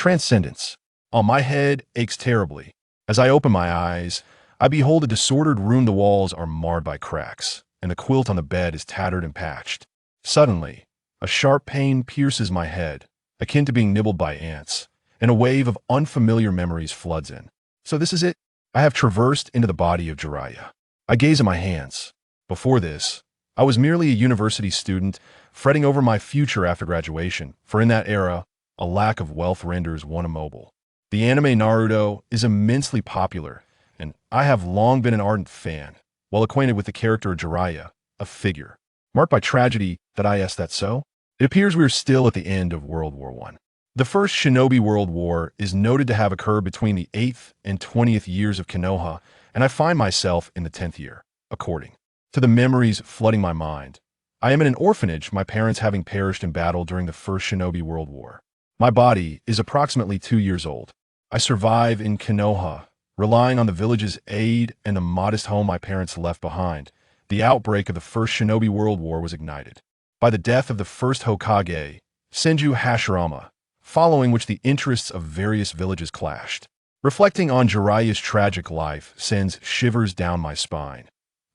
Transcendence. My head aches terribly. As I open my eyes, I behold a disordered room. The walls are marred by cracks, and the quilt on the bed is tattered and patched. Suddenly, a sharp pain pierces my head, akin to being nibbled by ants, and a wave of unfamiliar memories floods in. So this is it. I have traversed into the body of Jiraiya. I gaze at my hands. Before this, I was merely a university student, fretting over my future after graduation, for in that era, a lack of wealth renders one immobile. The anime Naruto is immensely popular, and I have long been an ardent fan, well acquainted with the character of Jiraiya, a figure marked by tragedy. That so? It appears we are still at the end of World War I. The First Shinobi World War is noted to have occurred between the 8th and 20th years of Konoha, and I find myself in the 10th year, according to the memories flooding my mind. I am in an orphanage, my parents having perished in battle during the First Shinobi World War. My body is approximately 2 years old. I survive in Konoha, relying on the village's aid and the modest home my parents left behind. The outbreak of the First Shinobi World War was ignited by the death of the first Hokage, Senju Hashirama, following which the interests of various villages clashed. Reflecting on Jiraiya's tragic life sends shivers down my spine.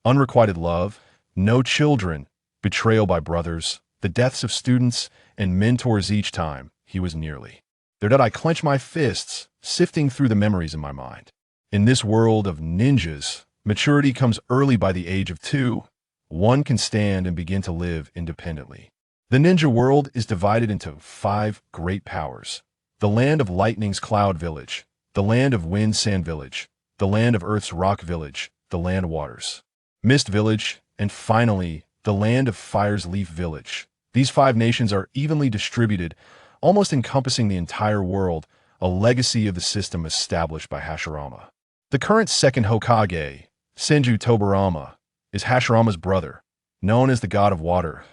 Unrequited love, no children, betrayal by brothers, the deaths of students and mentors each time he was nearly there. Did I clench my fists, sifting through the memories in my mind. In this world of ninjas, maturity comes early. By the age of 2, one can stand and begin to live independently. The ninja world is divided into 5 great powers: the land of lightning's Cloud Village, the land of wind's Sand Village, the land of earth's Rock Village, the land of water's Mist Village, and finally, the land of fire's Leaf Village. These 5 nations are evenly distributed, almost encompassing the entire world, a legacy of the system established by Hashirama. The current second Hokage, Senju Tobirama, is Hashirama's brother, known as the God of Water.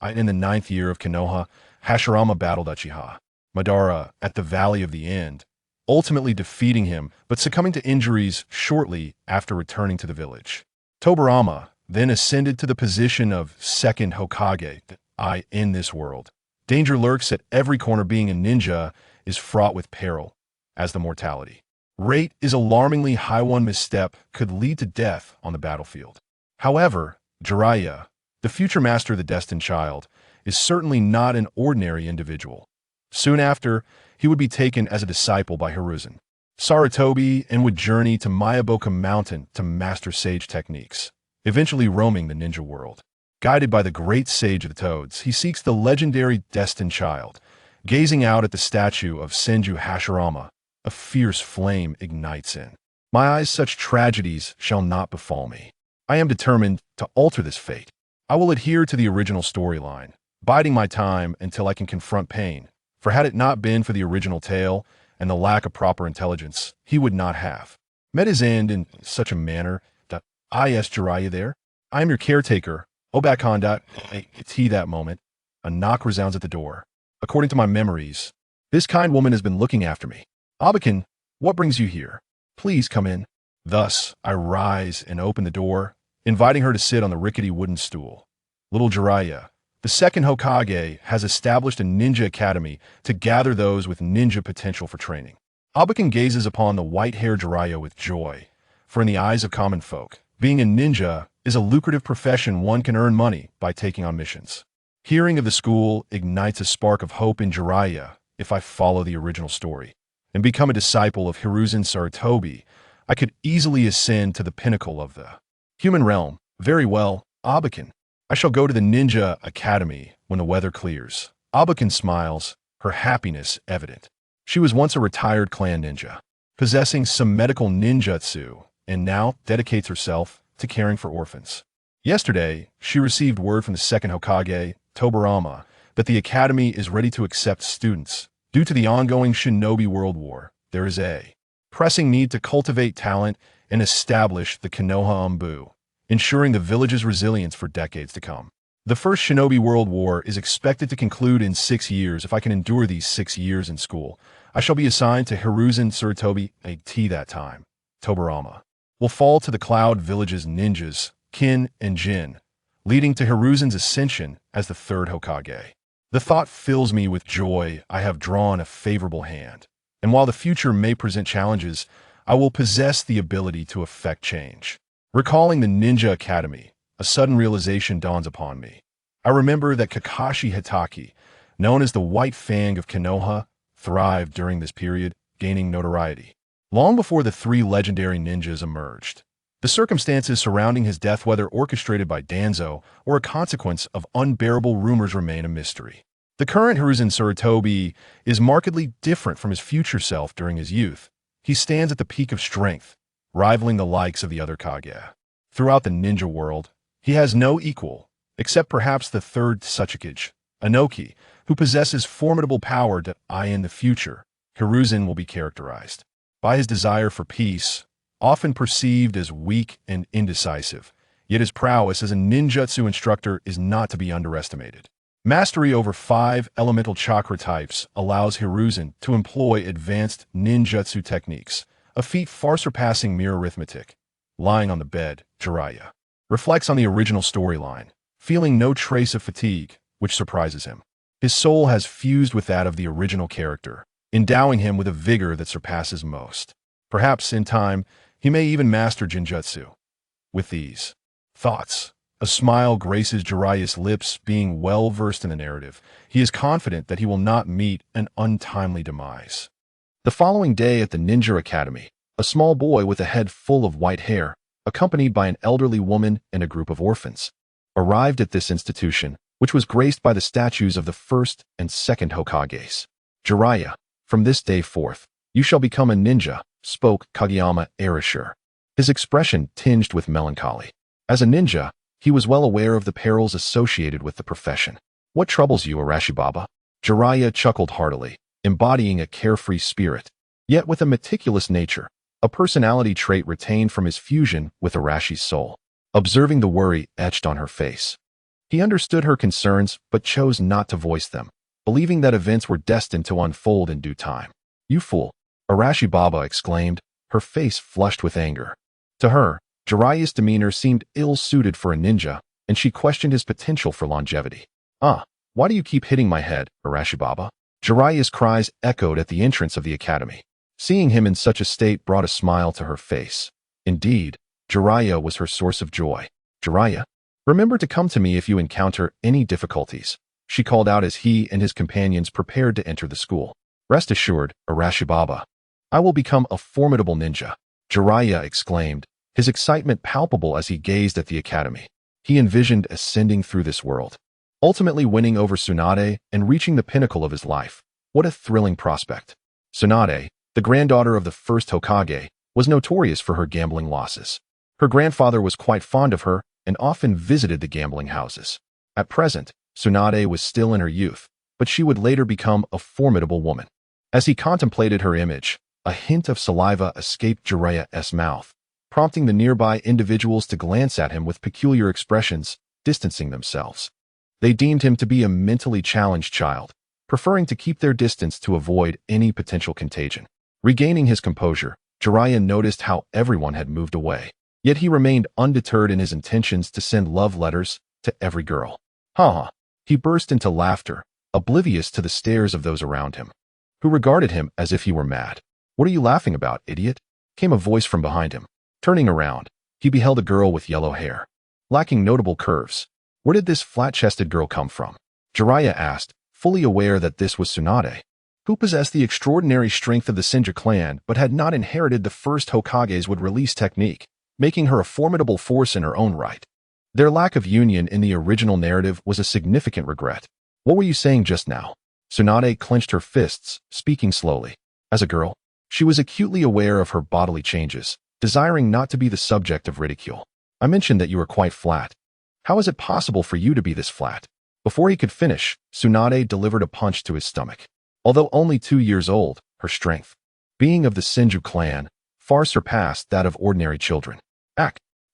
In the 9th year of Konoha, Hashirama battled Uchiha Madara at the Valley of the End, ultimately defeating him but succumbing to injuries shortly after returning to the village. Tobirama then ascended to the position of second Hokage. In this world, danger lurks at every corner. Being a ninja is fraught with peril, as the mortality rate is alarmingly high. One misstep could lead to death on the battlefield. However, Jiraiya, the future master of the destined child, is certainly not an ordinary individual. Soon after, he would be taken as a disciple by Hiruzen Sarutobi and would journey to Miyaboka Mountain to master sage techniques, eventually roaming the ninja world. Guided by the great sage of the Toads, he seeks the legendary destined child. Gazing out at the statue of Senju Hashirama, a fierce flame ignites in my eyes. Such tragedies shall not befall me. I am determined to alter this fate. I will adhere to the original storyline, biding my time until I can confront pain, for had it not been for the original tale and the lack of proper intelligence, he would not have met his end in such a manner that Jiraiya there. I am your caretaker, Obakonda. That moment, a knock resounds at the door. According to my memories, this kind woman has been looking after me. Abakan, what brings you here? Please come in. Thus, I rise and open the door, inviting her to sit on the rickety wooden stool. Little Jiraiya, the second Hokage, has established a ninja academy to gather those with ninja potential for training. Abakan gazes upon the white-haired Jiraiya with joy, for in the eyes of common folk, being a ninja is a lucrative profession. One can earn money by taking on missions. Hearing of the school ignites a spark of hope in Jiraiya. If I follow the original story and become a disciple of Hiruzen Sarutobi, I could easily ascend to the pinnacle of the human realm. Very well, Abakan. I shall go to the Ninja Academy when the weather clears. Abakan smiles, her happiness evident. She was once a retired clan ninja, possessing some medical ninjutsu, and now dedicates herself to caring for orphans. Yesterday, she received word from the second Hokage, Tobirama, that the academy is ready to accept students. Due to the ongoing Shinobi World War, there is a pressing need to cultivate talent and establish the Konoha Umbu, ensuring the village's resilience for decades to come. The First Shinobi World War is expected to conclude in 6 years. If I can endure these 6 years in school, I shall be assigned to Hiruzen Sarutobi. That time, Tobirama will fall to the Cloud Village's ninjas, Kin and Jin, leading to Hiruzen's ascension as the third Hokage. The thought fills me with joy. I have drawn a favorable hand. And while the future may present challenges, I will possess the ability to effect change. Recalling the Ninja Academy, a sudden realization dawns upon me. I remember that Kakashi Hatake, known as the White Fang of Konoha, thrived during this period, gaining notoriety. Long before the three legendary ninjas emerged, the circumstances surrounding his death, whether orchestrated by Danzo or a consequence of unbearable rumors, remain a mystery. The current Hiruzen Sarutobi is markedly different from his future self during his youth. He stands at the peak of strength, rivaling the likes of the other Kage. Throughout the ninja world, he has no equal, except perhaps the third Hokage, Inoki, who possesses formidable power that in the future, Hiruzen will be characterized by his desire for peace, often perceived as weak and indecisive, yet his prowess as a ninjutsu instructor is not to be underestimated. Mastery over 5 elemental chakra types allows Hiruzen to employ advanced ninjutsu techniques, a feat far surpassing mere arithmetic. Lying on the bed, Jiraiya reflects on the original storyline, feeling no trace of fatigue, which surprises him. His soul has fused with that of the original character, endowing him with a vigor that surpasses most. Perhaps, in time, he may even master genjutsu. With these thoughts, a smile graces Jiraiya's lips. Being well-versed in the narrative, he is confident that he will not meet an untimely demise. The following day at the Ninja Academy, a small boy with a head full of white hair, accompanied by an elderly woman and a group of orphans, arrived at this institution, which was graced by the statues of the First and Second Hokages. Jiraiya, from this day forth, you shall become a ninja, spoke Kageyama Erasure, his expression tinged with melancholy. As a ninja, he was well aware of the perils associated with the profession. What troubles you, Arashi Baba? Jiraiya chuckled heartily, embodying a carefree spirit, yet with a meticulous nature, a personality trait retained from his fusion with Arashi's soul. Observing the worry etched on her face, he understood her concerns but chose not to voice them, believing that events were destined to unfold in due time. You fool! Arashi Baba exclaimed, her face flushed with anger. To her, Jiraiya's demeanor seemed ill-suited for a ninja, and she questioned his potential for longevity. Why do you keep hitting my head, Arashi Baba? Jiraiya's cries echoed at the entrance of the academy. Seeing him in such a state brought a smile to her face. Indeed, Jiraiya was her source of joy. Jiraiya, remember to come to me if you encounter any difficulties, she called out as he and his companions prepared to enter the school. Rest assured, Arashi Baba, I will become a formidable ninja, Jiraiya exclaimed, his excitement palpable as he gazed at the academy. He envisioned ascending through this world, ultimately winning over Tsunade and reaching the pinnacle of his life. What a thrilling prospect. Tsunade, the granddaughter of the first Hokage, was notorious for her gambling losses. Her grandfather was quite fond of her and often visited the gambling houses. At present, Tsunade was still in her youth, but she would later become a formidable woman. As he contemplated her image, a hint of saliva escaped Jiraiya's mouth, prompting the nearby individuals to glance at him with peculiar expressions, distancing themselves. They deemed him to be a mentally challenged child, preferring to keep their distance to avoid any potential contagion. Regaining his composure, Jiraiya noticed how everyone had moved away, yet he remained undeterred in his intentions to send love letters to every girl. He burst into laughter, oblivious to the stares of those around him, who regarded him as if he were mad. What are you laughing about, idiot? Came a voice from behind him. Turning around, he beheld a girl with yellow hair, lacking notable curves. Where did this flat-chested girl come from? Jiraiya asked, fully aware that this was Tsunade, who possessed the extraordinary strength of the Senju clan but had not inherited the first Hokage's would-release technique, making her a formidable force in her own right. Their lack of union in the original narrative was a significant regret. What were you saying just now? Tsunade clenched her fists, speaking slowly. As a girl, she was acutely aware of her bodily changes, desiring not to be the subject of ridicule. I mentioned that you were quite flat. How is it possible for you to be this flat? Before he could finish, Tsunade delivered a punch to his stomach. Although only 2 years old, her strength, being of the Senju clan, far surpassed that of ordinary children.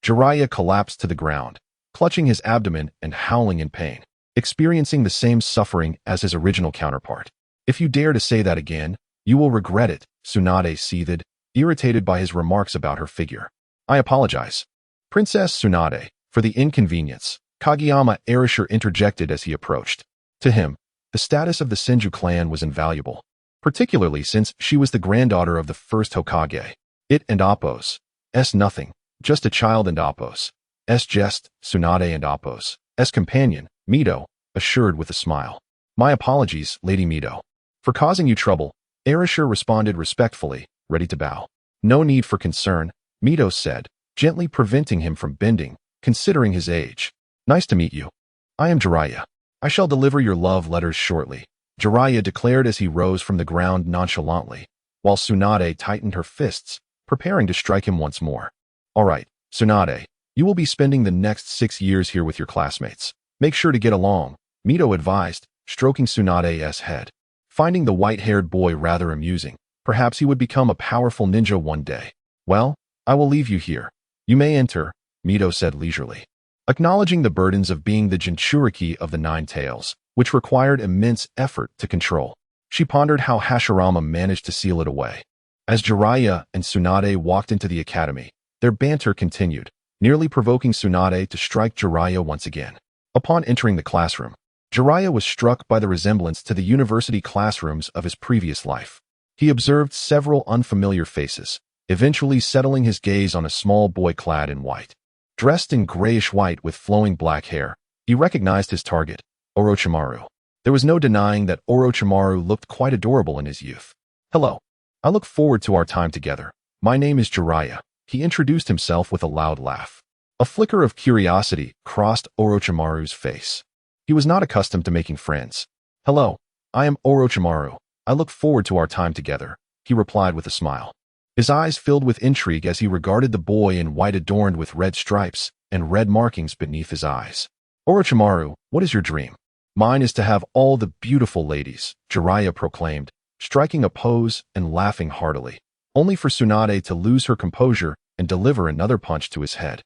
Jiraiya collapsed to the ground, clutching his abdomen and howling in pain, experiencing the same suffering as his original counterpart. If you dare to say that again, you will regret it, Tsunade seethed, irritated by his remarks about her figure. I apologize, Princess Tsunade, for the inconvenience, Kageyama Erasure interjected as he approached. To him, The status of the Senju clan was invaluable, particularly since she was the granddaughter of the first Hokage. It and Appo's S nothing, just a child and Appo's S jest, Tsunade and Appo's S companion, Mito, assured with a smile. My apologies, Lady Mito. For causing you trouble, Erasure responded respectfully, ready to bow. No need for concern, Mito said, gently preventing him from bending, considering his age. Nice to meet you. I am Jiraiya. I shall deliver your love letters shortly, Jiraiya declared as he rose from the ground nonchalantly, while Tsunade tightened her fists, preparing to strike him once more. All right, Tsunade, you will be spending the next 6 years here with your classmates. Make sure to get along, Mito advised, stroking Tsunade's head. Finding the white-haired boy rather amusing, perhaps he would become a powerful ninja one day. Well, I will leave you here. You may enter, Mito said leisurely. Acknowledging the burdens of being the Jinchuriki of the Nine Tails, which required immense effort to control, she pondered how Hashirama managed to seal it away. As Jiraiya and Tsunade walked into the academy, their banter continued, nearly provoking Tsunade to strike Jiraiya once again. Upon entering the classroom, Jiraiya was struck by the resemblance to the university classrooms of his previous life. He observed several unfamiliar faces, eventually settling his gaze on a small boy clad in white. Dressed in grayish-white with flowing black hair, he recognized his target, Orochimaru. There was no denying that Orochimaru looked quite adorable in his youth. Hello. I look forward to our time together. My name is Jiraiya. He introduced himself with a loud laugh. A flicker of curiosity crossed Orochimaru's face. He was not accustomed to making friends. Hello. I am Orochimaru. I look forward to our time together, he replied with a smile. His eyes filled with intrigue as he regarded the boy in white adorned with red stripes and red markings beneath his eyes. Orochimaru, what is your dream? Mine is to have all the beautiful ladies, Jiraiya proclaimed, striking a pose and laughing heartily, only for Tsunade to lose her composure and deliver another punch to his head.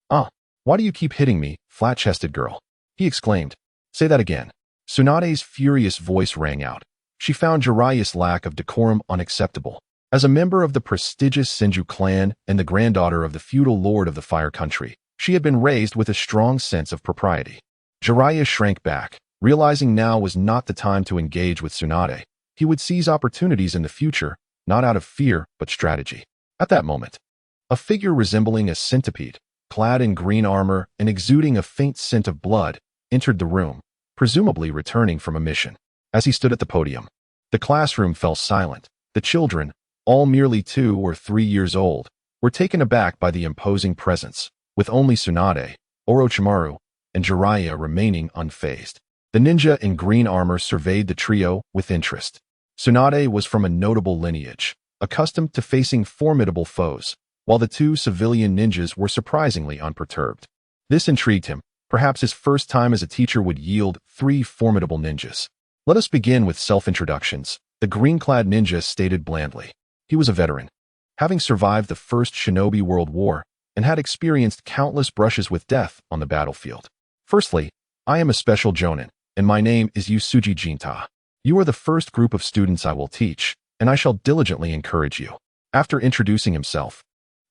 Why do you keep hitting me, flat-chested girl? He exclaimed. Say that again. Tsunade's furious voice rang out. She found Jiraiya's lack of decorum unacceptable. As a member of the prestigious Senju clan and the granddaughter of the feudal lord of the Fire Country, she had been raised with a strong sense of propriety. Jiraiya shrank back, realizing now was not the time to engage with Tsunade. He would seize opportunities in the future, not out of fear, but strategy. At that moment, a figure resembling a centipede, clad in green armor and exuding a faint scent of blood, entered the room, presumably returning from a mission. As he stood at the podium, the classroom fell silent. The children, all merely 2 or 3 years old, were taken aback by the imposing presence, with only Tsunade, Orochimaru, and Jiraiya remaining unfazed. The ninja in green armor surveyed the trio with interest. Tsunade was from a notable lineage, accustomed to facing formidable foes, while the 2 civilian ninjas were surprisingly unperturbed. This intrigued him. Perhaps his first time as a teacher would yield 3 formidable ninjas. Let us begin with self-introductions, the green-clad ninja stated blandly. He was a veteran, having survived the First Shinobi World War and had experienced countless brushes with death on the battlefield. Firstly, I am a special jonin, and my name is Yusuji Jinta. You are the first group of students I will teach, and I shall diligently encourage you. After introducing himself,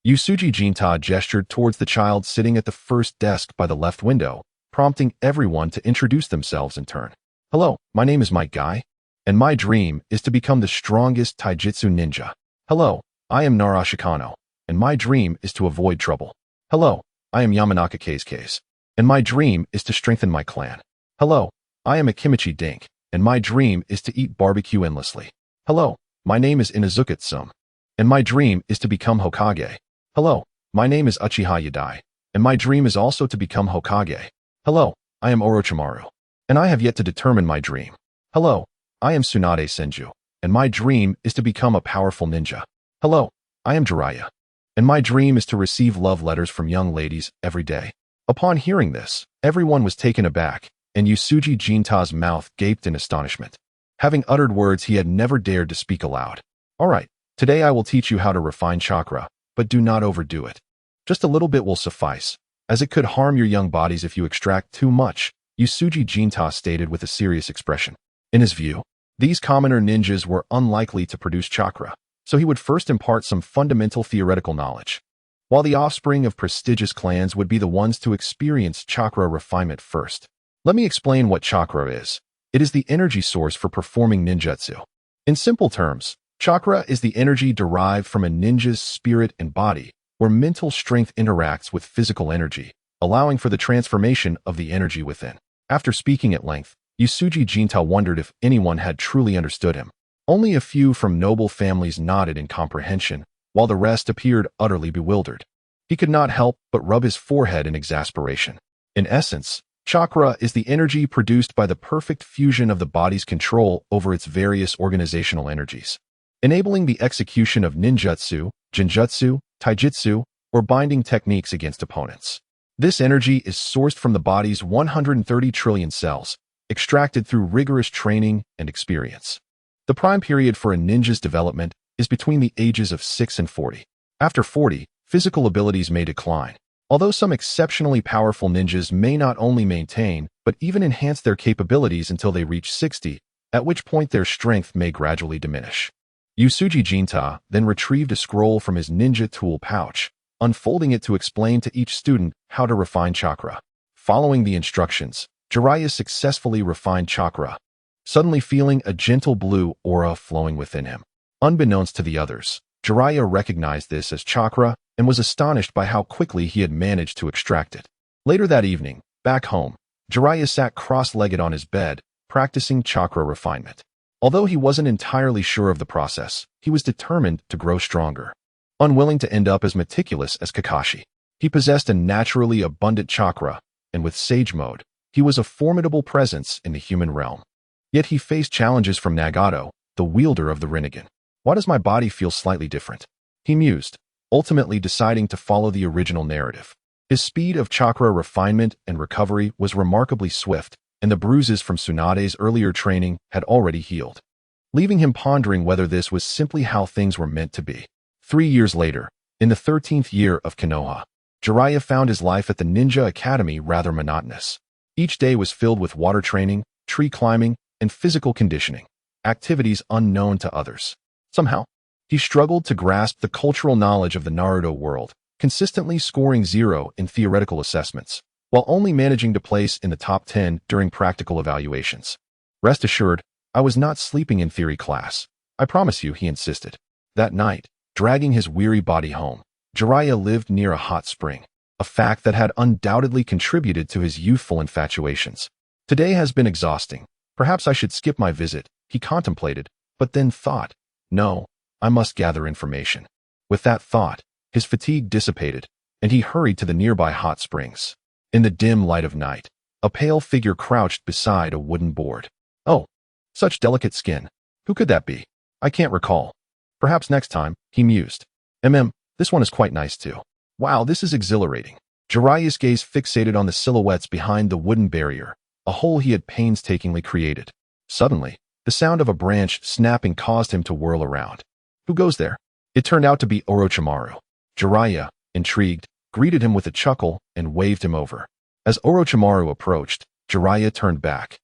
Yusuji Jinta gestured towards the child sitting at the first desk by the left window, prompting everyone to introduce themselves in turn. Hello, my name is Mike Guy, and my dream is to become the strongest taijutsu ninja. Hello, I am Narashikano, and my dream is to avoid trouble. Hello, I am Yamanaka Keisuke, and my dream is to strengthen my clan. Hello, I am Akimichi Dink, and my dream is to eat barbecue endlessly. Hello, my name is Inazuka Tsum, and my dream is to become Hokage. Hello, my name is Uchiha Yadai, and my dream is also to become Hokage. Hello, I am Orochimaru, and I have yet to determine my dream. Hello, I am Tsunade Senju, and my dream is to become a powerful ninja. Hello, I am Jiraiya, and my dream is to receive love letters from young ladies every day. Upon hearing this, everyone was taken aback, and Yusuji Jinta's mouth gaped in astonishment. Having uttered words he had never dared to speak aloud. All right, today I will teach you how to refine chakra, but do not overdo it. Just a little bit will suffice, as it could harm your young bodies if you extract too much, Yusuji Jinta stated with a serious expression. In his view, these commoner ninjas were unlikely to produce chakra, so he would first impart some fundamental theoretical knowledge, while the offspring of prestigious clans would be the ones to experience chakra refinement first. Let me explain what chakra is. It is the energy source for performing ninjutsu. In simple terms, chakra is the energy derived from a ninja's spirit and body, where mental strength interacts with physical energy, allowing for the transformation of the energy within. After speaking at length, Yusuji Jinta wondered if anyone had truly understood him. Only a few from noble families nodded in comprehension, while the rest appeared utterly bewildered. He could not help but rub his forehead in exasperation. In essence, chakra is the energy produced by the perfect fusion of the body's control over its various organizational energies, enabling the execution of ninjutsu, genjutsu, taijutsu, or binding techniques against opponents. This energy is sourced from the body's 130 trillion cells, extracted through rigorous training and experience. The prime period for a ninja's development is between the ages of 6 and 40. After 40, physical abilities may decline, although some exceptionally powerful ninjas may not only maintain, but even enhance their capabilities until they reach 60, at which point their strength may gradually diminish. Yusuji Jinta then retrieved a scroll from his ninja tool pouch, unfolding it to explain to each student how to refine chakra. Following the instructions, Jiraiya successfully refined chakra, suddenly feeling a gentle blue aura flowing within him. Unbeknownst to the others, Jiraiya recognized this as chakra and was astonished by how quickly he had managed to extract it. Later that evening, back home, Jiraiya sat cross-legged on his bed, practicing chakra refinement. Although he wasn't entirely sure of the process, he was determined to grow stronger. Unwilling to end up as meticulous as Kakashi, he possessed a naturally abundant chakra, and with Sage Mode, he was a formidable presence in the human realm. Yet he faced challenges from Nagato, the wielder of the Rinnegan. Why does my body feel slightly different? He mused, ultimately deciding to follow the original narrative. His speed of chakra refinement and recovery was remarkably swift, and the bruises from Tsunade's earlier training had already healed, leaving him pondering whether this was simply how things were meant to be. 3 years later, in the 13th year of Konoha, Jiraiya found his life at the Ninja Academy rather monotonous. Each day was filled with water training, tree climbing, and physical conditioning, activities unknown to others. Somehow, he struggled to grasp the cultural knowledge of the Naruto world, consistently scoring 0 in theoretical assessments, while only managing to place in the top 10 during practical evaluations. Rest assured, I was not sleeping in theory class. I promise you, he insisted. That night, dragging his weary body home, Jiraiya lived near a hot spring, a fact that had undoubtedly contributed to his youthful infatuations. Today has been exhausting. Perhaps I should skip my visit, he contemplated, but then thought, no, I must gather information. With that thought, his fatigue dissipated, and he hurried to the nearby hot springs. In the dim light of night, a pale figure crouched beside a wooden board. Oh, such delicate skin. Who could that be? I can't recall. Perhaps next time, he mused. This one is quite nice too. Wow, this is exhilarating. Jiraiya's gaze fixated on the silhouettes behind the wooden barrier, a hole he had painstakingly created. Suddenly, the sound of a branch snapping caused him to whirl around. Who goes there? It turned out to be Orochimaru. Jiraiya, intrigued, greeted him with a chuckle and waved him over. As Orochimaru approached, Jiraiya turned back,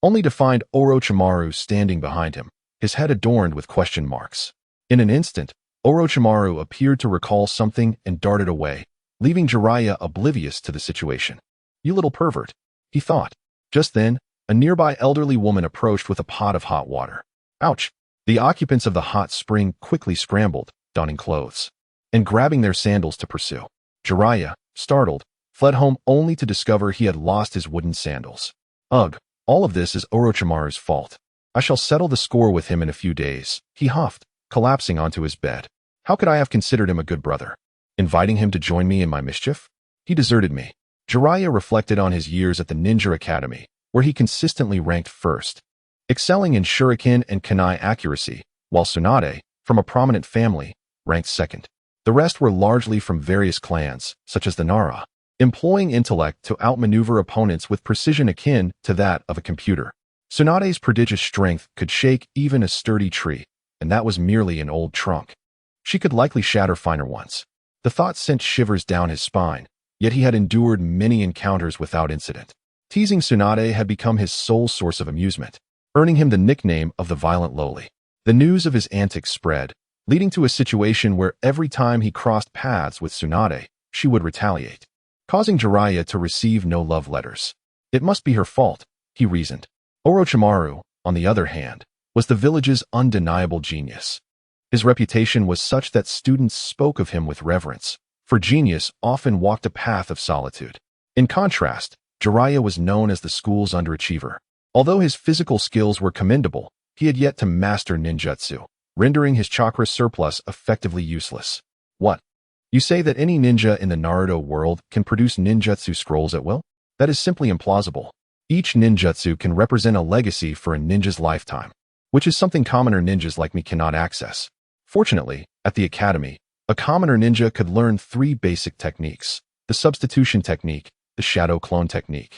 only to find Orochimaru standing behind him, his head adorned with question marks. In an instant, Orochimaru appeared to recall something and darted away, leaving Jiraiya oblivious to the situation. You little pervert, he thought. Just then, a nearby elderly woman approached with a pot of hot water. Ouch! The occupants of the hot spring quickly scrambled, donning clothes, and grabbing their sandals to pursue. Jiraiya, startled, fled home only to discover he had lost his wooden sandals. Ugh, all of this is Orochimaru's fault. I shall settle the score with him in a few days, he huffed, collapsing onto his bed. How could I have considered him a good brother? Inviting him to join me in my mischief? He deserted me. Jiraiya reflected on his years at the Ninja Academy, where he consistently ranked first, excelling in shuriken and kunai accuracy, while Tsunade, from a prominent family, ranked second. The rest were largely from various clans, such as the Nara, employing intellect to outmaneuver opponents with precision akin to that of a computer. Tsunade's prodigious strength could shake even a sturdy tree, and that was merely an old trunk. She could likely shatter finer ones. The thought sent shivers down his spine, yet he had endured many encounters without incident. Teasing Tsunade had become his sole source of amusement, earning him the nickname of the Violent Lowly. The news of his antics spread, leading to a situation where every time he crossed paths with Tsunade, she would retaliate, causing Jiraiya to receive no love letters. It must be her fault, he reasoned. Orochimaru, on the other hand, was the village's undeniable genius. His reputation was such that students spoke of him with reverence, for genius often walked a path of solitude. In contrast, Jiraiya was known as the school's underachiever. Although his physical skills were commendable, he had yet to master ninjutsu, rendering his chakra surplus effectively useless. What? You say that any ninja in the Naruto world can produce ninjutsu scrolls at will? That is simply implausible. Each ninjutsu can represent a legacy for a ninja's lifetime, which is something commoner ninjas like me cannot access. Fortunately, at the academy, a commoner ninja could learn 3 basic techniques: the substitution technique, the shadow clone technique,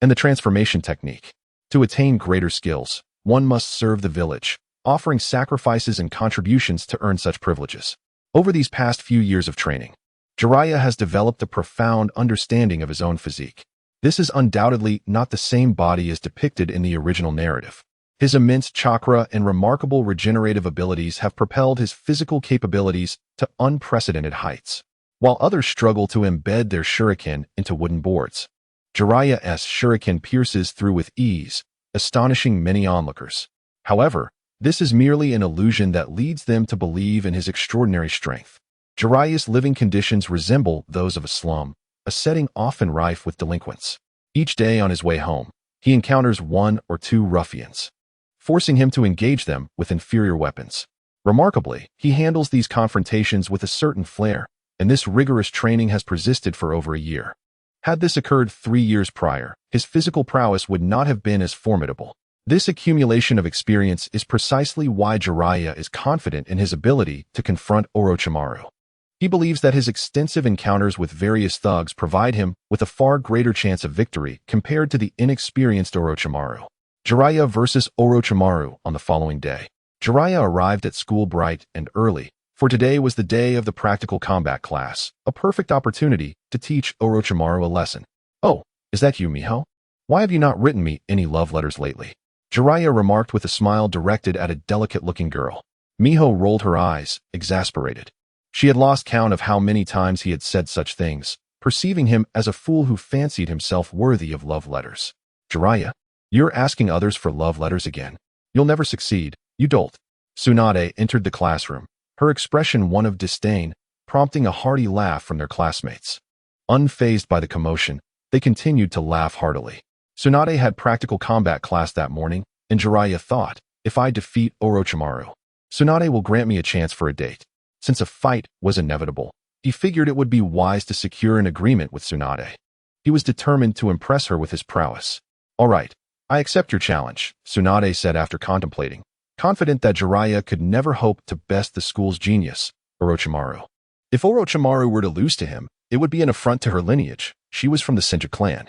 and the transformation technique. To attain greater skills, one must serve the village, offering sacrifices and contributions to earn such privileges. Over these past few years of training, Jiraiya has developed a profound understanding of his own physique. This is undoubtedly not the same body as depicted in the original narrative. His immense chakra and remarkable regenerative abilities have propelled his physical capabilities to unprecedented heights. While others struggle to embed their shuriken into wooden boards, Jiraiya's shuriken pierces through with ease, astonishing many onlookers. However, this is merely an illusion that leads them to believe in his extraordinary strength. Jiraiya's living conditions resemble those of a slum, a setting often rife with delinquents. Each day on his way home, he encounters 1 or 2 ruffians, forcing him to engage them with inferior weapons. Remarkably, he handles these confrontations with a certain flair, and this rigorous training has persisted for over a year. Had this occurred 3 years prior, his physical prowess would not have been as formidable. This accumulation of experience is precisely why Jiraiya is confident in his ability to confront Orochimaru. He believes that his extensive encounters with various thugs provide him with a far greater chance of victory compared to the inexperienced Orochimaru. Jiraiya versus Orochimaru on the following day. Jiraiya arrived at school bright and early, for today was the day of the practical combat class, a perfect opportunity to teach Orochimaru a lesson. "Oh, is that you, Miho? Why have you not written me any love letters lately?" Jiraiya remarked with a smile directed at a delicate-looking girl. Miho rolled her eyes, exasperated. She had lost count of how many times he had said such things, perceiving him as a fool who fancied himself worthy of love letters. "Jiraiya, you're asking others for love letters again. You'll never succeed, you dolt." Tsunade entered the classroom, her expression one of disdain, prompting a hearty laugh from their classmates. Unfazed by the commotion, they continued to laugh heartily. Tsunade had practical combat class that morning, and Jiraiya thought, if I defeat Orochimaru, Tsunade will grant me a chance for a date. Since a fight was inevitable, he figured it would be wise to secure an agreement with Tsunade. He was determined to impress her with his prowess. "All right, I accept your challenge," Tsunade said after contemplating, confident that Jiraiya could never hope to best the school's genius, Orochimaru. If Orochimaru were to lose to him, it would be an affront to her lineage. She was from the Senju clan,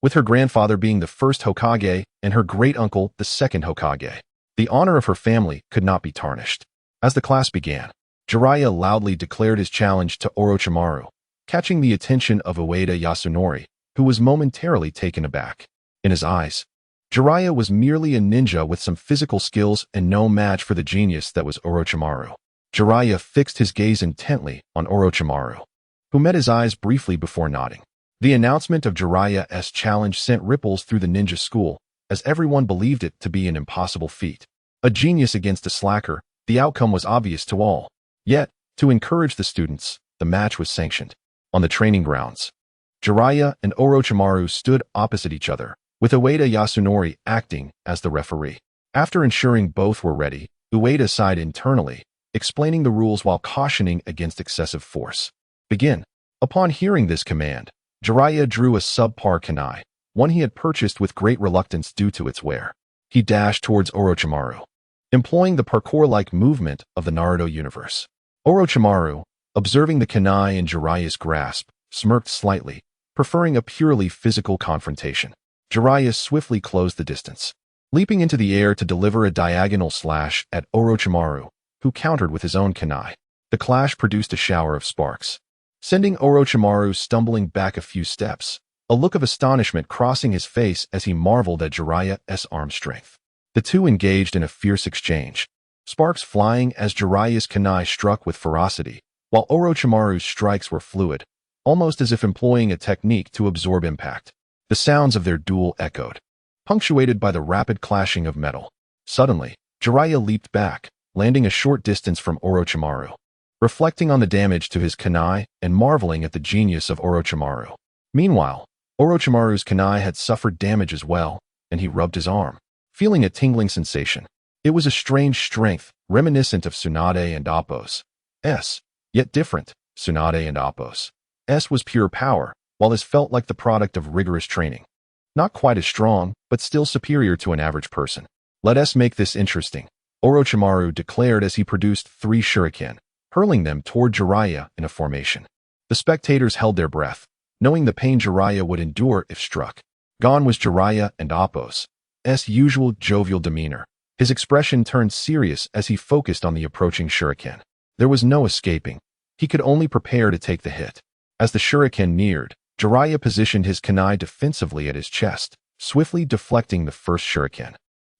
with her grandfather being the first Hokage and her great-uncle the second Hokage. The honor of her family could not be tarnished. As the class began, Jiraiya loudly declared his challenge to Orochimaru, catching the attention of Ueda Yasunori, who was momentarily taken aback. In his eyes, Jiraiya was merely a ninja with some physical skills and no match for the genius that was Orochimaru. Jiraiya fixed his gaze intently on Orochimaru, who met his eyes briefly before nodding. The announcement of Jiraiya's challenge sent ripples through the ninja school, as everyone believed it to be an impossible feat. A genius against a slacker, the outcome was obvious to all. Yet, to encourage the students, the match was sanctioned. On the training grounds, Jiraiya and Orochimaru stood opposite each other, with Ueda Yasunori acting as the referee. After ensuring both were ready, Ueda sighed internally, explaining the rules while cautioning against excessive force. "Begin." Upon hearing this command, Jiraiya drew a subpar kunai, one he had purchased with great reluctance due to its wear. He dashed towards Orochimaru, employing the parkour-like movement of the Naruto universe. Orochimaru, observing the kunai in Jiraiya's grasp, smirked slightly, preferring a purely physical confrontation. Jiraiya swiftly closed the distance, leaping into the air to deliver a diagonal slash at Orochimaru, who countered with his own kunai. The clash produced a shower of sparks, sending Orochimaru stumbling back a few steps, a look of astonishment crossing his face as he marveled at Jiraiya's arm strength. The two engaged in a fierce exchange, sparks flying as Jiraiya's kunai struck with ferocity, while Orochimaru's strikes were fluid, almost as if employing a technique to absorb impact. The sounds of their duel echoed, punctuated by the rapid clashing of metal. Suddenly, Jiraiya leaped back, landing a short distance from Orochimaru, reflecting on the damage to his kunai and marveling at the genius of Orochimaru. Meanwhile, Orochimaru's kunai had suffered damage as well, and he rubbed his arm, feeling a tingling sensation. It was a strange strength, reminiscent of Tsunade and Appo's. Yet different. Tsunade and Appo's was pure power, while his felt like the product of rigorous training. Not quite as strong, but still superior to an average person. Let us make this interesting, Orochimaru declared as he produced 3 shuriken, hurling them toward Jiraiya in a formation. The spectators held their breath, knowing the pain Jiraiya would endure if struck. Gone was Jiraiya and Appo's usual jovial demeanor. His expression turned serious as he focused on the approaching shuriken. There was no escaping. He could only prepare to take the hit. As the shuriken neared, Jiraiya positioned his kunai defensively at his chest, swiftly deflecting the first shuriken.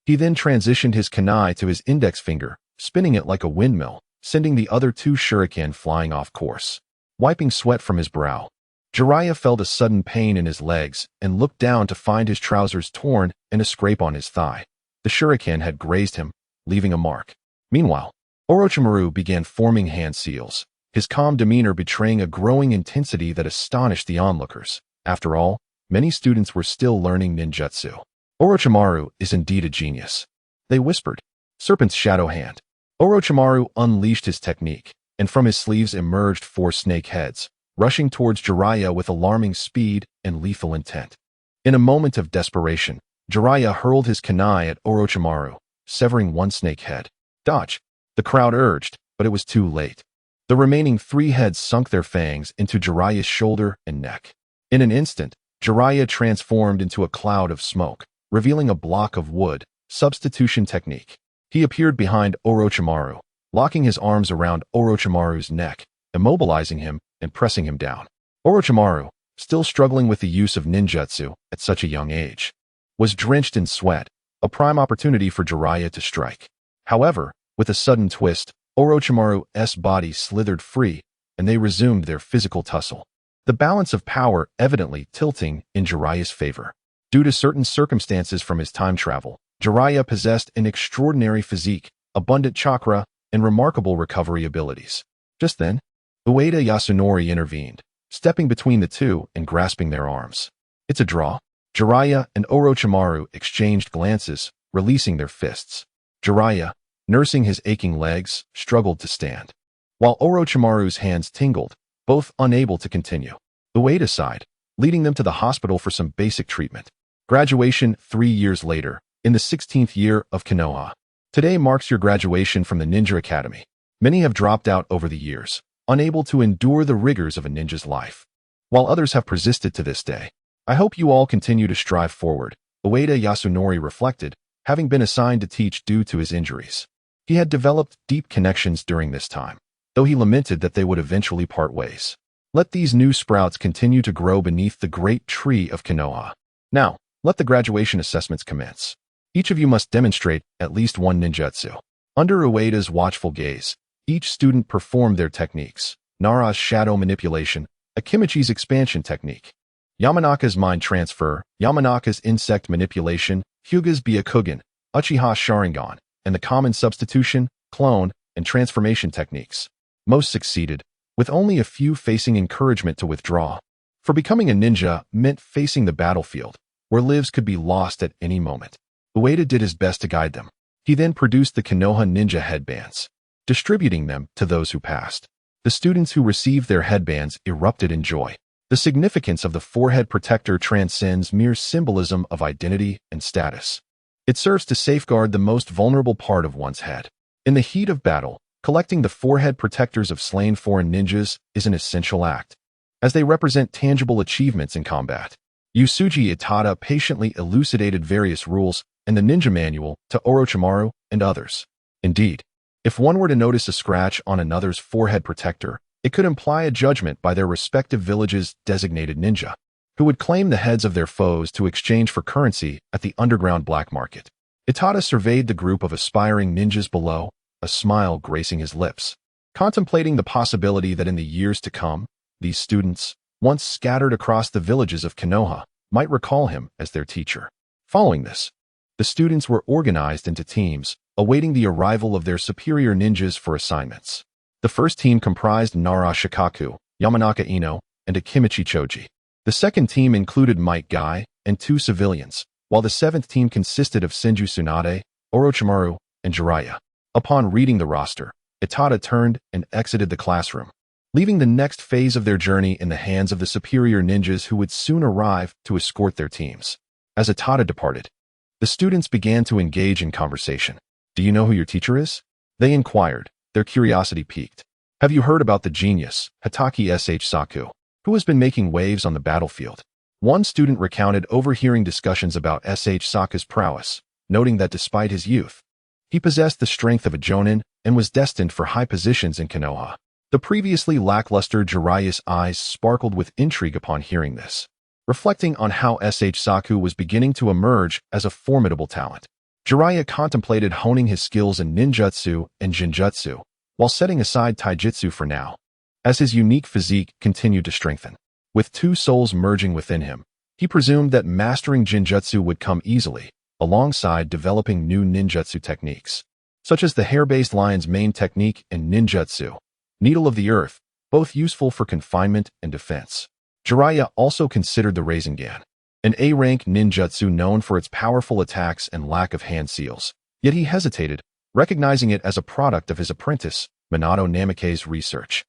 He then transitioned his kunai to his index finger, spinning it like a windmill, sending the other 2 shuriken flying off course. Wiping sweat from his brow, Jiraiya felt a sudden pain in his legs and looked down to find his trousers torn and a scrape on his thigh. The shuriken had grazed him, leaving a mark. Meanwhile, Orochimaru began forming hand seals, his calm demeanor betraying a growing intensity that astonished the onlookers. After all, many students were still learning ninjutsu. Orochimaru is indeed a genius, they whispered. Serpent's shadow hand. Orochimaru unleashed his technique, and from his sleeves emerged 4 snake heads, rushing towards Jiraiya with alarming speed and lethal intent. In a moment of desperation, Jiraiya hurled his kunai at Orochimaru, severing 1 snake head. Dodge! The crowd urged, but it was too late. The remaining 3 heads sunk their fangs into Jiraiya's shoulder and neck. In an instant, Jiraiya transformed into a cloud of smoke, revealing a block of wood, substitution technique. He appeared behind Orochimaru, locking his arms around Orochimaru's neck, immobilizing him and pressing him down. Orochimaru, still struggling with the use of ninjutsu at such a young age, was drenched in sweat, a prime opportunity for Jiraiya to strike. However, with a sudden twist, Orochimaru's body slithered free, and they resumed their physical tussle. The balance of power evidently tilting in Jiraiya's favor. Due to certain circumstances from his time travel, Jiraiya possessed an extraordinary physique, abundant chakra, and remarkable recovery abilities. Just then, Ueda Yasunori intervened, stepping between the 2 and grasping their arms. It's a draw. Jiraiya and Orochimaru exchanged glances, releasing their fists. Jiraiya, nursing his aching legs, struggled to stand, while Orochimaru's hands tingled, both unable to continue. Ueda sighed, leading them to the hospital for some basic treatment. Graduation 3 years later, in the 16th year of Konoha. Today marks your graduation from the Ninja Academy. Many have dropped out over the years, unable to endure the rigors of a ninja's life, while others have persisted to this day. I hope you all continue to strive forward, Ueda Yasunori reflected, having been assigned to teach due to his injuries. He had developed deep connections during this time, though he lamented that they would eventually part ways. Let these new sprouts continue to grow beneath the great tree of Konoha. Now, let the graduation assessments commence. Each of you must demonstrate at least 1 ninjutsu. Under Ueda's watchful gaze, each student performed their techniques. Nara's shadow manipulation, Akimichi's expansion technique, Yamanaka's mind transfer, Yamanaka's insect manipulation, Hyuga's Byakugan, Uchiha's Sharingan, and the common substitution, clone, and transformation techniques. Most succeeded, with only a few facing encouragement to withdraw. For becoming a ninja meant facing the battlefield, where lives could be lost at any moment. Ueda did his best to guide them. He then produced the Konoha ninja headbands, distributing them to those who passed. The students who received their headbands erupted in joy. The significance of the forehead protector transcends mere symbolism of identity and status. It serves to safeguard the most vulnerable part of one's head. In the heat of battle, collecting the forehead protectors of slain foreign ninjas is an essential act, as they represent tangible achievements in combat. Yusuji Itada patiently elucidated various rules and the ninja manual to Orochimaru and others. Indeed, if one were to notice a scratch on another's forehead protector, it could imply a judgment by their respective village's designated ninja, who would claim the heads of their foes to exchange for currency at the underground black market. Itada surveyed the group of aspiring ninjas below, a smile gracing his lips, contemplating the possibility that in the years to come, these students, once scattered across the villages of Konoha, might recall him as their teacher. Following this, the students were organized into teams, awaiting the arrival of their superior ninjas for assignments. The first team comprised Nara Shikaku, Yamanaka Ino, and Akimichi Choji. The second team included Might Guy and 2 civilians, while the seventh team consisted of Senju Tsunade, Orochimaru, and Jiraiya. Upon reading the roster, Itada turned and exited the classroom, leaving the next phase of their journey in the hands of the superior ninjas who would soon arrive to escort their teams. As Itada departed, the students began to engage in conversation. "Do you know who your teacher is?" they inquired, their curiosity piqued. "Have you heard about the genius, Hatake sh Saku, who has been making waves on the battlefield?" One student recounted overhearing discussions about sh Saku's prowess, noting that despite his youth, he possessed the strength of a jonin and was destined for high positions in Konoha. The previously lackluster Jiraiya's eyes sparkled with intrigue upon hearing this, reflecting on how sh Saku was beginning to emerge as a formidable talent. Jiraiya contemplated honing his skills in ninjutsu and genjutsu, while setting aside taijutsu for now, as his unique physique continued to strengthen. With 2 souls merging within him, he presumed that mastering genjutsu would come easily, alongside developing new ninjutsu techniques, such as the hair-based lion's mane technique and ninjutsu, needle of the earth, both useful for confinement and defense. Jiraiya also considered the Rasengan, an A-rank ninjutsu known for its powerful attacks and lack of hand seals, yet he hesitated, recognizing it as a product of his apprentice, Minato Namikaze's research.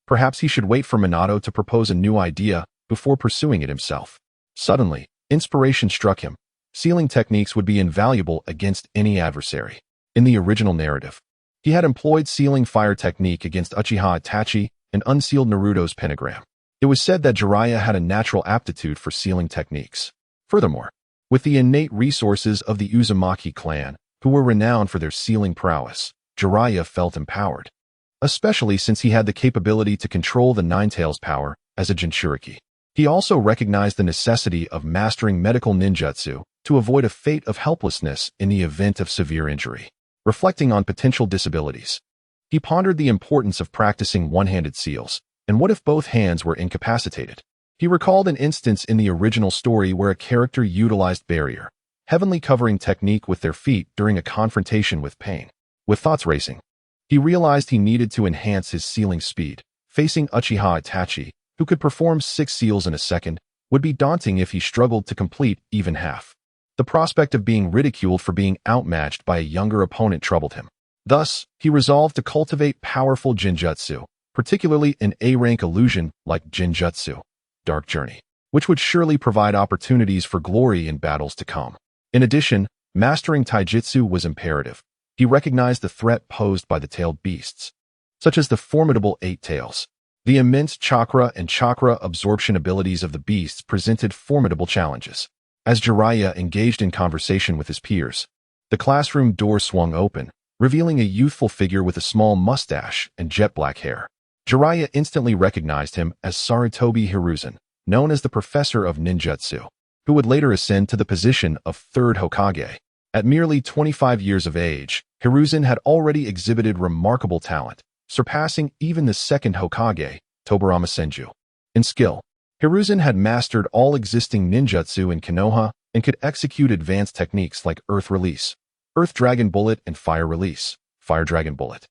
Perhaps he should wait for Minato to propose a new idea before pursuing it himself. Suddenly, inspiration struck him. Sealing techniques would be invaluable against any adversary. In the original narrative, he had employed sealing fire technique against Uchiha Itachi and unsealed Naruto's pentagram. It was said that Jiraiya had a natural aptitude for sealing techniques. Furthermore, with the innate resources of the Uzumaki clan, who were renowned for their sealing prowess, Jiraiya felt empowered, especially since he had the capability to control the Ninetales power as a Jinchuriki. He also recognized the necessity of mastering medical ninjutsu to avoid a fate of helplessness in the event of severe injury. Reflecting on potential disabilities, he pondered the importance of practicing one-handed seals, and what if both hands were incapacitated? He recalled an instance in the original story where a character utilized barrier, heavenly covering technique with their feet during a confrontation with pain. With thoughts racing, he realized he needed to enhance his sealing speed. Facing Uchiha Itachi, who could perform 6 seals in a second, would be daunting if he struggled to complete even half. The prospect of being ridiculed for being outmatched by a younger opponent troubled him. Thus, he resolved to cultivate powerful genjutsu, particularly an A-rank illusion like genjutsu, Dark Journey, which would surely provide opportunities for glory in battles to come. In addition, mastering taijutsu was imperative. He recognized the threat posed by the tailed beasts, such as the formidable 8 tails. The immense chakra and chakra absorption abilities of the beasts presented formidable challenges. As Jiraiya engaged in conversation with his peers, the classroom door swung open, revealing a youthful figure with a small mustache and jet black hair. Jiraiya instantly recognized him as Sarutobi Hiruzen, known as the Professor of Ninjutsu, who would later ascend to the position of Third Hokage. At merely 25 years of age, Hiruzen had already exhibited remarkable talent, surpassing even the Second Hokage, Tobirama Senju. In skill, Hiruzen had mastered all existing ninjutsu in Konoha and could execute advanced techniques like Earth Release, Earth Dragon Bullet, and Fire Release, Fire Dragon Bullet,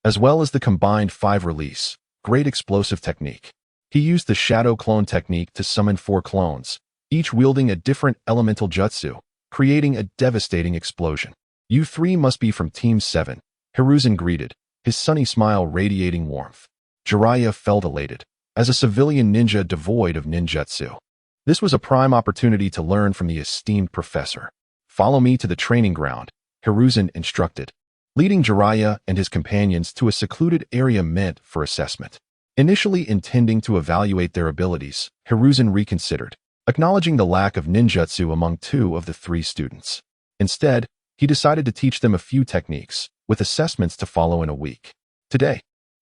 as well as the combined 5 Release, Great Explosive technique. He used the Shadow Clone technique to summon 4 clones, each wielding a different elemental jutsu, creating a devastating explosion. "You 3 must be from Team 7, Hiruzen greeted, his sunny smile radiating warmth. Jiraiya felt elated. As a civilian ninja devoid of ninjutsu, this was a prime opportunity to learn from the esteemed professor. "Follow me to the training ground," Hiruzen instructed, leading Jiraiya and his companions to a secluded area meant for assessment. Initially intending to evaluate their abilities, Hiruzen reconsidered, acknowledging the lack of ninjutsu among 2 of the 3 students. Instead, he decided to teach them a few techniques, with assessments to follow in a week. "Today,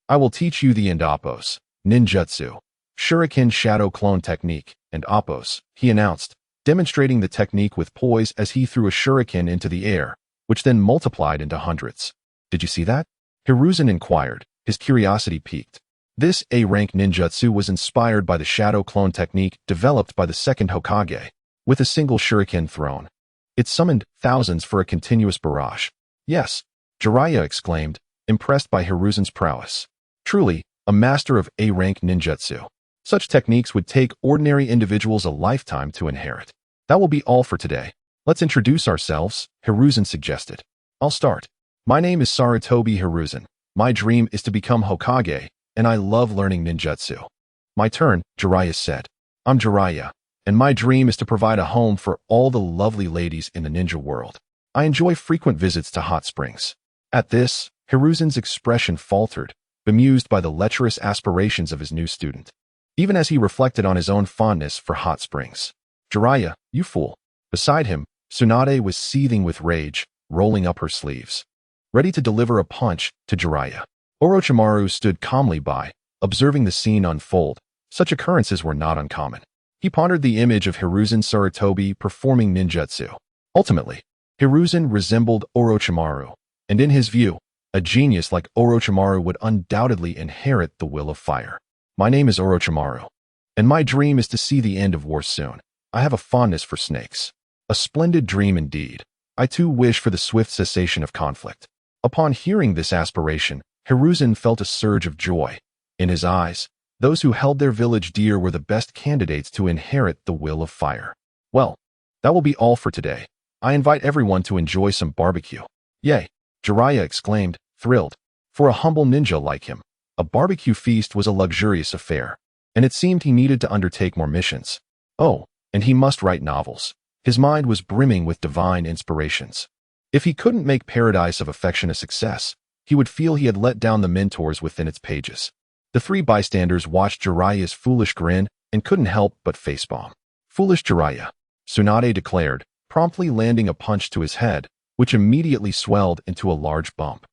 I will teach you the Appos, ninjutsu, shuriken shadow clone technique, and Appos," he announced, demonstrating the technique with poise as he threw a shuriken into the air, which then multiplied into hundreds. "Did you see that?" Hiruzen inquired, his curiosity piqued. This A-rank ninjutsu was inspired by the shadow clone technique developed by the Second Hokage, with a single shuriken thrown. It summoned thousands for a continuous barrage. Yes, Jiraiya exclaimed, impressed by Hiruzen's prowess. Truly, a master of A-rank ninjutsu. Such techniques would take ordinary individuals a lifetime to inherit. That will be all for today. Let's introduce ourselves, Hiruzen suggested. I'll start. My name is Sarutobi Hiruzen. My dream is to become Hokage, and I love learning ninjutsu. My turn, Jiraiya said. I'm Jiraiya, and my dream is to provide a home for all the lovely ladies in the ninja world. I enjoy frequent visits to hot springs. At this, Hiruzen's expression faltered, bemused by the lecherous aspirations of his new student. Even as he reflected on his own fondness for hot springs. Jiraiya, you fool. Beside him, Tsunade was seething with rage, rolling up her sleeves. Ready to deliver a punch to Jiraiya. Orochimaru stood calmly by, observing the scene unfold. Such occurrences were not uncommon. He pondered the image of Hiruzen Sarutobi performing ninjutsu. Ultimately, Hiruzen resembled Orochimaru, and in his view, a genius like Orochimaru would undoubtedly inherit the will of fire. My name is Orochimaru, and my dream is to see the end of war soon. I have a fondness for snakes. A splendid dream indeed. I too wish for the swift cessation of conflict. Upon hearing this aspiration, Hiruzen felt a surge of joy. In his eyes, those who held their village dear were the best candidates to inherit the will of fire. Well, that will be all for today. I invite everyone to enjoy some barbecue. Yay! Jiraiya exclaimed, thrilled. For a humble ninja like him, a barbecue feast was a luxurious affair, and it seemed he needed to undertake more missions. Oh, and he must write novels. His mind was brimming with divine inspirations. If he couldn't make Paradise of Affection a success, he would feel he had let down the mentors within its pages. The three bystanders watched Jiraiya's foolish grin and couldn't help but facepalm. Foolish Jiraiya, Tsunade declared, promptly landing a punch to his head, which immediately swelled into a large bump.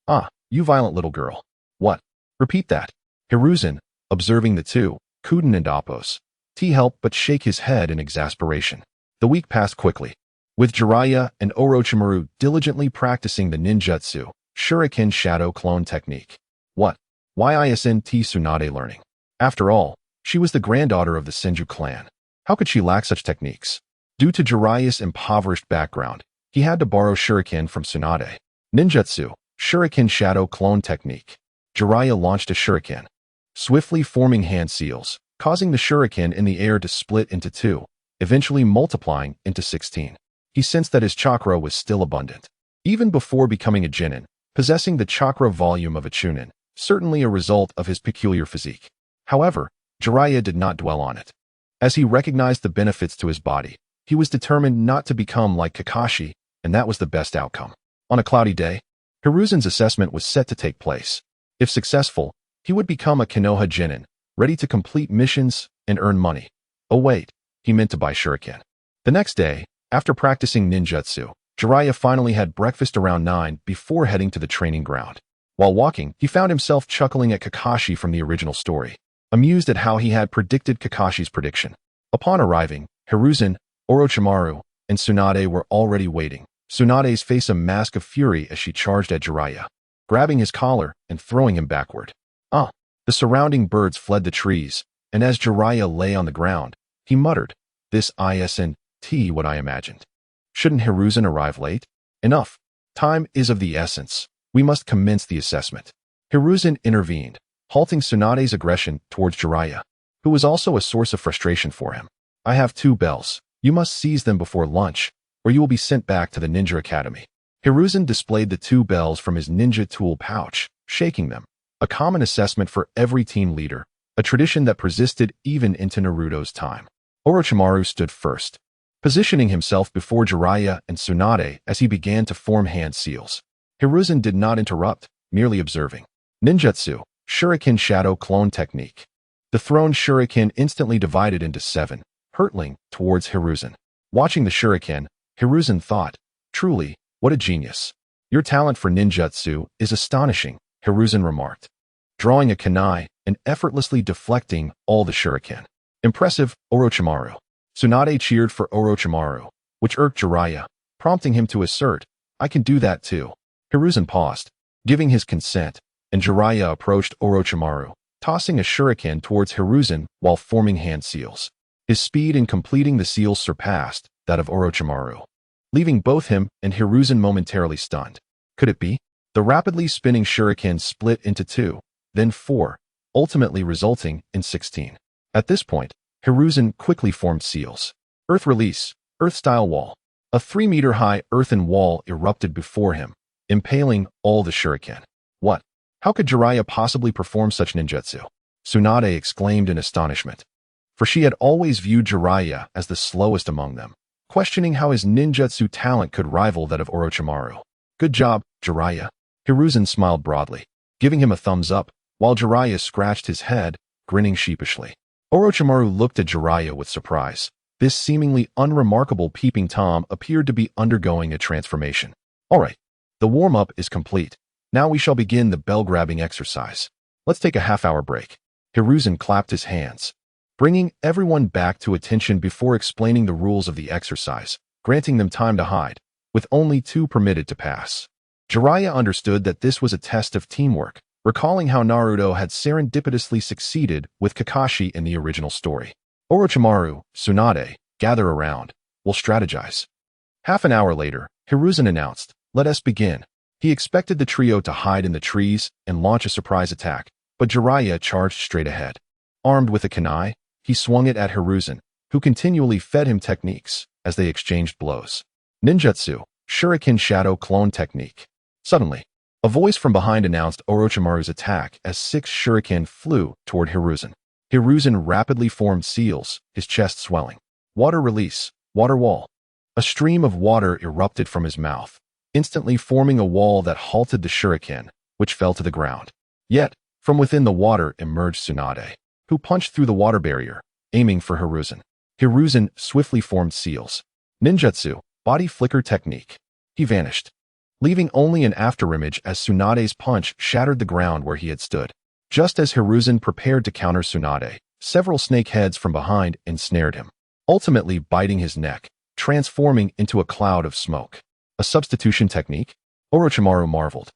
Ah, you violent little girl. What? Repeat that. Hiruzen, observing the two, couldn't and oppose. He helped but shake his head in exasperation. The week passed quickly, with Jiraiya and Orochimaru diligently practicing the ninjutsu, Shuriken Shadow Clone technique. What? Why isn't Tsunade learning? After all, she was the granddaughter of the Senju clan. How could she lack such techniques? Due to Jiraiya's impoverished background, he had to borrow Shuriken from Tsunade. Ninjutsu, Shuriken Shadow Clone technique. Jiraiya launched a shuriken, swiftly forming hand seals, causing the shuriken in the air to split into two, eventually multiplying into 16. He sensed that his chakra was still abundant. Even before becoming a genin, possessing the chakra volume of a chunin, certainly a result of his peculiar physique. However, Jiraiya did not dwell on it. As he recognized the benefits to his body, he was determined not to become like Kakashi, and that was the best outcome. On a cloudy day, Hiruzen's assessment was set to take place. If successful, he would become a Konoha genin, ready to complete missions and earn money. Oh wait, he meant to buy shuriken. The next day, after practicing ninjutsu, Jiraiya finally had breakfast around 9 before heading to the training ground. While walking, he found himself chuckling at Kakashi from the original story, amused at how he had predicted Kakashi's prediction. Upon arriving, Hiruzen, Orochimaru, and Tsunade were already waiting. Tsunade's face a mask of fury as she charged at Jiraiya, grabbing his collar and throwing him backward. The surrounding birds fled the trees, and as Jiraiya lay on the ground, he muttered, "This isn't what I imagined. Shouldn't Hiruzen arrive late? Enough. Time is of the essence. We must commence the assessment." Hiruzen intervened, halting Tsunade's aggression towards Jiraiya, who was also a source of frustration for him. "I have 2 bells. You must seize them before lunch, or you will be sent back to the Ninja Academy." Hiruzen displayed the 2 bells from his ninja tool pouch, shaking them. A common assessment for every team leader, a tradition that persisted even into Naruto's time. Orochimaru stood first, positioning himself before Jiraiya and Tsunade as he began to form hand seals. Hiruzen did not interrupt, merely observing. Ninjutsu, Shuriken Shadow Clone technique. The thrown shuriken instantly divided into 7, hurtling towards Hiruzen. Watching the shuriken, Hiruzen thought, "Truly, what a genius. Your talent for ninjutsu is astonishing," Hiruzen remarked, drawing a kunai and effortlessly deflecting all the shuriken. "Impressive, Orochimaru." Tsunade cheered for Orochimaru, which irked Jiraiya, prompting him to assert, "I can do that too." Hiruzen paused, giving his consent, and Jiraiya approached Orochimaru, tossing a shuriken towards Hiruzen while forming hand seals. His speed in completing the seals surpassed that of Orochimaru. leaving both him and Hiruzen momentarily stunned. Could it be? The rapidly spinning shuriken split into 2, then 4, ultimately resulting in 16. At this point, Hiruzen quickly formed seals. Earth release, earth-style wall. A 3-meter-high earthen wall erupted before him, impaling all the shuriken. What? How could Jiraiya possibly perform such ninjutsu? Tsunade exclaimed in astonishment, for she had always viewed Jiraiya as the slowest among them, questioning how his ninjutsu talent could rival that of Orochimaru. Good job, Jiraiya. Hiruzen smiled broadly, giving him a thumbs up, while Jiraiya scratched his head, grinning sheepishly. Orochimaru looked at Jiraiya with surprise. This seemingly unremarkable peeping Tom appeared to be undergoing a transformation. All right, the warm-up is complete. Now we shall begin the bell-grabbing exercise. Let's take a half-hour break. Hiruzen clapped his hands, bringing everyone back to attention before explaining the rules of the exercise, granting them time to hide, with only 2 permitted to pass. Jiraiya understood that this was a test of teamwork, recalling how Naruto had serendipitously succeeded with Kakashi in the original story. Orochimaru, Tsunade, gather around. We'll strategize. Half an hour later, Hiruzen announced, let us begin. He expected the trio to hide in the trees and launch a surprise attack, but Jiraiya charged straight ahead. Armed with a kunai, he swung it at Hiruzen, who continually fed him techniques as they exchanged blows. Ninjutsu, Shuriken Shadow Clone Technique. Suddenly, a voice from behind announced Orochimaru's attack as 6 shuriken flew toward Hiruzen. Hiruzen rapidly formed seals, his chest swelling. Water release, water wall. A stream of water erupted from his mouth, instantly forming a wall that halted the shuriken, which fell to the ground. Yet, from within the water emerged Tsunade, who punched through the water barrier, aiming for Hiruzen. Hiruzen swiftly formed seals. Ninjutsu, body flicker technique. He vanished, leaving only an afterimage as Tsunade's punch shattered the ground where he had stood. Just as Hiruzen prepared to counter Tsunade, several snake heads from behind ensnared him, ultimately biting his neck, transforming into a cloud of smoke. A substitution technique? Orochimaru marveled,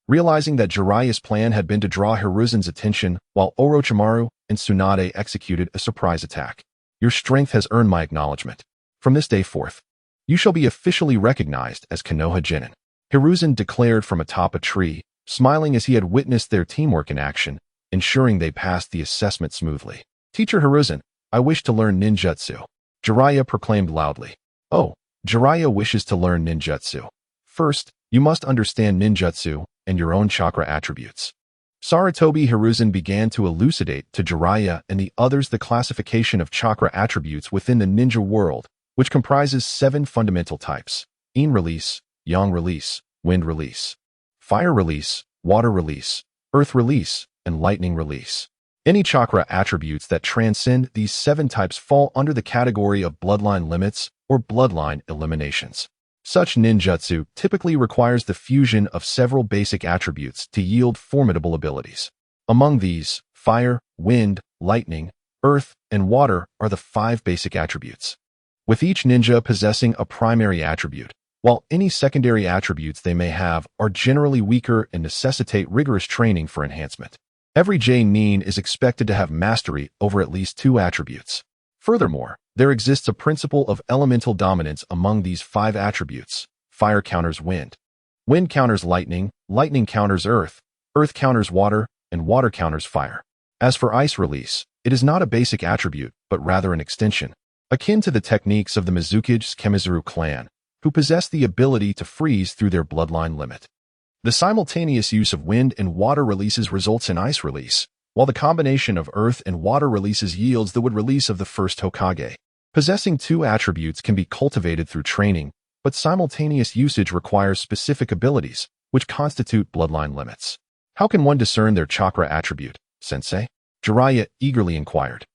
realizing that Jiraiya's plan had been to draw Hiruzen's attention while Orochimaru and Tsunade executed a surprise attack. Your strength has earned my acknowledgement. From this day forth, you shall be officially recognized as Konoha Genin. Hiruzen declared from atop a tree, smiling as he had witnessed their teamwork in action, ensuring they passed the assessment smoothly. Teacher Hiruzen, I wish to learn ninjutsu. Jiraiya proclaimed loudly. Oh, Jiraiya wishes to learn ninjutsu. First, you must understand ninjutsu and your own chakra attributes. Sarutobi Hiruzen began to elucidate to Jiraiya and the others the classification of chakra attributes within the ninja world, which comprises 7 fundamental types: yin release, yang release, wind release, fire release, water release, earth release, and lightning release. Any chakra attributes that transcend these 7 types fall under the category of bloodline limits or bloodline eliminations. Such ninjutsu typically requires the fusion of several basic attributes to yield formidable abilities. Among these, fire, wind, lightning, earth, and water are the 5 basic attributes, with each ninja possessing a primary attribute, while any secondary attributes they may have are generally weaker and necessitate rigorous training for enhancement. Every J-nin is expected to have mastery over at least 2 attributes. Furthermore, there exists a principle of elemental dominance among these 5 attributes. Fire counters wind. Wind counters lightning, lightning counters earth, earth counters water, and water counters fire. As for ice release, it is not a basic attribute, but rather an extension, akin to the techniques of the Mizukage Kemizuru clan, who possess the ability to freeze through their bloodline limit. The simultaneous use of wind and water releases results in ice release, while the combination of earth and water releases yields the wood release of the First Hokage. Possessing 2 attributes can be cultivated through training, but simultaneous usage requires specific abilities, which constitute bloodline limits. How can one discern their chakra attribute, sensei? Jiraiya eagerly inquired,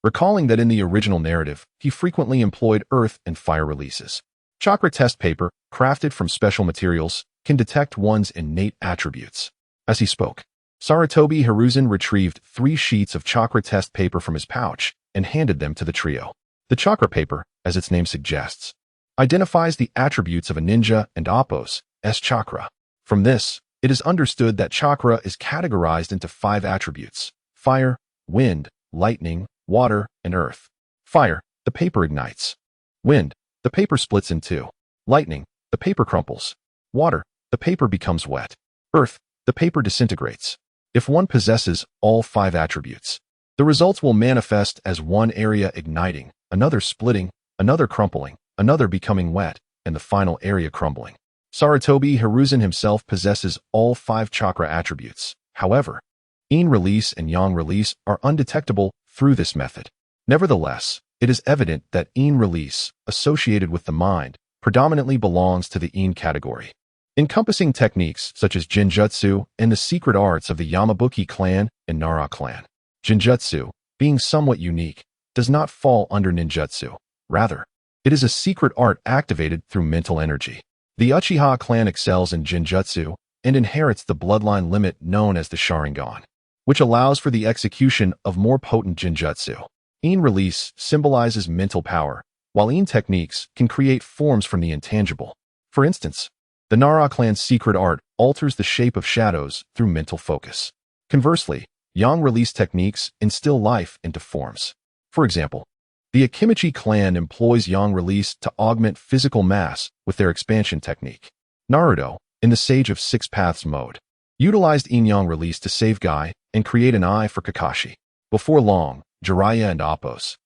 recalling that in the original narrative, he frequently employed earth and fire releases. Chakra test paper, crafted from special materials, can detect one's innate attributes. As he spoke, Sarutobi Hiruzen retrieved 3 sheets of chakra test paper from his pouch and handed them to the trio. The chakra paper, as its name suggests, identifies the attributes of a ninja and Appo's chakra. From this, it is understood that chakra is categorized into 5 attributes: fire, wind, lightning, water, and earth. Fire, the paper ignites. Wind, the paper splits in 2. Lightning, the paper crumples. Water, the paper becomes wet. Earth, the paper disintegrates. If one possesses all 5 attributes, the results will manifest as one area igniting, another splitting, another crumpling, another becoming wet, and the final area crumbling. Sarutobi Hiruzen himself possesses all 5 chakra attributes. However, yin release and yang release are undetectable through this method. Nevertheless, it is evident that yin release, associated with the mind, predominantly belongs to the yin category. Encompassing techniques such as genjutsu and the secret arts of the Yamabuki clan and Nara clan. Genjutsu, being somewhat unique, does not fall under ninjutsu. Rather, it is a secret art activated through mental energy. The Uchiha clan excels in genjutsu and inherits the bloodline limit known as the Sharingan, which allows for the execution of more potent genjutsu. Yin release symbolizes mental power, while yin techniques can create forms from the intangible. For instance, the Nara clan's secret art alters the shape of shadows through mental focus. Conversely, yang release techniques instill life into forms. For example, the Akimichi clan employs yang release to augment physical mass with their expansion technique. Naruto, in the Sage of Six Paths mode, utilized yin-yang release to save Guy and create an eye for Kakashi. Before long, Jiraiya and Appo's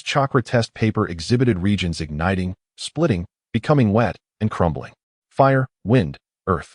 chakra test paper exhibited regions igniting, splitting, becoming wet, and crumbling. Fire, wind, earth,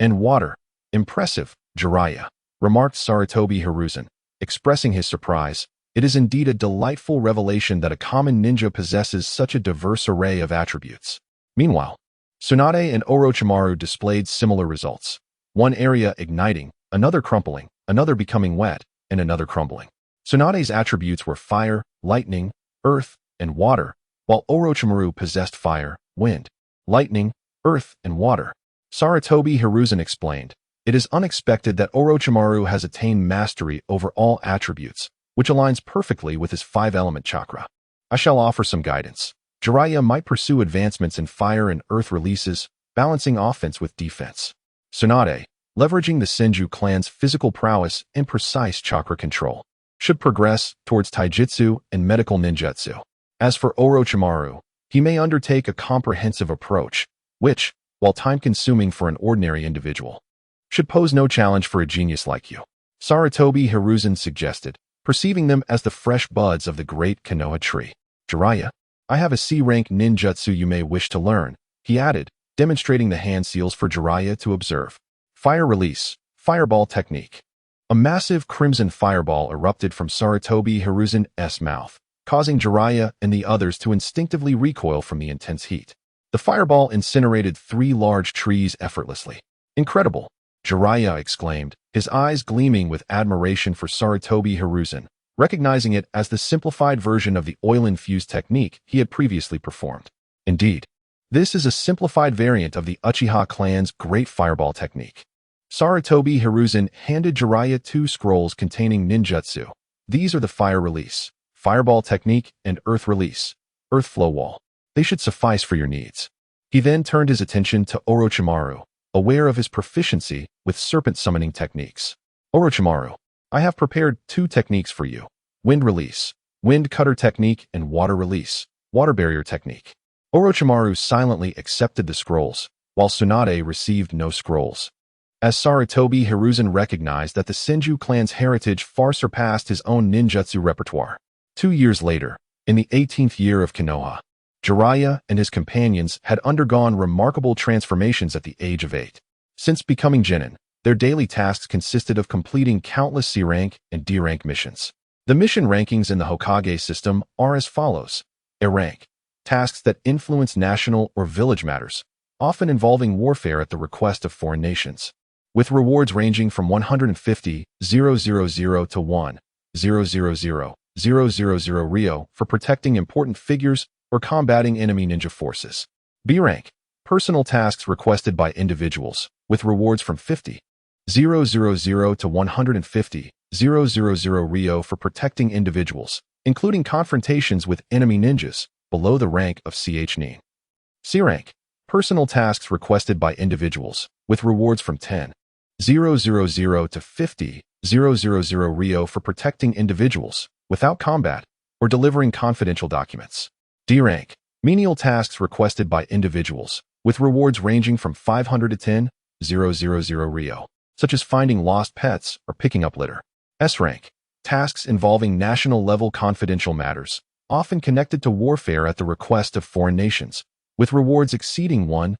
and water. Impressive, Jiraiya, remarked Sarutobi Hiruzen, expressing his surprise. It is indeed a delightful revelation that a common ninja possesses such a diverse array of attributes. Meanwhile, Tsunade and Orochimaru displayed similar results. One area igniting, another crumpling, another becoming wet, and another crumbling. Tsunade's attributes were fire, lightning, earth, and water, while Orochimaru possessed fire, wind, lightning, earth, and water. Sarutobi Hiruzen explained, "It is unexpected that Orochimaru has attained mastery over all attributes, which aligns perfectly with his 5-element chakra. I shall offer some guidance. Jiraiya might pursue advancements in fire and earth releases, balancing offense with defense. Tsunade, leveraging the Senju clan's physical prowess and precise chakra control, should progress towards taijutsu and medical ninjutsu. As for Orochimaru, he may undertake a comprehensive approach, which, while time-consuming for an ordinary individual, should pose no challenge for a genius like you," Sarutobi Hiruzen suggested, perceiving them as the fresh buds of the great Konoha tree. "Jiraiya, I have a C-rank ninjutsu you may wish to learn," he added, demonstrating the hand seals for Jiraiya to observe. Fire release, fireball technique. A massive crimson fireball erupted from Sarutobi Hiruzen's mouth, causing Jiraiya and the others to instinctively recoil from the intense heat. The fireball incinerated 3 large trees effortlessly. "Incredible," Jiraiya exclaimed, his eyes gleaming with admiration for Sarutobi Hiruzen, recognizing it as the simplified version of the oil-infused technique he had previously performed. Indeed, this is a simplified variant of the Uchiha clan's great fireball technique. Sarutobi Hiruzen handed Jiraiya 2 scrolls containing ninjutsu. These are the fire release, fireball technique, and earth release, earth flow wall. They should suffice for your needs. He then turned his attention to Orochimaru, aware of his proficiency with serpent summoning techniques. "Orochimaru, I have prepared 2 techniques for you. Wind release, wind cutter technique, and water release, water barrier technique." Orochimaru silently accepted the scrolls, while Tsunade received no scrolls. As Sarutobi Hiruzen recognized that the Senju clan's heritage far surpassed his own ninjutsu repertoire. 2 years later, in the 18th year of Konoha, Jiraiya and his companions had undergone remarkable transformations at the age of 8. Since becoming genin, their daily tasks consisted of completing countless C-rank and D-rank missions. The mission rankings in the Hokage system are as follows. A rank, tasks that influence national or village matters, often involving warfare at the request of foreign nations, with rewards ranging from 150,000 to 1,000,000 Rio for protecting important figures or combating enemy ninja forces. B rank, personal tasks requested by individuals, with rewards from 50,000 to 150,000 Rio for protecting individuals, including confrontations with enemy ninjas, below the rank of CH9. C rank, personal tasks requested by individuals, with rewards from 10,000 to 50,000 Rio for protecting individuals, without combat, or delivering confidential documents. D rank, Menial tasks requested by individuals, with rewards ranging from 500 to 10,000 Rio, such as finding lost pets or picking up litter. S rank. Tasks involving national-level confidential matters, often connected to warfare at the request of foreign nations, with rewards exceeding 1,000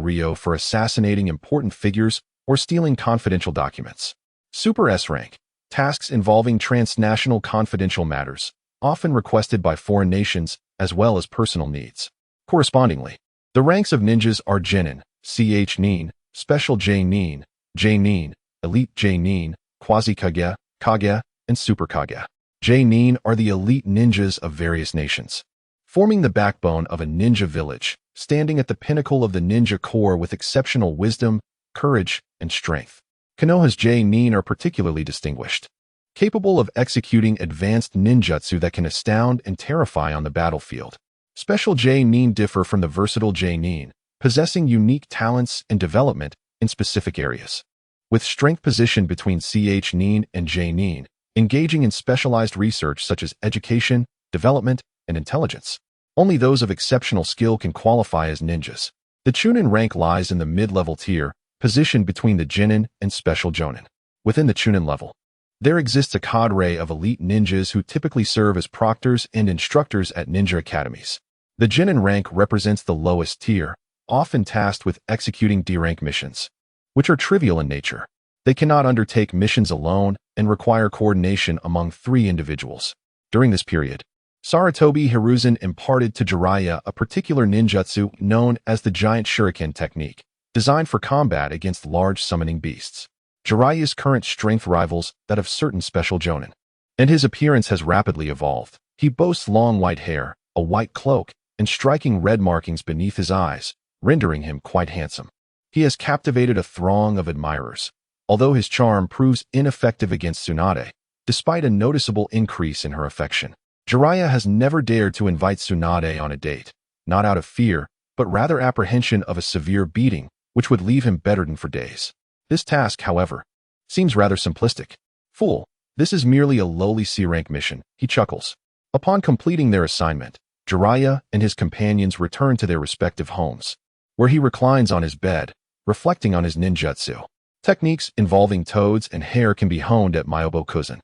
Rio for assassinating important figures or stealing confidential documents. Super S rank. Tasks involving transnational confidential matters, often requested by foreign nations as well as personal needs. Correspondingly, the ranks of ninjas are Genin, CH Nin, Special J Nin, J Nin, Elite J Nin, Quasi-Kage, Kage, and Super Kage. J Nin are the elite ninjas of various nations, forming the backbone of a ninja village, standing at the pinnacle of the ninja corps with exceptional wisdom, courage, and strength. Konoha's J Nin are particularly distinguished, capable of executing advanced ninjutsu that can astound and terrify on the battlefield. Special J Nin differ from the versatile J Nin, possessing unique talents and development in specific areas. With strength positioned between CH Nin and J Nin, engaging in specialized research such as education, development, and intelligence. Only those of exceptional skill can qualify as ninjas. The Chunin rank lies in the mid-level tier, positioned between the Genin and Special Jonin. Within the Chunin level, there exists a cadre of elite ninjas who typically serve as proctors and instructors at ninja academies. The Genin rank represents the lowest tier, often tasked with executing D-rank missions, which are trivial in nature. They cannot undertake missions alone and require coordination among 3 individuals. During this period, Sarutobi Hiruzen imparted to Jiraiya a particular ninjutsu known as the Giant Shuriken technique, designed for combat against large summoning beasts. Jiraiya's current strength rivals that of certain Special Jonin, and his appearance has rapidly evolved. He boasts long white hair, a white cloak, and striking red markings beneath his eyes, rendering him quite handsome. He has captivated a throng of admirers, although his charm proves ineffective against Tsunade, despite a noticeable increase in her affection. Jiraiya has never dared to invite Tsunade on a date, not out of fear, but rather apprehension of a severe beating, which would leave him bedridden for days. This task, however, seems rather simplistic. Fool, this is merely a lowly C-rank mission, he chuckles. Upon completing their assignment, Jiraiya and his companions return to their respective homes, where he reclines on his bed, reflecting on his ninjutsu. Techniques involving toads and hair can be honed at Myobokuzen,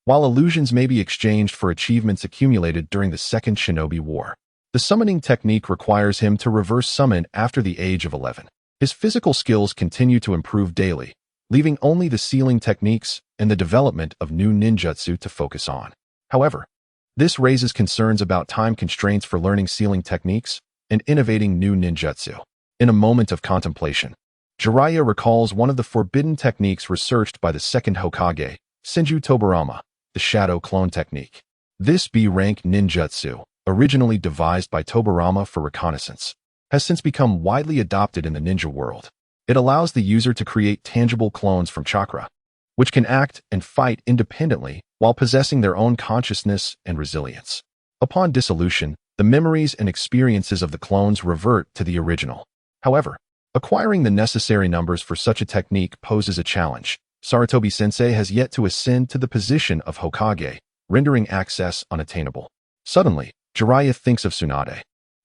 while illusions may be exchanged for achievements accumulated during the Second Shinobi War. The summoning technique requires him to reverse summon after the age of 11. His physical skills continue to improve daily, leaving only the sealing techniques and the development of new ninjutsu to focus on. However, this raises concerns about time constraints for learning sealing techniques and innovating new ninjutsu. In a moment of contemplation, Jiraiya recalls one of the forbidden techniques researched by the Second Hokage, Senju Tobarama, the Shadow Clone Technique. This B-rank ninjutsu, originally devised by Tobarama for reconnaissance, has since become widely adopted in the ninja world. It allows the user to create tangible clones from chakra, which can act and fight independently while possessing their own consciousness and resilience. Upon dissolution, the memories and experiences of the clones revert to the original. However, acquiring the necessary numbers for such a technique poses a challenge. Sarutobi-sensei has yet to ascend to the position of Hokage, rendering access unattainable. Suddenly, Jiraiya thinks of Tsunade,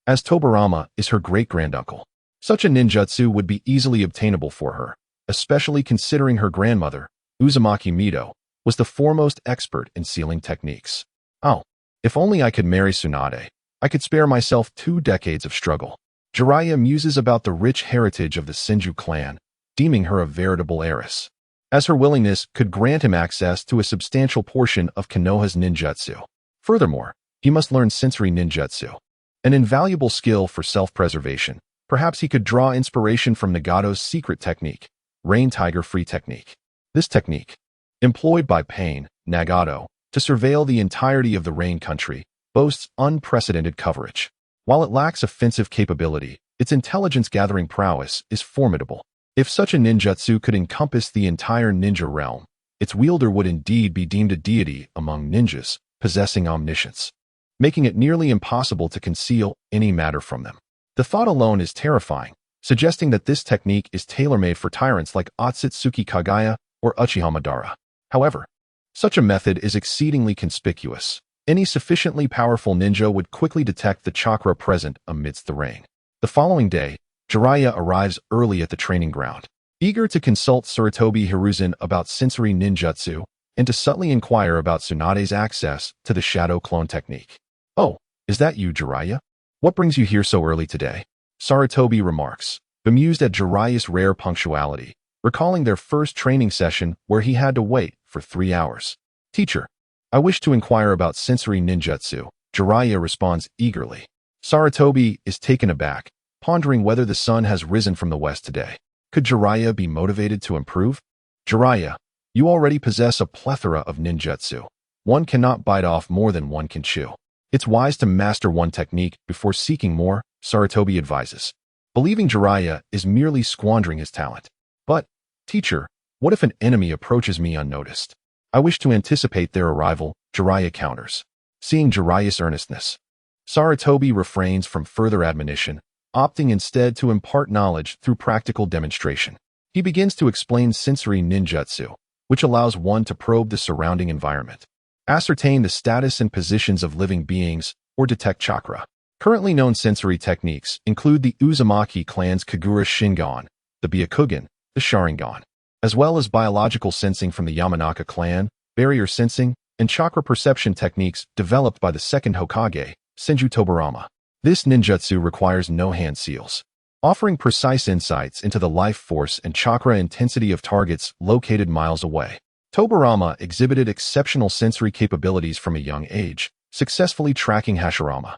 as Tobarama is her great-granduncle. Such a ninjutsu would be easily obtainable for her, especially considering her grandmother, Uzumaki Mido, was the foremost expert in sealing techniques. Oh, if only I could marry Tsunade, I could spare myself 2 decades of struggle. Jiraiya muses about the rich heritage of the Senju clan, deeming her a veritable heiress, as her willingness could grant him access to a substantial portion of Konoha's ninjutsu. Furthermore, he must learn sensory ninjutsu, an invaluable skill for self-preservation. Perhaps he could draw inspiration from Nagato's secret technique, Rain Tiger Free Technique. This technique, employed by Pain, Nagato, to surveil the entirety of the Rain Country, boasts unprecedented coverage. While it lacks offensive capability, its intelligence-gathering prowess is formidable. If such a ninjutsu could encompass the entire ninja realm, its wielder would indeed be deemed a deity among ninjas, possessing omniscience, making it nearly impossible to conceal any matter from them. The thought alone is terrifying, suggesting that this technique is tailor-made for tyrants like Otsutsuki Kagaya or Uchiha Madara. However, such a method is exceedingly conspicuous, Any sufficiently powerful ninja would quickly detect the chakra present amidst the rain. The following day, Jiraiya arrives early at the training ground, eager to consult Sarutobi Hiruzen about sensory ninjutsu and to subtly inquire about Tsunade's access to the shadow clone technique. "Oh, is that you, Jiraiya? What brings you here so early today?" Sarutobi remarks, bemused at Jiraiya's rare punctuality, recalling their first training session where he had to wait for 3 hours. "Teacher, I wish to inquire about sensory ninjutsu," Jiraiya responds eagerly. Sarutobi is taken aback, pondering whether the sun has risen from the west today. Could Jiraiya be motivated to improve? "Jiraiya, you already possess a plethora of ninjutsu. One cannot bite off more than one can chew. It's wise to master one technique before seeking more," Sarutobi advises, believing Jiraiya is merely squandering his talent. "But, teacher, what if an enemy approaches me unnoticed? I wish to anticipate their arrival," Jiraiya counters. Seeing Jiraiya's earnestness, Sarutobi refrains from further admonition, opting instead to impart knowledge through practical demonstration. He begins to explain sensory ninjutsu, which allows one to probe the surrounding environment, ascertain the status and positions of living beings, or detect chakra. Currently known sensory techniques include the Uzumaki clan's Kagura Shingon, the Byakugan, the Sharingan, as well as biological sensing from the Yamanaka clan, barrier sensing, and chakra perception techniques developed by the Second Hokage, Senju Tobarama. This ninjutsu requires no hand seals, offering precise insights into the life force and chakra intensity of targets located miles away. Tobarama exhibited exceptional sensory capabilities from a young age, successfully tracking Hashirama.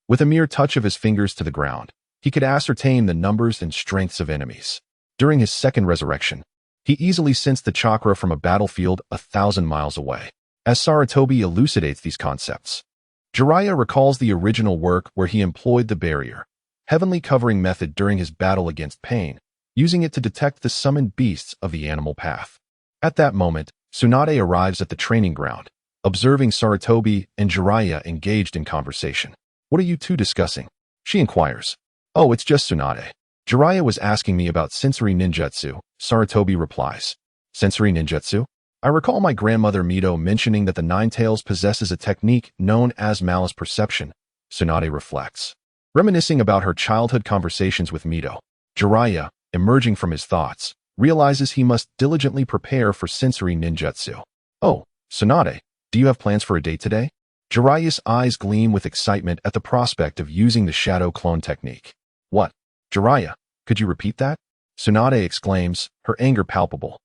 With a mere touch of his fingers to the ground, he could ascertain the numbers and strengths of enemies. During his second resurrection, he easily sensed the chakra from a battlefield 1,000 miles away. As Sarutobi elucidates these concepts, Jiraiya recalls the original work where he employed the barrier, heavenly covering method during his battle against pain, using it to detect the summoned beasts of the animal path. At that moment, Tsunade arrives at the training ground, observing Sarutobi and Jiraiya engaged in conversation. "What are you two discussing?" she inquires. "Oh, it's just Tsunade. Jiraiya was asking me about sensory ninjutsu," Sarutobi replies. "Sensory ninjutsu? I recall my grandmother Mito mentioning that the Ninetales possesses a technique known as malice perception," Tsunade reflects, reminiscing about her childhood conversations with Mito. Jiraiya, emerging from his thoughts, realizes he must diligently prepare for sensory ninjutsu. "Oh, Tsunade, do you have plans for a date today?" Jiraiya's eyes gleam with excitement at the prospect of using the shadow clone technique. "What? Jiraiya, could you repeat that?" Tsunade exclaims, her anger palpable.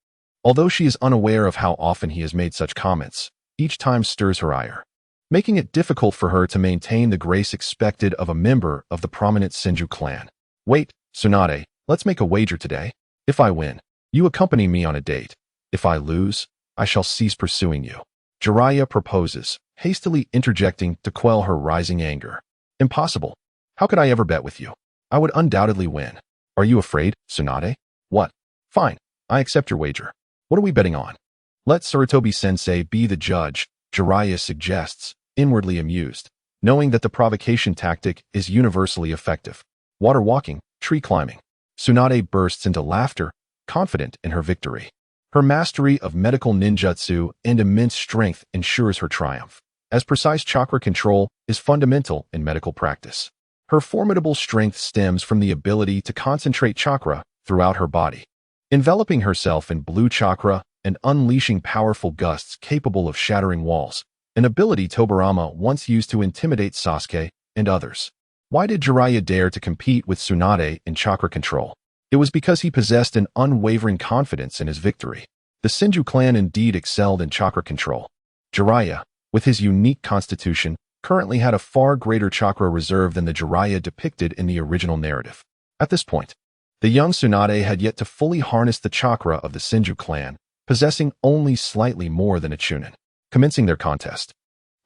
Although she is unaware of how often he has made such comments, each time stirs her ire, making it difficult for her to maintain the grace expected of a member of the prominent Senju clan. "Wait, Tsunade, let's make a wager today. If I win, you accompany me on a date. If I lose, I shall cease pursuing you," Jiraiya proposes, hastily interjecting to quell her rising anger. "Impossible. How could I ever bet with you? I would undoubtedly win. Are you afraid, Tsunade?" "What? Fine, I accept your wager. What are we betting on?" "Let Sarutobi-sensei be the judge," Jiraiya suggests, inwardly amused, knowing that the provocation tactic is universally effective. Water walking, tree climbing. Tsunade bursts into laughter, confident in her victory. Her mastery of medical ninjutsu and immense strength ensures her triumph, as precise chakra control is fundamental in medical practice. Her formidable strength stems from the ability to concentrate chakra throughout her body, enveloping herself in blue chakra and unleashing powerful gusts capable of shattering walls, an ability Tobarama once used to intimidate Sasuke and others. Why did Jiraiya dare to compete with Tsunade in chakra control? It was because he possessed an unwavering confidence in his victory. The Senju clan indeed excelled in chakra control. Jiraiya, with his unique constitution, currently had a far greater chakra reserve than the Jiraiya depicted in the original narrative. At this point, the young Tsunade had yet to fully harness the chakra of the Senju clan, possessing only slightly more than a Chunin. Commencing their contest,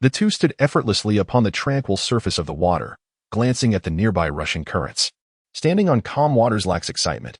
the two stood effortlessly upon the tranquil surface of the water, glancing at the nearby rushing currents. Standing on calm waters lacks excitement.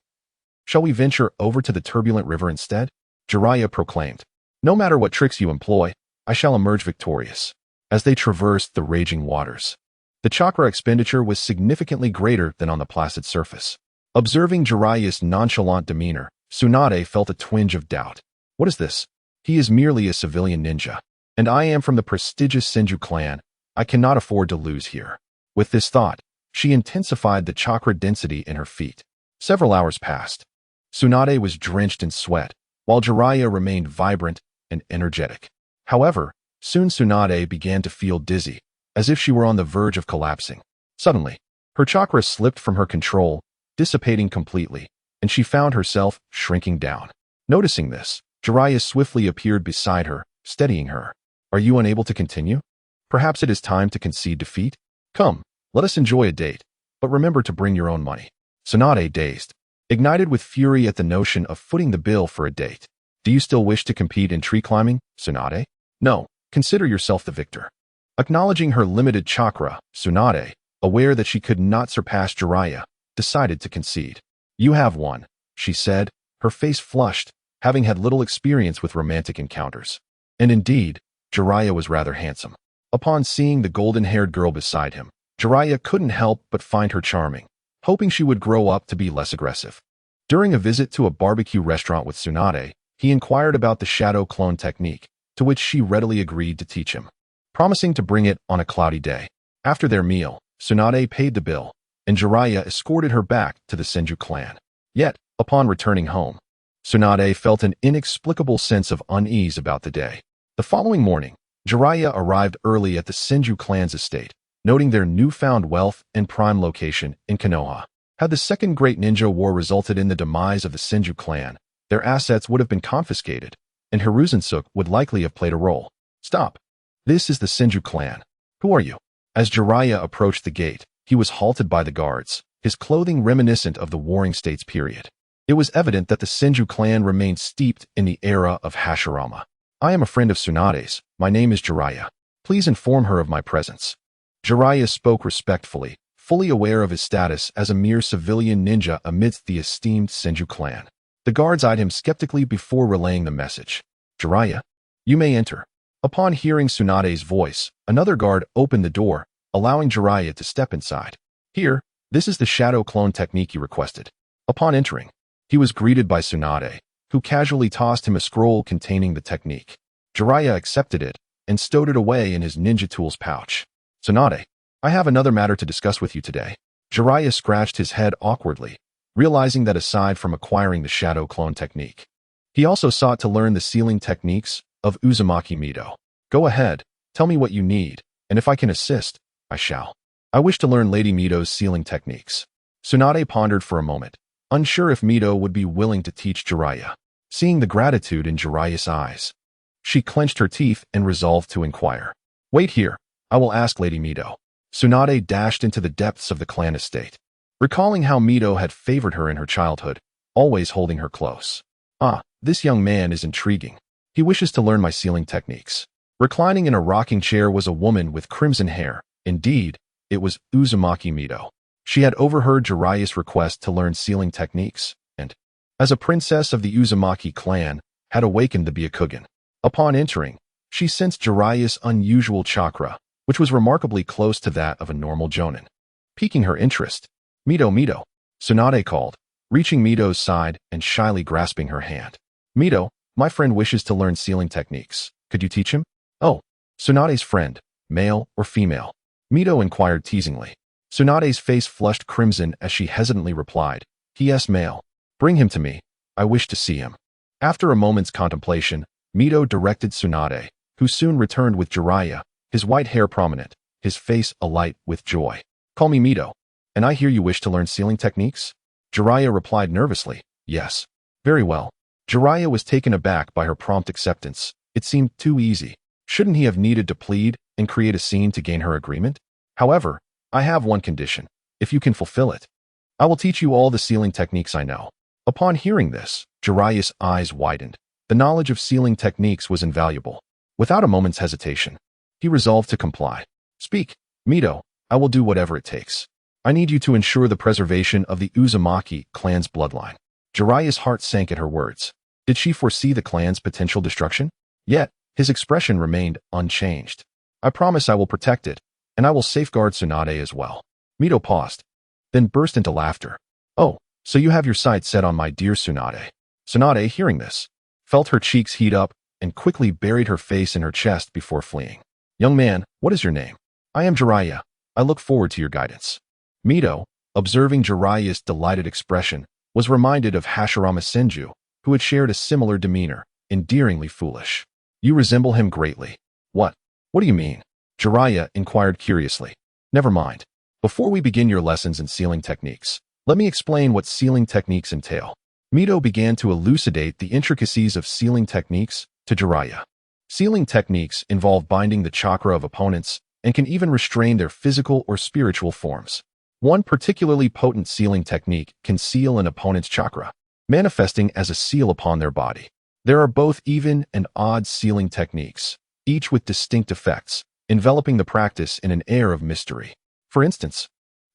"Shall we venture over to the turbulent river instead?" Jiraiya proclaimed. "No matter what tricks you employ, I shall emerge victorious." As they traversed the raging waters, the chakra expenditure was significantly greater than on the placid surface. Observing Jiraiya's nonchalant demeanor, Tsunade felt a twinge of doubt. What is this? He is merely a civilian ninja. and I am from the prestigious Senju clan. I cannot afford to lose here. With this thought, she intensified the chakra density in her feet. Several hours passed. Tsunade was drenched in sweat, while Jiraiya remained vibrant and energetic. However, soon Tsunade began to feel dizzy, as if she were on the verge of collapsing. Suddenly, her chakra slipped from her control, dissipating completely, and she found herself shrinking down. Noticing this, Jiraiya swiftly appeared beside her, steadying her. Are you unable to continue? Perhaps it is time to concede defeat? Come, let us enjoy a date, but remember to bring your own money. Tsunade, dazed, ignited with fury at the notion of footing the bill for a date. Do you still wish to compete in tree climbing, Tsunade? No, consider yourself the victor. Acknowledging her limited chakra, Tsunade, aware that she could not surpass Jiraiya, decided to concede. You have won, she said, her face flushed, having had little experience with romantic encounters. And indeed, Jiraiya was rather handsome. Upon seeing the golden-haired girl beside him, Jiraiya couldn't help but find her charming, hoping she would grow up to be less aggressive. During a visit to a barbecue restaurant with Tsunade, he inquired about the shadow clone technique, to which she readily agreed to teach him, promising to bring it on a cloudy day. After their meal, Tsunade paid the bill, and Jiraiya escorted her back to the Senju clan. Yet, upon returning home, Tsunade felt an inexplicable sense of unease about the day. The following morning, Jiraiya arrived early at the Senju clan's estate, noting their newfound wealth and prime location in Konoha. Had the Second Great Ninja War resulted in the demise of the Senju clan, their assets would have been confiscated, and Hiruzen would likely have played a role. Stop. This is the Senju clan. Who are you? As Jiraiya approached the gate, he was halted by the guards, his clothing reminiscent of the Warring States period. It was evident that the Senju clan remained steeped in the era of Hashirama. I am a friend of Tsunade's. My name is Jiraiya. Please inform her of my presence. Jiraiya spoke respectfully, fully aware of his status as a mere civilian ninja amidst the esteemed Senju clan. The guards eyed him skeptically before relaying the message. Jiraiya, you may enter. Upon hearing Tsunade's voice, another guard opened the door, allowing Jiraiya to step inside. Here, this is the shadow clone technique you requested. Upon entering, he was greeted by Tsunade, who casually tossed him a scroll containing the technique. Jiraiya accepted it and stowed it away in his ninja tools pouch. Tsunade, I have another matter to discuss with you today. Jiraiya scratched his head awkwardly, realizing that aside from acquiring the shadow clone technique, he also sought to learn the sealing techniques of Uzumaki Mido. Go ahead, tell me what you need, and if I can assist, I shall. I wish to learn Lady Mido's sealing techniques. Tsunade pondered for a moment, unsure if Mido would be willing to teach Jiraiya. Seeing the gratitude in Jiraiya's eyes, she clenched her teeth and resolved to inquire. Wait here, I will ask Lady Mido. Tsunade dashed into the depths of the clan estate, recalling how Mido had favored her in her childhood, always holding her close. Ah, this young man is intriguing. He wishes to learn my sealing techniques. Reclining in a rocking chair was a woman with crimson hair. Indeed, it was Uzumaki Mido. She had overheard Jiraiya's request to learn sealing techniques, and, as a princess of the Uzumaki clan, had awakened the Byakugan. Upon entering, she sensed Jiraiya's unusual chakra, which was remarkably close to that of a normal jonin. Piquing her interest, Mido, Tsunade called, reaching Mido's side and shyly grasping her hand. Mido, my friend wishes to learn sealing techniques. Could you teach him? Oh, Tsunade's friend, male or female? Mido inquired teasingly. Tsunade's face flushed crimson as she hesitantly replied, P.S. male. Bring him to me. I wish to see him. After a moment's contemplation, Mido directed Tsunade, who soon returned with Jiraiya, his white hair prominent, his face alight with joy. Call me Mido. And I hear you wish to learn sealing techniques? Jiraiya replied nervously, yes. Very well. Jiraiya was taken aback by her prompt acceptance. It seemed too easy. Shouldn't he have needed to plead and create a scene to gain her agreement? However, I have one condition. If you can fulfill it, I will teach you all the sealing techniques I know. Upon hearing this, Jiraiya's eyes widened. The knowledge of sealing techniques was invaluable. Without a moment's hesitation, he resolved to comply. Speak, Mido. I will do whatever it takes. I need you to ensure the preservation of the Uzumaki clan's bloodline. Jiraiya's heart sank at her words. Did she foresee the clan's potential destruction? Yet, his expression remained unchanged. I promise I will protect it, and I will safeguard Tsunade as well. Mido paused, then burst into laughter. Oh, so you have your sights set on my dear Tsunade. Tsunade, hearing this, felt her cheeks heat up, and quickly buried her face in her chest before fleeing. "Young man, what is your name?" "I am Jiraiya. I look forward to your guidance." Mito, observing Jiraiya's delighted expression, was reminded of Hashirama Senju, who had shared a similar demeanor, endearingly foolish. "You resemble him greatly." What do you mean?" Jiraiya inquired curiously. "Never mind. Before we begin your lessons in sealing techniques, let me explain what sealing techniques entail." Mito began to elucidate the intricacies of sealing techniques to Jiraiya. Sealing techniques involve binding the chakra of opponents and can even restrain their physical or spiritual forms. One particularly potent sealing technique can seal an opponent's chakra, manifesting as a seal upon their body. There are both even and odd sealing techniques, each with distinct effects, enveloping the practice in an air of mystery. For instance,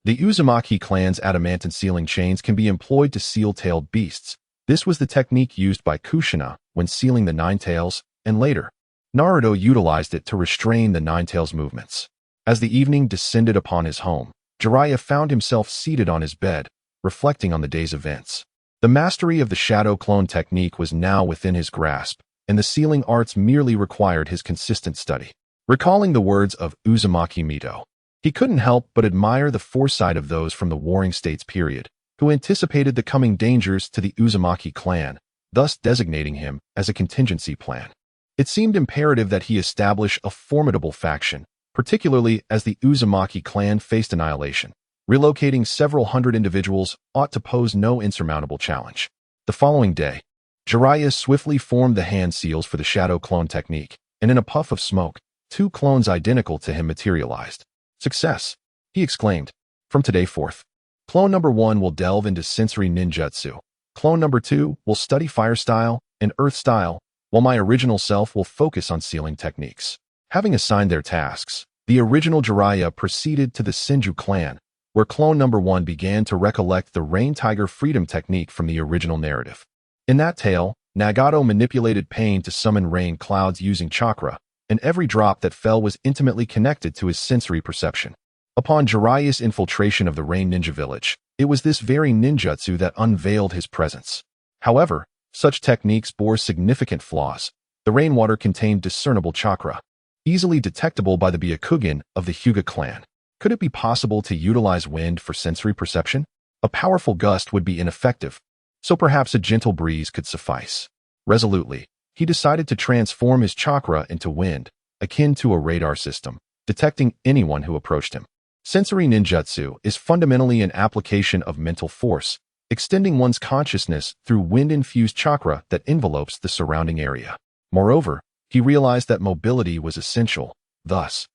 the Uzumaki clan's adamantine sealing chains can be employed to seal tailed beasts. This was the technique used by Kushina when sealing the Nine Tails, and later, Naruto utilized it to restrain the Nine Tails' movements. As the evening descended upon his home, Jiraiya found himself seated on his bed, reflecting on the day's events. The mastery of the shadow clone technique was now within his grasp, and the sealing arts merely required his consistent study. Recalling the words of Uzumaki Mito, he couldn't help but admire the foresight of those from the Warring States period, who anticipated the coming dangers to the Uzumaki clan, thus designating him as a contingency plan. It seemed imperative that he establish a formidable faction, particularly as the Uzumaki clan faced annihilation. Relocating several hundred individuals ought to pose no insurmountable challenge. The following day, Jiraiya swiftly formed the hand seals for the shadow clone technique, and in a puff of smoke, 2 clones identical to him materialized. "Success!" he exclaimed. "From today forth, clone number 1 will delve into sensory ninjutsu. Clone number 2 will study fire style and earth style, while my original self will focus on sealing techniques." Having assigned their tasks, the original Jiraiya proceeded to the Senju clan, where clone number 1 began to recollect the Rain Tiger freedom technique from the original narrative. In that tale, Nagato manipulated pain to summon rain clouds using chakra, and every drop that fell was intimately connected to his sensory perception. Upon Jiraiya's infiltration of the Rain Ninja Village, it was this very ninjutsu that unveiled his presence. However, such techniques bore significant flaws. The rainwater contained discernible chakra, easily detectable by the Byakugan of the Hyuga clan. Could it be possible to utilize wind for sensory perception? A powerful gust would be ineffective, so perhaps a gentle breeze could suffice. Resolutely, he decided to transform his chakra into wind, akin to a radar system, detecting anyone who approached him. Sensory ninjutsu is fundamentally an application of mental force, extending one's consciousness through wind-infused chakra that envelopes the surrounding area. Moreover, he realized that mobility was essential. Thus,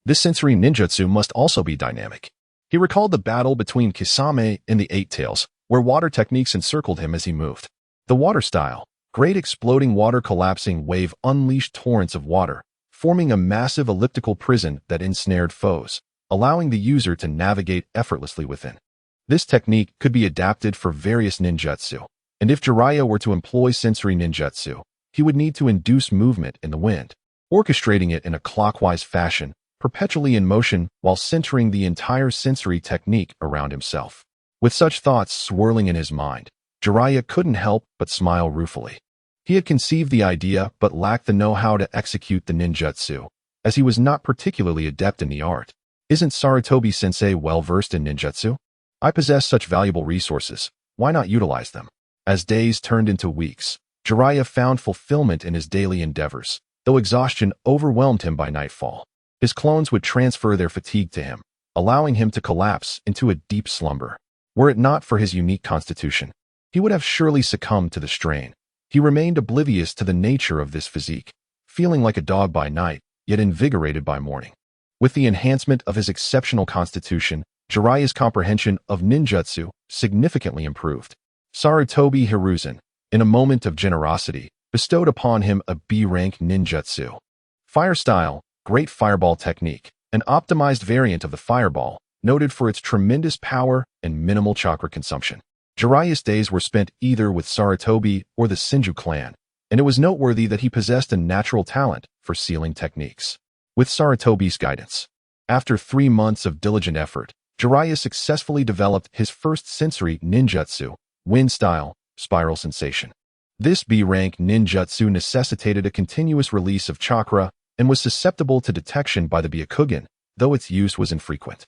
this sensory ninjutsu must also be dynamic. He recalled the battle between Kisame and the Eight Tails, where water techniques encircled him as he moved. The water style, great exploding water collapsing wave, unleashed torrents of water, forming a massive elliptical prison that ensnared foes, allowing the user to navigate effortlessly within. This technique could be adapted for various ninjutsu, and if Jiraiya were to employ sensory ninjutsu, he would need to induce movement in the wind, orchestrating it in a clockwise fashion, perpetually in motion while centering the entire sensory technique around himself. With such thoughts swirling in his mind, Jiraiya couldn't help but smile ruefully. He had conceived the idea but lacked the know-how to execute the ninjutsu, as he was not particularly adept in the art. "Isn't Sarutobi-sensei well-versed in ninjutsu? I possess such valuable resources, why not utilize them?" As days turned into weeks, Jiraiya found fulfillment in his daily endeavors, though exhaustion overwhelmed him by nightfall. His clones would transfer their fatigue to him, allowing him to collapse into a deep slumber. Were it not for his unique constitution, he would have surely succumbed to the strain. He remained oblivious to the nature of this physique, feeling like a dog by night, yet invigorated by morning. With the enhancement of his exceptional constitution, Jiraiya's comprehension of ninjutsu significantly improved. Sarutobi Hiruzen, in a moment of generosity, bestowed upon him a B-rank ninjutsu. Fire style, great fireball technique, an optimized variant of the fireball, noted for its tremendous power and minimal chakra consumption. Jiraiya's days were spent either with Sarutobi or the Senju clan, and it was noteworthy that he possessed a natural talent for sealing techniques. With Sarutobi's guidance, after 3 months of diligent effort, Jiraiya successfully developed his first sensory ninjutsu, wind style, spiral sensation. This B-rank ninjutsu necessitated a continuous release of chakra and was susceptible to detection by the Byakugan, though its use was infrequent.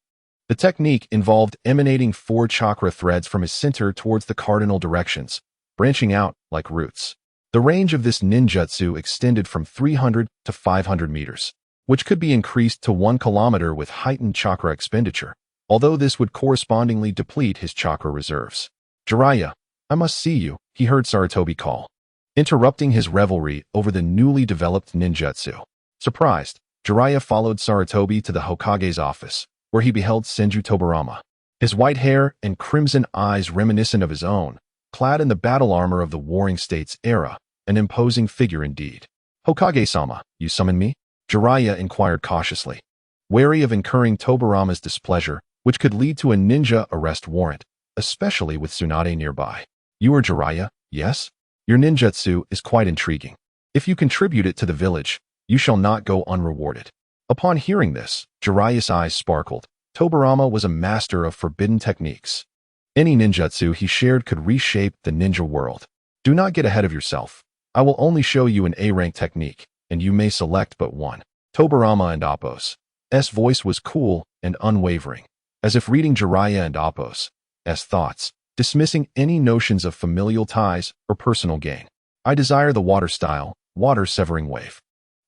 The technique involved emanating 4 chakra threads from his center towards the cardinal directions, branching out like roots. The range of this ninjutsu extended from 300 to 500 meters, which could be increased to 1 kilometer with heightened chakra expenditure, although this would correspondingly deplete his chakra reserves. Jiraiya, I must see you, he heard Sarutobi call, interrupting his revelry over the newly developed ninjutsu. Surprised, Jiraiya followed Sarutobi to the Hokage's office, where he beheld Senju Tobirama. His white hair and crimson eyes reminiscent of his own, clad in the battle armor of the Warring States era, an imposing figure indeed. Hokage-sama, you summon me? Jiraiya inquired cautiously, wary of incurring Tobirama's displeasure, which could lead to a ninja arrest warrant, especially with Tsunade nearby. You are Jiraiya, yes? Your ninjutsu is quite intriguing. If you contribute it to the village, you shall not go unrewarded. Upon hearing this, Jiraiya's eyes sparkled. Tobirama was a master of forbidden techniques. Any ninjutsu he shared could reshape the ninja world. Do not get ahead of yourself. I will only show you an A-rank technique, and you may select but one. Tobirama and Appo's voice was cool and unwavering, as if reading Jiraiya and Appo's thoughts, dismissing any notions of familial ties or personal gain. I desire the water style, water-severing wave.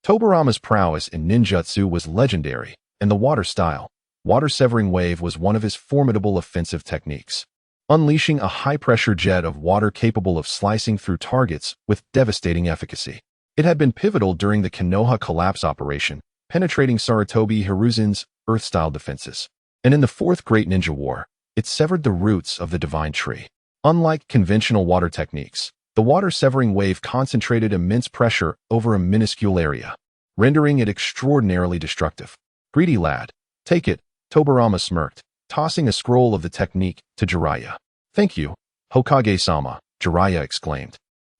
Tobirama's prowess in ninjutsu was legendary, and the water style, water-severing wave was one of his formidable offensive techniques, unleashing a high-pressure jet of water capable of slicing through targets with devastating efficacy. It had been pivotal during the Konoha collapse operation, penetrating Sarutobi Hiruzen's earth-style defenses. And in the Fourth Great Ninja War, it severed the roots of the divine tree. Unlike conventional water techniques, the water-severing wave concentrated immense pressure over a minuscule area, rendering it extraordinarily destructive. Greedy lad, take it, Tobirama smirked, tossing a scroll of the technique to Jiraiya. Thank you, Hokage-sama, Jiraiya exclaimed,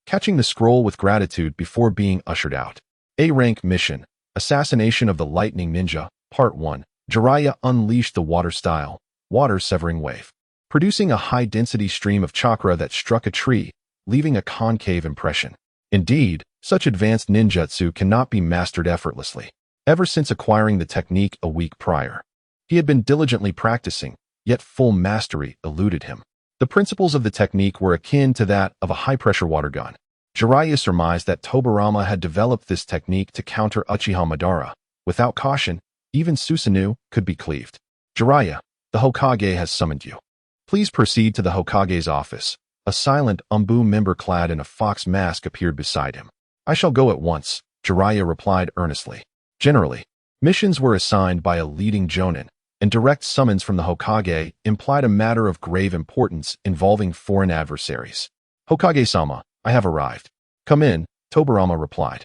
catching the scroll with gratitude before being ushered out. A-rank mission, Assassination of the Lightning Ninja, Part 1. Jiraiya unleashed the water-style, water-severing wave, producing a high-density stream of chakra that struck a tree, leaving a concave impression. Indeed, such advanced ninjutsu cannot be mastered effortlessly. Ever since acquiring the technique a week prior, he had been diligently practicing, yet full mastery eluded him. The principles of the technique were akin to that of a high-pressure water gun. Jiraiya surmised that Tobirama had developed this technique to counter Uchiha Madara. Without caution, even Susanoo could be cleaved. Jiraiya, the Hokage has summoned you. Please proceed to the Hokage's office. A silent Umbu member clad in a fox mask appeared beside him. I shall go at once, Jiraiya replied earnestly. Generally, missions were assigned by a leading jonin, and direct summons from the Hokage implied a matter of grave importance involving foreign adversaries. Hokage-sama, I have arrived. Come in, Tobirama replied.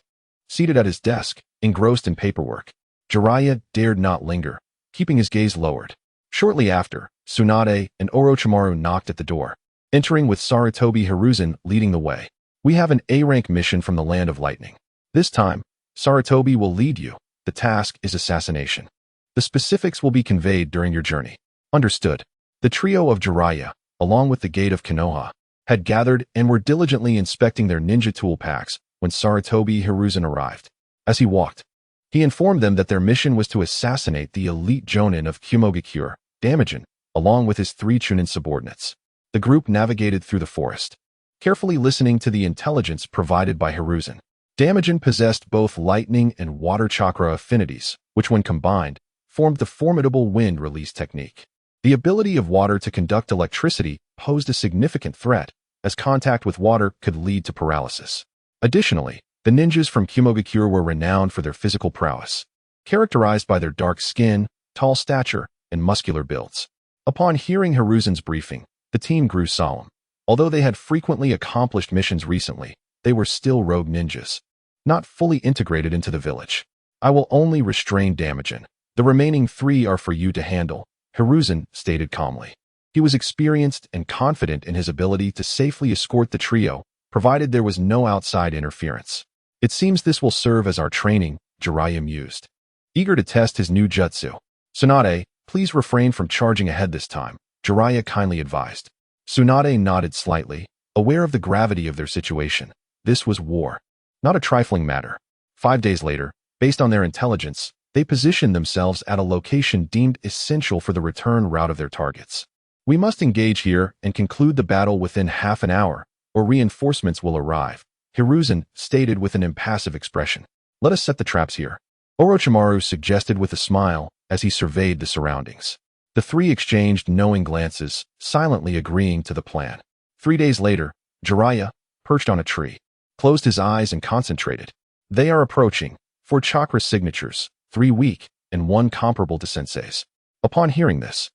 Seated at his desk, engrossed in paperwork, Jiraiya dared not linger, keeping his gaze lowered. Shortly after, Tsunade and Orochimaru knocked at the door, entering with Sarutobi Hiruzen leading the way. We have an A-rank mission from the Land of Lightning. This time, Sarutobi will lead you. The task is assassination. The specifics will be conveyed during your journey. Understood. The trio of Jiraiya, along with the Gate of Konoha, had gathered and were diligently inspecting their ninja tool packs when Sarutobi Hiruzen arrived. As he walked, he informed them that their mission was to assassinate the elite jonin of Kumogakure, Damagen, along with his 3 chunin subordinates. The group navigated through the forest, carefully listening to the intelligence provided by Hiruzen. Damagen possessed both lightning and water chakra affinities, which when combined, formed the formidable wind release technique. The ability of water to conduct electricity posed a significant threat, as contact with water could lead to paralysis. Additionally, the ninjas from Kumogakure were renowned for their physical prowess, characterized by their dark skin, tall stature, and muscular builds. Upon hearing Hiruzen's briefing, the team grew solemn. Although they had frequently accomplished missions recently, they were still rogue ninjas, not fully integrated into the village. I will only restrain Damagen. The remaining 3 are for you to handle, Hiruzen stated calmly. He was experienced and confident in his ability to safely escort the trio, provided there was no outside interference. It seems this will serve as our training, Jiraiya mused, eager to test his new jutsu. Tsunade, please refrain from charging ahead this time, Jiraiya kindly advised. Tsunade nodded slightly, aware of the gravity of their situation. This was war. Not a trifling matter. 5 days later, based on their intelligence, they positioned themselves at a location deemed essential for the return route of their targets. We must engage here and conclude the battle within half an hour, or reinforcements will arrive, Hiruzen stated with an impassive expression. Let us set the traps here, Orochimaru suggested with a smile as he surveyed the surroundings. The three exchanged knowing glances, silently agreeing to the plan. 3 days later, Jiraiya, perched on a tree, closed his eyes and concentrated. They are approaching, 4 chakra signatures, 3 weak and 1 comparable to Sensei's. Upon hearing this,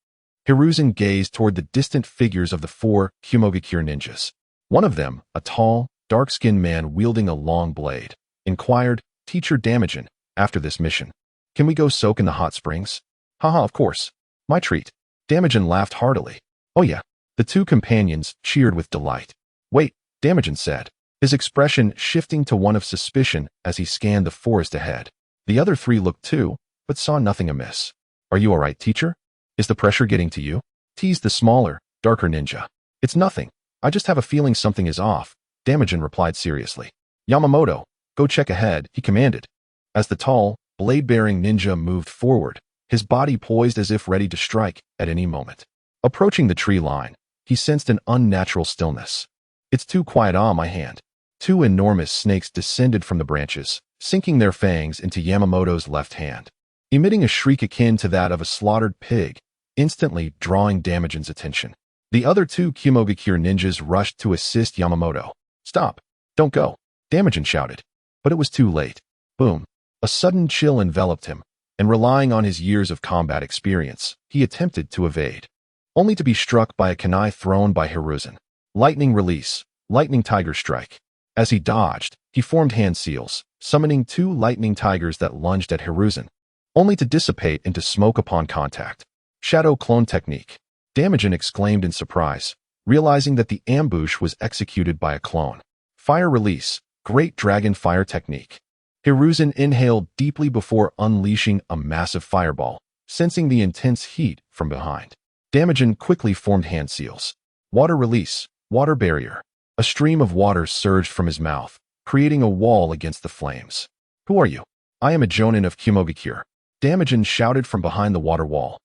Hiruzen gazed toward the distant figures of the 4 Kumogakure ninjas. One of them, a tall, dark-skinned man wielding a long blade, inquired, Teacher Damagen, after this mission, can we go soak in the hot springs? Haha, of course. My treat. Damagen laughed heartily. Oh yeah. The 2 companions cheered with delight. Wait, Damagen said, his expression shifting to one of suspicion as he scanned the forest ahead. The other 3 looked too, but saw nothing amiss. Are you all right, teacher? Is the pressure getting to you? Teased the smaller, darker ninja. It's nothing. I just have a feeling something is off, Damagen replied seriously. Yamamoto, go check ahead, he commanded. As the tall, blade-bearing ninja moved forward, his body poised as if ready to strike at any moment. Approaching the tree line, he sensed an unnatural stillness. It's too quiet, my hand. 2 enormous snakes descended from the branches, sinking their fangs into Yamamoto's left hand, emitting a shriek akin to that of a slaughtered pig, instantly drawing Damagen's attention. The other 2 Kumogakure ninjas rushed to assist Yamamoto. Stop! Don't go! Damagen shouted. But it was too late. Boom! A sudden chill enveloped him, and relying on his years of combat experience, he attempted to evade, only to be struck by a kunai thrown by Hiruzen. Lightning release, lightning tiger strike. As he dodged, he formed hand seals, summoning 2 lightning tigers that lunged at Hiruzen, only to dissipate into smoke upon contact. Shadow clone technique. Damagen exclaimed in surprise, realizing that the ambush was executed by a clone. Fire release, great dragon fire technique. Hiruzen inhaled deeply before unleashing a massive fireball, sensing the intense heat from behind. Damagen quickly formed hand seals. Water release, water barrier. A stream of water surged from his mouth, creating a wall against the flames. Who are you? I am a Jonin of Kumogakure, Damagen shouted from behind the water wall,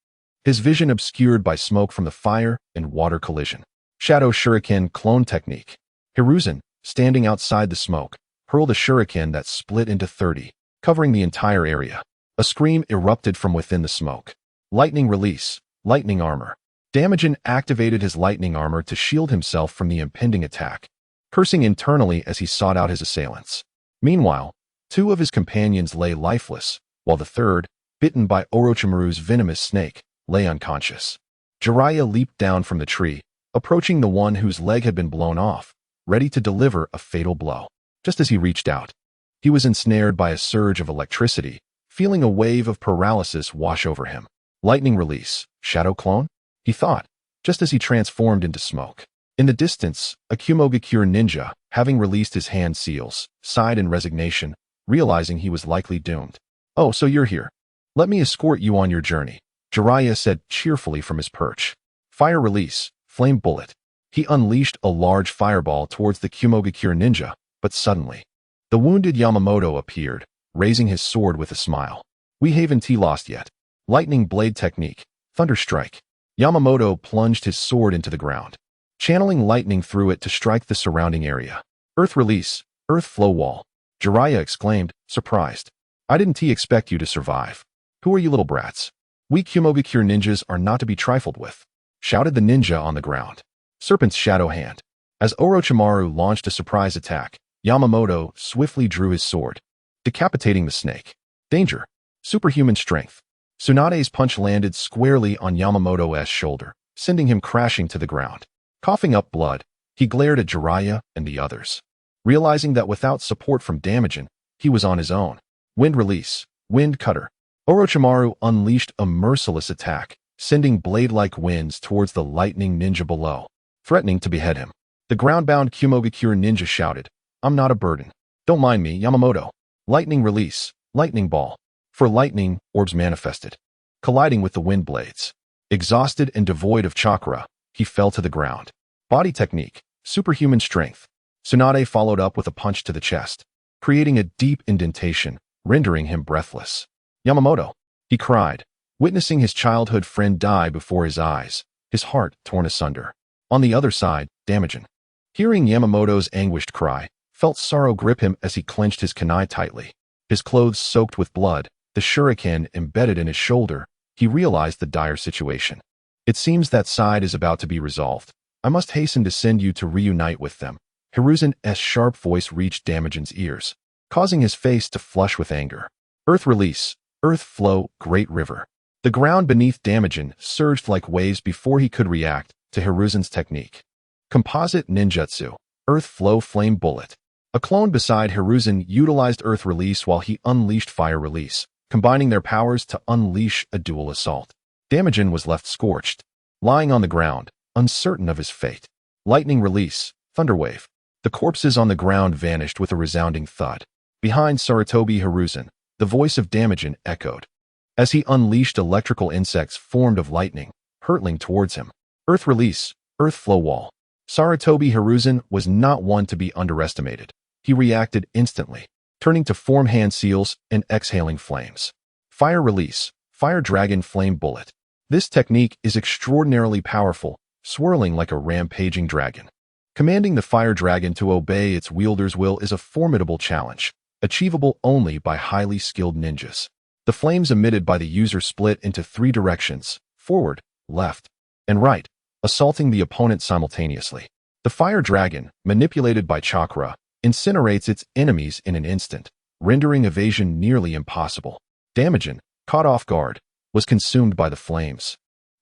his vision obscured by smoke from the fire and water collision. Shadow shuriken clone technique. Hiruzen, standing outside the smoke, hurled a shuriken that split into 30, covering the entire area. A scream erupted from within the smoke. Lightning release, lightning armor. Damagen activated his lightning armor to shield himself from the impending attack, cursing internally as he sought out his assailants. Meanwhile, 2 of his companions lay lifeless, while the third, bitten by Orochimaru's venomous snake, lay unconscious. Jiraiya leaped down from the tree, approaching the one whose leg had been blown off, ready to deliver a fatal blow. Just as he reached out, he was ensnared by a surge of electricity, feeling a wave of paralysis wash over him. Lightning release, shadow clone? He thought, just as he transformed into smoke. In the distance, a Kumogakure ninja, having released his hand seals, sighed in resignation, realizing he was likely doomed. Oh, so you're here. Let me escort you on your journey, Jiraiya said cheerfully from his perch. Fire release, flame bullet. He unleashed a large fireball towards the Kumogakure ninja, but suddenly, the wounded Yamamoto appeared, raising his sword with a smile. We haven't lost yet. Lightning blade technique, thunder strike. Yamamoto plunged his sword into the ground, channeling lightning through it to strike the surrounding area. Earth release, earth flow wall. Jiraiya exclaimed, surprised. I didn't expect you to survive. Who are you little brats? We Kumogakure ninjas are not to be trifled with, shouted the ninja on the ground. Serpent's shadow hand. As Orochimaru launched a surprise attack, Yamamoto swiftly drew his sword, decapitating the snake. Danger. Superhuman strength. Tsunade's punch landed squarely on Yamamoto's shoulder, sending him crashing to the ground. Coughing up blood, he glared at Jiraiya and the others, realizing that without support from Damagen, he was on his own. Wind release, wind cutter. Orochimaru unleashed a merciless attack, sending blade-like winds towards the lightning ninja below, threatening to behead him. The ground-bound Kumogakure ninja shouted, I'm not a burden. Don't mind me, Yamamoto. Lightning release, lightning ball. For lightning, orbs manifested, colliding with the wind blades. Exhausted and devoid of chakra, he fell to the ground. Body technique, superhuman strength. Tsunade followed up with a punch to the chest, creating a deep indentation, rendering him breathless. Yamamoto, he cried, witnessing his childhood friend die before his eyes, his heart torn asunder. On the other side, Damajin, hearing Yamamoto's anguished cry, felt sorrow grip him as he clenched his kunai tightly. His clothes soaked with blood, the shuriken embedded in his shoulder, he realized the dire situation. It seems that side is about to be resolved. I must hasten to send you to reunite with them. Hiruzen's sharp voice reached Damajin's ears, causing his face to flush with anger. Earth release, earth flow, great river. The ground beneath Damajin surged like waves before he could react to Hiruzen's technique. Composite ninjutsu, earth flow flame bullet. A clone beside Hiruzen utilized earth release while he unleashed fire release, combining their powers to unleash a dual assault. Damajin was left scorched, lying on the ground, uncertain of his fate. Lightning release, thunderwave. The corpses on the ground vanished with a resounding thud. Behind Sarutobi Hiruzen, the voice of Damajin echoed, as he unleashed electrical insects formed of lightning, hurtling towards him. Earth release, earth flow wall. Sarutobi Hiruzen was not one to be underestimated. He reacted instantly, turning to form hand seals and exhaling flames. Fire release, fire dragon flame bullet. This technique is extraordinarily powerful, swirling like a rampaging dragon. Commanding the fire dragon to obey its wielder's will is a formidable challenge, achievable only by highly skilled ninjas. The flames emitted by the user split into 3 directions, forward, left, and right, assaulting the opponent simultaneously. The fire dragon, manipulated by chakra, incinerates its enemies in an instant, rendering evasion nearly impossible. Damajin, caught off guard, was consumed by the flames,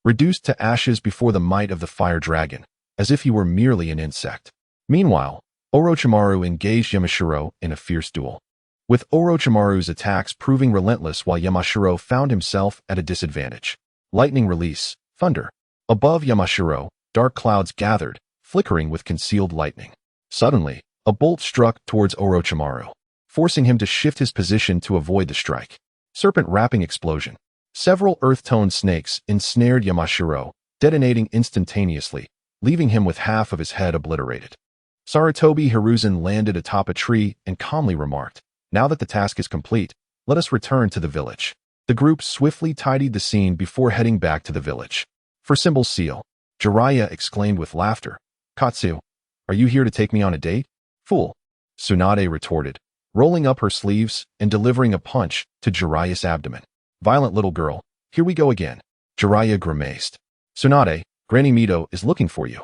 reduced to ashes before the might of the fire dragon, as if he were merely an insect. Meanwhile, Orochimaru engaged Yamashiro in a fierce duel, with Orochimaru's attacks proving relentless while Yamashiro found himself at a disadvantage. Lightning release, thunder. Above Yamashiro, dark clouds gathered, flickering with concealed lightning. Suddenly, a bolt struck towards Orochimaru, forcing him to shift his position to avoid the strike. Serpent wrapping explosion. Several earth-toned snakes ensnared Yamashiro, detonating instantaneously, leaving him with half of his head obliterated. Sarutobi Hiruzen landed atop a tree and calmly remarked, "Now that the task is complete, let us return to the village." The group swiftly tidied the scene before heading back to the village. "For symbol seal," Jiraiya exclaimed with laughter. "Katsu, are you here to take me on a date?" "Fool," Tsunade retorted, rolling up her sleeves and delivering a punch to Jiraiya's abdomen. "Violent little girl, here we go again." Jiraiya grimaced. "Tsunade, Granny Mito is looking for you,"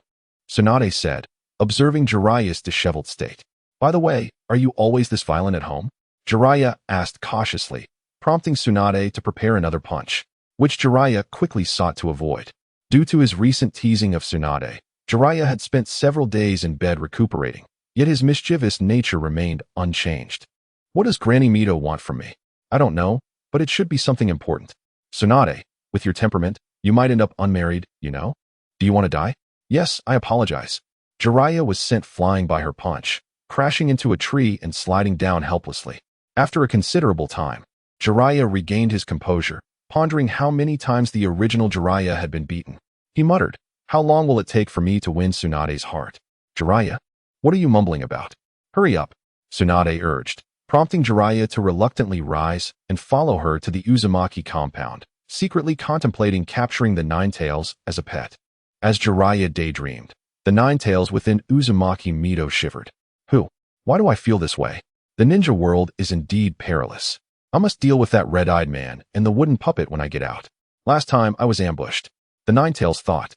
Tsunade said, observing Jiraiya's disheveled state. "By the way, are you always this violent at home?" Jiraiya asked cautiously, prompting Tsunade to prepare another punch, which Jiraiya quickly sought to avoid. Due to his recent teasing of Tsunade, Jiraiya had spent several days in bed recuperating, yet his mischievous nature remained unchanged. "What does Granny Mito want from me?" "I don't know, but it should be something important." "Tsunade, with your temperament, you might end up unmarried, you know? Do you want to die?" "Yes, I apologize." Jiraiya was sent flying by her punch, crashing into a tree and sliding down helplessly. After a considerable time, Jiraiya regained his composure, pondering how many times the original Jiraiya had been beaten. He muttered, "How long will it take for me to win Tsunade's heart?" "Jiraiya, what are you mumbling about?" "Hurry up," Tsunade urged, prompting Jiraiya to reluctantly rise and follow her to the Uzumaki compound, secretly contemplating capturing the Ninetales as a pet. As Jiraiya daydreamed, the Ninetales within Uzumaki Mito shivered. Why do I feel this way? The ninja world is indeed perilous. I must deal with that red-eyed man and the wooden puppet when I get out. Last time I was ambushed. The Ninetales thought.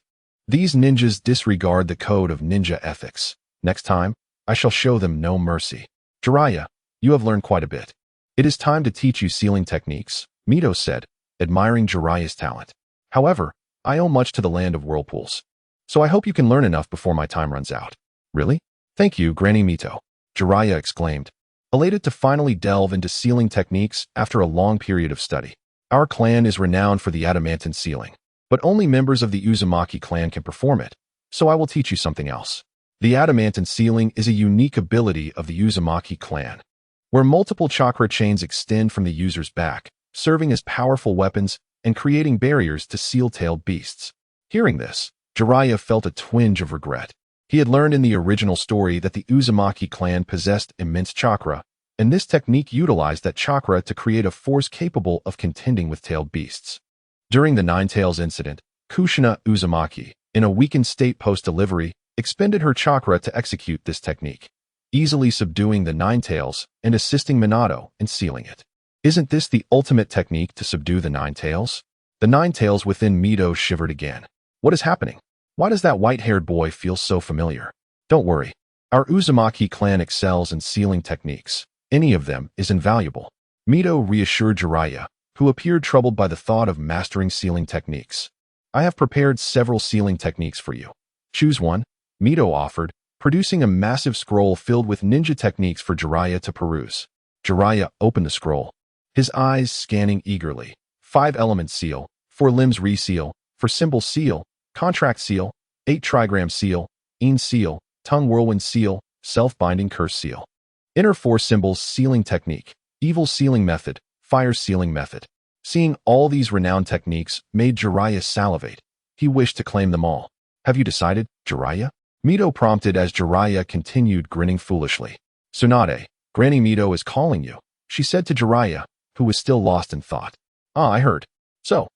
These ninjas disregard the code of ninja ethics. Next time, I shall show them no mercy. Jiraiya, you have learned quite a bit. It is time to teach you sealing techniques, Mito said, admiring Jiraiya's talent. However, I owe much to the land of whirlpools. So I hope you can learn enough before my time runs out. Really? Thank you, Granny Mito, Jiraiya exclaimed, elated to finally delve into sealing techniques after a long period of study. Our clan is renowned for the adamantine sealing, but only members of the Uzumaki clan can perform it, so I will teach you something else. The adamantine sealing is a unique ability of the Uzumaki clan, where multiple chakra chains extend from the user's back, serving as powerful weapons and creating barriers to seal-tailed beasts. Hearing this, Jiraiya felt a twinge of regret. He had learned in the original story that the Uzumaki clan possessed immense chakra, and this technique utilized that chakra to create a force capable of contending with tailed beasts. During the Nine Tails incident, Kushina Uzumaki, in a weakened state post-delivery, expended her chakra to execute this technique, easily subduing the Nine Tails and assisting Minato in sealing it. Isn't this the ultimate technique to subdue the Nine Tails? The Nine Tails within Mito shivered again. What is happening? Why does that white-haired boy feel so familiar? Don't worry. Our Uzumaki clan excels in sealing techniques. Any of them is invaluable. Mito reassured Jiraiya, who appeared troubled by the thought of mastering sealing techniques. I have prepared several sealing techniques for you. Choose one, Mito offered, producing a massive scroll filled with ninja techniques for Jiraiya to peruse. Jiraiya opened the scroll, his eyes scanning eagerly. 5-element seal, 4 limbs reseal, 4 symbol seal, contract seal, 8 trigram seal, Een seal, tongue whirlwind seal, self-binding curse seal. Inner 4 symbols sealing technique, evil sealing method, fire sealing method. Seeing all these renowned techniques made Jiraiya salivate. He wished to claim them all. Have you decided, Jiraiya? Mito prompted as Jiraiya continued grinning foolishly. Tsunade, Granny Mito is calling you, she said to Jiraiya, who was still lost in thought. Ah, I heard. So,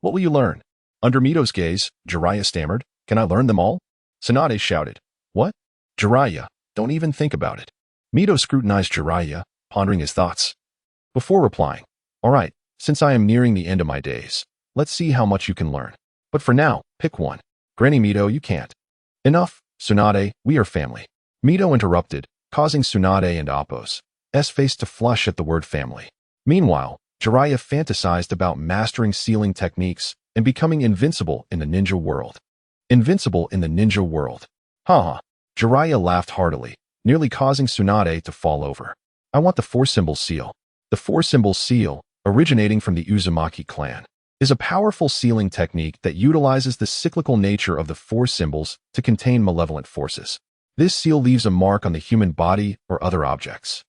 what will you learn? Under Mito's gaze, Jiraiya stammered, Can I learn them all? Tsunade shouted. What? Jiraiya, don't even think about it. Mito scrutinized Jiraiya, pondering his thoughts. Before replying, All right, since I am nearing the end of my days, let's see how much you can learn. But for now, pick one. Granny Mito, you can't. Enough, Tsunade, we are family. Mito interrupted, causing Tsunade and Appo's face to flush at the word family. Meanwhile, Jiraiya fantasized about mastering sealing techniques and becoming invincible in the ninja world. Invincible in the ninja world. Haha. Jiraiya laughed heartily, nearly causing Tsunade to fall over. I want the 4-symbol seal. The 4-symbol seal, originating from the Uzumaki clan, is a powerful sealing technique that utilizes the cyclical nature of the 4 symbols to contain malevolent forces. This seal leaves a mark on the human body or other objects,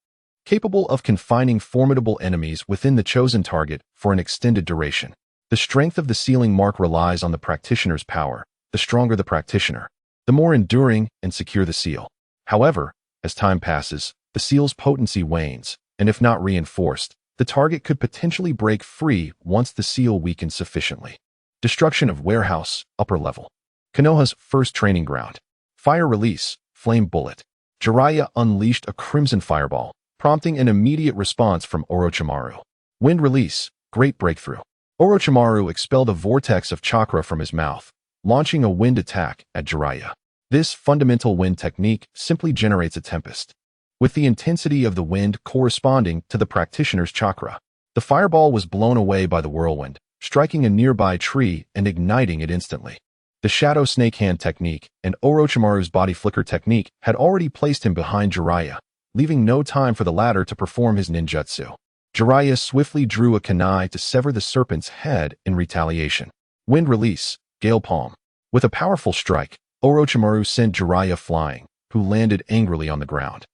capable of confining formidable enemies within the chosen target for an extended duration. The strength of the sealing mark relies on the practitioner's power. The stronger the practitioner, the more enduring and secure the seal. However, as time passes, the seal's potency wanes, and if not reinforced, the target could potentially break free once the seal weakens sufficiently. Destruction of warehouse, upper level. Konoha's first training ground. Fire release, flame bullet. Jiraiya unleashed a crimson fireball, prompting an immediate response from Orochimaru. Wind release, great breakthrough. Orochimaru expelled a vortex of chakra from his mouth, launching a wind attack at Jiraiya. This fundamental wind technique simply generates a tempest, with the intensity of the wind corresponding to the practitioner's chakra. The fireball was blown away by the whirlwind, striking a nearby tree and igniting it instantly. The shadow snake hand technique and Orochimaru's body flicker technique had already placed him behind Jiraiya, leaving no time for the latter to perform his ninjutsu. Jiraiya swiftly drew a kunai to sever the serpent's head in retaliation. Wind release, gale palm. With a powerful strike, Orochimaru sent Jiraiya flying, who landed angrily on the ground,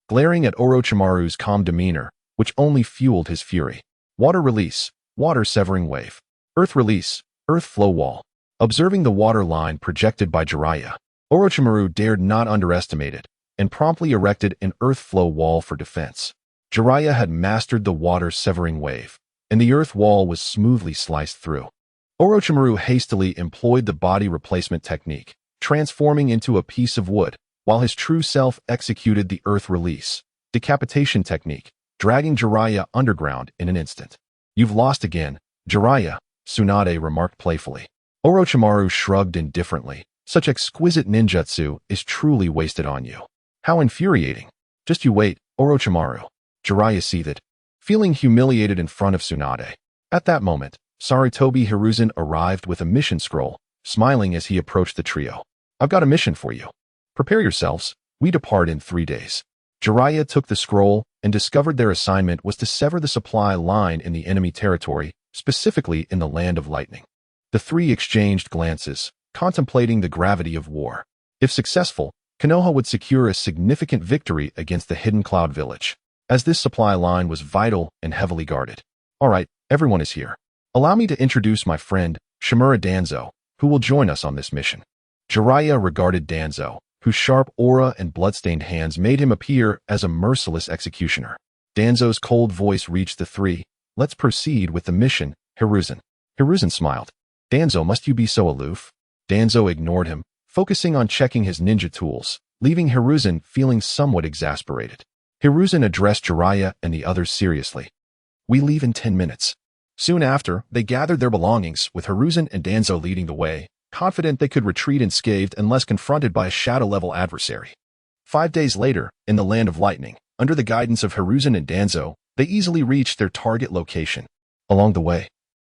glaring at Orochimaru's calm demeanor, which only fueled his fury. Water release, water severing wave. Earth release, earth flow wall. Observing the water line projected by Jiraiya, Orochimaru dared not underestimate it, and promptly erected an earth flow wall for defense. Jiraiya had mastered the water severing wave, and the earth wall was smoothly sliced through. Orochimaru hastily employed the body replacement technique, transforming into a piece of wood, while his true self executed the earth release, decapitation technique, dragging Jiraiya underground in an instant. You've lost again, Jiraiya, Tsunade remarked playfully. Orochimaru shrugged indifferently. Such exquisite ninjutsu is truly wasted on you. How infuriating. Just you wait, Orochimaru. Jiraiya seethed, feeling humiliated in front of Tsunade. At that moment, Sarutobi Hiruzen arrived with a mission scroll, smiling as he approached the trio. I've got a mission for you. Prepare yourselves, we depart in 3 days. Jiraiya took the scroll and discovered their assignment was to sever the supply line in the enemy territory, specifically in the Land of Lightning. The three exchanged glances, contemplating the gravity of war. If successful, Konoha would secure a significant victory against the Hidden Cloud Village, as this supply line was vital and heavily guarded. All right, everyone is here. Allow me to introduce my friend, Shimura Danzo, who will join us on this mission. Jiraiya regarded Danzo, whose sharp aura and bloodstained hands made him appear as a merciless executioner. Danzo's cold voice reached the three. "Let's proceed with the mission, Hiruzen." Hiruzen smiled. "Danzo, must you be so aloof?" Danzo ignored him, focusing on checking his ninja tools, leaving Hiruzen feeling somewhat exasperated. Hiruzen addressed Jiraiya and the others seriously. "We leave in 10 minutes. Soon after, they gathered their belongings, with Hiruzen and Danzo leading the way, confident they could retreat unscathed unless confronted by a shadow-level adversary. 5 days later, in the Land of Lightning, under the guidance of Hiruzen and Danzo, they easily reached their target location. Along the way,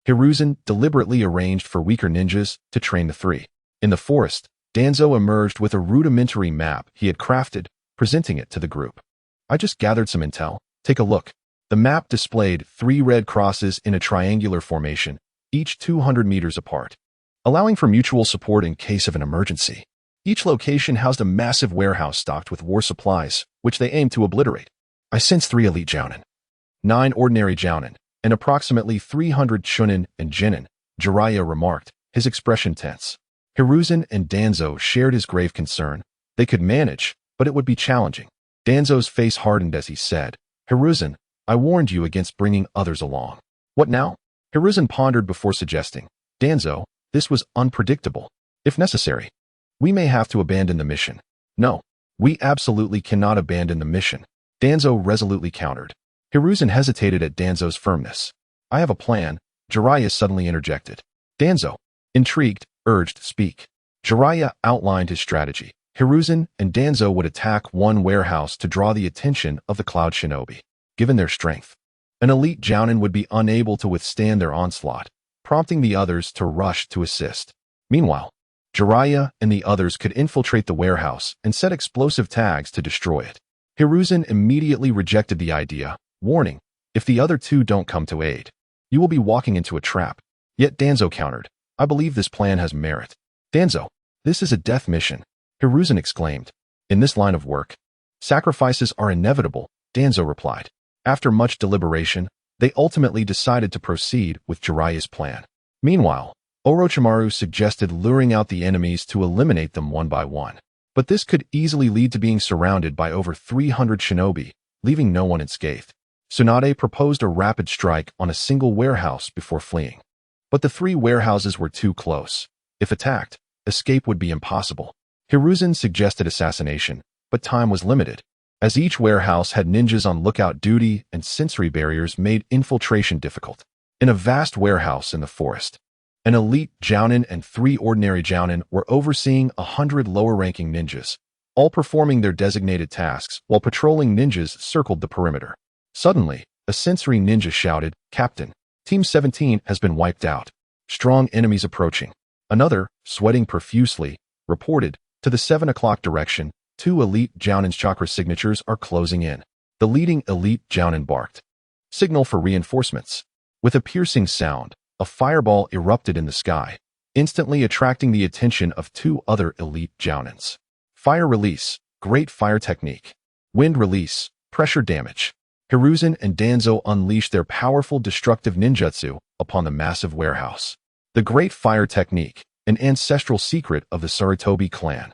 Hiruzen deliberately arranged for weaker ninjas to train the three. In the forest, Danzo emerged with a rudimentary map he had crafted, presenting it to the group. "I just gathered some intel. Take a look." The map displayed 3 red crosses in a triangular formation, each 200 meters apart, allowing for mutual support in case of an emergency. Each location housed a massive warehouse stocked with war supplies, which they aimed to obliterate. "I sense 3 elite jounin, 9 ordinary jounin, and approximately 300 chunin and genin," Jiraiya remarked, his expression tense. Hiruzen and Danzo shared his grave concern. They could manage, but it would be challenging. Danzo's face hardened as he said, "Hiruzen, I warned you against bringing others along." "What now?" Hiruzen pondered before suggesting. "Danzo, this was unpredictable. If necessary, we may have to abandon the mission." "No, we absolutely cannot abandon the mission," Danzo resolutely countered. Hiruzen hesitated at Danzo's firmness. "I have a plan," Jiraiya suddenly interjected. Danzo, intrigued, urged, "Speak." Jiraiya outlined his strategy. Hiruzen and Danzo would attack one warehouse to draw the attention of the Cloud Shinobi. Given their strength, an elite jounin would be unable to withstand their onslaught, prompting the others to rush to assist. Meanwhile, Jiraiya and the others could infiltrate the warehouse and set explosive tags to destroy it. Hiruzen immediately rejected the idea, warning, "If the other two don't come to aid, you will be walking into a trap." Yet Danzo countered, "I believe this plan has merit." "Danzo, this is a death mission," Hiruzen exclaimed. "In this line of work, sacrifices are inevitable," Danzo replied. After much deliberation, they ultimately decided to proceed with Jiraiya's plan. Meanwhile, Orochimaru suggested luring out the enemies to eliminate them one by one. But this could easily lead to being surrounded by over 300 shinobi, leaving no one unscathed. Tsunade proposed a rapid strike on a single warehouse before fleeing. But the 3 warehouses were too close. If attacked, escape would be impossible. Hiruzen suggested assassination, but time was limited, as each warehouse had ninjas on lookout duty and sensory barriers made infiltration difficult. In a vast warehouse in the forest, an elite jounin and 3 ordinary jounin were overseeing 100 lower-ranking ninjas, all performing their designated tasks while patrolling ninjas circled the perimeter. Suddenly, a sensory ninja shouted, "Captain, Team 17 has been wiped out. Strong enemies approaching." Another, sweating profusely, reported, "To the 7 o'clock direction, 2 elite jounin's chakra signatures are closing in." The leading elite jounin barked. "Signal for reinforcements." With a piercing sound, a fireball erupted in the sky, instantly attracting the attention of 2 other elite jounins. Fire release, great fire technique. Wind release, pressure damage. Hiruzen and Danzo unleashed their powerful destructive ninjutsu upon the massive warehouse. The great fire technique, an ancestral secret of the Sarutobi clan,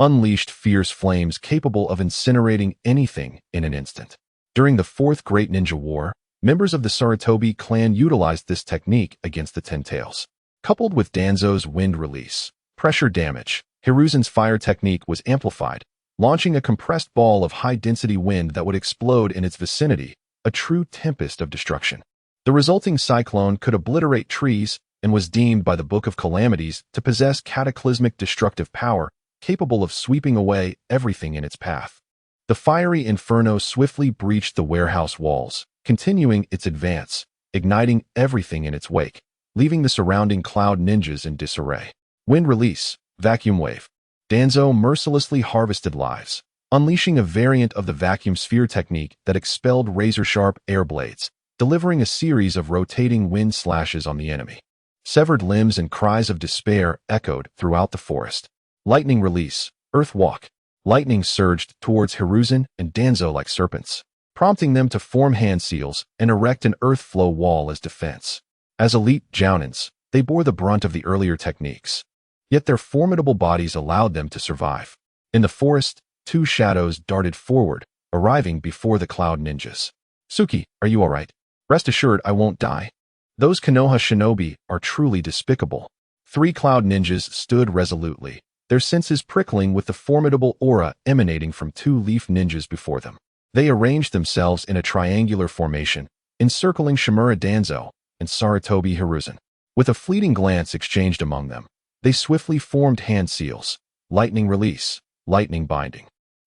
unleashed fierce flames capable of incinerating anything in an instant. During the 4th Great Ninja War, members of the Sarutobi clan utilized this technique against the Ten Tails. Coupled with Danzo's wind release, pressure damage, Hiruzen's fire technique was amplified, launching a compressed ball of high-density wind that would explode in its vicinity, a true tempest of destruction. The resulting cyclone could obliterate trees and was deemed by the Book of Calamities to possess cataclysmic destructive power, capable of sweeping away everything in its path. The fiery inferno swiftly breached the warehouse walls, continuing its advance, igniting everything in its wake, leaving the surrounding cloud ninjas in disarray. Wind release, vacuum wave. Danzo mercilessly harvested lives, unleashing a variant of the vacuum sphere technique that expelled razor-sharp air blades, delivering a series of rotating wind slashes on the enemy. Severed limbs and cries of despair echoed throughout the forest. Lightning release, earth walk. Lightning surged towards Hiruzen and Danzo like serpents, prompting them to form hand seals and erect an earth flow wall as defense. As elite jounins, they bore the brunt of the earlier techniques, yet their formidable bodies allowed them to survive. In the forest, two shadows darted forward, arriving before the cloud ninjas. Suki, are you all right? Rest assured I won't die. Those Konoha shinobi are truly despicable. Three cloud ninjas stood resolutely, their senses prickling with the formidable aura emanating from two leaf ninjas before them. They arranged themselves in a triangular formation, encircling Shimura Danzo and Sarutobi Hiruzen. With a fleeting glance exchanged among them, they swiftly formed hand seals, lightning release, lightning binding.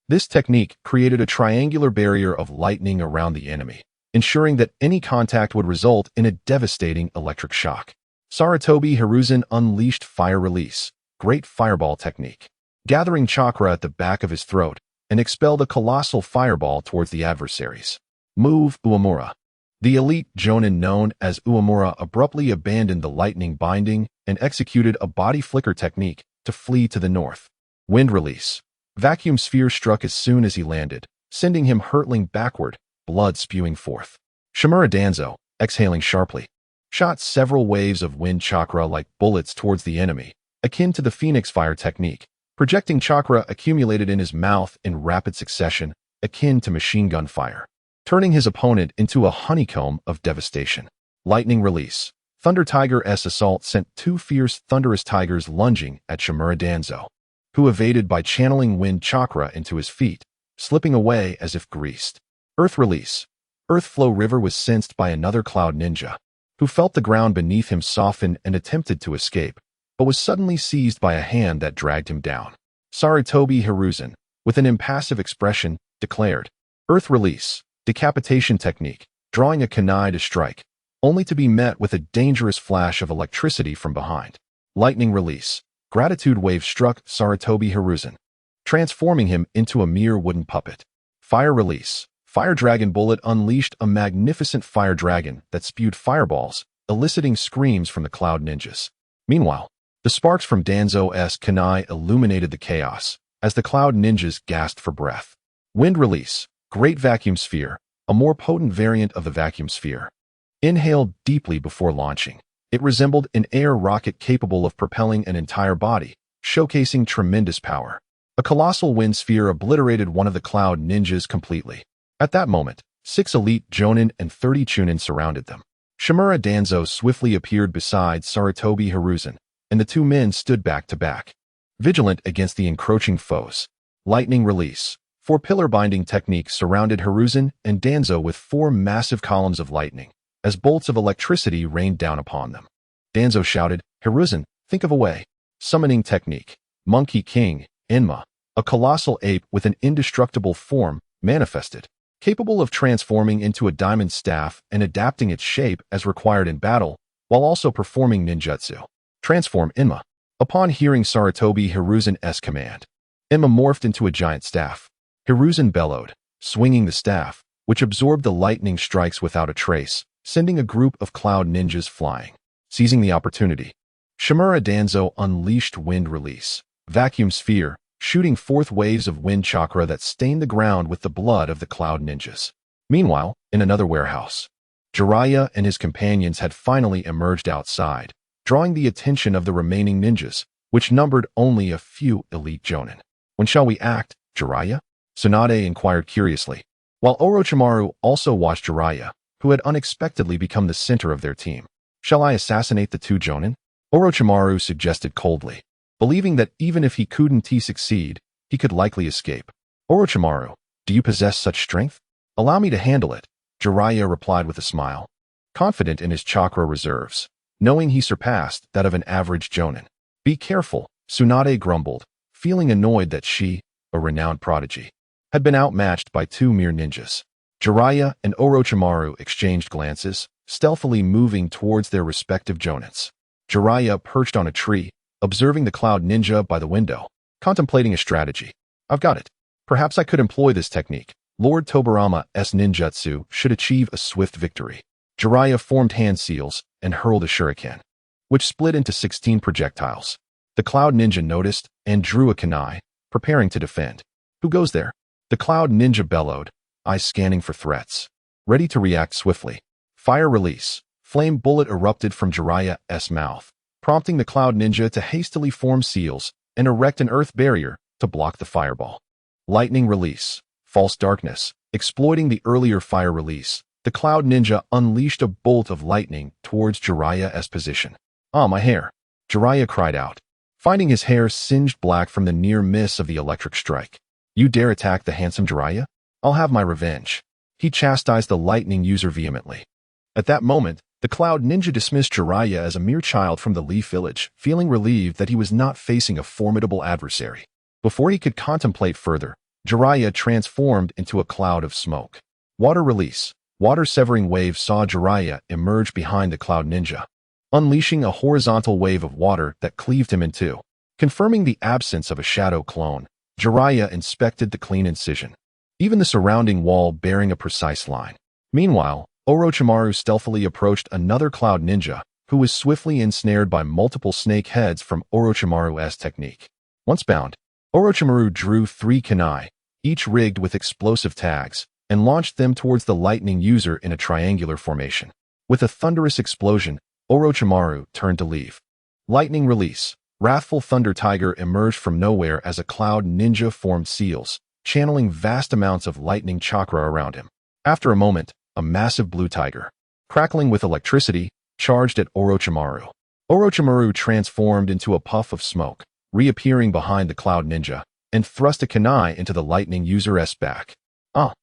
This technique created a triangular barrier of lightning around the enemy, ensuring that any contact would result in a devastating electric shock. Sarutobi Hiruzen unleashed fire release, great fireball technique, gathering chakra at the back of his throat and expelled a colossal fireball towards the adversaries. Move Uemura. The elite jonin known as Uemura abruptly abandoned the lightning binding and executed a body flicker technique to flee to the north. Wind release. Vacuum sphere struck as soon as he landed, sending him hurtling backward, blood spewing forth. Shimura Danzo, exhaling sharply, shot several waves of wind chakra like bullets towards the enemy, akin to the phoenix fire technique, projecting chakra accumulated in his mouth in rapid succession, akin to machine gun fire, turning his opponent into a honeycomb of devastation. Lightning release. Thunder Tiger's assault sent two fierce thunderous tigers lunging at Shimura Danzo, who evaded by channeling wind chakra into his feet, slipping away as if greased. Earth release. Earth flow river was sensed by another cloud ninja, who felt the ground beneath him soften and attempted to escape, but was suddenly seized by a hand that dragged him down. Sarutobi Hiruzen, with an impassive expression, declared, Earth release, decapitation technique, drawing a kunai to strike, only to be met with a dangerous flash of electricity from behind. Lightning release. Gratitude wave struck Sarutobi Hiruzen, transforming him into a mere wooden puppet. Fire release. Fire Dragon Bullet unleashed a magnificent fire dragon that spewed fireballs, eliciting screams from the cloud ninjas. Meanwhile, the sparks from Danzo's kunai illuminated the chaos, as the cloud ninjas gasped for breath. Wind release. Great vacuum sphere, a more potent variant of the vacuum sphere. Inhaled deeply before launching, it resembled an air rocket capable of propelling an entire body, showcasing tremendous power. A colossal wind sphere obliterated one of the cloud ninjas completely. At that moment, 6 elite jonin and 30 chunin surrounded them. Shimura Danzo swiftly appeared beside Sarutobi Hiruzen, and the two men stood back to back, vigilant against the encroaching foes. Lightning release. 4 pillar binding techniques surrounded Hiruzen and Danzo with 4 massive columns of lightning, as bolts of electricity rained down upon them. Danzo shouted, Hiruzen, think of a way. Summoning technique. Monkey King, Enma, a colossal ape with an indestructible form, manifested, capable of transforming into a diamond staff and adapting its shape as required in battle, while also performing ninjutsu. Transform Enma. Upon hearing Sarutobi Hiruzen's command, Enma morphed into a giant staff. Hiruzen bellowed, swinging the staff, which absorbed the lightning strikes without a trace, sending a group of cloud ninjas flying. Seizing the opportunity, Shimura Danzo unleashed wind release, vacuum sphere, shooting forth waves of wind chakra that stained the ground with the blood of the cloud ninjas. Meanwhile, in another warehouse, Jiraiya and his companions had finally emerged outside, drawing the attention of the remaining ninjas, which numbered only a few elite jonin. When shall we act, Jiraiya? Tsunade inquired curiously, while Orochimaru also watched Jiraiya, who had unexpectedly become the center of their team. Shall I assassinate the 2 jonin? Orochimaru suggested coldly, believing that even if he couldn't succeed, he could likely escape. Orochimaru, do you possess such strength? Allow me to handle it, Jiraiya replied with a smile, confident in his chakra reserves, knowing he surpassed that of an average jonin. Be careful, Tsunade grumbled, feeling annoyed that she, a renowned prodigy, had been outmatched by 2 mere ninjas. Jiraiya and Orochimaru exchanged glances, stealthily moving towards their respective jonins. Jiraiya perched on a tree, observing the cloud ninja by the window, contemplating a strategy. I've got it. Perhaps I could employ this technique. Lord Tobirama's ninjutsu should achieve a swift victory. Jiraiya formed hand seals and hurled a shuriken, which split into 16 projectiles. The cloud ninja noticed and drew a kunai, preparing to defend. Who goes there? The cloud ninja bellowed, eyes scanning for threats, ready to react swiftly. Fire release. Flame bullet erupted from Jiraiya's mouth, prompting the cloud ninja to hastily form seals and erect an earth barrier to block the fireball. Lightning release. False darkness. Exploiting the earlier fire release, the Cloud Ninja unleashed a bolt of lightning towards Jiraiya's position. "Ah, my hair!" Jiraiya cried out, finding his hair singed black from the near miss of the electric strike. "You dare attack the handsome Jiraiya? I'll have my revenge." He chastised the lightning user vehemently. At that moment, the Cloud Ninja dismissed Jiraiya as a mere child from the Leaf Village, feeling relieved that he was not facing a formidable adversary. Before he could contemplate further, Jiraiya transformed into a cloud of smoke. Water release. Water-severing wave saw Jiraiya emerge behind the Cloud Ninja, unleashing a horizontal wave of water that cleaved him in two. Confirming the absence of a shadow clone, Jiraiya inspected the clean incision, even the surrounding wall bearing a precise line. Meanwhile, Orochimaru stealthily approached another Cloud Ninja, who was swiftly ensnared by multiple snake heads from Orochimaru's technique. Once bound, Orochimaru drew 3 kunai, each rigged with explosive tags, and launched them towards the lightning user in a triangular formation. With a thunderous explosion, Orochimaru turned to leave. Lightning release. Wrathful Thunder Tiger emerged from nowhere as a Cloud Ninja formed seals, channeling vast amounts of lightning chakra around him. After a moment, a massive blue tiger, crackling with electricity, charged at Orochimaru. Orochimaru transformed into a puff of smoke, reappearing behind the Cloud Ninja, and thrust a kunai into the lightning user's back. "Ah,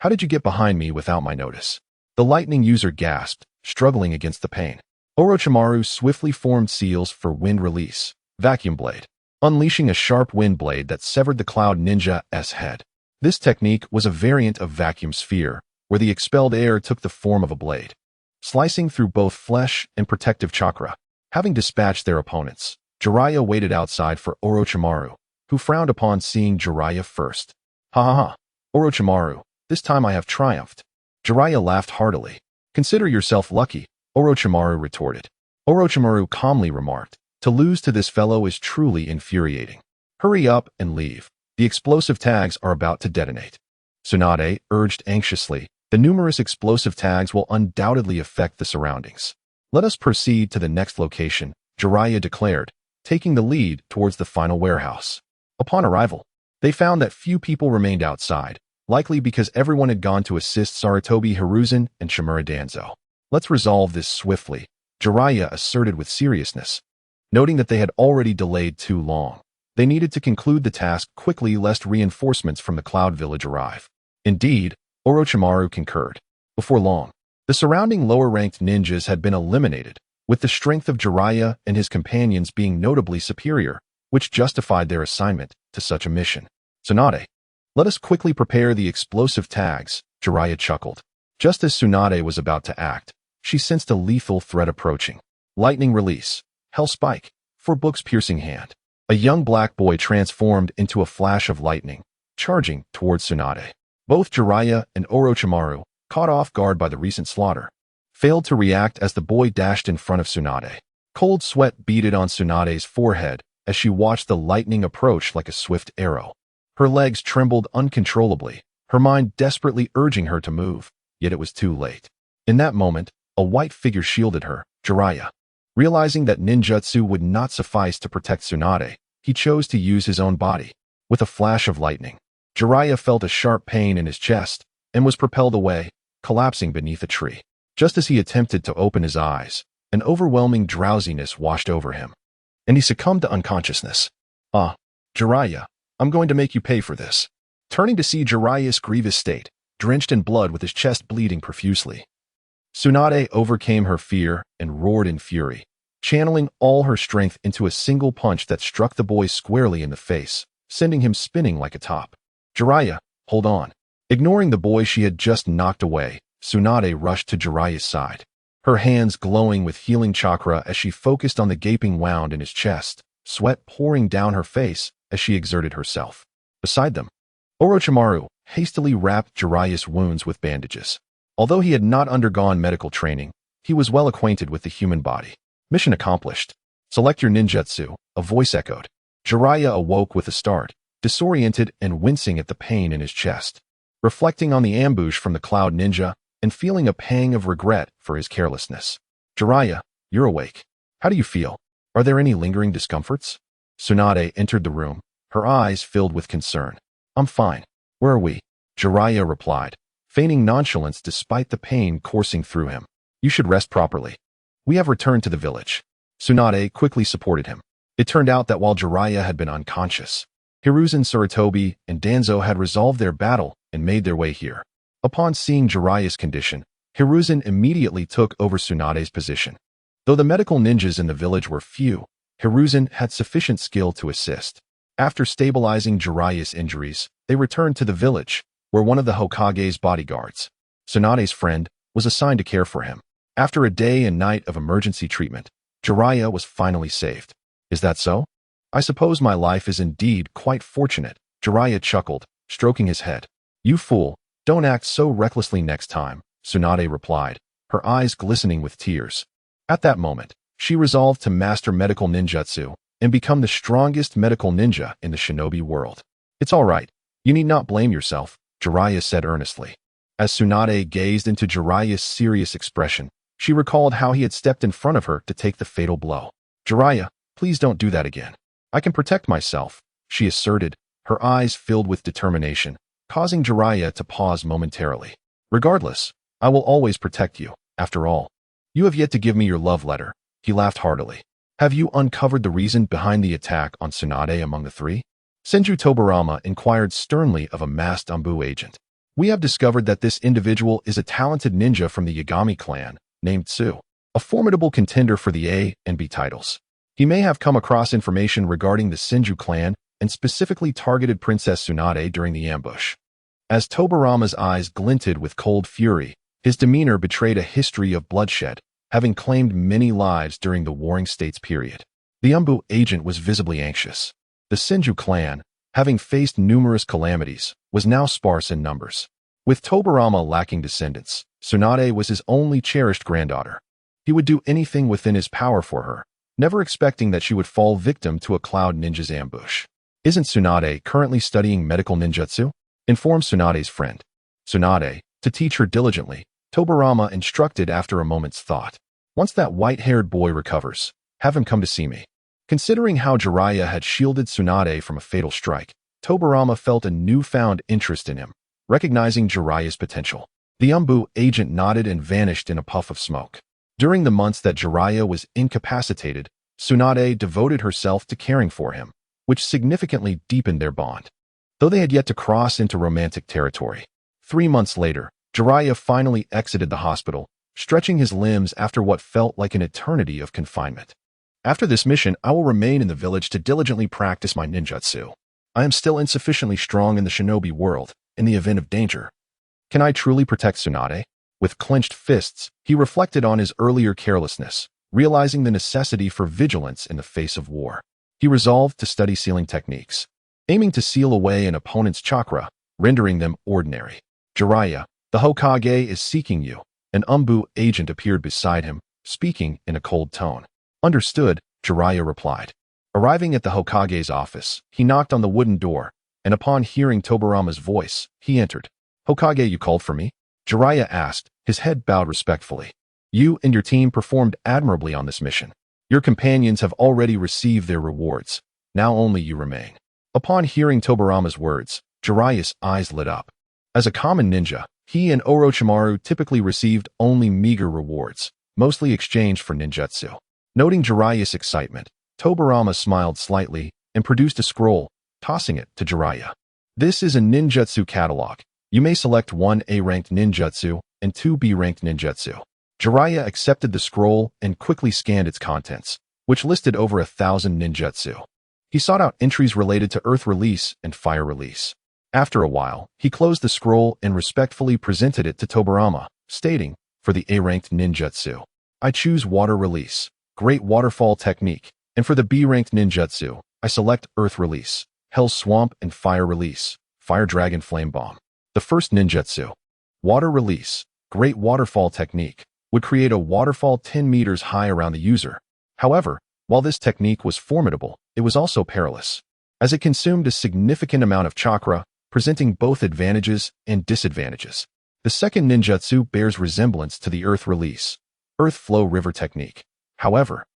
how did you get behind me without my notice?" The lightning user gasped, struggling against the pain. Orochimaru swiftly formed seals for wind release. Vacuum blade, unleashing a sharp wind blade that severed the Cloud Ninja's head. This technique was a variant of vacuum sphere, where the expelled air took the form of a blade, slicing through both flesh and protective chakra. Having dispatched their opponents, Jiraiya waited outside for Orochimaru, who frowned upon seeing Jiraiya first. "Ha ha ha, Orochimaru, this time I have triumphed." Jiraiya laughed heartily. "Consider yourself lucky," Orochimaru retorted. Orochimaru calmly remarked, "To lose to this fellow is truly infuriating. Hurry up and leave. The explosive tags are about to detonate." Tsunade urged anxiously, "The numerous explosive tags will undoubtedly affect the surroundings." "Let us proceed to the next location," Jiraiya declared, taking the lead towards the final warehouse. Upon arrival, they found that few people remained outside, likely because everyone had gone to assist Sarutobi, Hiruzen, and Shimura Danzo. "Let's resolve this swiftly," Jiraiya asserted with seriousness. Noting that they had already delayed too long, they needed to conclude the task quickly lest reinforcements from the Cloud Village arrive. Indeed, Orochimaru concurred. Before long, the surrounding lower-ranked ninjas had been eliminated, with the strength of Jiraiya and his companions being notably superior, which justified their assignment to such a mission. "Tsunade, let us quickly prepare the explosive tags," Jiraiya chuckled. Just as Tsunade was about to act, she sensed a lethal threat approaching. Lightning release. Hell Spike, for Book's piercing hand. A young black boy transformed into a flash of lightning, charging towards Tsunade. Both Jiraiya and Orochimaru, caught off guard by the recent slaughter, failed to react as the boy dashed in front of Tsunade. Cold sweat beaded on Tsunade's forehead as she watched the lightning approach like a swift arrow. Her legs trembled uncontrollably, her mind desperately urging her to move, yet it was too late. In that moment, a white figure shielded her, Jiraiya. Realizing that ninjutsu would not suffice to protect Tsunade, he chose to use his own body. With a flash of lightning, Jiraiya felt a sharp pain in his chest and was propelled away, collapsing beneath a tree. Just as he attempted to open his eyes, an overwhelming drowsiness washed over him, and he succumbed to unconsciousness. "Ah, Jiraiya, I'm going to make you pay for this." Turning to see Jiraiya's grievous state, drenched in blood with his chest bleeding profusely, Tsunade overcame her fear and roared in fury, channeling all her strength into a single punch that struck the boy squarely in the face, sending him spinning like a top. "Jiraiya, hold on." Ignoring the boy she had just knocked away, Tsunade rushed to Jiraiya's side, her hands glowing with healing chakra as she focused on the gaping wound in his chest, sweat pouring down her face as she exerted herself. Beside them, Orochimaru hastily wrapped Jiraiya's wounds with bandages. Although he had not undergone medical training, he was well acquainted with the human body. Mission accomplished. "Select your ninjutsu," a voice echoed. Jiraiya awoke with a start, disoriented and wincing at the pain in his chest. Reflecting on the ambush from the Cloud Ninja, and feeling a pang of regret for his carelessness. "Jiraiya, you're awake. How do you feel? Are there any lingering discomforts?" Tsunade entered the room, her eyes filled with concern. I'm fine. Where are we? Jiraiya replied, feigning nonchalance despite the pain coursing through him. You should rest properly. We have returned to the village. Tsunade quickly supported him. It turned out that while Jiraiya had been unconscious, Hiruzen Sarutobi and Danzo had resolved their battle and made their way here. Upon seeing Jiraiya's condition, Hiruzen immediately took over Tsunade's position. Though the medical ninjas in the village were few, Hiruzen had sufficient skill to assist. After stabilizing Jiraiya's injuries, they returned to the village, where one of the Hokage's bodyguards, Tsunade's friend, was assigned to care for him. After a day and night of emergency treatment, Jiraiya was finally saved. Is that so? I suppose my life is indeed quite fortunate, Jiraiya chuckled, stroking his head. You fool, don't act so recklessly next time, Tsunade replied, her eyes glistening with tears. At that moment, she resolved to master medical ninjutsu and become the strongest medical ninja in the shinobi world. It's all right. You need not blame yourself, Jiraiya said earnestly. As Tsunade gazed into Jiraiya's serious expression, she recalled how he had stepped in front of her to take the fatal blow. Jiraiya, please don't do that again. I can protect myself, she asserted, her eyes filled with determination, causing Jiraiya to pause momentarily. Regardless, I will always protect you, after all. You have yet to give me your love letter, he laughed heartily. Have you uncovered the reason behind the attack on Tsunade among the three? Senju Tobarama inquired sternly of a masked Anbu agent. We have discovered that this individual is a talented ninja from the Yagami clan, named Tsu, a formidable contender for the A and B titles. He may have come across information regarding the Senju clan and specifically targeted Princess Tsunade during the ambush. As Tobarama's eyes glinted with cold fury, his demeanor betrayed a history of bloodshed, having claimed many lives during the Warring States period. The Anbu agent was visibly anxious. The Senju clan, having faced numerous calamities, was now sparse in numbers. With Tobarama lacking descendants, Tsunade was his only cherished granddaughter. He would do anything within his power for her, never expecting that she would fall victim to a Cloud Ninja's ambush. Isn't Tsunade currently studying medical ninjutsu? Informed Tsunade's friend. Tsunade, to teach her diligently, Tobarama instructed after a moment's thought. Once that white-haired boy recovers, have him come to see me. Considering how Jiraiya had shielded Tsunade from a fatal strike, Tobarama felt a newfound interest in him, recognizing Jiraiya's potential. The Anbu agent nodded and vanished in a puff of smoke. During the months that Jiraiya was incapacitated, Tsunade devoted herself to caring for him, which significantly deepened their bond. Though they had yet to cross into romantic territory. 3 months later, Jiraiya finally exited the hospital, stretching his limbs after what felt like an eternity of confinement. After this mission, I will remain in the village to diligently practice my ninjutsu. I am still insufficiently strong in the shinobi world, in the event of danger. Can I truly protect Tsunade? With clenched fists, he reflected on his earlier carelessness, realizing the necessity for vigilance in the face of war. He resolved to study sealing techniques, aiming to seal away an opponent's chakra, rendering them ordinary. Jiraiya, the Hokage is seeking you. An Anbu agent appeared beside him, speaking in a cold tone. Understood, Jiraiya replied. Arriving at the Hokage's office, he knocked on the wooden door, and upon hearing Tobarama's voice, he entered. Hokage, you called for me? Jiraiya asked, his head bowed respectfully. You and your team performed admirably on this mission. Your companions have already received their rewards. Now only you remain. Upon hearing Tobarama's words, Jiraiya's eyes lit up. As a common ninja, he and Orochimaru typically received only meager rewards, mostly exchanged for ninjutsu. Noting Jiraiya's excitement, Tobarama smiled slightly and produced a scroll, tossing it to Jiraiya. This is a ninjutsu catalog. You may select 1 A-ranked ninjutsu and 2 B-ranked ninjutsu. Jiraiya accepted the scroll and quickly scanned its contents, which listed over 1,000 ninjutsu. He sought out entries related to earth release and fire release. After a while, he closed the scroll and respectfully presented it to Tobarama, stating, for the A-ranked ninjutsu, I choose water release, great waterfall technique, and for the B-ranked ninjutsu, I select earth release, hell swamp and fire release, fire dragon flame bomb. The first ninjutsu, water release, great waterfall technique, would create a waterfall 10 meters high around the user. However, while this technique was formidable, it was also perilous, as it consumed a significant amount of chakra, presenting both advantages and disadvantages. The second ninjutsu bears resemblance to the earth release, earth flow river technique. However,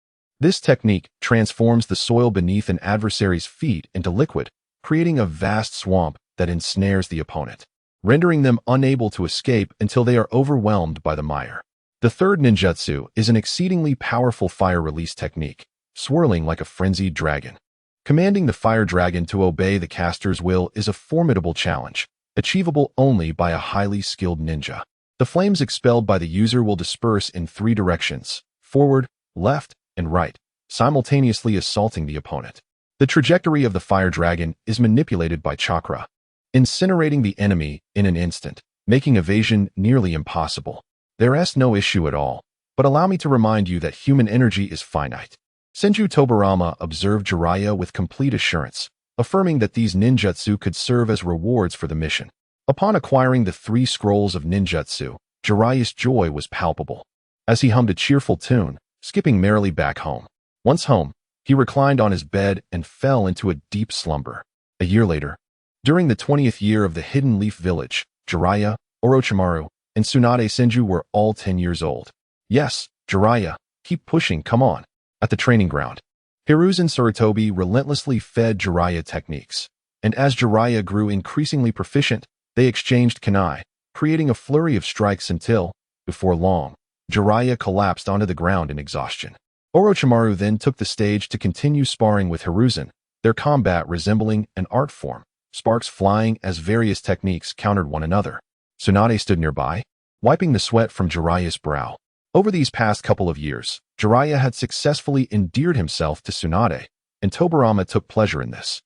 this technique transforms the soil beneath an adversary's feet into liquid, creating a vast swamp that ensnares the opponent, rendering them unable to escape until they are overwhelmed by the mire. The third ninjutsu is an exceedingly powerful fire release technique, swirling like a frenzied dragon. Commanding the fire dragon to obey the caster's will is a formidable challenge, achievable only by a highly skilled ninja. The flames expelled by the user will disperse in 3 directions, forward, left, and right, simultaneously assaulting the opponent. The trajectory of the fire dragon is manipulated by chakra, incinerating the enemy in an instant, making evasion nearly impossible. There's no issue at all, but allow me to remind you that human energy is finite. Senju Tobirama observed Jiraiya with complete assurance, affirming that these ninjutsu could serve as rewards for the mission. Upon acquiring the 3 scrolls of ninjutsu, Jiraiya's joy was palpable. As he hummed a cheerful tune, skipping merrily back home. Once home, he reclined on his bed and fell into a deep slumber. A year later, during the 20th year of the Hidden Leaf Village, Jiraiya, Orochimaru, and Tsunade Senju were all 10 years old. Yes, Jiraiya, keep pushing, come on. At the training ground, Hiruzen Sarutobi relentlessly fed Jiraiya techniques, and as Jiraiya grew increasingly proficient, they exchanged kunai, creating a flurry of strikes until, before long, Jiraiya collapsed onto the ground in exhaustion. Orochimaru then took the stage to continue sparring with Hiruzen, their combat resembling an art form, sparks flying as various techniques countered one another. Tsunade stood nearby, wiping the sweat from Jiraiya's brow. Over these past couple of years, Jiraiya had successfully endeared himself to Tsunade, and Tobirama took pleasure in this,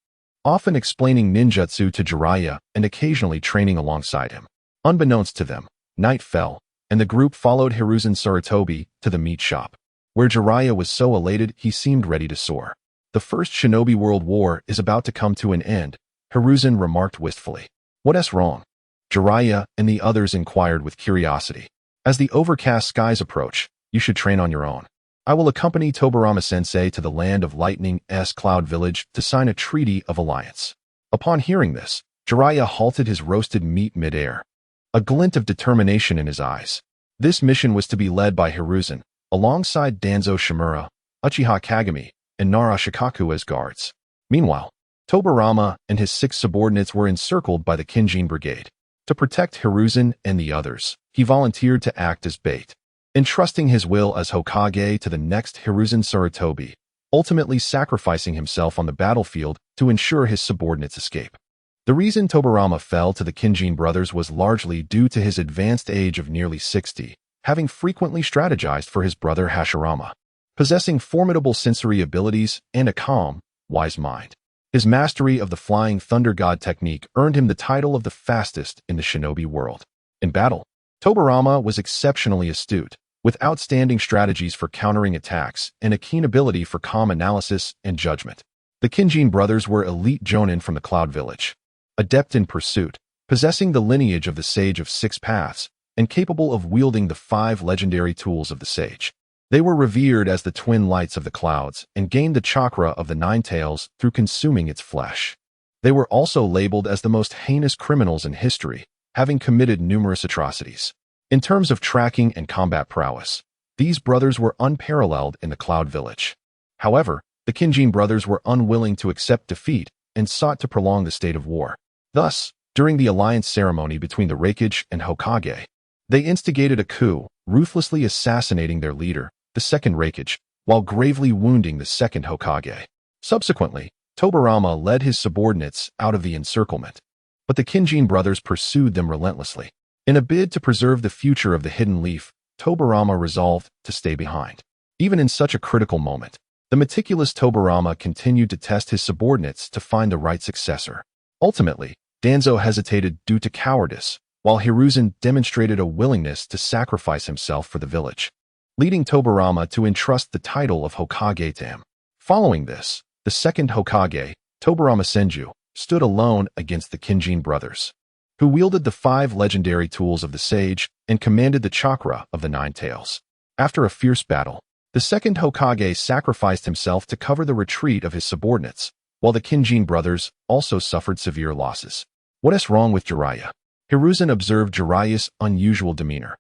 often explaining ninjutsu to Jiraiya and occasionally training alongside him. Unbeknownst to them, night fell, and the group followed Hiruzen Sarutobi to the meat shop, where Jiraiya was so elated he seemed ready to soar. The First Shinobi World War is about to come to an end, Hiruzen remarked wistfully. What's wrong? Jiraiya and the others inquired with curiosity. As the overcast skies approach, you should train on your own. I will accompany Tobirama-sensei to the land of Lightning's Cloud Village to sign a treaty of alliance. Upon hearing this, Jiraiya halted his roasted meat mid-air, a glint of determination in his eyes. This mission was to be led by Hiruzen, alongside Danzo Shimura, Uchiha Kagami, and Nara Shikaku as guards. Meanwhile, Tobirama and his 6 subordinates were encircled by the Kinjin Brigade. To protect Hiruzen and the others, he volunteered to act as bait, entrusting his will as Hokage to the next Hiruzen Sarutobi, ultimately sacrificing himself on the battlefield to ensure his subordinates' escape. The reason Tobirama fell to the Kinjin brothers was largely due to his advanced age of nearly 60, having frequently strategized for his brother Hashirama, possessing formidable sensory abilities and a calm, wise mind. His mastery of the Flying Thunder God technique earned him the title of the fastest in the shinobi world. In battle, Tobirama was exceptionally astute, with outstanding strategies for countering attacks and a keen ability for calm analysis and judgment. The Kinjin brothers were elite jonin from the Cloud Village, adept in pursuit, possessing the lineage of the Sage of 6 Paths, and capable of wielding the 5 legendary tools of the Sage. They were revered as the twin lights of the clouds and gained the chakra of the 9 tails through consuming its flesh. They were also labeled as the most heinous criminals in history, having committed numerous atrocities. In terms of tracking and combat prowess, these brothers were unparalleled in the Cloud Village. However, the Kinjin brothers were unwilling to accept defeat and sought to prolong the state of war. Thus, during the alliance ceremony between the Raikage and Hokage, they instigated a coup, ruthlessly assassinating their leader, the second Raikage, while gravely wounding the second Hokage. Subsequently, Tobirama led his subordinates out of the encirclement, but the Kinjin brothers pursued them relentlessly. In a bid to preserve the future of the Hidden Leaf, Tobirama resolved to stay behind. Even in such a critical moment, the meticulous Tobirama continued to test his subordinates to find the right successor. Ultimately, Danzo hesitated due to cowardice, while Hiruzen demonstrated a willingness to sacrifice himself for the village, leading Tobirama to entrust the title of Hokage to him. Following this, the second Hokage, Tobirama Senju, stood alone against the Kinjin brothers, who wielded the 5 legendary tools of the Sage and commanded the chakra of the 9 tails. After a fierce battle, the second Hokage sacrificed himself to cover the retreat of his subordinates, while the Kinjin brothers also suffered severe losses. What's wrong with Jiraiya? Hiruzen observed Jiraiya's unusual demeanor.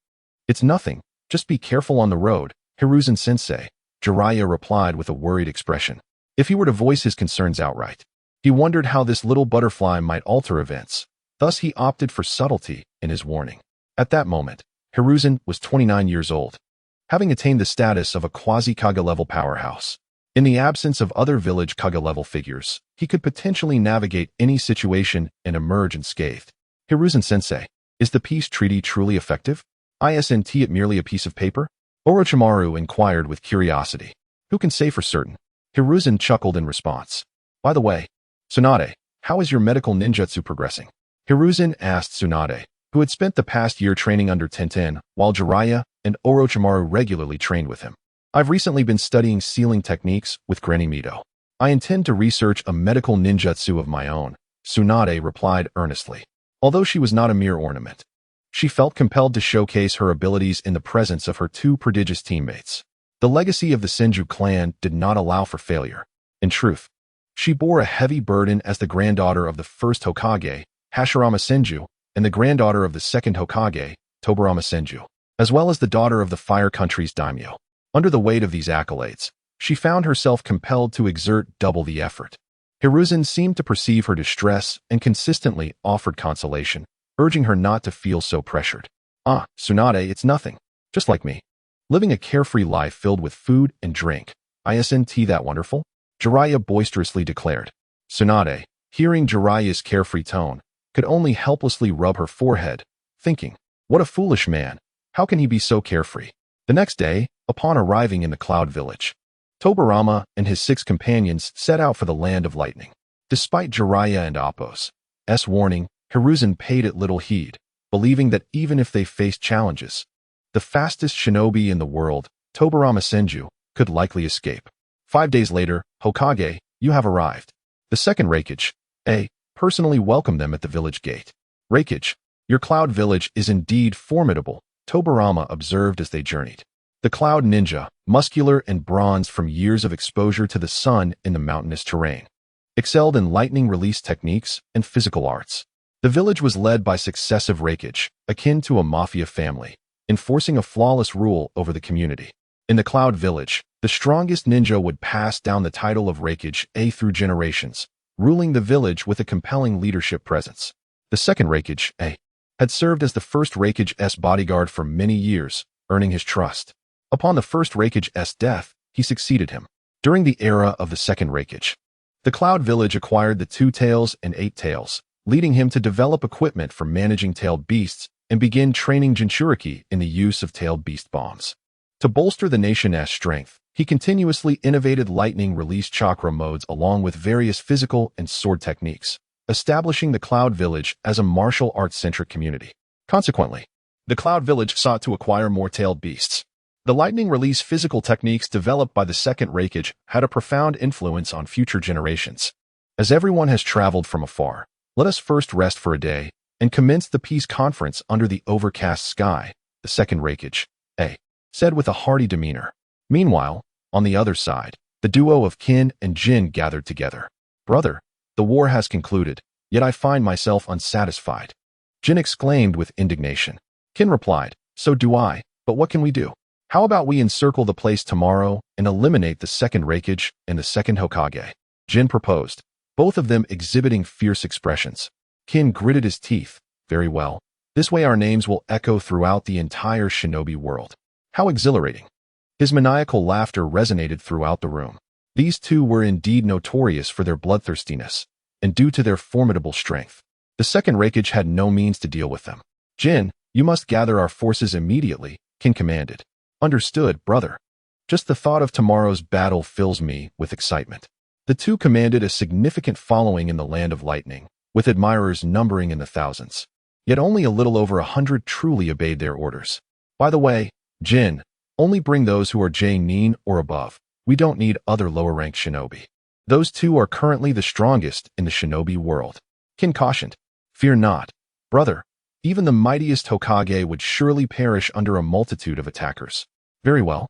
It's nothing, just be careful on the road, Hiruzen-sensei, Jiraiya replied with a worried expression. If he were to voice his concerns outright, He wondered how this little butterfly might alter events. Thus, he opted for subtlety in his warning. At that moment, Hiruzen was 29 years old, having attained the status of a quasi-Kage-level powerhouse. In the absence of other village Kage-level figures, he could potentially navigate any situation and emerge unscathed. Hiruzen-sensei, is the peace treaty truly effective? Isn't it merely a piece of paper? Orochimaru inquired with curiosity. Who can say for certain? Hiruzen chuckled in response. By the way, Tsunade, how is your medical ninjutsu progressing? Hiruzen asked Tsunade, who had spent the past year training under Tenten, while Jiraiya and Orochimaru regularly trained with him. I've recently been studying sealing techniques with Granny Mito. I intend to research a medical ninjutsu of my own, Tsunade replied earnestly. Although she was not a mere ornament, she felt compelled to showcase her abilities in the presence of her two prodigious teammates. The legacy of the Senju clan did not allow for failure. In truth, she bore a heavy burden as the granddaughter of the First Hokage, Hashirama Senju, and the granddaughter of the Second Hokage, Tobirama Senju, as well as the daughter of the Fire Country's daimyo. Under the weight of these accolades, she found herself compelled to exert double the effort. Hiruzen seemed to perceive her distress and consistently offered consolation, urging her not to feel so pressured. Tsunade, it's nothing. Just like me. Living a carefree life filled with food and drink. Isn't that wonderful? Jiraiya boisterously declared. Tsunade, hearing Jiraiya's carefree tone, could only helplessly rub her forehead, thinking, what a foolish man. How can he be so carefree? The next day, upon arriving in the Cloud Village, Tobirama and his 6 companions set out for the Land of Lightning. Despite Jiraiya and Appo's warning, Hiruzen paid it little heed, believing that even if they faced challenges, the fastest shinobi in the world, Tobirama Senju, could likely escape. 5 days later, Hokage, you have arrived. The second Hokage, personally welcomed them at the village gate. Hokage, your Cloud Village is indeed formidable, Tobirama observed as they journeyed. The Cloud Ninja, muscular and bronzed from years of exposure to the sun in the mountainous terrain, excelled in lightning release techniques and physical arts. The village was led by successive Hokage, akin to a mafia family, enforcing a flawless rule over the community. In the Cloud Village, the strongest ninja would pass down the title of Hokage through generations, ruling the village with a compelling leadership presence. The second Hokage, had served as the first Hokage's bodyguard for many years, earning his trust. Upon the first Hokage's death, he succeeded him. During the era of the second Hokage, the Cloud Village acquired the 2 tails and 8 tails, leading him to develop equipment for managing tailed beasts and begin training Jinchuriki in the use of tailed beast bombs. To bolster the nation's strength, he continuously innovated lightning release chakra modes along with various physical and sword techniques, establishing the Cloud Village as a martial arts-centric community. Consequently, the Cloud Village sought to acquire more tailed beasts. The lightning release physical techniques developed by the second Hokage had a profound influence on future generations. As everyone has traveled from afar, let us first rest for a day and commence the peace conference under the overcast sky, the second Hokage, said with a hearty demeanor. Meanwhile, on the other side, the duo of Kin and Jin gathered together. Brother, the war has concluded, yet I find myself unsatisfied. Jin exclaimed with indignation. Kin replied, so do I, but what can we do? How about we encircle the place tomorrow and eliminate the second Hokage and the second Hokage? Jin proposed, both of them exhibiting fierce expressions. Kin gritted his teeth. Very well. This way our names will echo throughout the entire shinobi world. How exhilarating. His maniacal laughter resonated throughout the room. These two were indeed notorious for their bloodthirstiness, and due to their formidable strength, the second Hokage had no means to deal with them. Jin, you must gather our forces immediately, Kin commanded. Understood, brother. Just the thought of tomorrow's battle fills me with excitement. The two commanded a significant following in the Land of Lightning, with admirers numbering in the thousands. Yet only a little over 100 truly obeyed their orders. By the way, Jin, only bring those who are J-nin or above. We don't need other lower-ranked shinobi. Those two are currently the strongest in the shinobi world. Kin cautioned. Fear not, brother. Even the mightiest Hokage would surely perish under a multitude of attackers. Very well.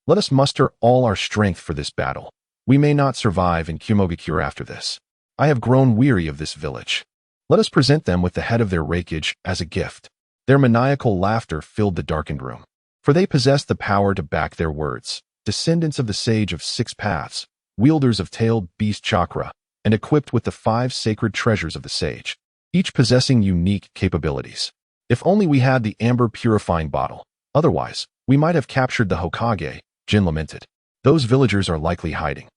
Let us muster all our strength for this battle. We may not survive in Kumogakure after this. I have grown weary of this village. Let us present them with the head of their Hokage as a gift. Their maniacal laughter filled the darkened room. For they possessed the power to back their words. Descendants of the Sage of 6 Paths, wielders of tailed beast chakra, and equipped with the 5 sacred treasures of the sage, each possessing unique capabilities. If only we had the amber purifying bottle. Otherwise, we might have captured the Hokage, Jin lamented. Those villagers are likely hiding.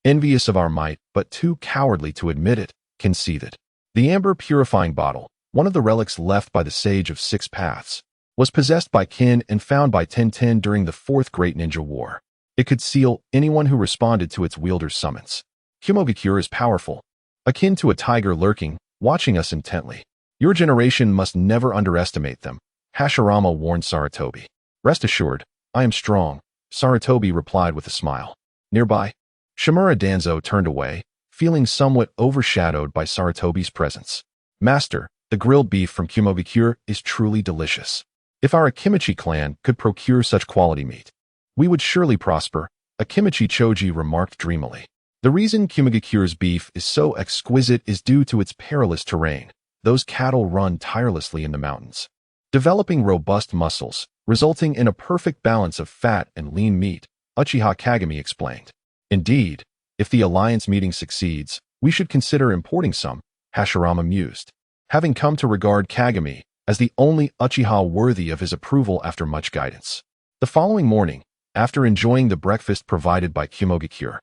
Envious of our might, but too cowardly to admit it, conceded. The amber purifying bottle, one of the relics left by the Sage of Six Paths, was possessed by Kin and found by Tenten during the Fourth Great Ninja War. It could seal anyone who responded to its wielder's summons. Kumogakure is powerful, akin to a tiger lurking, watching us intently. Your generation must never underestimate them, Hashirama warned Sarutobi. Rest assured, I am strong, Sarutobi replied with a smile. Nearby, Shimura Danzo turned away, feeling somewhat overshadowed by Sarutobi's presence. Master, the grilled beef from Kumogakure is truly delicious. If our Akimichi clan could procure such quality meat, we would surely prosper, Akimichi Choji remarked dreamily. The reason Kumogakure's beef is so exquisite is due to its perilous terrain. Those cattle run tirelessly in the mountains, developing robust muscles, resulting in a perfect balance of fat and lean meat, Uchiha Kagami explained. Indeed, if the alliance meeting succeeds, we should consider importing some, Hashirama mused, having come to regard Kagami as the only Uchiha worthy of his approval after much guidance. The following morning, after enjoying the breakfast provided by Kumogakure,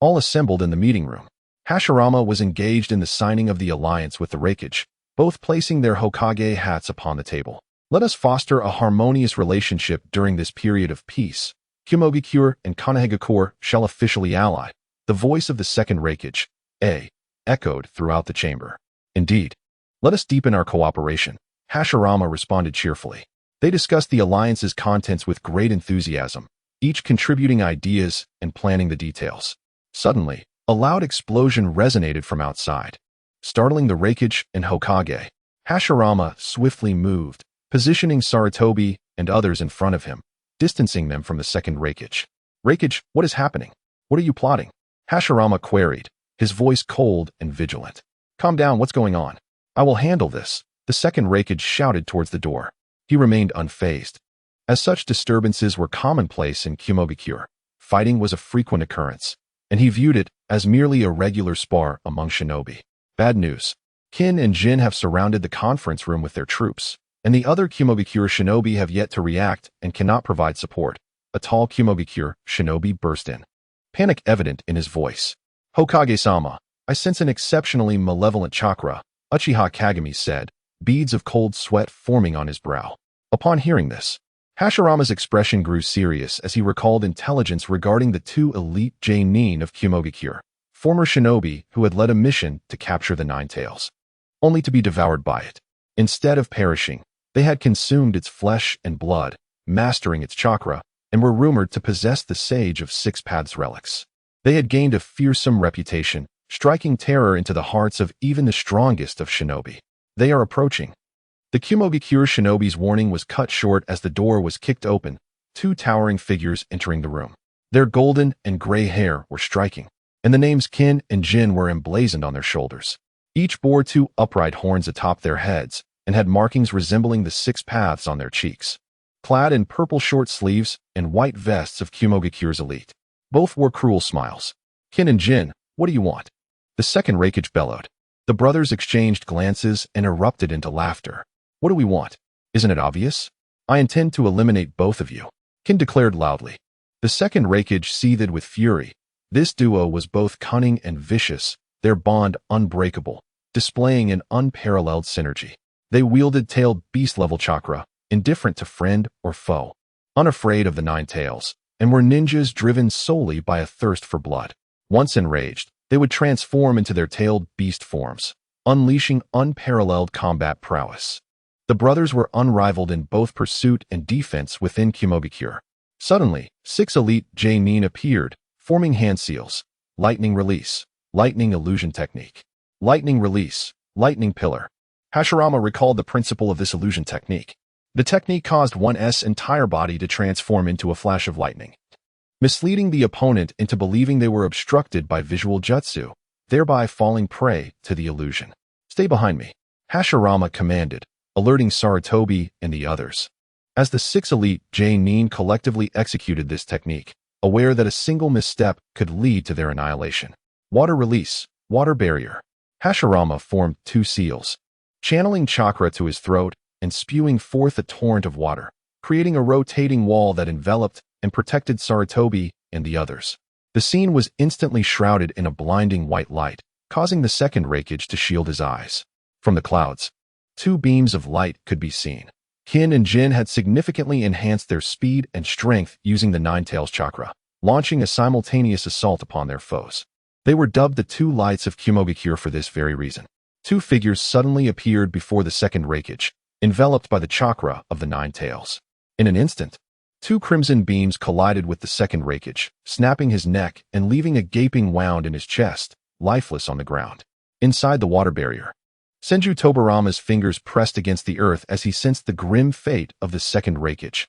all assembled in the meeting room. Hashirama was engaged in the signing of the alliance with the Raikage, both placing their Hokage hats upon the table. Let us foster a harmonious relationship during this period of peace. Kumogakure and Konohagakure shall officially ally. The voice of the second Raikage, echoed throughout the chamber. Indeed, let us deepen our cooperation, Hashirama responded cheerfully. They discussed the alliance's contents with great enthusiasm, each contributing ideas and planning the details. Suddenly, a loud explosion resonated from outside, startling the Raikage and Hokage. Hashirama swiftly moved, positioning Sarutobi and others in front of him, distancing them from the second Raikage. Raikage, what is happening? What are you plotting? Hashirama queried, his voice cold and vigilant. Calm down, what's going on? I will handle this, the second Raikage shouted towards the door. He remained unfazed. As such disturbances were commonplace in Kumogakure, fighting was a frequent occurrence, and he viewed it as merely a regular spar among shinobi. Bad news. Kin and Jin have surrounded the conference room with their troops, and the other Kumogakure shinobi have yet to react and cannot provide support. A tall Kumogakure shinobi burst in, panic evident in his voice. Hokage-sama, I sense an exceptionally malevolent chakra, Uchiha Kagami said, beads of cold sweat forming on his brow. Upon hearing this, Hashirama's expression grew serious as he recalled intelligence regarding the 2 elite Genin of Kumogakure, former shinobi who had led a mission to capture the Nine Tails, only to be devoured by it. Instead of perishing, they had consumed its flesh and blood, mastering its chakra, and were rumored to possess the Sage of Six Paths relics. They had gained a fearsome reputation, striking terror into the hearts of even the strongest of shinobi. They are approaching. The Kumogakure shinobi's warning was cut short as the door was kicked open, 2 towering figures entering the room. Their golden and gray hair were striking, and the names Kin and Jin were emblazoned on their shoulders. Each bore 2 upright horns atop their heads and had markings resembling the 6 paths on their cheeks. Clad in purple short sleeves and white vests of Kumogakure's elite, both wore cruel smiles. Kin and Jin, what do you want? The second Raikage bellowed. The brothers exchanged glances and erupted into laughter. What do we want? Isn't it obvious? I intend to eliminate both of you, Kin declared loudly. The second Raikage seethed with fury. This duo was both cunning and vicious, their bond unbreakable, displaying an unparalleled synergy. They wielded tailed beast-level chakra, indifferent to friend or foe, unafraid of the Nine Tails, and were ninjas driven solely by a thirst for blood. Once enraged, they would transform into their tailed beast forms, unleashing unparalleled combat prowess. The brothers were unrivaled in both pursuit and defense within Kumogakure. Suddenly, 6 elite Genin appeared, forming hand seals. Lightning release, lightning illusion technique. Lightning release, lightning pillar. Hashirama recalled the principle of this illusion technique. The technique caused one's entire body to transform into a flash of lightning, misleading the opponent into believing they were obstructed by visual jutsu, thereby falling prey to the illusion. Stay behind me, Hashirama commanded, alerting Sarutobi and the others. As the 6 elite Genin collectively executed this technique, aware that a single misstep could lead to their annihilation. Water release, Water barrier. Hashirama formed two seals, channeling chakra to his throat and spewing forth a torrent of water, creating a rotating wall that enveloped and protected Sarutobi and the others. The scene was instantly shrouded in a blinding white light, causing the second Hokage to shield his eyes. From the clouds, two beams of light could be seen. Kin and Jin had significantly enhanced their speed and strength using the Nine Tails chakra, launching a simultaneous assault upon their foes. They were dubbed the Two Lights of Kumogakure for this very reason. Two figures suddenly appeared before the second Hokage, enveloped by the chakra of the Nine Tails. In an instant, two crimson beams collided with the second Hokage, snapping his neck and leaving a gaping wound in his chest, lifeless on the ground. Inside the water barrier, Senju Tobarama's fingers pressed against the earth as he sensed the grim fate of the second Hokage,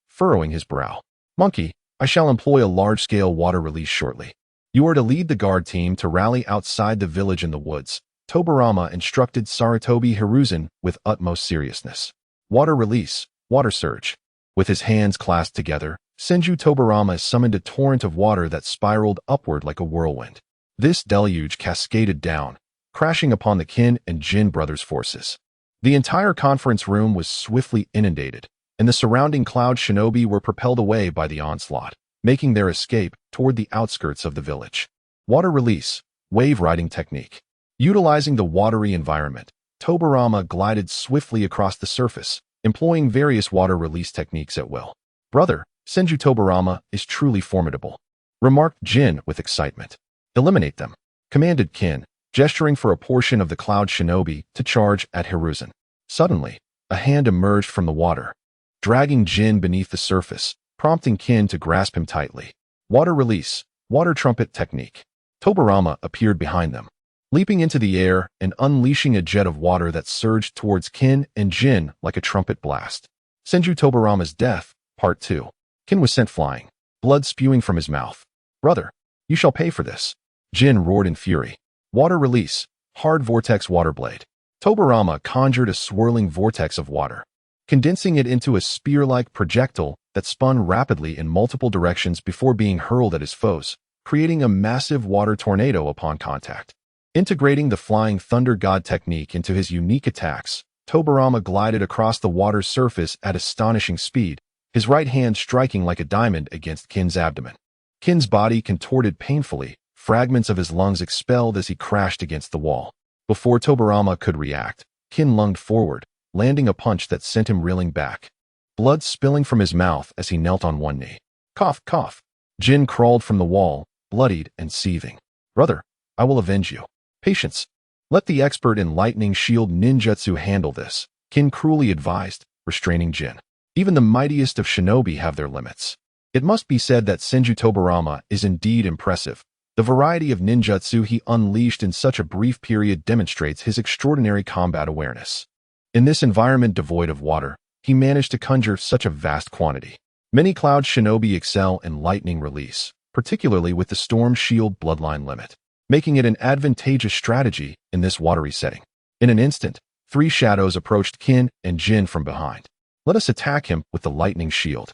furrowing his brow. Monkey, I shall employ a large-scale water release shortly. You are to lead the guard team to rally outside the village in the woods. Tobarama instructed Sarutobi Hiruzen with utmost seriousness. Water release, water surge. With his hands clasped together, Senju Tobarama summoned a torrent of water that spiraled upward like a whirlwind. This deluge cascaded down, crashing upon the Kin and Jin brothers' forces. The entire conference room was swiftly inundated, and the surrounding cloud shinobi were propelled away by the onslaught, making their escape toward the outskirts of the village. Water release, wave riding technique. Utilizing the watery environment, Tobarama glided swiftly across the surface, employing various water release techniques at will. Brother, Senju Tobarama is truly formidable, remarked Jin with excitement. Eliminate them, commanded Kin, gesturing for a portion of the cloud shinobi to charge at Hiruzen. Suddenly, a hand emerged from the water, dragging Jin beneath the surface, prompting Kin to grasp him tightly. Water release, water trumpet technique. Tobarama appeared behind them, leaping into the air and unleashing a jet of water that surged towards Kin and Jin like a trumpet blast. Senju Tobarama's death, Part 2. Kin was sent flying, blood spewing from his mouth. Brother, you shall pay for this. Jin roared in fury. Water release, hard vortex water blade. Tobarama conjured a swirling vortex of water, condensing it into a spear-like projectile that spun rapidly in multiple directions before being hurled at his foes, creating a massive water tornado upon contact. Integrating the Flying Thunder God technique into his unique attacks, Tobarama glided across the water's surface at astonishing speed, his right hand striking like a diamond against Kin's abdomen. Kin's body contorted painfully, fragments of his lungs expelled as he crashed against the wall. Before Tobarama could react, Kin lunged forward, landing a punch that sent him reeling back, blood spilling from his mouth as he knelt on one knee. Cough, cough. Jin crawled from the wall, bloodied and seething. Brother, I will avenge you. Patience. Let the expert in lightning shield ninjutsu handle this, Kin cruelly advised, restraining Jin. Even the mightiest of shinobi have their limits. It must be said that Senju Tobarama is indeed impressive. The variety of ninjutsu he unleashed in such a brief period demonstrates his extraordinary combat awareness. In this environment devoid of water, he managed to conjure such a vast quantity. Many cloud shinobi excel in lightning release, particularly with the storm shield bloodline limit, making it an advantageous strategy in this watery setting. In an instant, three shadows approached Kin and Jin from behind. Let us attack him with the lightning shield,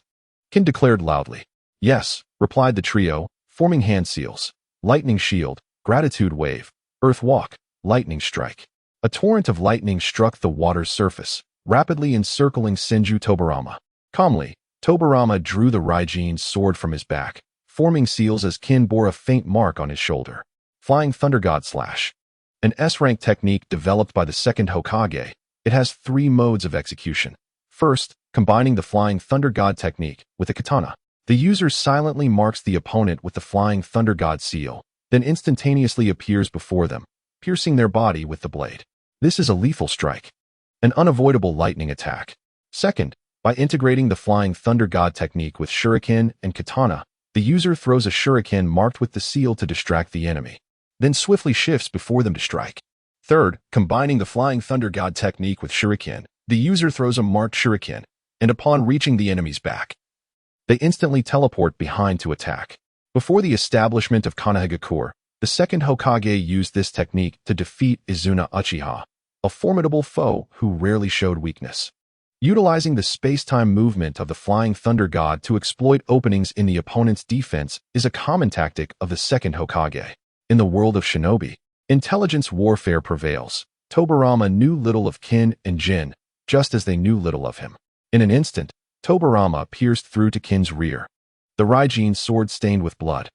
Kin declared loudly. Yes, replied the trio, forming hand seals. Lightning shield, gratitude wave, earth walk, lightning strike. A torrent of lightning struck the water's surface, rapidly encircling Senju Tobarama. Calmly, Tobarama drew the Raijin's sword from his back, forming seals as Kin bore a faint mark on his shoulder. Flying Thunder God Slash. An S-rank technique developed by the Second Hokage, it has three modes of execution. First, combining the Flying Thunder God technique with a katana. The user silently marks the opponent with the Flying Thunder God seal, then instantaneously appears before them, piercing their body with the blade. This is a lethal strike, an unavoidable lightning attack. Second, by integrating the Flying Thunder God technique with shuriken and katana, the user throws a shuriken marked with the seal to distract the enemy, then swiftly shifts before them to strike. Third, combining the Flying Thunder God technique with shuriken, the user throws a marked shuriken, and upon reaching the enemy's back, they instantly teleport behind to attack. Before the establishment of Konoha, the Second Hokage used this technique to defeat Izuna Uchiha, a formidable foe who rarely showed weakness. Utilizing the space-time movement of the Flying Thunder God to exploit openings in the opponent's defense is a common tactic of the Second Hokage. In the world of shinobi, intelligence warfare prevails. Tobirama knew little of Kin and Jin, just as they knew little of him. In an instant, Tobirama pierced through to Kin's rear, the Raijin sword stained with blood.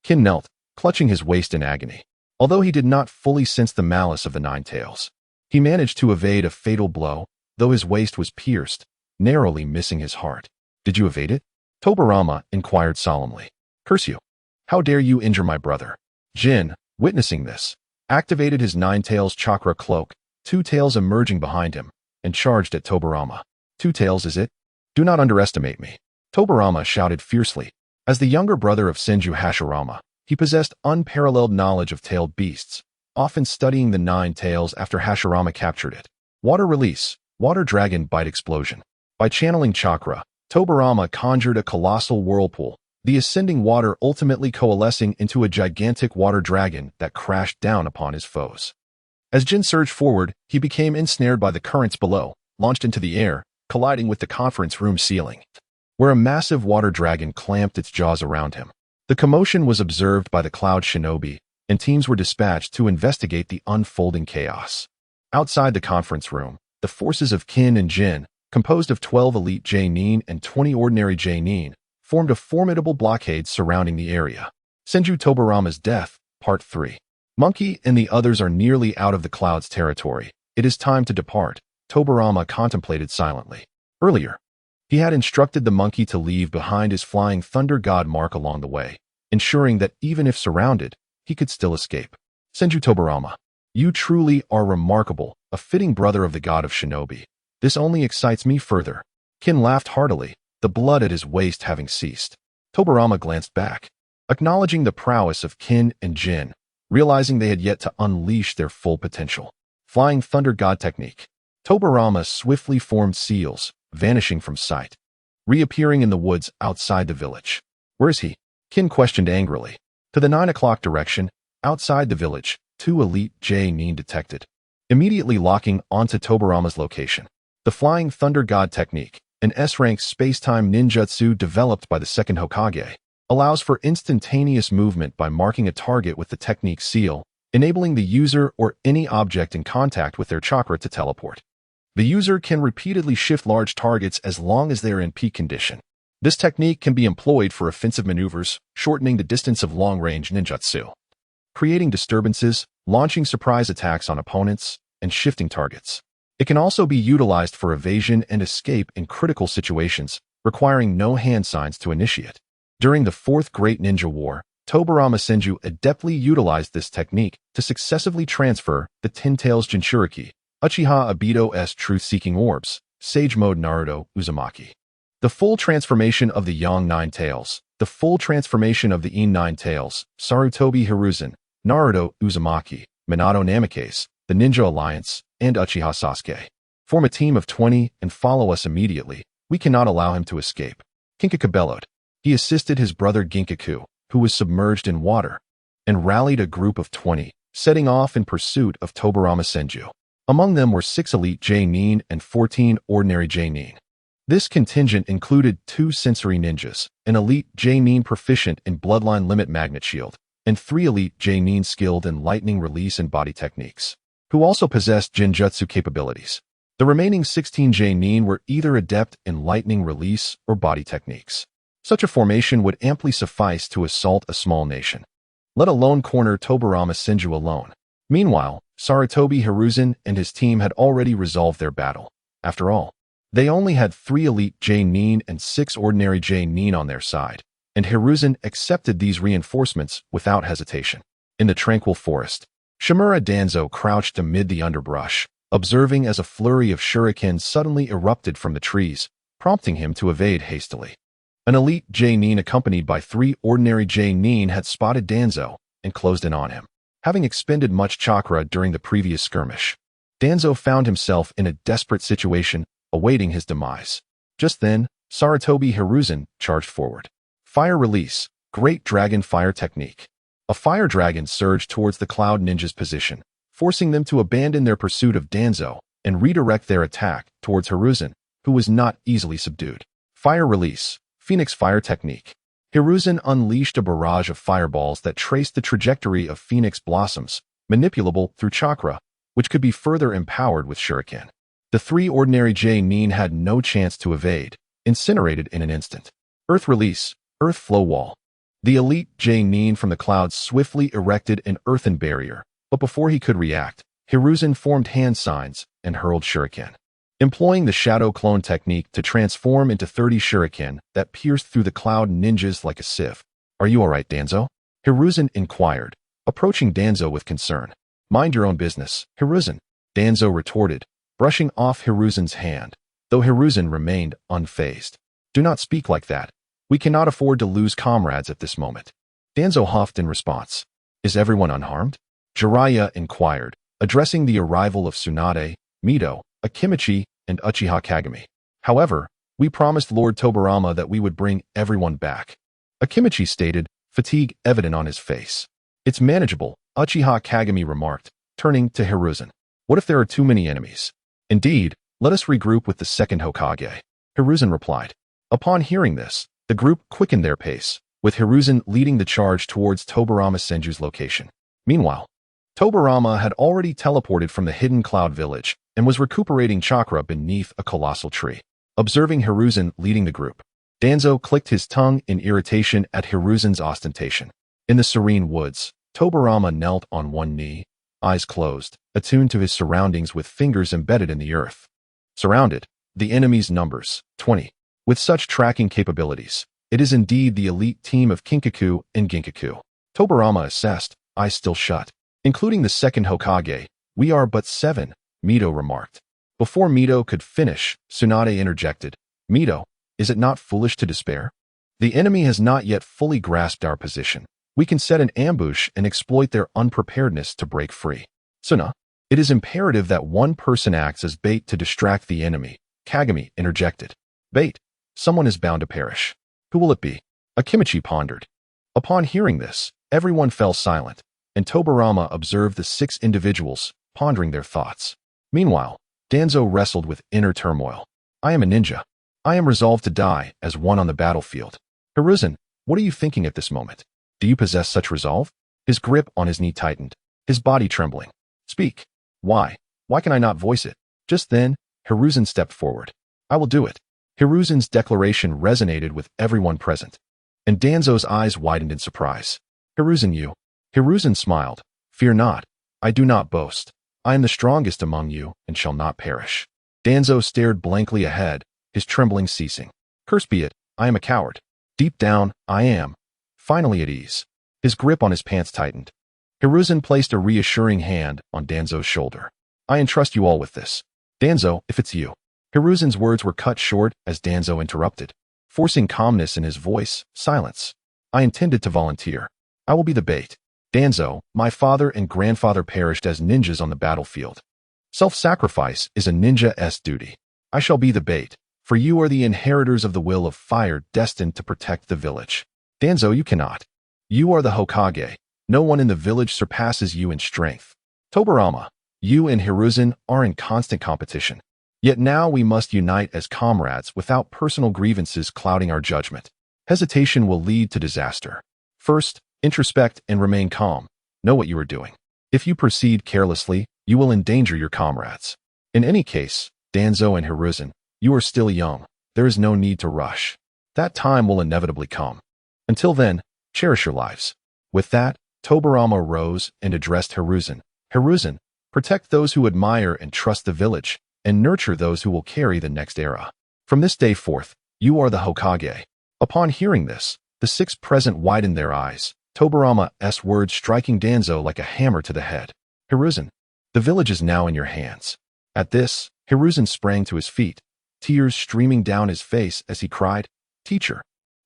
Kin knelt, clutching his waist in agony. Although he did not fully sense the malice of the Nine Tails, he managed to evade a fatal blow, though his waist was pierced, narrowly missing his heart. Did you evade it? Tobirama inquired solemnly. Curse you! How dare you injure my brother? Jin, witnessing this, activated his Nine Tails chakra cloak, Two Tails emerging behind him, and charged at Tobirama. Two Tails, is it? Do not underestimate me. Tobirama shouted fiercely. As the younger brother of Senju Hashirama, he possessed unparalleled knowledge of tailed beasts, often studying the Nine Tails after Hashirama captured it. Water release, water dragon bite explosion. By channeling chakra, Tobirama conjured a colossal whirlpool, the ascending water ultimately coalescing into a gigantic water dragon that crashed down upon his foes. As Jin surged forward, he became ensnared by the currents below, launched into the air, colliding with the conference room ceiling, where a massive water dragon clamped its jaws around him. The commotion was observed by the Cloud Shinobi, and teams were dispatched to investigate the unfolding chaos. Outside the conference room, the forces of Kin and Jin, composed of 12 elite J-Nin and 20 ordinary J-Nin, formed a formidable blockade surrounding the area. Senju Tobirama's death, Part 3. Monkey and the others are nearly out of the Cloud's territory. It is time to depart, Tobirama contemplated silently. Earlier, he had instructed the monkey to leave behind his flying thunder god mark along the way, ensuring that even if surrounded, he could still escape. Senju Tobirama, you truly are remarkable, a fitting brother of the god of shinobi. This only excites me further. Kin laughed heartily, the blood at his waist having ceased. Tobirama glanced back, acknowledging the prowess of Kin and Jin, realizing they had yet to unleash their full potential. Flying thunder god technique. Tobirama swiftly formed seals, vanishing from sight, reappearing in the woods outside the village. Where is he? Kin questioned angrily. To the 9 o'clock direction, outside the village, 2 elite J-Nin detected, immediately locking onto Tobirama's location. The Flying Thunder God technique, an S-rank space-time ninjutsu developed by the Second Hokage, allows for instantaneous movement by marking a target with the technique seal, enabling the user or any object in contact with their chakra to teleport. The user can repeatedly shift large targets as long as they are in peak condition. This technique can be employed for offensive maneuvers, shortening the distance of long-range ninjutsu, creating disturbances, launching surprise attacks on opponents, and shifting targets. It can also be utilized for evasion and escape in critical situations, requiring no hand signs to initiate. During the Fourth Great Ninja War, Tobirama Senju adeptly utilized this technique to successively transfer the Ten Tails Jinchuriki, Uchiha Obito's truth-seeking orbs, Sage Mode Naruto Uzumaki. The full transformation of the Yang Nine Tails, the full transformation of the Ine Nine Tails, Sarutobi Hiruzen, Naruto Uzumaki, Minato Namikaze, the Ninja Alliance, and Uchiha Sasuke. Form a team of 20 and follow us immediately. We cannot allow him to escape. Kinkaku bellowed. He assisted his brother Ginkaku, who was submerged in water, and rallied a group of 20, setting off in pursuit of Tobirama Senju. Among them were 6 elite J-Nin and 14 ordinary J-Nin. This contingent included 2 sensory ninjas, an elite J-Nin proficient in Bloodline Limit Magnet Shield, and 3 elite J-Nin skilled in lightning release and body techniques, who also possessed genjutsu capabilities. The remaining 16 J-Nin were either adept in lightning release or body techniques. Such a formation would amply suffice to assault a small nation, let alone corner Tobirama Senju alone. Meanwhile, Sarutobi Hiruzen and his team had already resolved their battle. After all, they only had 3 elite J-Nin and 6 ordinary J-Nin on their side, and Hiruzen accepted these reinforcements without hesitation. In the tranquil forest, Shimura Danzo crouched amid the underbrush, observing as a flurry of shurikens suddenly erupted from the trees, prompting him to evade hastily. An elite J-Nin accompanied by 3 ordinary J-Nin had spotted Danzo and closed in on him. Having expended much chakra during the previous skirmish, Danzo found himself in a desperate situation, awaiting his demise. Just then, Sarutobi Hiruzen charged forward. Fire release, Great Dragon Fire Technique. A fire dragon surged towards the Cloud Ninja's position, forcing them to abandon their pursuit of Danzo and redirect their attack towards Hiruzen, who was not easily subdued. Fire release, Phoenix Fire Technique. Hiruzen unleashed a barrage of fireballs that traced the trajectory of phoenix blossoms, manipulable through chakra, which could be further empowered with shuriken. The three ordinary J-nin had no chance to evade, incinerated in an instant. Earth release, earth flow wall. The elite J-nin from the clouds swiftly erected an earthen barrier, but before he could react, Hiruzen formed hand signs and hurled shuriken. Employing the shadow clone technique to transform into 30 shuriken that pierced through the cloud ninjas like a sieve. "Are you alright, Danzo?" Hiruzen inquired, approaching Danzo with concern. "Mind your own business, Hiruzen," Danzo retorted, brushing off Hiruzen's hand, though Hiruzen remained unfazed. "Do not speak like that. We cannot afford to lose comrades at this moment." Danzo huffed in response. "Is everyone unharmed?" Jiraiya inquired, addressing the arrival of Tsunade, Mito, Akimichi, and Uchiha Kagami. "However, we promised Lord Tobarama that we would bring everyone back," Akimichi stated, fatigue evident on his face. "It's manageable," Uchiha Kagami remarked, turning to Hiruzen. "What if there are too many enemies?" "Indeed, let us regroup with the Second Hokage," Hiruzen replied. Upon hearing this, the group quickened their pace, with Hiruzen leading the charge towards Tobarama Senju's location. Meanwhile, Tobarama had already teleported from the hidden cloud village and was recuperating chakra beneath a colossal tree. Observing Hiruzen leading the group, Danzo clicked his tongue in irritation at Hiruzen's ostentation. In the serene woods, Tobarama knelt on one knee, eyes closed, attuned to his surroundings with fingers embedded in the earth. Surrounded, the enemy's numbers, 20. With such tracking capabilities, it is indeed the elite team of Kinkaku and Ginkaku. Tobarama assessed, eyes still shut. "Including the Second Hokage, we are but 7, Mito remarked. Before Mito could finish, Tsunade interjected. "Mito, is it not foolish to despair? The enemy has not yet fully grasped our position. We can set an ambush and exploit their unpreparedness to break free." "Suna, it is imperative that one person acts as bait to distract the enemy," Kagami interjected. "Bait? Someone is bound to perish. Who will it be?" Akimichi pondered. Upon hearing this, everyone fell silent, and Tobarama observed the 6 individuals, pondering their thoughts. Meanwhile, Danzo wrestled with inner turmoil. "I am a ninja. I am resolved to die as one on the battlefield." "Hiruzen, what are you thinking at this moment? Do you possess such resolve?" His grip on his knee tightened, his body trembling. "Speak. Why? Why can I not voice it?" Just then, Hiruzen stepped forward. "I will do it." Hiruzen's declaration resonated with everyone present, and Danzo's eyes widened in surprise. "Hiruzen, you..." Hiruzen smiled. "Fear not. I do not boast. I am the strongest among you and shall not perish." Danzo stared blankly ahead, his trembling ceasing. "Cursed be it, I am a coward. Deep down, I am." Finally at ease, his grip on his pants tightened. Hiruzen placed a reassuring hand on Danzo's shoulder. "I entrust you all with this. Danzo, if it's you." Hiruzen's words were cut short as Danzo interrupted, forcing calmness in his voice. "Silence. I intended to volunteer. I will be the bait. Danzo, my father and grandfather perished as ninjas on the battlefield. Self-sacrifice is a ninja's duty. I shall be the bait, for you are the inheritors of the will of fire destined to protect the village. Danzo, you cannot. You are the Hokage. No one in the village surpasses you in strength. Tobarama, you and Hiruzen are in constant competition. Yet now we must unite as comrades without personal grievances clouding our judgment. Hesitation will lead to disaster. First, introspect and remain calm. Know what you are doing. If you proceed carelessly, you will endanger your comrades. In any case, Danzo and Hiruzen, you are still young. There is no need to rush. That time will inevitably come. Until then, cherish your lives." With that, Tobarama rose and addressed Hiruzen. "Hiruzen, protect those who admire and trust the village, and nurture those who will carry the next era. From this day forth, you are the Hokage." Upon hearing this, the 6 present widened their eyes, Tobarama's words striking Danzo like a hammer to the head. "Hiruzen, the village is now in your hands." At this, Hiruzen sprang to his feet, tears streaming down his face as he cried, "Teacher."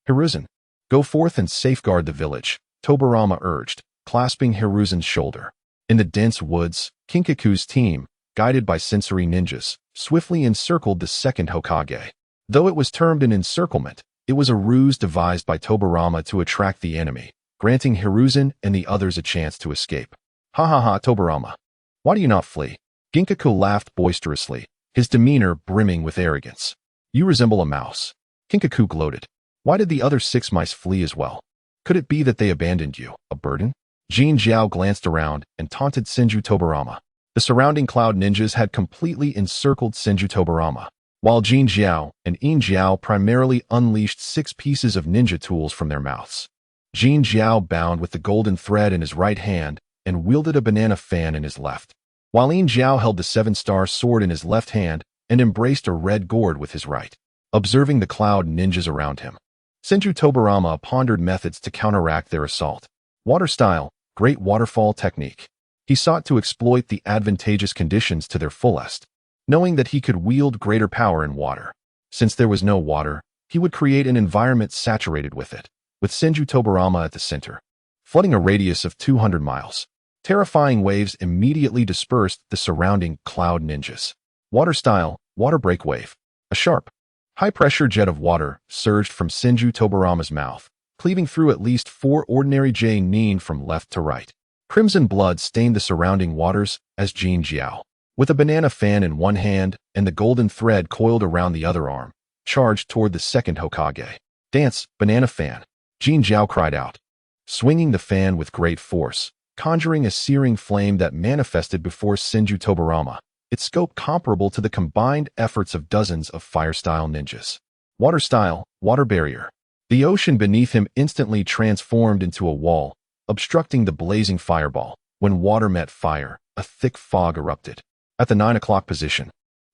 "Hiruzen, go forth and safeguard the village," Tobarama urged, clasping Hiruzen's shoulder. In the dense woods, Kinkaku's team, guided by sensory ninjas, swiftly encircled the Second Hokage. Though it was termed an encirclement, it was a ruse devised by Tobarama to attract the enemy, granting Hiruzen and the others a chance to escape. "Ha ha ha, Tobarama. Why do you not flee?" Ginkaku laughed boisterously, his demeanor brimming with arrogance. "You resemble a mouse." Kinkaku gloated. Why did the other 6 mice flee as well? Could it be that they abandoned you, a burden? Jin Jiao glanced around and taunted Senju Tobarama. The surrounding cloud ninjas had completely encircled Senju Tobarama, while Jin Jiao and Yin Jiao primarily unleashed 6 pieces of ninja tools from their mouths. Jin Jiao bound with the golden thread in his right hand and wielded a banana fan in his left, while Yin Jiao held the 7-star sword in his left hand and embraced a red gourd with his right, observing the cloud ninjas around him. Senju Tobarama pondered methods to counteract their assault. Water style, great waterfall technique. He sought to exploit the advantageous conditions to their fullest, knowing that he could wield greater power in water. Since there was no water, he would create an environment saturated with it, with Senju Tobarama at the center, flooding a radius of 200 miles. Terrifying waves immediately dispersed the surrounding cloud ninjas. Water style, water break wave. A sharp, high-pressure jet of water surged from Senju Tobarama's mouth, cleaving through at least 4 ordinary Nin from left to right. Crimson blood stained the surrounding waters as Jin Jiao, with a banana fan in one hand and the golden thread coiled around the other arm, charged toward the second Hokage. Dance, banana fan, Jin Jiao cried out, swinging the fan with great force, conjuring a searing flame that manifested before Senju Tobarama, its scope comparable to the combined efforts of dozens of fire-style ninjas. Water style, water barrier. The ocean beneath him instantly transformed into a wall, obstructing the blazing fireball. When water met fire, a thick fog erupted. At the 9 o'clock position,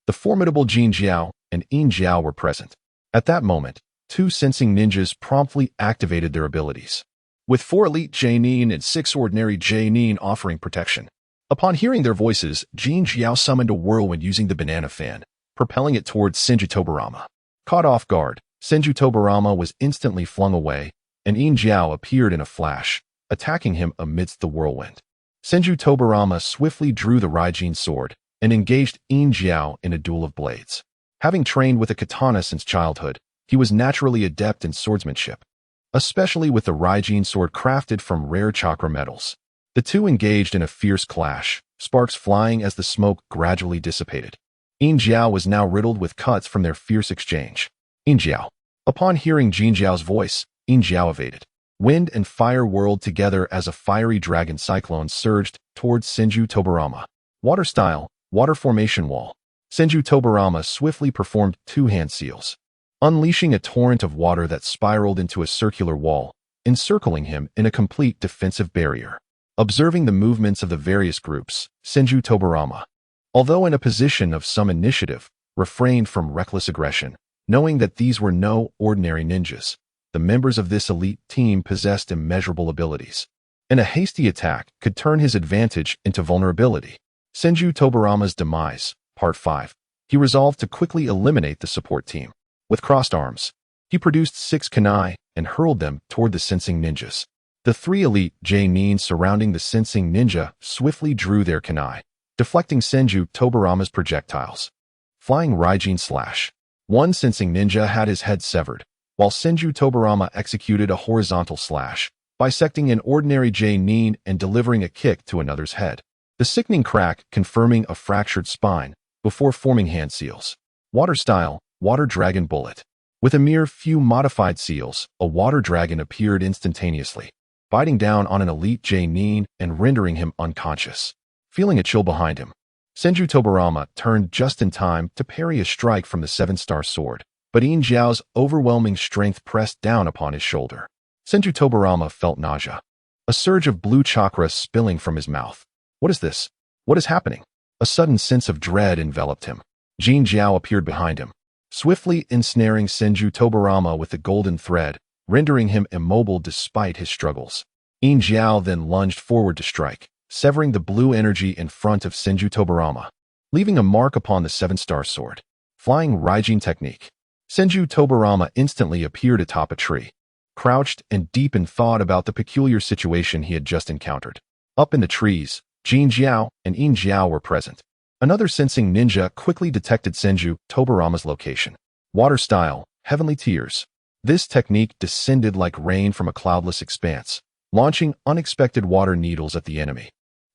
the formidable Jin Jiao and Yin Jiao were present. At that moment, 2 sensing ninjas promptly activated their abilities, with 4 elite Nin and 6 ordinary Nin offering protection. Upon hearing their voices, Jin Jiao summoned a whirlwind using the banana fan, propelling it towards Senju Tobarama. Caught off guard, Senju Tobarama was instantly flung away, and Yin Jiao appeared in a flash, attacking him amidst the whirlwind. Senju Tobarama swiftly drew the Raijin sword and engaged Yin Jiao in a duel of blades. Having trained with a katana since childhood, he was naturally adept in swordsmanship, especially with the Raijin sword crafted from rare chakra metals. The two engaged in a fierce clash, sparks flying as the smoke gradually dissipated. Yin Jiao was now riddled with cuts from their fierce exchange. Yin Jiao. Upon hearing Jin Jiao's voice, Yin Jiao evaded. Wind and fire whirled together as a fiery dragon cyclone surged towards Senju Tobarama. Water style, water formation wall. Senju Tobarama swiftly performed 2 hand seals, unleashing a torrent of water that spiraled into a circular wall, encircling him in a complete defensive barrier. Observing the movements of the various groups, Senju Tobarama, although in a position of some initiative, refrained from reckless aggression, knowing that these were no ordinary ninjas. The members of this elite team possessed immeasurable abilities, and a hasty attack could turn his advantage into vulnerability. Senju Tobarama's demise, Part 5. He resolved to quickly eliminate the support team. With crossed arms, he produced 6 kunai and hurled them toward the sensing ninjas. The 3 elite Nin surrounding the sensing ninja swiftly drew their kunai, deflecting Senju Tobarama's projectiles. Flying Raijin slash. One sensing ninja had his head severed, while Senju Tobarama executed a horizontal slash, bisecting an ordinary Nin and delivering a kick to another's head. The sickening crack confirming a fractured spine before forming hand seals. Water style, water dragon bullet. With a mere few modified seals, a water dragon appeared instantaneously, biting down on an elite Nin and rendering him unconscious. Feeling a chill behind him, Senju Tobarama turned just in time to parry a strike from the 7-star sword, but Yin Jiao's overwhelming strength pressed down upon his shoulder. Senju Tobarama felt nausea, a surge of blue chakra spilling from his mouth. What is this? What is happening? A sudden sense of dread enveloped him. Jin Jiao appeared behind him, swiftly ensnaring Senju Tobarama with the golden thread, rendering him immobile despite his struggles. Yin Jiao then lunged forward to strike, severing the blue energy in front of Senju Tobarama, leaving a mark upon the 7-star sword. Flying Raijin technique. Senju Tobarama instantly appeared atop a tree, crouched and deep in thought about the peculiar situation he had just encountered. Up in the trees, Jin Jiao and Yin Jiao were present. Another sensing ninja quickly detected Senju Tobarama's location. Water style, heavenly tears. This technique descended like rain from a cloudless expanse, launching unexpected water needles at the enemy.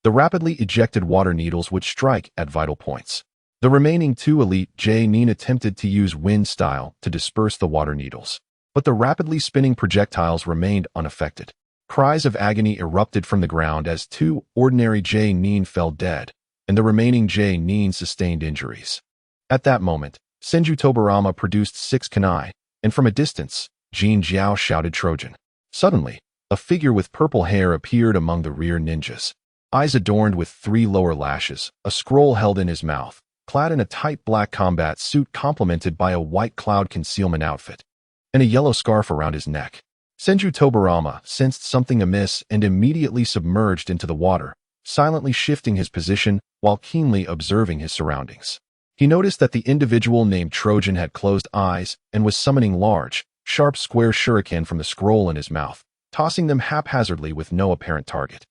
The rapidly ejected water needles would strike at vital points. The remaining 2 elite Nin attempted to use wind style to disperse the water needles. but the rapidly spinning projectiles remained unaffected. Cries of agony erupted from the ground as 2 ordinary J-nin fell dead, and the remaining J-nin sustained injuries. At that moment, Senju Tobarama produced 6 kunai, and from a distance, Jin Jiao shouted Trojan. Suddenly, a figure with purple hair appeared among the rear ninjas. Eyes adorned with 3 lower lashes, a scroll held in his mouth, clad in a tight black combat suit complemented by a white cloud concealment outfit, and a yellow scarf around his neck. Senju Tobarama sensed something amiss and immediately submerged into the water, silently shifting his position while keenly observing his surroundings. He noticed that the individual named Trojan had closed eyes and was summoning large, sharp square shuriken from the scroll in his mouth, tossing them haphazardly with no apparent target,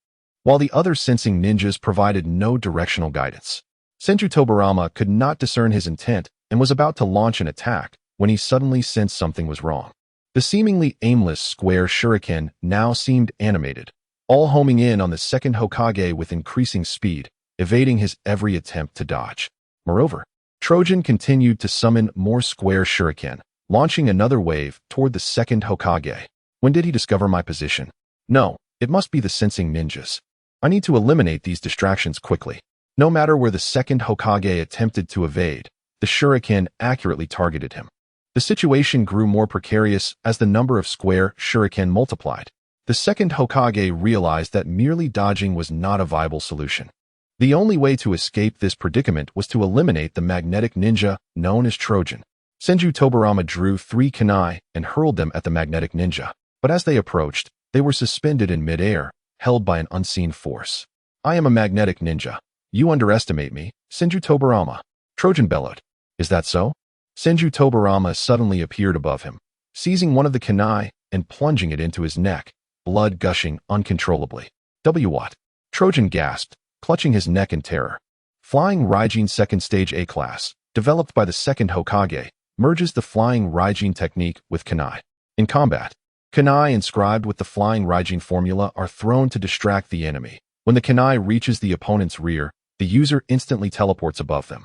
while the other sensing ninjas provided no directional guidance. Senju Tobarama could not discern his intent and was about to launch an attack when he suddenly sensed something was wrong. The seemingly aimless square shuriken now seemed animated, all homing in on the second Hokage with increasing speed, evading his every attempt to dodge. Moreover, Trojan continued to summon more square shuriken, launching another wave toward the second Hokage. When did he discover my position? No, it must be the sensing ninjas. I need to eliminate these distractions quickly. No matter where the second Hokage attempted to evade, the shuriken accurately targeted him. The situation grew more precarious as the number of square shuriken multiplied. The second Hokage realized that merely dodging was not a viable solution. The only way to escape this predicament was to eliminate the magnetic ninja known as Trojan. Senju Tobarama drew 3 kunai and hurled them at the magnetic ninja, but as they approached, they were suspended in midair, held by an unseen force. I am a magnetic ninja. You underestimate me, Senju Tobarama. Trojan bellowed. Is that so? Senju Tobarama suddenly appeared above him, seizing one of the kunai and plunging it into his neck, blood gushing uncontrollably. What? Trojan gasped, clutching his neck in terror. Flying Raijin Second Stage A-Class, developed by the second Hokage, merges the flying Raijin technique with kunai. In combat, kunai inscribed with the flying Raijin formula are thrown to distract the enemy. When the kunai reaches the opponent's rear, the user instantly teleports above them,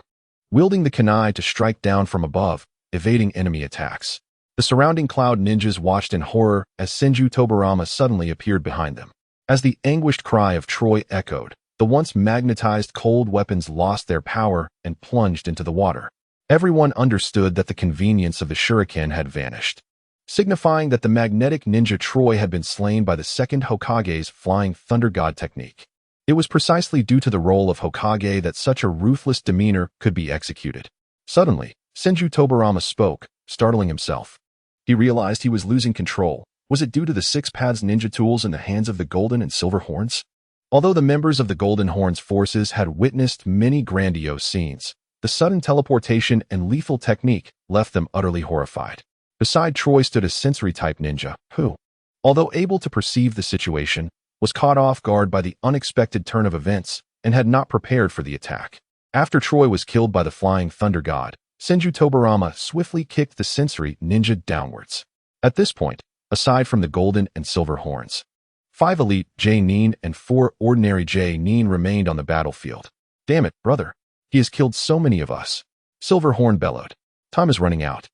wielding the kunai to strike down from above, evading enemy attacks. The surrounding cloud ninjas watched in horror as Senju Tobarama suddenly appeared behind them. As the anguished cry of Troy echoed, the once magnetized cold weapons lost their power and plunged into the water. Everyone understood that the convenience of the shuriken had vanished, signifying that the magnetic ninja Troy had been slain by the second Hokage's flying thunder god technique. It was precisely due to the role of Hokage that such a ruthless demeanor could be executed. Suddenly, Senju Tobarama spoke, startling himself. He realized he was losing control. Was it due to the 6 paths ninja tools in the hands of the Golden and Silver Horns? Although the members of the Golden Horns forces had witnessed many grandiose scenes, the sudden teleportation and lethal technique left them utterly horrified. Beside Troy stood a sensory-type ninja, who, although able to perceive the situation, was caught off guard by the unexpected turn of events and had not prepared for the attack. After Troy was killed by the flying thunder god, Senju Tobarama swiftly kicked the sensory ninja downwards. At this point, aside from the Golden and Silver Horns, 5 elite J-nin and 4 ordinary J-nin remained on the battlefield. Damn it, brother. He has killed so many of us. Silver Horn bellowed. Time is running out.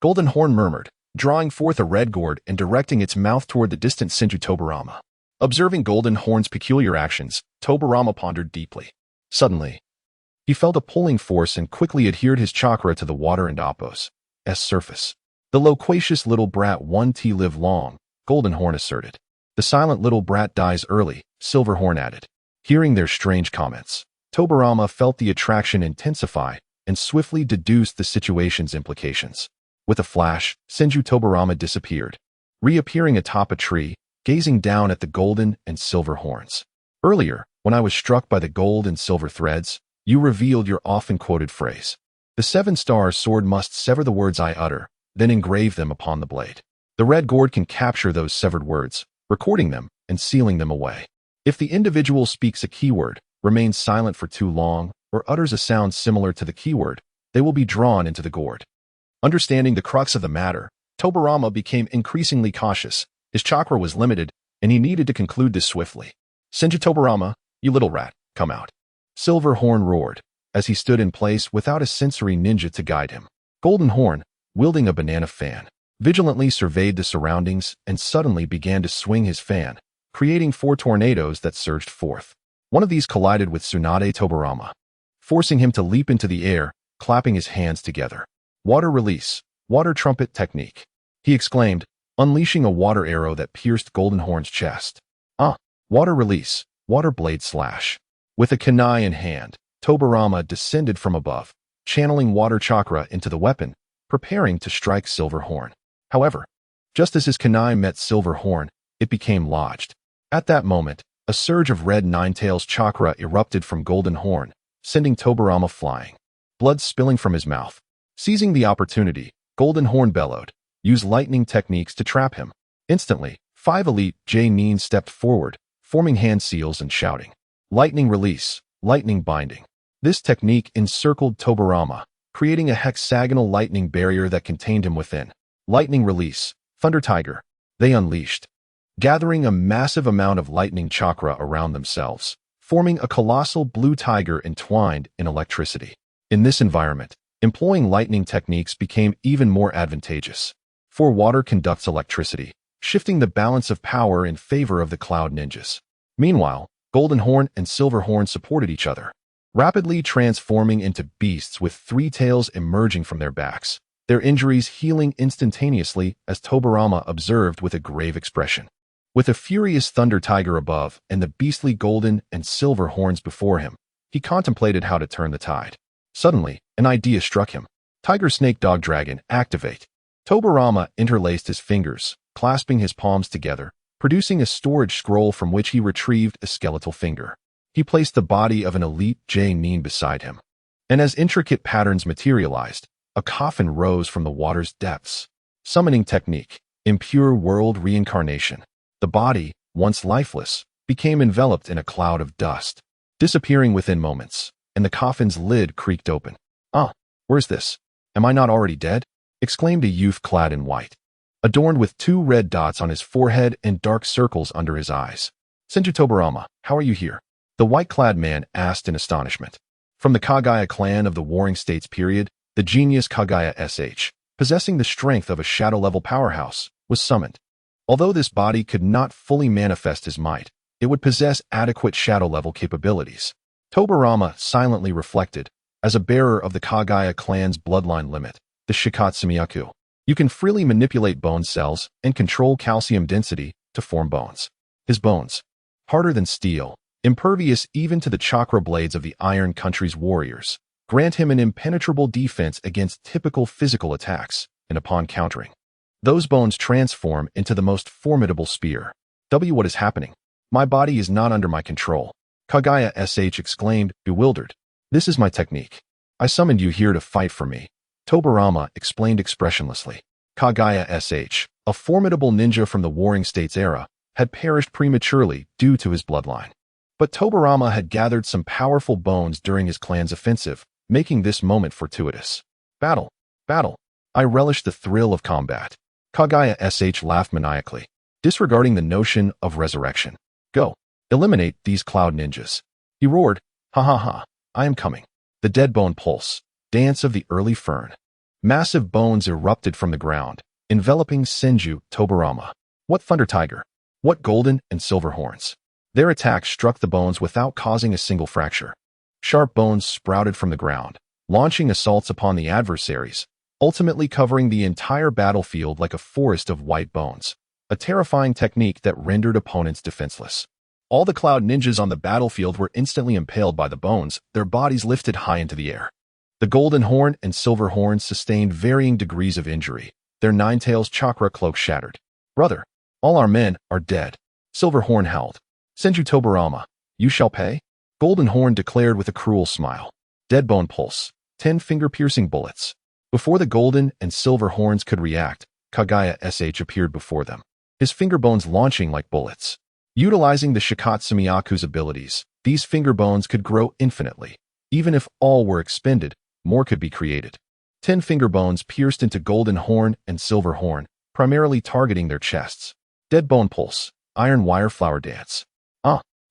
Golden Horn murmured, drawing forth a red gourd and directing its mouth toward the distant Senju Tobarama. Observing Golden Horn's peculiar actions, Tobarama pondered deeply. Suddenly, he felt a pulling force and quickly adhered his chakra to the water and Appo's surface. The loquacious little brat 1T live long, Golden Horn asserted. The silent little brat dies early, Silver Horn added. Hearing their strange comments, Tobarama felt the attraction intensify and swiftly deduced the situation's implications. With a flash, Senju Tobarama disappeared, reappearing atop a tree, gazing down at the Golden and Silver Horns. Earlier, when I was struck by the gold and silver threads, you revealed your often-quoted phrase. The 7-star sword must sever the words I utter, then engrave them upon the blade. The red gourd can capture those severed words, recording them and sealing them away. If the individual speaks a keyword, remains silent for too long, or utters a sound similar to the keyword, they will be drawn into the gourd. Understanding the crux of the matter, Tobarama became increasingly cautious. His chakra was limited, and he needed to conclude this swiftly. Senju Tobarama, you little rat, come out. Silver Horn roared, as he stood in place without a sensory ninja to guide him. Golden Horn, wielding a banana fan, vigilantly surveyed the surroundings and suddenly began to swing his fan, creating 4 tornadoes that surged forth. One of these collided with Tsunade Tobarama, forcing him to leap into the air, clapping his hands together. Water release, water trumpet technique, he exclaimed, unleashing a water arrow that pierced Goldenhorn's chest. Water release, water blade slash. With a kunai in hand, Tobarama descended from above, channeling water chakra into the weapon, preparing to strike Silverhorn. However, just as his kunai met Silverhorn, it became lodged. At that moment, a surge of red Ninetales chakra erupted from Goldenhorn, sending Tobarama flying, blood spilling from his mouth. Seizing the opportunity, Goldenhorn bellowed, "Use lightning techniques to trap him." Instantly, 5 elite J-Nin stepped forward, forming hand seals and shouting, "Lightning release, lightning binding." This technique encircled Tobarama, creating a hexagonal lightning barrier that contained him within. Lightning release, Thunder Tiger. They unleashed, gathering a massive amount of lightning chakra around themselves, forming a colossal blue tiger entwined in electricity. In this environment, employing lightning techniques became even more advantageous, for water conducts electricity, shifting the balance of power in favor of the Cloud Ninjas. Meanwhile, Goldenhorn and Silverhorn supported each other, rapidly transforming into beasts with 3 tails emerging from their backs, their injuries healing instantaneously as Tobarama observed with a grave expression. With a furious Thunder Tiger above and the beastly golden and silver horns before him, he contemplated how to turn the tide. Suddenly, an idea struck him. Tiger Snake Dog Dragon, activate. Tobarama interlaced his fingers, clasping his palms together, producing a storage scroll from which he retrieved a skeletal finger. He placed the body of an elite J-Nin beside him. And as intricate patterns materialized, a coffin rose from the water's depths. Summoning technique, impure world reincarnation. The body, once lifeless, became enveloped in a cloud of dust, disappearing within moments, and the coffin's lid creaked open. Where's this? Am I not already dead? Exclaimed a youth clad in white, adorned with 2 red dots on his forehead and dark circles under his eyes. Senju Tobarama, how are you here? The white-clad man asked in astonishment. From the Kagaya clan of the Warring States period, the genius Kagaya SH, possessing the strength of a shadow-level powerhouse, was summoned. Although this body could not fully manifest his might, it would possess adequate shadow-level capabilities. Tobarama silently reflected, as a bearer of the Kagaya clan's bloodline limit, the Shikatsumiyaku, you can freely manipulate bone cells and control calcium density to form bones. His bones, harder than steel, impervious even to the chakra blades of the Iron Country's warriors, grant him an impenetrable defense against typical physical attacks, and upon countering, those bones transform into the most formidable spear. What is happening? My body is not under my control. Kagaya SH exclaimed, bewildered. This is my technique. I summoned you here to fight for me. Tobarama explained expressionlessly. Kagaya SH, a formidable ninja from the Warring States era, had perished prematurely due to his bloodline. But Tobarama had gathered some powerful bones during his clan's offensive, making this moment fortuitous. Battle! Battle! I relish the thrill of combat. Kagaya SH laughed maniacally, disregarding the notion of resurrection. Go! Eliminate these cloud ninjas. He roared, ha ha ha, I am coming. The dead bone pulse, dance of the early fern. Massive bones erupted from the ground, enveloping Senju Tobarama. What Thunder Tiger? What golden and silver horns? Their attacks struck the bones without causing a single fracture. Sharp bones sprouted from the ground, launching assaults upon the adversaries, ultimately covering the entire battlefield like a forest of white bones, a terrifying technique that rendered opponents defenseless. All the cloud ninjas on the battlefield were instantly impaled by the bones, their bodies lifted high into the air. The golden horn and silver horn sustained varying degrees of injury, their Ninetales chakra cloak shattered. Brother, all our men are dead. Silverhorn howled. Senju Tobarama, you shall pay? Golden Horn declared with a cruel smile. Dead bone pulse, 10 finger-piercing bullets. Before the golden and silver horns could react, Kagaya SH appeared before them, his finger bones launching like bullets. Utilizing the Shikatsumiyaku's abilities, these finger bones could grow infinitely. Even if all were expended, more could be created. 10 finger bones pierced into golden horn and silver horn, primarily targeting their chests. Dead bone pulse, iron wire flower dance.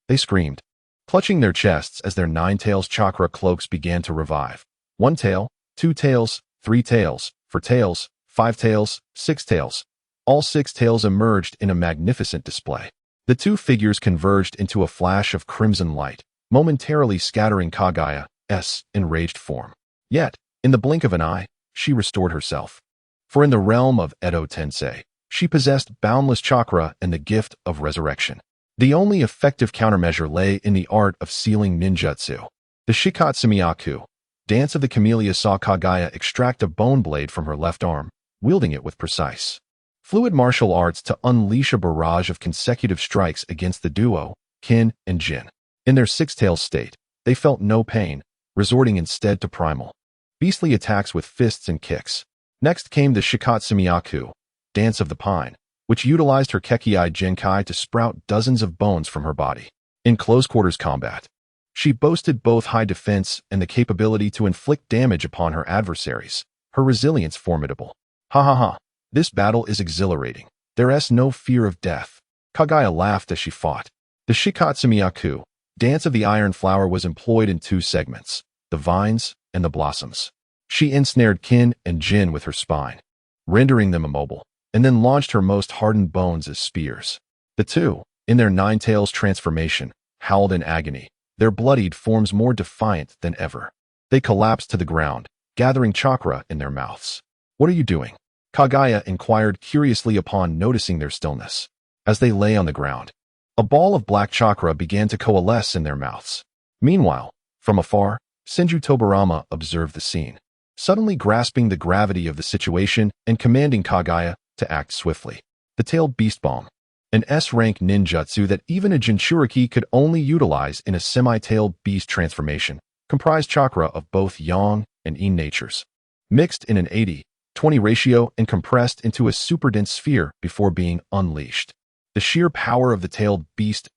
They screamed, clutching their chests as their Ninetales chakra cloaks began to revive. 1 tail, 2 tails, 3 tails, 4 tails, 5 tails, 6 tails. All 6 tails emerged in a magnificent display. The two figures converged into a flash of crimson light, momentarily scattering Kagaya's enraged form. Yet, in the blink of an eye, she restored herself. For in the realm of Edo Tensei, she possessed boundless chakra and the gift of resurrection. The only effective countermeasure lay in the art of sealing ninjutsu. The Shikatsumiyaku, dance of the camellia, saw Kagaya extract a bone blade from her left arm, wielding it with precise, fluid martial arts to unleash a barrage of consecutive strikes against the duo, Kin and Jin. In their six-tailed state, they felt no pain, resorting instead to primal, beastly attacks with fists and kicks. Next came the Shikatsumiyaku, dance of the pine, which utilized her Kekkei Jinkai to sprout dozens of bones from her body. In close-quarters combat, she boasted both high defense and the capability to inflict damage upon her adversaries, her resilience formidable. Ha ha ha, this battle is exhilarating. There's no fear of death. Kagaya laughed as she fought. The Shikatsumiyaku, dance of the iron flower, was employed in two segments, the vines and the blossoms. She ensnared Kin and Jin with her spine, rendering them immobile, and then launched her most hardened bones as spears. The two, in their nine tails transformation, howled in agony, their bloodied forms more defiant than ever. They collapsed to the ground, gathering chakra in their mouths. "What are you doing?" Kagaya inquired curiously upon noticing their stillness. As they lay on the ground, a ball of black chakra began to coalesce in their mouths. Meanwhile, from afar, Senju Tobarama observed the scene, suddenly grasping the gravity of the situation and commanding Kagaya to act swiftly. The tailed beast bomb, an S-rank ninjutsu that even a Jinchuriki could only utilize in a semi-tailed beast transformation, comprised chakra of both yang and yin natures, mixed in an 80-20 ratio and compressed into a super-dense sphere before being unleashed. The sheer power of the tailed beast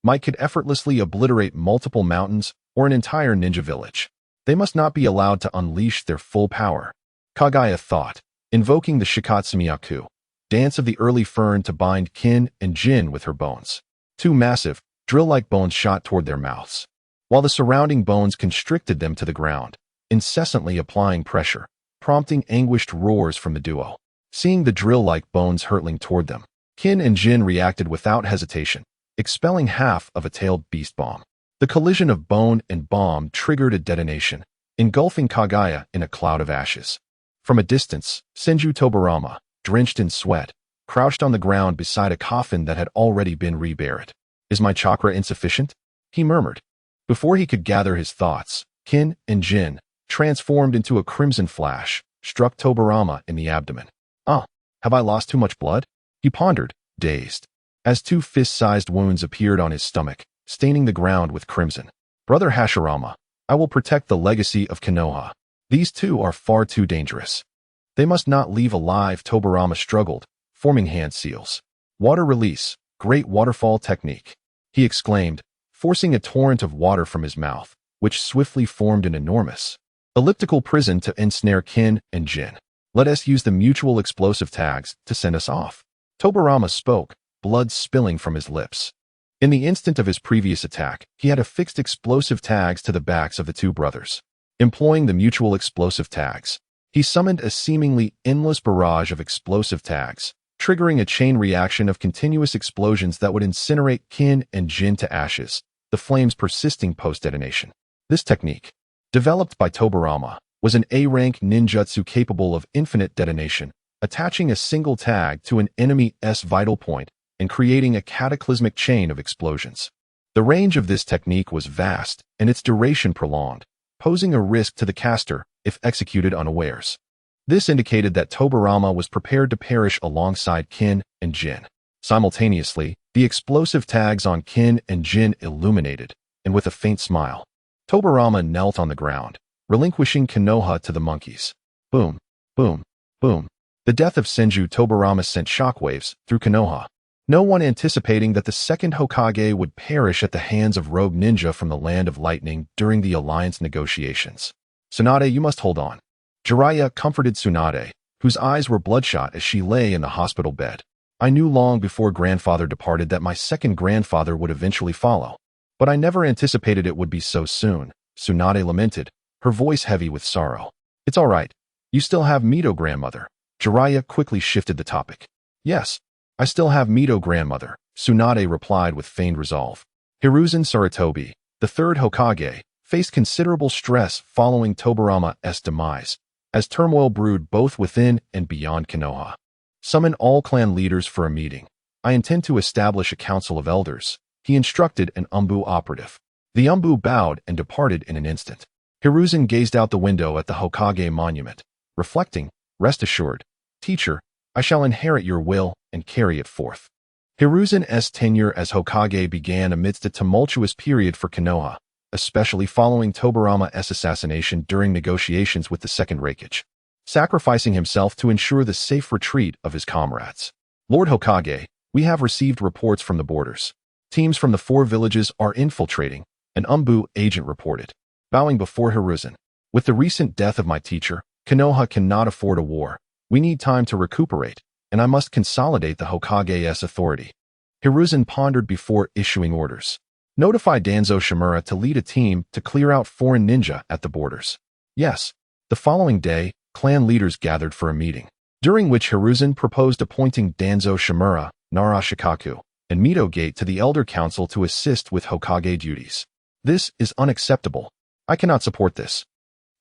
might could effortlessly obliterate multiple mountains or an entire ninja village. They must not be allowed to unleash their full power, Kagaya thought, invoking the Shikatsumiyaku, dance of the early fern, to bind Kin and Jin with her bones. Two massive, drill-like bones shot toward their mouths, while the surrounding bones constricted them to the ground, incessantly applying pressure, prompting anguished roars from the duo. Seeing the drill-like bones hurtling toward them, Kin and Jin reacted without hesitation, expelling half of a tailed beast bomb. The collision of bone and bomb triggered a detonation, engulfing Kagaya in a cloud of ashes. From a distance, Senju Tobarama, drenched in sweat, crouched on the ground beside a coffin that had already been reburied. "Is my chakra insufficient?" he murmured. Before he could gather his thoughts, Kin and Jin, transformed into a crimson flash, struck Tobarama in the abdomen. Have I lost too much blood?" he pondered, dazed, as two fist-sized wounds appeared on his stomach, staining the ground with crimson. "Brother Hashirama, I will protect the legacy of Konoha. These two are far too dangerous. They must not leave alive." Tobarama struggled, forming hand seals. "Water release, great waterfall technique," he exclaimed, forcing a torrent of water from his mouth, which swiftly formed an enormous, elliptical prison to ensnare Kin and Jin. "Let us use the mutual explosive tags to send us off." Tobarama spoke, blood spilling from his lips. In the instant of his previous attack, he had affixed explosive tags to the backs of the two brothers. Employing the mutual explosive tags, he summoned a seemingly endless barrage of explosive tags, triggering a chain reaction of continuous explosions that would incinerate Kin and Jin to ashes, the flames persisting post-detonation. This technique, developed by Tobarama, was an A-rank ninjutsu capable of infinite detonation, attaching a single tag to an enemy's vital point and creating a cataclysmic chain of explosions. The range of this technique was vast and its duration prolonged, posing a risk to the caster if executed unawares. This indicated that Tobarama was prepared to perish alongside Kin and Jin. Simultaneously, the explosive tags on Kin and Jin illuminated, and with a faint smile, Tobarama knelt on the ground, relinquishing Konoha to the monkeys. Boom, boom, boom. The death of Senju Tobarama sent shockwaves through Konoha, no one anticipating that the Second Hokage would perish at the hands of rogue ninja from the Land of Lightning during the alliance negotiations. "Tsunade, you must hold on." Jiraiya comforted Tsunade, whose eyes were bloodshot as she lay in the hospital bed. "I knew long before grandfather departed that my second grandfather would eventually follow, but I never anticipated it would be so soon," Tsunade lamented, her voice heavy with sorrow. "It's all right. You still have Mito, grandmother. Jiraiya quickly shifted the topic. Yes, I still have Mito grandmother, Tsunade replied with feigned resolve. Hiruzen Sarutobi, the third Hokage, faced considerable stress following Tobirama's demise, as turmoil brewed both within and beyond Konoha. Summon all clan leaders for a meeting. I intend to establish a council of elders, he instructed an Umbu operative. The Umbu bowed and departed in an instant. Hiruzen gazed out the window at the Hokage monument, reflecting, rest assured, teacher, I shall inherit your will and carry it forth. Hiruzen's tenure as Hokage began amidst a tumultuous period for Konoha, especially following Tobirama's assassination during negotiations with the Second Hokage, sacrificing himself to ensure the safe retreat of his comrades. Lord Hokage, we have received reports from the borders. Teams from the 4 villages are infiltrating, an Umbu agent reported. Bowing before Hiruzen, with the recent death of my teacher, Konoha cannot afford a war. We need time to recuperate, and I must consolidate the Hokage's authority. Hiruzen pondered before issuing orders. Notify Danzo Shimura to lead a team to clear out foreign ninja at the borders. Yes. The following day, clan leaders gathered for a meeting, during which Hiruzen proposed appointing Danzo Shimura, Narashikaku, and Mito Gate to the Elder Council to assist with Hokage duties. This is unacceptable. I cannot support this.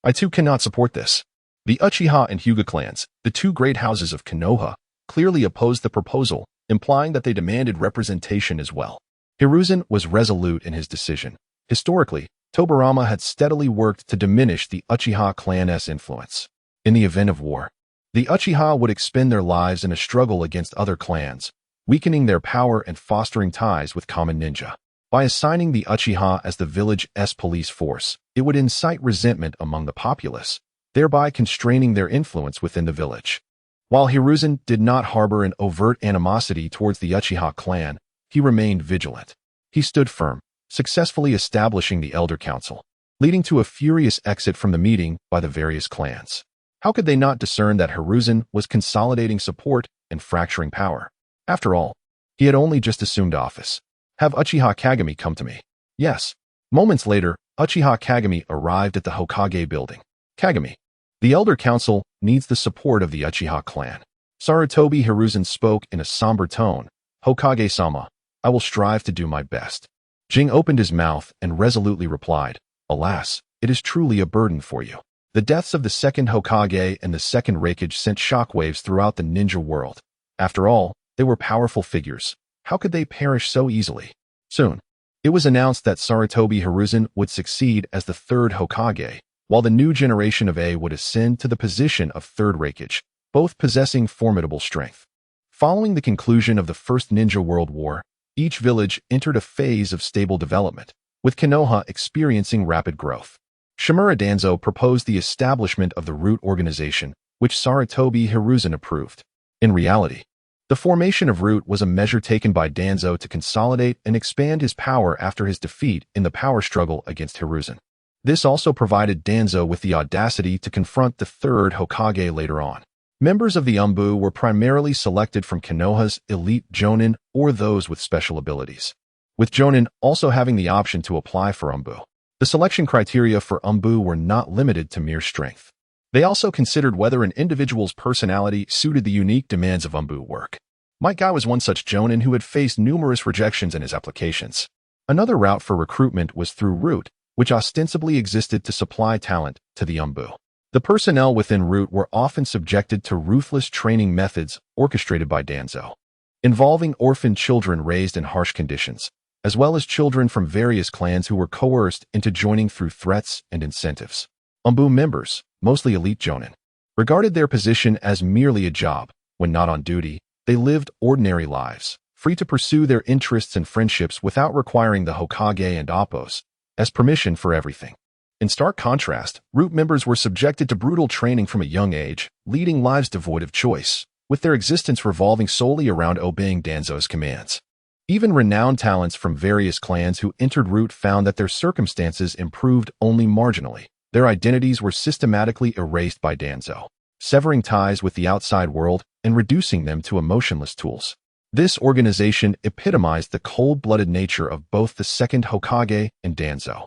I too cannot support this. The Uchiha and Hyuga clans, the 2 great houses of Konoha, clearly opposed the proposal, implying that they demanded representation as well. Hiruzen was resolute in his decision. Historically, Tobirama had steadily worked to diminish the Uchiha clan's influence. In the event of war, the Uchiha would expend their lives in a struggle against other clans, weakening their power and fostering ties with common ninja. By assigning the Uchiha as the village's police force, it would incite resentment among the populace, thereby constraining their influence within the village. While Hiruzen did not harbor an overt animosity towards the Uchiha clan, he remained vigilant. He stood firm, successfully establishing the Elder Council, leading to a furious exit from the meeting by the various clans. How could they not discern that Hiruzen was consolidating support and fracturing power? After all, he had only just assumed office. Have Uchiha Kagami come to me. Yes. Moments later, Uchiha Kagami arrived at the Hokage building. Kagami. The Elder Council needs the support of the Uchiha clan. Sarutobi Hiruzen spoke in a somber tone. Hokage-sama, I will strive to do my best. Jing opened his mouth and resolutely replied, Alas, it is truly a burden for you. The deaths of the Second Hokage and the Second Hokage sent shockwaves throughout the ninja world. After all, they were powerful figures. How could they perish so easily? Soon, it was announced that Sarutobi Hiruzen would succeed as the 3rd Hokage, while the new generation of A would ascend to the position of 3rd Hokage, both possessing formidable strength. Following the conclusion of the First Ninja World War, each village entered a phase of stable development, with Konoha experiencing rapid growth. Shimura Danzo proposed the establishment of the Root Organization, which Sarutobi Hiruzen approved. In reality, the formation of Root was a measure taken by Danzo to consolidate and expand his power after his defeat in the power struggle against Hiruzen. This also provided Danzo with the audacity to confront the 3rd Hokage later on. Members of the Umbu were primarily selected from Konoha's elite Jonin or those with special abilities, with Jonin also having the option to apply for Umbu. The selection criteria for Umbu were not limited to mere strength. They also considered whether an individual's personality suited the unique demands of Umbu work. Mike Guy was one such Jonin who had faced numerous rejections in his applications. Another route for recruitment was through Root, which ostensibly existed to supply talent to the Umbu. The personnel within Root were often subjected to ruthless training methods orchestrated by Danzo, involving orphan children raised in harsh conditions, as well as children from various clans who were coerced into joining through threats and incentives. Umbu members, mostly elite Jonin, regarded their position as merely a job. When not on duty, they lived ordinary lives, free to pursue their interests and friendships without requiring the Hokage and Appos as permission for everything. In stark contrast, Root members were subjected to brutal training from a young age, leading lives devoid of choice, with their existence revolving solely around obeying Danzo's commands. Even renowned talents from various clans who entered Root found that their circumstances improved only marginally. Their identities were systematically erased by Danzo, severing ties with the outside world and reducing them to emotionless tools. This organization epitomized the cold-blooded nature of both the Second Hokage and Danzo.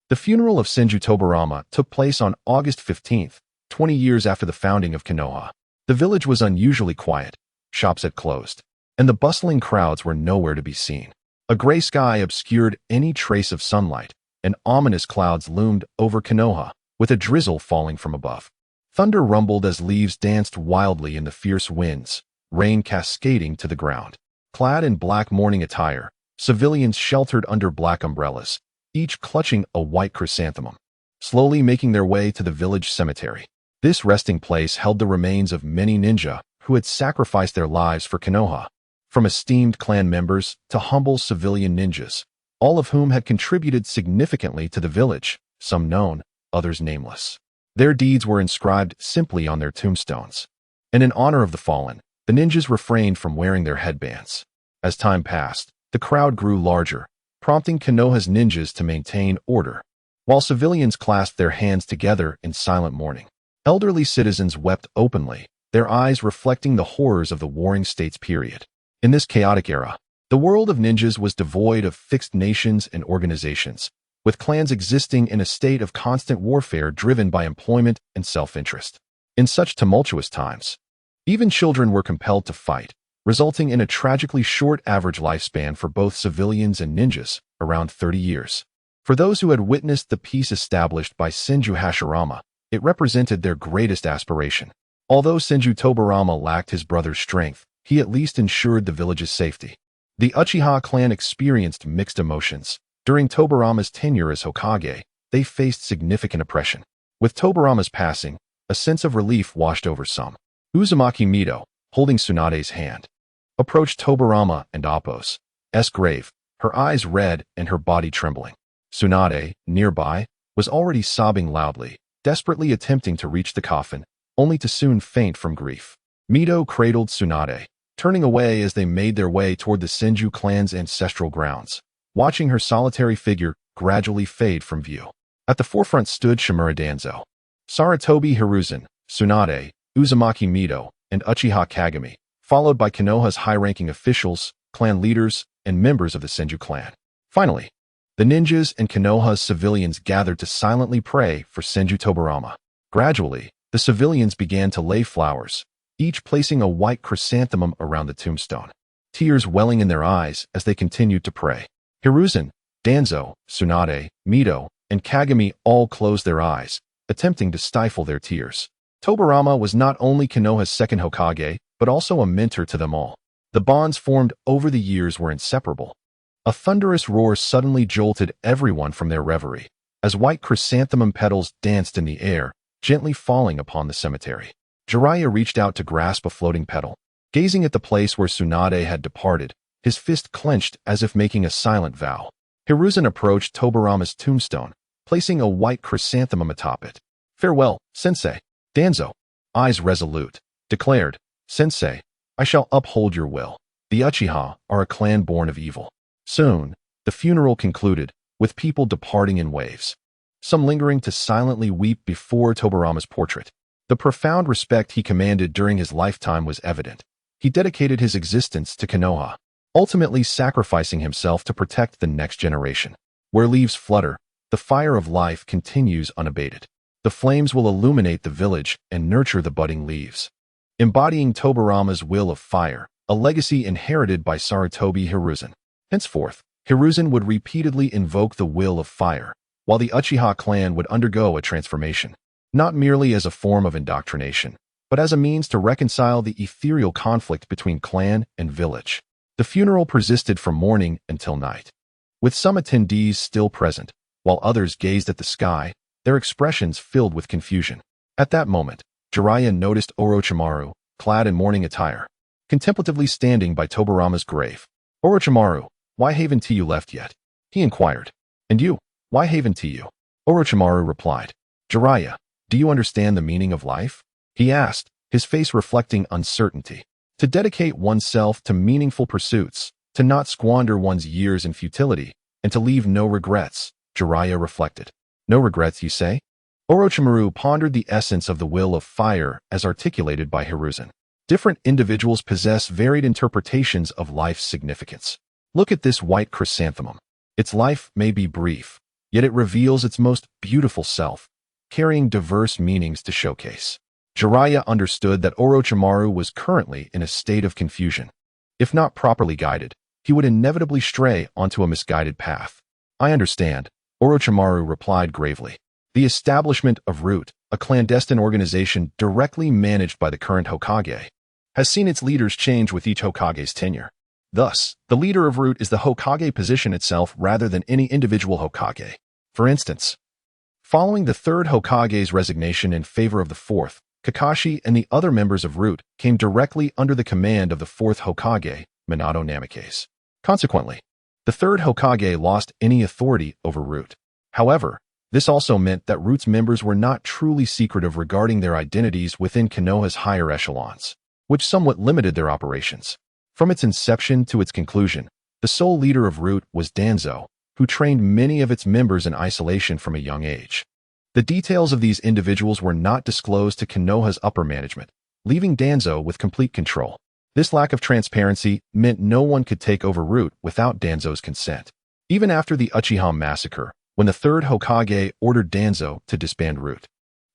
The funeral of Senju Tobirama took place on August 15th, 20 years after the founding of Konoha. The village was unusually quiet, shops had closed, and the bustling crowds were nowhere to be seen. A gray sky obscured any trace of sunlight, and ominous clouds loomed over Konoha, with a drizzle falling from above. Thunder rumbled as leaves danced wildly in the fierce winds, rain cascading to the ground. Clad in black mourning attire, civilians sheltered under black umbrellas, each clutching a white chrysanthemum, slowly making their way to the village cemetery. This resting place held the remains of many ninja who had sacrificed their lives for Konoha, from esteemed clan members to humble civilian ninjas, all of whom had contributed significantly to the village, some known, others nameless. Their deeds were inscribed simply on their tombstones. And in honor of the fallen, the ninjas refrained from wearing their headbands. As time passed, the crowd grew larger, prompting Konoha's ninjas to maintain order, while civilians clasped their hands together in silent mourning. Elderly citizens wept openly, their eyes reflecting the horrors of the Warring States period. In this chaotic era, the world of ninjas was devoid of fixed nations and organizations, with clans existing in a state of constant warfare driven by employment and self-interest. In such tumultuous times, even children were compelled to fight, resulting in a tragically short average lifespan for both civilians and ninjas, around 30 years. For those who had witnessed the peace established by Senju Hashirama, it represented their greatest aspiration. Although Senju Tobarama lacked his brother's strength, he at least ensured the village's safety. The Uchiha clan experienced mixed emotions. During Tobarama's tenure as Hokage, they faced significant oppression. With Tobarama's passing, a sense of relief washed over some. Uzumaki Mito, holding Tsunade's hand, approached Tobarama and Appo's grave, her eyes red and her body trembling. Tsunade, nearby, was already sobbing loudly, desperately attempting to reach the coffin, only to soon faint from grief. Mito cradled Tsunade, turning away as they made their way toward the Senju clan's ancestral grounds, watching her solitary figure gradually fade from view. At the forefront stood Shimura Danzo, Sarutobi Hiruzen, Tsunade, Uzumaki Mito, and Uchiha Kagami, followed by Konoha's high-ranking officials, clan leaders, and members of the Senju clan. Finally, the ninjas and Konoha's civilians gathered to silently pray for Senju Tobarama. Gradually, the civilians began to lay flowers, each placing a white chrysanthemum around the tombstone, tears welling in their eyes as they continued to pray. Hiruzen, Danzo, Tsunade, Mito, and Kagami all closed their eyes, attempting to stifle their tears. Tobarama was not only Konoha's second Hokage, but also a mentor to them all. The bonds formed over the years were inseparable. A thunderous roar suddenly jolted everyone from their reverie, as white chrysanthemum petals danced in the air, gently falling upon the cemetery. Jiraiya reached out to grasp a floating petal. Gazing at the place where Tsunade had departed, his fist clenched as if making a silent vow. Hiruzen approached Tobarama's tombstone, placing a white chrysanthemum atop it. "Farewell, sensei." Danzo, eyes resolute, declared, "Sensei, I shall uphold your will. The Uchiha are a clan born of evil." Soon, the funeral concluded, with people departing in waves, some lingering to silently weep before Tobarama's portrait. The profound respect he commanded during his lifetime was evident. He dedicated his existence to Konoha, ultimately sacrificing himself to protect the next generation. Where leaves flutter, the fire of life continues unabated. The flames will illuminate the village and nurture the budding leaves, embodying Tobarama's will of fire, a legacy inherited by Sarutobi Hiruzen. Henceforth, Hiruzen would repeatedly invoke the will of fire, while the Uchiha clan would undergo a transformation, not merely as a form of indoctrination, but as a means to reconcile the ethereal conflict between clan and village. The funeral persisted from morning until night, with some attendees still present, while others gazed at the sky, their expressions filled with confusion. At that moment, Jiraiya noticed Orochimaru, clad in mourning attire, contemplatively standing by Tobarama's grave. "Orochimaru, why haven't you left yet?" he inquired. "And you, why haven't you?" Orochimaru replied. "Jiraiya, do you understand the meaning of life?" he asked, his face reflecting uncertainty. To dedicate oneself to meaningful pursuits, to not squander one's years in futility, and to leave no regrets, Jiraiya reflected. "No regrets, you say?" Orochimaru pondered the essence of the will of fire as articulated by Hiruzen. Different individuals possess varied interpretations of life's significance. Look at this white chrysanthemum. Its life may be brief, yet it reveals its most beautiful self, carrying diverse meanings to showcase. Jiraiya understood that Orochimaru was currently in a state of confusion. If not properly guided, he would inevitably stray onto a misguided path. I understand, Orochimaru replied gravely. The establishment of Root, a clandestine organization directly managed by the current Hokage, has seen its leaders change with each Hokage's tenure. Thus, the leader of Root is the Hokage position itself rather than any individual Hokage. For instance, following the third Hokage's resignation in favor of the fourth, Kakashi and the other members of Root came directly under the command of the fourth Hokage, Minato Namikaze. Consequently, the third Hokage lost any authority over Root. However, this also meant that Root's members were not truly secretive regarding their identities within Konoha's higher echelons, which somewhat limited their operations. From its inception to its conclusion, the sole leader of Root was Danzo, who trained many of its members in isolation from a young age. The details of these individuals were not disclosed to Konoha's upper management, leaving Danzo with complete control. This lack of transparency meant no one could take over Root without Danzo's consent. Even after the Uchiha massacre, when the third Hokage ordered Danzo to disband Root,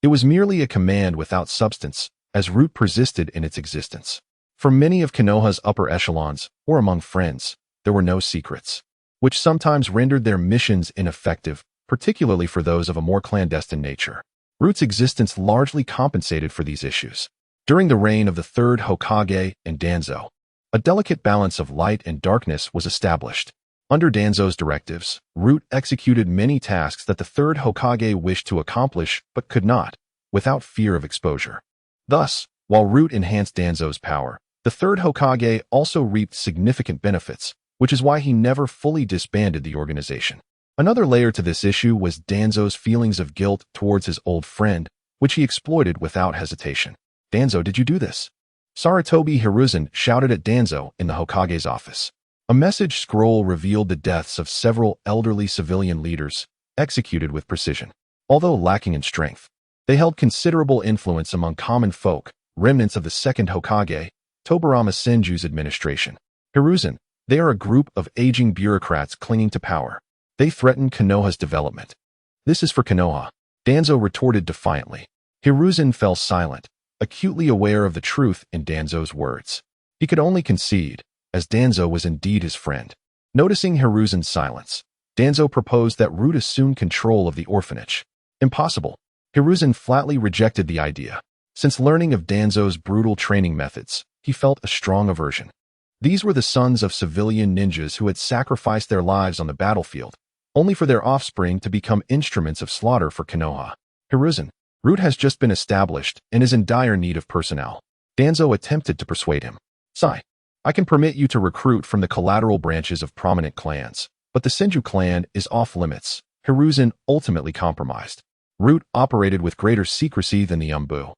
it was merely a command without substance, as Root persisted in its existence. For many of Konoha's upper echelons, or among friends, there were no secrets, which sometimes rendered their missions ineffective, particularly for those of a more clandestine nature. Root's existence largely compensated for these issues. During the reign of the third Hokage and Danzo, a delicate balance of light and darkness was established. Under Danzo's directives, Root executed many tasks that the third Hokage wished to accomplish but could not, without fear of exposure. Thus, while Root enhanced Danzo's power, the third Hokage also reaped significant benefits, which is why he never fully disbanded the organization. Another layer to this issue was Danzo's feelings of guilt towards his old friend, which he exploited without hesitation. "Danzo, did you do this?" Sarutobi Hiruzen shouted at Danzo in the Hokage's office. A message scroll revealed the deaths of several elderly civilian leaders, executed with precision. Although lacking in strength, they held considerable influence among common folk, remnants of the second Hokage, Tobirama Senju's administration. Hiruzen, they are a group of aging bureaucrats clinging to power. They threaten Konoha's development. "This is for Konoha," Danzo retorted defiantly. Hiruzen fell silent, acutely aware of the truth in Danzo's words. He could only concede, as Danzo was indeed his friend. Noticing Hiruzen's silence, Danzo proposed that Root assume control of the orphanage. Impossible. Hiruzen flatly rejected the idea. Since learning of Danzo's brutal training methods, he felt a strong aversion. These were the sons of civilian ninjas who had sacrificed their lives on the battlefield, only for their offspring to become instruments of slaughter for Konoha. "Hiruzen, Root has just been established and is in dire need of personnel." Danzo attempted to persuade him. "Sai, I can permit you to recruit from the collateral branches of prominent clans, but the Senju clan is off limits." Hiruzen ultimately compromised. Root operated with greater secrecy than the Umbu,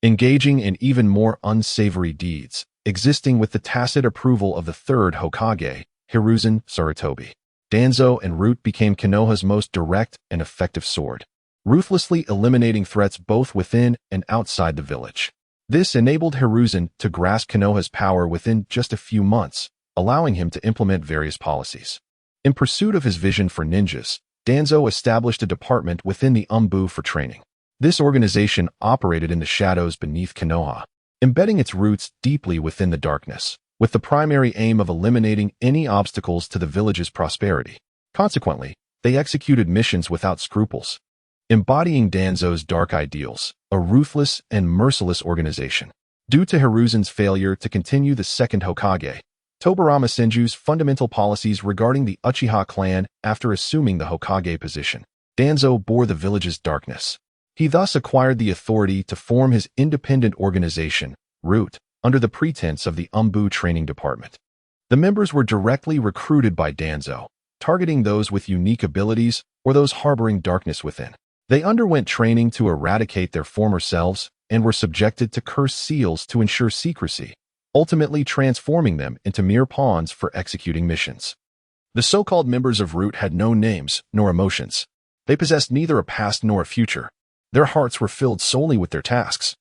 engaging in even more unsavory deeds, existing with the tacit approval of the third Hokage, Hiruzen Sarutobi. Danzo and Root became Konoha's most direct and effective sword, ruthlessly eliminating threats both within and outside the village. This enabled Hiruzen to grasp Konoha's power within just a few months, allowing him to implement various policies. In pursuit of his vision for ninjas, Danzo established a department within the Umbu for training. This organization operated in the shadows beneath Konoha, embedding its roots deeply within the darkness, with the primary aim of eliminating any obstacles to the village's prosperity. Consequently, they executed missions without scruples, embodying Danzo's dark ideals, a ruthless and merciless organization. Due to Hiruzen's failure to continue the second Hokage, Tobirama Senju's fundamental policies regarding the Uchiha clan after assuming the Hokage position, Danzo bore the village's darkness. He thus acquired the authority to form his independent organization, Root, under the pretense of the Umbu Training Department. The members were directly recruited by Danzo, targeting those with unique abilities or those harboring darkness within. They underwent training to eradicate their former selves and were subjected to cursed seals to ensure secrecy, ultimately transforming them into mere pawns for executing missions. The so-called members of Root had no names nor emotions. They possessed neither a past nor a future. Their hearts were filled solely with their tasks.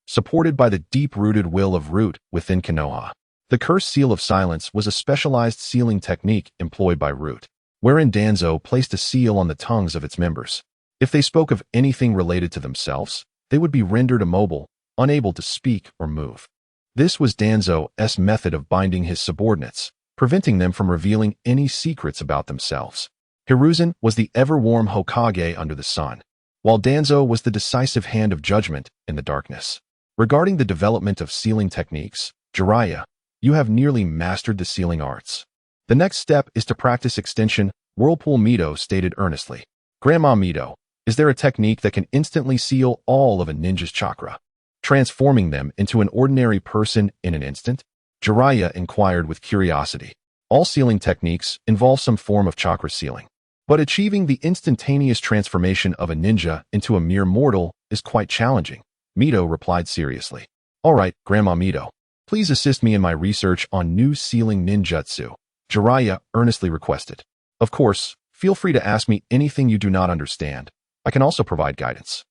Supported by the deep-rooted will of Root within Konoha, the cursed seal of silence was a specialized sealing technique employed by Root, wherein Danzo placed a seal on the tongues of its members. If they spoke of anything related to themselves, they would be rendered immobile, unable to speak or move. This was Danzo's method of binding his subordinates, preventing them from revealing any secrets about themselves. Hiruzen was the ever-warm Hokage under the sun, while Danzo was the decisive hand of judgment in the darkness. Regarding the development of sealing techniques, Jiraiya, you have nearly mastered the sealing arts. The next step is to practice extension, Whirlpool Mito stated earnestly. Grandma Mito, is there a technique that can instantly seal all of a ninja's chakra, transforming them into an ordinary person in an instant? Jiraiya inquired with curiosity. All sealing techniques involve some form of chakra sealing, but achieving the instantaneous transformation of a ninja into a mere mortal is quite challenging, Mito replied seriously. All right, Grandma Mito, please assist me in my research on new sealing ninjutsu, Jiraiya earnestly requested. Of course, feel free to ask me anything you do not understand. I can also provide guidance,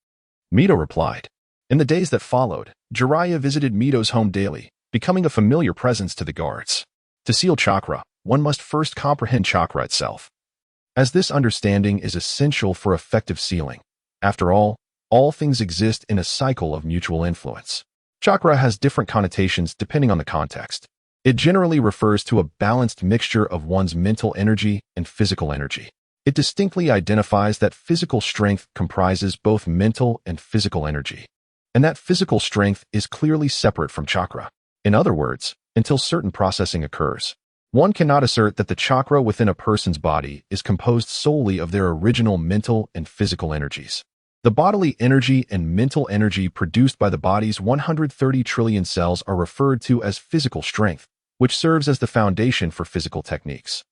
Mito replied. In the days that followed, Jiraiya visited Mito's home daily, becoming a familiar presence to the guards. To seal chakra, one must first comprehend chakra itself, as this understanding is essential for effective sealing. After all things exist in a cycle of mutual influence. Chakra has different connotations depending on the context. It generally refers to a balanced mixture of one's mental energy and physical energy. It distinctly identifies that physical strength comprises both mental and physical energy, and that physical strength is clearly separate from chakra. In other words, until certain processing occurs, one cannot assert that the chakra within a person's body is composed solely of their original mental and physical energies. The bodily energy and mental energy produced by the body's 130 trillion cells are referred to as physical strength, which serves as the foundation for physical techniques.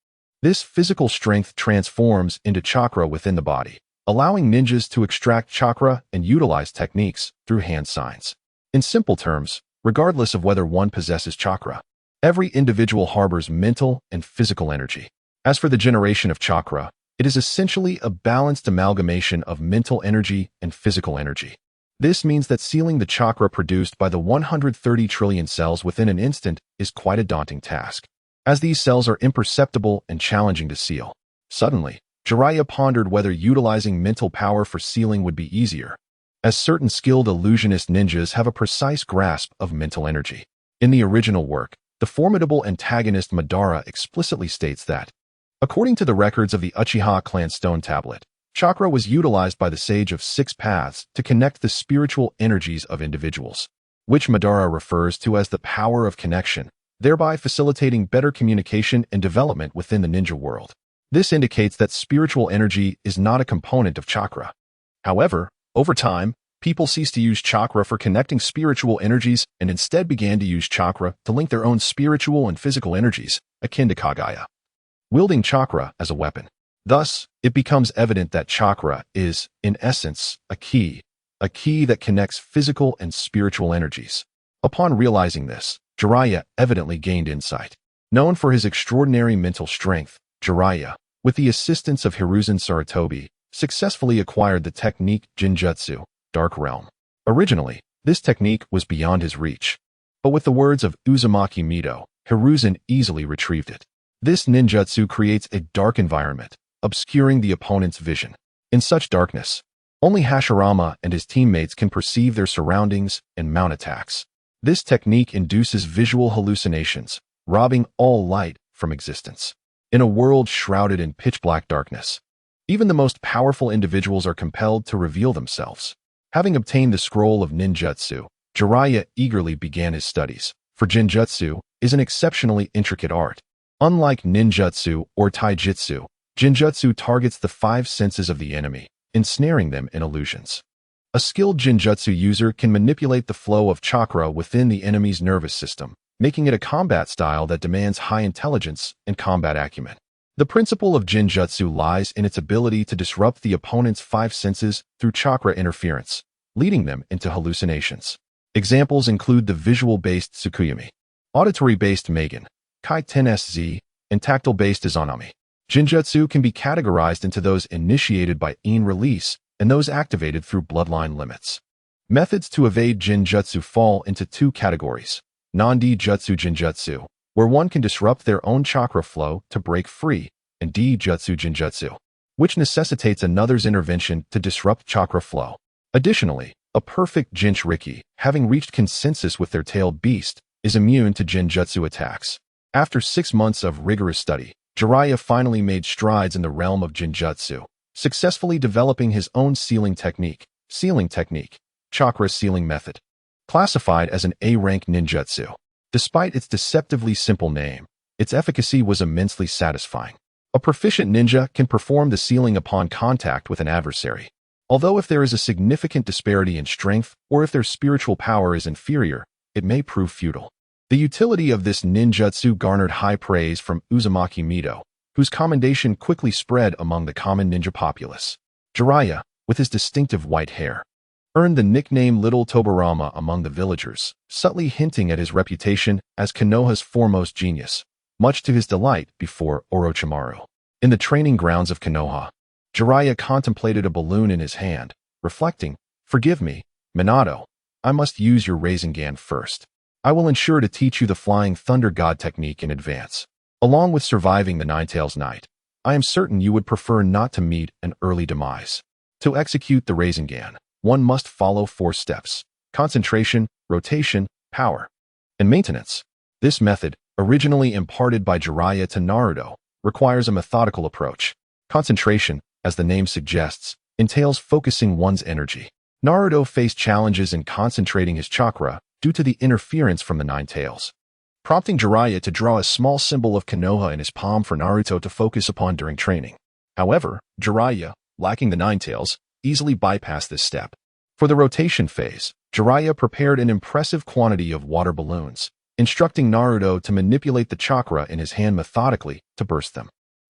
This physical strength transforms into chakra within the body, allowing ninjas to extract chakra and utilize techniques through hand signs. In simple terms, regardless of whether one possesses chakra, every individual harbors mental and physical energy. As for the generation of chakra, it is essentially a balanced amalgamation of mental energy and physical energy. This means that sealing the chakra produced by the 130 trillion cells within an instant is quite a daunting task, as these cells are imperceptible and challenging to seal. Suddenly, Jiraiya pondered whether utilizing mental power for sealing would be easier, as certain skilled illusionist ninjas have a precise grasp of mental energy. In the original work, the formidable antagonist Madara explicitly states that, according to the records of the Uchiha clan stone tablet, chakra was utilized by the Sage of Six Paths to connect the spiritual energies of individuals, which Madara refers to as the power of connection, thereby facilitating better communication and development within the ninja world. This indicates that spiritual energy is not a component of chakra. However, over time, people ceased to use chakra for connecting spiritual energies and instead began to use chakra to link their own spiritual and physical energies, akin to Kagaya, wielding chakra as a weapon. Thus, it becomes evident that chakra is, in essence, a key that connects physical and spiritual energies. Upon realizing this, Jiraiya evidently gained insight. Known for his extraordinary mental strength, Jiraiya, with the assistance of Hiruzen Sarutobi, successfully acquired the technique genjutsu, Dark Realm. Originally, this technique was beyond his reach, but with the words of Uzumaki Mito, Hiruzen easily retrieved it. This ninjutsu creates a dark environment, obscuring the opponent's vision. In such darkness, only Hashirama and his teammates can perceive their surroundings and mount attacks. This technique induces visual hallucinations, robbing all light from existence. In a world shrouded in pitch-black darkness, even the most powerful individuals are compelled to reveal themselves. Having obtained the scroll of ninjutsu, Jiraiya eagerly began his studies, for genjutsu is an exceptionally intricate art. Unlike ninjutsu or taijutsu, genjutsu targets the five senses of the enemy, ensnaring them in illusions. A skilled genjutsu user can manipulate the flow of chakra within the enemy's nervous system, making it a combat style that demands high intelligence and combat acumen. The principle of genjutsu lies in its ability to disrupt the opponent's five senses through chakra interference, leading them into hallucinations. Examples include the visual-based Tsukuyomi, auditory-based Magen, Kai-ten-sz, and tactile-based Izanami. Genjutsu can be categorized into those initiated by in release and those activated through bloodline limits. Methods to evade genjutsu fall into two categories: non-D-jutsu genjutsu, where one can disrupt their own chakra flow to break free, and D-jutsu genjutsu, which necessitates another's intervention to disrupt chakra flow. Additionally, A perfect Jinchuriki, having reached consensus with their tailed beast, is immune to genjutsu attacks. After 6 months of rigorous study, Jiraiya finally made strides in the realm of genjutsu, successfully developing his own sealing technique, chakra sealing method. Classified as an A-rank ninjutsu. Despite its deceptively simple name, its efficacy was immensely satisfying. A proficient ninja can perform the sealing upon contact with an adversary. Although if there is a significant disparity in strength or if their spiritual power is inferior, it may prove futile. The utility of this ninjutsu garnered high praise from Uzumaki Mido, whose commendation quickly spread among the common ninja populace. Jiraiya, with his distinctive white hair, earned the nickname Little Tobirama among the villagers, subtly hinting at his reputation as Konoha's foremost genius, much to his delight before Orochimaru. In the training grounds of Konoha, Jiraiya contemplated a balloon in his hand, reflecting, "Forgive me, Minato, I must use your Rasengan first. I will ensure to teach you the Flying Thunder God technique in advance. Along with surviving the Ninetales Night, I am certain you would prefer not to meet an early demise. To execute the Rasengan, one must follow 4 steps: concentration, rotation, power, and maintenance. This method, originally imparted by Jiraiya to Naruto, requires a methodical approach. Concentration, as the name suggests, entails focusing one's energy. Naruto faced challenges in concentrating his chakra due to the interference from the Ninetales, prompting Jiraiya to draw a small symbol of Konoha in his palm for Naruto to focus upon during training. However, Jiraiya, lacking the Ninetales, easily bypassed this step. For the rotation phase, Jiraiya prepared an impressive quantity of water balloons, instructing Naruto to manipulate the chakra in his hand methodically to burst them.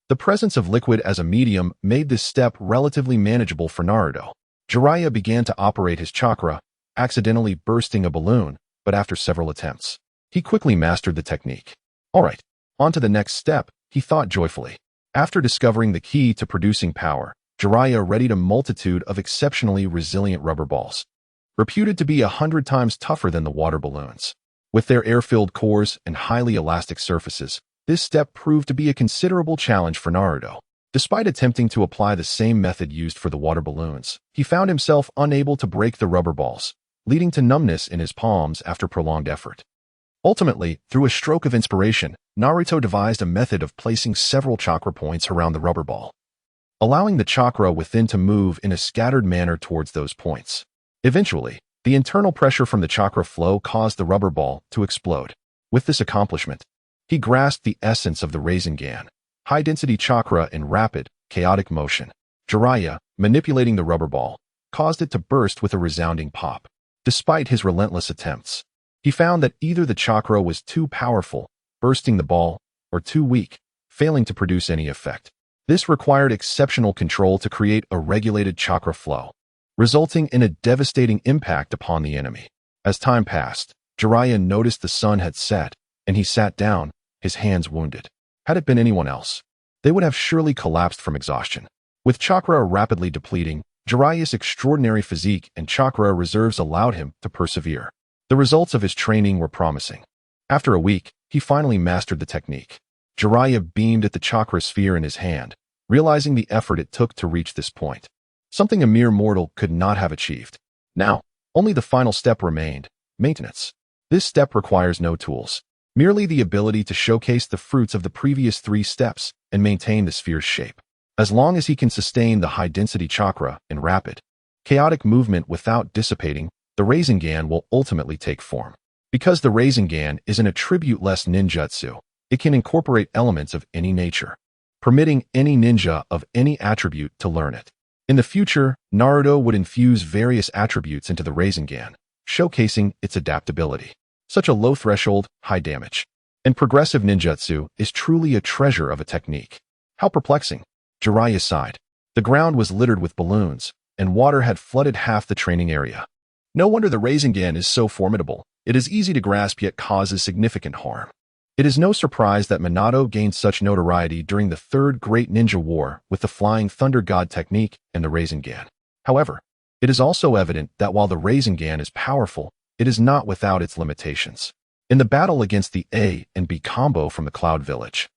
The presence of liquid as a medium made this step relatively manageable for Naruto. Jiraiya began to operate his chakra, accidentally bursting a balloon, but after several attempts, he quickly mastered the technique. Alright, on to the next step, he thought joyfully. After discovering the key to producing power, Jiraiya readied a multitude of exceptionally resilient rubber balls, reputed to be 100 times tougher than the water balloons. With their air-filled cores and highly elastic surfaces, this step proved to be a considerable challenge for Naruto. Despite attempting to apply the same method used for the water balloons, he found himself unable to break the rubber balls, leading to numbness in his palms after prolonged effort. Ultimately, through a stroke of inspiration, Naruto devised a method of placing several chakra points around the rubber ball, allowing the chakra within to move in a scattered manner towards those points. Eventually, the internal pressure from the chakra flow caused the rubber ball to explode. With this accomplishment, he grasped the essence of the Rasengan, high-density chakra in rapid, chaotic motion. Jiraiya, manipulating the rubber ball, caused it to burst with a resounding pop. Despite his relentless attempts, he found that either the chakra was too powerful, bursting the ball, or too weak, failing to produce any effect. This required exceptional control to create a regulated chakra flow, resulting in a devastating impact upon the enemy. As time passed, Jiraiya noticed the sun had set, and he sat down, his hands wounded. Had it been anyone else, they would have surely collapsed from exhaustion. With chakra rapidly depleting, Jiraiya's extraordinary physique and chakra reserves allowed him to persevere. The results of his training were promising. After a week, he finally mastered the technique. Jiraiya beamed at the chakra sphere in his hand, realizing the effort it took to reach this point, something a mere mortal could not have achieved. Now, only the final step remained: maintenance. This step requires no tools, merely the ability to showcase the fruits of the previous 3 steps and maintain the sphere's shape. As long as he can sustain the high-density chakra in rapid, chaotic movement without dissipating, the Rasengan will ultimately take form. Because the Rasengan is an attribute-less ninjutsu, it can incorporate elements of any nature, permitting any ninja of any attribute to learn it. In the future, Naruto would infuse various attributes into the Rasengan, showcasing its adaptability. Such a low threshold, high damage, and progressive ninjutsu is truly a treasure of a technique. How perplexing. Jiraiya sighed. The ground was littered with balloons, and water had flooded half the training area. No wonder the Rasengan is so formidable. It is easy to grasp yet causes significant harm. It is no surprise that Minato gained such notoriety during the Third Great Ninja War with the Flying Thunder God technique and the Rasengan. However, it is also evident that while the Rasengan is powerful, it is not without its limitations. In the battle against the A and B combo from the Cloud Village,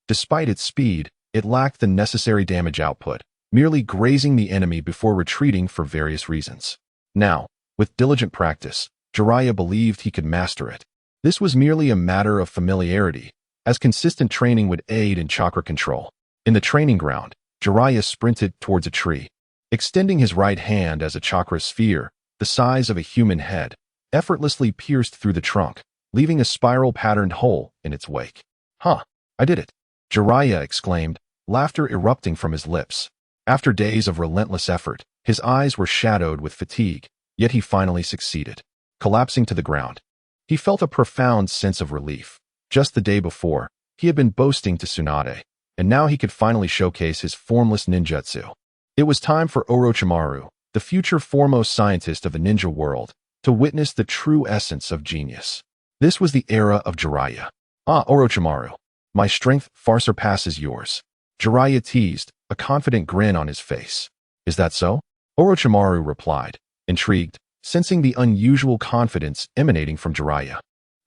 despite its speed, it lacked the necessary damage output, merely grazing the enemy before retreating for various reasons. Now, With diligent practice, Jiraiya believed he could master it. This was merely a matter of familiarity, as consistent training would aid in chakra control. In the training ground, Jiraiya sprinted towards a tree, extending his right hand as a chakra sphere, the size of a human head, effortlessly pierced through the trunk, leaving a spiral-patterned hole in its wake. "Huh, I did it!" Jiraiya exclaimed, laughter erupting from his lips. After days of relentless effort, his eyes were shadowed with fatigue, yet he finally succeeded. Collapsing to the ground, he felt a profound sense of relief. Just the day before, he had been boasting to Tsunade, and now he could finally showcase his formless ninjutsu. It was time for Orochimaru, the future foremost scientist of the ninja world, to witness the true essence of genius. This was the era of Jiraiya. "Ah, Orochimaru, my strength far surpasses yours," Jiraiya teased, a confident grin on his face. "Is that so?" Orochimaru replied, intrigued, sensing the unusual confidence emanating from Jiraiya,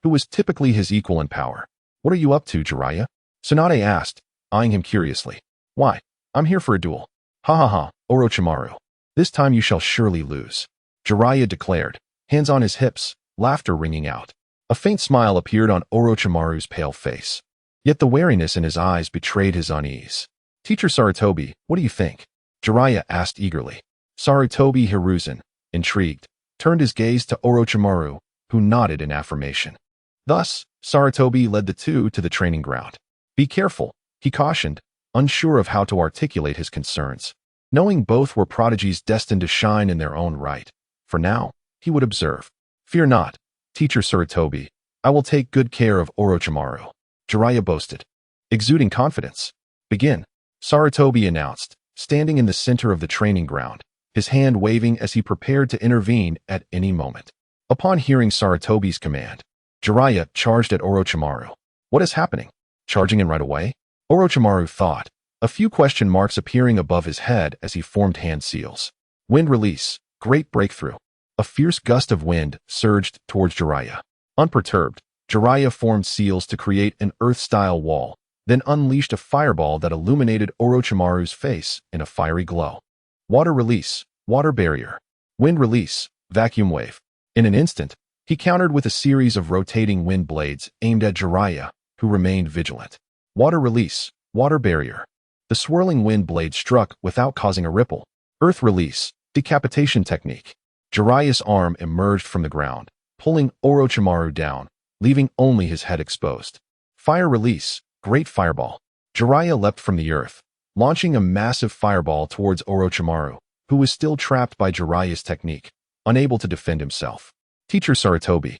who was typically his equal in power. "What are you up to, Jiraiya?" Tsunade asked, eyeing him curiously. "Why, I'm here for a duel." "Ha ha ha, Orochimaru. This time you shall surely lose," Jiraiya declared, hands on his hips, laughter ringing out. A faint smile appeared on Orochimaru's pale face. Yet the wariness in his eyes betrayed his unease. "Teacher Sarutobi, what do you think?" Jiraiya asked eagerly. Sarutobi Hiruzen, intrigued, turned his gaze to Orochimaru, who nodded in affirmation. Thus, Sarutobi led the two to the training ground. "Be careful," he cautioned, unsure of how to articulate his concerns. Knowing both were prodigies destined to shine in their own right, for now, he would observe. "Fear not, Teacher Sarutobi, I will take good care of Orochimaru," Jiraiya boasted. Exuding confidence. "Begin," Sarutobi announced, standing in the center of the training ground, his hand waving as he prepared to intervene at any moment. Upon hearing Sarutobi's command, Jiraiya charged at Orochimaru. "What is happening? Charging in right away?" Orochimaru thought, a few question marks appearing above his head as he formed hand seals. Wind release, great breakthrough. A fierce gust of wind surged towards Jiraiya. Unperturbed, Jiraiya formed seals to create an earth-style wall, then unleashed a fireball that illuminated Orochimaru's face in a fiery glow. Water release, water barrier. Wind release, vacuum wave. In an instant, he countered with a series of rotating wind blades aimed at Jiraiya, who remained vigilant. Water release, water barrier. The swirling wind blade struck without causing a ripple. Earth release, decapitation technique. Jiraiya's arm emerged from the ground, pulling Orochimaru down, leaving only his head exposed. Fire release, great fireball. Jiraiya leapt from the earth, launching a massive fireball towards Orochimaru, who was still trapped by Jiraiya's technique, unable to defend himself. "Teacher Sarutobi,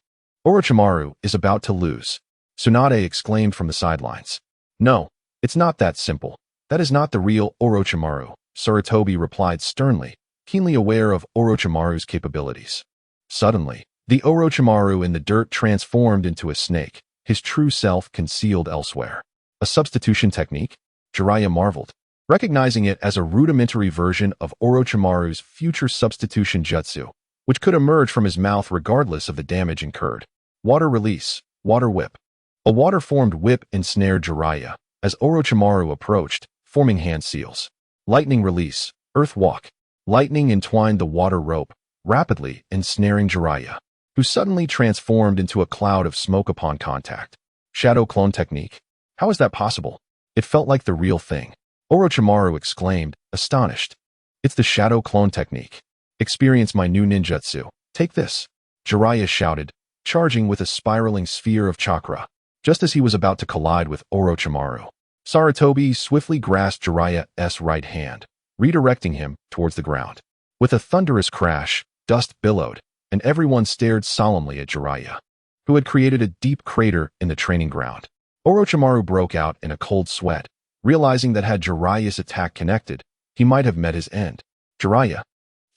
Orochimaru is about to lose," Tsunade exclaimed from the sidelines. "No, it's not that simple. That is not the real Orochimaru," Sarutobi replied sternly, keenly aware of Orochimaru's capabilities. Suddenly, the Orochimaru in the dirt transformed into a snake, his true self concealed elsewhere. A substitution technique? Jiraiya marveled, recognizing it as a rudimentary version of Orochimaru's future substitution jutsu, which could emerge from his mouth regardless of the damage incurred. Water release, water whip. A water-formed whip ensnared Jiraiya as Orochimaru approached, forming hand seals. Lightning release, earth walk. Lightning entwined the water rope, rapidly ensnaring Jiraiya, who suddenly transformed into a cloud of smoke upon contact. Shadow clone technique? How is that possible? It felt like the real thing. Orochimaru exclaimed, astonished. "It's the shadow clone technique. Experience my new ninjutsu. Take this," Jiraiya shouted, charging with a spiraling sphere of chakra. Just as he was about to collide with Orochimaru, Sarutobi swiftly grasped Jiraiya's right hand, redirecting him towards the ground. With a thunderous crash, dust billowed, and everyone stared solemnly at Jiraiya, who had created a deep crater in the training ground. Orochimaru broke out in a cold sweat, realizing that had Jiraiya's attack connected, he might have met his end. "Jiraiya!"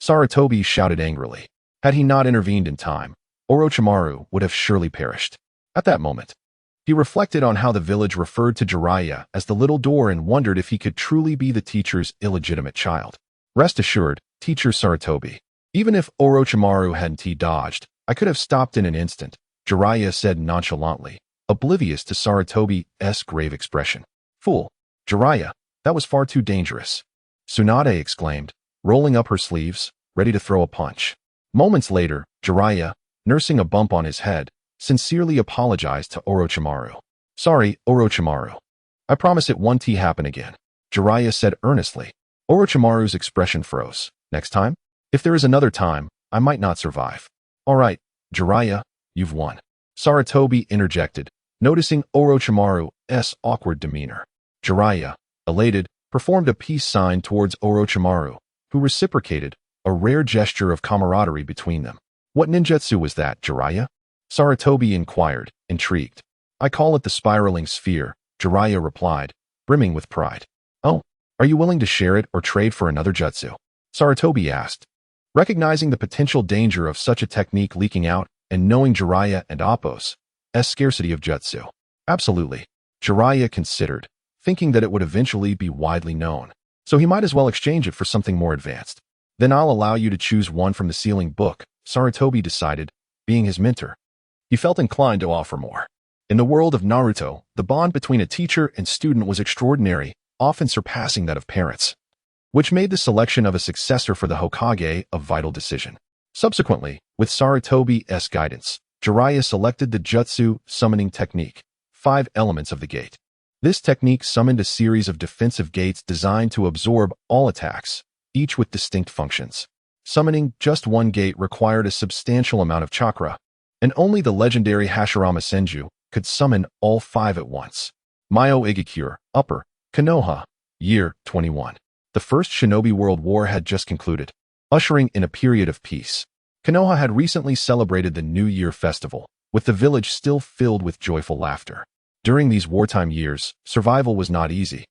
Sarutobi shouted angrily. Had he not intervened in time, Orochimaru would have surely perished. At that moment, he reflected on how the village referred to Jiraiya as the little door and wondered if he could truly be the teacher's illegitimate child. "Rest assured, Teacher Sarutobi, even if Orochimaru hadn't dodged, I could have stopped in an instant," Jiraiya said nonchalantly, oblivious to Sarutobi's grave expression. "Fool, Jiraiya, that was far too dangerous," Tsunade exclaimed, rolling up her sleeves, ready to throw a punch. Moments later, Jiraiya, nursing a bump on his head, sincerely apologized to Orochimaru. "Sorry, Orochimaru. I promise it won't happen again," Jiraiya said earnestly. Orochimaru's expression froze. "Next time? If there is another time, I might not survive." "All right, Jiraiya, you've won," Sarutobi interjected, noticing Orochimaru's awkward demeanor. Jiraiya, elated, performed a peace sign towards Orochimaru, who reciprocated, a rare gesture of camaraderie between them. "What ninjutsu was that, Jiraiya?" Sarutobi inquired, intrigued. "I call it the spiraling sphere," Jiraiya replied, brimming with pride. "Oh, are you willing to share it or trade for another jutsu?" Sarutobi asked. Recognizing the potential danger of such a technique leaking out and knowing Jiraiya and Appo's scarcity of jutsu. "Absolutely," Jiraiya considered, thinking that it would eventually be widely known, so he might as well exchange it for something more advanced. "Then I'll allow you to choose one from the sealing book," Sarutobi decided, being his mentor. He felt inclined to offer more. In the world of Naruto, the bond between a teacher and student was extraordinary, often surpassing that of parents, which made the selection of a successor for the Hokage a vital decision. Subsequently, with Sarutobi's guidance, Jiraiya selected the jutsu summoning technique, 5 elements of the gate. This technique summoned a series of defensive gates designed to absorb all attacks, each with distinct functions. Summoning just one gate required a substantial amount of chakra, and only the legendary Hashirama Senju could summon all 5 at once. Myo Igakure, Upper, Konoha, Year 21. The First Shinobi World War had just concluded, ushering in a period of peace. Konoha had recently celebrated the New Year festival, with the village still filled with joyful laughter. During these wartime years, survival was not easy.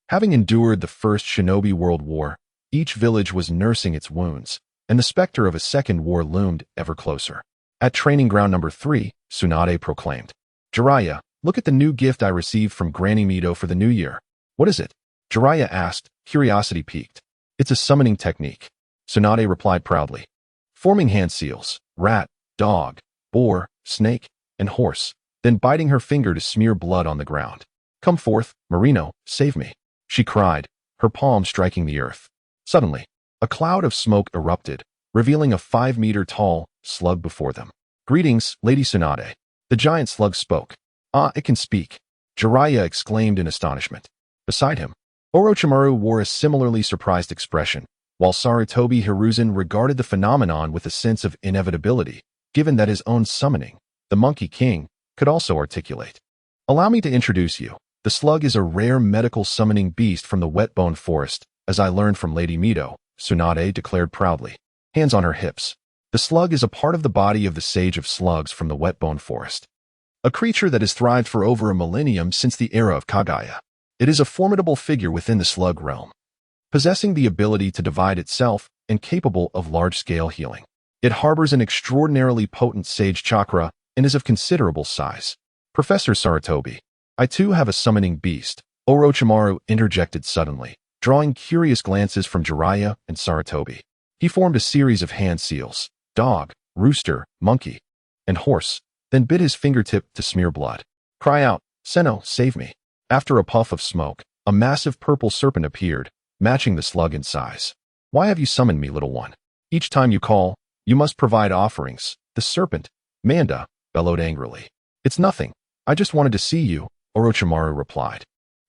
Having endured the First Shinobi World War, each village was nursing its wounds, and the specter of a second war loomed ever closer. At training ground number 3, Tsunade proclaimed, "Jiraiya, look at the new gift I received from Granny Mito for the new year." "What is it?" Jiraiya asked, curiosity piqued. "It's a summoning technique," Tsunade replied proudly. Forming hand seals, rat, dog, boar, snake, and horse, then biting her finger to smear blood on the ground. "Come forth, Marino, save me," she cried, her palm striking the earth. Suddenly, a cloud of smoke erupted, revealing a 5-meter-tall slug before them. "Greetings, Lady Tsunade." The giant slug spoke. "Ah, it can speak," Jiraiya exclaimed in astonishment. Beside him, Orochimaru wore a similarly surprised expression, while Sarutobi Hiruzen regarded the phenomenon with a sense of inevitability, given that his own summoning, the Monkey King, could also articulate. "Allow me to introduce you. The slug is a rare medical summoning beast from the Wetbone Forest, as I learned from Lady Mito," Tsunade declared proudly, hands on her hips. "The slug is a part of the body of the Sage of Slugs from the Wetbone Forest, a creature that has thrived for over a millennium since the era of Kagaya. It is a formidable figure within the slug realm, possessing the ability to divide itself and capable of large-scale healing. It harbors an extraordinarily potent sage chakra and is of considerable size." "Professor Sarutobi, I too have a summoning beast," Orochimaru interjected suddenly, drawing curious glances from Jiraiya and Sarutobi. He formed a series of hand seals, dog, rooster, monkey, and horse, then bit his fingertip to smear blood. "Cry out, Senno, save me." After a puff of smoke, a massive purple serpent appeared, matching the slug in size. "Why have you summoned me, little one? Each time you call, you must provide offerings." The serpent, Manda, bellowed angrily. "It's nothing. I just wanted to see you," Orochimaru replied.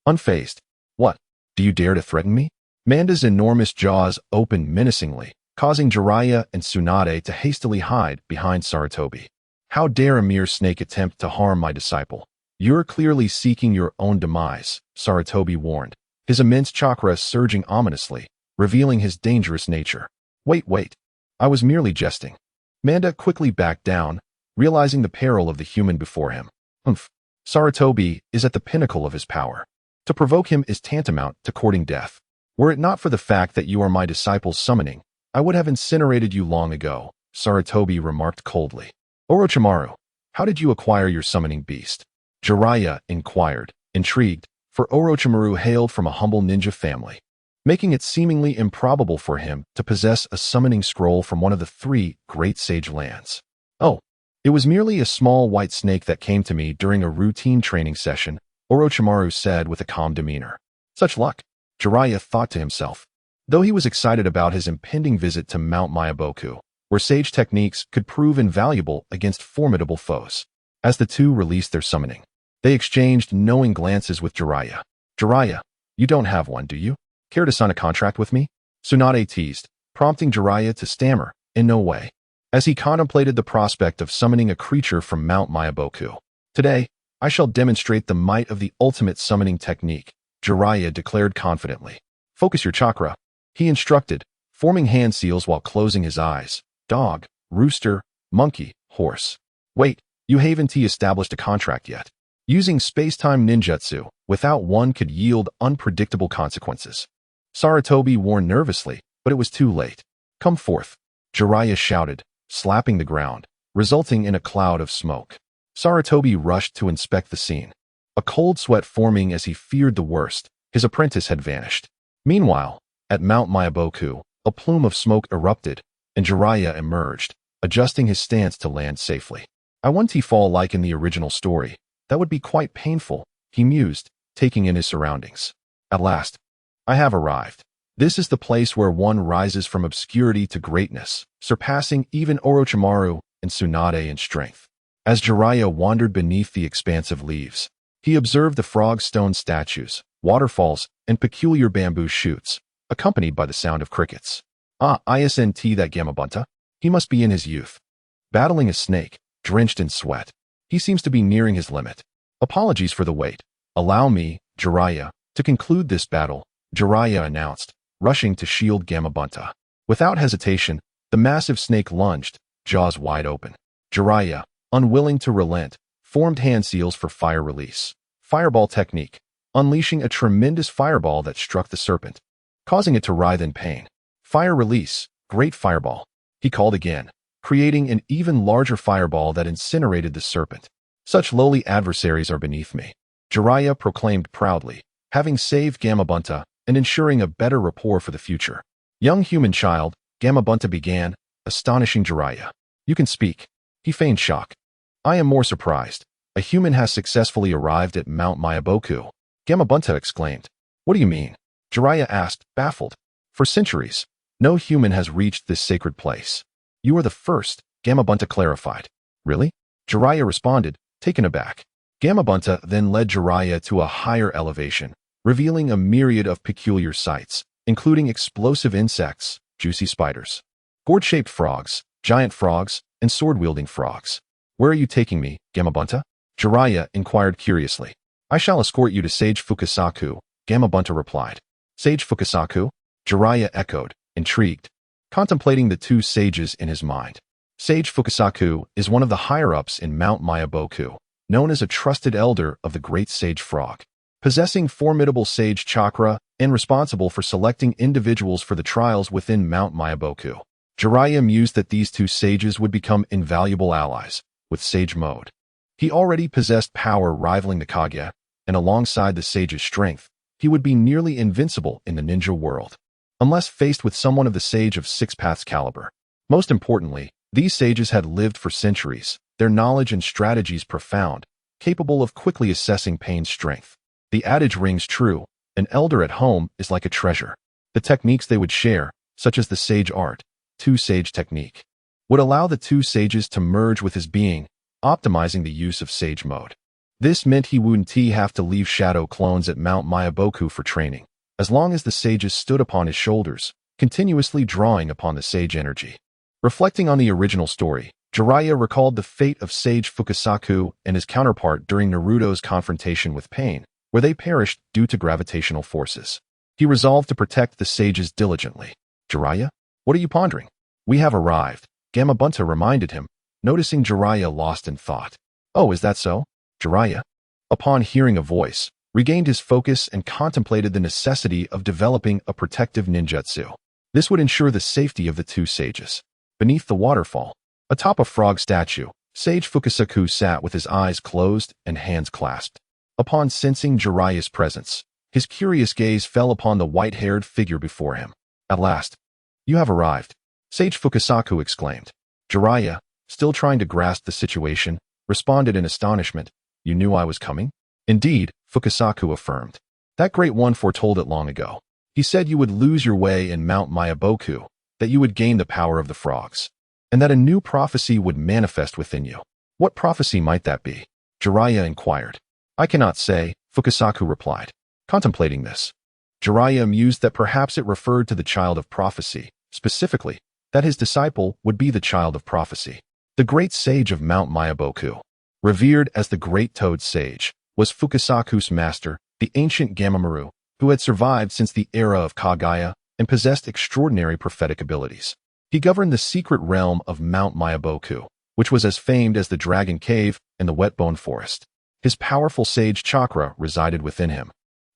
Unfazed. "What? Do you dare to threaten me?" Manda's enormous jaws opened menacingly, causing Jiraiya and Tsunade to hastily hide behind Sarutobi. "How dare a mere snake attempt to harm my disciple? You're clearly seeking your own demise," Sarutobi warned, his immense chakra surging ominously, revealing his dangerous nature. Wait. I was merely jesting." Manda quickly backed down, realizing the peril of the human before him. "Humph. Sarutobi is at the pinnacle of his power. To provoke him is tantamount to courting death. Were it not for the fact that you are my disciple's summoning, I would have incinerated you long ago," Sarutobi remarked coldly. "Orochimaru, how did you acquire your summoning beast?" Jiraiya inquired, intrigued, for Orochimaru hailed from a humble ninja family, making it seemingly improbable for him to possess a summoning scroll from one of the 3 great sage lands. "Oh, it was merely a small white snake that came to me during a routine training session," Orochimaru said with a calm demeanor. "Such luck," Jiraiya thought to himself. Though he was excited about his impending visit to Mount Myaboku, where sage techniques could prove invaluable against formidable foes. As the two released their summoning, they exchanged knowing glances with Jiraiya. Jiraiya, you don't have one, do you? Care to sign a contract with me? Tsunade teased, prompting Jiraiya to stammer, in no way, as he contemplated the prospect of summoning a creature from Mount Myaboku. Today, I shall demonstrate the might of the ultimate summoning technique, Jiraiya declared confidently. Focus your chakra, he instructed, forming hand seals while closing his eyes. Dog, rooster, monkey, horse. Wait, you haven't established a contract yet. Using space-time ninjutsu, without one could yield unpredictable consequences. Sarutobi warned nervously, but it was too late. Come forth, Jiraiya shouted, slapping the ground, resulting in a cloud of smoke. Sarutobi rushed to inspect the scene, a cold sweat forming as he feared the worst. His apprentice had vanished. Meanwhile, at Mount Myaboku, a plume of smoke erupted, and Jiraiya emerged, adjusting his stance to land safely. I want to fall like in the original story. That would be quite painful, he mused, taking in his surroundings. At last, I have arrived. This is the place where one rises from obscurity to greatness, surpassing even Orochimaru and Tsunade in strength. As Jiraiya wandered beneath the expansive leaves, he observed the frog stone statues, waterfalls, and peculiar bamboo shoots, accompanied by the sound of crickets. Ah, isn't that Gamabunta? He must be in his youth, battling a snake, drenched in sweat. He seems to be nearing his limit. Apologies for the wait. Allow me, Jiraiya, to conclude this battle, Jiraiya announced, rushing to shield Gamabunta. Without hesitation, the massive snake lunged, jaws wide open. Jiraiya, unwilling to relent, formed hand seals for fire release. Fireball technique, unleashing a tremendous fireball that struck the serpent, causing it to writhe in pain. Fire release, great fireball, he called again, creating an even larger fireball that incinerated the serpent. Such lowly adversaries are beneath me, Jiraiya proclaimed proudly, having saved Gamabunta and ensuring a better rapport for the future. Young human child, Gamabunta began, astonishing Jiraiya. You can speak. He feigned shock. I am more surprised. A human has successfully arrived at Mount Myaboku, Gamabunta exclaimed. What do you mean? Jiraiya asked, baffled. For centuries, no human has reached this sacred place. You are the first, Gamabunta clarified. Really? Jiraiya responded, taken aback. Gamabunta then led Jiraiya to a higher elevation, revealing a myriad of peculiar sights, including explosive insects, juicy spiders, gourd-shaped frogs, giant frogs, and sword-wielding frogs. Where are you taking me, Gamabunta? Jiraiya inquired curiously. I shall escort you to Sage Fukasaku, Gamabunta replied. Sage Fukasaku? Jiraiya echoed, intrigued, contemplating the two sages in his mind. Sage Fukasaku is one of the higher-ups in Mount Myaboku, known as a trusted elder of the great sage frog, possessing formidable sage chakra and responsible for selecting individuals for the trials within Mount Myaboku. Jiraiya mused that these two sages would become invaluable allies, with sage mode. He already possessed power rivaling the Kage, and alongside the sage's strength, he would be nearly invincible in the ninja world, unless faced with someone of the sage of Six Paths caliber. Most importantly, these sages had lived for centuries, their knowledge and strategies profound, capable of quickly assessing pain's strength. The adage rings true, an elder at home is like a treasure. The techniques they would share, such as the sage art, two-sage technique, would allow the two sages to merge with his being, optimizing the use of sage mode. This meant he wouldn't have to leave shadow clones at Mount Myaboku for training, as long as the sages stood upon his shoulders, continuously drawing upon the sage energy. Reflecting on the original story, Jiraiya recalled the fate of Sage Fukasaku and his counterpart during Naruto's confrontation with Pain, where they perished due to gravitational forces. He resolved to protect the sages diligently. Jiraiya? What are you pondering? We have arrived, Gamabunta reminded him, noticing Jiraiya lost in thought. Oh, is that so? Jiraiya, upon hearing a voice, regained his focus and contemplated the necessity of developing a protective ninjutsu. This would ensure the safety of the two sages. Beneath the waterfall, atop a frog statue, Sage Fukasaku sat with his eyes closed and hands clasped. Upon sensing Jiraiya's presence, his curious gaze fell upon the white-haired figure before him. At last, you have arrived, Sage Fukasaku exclaimed. Jiraiya, still trying to grasp the situation, responded in astonishment. You knew I was coming? Indeed, Fukasaku affirmed. That great one foretold it long ago. He said you would lose your way in Mount Myaboku, that you would gain the power of the frogs. and that a new prophecy would manifest within you. What prophecy might that be? Jiraiya inquired. I cannot say, Fukasaku replied. Contemplating this, Jiraiya mused that perhaps it referred to the child of prophecy, specifically, that his disciple would be the child of prophecy. The great sage of Mount Myaboku, revered as the Great Toad Sage, was Fukasaku's master, the ancient Gamamaru, who had survived since the era of Kagaya and possessed extraordinary prophetic abilities. He governed the secret realm of Mount Myaboku, which was as famed as the Dragon Cave and the Whetbone Forest. His powerful sage chakra resided within him,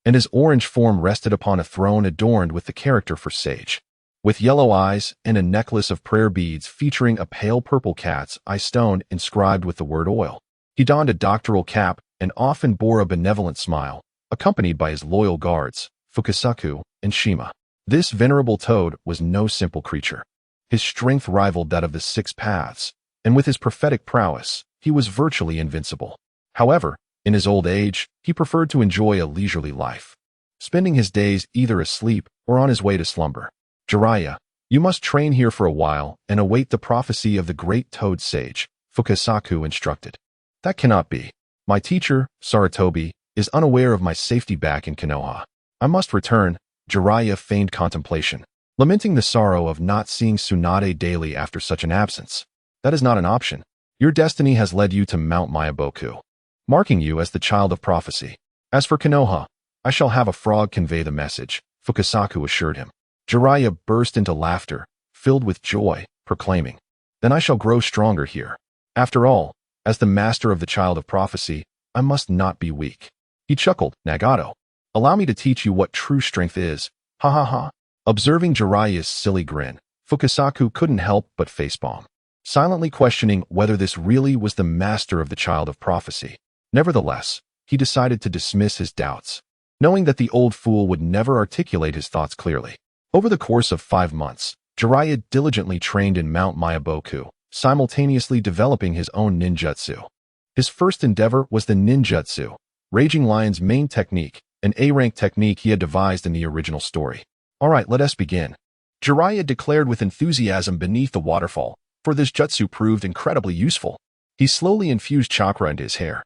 and his orange form rested upon a throne adorned with the character for sage. With yellow eyes and a necklace of prayer beads featuring a pale purple cat's eye stone inscribed with the word oil. He donned a doctoral cap and often bore a benevolent smile, accompanied by his loyal guards, Fukasaku and Shima. This venerable toad was no simple creature. His strength rivaled that of the Six Paths, and with his prophetic prowess, he was virtually invincible. However, in his old age, he preferred to enjoy a leisurely life, spending his days either asleep or on his way to slumber. Jiraiya, you must train here for a while and await the prophecy of the Great Toad Sage, Fukasaku instructed. That cannot be. My teacher, Sarutobi, is unaware of my safety back in Konoha. I must return. Jiraiya feigned contemplation, lamenting the sorrow of not seeing Tsunade daily after such an absence. That is not an option. Your destiny has led you to Mount Myaboku, marking you as the child of prophecy. As for Konoha, I shall have a frog convey the message, Fukasaku assured him. Jiraiya burst into laughter, filled with joy, proclaiming, Then I shall grow stronger here. After all, as the master of the child of prophecy, I must not be weak. He chuckled, Nagato. Allow me to teach you what true strength is. Ha ha ha. Observing Jiraiya's silly grin, Fukasaku couldn't help but facepalm, silently questioning whether this really was the master of the child of prophecy. Nevertheless, he decided to dismiss his doubts, knowing that the old fool would never articulate his thoughts clearly. Over the course of 5 months, Jiraiya diligently trained in Mount Myaboku, simultaneously developing his own ninjutsu. His first endeavor was the ninjutsu, Raging Lion's main technique, an A-rank technique he had devised in the original story. All right, let us begin. Jiraiya declared with enthusiasm beneath the waterfall, for this jutsu proved incredibly useful. He slowly infused chakra into his hair.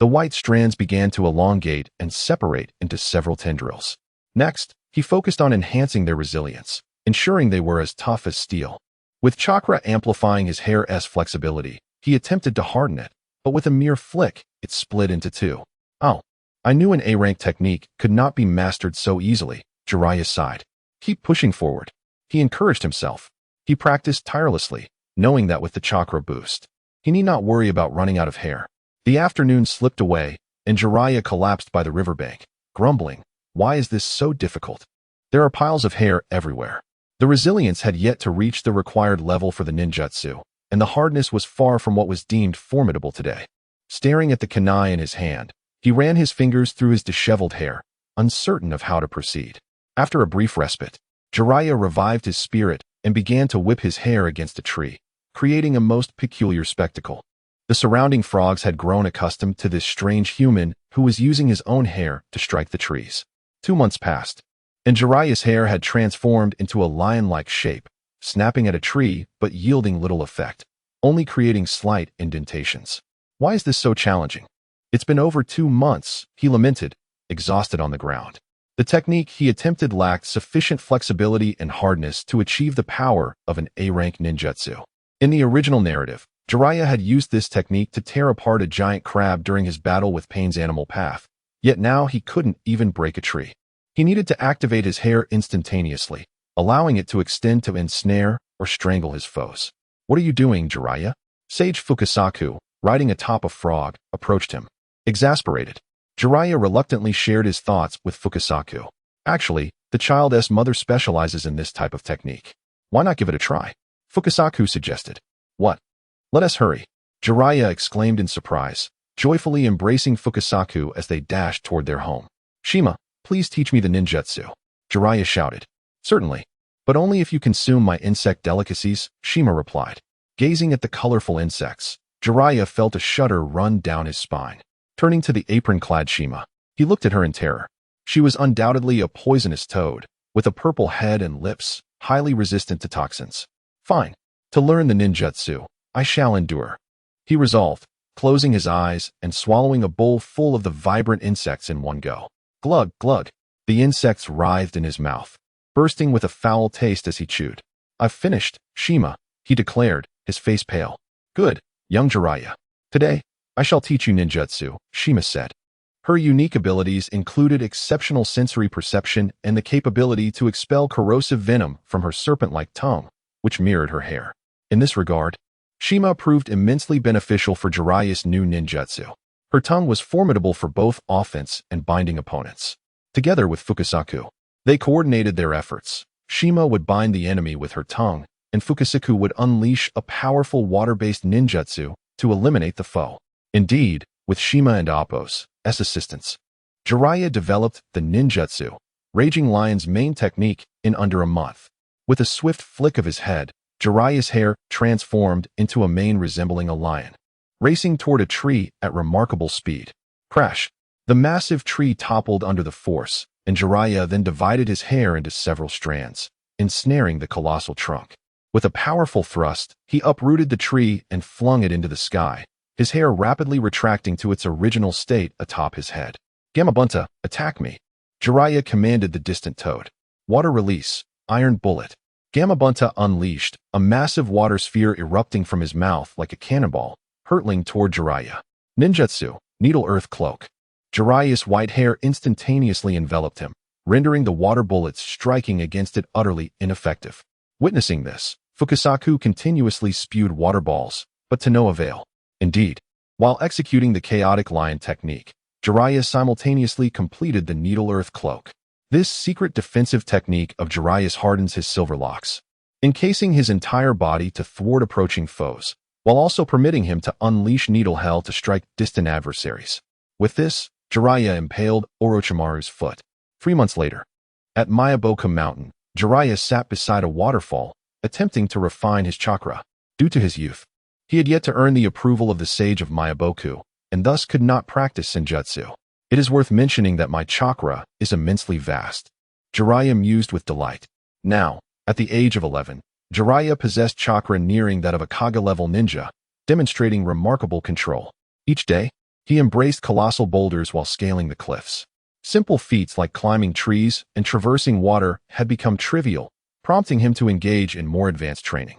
The white strands began to elongate and separate into several tendrils. Next, he focused on enhancing their resilience, ensuring they were as tough as steel. With chakra amplifying his hair's flexibility, he attempted to harden it, but with a mere flick, it split into two. Oh, I knew an A-rank technique could not be mastered so easily, Jiraiya sighed. Keep pushing forward. He encouraged himself. He practiced tirelessly, knowing that with the chakra boost, he need not worry about running out of hair. The afternoon slipped away, and Jiraiya collapsed by the riverbank, grumbling, Why is this so difficult? There are piles of hair everywhere. The resilience had yet to reach the required level for the ninjutsu, and the hardness was far from what was deemed formidable today. Staring at the kunai in his hand, he ran his fingers through his disheveled hair, uncertain of how to proceed. After a brief respite, Jiraiya revived his spirit and began to whip his hair against a tree, creating a most peculiar spectacle. The surrounding frogs had grown accustomed to this strange human who was using his own hair to strike the trees. 2 months passed, and Jiraiya's hair had transformed into a lion-like shape, snapping at a tree but yielding little effect, only creating slight indentations. Why is this so challenging? It's been over 2 months, he lamented, exhausted on the ground. The technique he attempted lacked sufficient flexibility and hardness to achieve the power of an A-rank ninjutsu. In the original narrative, Jiraiya had used this technique to tear apart a giant crab during his battle with Pain's animal path, yet now he couldn't even break a tree. He needed to activate his hair instantaneously, allowing it to extend to ensnare or strangle his foes. What are you doing, Jiraiya? Sage Fukasaku, riding atop a frog, approached him. Exasperated, Jiraiya reluctantly shared his thoughts with Fukasaku. Actually, the child's mother specializes in this type of technique. Why not give it a try? Fukasaku suggested. What? Let us hurry, Jiraiya exclaimed in surprise, joyfully embracing Fukasaku as they dashed toward their home. Shima, please teach me the ninjutsu, Jiraiya shouted. Certainly, but only if you consume my insect delicacies, Shima replied. Gazing at the colorful insects, Jiraiya felt a shudder run down his spine. Turning to the apron-clad Shima, he looked at her in terror. She was undoubtedly a poisonous toad, with a purple head and lips, highly resistant to toxins. Fine, To learn the ninjutsu, I shall endure. He resolved, closing his eyes and swallowing a bowl full of the vibrant insects in one go. Glug, glug. The insects writhed in his mouth, bursting with a foul taste as he chewed. I've finished, Shima, he declared, his face pale. Good, young Jiraiya. Today, I shall teach you ninjutsu, Shima said. Her unique abilities included exceptional sensory perception and the capability to expel corrosive venom from her serpent-like tongue, which mirrored her hair. In this regard, Shima proved immensely beneficial for Jiraiya's new ninjutsu. Her tongue was formidable for both offense and binding opponents. Together with Fukasaku, they coordinated their efforts. Shima would bind the enemy with her tongue, and Fukasaku would unleash a powerful water-based ninjutsu to eliminate the foe. Indeed, with Shima and Appo's assistance, Jiraiya developed the ninjutsu, Raging Lion's main technique, in under a month. With a swift flick of his head, Jiraiya's hair transformed into a mane resembling a lion, racing toward a tree at remarkable speed. Crash! The massive tree toppled under the force, and Jiraiya then divided his hair into several strands, ensnaring the colossal trunk. With a powerful thrust, he uprooted the tree and flung it into the sky, his hair rapidly retracting to its original state atop his head. Gamabunta, attack me! Jiraiya commanded the distant toad. Water release, iron bullet. Gamabunta unleashed, a massive water sphere erupting from his mouth like a cannonball, hurtling toward Jiraiya. Ninjutsu, needle earth cloak. Jiraiya's white hair instantaneously enveloped him, rendering the water bullets striking against it utterly ineffective. Witnessing this, Fukasaku continuously spewed water balls, but to no avail. Indeed, while executing the chaotic lion technique, Jiraiya simultaneously completed the needle earth cloak. This secret defensive technique of Jiraiya's hardens his silver locks, encasing his entire body to thwart approaching foes, while also permitting him to unleash needle hell to strike distant adversaries. With this, Jiraiya impaled Orochimaru's foot. 3 months later, at Miyaboka Mountain, Jiraiya sat beside a waterfall, attempting to refine his chakra. Due to his youth, he had yet to earn the approval of the sage of Miyaboku, and thus could not practice senjutsu. It is worth mentioning that my chakra is immensely vast. Jiraiya mused with delight. Now, at the age of 11, Jiraiya possessed chakra nearing that of a Kage-level ninja, demonstrating remarkable control. Each day, he embraced colossal boulders while scaling the cliffs. Simple feats like climbing trees and traversing water had become trivial, prompting him to engage in more advanced training.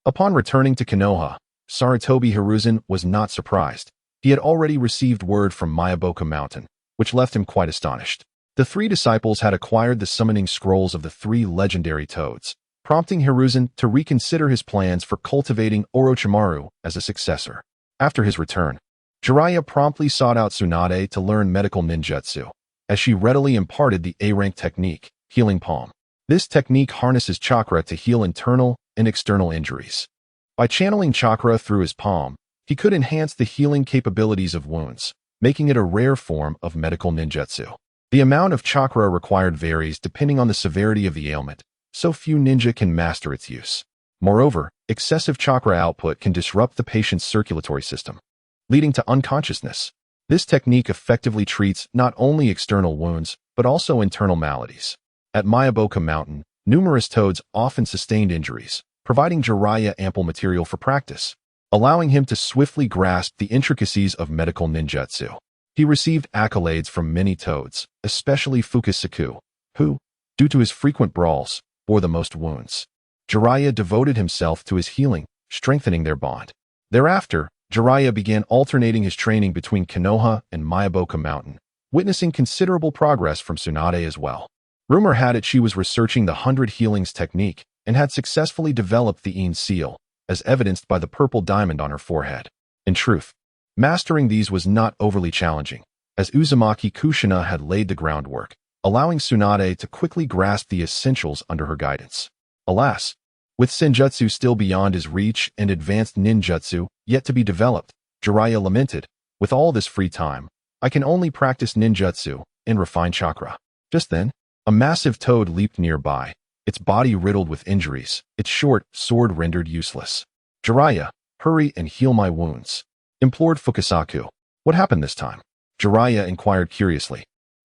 Upon returning to Konoha, Sarutobi Hiruzen was not surprised. He had already received word from Miyaboka Mountain, which left him quite astonished. The 3 disciples had acquired the summoning scrolls of the 3 legendary toads, prompting Hiruzen to reconsider his plans for cultivating Orochimaru as a successor. After his return, Jiraiya promptly sought out Tsunade to learn medical ninjutsu, as she readily imparted the A-rank technique, Healing Palm. This technique harnesses chakra to heal internal and external injuries. By channeling chakra through his palm, he could enhance the healing capabilities of wounds, making it a rare form of medical ninjutsu. The amount of chakra required varies depending on the severity of the ailment, so few ninja can master its use. Moreover, excessive chakra output can disrupt the patient's circulatory system, leading to unconsciousness. This technique effectively treats not only external wounds, but also internal maladies. At Miyaboka Mountain, numerous toads often sustained injuries, providing Jiraiya ample material for practice, allowing him to swiftly grasp the intricacies of medical ninjutsu. He received accolades from many toads, especially Fukasaku, who, due to his frequent brawls, bore the most wounds. Jiraiya devoted himself to his healing, strengthening their bond. Thereafter, Jiraiya began alternating his training between Konoha and Miyaboka Mountain, witnessing considerable progress from Tsunade as well. Rumor had it she was researching the 100 Healings technique and had successfully developed the Een seal, as evidenced by the purple diamond on her forehead. In truth, mastering these was not overly challenging, as Uzumaki Kushina had laid the groundwork, allowing Tsunade to quickly grasp the essentials under her guidance. Alas, with senjutsu still beyond his reach and advanced ninjutsu yet to be developed, Jiraiya lamented, "With all this free time, I can only practice ninjutsu and refine chakra." Just then, a massive toad leaped nearby, its body riddled with injuries, its short sword rendered useless. "Jiraiya, hurry and heal my wounds," implored Fukasaku. "What happened this time?" Jiraiya inquired curiously,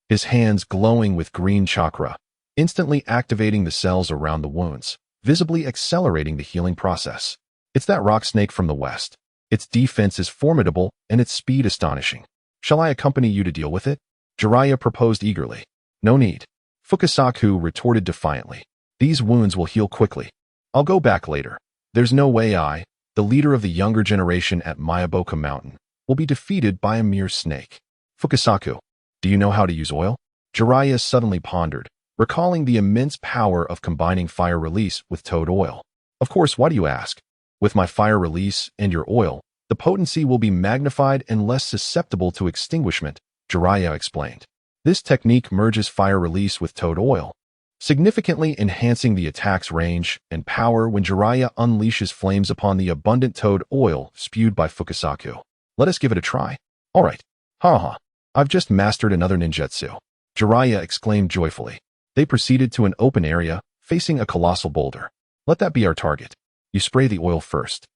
his hands glowing with green chakra, instantly activating the cells around the wounds, visibly accelerating the healing process. It's that rock snake from the west. Its defense is formidable and its speed astonishing. Shall I accompany you to deal with it? Jiraiya proposed eagerly. No need. Fukasaku retorted defiantly. These wounds will heal quickly. I'll go back later. There's no way I, the leader of the younger generation at Mayaboka Mountain, will be defeated by a mere snake. Fukasaku, do you know how to use oil? Jiraiya suddenly pondered, recalling the immense power of combining fire release with toad oil. Of course, why do you ask? With my fire release and your oil, the potency will be magnified and less susceptible to extinguishment, Jiraiya explained. This technique merges fire release with toad oil, significantly enhancing the attack's range and power when Jiraiya unleashes flames upon the abundant toad oil spewed by Fukasaku. Let us give it a try. All right. Haha. I've just mastered another ninjutsu. Jiraiya exclaimed joyfully. They proceeded to an open area, facing a colossal boulder. Let that be our target. You spray the oil first.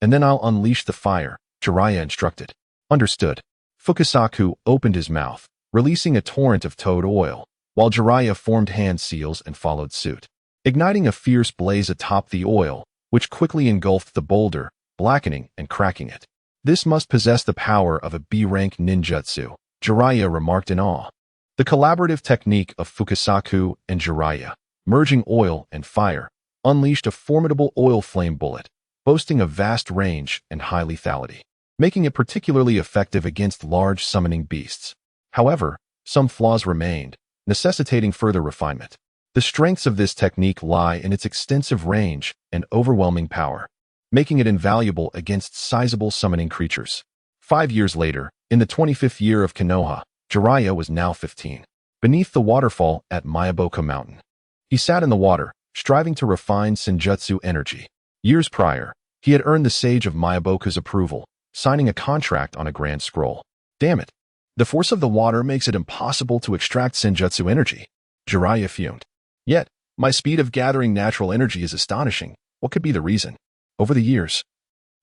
And then I'll unleash the fire, Jiraiya instructed. Understood. Fukasaku opened his mouth, releasing a torrent of toad oil, while Jiraiya formed hand seals and followed suit, igniting a fierce blaze atop the oil, which quickly engulfed the boulder, blackening and cracking it. This must possess the power of a B-rank ninjutsu, Jiraiya remarked in awe. The collaborative technique of Fukasaku and Jiraiya, merging oil and fire, unleashed a formidable oil flame bullet, boasting a vast range and high lethality, making it particularly effective against large summoning beasts. However, some flaws remained, necessitating further refinement. The strengths of this technique lie in its extensive range and overwhelming power, making it invaluable against sizable summoning creatures. 5 years later, in the 25th year of Konoha, Jiraiya was now 15. Beneath the waterfall at Mayaboka Mountain, he sat in the water, striving to refine senjutsu energy. Years prior, he had earned the Sage of Mayaboka's approval, signing a contract on a grand scroll. Damn it. The force of the water makes it impossible to extract senjutsu energy. Jiraiya fumed. Yet, my speed of gathering natural energy is astonishing. What could be the reason? Over the years,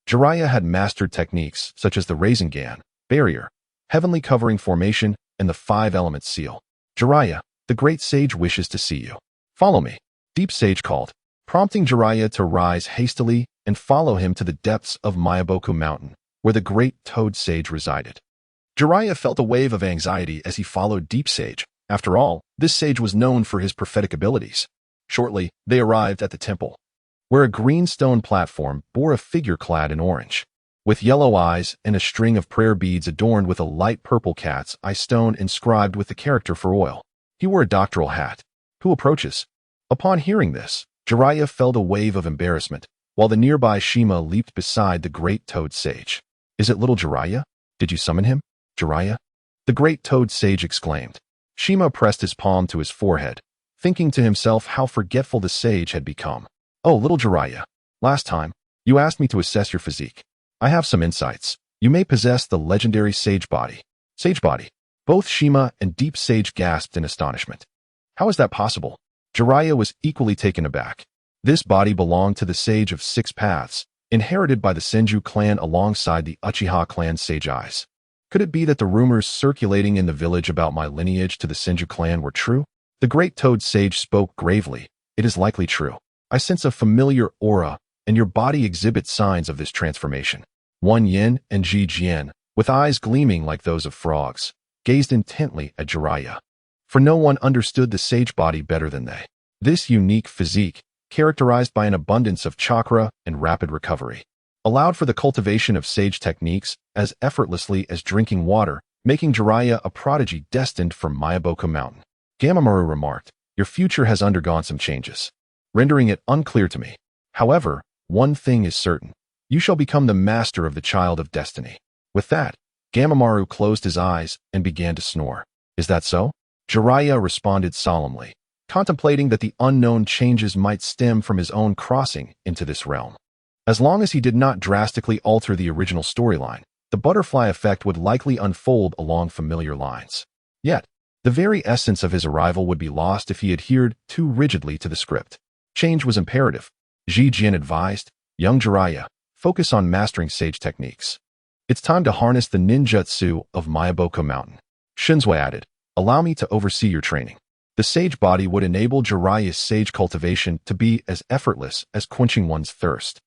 Jiraiya had mastered techniques such as the Rasengan, barrier, heavenly covering formation, and the 5-element seal. Jiraiya, the great sage wishes to see you. Follow me. Deep Sage called, prompting Jiraiya to rise hastily and follow him to the depths of Mayaboku Mountain, where the great toad sage resided. Jiraiya felt a wave of anxiety as he followed Deep Sage. After all, this sage was known for his prophetic abilities. Shortly, they arrived at the temple, where a green stone platform bore a figure clad in orange, with yellow eyes and a string of prayer beads adorned with a light purple cat's eye stone inscribed with the character for oil. He wore a doctoral hat. Who approaches? Upon hearing this, Jiraiya felt a wave of embarrassment, while the nearby Shima leaped beside the great toad sage. Is it little Jiraiya? Did you summon him, Jiraiya? The great toad sage exclaimed. Shima pressed his palm to his forehead, thinking to himself how forgetful the sage had become. Oh, little Jiraiya. Last time, you asked me to assess your physique. I have some insights. You may possess the legendary sage body. Sage body. Both Shima and Deep Sage gasped in astonishment. How is that possible? Jiraiya was equally taken aback. This body belonged to the Sage of 6 Paths, inherited by the Senju clan alongside the Uchiha clan sage eyes. Could it be that the rumors circulating in the village about my lineage to the Senju clan were true? The great toad sage spoke gravely. It is likely true. I sense a familiar aura, and your body exhibits signs of this transformation. Wan Yin and Ji Jian, with eyes gleaming like those of frogs, gazed intently at Jiraiya. For no one understood the sage body better than they. This unique physique, characterized by an abundance of chakra and rapid recovery, allowed for the cultivation of sage techniques as effortlessly as drinking water, making Jiraiya a prodigy destined for Mayaboka Mountain. Gamamaru remarked, your future has undergone some changes, rendering it unclear to me. However, one thing is certain. You shall become the master of the Child of Destiny. With that, Gamamaru closed his eyes and began to snore. Is that so? Jiraiya responded solemnly, contemplating that the unknown changes might stem from his own crossing into this realm. As long as he did not drastically alter the original storyline, the butterfly effect would likely unfold along familiar lines. Yet, the very essence of his arrival would be lost if he adhered too rigidly to the script. Change was imperative. Ji Jian advised, young Jiraiya, focus on mastering sage techniques. It's time to harness the ninjutsu of Mayaboka Mountain. Shinzue added, allow me to oversee your training. The sage body would enable Jiraiya's sage cultivation to be as effortless as quenching one's thirst.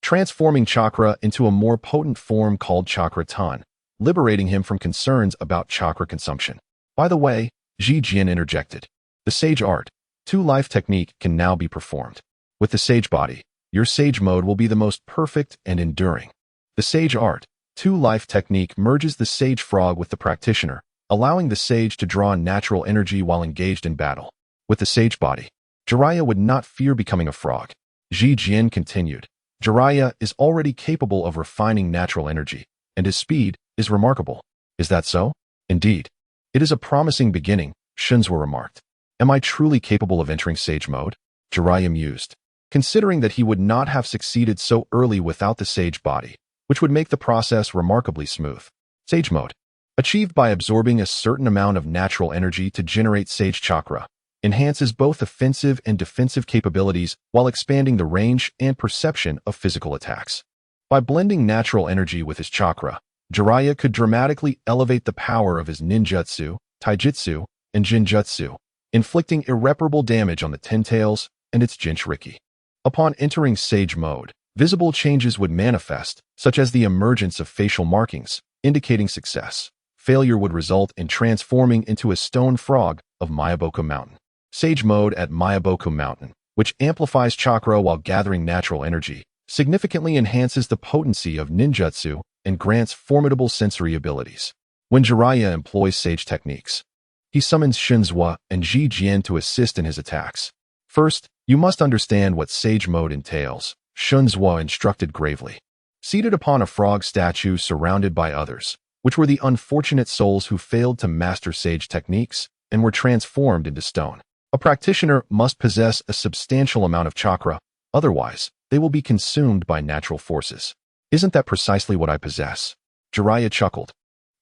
transforming chakra into a more potent form called chakra ton, liberating him from concerns about chakra consumption. By the way, Ji Jian interjected, the sage art, two-life technique can now be performed. With the sage body, your sage mode will be the most perfect and enduring. The sage art, two-life technique merges the sage frog with the practitioner, allowing the sage to draw natural energy while engaged in battle. With the sage body, Jiraiya would not fear becoming a frog. Ji Jian continued, Jiraiya is already capable of refining natural energy, and his speed is remarkable. Is that so? Indeed. It is a promising beginning, Shunzwa remarked. Am I truly capable of entering sage mode? Jiraiya mused, considering that he would not have succeeded so early without the sage body, which would make the process remarkably smooth. Sage mode, achieved by absorbing a certain amount of natural energy to generate sage chakra, enhances both offensive and defensive capabilities while expanding the range and perception of physical attacks. By blending natural energy with his chakra, Jiraiya could dramatically elevate the power of his ninjutsu, taijutsu, and genjutsu, inflicting irreparable damage on the Ten Tails and its Jinchuriki. Upon entering sage mode, visible changes would manifest, such as the emergence of facial markings, indicating success. Failure would result in transforming into a stone frog of Mayaboku Mountain. Sage mode at Mayaboku Mountain, which amplifies chakra while gathering natural energy, significantly enhances the potency of ninjutsu and grants formidable sensory abilities. When Jiraiya employs sage techniques, he summons Shunzwa and Ji Jian to assist in his attacks. First, you must understand what sage mode entails, Shunzwa instructed gravely. Seated upon a frog statue surrounded by others, which were the unfortunate souls who failed to master sage techniques and were transformed into stone. A practitioner must possess a substantial amount of chakra, otherwise, they will be consumed by natural forces. Isn't that precisely what I possess? Jiraiya chuckled.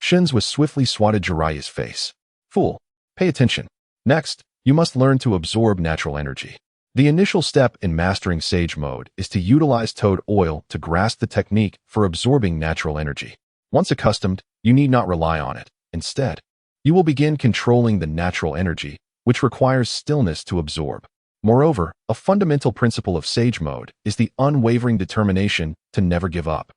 Shunzwa swiftly swatted Jiraiya's face. Fool, pay attention. Next, you must learn to absorb natural energy. The initial step in mastering sage mode is to utilize toad oil to grasp the technique for absorbing natural energy. Once accustomed, you need not rely on it. Instead, you will begin controlling the natural energy, which requires stillness to absorb. Moreover, a fundamental principle of sage mode is the unwavering determination to never give up.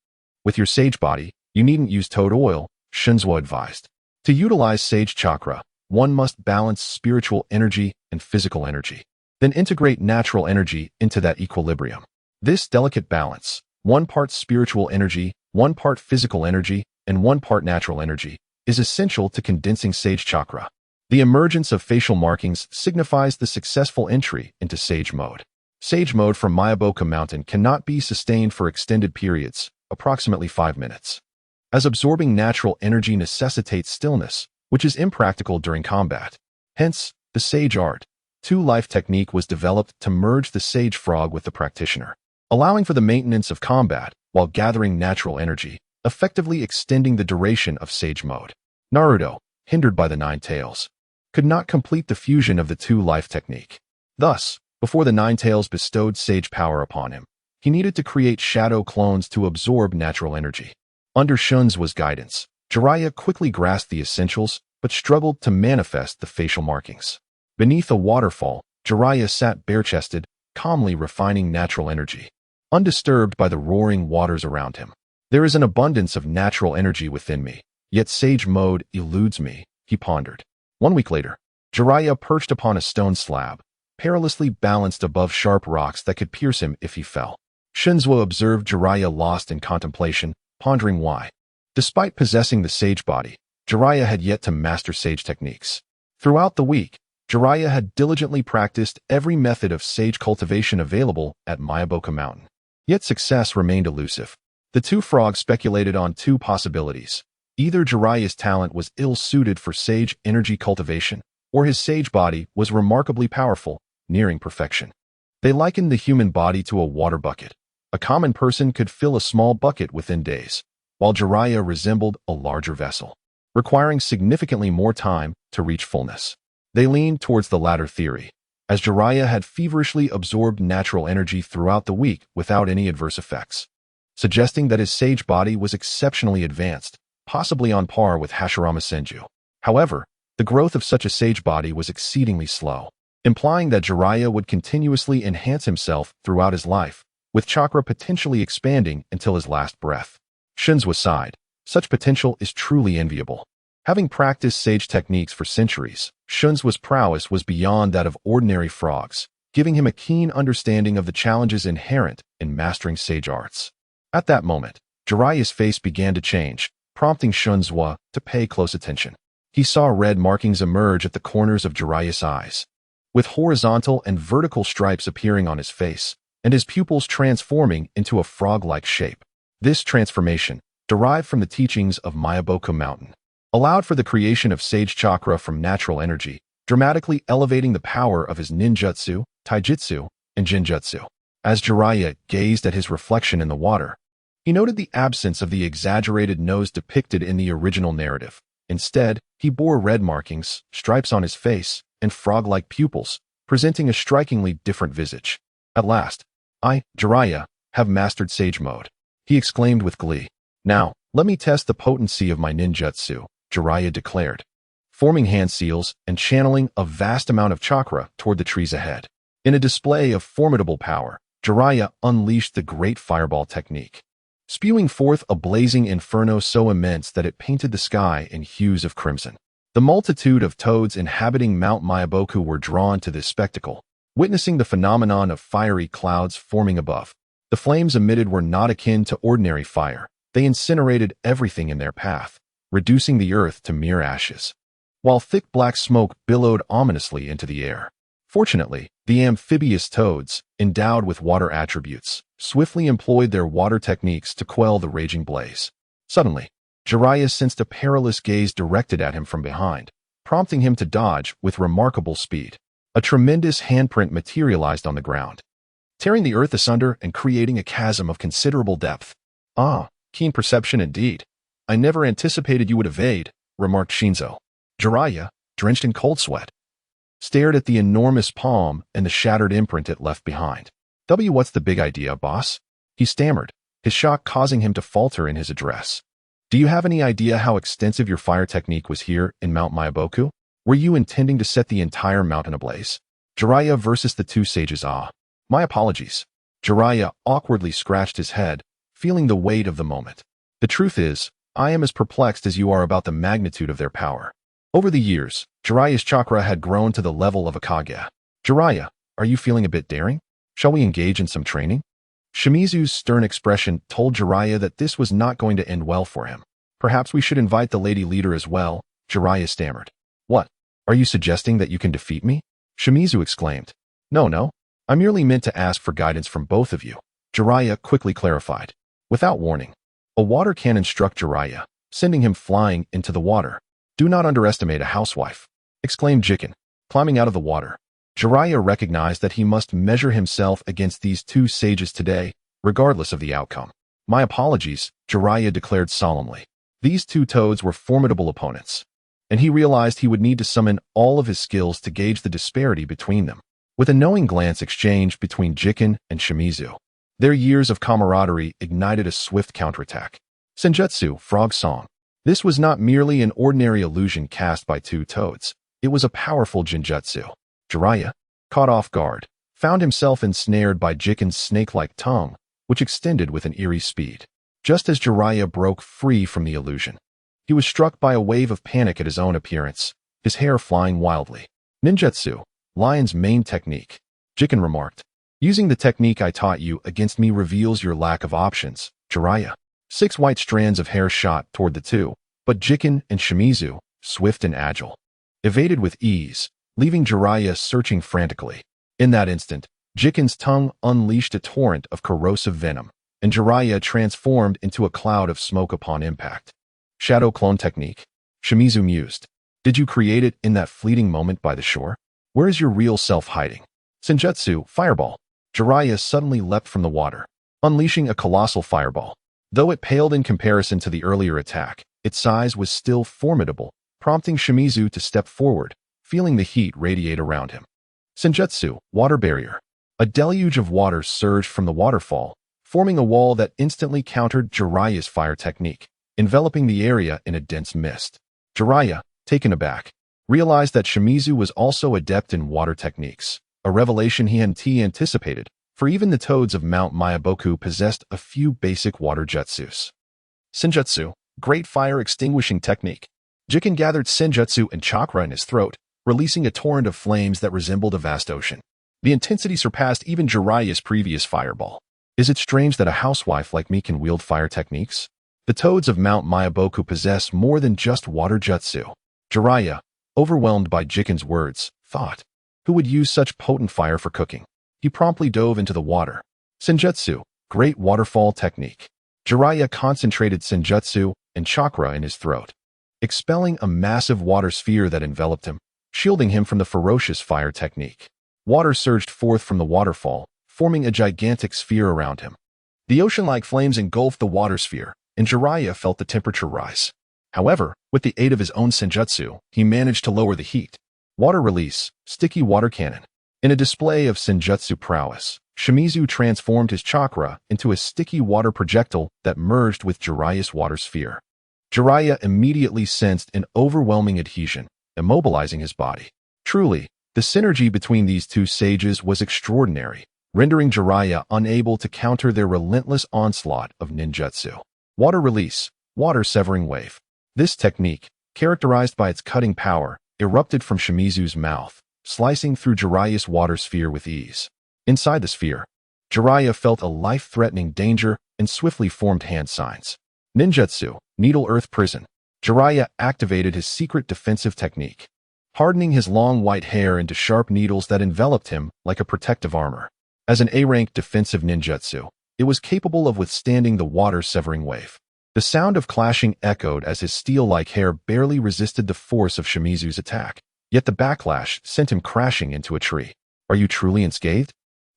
With your sage body, you needn't use toad oil, Shunzwa advised. To utilize sage chakra, one must balance spiritual energy and physical energy, then integrate natural energy into that equilibrium. This delicate balance, one part spiritual energy, one part physical energy, and one part natural energy, is essential to condensing sage chakra. The emergence of facial markings signifies the successful entry into sage mode. Sage mode from Mayaboku Mountain cannot be sustained for extended periods, approximately 5 minutes, as absorbing natural energy necessitates stillness, which is impractical during combat. Hence, the sage art, two-life technique was developed to merge the sage frog with the practitioner, allowing for the maintenance of combat while gathering natural energy, effectively extending the duration of sage mode. Naruto, hindered by the Nine Tails, could not complete the fusion of the two-life technique. Thus, before the Nine Tails bestowed sage power upon him, he needed to create shadow clones to absorb natural energy. Under Shunzwa's guidance, Jiraiya quickly grasped the essentials, but struggled to manifest the facial markings. Beneath a waterfall, Jiraiya sat bare-chested, calmly refining natural energy, undisturbed by the roaring waters around him. There is an abundance of natural energy within me, yet sage mode eludes me, he pondered. 1 week later, Jiraiya perched upon a stone slab, perilously balanced above sharp rocks that could pierce him if he fell. Shunzwa observed Jiraiya lost in contemplation, pondering why. Despite possessing the sage body, Jiraiya had yet to master sage techniques. Throughout the week, Jiraiya had diligently practiced every method of sage cultivation available at Mayaboku Mountain. Yet success remained elusive. The two frogs speculated on two possibilities. Either Jiraiya's talent was ill-suited for sage energy cultivation, or his sage body was remarkably powerful, nearing perfection. They likened the human body to a water bucket. A common person could fill a small bucket within days, while Jiraiya resembled a larger vessel, requiring significantly more time to reach fullness. They leaned towards the latter theory, as Jiraiya had feverishly absorbed natural energy throughout the week without any adverse effects, suggesting that his sage body was exceptionally advanced, possibly on par with Hashirama Senju. However, the growth of such a sage body was exceedingly slow, implying that Jiraiya would continuously enhance himself throughout his life, with chakra potentially expanding until his last breath. Shinzwa sighed. Such potential is truly enviable. Having practiced sage techniques for centuries, Shunzwa's prowess was beyond that of ordinary frogs, giving him a keen understanding of the challenges inherent in mastering sage arts. At that moment, Jiraiya's face began to change, prompting Shunzwa to pay close attention. He saw red markings emerge at the corners of Jiraiya's eyes, with horizontal and vertical stripes appearing on his face, and his pupils transforming into a frog-like shape. This transformation, derived from the teachings of Myaboku Mountain, allowed for the creation of sage chakra from natural energy, dramatically elevating the power of his ninjutsu, taijutsu, and genjutsu. As Jiraiya gazed at his reflection in the water, he noted the absence of the exaggerated nose depicted in the original narrative. Instead, he bore red markings, stripes on his face, and frog-like pupils, presenting a strikingly different visage. At last, I, Jiraiya, have mastered sage mode, he exclaimed with glee. Now, let me test the potency of my ninjutsu, Jiraiya declared, forming hand seals and channeling a vast amount of chakra toward the trees ahead. In a display of formidable power, Jiraiya unleashed the Great Fireball technique, spewing forth a blazing inferno so immense that it painted the sky in hues of crimson. The multitude of toads inhabiting Mount Myaboku were drawn to this spectacle, witnessing the phenomenon of fiery clouds forming above. The flames emitted were not akin to ordinary fire. They incinerated everything in their path, reducing the earth to mere ashes, while thick black smoke billowed ominously into the air. Fortunately, the amphibious toads, endowed with water attributes, swiftly employed their water techniques to quell the raging blaze. Suddenly, Jiraiya sensed a perilous gaze directed at him from behind, prompting him to dodge with remarkable speed. A tremendous handprint materialized on the ground, tearing the earth asunder and creating a chasm of considerable depth. Ah, keen perception indeed. I never anticipated you would evade, remarked Shinzo. Jiraiya, drenched in cold sweat, stared at the enormous palm and the shattered imprint it left behind. What's the big idea, boss? He stammered, his shock causing him to falter in his address. Do you have any idea how extensive your fire technique was here in Mount Myaboku? Were you intending to set the entire mountain ablaze? Jiraiya versus the two sages. My apologies. Jiraiya awkwardly scratched his head, feeling the weight of the moment. The truth is, I am as perplexed as you are about the magnitude of their power. Over the years, Jiraiya's chakra had grown to the level of a Kage. Jiraiya, are you feeling a bit daring? Shall we engage in some training? Shimizu's stern expression told Jiraiya that this was not going to end well for him. Perhaps we should invite the lady leader as well, Jiraiya stammered. What? Are you suggesting that you can defeat me? Shimizu exclaimed. No. I merely meant to ask for guidance from both of you, Jiraiya quickly clarified. Without warning, a water cannon struck Jiraiya, sending him flying into the water. Do not underestimate a housewife, exclaimed Jiken, climbing out of the water. Jiraiya recognized that he must measure himself against these two sages today, regardless of the outcome. My apologies, Jiraiya declared solemnly. These two toads were formidable opponents, and he realized he would need to summon all of his skills to gauge the disparity between them. With a knowing glance exchanged between Jiken and Shimizu, their years of camaraderie ignited a swift counterattack. Senjutsu, Frog Song. This was not merely an ordinary illusion cast by two toads. It was a powerful genjutsu. Jiraiya, caught off guard, found himself ensnared by Jiken's snake-like tongue, which extended with an eerie speed. Just as Jiraiya broke free from the illusion, he was struck by a wave of panic at his own appearance, his hair flying wildly. Ninjutsu, Lion's main technique, Jiken remarked. Using the technique I taught you against me reveals your lack of options, Jiraiya. 6 white strands of hair shot toward the two, but Jiken and Shimizu, swift and agile, evaded with ease, leaving Jiraiya searching frantically. In that instant, Jiken's tongue unleashed a torrent of corrosive venom, and Jiraiya transformed into a cloud of smoke upon impact. Shadow clone technique, Shimizu mused. Did you create it in that fleeting moment by the shore? Where is your real self hiding? Senjutsu, Fireball. Jiraiya suddenly leapt from the water, unleashing a colossal fireball. Though it paled in comparison to the earlier attack, its size was still formidable, prompting Shimizu to step forward, feeling the heat radiate around him. Senjutsu, Water Barrier. A deluge of water surged from the waterfall, forming a wall that instantly countered Jiraiya's fire technique, enveloping the area in a dense mist. Jiraiya, taken aback, realized that Shimizu was also adept in water techniques, a revelation he hadn't anticipated. for even the toads of Mount Myaboku possessed a few basic water jutsus. Senjutsu, Great Fire Extinguishing Technique. Jiken gathered senjutsu and chakra in his throat, releasing a torrent of flames that resembled a vast ocean. The intensity surpassed even Jiraiya's previous fireball. Is it strange that a housewife like me can wield fire techniques? The toads of Mount Myaboku possess more than just water jutsu. Jiraiya, overwhelmed by Jiken's words, thought, who would use such potent fire for cooking? He promptly dove into the water. Senjutsu, Great Waterfall Technique. Jiraiya concentrated senjutsu and chakra in his throat, expelling a massive water sphere that enveloped him, shielding him from the ferocious fire technique. Water surged forth from the waterfall, forming a gigantic sphere around him. The ocean-like flames engulfed the water sphere, and Jiraiya felt the temperature rise. However, with the aid of his own senjutsu, he managed to lower the heat. Water release, Sticky Water Cannon. In a display of senjutsu prowess, Shimizu transformed his chakra into a sticky water projectile that merged with Jiraiya's water sphere. Jiraiya immediately sensed an overwhelming adhesion, immobilizing his body. Truly, the synergy between these two sages was extraordinary, rendering Jiraiya unable to counter their relentless onslaught of ninjutsu. Water release, Water Severing Wave. This technique, characterized by its cutting power, erupted from Shimizu's mouth, slicing through Jiraiya's water sphere with ease. Inside the sphere, Jiraiya felt a life-threatening danger and swiftly formed hand signs. Ninjutsu, Needle Earth Prison. Jiraiya activated his secret defensive technique, hardening his long white hair into sharp needles that enveloped him like a protective armor. As an A-rank defensive ninjutsu, it was capable of withstanding the water-severing wave. The sound of clashing echoed as his steel-like hair barely resisted the force of Shimizu's attack, yet the backlash sent him crashing into a tree. Are you truly unscathed?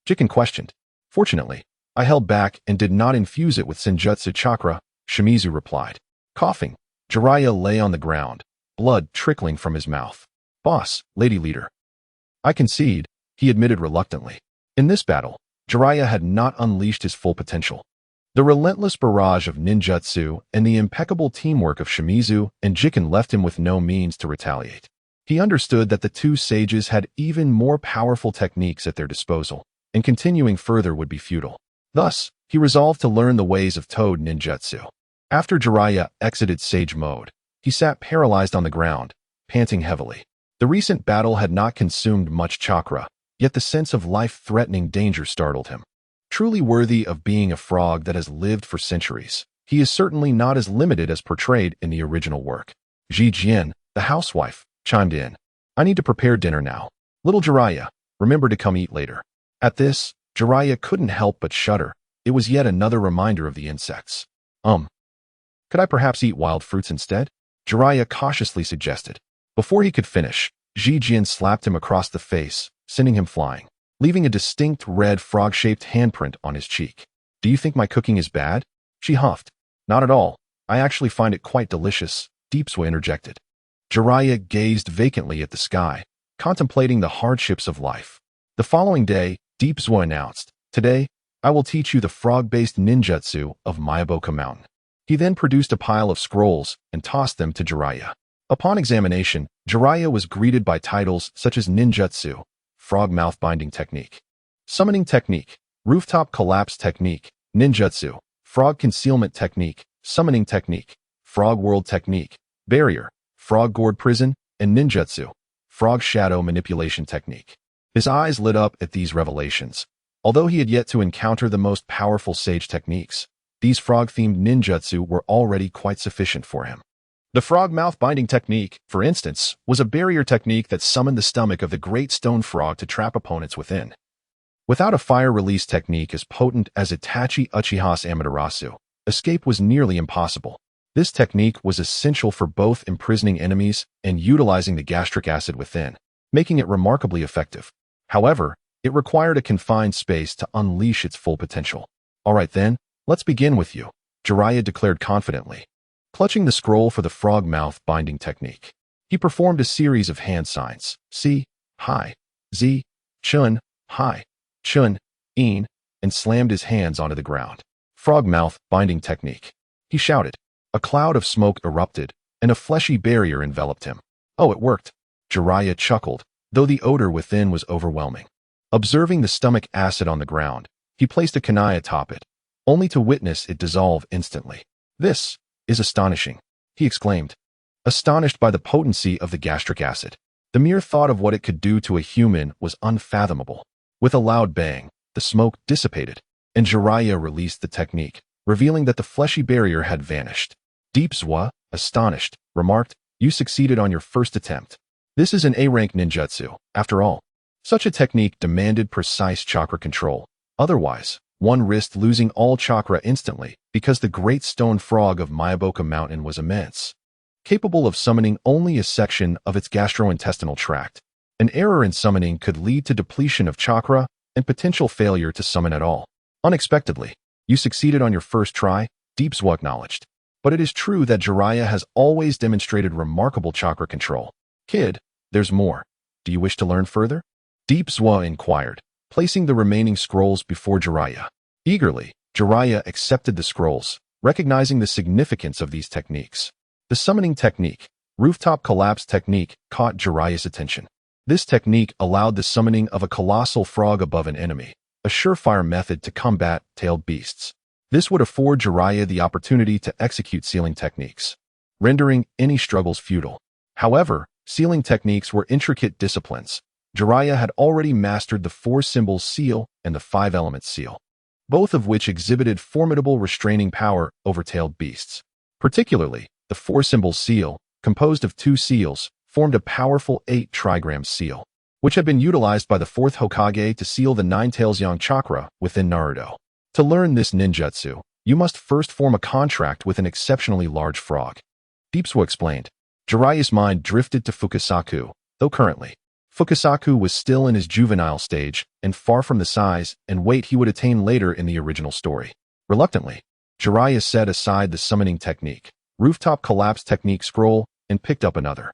Jiken questioned. Fortunately, I held back and did not infuse it with senjutsu chakra, Shimizu replied. Coughing, Jiraiya lay on the ground, blood trickling from his mouth. Boss, lady leader. I concede, he admitted reluctantly. In this battle, Jiraiya had not unleashed his full potential. The relentless barrage of ninjutsu and the impeccable teamwork of Shimizu and Jiken left him with no means to retaliate. He understood that the two sages had even more powerful techniques at their disposal, and continuing further would be futile. Thus, he resolved to learn the ways of Toad ninjutsu. After Jiraiya exited sage mode, he sat paralyzed on the ground, panting heavily. The recent battle had not consumed much chakra, yet the sense of life-threatening danger startled him. Truly worthy of being a frog that has lived for centuries, he is certainly not as limited as portrayed in the original work. Ji Jian, the housewife, chimed in. I need to prepare dinner now. Little Jiraiya, remember to come eat later. At this, Jiraiya couldn't help but shudder. It was yet another reminder of the insects. Could I perhaps eat wild fruits instead? Jiraiya cautiously suggested. Before he could finish, Ji Jian slapped him across the face, sending him flying, leaving a distinct red frog-shaped handprint on his cheek. Do you think my cooking is bad? She huffed. Not at all. I actually find it quite delicious, Deepswa interjected. Jiraiya gazed vacantly at the sky, contemplating the hardships of life. The following day, Deepswa announced, Today, I will teach you the frog-based ninjutsu of Myaboku Mountain. He then produced a pile of scrolls and tossed them to Jiraiya. Upon examination, Jiraiya was greeted by titles such as Ninjutsu, Frog Mouth Binding Technique, Summoning Technique, Rooftop Collapse Technique, Ninjutsu, Frog Concealment Technique, Summoning Technique, Frog World Technique, Barrier, Frog Gourd Prison, and Ninjutsu, Frog Shadow Manipulation Technique. His eyes lit up at these revelations. Although he had yet to encounter the most powerful sage techniques, these frog-themed ninjutsu were already quite sufficient for him. The frog mouth binding technique, for instance, was a barrier technique that summoned the stomach of the great stone frog to trap opponents within. Without a fire release technique as potent as Itachi Uchiha's Amaterasu, escape was nearly impossible. This technique was essential for both imprisoning enemies and utilizing the gastric acid within, making it remarkably effective. However, it required a confined space to unleash its full potential. All right then, let's begin with you, Jiraiya declared confidently. Clutching the scroll for the frog mouth binding technique, he performed a series of hand signs, Si, Hi, Z, Chun, Hi, Chun, Een, and slammed his hands onto the ground. Frog mouth binding technique. He shouted. A cloud of smoke erupted, and a fleshy barrier enveloped him. Oh, it worked. Jiraiya chuckled, though the odor within was overwhelming. Observing the stomach acid on the ground, he placed a kunai atop it, only to witness it dissolve instantly. "This is astonishing," he exclaimed, astonished by the potency of the gastric acid. The mere thought of what it could do to a human was unfathomable. With a loud bang, the smoke dissipated, and Jiraiya released the technique, revealing that the fleshy barrier had vanished. Deep Zwa, astonished, remarked, "You succeeded on your first attempt. This is an A-rank ninjutsu, after all." Such a technique demanded precise chakra control. Otherwise, one risked losing all chakra instantly because the great stone frog of Myaboka Mountain was immense, capable of summoning only a section of its gastrointestinal tract. An error in summoning could lead to depletion of chakra and potential failure to summon at all. Unexpectedly, "You succeeded on your first try," Deep Zwa acknowledged. But it is true that Jiraiya has always demonstrated remarkable chakra control. "Kid, there's more. Do you wish to learn further?" Deep Zwa inquired, placing the remaining scrolls before Jiraiya. Eagerly, Jiraiya accepted the scrolls, recognizing the significance of these techniques. The summoning technique, rooftop collapse technique, caught Jiraiya's attention. This technique allowed the summoning of a colossal frog above an enemy, a surefire method to combat tailed beasts. This would afford Jiraiya the opportunity to execute sealing techniques, rendering any struggles futile. However, sealing techniques were intricate disciplines. Jiraiya had already mastered the 4-symbol seal and the 5-element seal, both of which exhibited formidable restraining power over tailed beasts. Particularly, the 4-symbol seal, composed of 2 seals, formed a powerful 8-trigram seal, which had been utilized by the 4th Hokage to seal the 9 tails yang chakra within Naruto. To learn this ninjutsu, you must first form a contract with an exceptionally large frog. Deep Zwa explained. Jiraiya's mind drifted to Fukasaku, though currently, Fukasaku was still in his juvenile stage and far from the size and weight he would attain later in the original story. Reluctantly, Jiraiya set aside the summoning technique, rooftop collapse technique scroll, and picked up another.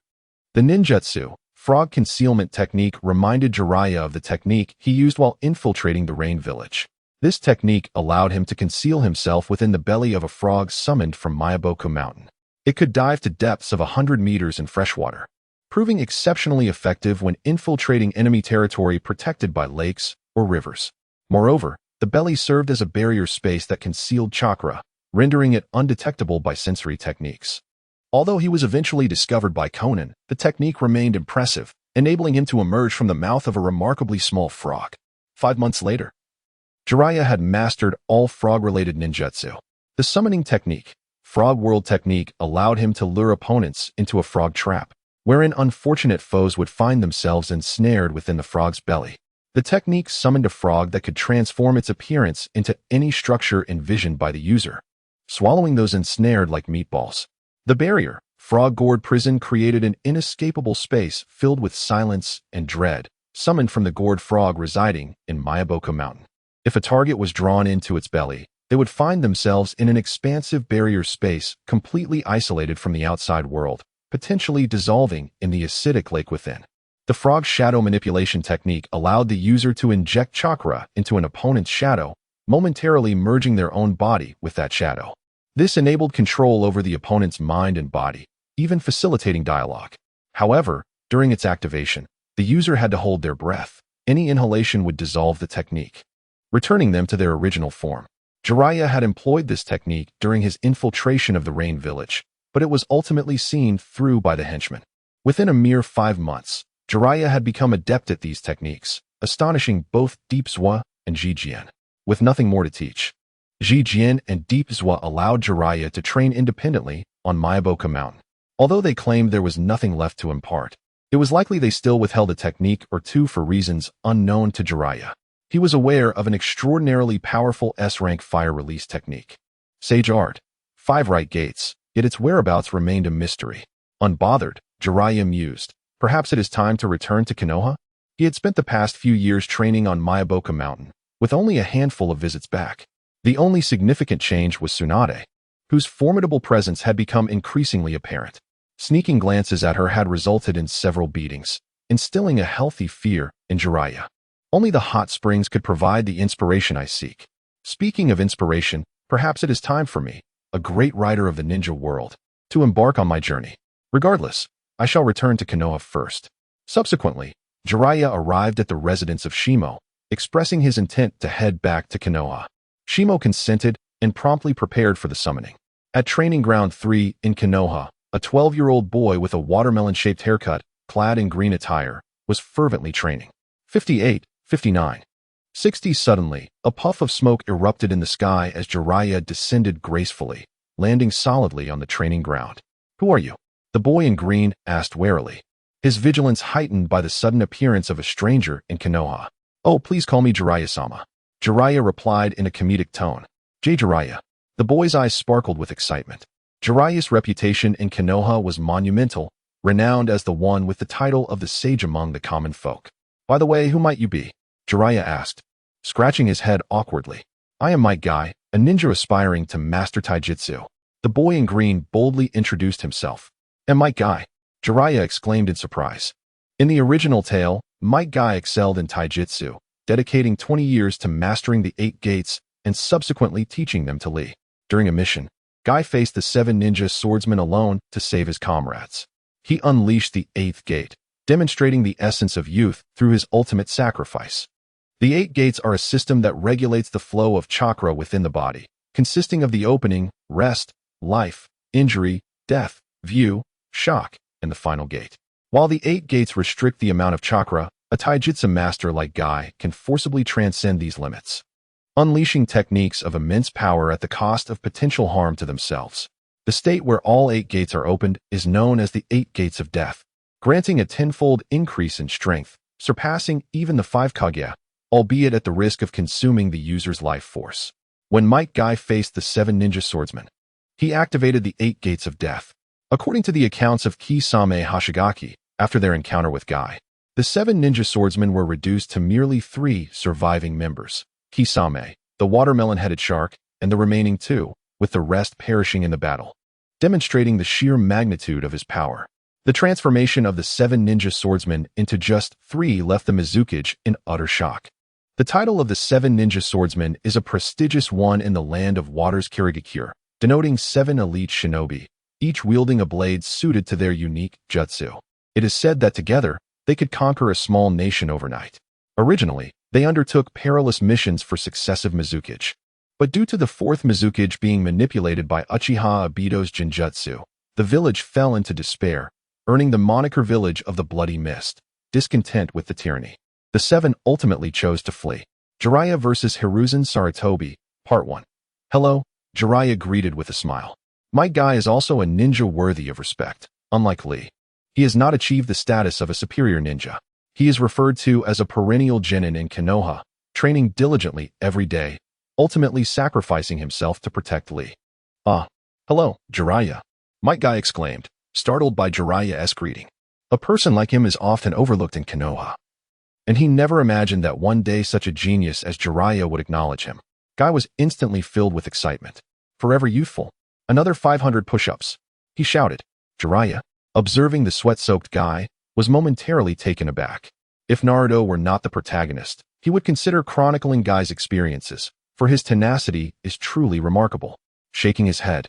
The ninjutsu, frog concealment technique, reminded Jiraiya of the technique he used while infiltrating the rain village. This technique allowed him to conceal himself within the belly of a frog summoned from Myaboku Mountain. It could dive to depths of 100 meters in freshwater, proving exceptionally effective when infiltrating enemy territory protected by lakes or rivers. Moreover, the belly served as a barrier space that concealed chakra, rendering it undetectable by sensory techniques. Although he was eventually discovered by Conan, the technique remained impressive, enabling him to emerge from the mouth of a remarkably small frog. 5 months later, Jiraiya had mastered all frog-related ninjutsu. The summoning technique, Frog World technique, allowed him to lure opponents into a frog trap, wherein unfortunate foes would find themselves ensnared within the frog's belly. The technique summoned a frog that could transform its appearance into any structure envisioned by the user, swallowing those ensnared like meatballs. The barrier, Frog Gourd Prison, created an inescapable space filled with silence and dread, summoned from the gourd frog residing in Myaboku Mountain. If a target was drawn into its belly, they would find themselves in an expansive barrier space completely isolated from the outside world, potentially dissolving in the acidic lake within. The frog shadow manipulation technique allowed the user to inject chakra into an opponent's shadow, momentarily merging their own body with that shadow. This enabled control over the opponent's mind and body, even facilitating dialogue. However, during its activation, the user had to hold their breath. Any inhalation would dissolve the technique, returning them to their original form. Jiraiya had employed this technique during his infiltration of the Rain Village, but it was ultimately seen through by the henchmen. Within a mere 5 months, Jiraiya had become adept at these techniques, astonishing both Deep Zwa and Jijian. With nothing more to teach, Jijian and Deep Zwa allowed Jiraiya to train independently on Myaboku Mountain. Although they claimed there was nothing left to impart, it was likely they still withheld a technique or two for reasons unknown to Jiraiya. He was aware of an extraordinarily powerful S-rank fire release technique, Sage Art, 5 right gates, yet its whereabouts remained a mystery. Unbothered, Jiraiya mused, perhaps it is time to return to Konoha? He had spent the past few years training on Myaboku Mountain, with only a handful of visits back. The only significant change was Tsunade, whose formidable presence had become increasingly apparent. Sneaking glances at her had resulted in several beatings, instilling a healthy fear in Jiraiya. Only the hot springs could provide the inspiration I seek. Speaking of inspiration, perhaps it is time for me, a great rider of the ninja world, to embark on my journey. Regardless, I shall return to Konoha first. Subsequently, Jiraiya arrived at the residence of Shimo, expressing his intent to head back to Konoha. Shimo consented and promptly prepared for the summoning. At Training Ground 3 in Konoha, a 12-year-old boy with a watermelon-shaped haircut, clad in green attire, was fervently training. 58, 59. 60. Suddenly, a puff of smoke erupted in the sky as Jiraiya descended gracefully, landing solidly on the training ground. "Who are you?" the boy in green asked warily, his vigilance heightened by the sudden appearance of a stranger in Konoha. "Oh, please call me Jiraiya-sama," Jiraiya replied in a comedic tone. Jiraiya." The boy's eyes sparkled with excitement. Jiraiya's reputation in Konoha was monumental, renowned as the one with the title of the sage among the common folk. "By the way, who might you be?" Jiraiya asked, scratching his head awkwardly. "I am Might Guy, a ninja aspiring to master taijutsu." The boy in green boldly introduced himself. "And Might Guy," Jiraiya exclaimed in surprise. In the original tale, Might Guy excelled in taijutsu, dedicating 20 years to mastering the 8 gates and subsequently teaching them to Lee. During a mission, Guy faced the 7 ninja swordsmen alone to save his comrades. He unleashed the 8th gate, demonstrating the essence of youth through his ultimate sacrifice. The 8 gates are a system that regulates the flow of chakra within the body, consisting of the opening, rest, life, injury, death, view, shock, and the final gate. While the 8 gates restrict the amount of chakra, a taijutsu master like Guy can forcibly transcend these limits, unleashing techniques of immense power at the cost of potential harm to themselves. The state where all 8 gates are opened is known as the 8 gates of death, granting a tenfold increase in strength, surpassing even the 5 Kage, albeit at the risk of consuming the user's life force. When Might Guy faced the 7 ninja swordsmen, he activated the 8 gates of death. According to the accounts of Kisame Hoshigaki, after their encounter with Guy, the 7 ninja swordsmen were reduced to merely 3 surviving members: Kisame, the watermelon-headed shark, and the remaining 2, with the rest perishing in the battle, demonstrating the sheer magnitude of his power. The transformation of the 7 ninja swordsmen into just 3 left the Mizukage in utter shock. The title of the 7 ninja swordsmen is a prestigious one in the land of Water's Kirigakure, denoting 7 elite shinobi, each wielding a blade suited to their unique jutsu. It is said that together, they could conquer a small nation overnight. Originally, they undertook perilous missions for successive Mizukage. But due to the 4th Mizukage being manipulated by Uchiha Obito's genjutsu, the village fell into despair, earning the moniker Village of the Bloody Mist, discontent with the tyranny. The 7 ultimately chose to flee. Jiraiya vs. Hiruzen Sarutobi, Part 1. "Hello," Jiraiya greeted with a smile. Might Guy is also a ninja worthy of respect. Unlike Lee, he has not achieved the status of a superior ninja. He is referred to as a perennial genin in Konoha, training diligently every day, ultimately sacrificing himself to protect Lee. "Ah, hello, Jiraiya," Might Guy exclaimed, startled by Jiraiya's greeting. A person like him is often overlooked in Konoha, and he never imagined that one day such a genius as Jiraiya would acknowledge him. Guy was instantly filled with excitement. Forever youthful. Another 500 push-ups, he shouted. Jiraiya, observing the sweat-soaked Guy, was momentarily taken aback. If Naruto were not the protagonist, he would consider chronicling Guy's experiences, for his tenacity is truly remarkable. Shaking his head,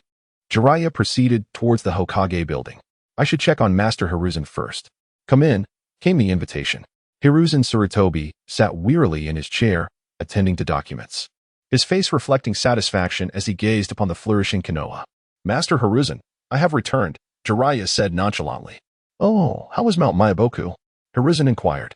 Jiraiya proceeded towards the Hokage building. "I should check on Master Hiruzen first." "Come in," came the invitation. Hiruzen Sarutobi sat wearily in his chair, attending to documents, his face reflecting satisfaction as he gazed upon the flourishing Konoha. "Master Hiruzen, I have returned," Jiraiya said nonchalantly. "Oh, how is Mount Myaboku?" Hiruzen inquired,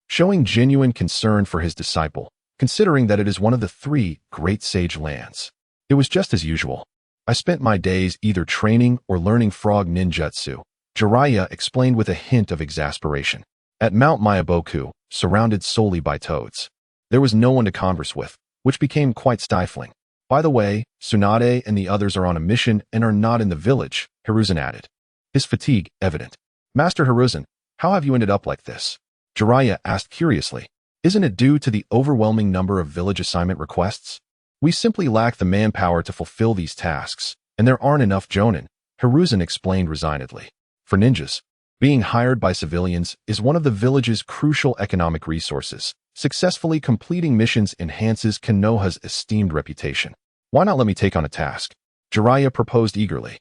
showing genuine concern for his disciple, considering that it is one of the 3 great sage lands. "It was just as usual. I spent my days either training or learning frog ninjutsu," Jiraiya explained with a hint of exasperation. At Mount Myaboku, surrounded solely by toads, there was no one to converse with, which became quite stifling. "By the way, Tsunade and the others are on a mission and are not in the village," Hiruzen added, his fatigue evident. "Master Hiruzen, how have you ended up like this?" Jiraiya asked curiously. "Isn't it due to the overwhelming number of village assignment requests? We simply lack the manpower to fulfill these tasks, and there aren't enough jonin," Hiruzen explained resignedly. "For ninjas, being hired by civilians is one of the village's crucial economic resources. Successfully completing missions enhances Konoha's esteemed reputation. Why not let me take on a task?" Jiraiya proposed eagerly.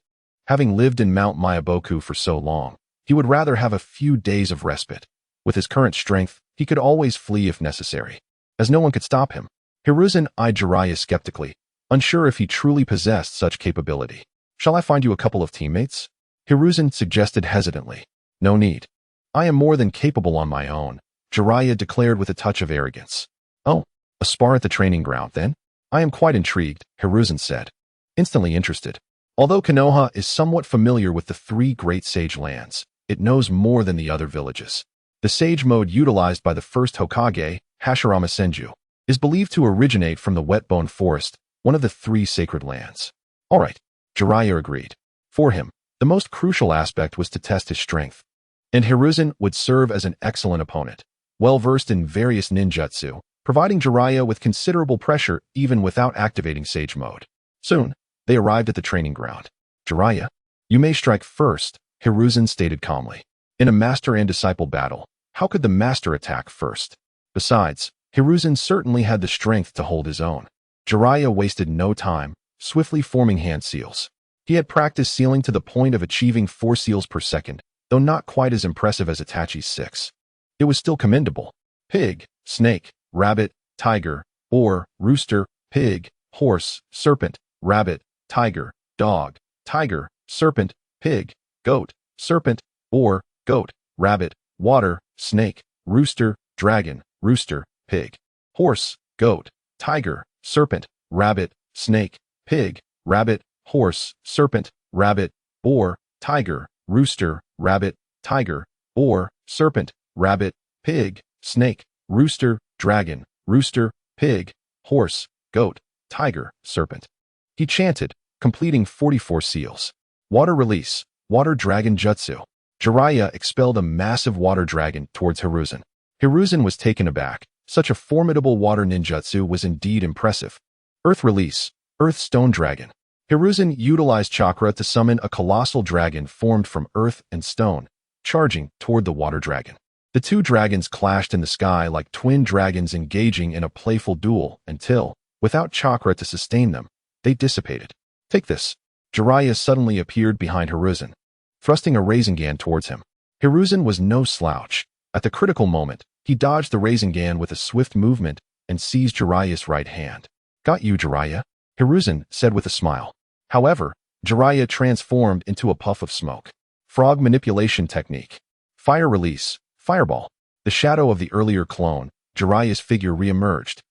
Having lived in Mount Myaboku for so long, he would rather have a few days of respite. With his current strength, he could always flee if necessary. as no one could stop him. Hiruzen eyed Jiraiya skeptically, unsure if he truly possessed such capability. Shall I find you a couple of teammates? Hiruzen suggested hesitantly. No need. I am more than capable on my own, Jiraiya declared with a touch of arrogance. Oh, a spar at the training ground, then? I am quite intrigued, Hiruzen said, instantly interested. Although Konoha is somewhat familiar with the three great sage lands, it knows more than the other villages. The sage mode utilized by the first Hokage, Hashirama Senju, is believed to originate from the Wetbone Forest, one of the three sacred lands. All right, Jiraiya agreed. For him, the most crucial aspect was to test his strength. And Hiruzen would serve as an excellent opponent, well-versed in various ninjutsu, providing Jiraiya with considerable pressure even without activating Sage Mode. Soon, they arrived at the training ground. Jiraiya, you may strike first, Hiruzen stated calmly. In a master and disciple battle, how could the master attack first? Besides, Hiruzen certainly had the strength to hold his own. Jiraiya wasted no time, swiftly forming hand seals. He had practiced sealing to the point of achieving 4 seals per second, though not quite as impressive as Itachi's 6. It was still commendable. Pig, snake, rabbit, tiger, boar, rooster, pig, horse, serpent, rabbit, tiger, dog, tiger, serpent, pig, goat, serpent, boar, goat, rabbit, water, snake, rooster, dragon, rooster, pig, horse, goat, tiger, serpent, rabbit, snake, pig, rabbit, horse, serpent, rabbit, boar, tiger, rooster, rabbit, tiger, boar, serpent, rabbit, pig, snake, rooster, dragon, rooster, pig, horse, goat, tiger, serpent. He chanted, completing 44 seals. Water release, water dragon jutsu. Jiraiya expelled a massive water dragon towards Hiruzen. Hiruzen was taken aback. Such a formidable water ninjutsu was indeed impressive. Earth release, earth stone dragon. Hiruzen utilized chakra to summon a colossal dragon formed from earth and stone, charging toward the water dragon. The two dragons clashed in the sky like twin dragons engaging in a playful duel until, without chakra to sustain them, they dissipated. Take this. Jiraiya suddenly appeared behind Hiruzen, thrusting a Rasengan towards him. Hiruzen was no slouch. At the critical moment, he dodged the Rasengan with a swift movement and seized Jiraiya's right hand. Got you, Jiraiya, Hiruzen said with a smile. However, Jiraiya transformed into a puff of smoke. Frog manipulation technique. Fire release, fireball. The shadow of the earlier clone, Jiraiya's figure re-emerged,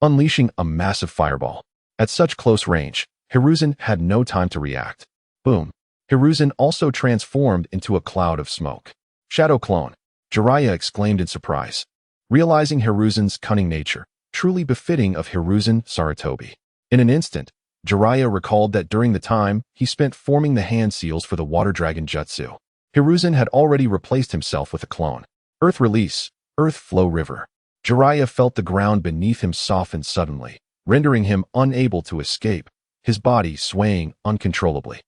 unleashing a massive fireball. At such close range, Hiruzen had no time to react. Boom. Hiruzen also transformed into a cloud of smoke. Shadow clone, Jiraiya exclaimed in surprise, realizing Hiruzen's cunning nature, truly befitting of Hiruzen Sarutobi. In an instant, Jiraiya recalled that during the time he spent forming the hand seals for the water dragon jutsu, Hiruzen had already replaced himself with a clone. Earth release, earth flow river. Jiraiya felt the ground beneath him soften suddenly, rendering him unable to escape, his body swaying uncontrollably.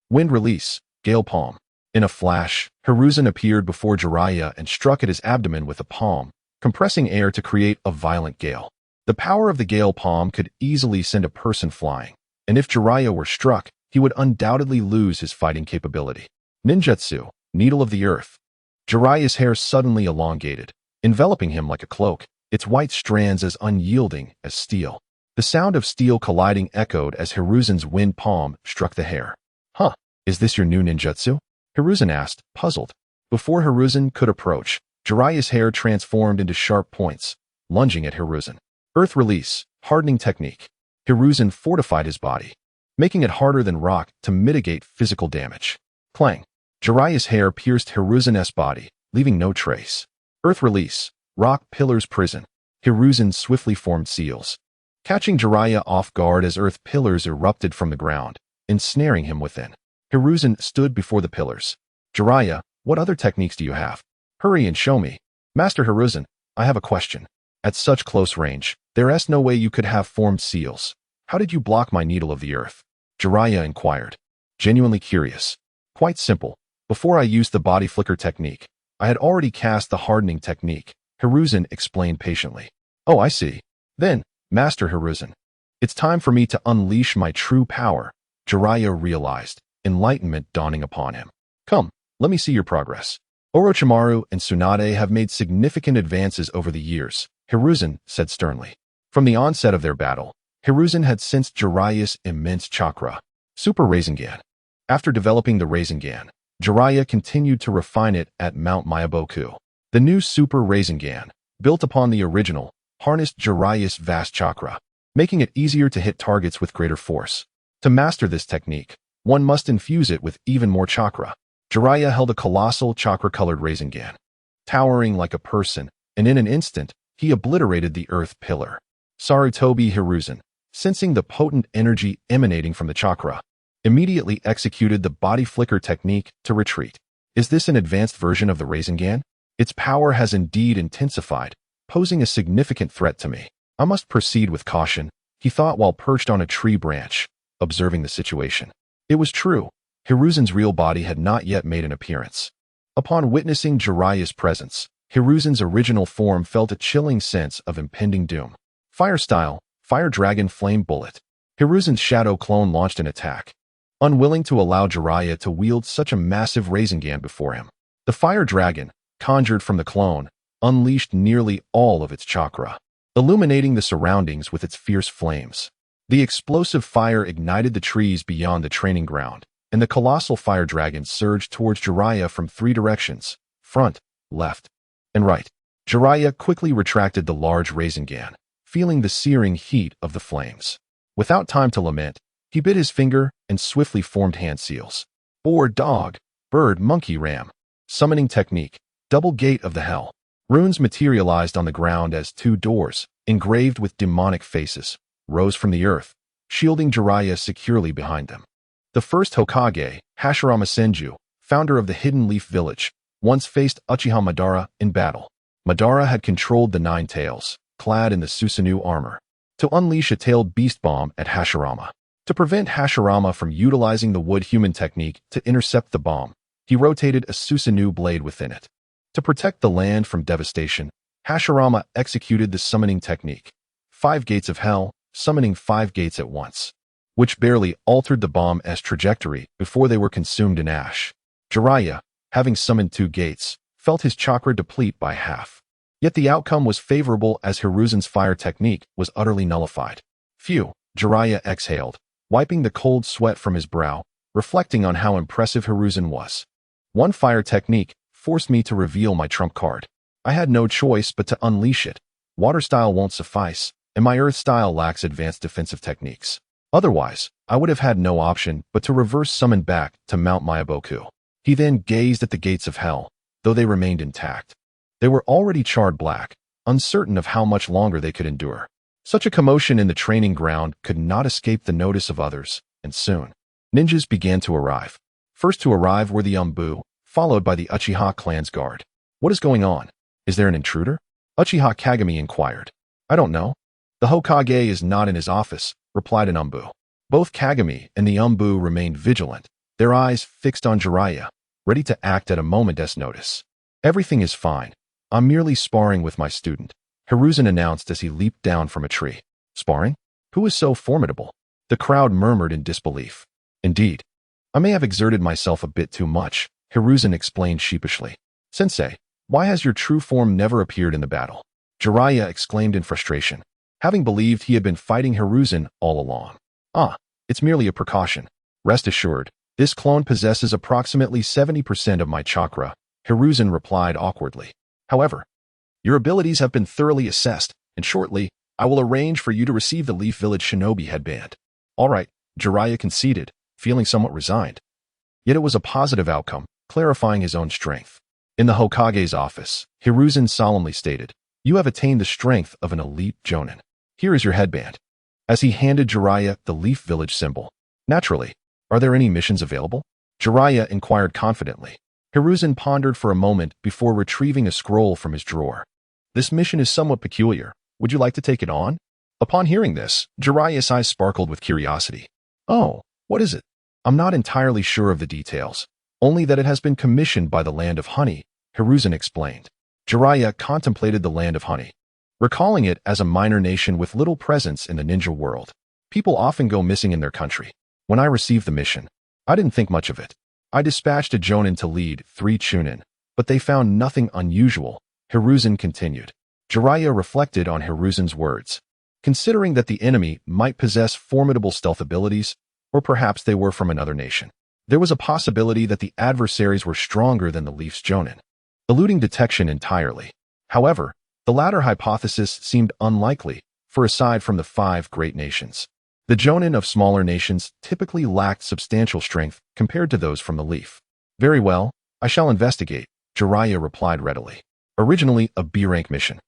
Wind release, gale palm. In a flash, Hiruzen appeared before Jiraiya and struck at his abdomen with a palm, compressing air to create a violent gale. The power of the gale palm could easily send a person flying, and if Jiraiya were struck, he would undoubtedly lose his fighting capability. Ninjutsu, needle of the earth. Jiraiya's hair suddenly elongated, enveloping him like a cloak, its white strands as unyielding as steel. The sound of steel colliding echoed as Hiruzen's wind palm struck the hair. Huh, is this your new ninjutsu? Hiruzen asked, puzzled. Before Hiruzen could approach, Jiraiya's hair transformed into sharp points, lunging at Hiruzen. Earth release, hardening technique. Hiruzen fortified his body, making it harder than rock to mitigate physical damage. Clang. Jiraiya's hair pierced Hiruzen's body, leaving no trace. Earth release, rock pillars prison. Hiruzen swiftly formed seals, catching Jiraiya off guard as earth pillars erupted from the ground, ensnaring him within. Hiruzen stood before the pillars. Jiraiya, what other techniques do you have? Hurry and show me. Master Hiruzen, I have a question. At such close range, there is no way you could have formed seals. How did you block my needle of the earth? Jiraiya inquired, genuinely curious. Quite simple. Before I used the body flicker technique, I had already cast the hardening technique, Hiruzen explained patiently. Oh, I see. Then, Master Hiruzen, it's time for me to unleash my true power, Jiraiya realized, enlightenment dawning upon him. Come, let me see your progress. Orochimaru and Tsunade have made significant advances over the years, Hiruzen said sternly. From the onset of their battle, Hiruzen had sensed Jiraiya's immense chakra. Super Rasengan. After developing the Rasengan, Jiraiya continued to refine it at Mount Myaboku. The new Super Rasengan, built upon the original, harnessed Jiraiya's vast chakra, making it easier to hit targets with greater force. To master this technique, one must infuse it with even more chakra. Jiraiya held a colossal chakra-colored Rasengan, towering like a person, and in an instant, he obliterated the earth pillar. Sarutobi Hiruzen, sensing the potent energy emanating from the chakra, immediately executed the body flicker technique to retreat. Is this an advanced version of the Rasengan? Its power has indeed intensified, posing a significant threat to me. I must proceed with caution, he thought while perched on a tree branch, observing the situation. It was true. Hiruzen's real body had not yet made an appearance. Upon witnessing Jiraiya's presence, Hiruzen's original form felt a chilling sense of impending doom. Fire style, Fire Dragon Flame Bullet. Hiruzen's shadow clone launched an attack, unwilling to allow Jiraiya to wield such a massive Rasengan before him. The Fire Dragon, conjured from the clone, unleashed nearly all of its chakra, illuminating the surroundings with its fierce flames. The explosive fire ignited the trees beyond the training ground, and the colossal fire dragon surged towards Jiraiya from three directions: front, left, and right. Jiraiya quickly retracted the large Rasengan, feeling the searing heat of the flames. Without time to lament, he bit his finger and swiftly formed hand seals. Boar, dog, bird, monkey, ram. Summoning technique, double gate of the hell. Runes materialized on the ground as two doors, engraved with demonic faces, rose from the earth, shielding Jiraiya securely behind them. The first Hokage, Hashirama Senju, founder of the Hidden Leaf Village, once faced Uchiha Madara in battle. Madara had controlled the Nine Tails, clad in the Susanoo armor, to unleash a tailed beast bomb at Hashirama. To prevent Hashirama from utilizing the wood-human technique to intercept the bomb, he rotated a Susanoo blade within it. To protect the land from devastation, Hashirama executed the summoning technique, 5 gates of hell, summoning 5 gates at once, which barely altered the bomb's trajectory before they were consumed in ash. Jiraiya, having summoned 2 gates, felt his chakra deplete by half. Yet the outcome was favorable as Hiruzen's fire technique was utterly nullified. Phew, Jiraiya exhaled, wiping the cold sweat from his brow, reflecting on how impressive Hiruzen was. One fire technique forced me to reveal my trump card. I had no choice but to unleash it. Water style won't suffice, and my earth style lacks advanced defensive techniques. Otherwise, I would have had no option but to reverse summon back to Mount Myaboku. He then gazed at the gates of hell, though they remained intact. They were already charred black, uncertain of how much longer they could endure. Such a commotion in the training ground could not escape the notice of others, and soon, ninjas began to arrive. First to arrive were the Umbu, followed by the Uchiha clan's guard. What is going on? Is there an intruder? Uchiha Kagami inquired. I don't know. The Hokage is not in his office, replied an Umbu. Both Kagami and the Umbu remained vigilant, their eyes fixed on Jiraiya, ready to act at a moment's notice. Everything is fine. I'm merely sparring with my student, Hiruzen announced as he leaped down from a tree. Sparring? Who is so formidable? The crowd murmured in disbelief. Indeed. I may have exerted myself a bit too much, Hiruzen explained sheepishly. Sensei, why has your true form never appeared in the battle? Jiraiya exclaimed in frustration, having believed he had been fighting Hiruzen all along. It's merely a precaution. Rest assured, this clone possesses approximately 70% of my chakra, Hiruzen replied awkwardly. However, your abilities have been thoroughly assessed, and shortly, I will arrange for you to receive the Leaf Village Shinobi headband. All right, Jiraiya conceded, feeling somewhat resigned. Yet it was a positive outcome, clarifying his own strength. In the Hokage's office, Hiruzen solemnly stated, You have attained the strength of an elite Jonin. Here is your headband. As he handed Jiraiya the Leaf Village symbol. Naturally, are there any missions available? Jiraiya inquired confidently. Hiruzen pondered for a moment before retrieving a scroll from his drawer. This mission is somewhat peculiar. Would you like to take it on? Upon hearing this, Jiraiya's eyes sparkled with curiosity. Oh, what is it? I'm not entirely sure of the details, only that it has been commissioned by the Land of Honey, Hiruzen explained. Jiraiya contemplated the Land of Honey, recalling it as a minor nation with little presence in the ninja world. People often go missing in their country. When I received the mission, I didn't think much of it. I dispatched a Jonin to lead 3 Chunin, but they found nothing unusual, Hiruzen continued. Jiraiya reflected on Hiruzen's words, considering that the enemy might possess formidable stealth abilities, or perhaps they were from another nation. There was a possibility that the adversaries were stronger than the Leaf's Jonin, eluding detection entirely. However, the latter hypothesis seemed unlikely, for aside from the 5 great nations, the Jonin of smaller nations typically lacked substantial strength compared to those from the Leaf. Very well, I shall investigate, Jiraiya replied readily. Originally a B-rank mission.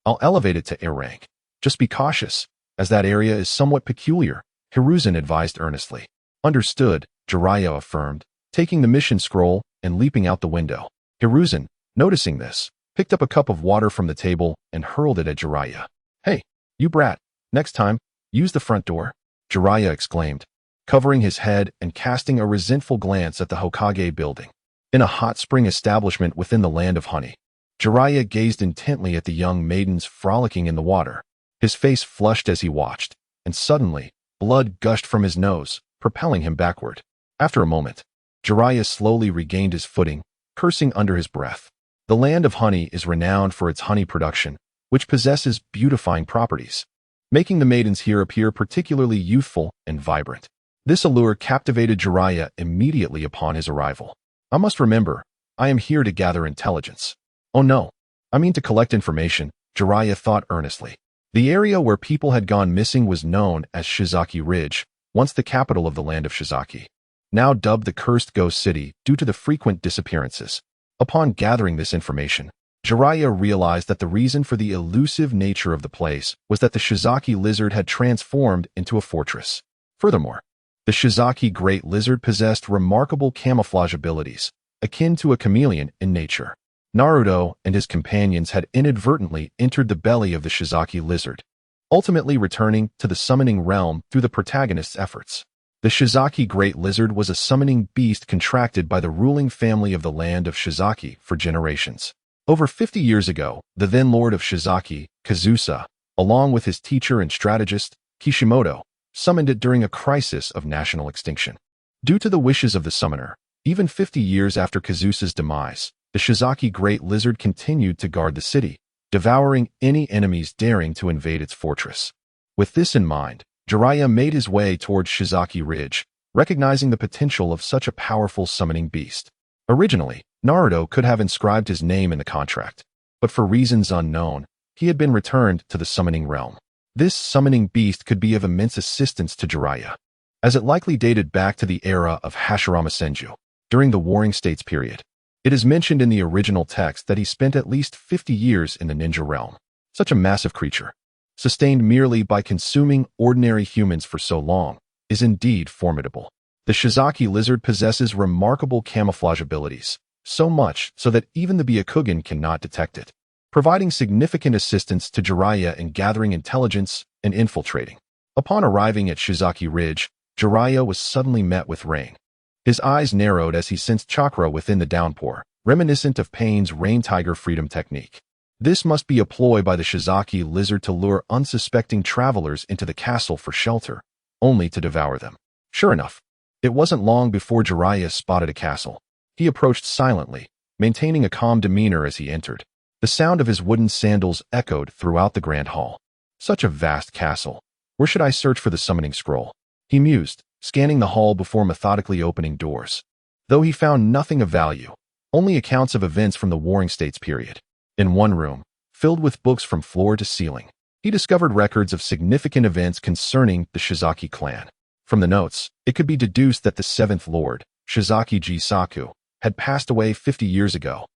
I'll elevate it to A rank. Just be cautious, as that area is somewhat peculiar, Hiruzen advised earnestly. Understood, Jiraiya affirmed, taking the mission scroll and leaping out the window. Hiruzen, noticing this, picked up a cup of water from the table and hurled it at Jiraiya. Hey, you brat, next time, use the front door, Jiraiya exclaimed, covering his head and casting a resentful glance at the Hokage building. In a hot spring establishment within the land of honey, Jiraiya gazed intently at the young maidens frolicking in the water. His face flushed as he watched, and suddenly, blood gushed from his nose, propelling him backward. After a moment, Jiraiya slowly regained his footing, cursing under his breath. The land of honey is renowned for its honey production, which possesses beautifying properties, making the maidens here appear particularly youthful and vibrant. This allure captivated Jiraiya immediately upon his arrival. I must remember, I am here to gather intelligence. Oh no, I mean to collect information, Jiraiya thought earnestly. The area where people had gone missing was known as Shizaki Ridge, once the capital of the land of Shizaki, now dubbed the Cursed Ghost City due to the frequent disappearances. Upon gathering this information, Jiraiya realized that the reason for the elusive nature of the place was that the Shizaki lizard had transformed into a fortress. Furthermore, the Shizaki great lizard possessed remarkable camouflage abilities, akin to a chameleon in nature. Naruto and his companions had inadvertently entered the belly of the Shizaki lizard, ultimately returning to the summoning realm through the protagonist's efforts. The Shizaki great lizard was a summoning beast contracted by the ruling family of the land of Shizaki for generations. Over 50 years ago, the then lord of Shizaki, Kazusa, along with his teacher and strategist, Kishimoto, summoned it during a crisis of national extinction. Due to the wishes of the summoner, even 50 years after Kazusa's demise, the Shizaki great lizard continued to guard the city, devouring any enemies daring to invade its fortress. With this in mind, Jiraiya made his way towards Shizaki Ridge, recognizing the potential of such a powerful summoning beast. Originally, Naruto could have inscribed his name in the contract, but for reasons unknown, he had been returned to the summoning realm. This summoning beast could be of immense assistance to Jiraiya, as it likely dated back to the era of Hashirama Senju, during the Warring States period. It is mentioned in the original text that he spent at least 50 years in the ninja realm. Such a massive creature, sustained merely by consuming ordinary humans for so long, is indeed formidable. The Shizaki lizard possesses remarkable camouflage abilities, so much so that even the Byakugan cannot detect it, providing significant assistance to Jiraiya in gathering intelligence and infiltrating. Upon arriving at Shizaki Ridge, Jiraiya was suddenly met with rain. His eyes narrowed as he sensed chakra within the downpour, reminiscent of Pain's Rain Tiger Freedom technique. This must be a ploy by the Shizaki lizard to lure unsuspecting travelers into the castle for shelter, only to devour them. Sure enough, it wasn't long before Jiraiya spotted a castle. He approached silently, maintaining a calm demeanor as he entered. The sound of his wooden sandals echoed throughout the grand hall. Such a vast castle. Where should I search for the summoning scroll? He mused, scanning the hall before methodically opening doors. Though he found nothing of value, only accounts of events from the Warring States period. In one room, filled with books from floor to ceiling, he discovered records of significant events concerning the Shizaki clan. From the notes, it could be deduced that the 7th Lord, Shizaki Jisaku, had passed away 50 years ago,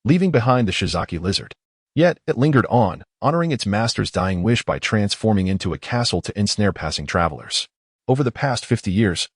leaving behind the Shizaki lizard. Yet, it lingered on, honoring its master's dying wish by transforming into a castle to ensnare passing travelers. Over the past 50 years,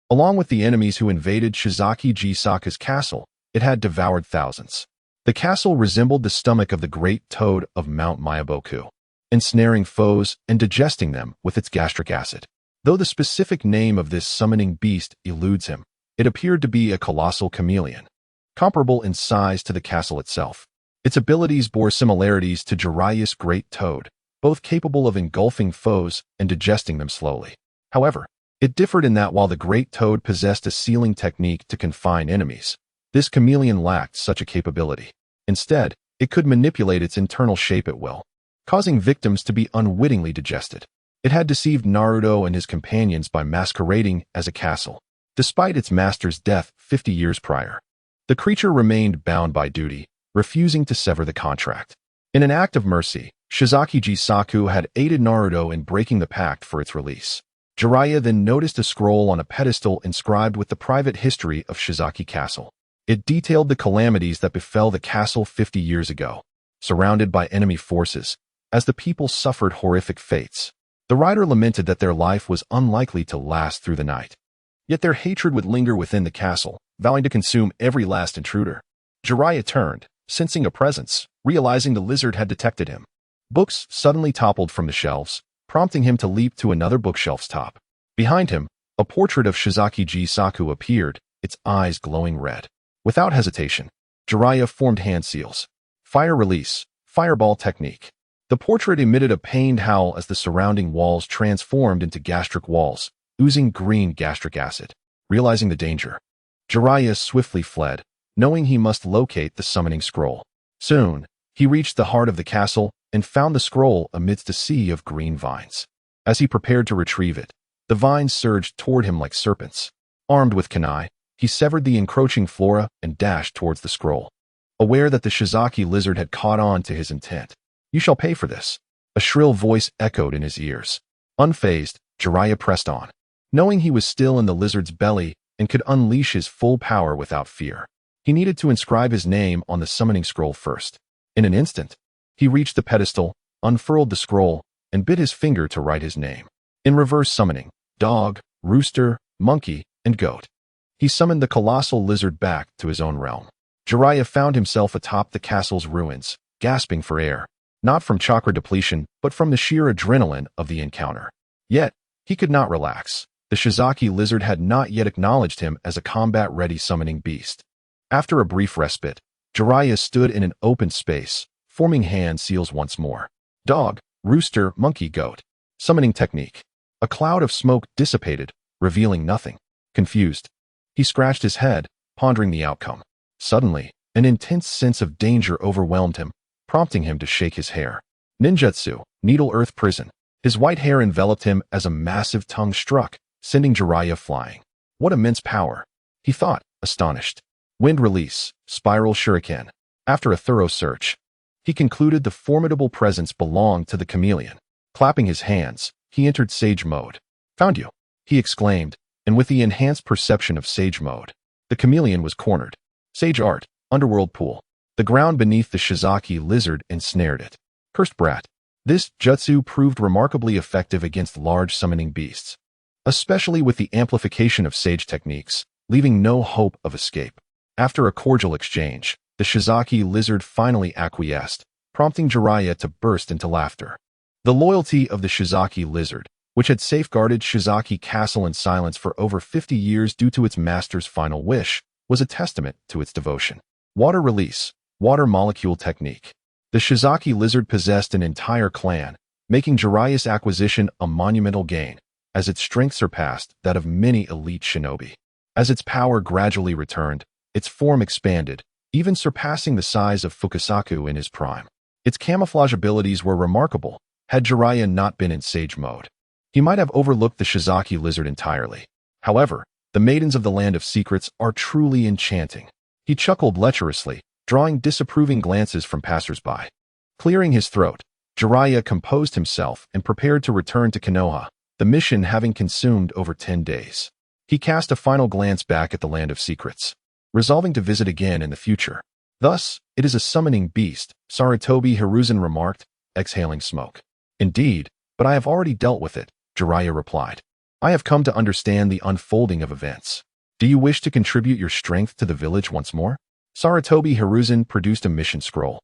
along with the enemies who invaded Shizaki Jisaku's castle, it had devoured thousands. The castle resembled the stomach of the great toad of Mount Myaboku, ensnaring foes and digesting them with its gastric acid. Though the specific name of this summoning beast eludes him, it appeared to be a colossal chameleon, comparable in size to the castle itself. Its abilities bore similarities to Jiraiya's great toad, both capable of engulfing foes and digesting them slowly. However, it differed in that while the great toad possessed a sealing technique to confine enemies, this chameleon lacked such a capability. Instead, it could manipulate its internal shape at will. causing victims to be unwittingly digested. It had deceived Naruto and his companions by masquerading as a castle, despite its master's death 50 years prior. The creature remained bound by duty, refusing to sever the contract. In an act of mercy, Shizaki Jisaku had aided Naruto in breaking the pact for its release. Jiraiya then noticed a scroll on a pedestal inscribed with the private history of Shizaki Castle. It detailed the calamities that befell the castle 50 years ago, surrounded by enemy forces, as the people suffered horrific fates. The writer lamented that their life was unlikely to last through the night. Yet their hatred would linger within the castle, vowing to consume every last intruder. Jiraiya turned, sensing a presence, realizing the lizard had detected him. Books suddenly toppled from the shelves, prompting him to leap to another bookshelf's top. Behind him, a portrait of Shizaki Jisaku appeared, its eyes glowing red. Without hesitation, Jiraiya formed hand seals. Fire release, fireball technique. The portrait emitted a pained howl as the surrounding walls transformed into gastric walls, oozing green gastric acid. Realizing the danger, Jiraiya swiftly fled, knowing he must locate the summoning scroll. Soon, he reached the heart of the castle and found the scroll amidst a sea of green vines. As he prepared to retrieve it, the vines surged toward him like serpents. Armed with kunai, he severed the encroaching flora and dashed towards the scroll. Aware that the Shizaki lizard had caught on to his intent. "You shall pay for this," a shrill voice echoed in his ears. Unfazed, Jiraiya pressed on, knowing he was still in the lizard's belly and could unleash his full power without fear. He needed to inscribe his name on the summoning scroll first. In an instant, he reached the pedestal, unfurled the scroll, and bit his finger to write his name. In reverse summoning, dog, rooster, monkey, and goat, he summoned the colossal lizard back to his own realm. Jiraiya found himself atop the castle's ruins, gasping for air, not from chakra depletion, but from the sheer adrenaline of the encounter. Yet, he could not relax. The Shizaki lizard had not yet acknowledged him as a combat-ready summoning beast. After a brief respite, Jiraiya stood in an open space, forming hand seals once more. Dog, rooster, monkey, goat. Summoning technique. A cloud of smoke dissipated, revealing nothing. Confused, he scratched his head, pondering the outcome. Suddenly, an intense sense of danger overwhelmed him, prompting him to shake his hair. Ninjutsu, Needle Earth Prison. His white hair enveloped him as a massive tongue struck, sending Jiraiya flying. What immense power, he thought, astonished. Wind release, Spiral Shuriken. After a thorough search, he concluded the formidable presence belonged to the chameleon. Clapping his hands, he entered Sage Mode. "Found you," he exclaimed, and with the enhanced perception of Sage Mode, the chameleon was cornered. Sage Art, Underworld Pool. The ground beneath the Shizaki lizard ensnared it. Cursed brat. This jutsu proved remarkably effective against large summoning beasts, especially with the amplification of Sage techniques, leaving no hope of escape. After a cordial exchange, the Shizaki lizard finally acquiesced, prompting Jiraiya to burst into laughter. The loyalty of the Shizaki lizard, which had safeguarded Shizaki Castle in silence for over 50 years due to its master's final wish, was a testament to its devotion. Water release, water molecule technique. The Shizaki lizard possessed an entire clan, making Jiraiya's acquisition a monumental gain, as its strength surpassed that of many elite shinobi. As its power gradually returned, its form expanded, even surpassing the size of Fukasaku in his prime. Its camouflage abilities were remarkable. Had Jiraiya not been in Sage Mode, he might have overlooked the Shizaki lizard entirely. However, the maidens of the Land of Secrets are truly enchanting. He chuckled lecherously, drawing disapproving glances from passers-by. Clearing his throat, Jiraiya composed himself and prepared to return to Konoha, the mission having consumed over 10 days. He cast a final glance back at the Land of Secrets, resolving to visit again in the future. "Thus, it is a summoning beast," Sarutobi Hiruzen remarked, exhaling smoke. "Indeed, but I have already dealt with it," Jiraiya replied. "I have come to understand the unfolding of events. Do you wish to contribute your strength to the village once more?" Sarutobi Hiruzen produced a mission scroll,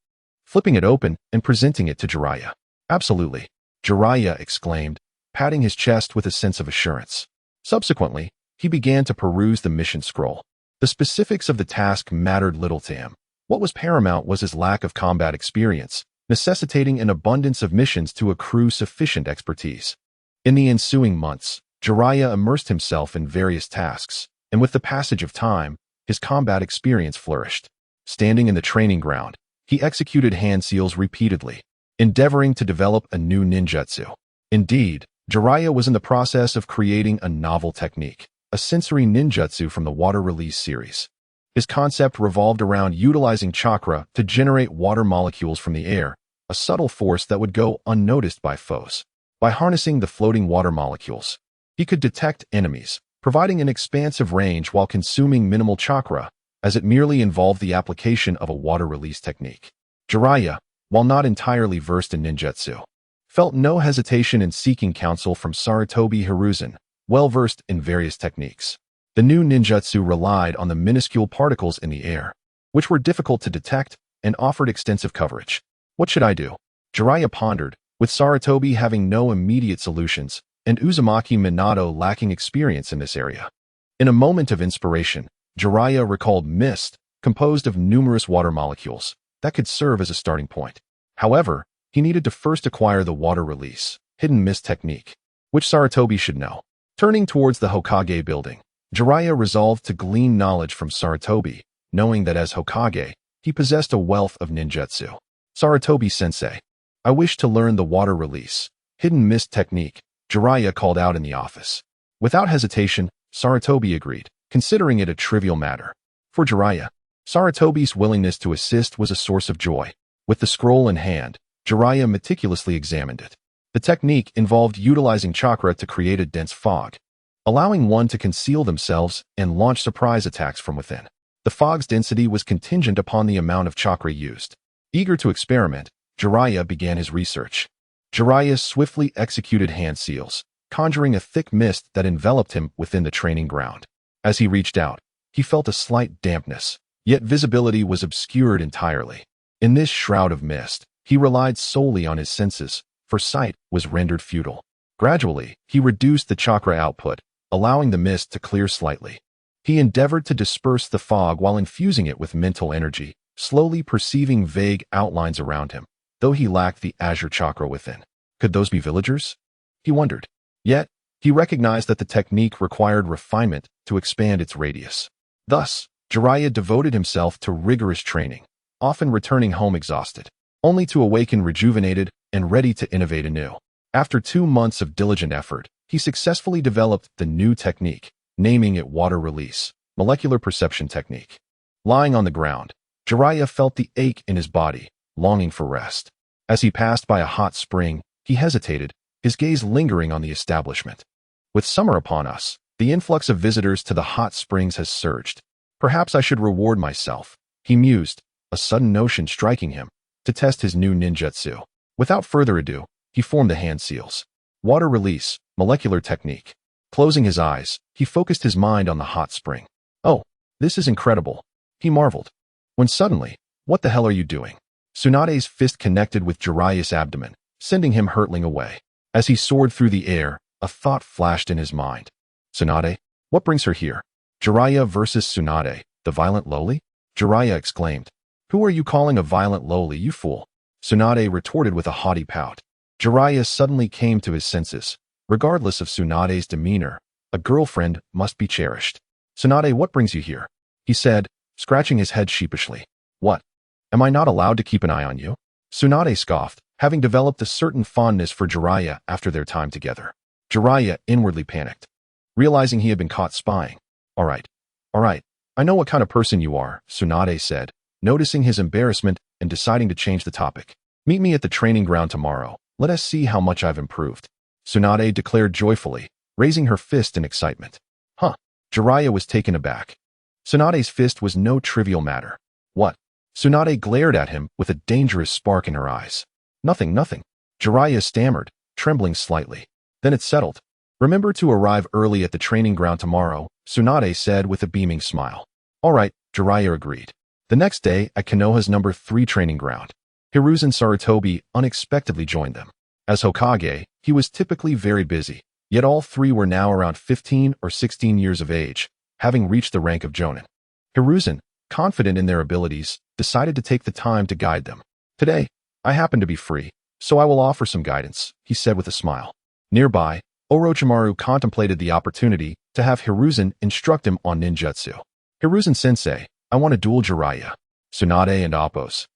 flipping it open and presenting it to Jiraiya. "Absolutely," Jiraiya exclaimed, patting his chest with a sense of assurance. Subsequently, he began to peruse the mission scroll. The specifics of the task mattered little to him. What was paramount was his lack of combat experience, necessitating an abundance of missions to accrue sufficient expertise. In the ensuing months, Jiraiya immersed himself in various tasks, and with the passage of time, his combat experience flourished. Standing in the training ground, he executed hand seals repeatedly, endeavoring to develop a new ninjutsu. Indeed, Jiraiya was in the process of creating a novel technique, a sensory ninjutsu from the water release series. His concept revolved around utilizing chakra to generate water molecules from the air, a subtle force that would go unnoticed by foes. By harnessing the floating water molecules, he could detect enemies, providing an expansive range while consuming minimal chakra, as it merely involved the application of a water release technique. Jiraiya, while not entirely versed in ninjutsu, felt no hesitation in seeking counsel from Sarutobi Hiruzen, well-versed in various techniques. The new ninjutsu relied on the minuscule particles in the air, which were difficult to detect and offered extensive coverage. What should I do? Jiraiya pondered, with Sarutobi having no immediate solutions and Uzumaki Minato lacking experience in this area. In a moment of inspiration, Jiraiya recalled mist, composed of numerous water molecules, that could serve as a starting point. However, he needed to first acquire the water release, hidden mist technique, which Sarutobi should know. Turning towards the Hokage building, Jiraiya resolved to glean knowledge from Sarutobi, knowing that as Hokage, he possessed a wealth of ninjutsu. Sarutobi-sensei, I wish to learn the water release, hidden mist technique, Jiraiya called out in the office. Without hesitation, Sarutobi agreed, considering it a trivial matter. For Jiraiya, Sarutobi's willingness to assist was a source of joy. With the scroll in hand, Jiraiya meticulously examined it. The technique involved utilizing chakra to create a dense fog, allowing one to conceal themselves and launch surprise attacks from within. The fog's density was contingent upon the amount of chakra used. Eager to experiment, Jiraiya began his research. Jiraiya swiftly executed hand seals, conjuring a thick mist that enveloped him within the training ground. As he reached out, he felt a slight dampness, yet visibility was obscured entirely. In this shroud of mist, he relied solely on his senses, for sight was rendered futile. Gradually, he reduced the chakra output, allowing the mist to clear slightly. He endeavored to disperse the fog while infusing it with mental energy, slowly perceiving vague outlines around him, though he lacked the azure chakra within. Could those be villagers? He wondered. Yet, he recognized that the technique required refinement to expand its radius. Thus, Jiraiya devoted himself to rigorous training, often returning home exhausted, only to awaken rejuvenated and ready to innovate anew. After 2 months of diligent effort, he successfully developed the new technique, naming it water release, molecular perception technique. Lying on the ground, Jiraiya felt the ache in his body, longing for rest. As he passed by a hot spring, he hesitated, his gaze lingering on the establishment. With summer upon us, the influx of visitors to the hot springs has surged. Perhaps I should reward myself, he mused, a sudden notion striking him, to test his new ninjutsu. Without further ado, he formed the hand seals. Water release, molecular technique. Closing his eyes, he focused his mind on the hot spring. Oh, this is incredible, he marveled. When suddenly, what the hell are you doing? Tsunade's fist connected with Jiraiya's abdomen, sending him hurtling away. As he soared through the air, a thought flashed in his mind. Tsunade? What brings her here? Jiraiya versus Tsunade, the violent lowly? Jiraiya exclaimed. Who are you calling a violent lowly, you fool? Tsunade retorted with a haughty pout. Jiraiya suddenly came to his senses. Regardless of Tsunade's demeanor, a girlfriend must be cherished. Tsunade, what brings you here? He said, scratching his head sheepishly. What? Am I not allowed to keep an eye on you? Tsunade scoffed, having developed a certain fondness for Jiraiya after their time together. Jiraiya inwardly panicked, realizing he had been caught spying. All right, I know what kind of person you are, Tsunade said, noticing his embarrassment and deciding to change the topic. Meet me at the training ground tomorrow. Let us see how much I've improved. Tsunade declared joyfully, raising her fist in excitement. Huh. Jiraiya was taken aback. Tsunade's fist was no trivial matter. What? Tsunade glared at him with a dangerous spark in her eyes. Nothing. Jiraiya stammered, trembling slightly. Then it settled. Remember to arrive early at the training ground tomorrow, Tsunade said with a beaming smile. All right, Jiraiya agreed. The next day, at Konoha's number 3 training ground, Hiruzen Sarutobi unexpectedly joined them. As Hokage, he was typically very busy, yet all 3 were now around 15 or 16 years of age, having reached the rank of Jonin. Hiruzen, confident in their abilities, decided to take the time to guide them. Today, I happen to be free, so I will offer some guidance, he said with a smile. Nearby, Orochimaru contemplated the opportunity to have Hiruzen instruct him on ninjutsu. Hiruzen-sensei, I want to duel Jiraiya. Tsunade and Appos.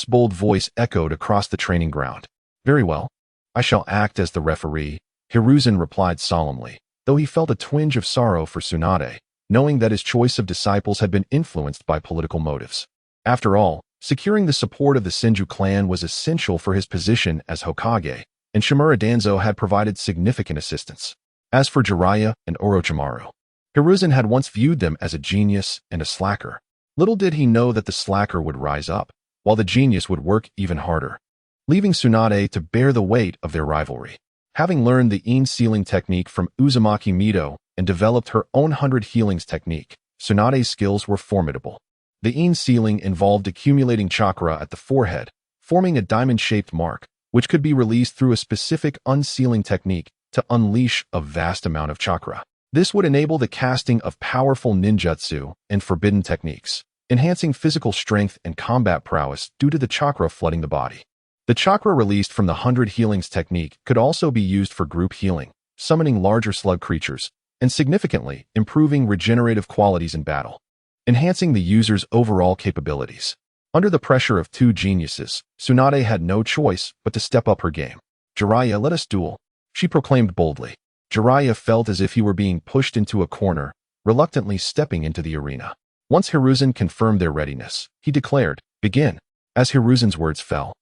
bold voice echoed across the training ground. Very well. I shall act as the referee, Hiruzen replied solemnly, though he felt a twinge of sorrow for Tsunade, knowing that his choice of disciples had been influenced by political motives. After all, securing the support of the Senju clan was essential for his position as Hokage, and Shimura Danzo had provided significant assistance. As for Jiraiya and Orochimaru, Hiruzen had once viewed them as a genius and a slacker. Little did he know that the slacker would rise up, while the genius would work even harder, leaving Tsunade to bear the weight of their rivalry. Having learned the Yin sealing technique from Uzumaki Mido and developed her own 100 healings technique, Tsunade's skills were formidable. The Yin sealing involved accumulating chakra at the forehead, forming a diamond-shaped mark, which could be released through a specific unsealing technique to unleash a vast amount of chakra. This would enable the casting of powerful ninjutsu and forbidden techniques, enhancing physical strength and combat prowess due to the chakra flooding the body. The chakra released from the 100 healings technique could also be used for group healing, summoning larger slug creatures, and significantly improving regenerative qualities in battle, enhancing the user's overall capabilities. Under the pressure of two geniuses, Tsunade had no choice but to step up her game. Jiraiya, let us duel, she proclaimed boldly. Jiraiya felt as if he were being pushed into a corner, reluctantly stepping into the arena. Once Hiruzen confirmed their readiness, he declared, begin. As Hiruzen's words fell,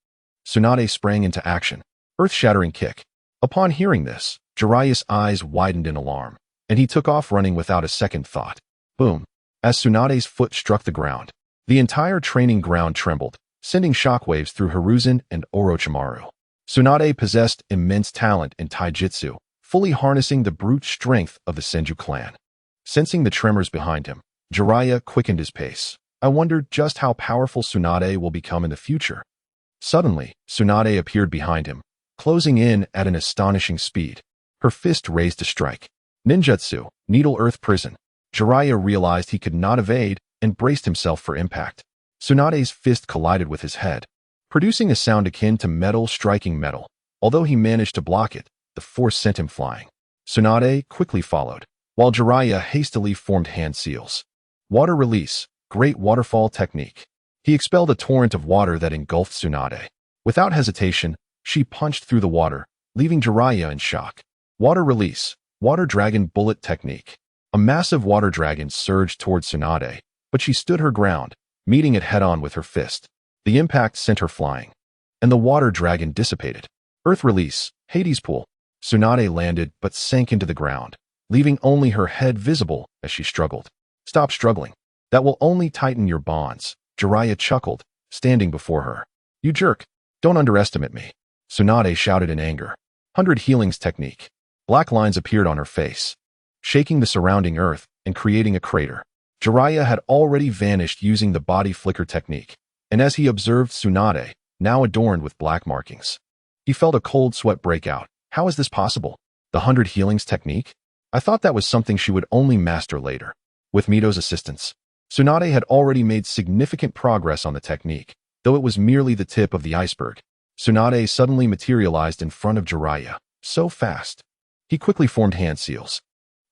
Tsunade sprang into action, earth-shattering kick. Upon hearing this, Jiraiya's eyes widened in alarm, and he took off running without a second thought. Boom! As Tsunade's foot struck the ground, the entire training ground trembled, sending shockwaves through Hiruzen and Orochimaru. Tsunade possessed immense talent in taijutsu, fully harnessing the brute strength of the Senju clan. Sensing the tremors behind him, Jiraiya quickened his pace. I wondered just how powerful Tsunade will become in the future. Suddenly, Tsunade appeared behind him, closing in at an astonishing speed, her fist raised to strike. Ninjutsu, Needle Earth Prison. Jiraiya realized he could not evade and braced himself for impact. Tsunade's fist collided with his head, producing a sound akin to metal striking metal. Although he managed to block it, the force sent him flying. Tsunade quickly followed, while Jiraiya hastily formed hand seals. Water release, great waterfall technique. He expelled a torrent of water that engulfed Tsunade. Without hesitation, she punched through the water, leaving Jiraiya in shock. Water release, water dragon bullet technique. A massive water dragon surged towards Tsunade, but she stood her ground, meeting it head-on with her fist. The impact sent her flying, and the water dragon dissipated. Earth release, Hades pool. Tsunade landed but sank into the ground, leaving only her head visible as she struggled. Stop struggling. That will only tighten your bonds, Jiraiya chuckled, standing before her. You jerk. Don't underestimate me, Tsunade shouted in anger. 100 healings technique. Black lines appeared on her face, shaking the surrounding earth and creating a crater. Jiraiya had already vanished using the body flicker technique, and as he observed Tsunade, now adorned with black markings, he felt a cold sweat break out. How is this possible? The 100 healings technique? I thought that was something she would only master later. With Mido's assistance, Tsunade had already made significant progress on the technique, though it was merely the tip of the iceberg. Tsunade suddenly materialized in front of Jiraiya, so fast. He quickly formed hand seals.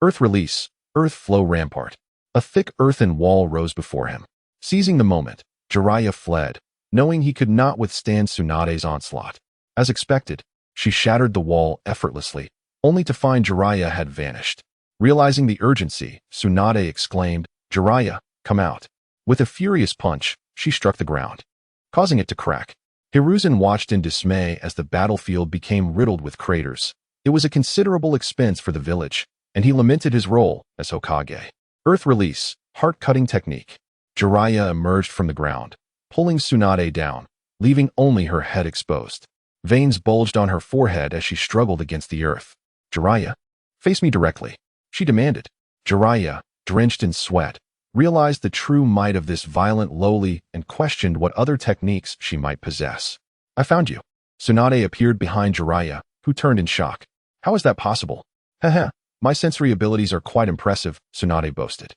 Earth release, earth flow rampart. A thick earthen wall rose before him. Seizing the moment, Jiraiya fled, knowing he could not withstand Tsunade's onslaught. As expected, she shattered the wall effortlessly, only to find Jiraiya had vanished. Realizing the urgency, Tsunade exclaimed, Jiraiya, come out. With a furious punch, she struck the ground, causing it to crack. Hiruzen watched in dismay as the battlefield became riddled with craters. It was a considerable expense for the village, and he lamented his role as Hokage. Earth release, heart-cutting technique. Jiraiya emerged from the ground, pulling Tsunade down, leaving only her head exposed. Veins bulged on her forehead as she struggled against the earth. Jiraiya, face me directly, she demanded. Jiraiya, drenched in sweat, realized the true might of this violent lowly and questioned what other techniques she might possess. I found you. Tsunade appeared behind Jiraiya, who turned in shock. How is that possible? Haha, my sensory abilities are quite impressive, Tsunade boasted.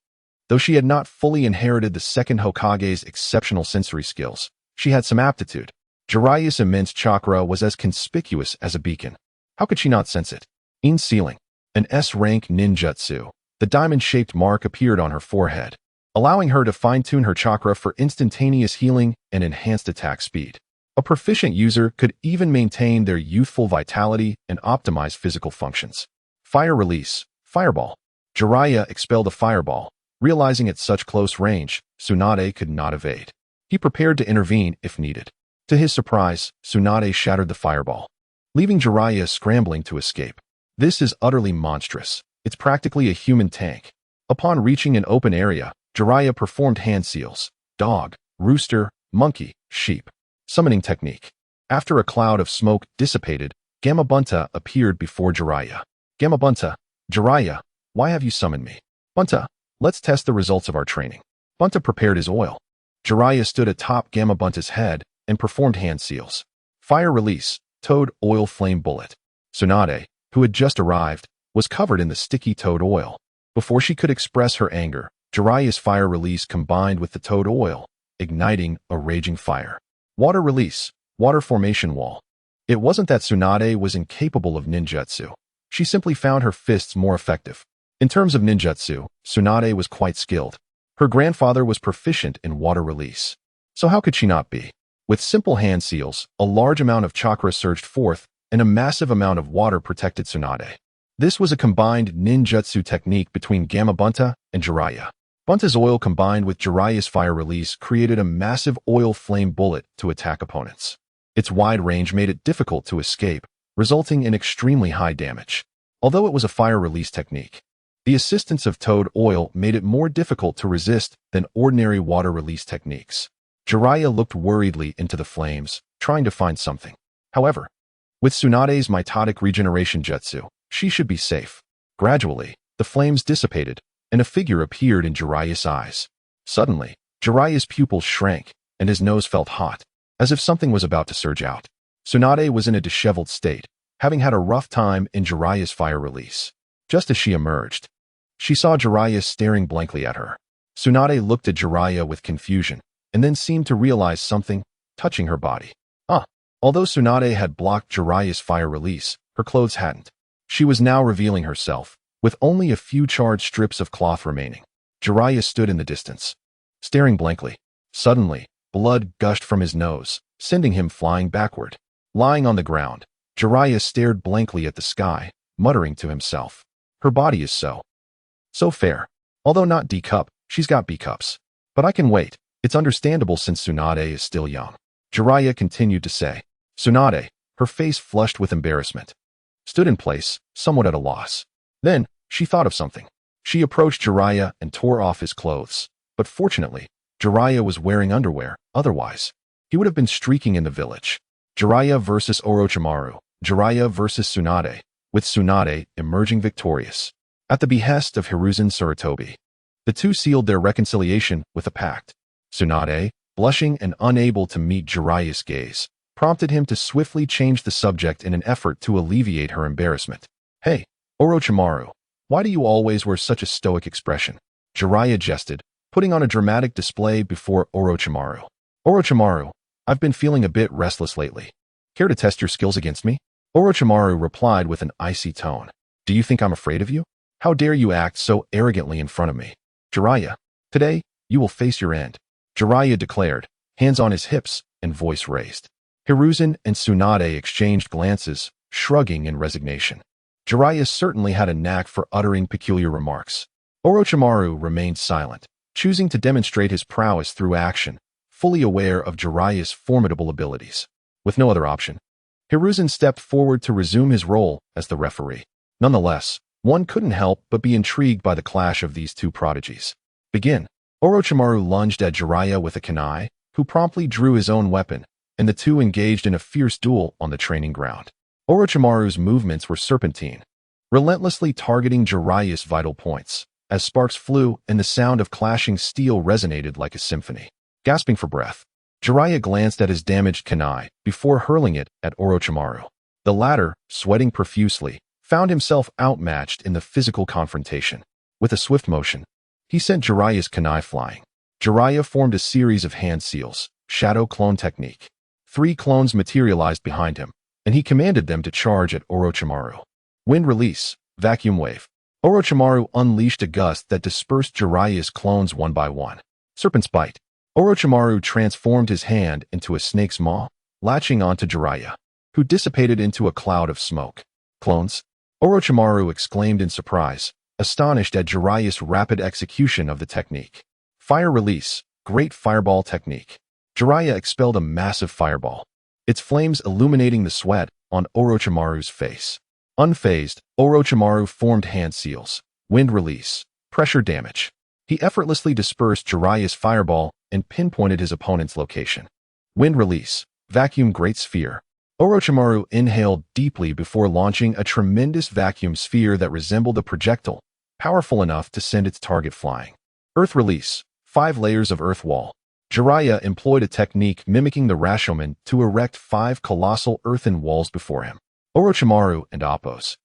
Though she had not fully inherited the Second Hokage's exceptional sensory skills, she had some aptitude. Jiraiya's immense chakra was as conspicuous as a beacon. How could she not sense it? In sealing, an S-rank ninjutsu, the diamond-shaped mark appeared on her forehead. allowing her to fine-tune her chakra for instantaneous healing and enhanced attack speed. A proficient user could even maintain their youthful vitality and optimize physical functions. Fire release, fireball. Jiraiya expelled a fireball. Realizing at such close range, Tsunade could not evade. He prepared to intervene if needed. To his surprise, Tsunade shattered the fireball, leaving Jiraiya scrambling to escape. This is utterly monstrous. It's practically a human tank. Upon reaching an open area, Jiraiya performed hand seals: dog, rooster, monkey, sheep. Summoning technique. After a cloud of smoke dissipated, Gamabunta appeared before Jiraiya. Gamabunta, Jiraiya, why have you summoned me? Bunta, let's test the results of our training. Bunta prepared his oil. Jiraiya stood atop Gamabunta's head and performed hand seals. Fire release, toad oil flame bullet. Tsunade, who had just arrived, was covered in the sticky toad oil. Before she could express her anger, Jiraiya's fire release combined with the toad oil, igniting a raging fire. Water release, water formation wall. It wasn't that Tsunade was incapable of ninjutsu. She simply found her fists more effective. In terms of ninjutsu, Tsunade was quite skilled. Her grandfather was proficient in water release. So how could she not be? With simple hand seals, a large amount of chakra surged forth, and a massive amount of water protected Tsunade. This was a combined ninjutsu technique between Gamabunta and Jiraiya. Bunta's oil combined with Jiraiya's fire release created a massive oil flame bullet to attack opponents. Its wide range made it difficult to escape, resulting in extremely high damage. Although it was a fire release technique, the assistance of toad oil made it more difficult to resist than ordinary water release techniques. Jiraiya looked worriedly into the flames, trying to find something. However, with Tsunade's mitotic regeneration jutsu, she should be safe. Gradually, the flames dissipated, and a figure appeared in Jiraiya's eyes. Suddenly, Jiraiya's pupils shrank, and his nose felt hot, as if something was about to surge out. Tsunade was in a disheveled state, having had a rough time in Jiraiya's fire release. Just as she emerged, she saw Jiraiya staring blankly at her. Tsunade looked at Jiraiya with confusion, and then seemed to realize something, touching her body. Although Tsunade had blocked Jiraiya's fire release, her clothes hadn't. She was now revealing herself, with only a few charred strips of cloth remaining. Jiraiya stood in the distance, staring blankly. Suddenly, blood gushed from his nose, sending him flying backward. Lying on the ground, Jiraiya stared blankly at the sky, muttering to himself. Her body is so fair. Although not D-cup, she's got B-cups. But I can wait. It's understandable since Tsunade is still young. Jiraiya continued to say. Tsunade, her face flushed with embarrassment, stood in place, somewhat at a loss. Then, she thought of something. She approached Jiraiya and tore off his clothes. But fortunately, Jiraiya was wearing underwear, otherwise, he would have been streaking in the village. Jiraiya versus Orochimaru, Jiraiya versus Tsunade, with Tsunade emerging victorious. At the behest of Hiruzen Sarutobi, the two sealed their reconciliation with a pact. Tsunade, blushing and unable to meet Jiraiya's gaze, prompted him to swiftly change the subject in an effort to alleviate her embarrassment. Hey, Orochimaru, why do you always wear such a stoic expression? Jiraiya jested, putting on a dramatic display before Orochimaru. Orochimaru, I've been feeling a bit restless lately. Care to test your skills against me? Orochimaru replied with an icy tone. Do you think I'm afraid of you? How dare you act so arrogantly in front of me? Jiraiya, today, you will face your end. Jiraiya declared, hands on his hips and voice raised. Hiruzen and Tsunade exchanged glances, shrugging in resignation. Jiraiya certainly had a knack for uttering peculiar remarks. Orochimaru remained silent, choosing to demonstrate his prowess through action, fully aware of Jiraiya's formidable abilities. With no other option, Hiruzen stepped forward to resume his role as the referee. Nonetheless, one couldn't help but be intrigued by the clash of these two prodigies. Begin. Orochimaru lunged at Jiraiya with a kunai, who promptly drew his own weapon, and the two engaged in a fierce duel on the training ground. Orochimaru's movements were serpentine, relentlessly targeting Jiraiya's vital points, as sparks flew and the sound of clashing steel resonated like a symphony. Gasping for breath, Jiraiya glanced at his damaged kunai before hurling it at Orochimaru. The latter, sweating profusely, found himself outmatched in the physical confrontation. With a swift motion, he sent Jiraiya's kunai flying. Jiraiya formed a series of hand seals, shadow clone technique. 3 clones materialized behind him, and he commanded them to charge at Orochimaru. Wind release, vacuum wave. Orochimaru unleashed a gust that dispersed Jiraiya's clones one by one. Serpent's Bite. Orochimaru transformed his hand into a snake's maw, latching onto Jiraiya, who dissipated into a cloud of smoke. Clones? Orochimaru exclaimed in surprise, astonished at Jiraiya's rapid execution of the technique. Fire Release. Great Fireball Technique. Jiraiya expelled a massive fireball, its flames illuminating the sweat on Orochimaru's face. Unfazed, Orochimaru formed hand seals, wind release, pressure damage. He effortlessly dispersed Jiraiya's fireball and pinpointed his opponent's location. Wind release, vacuum great sphere. Orochimaru inhaled deeply before launching a tremendous vacuum sphere that resembled a projectile, powerful enough to send its target flying. Earth release, 5 layers of earth wall. Jiraiya employed a technique mimicking the Rashomon to erect 5 colossal earthen walls before him. Orochimaru and Appo's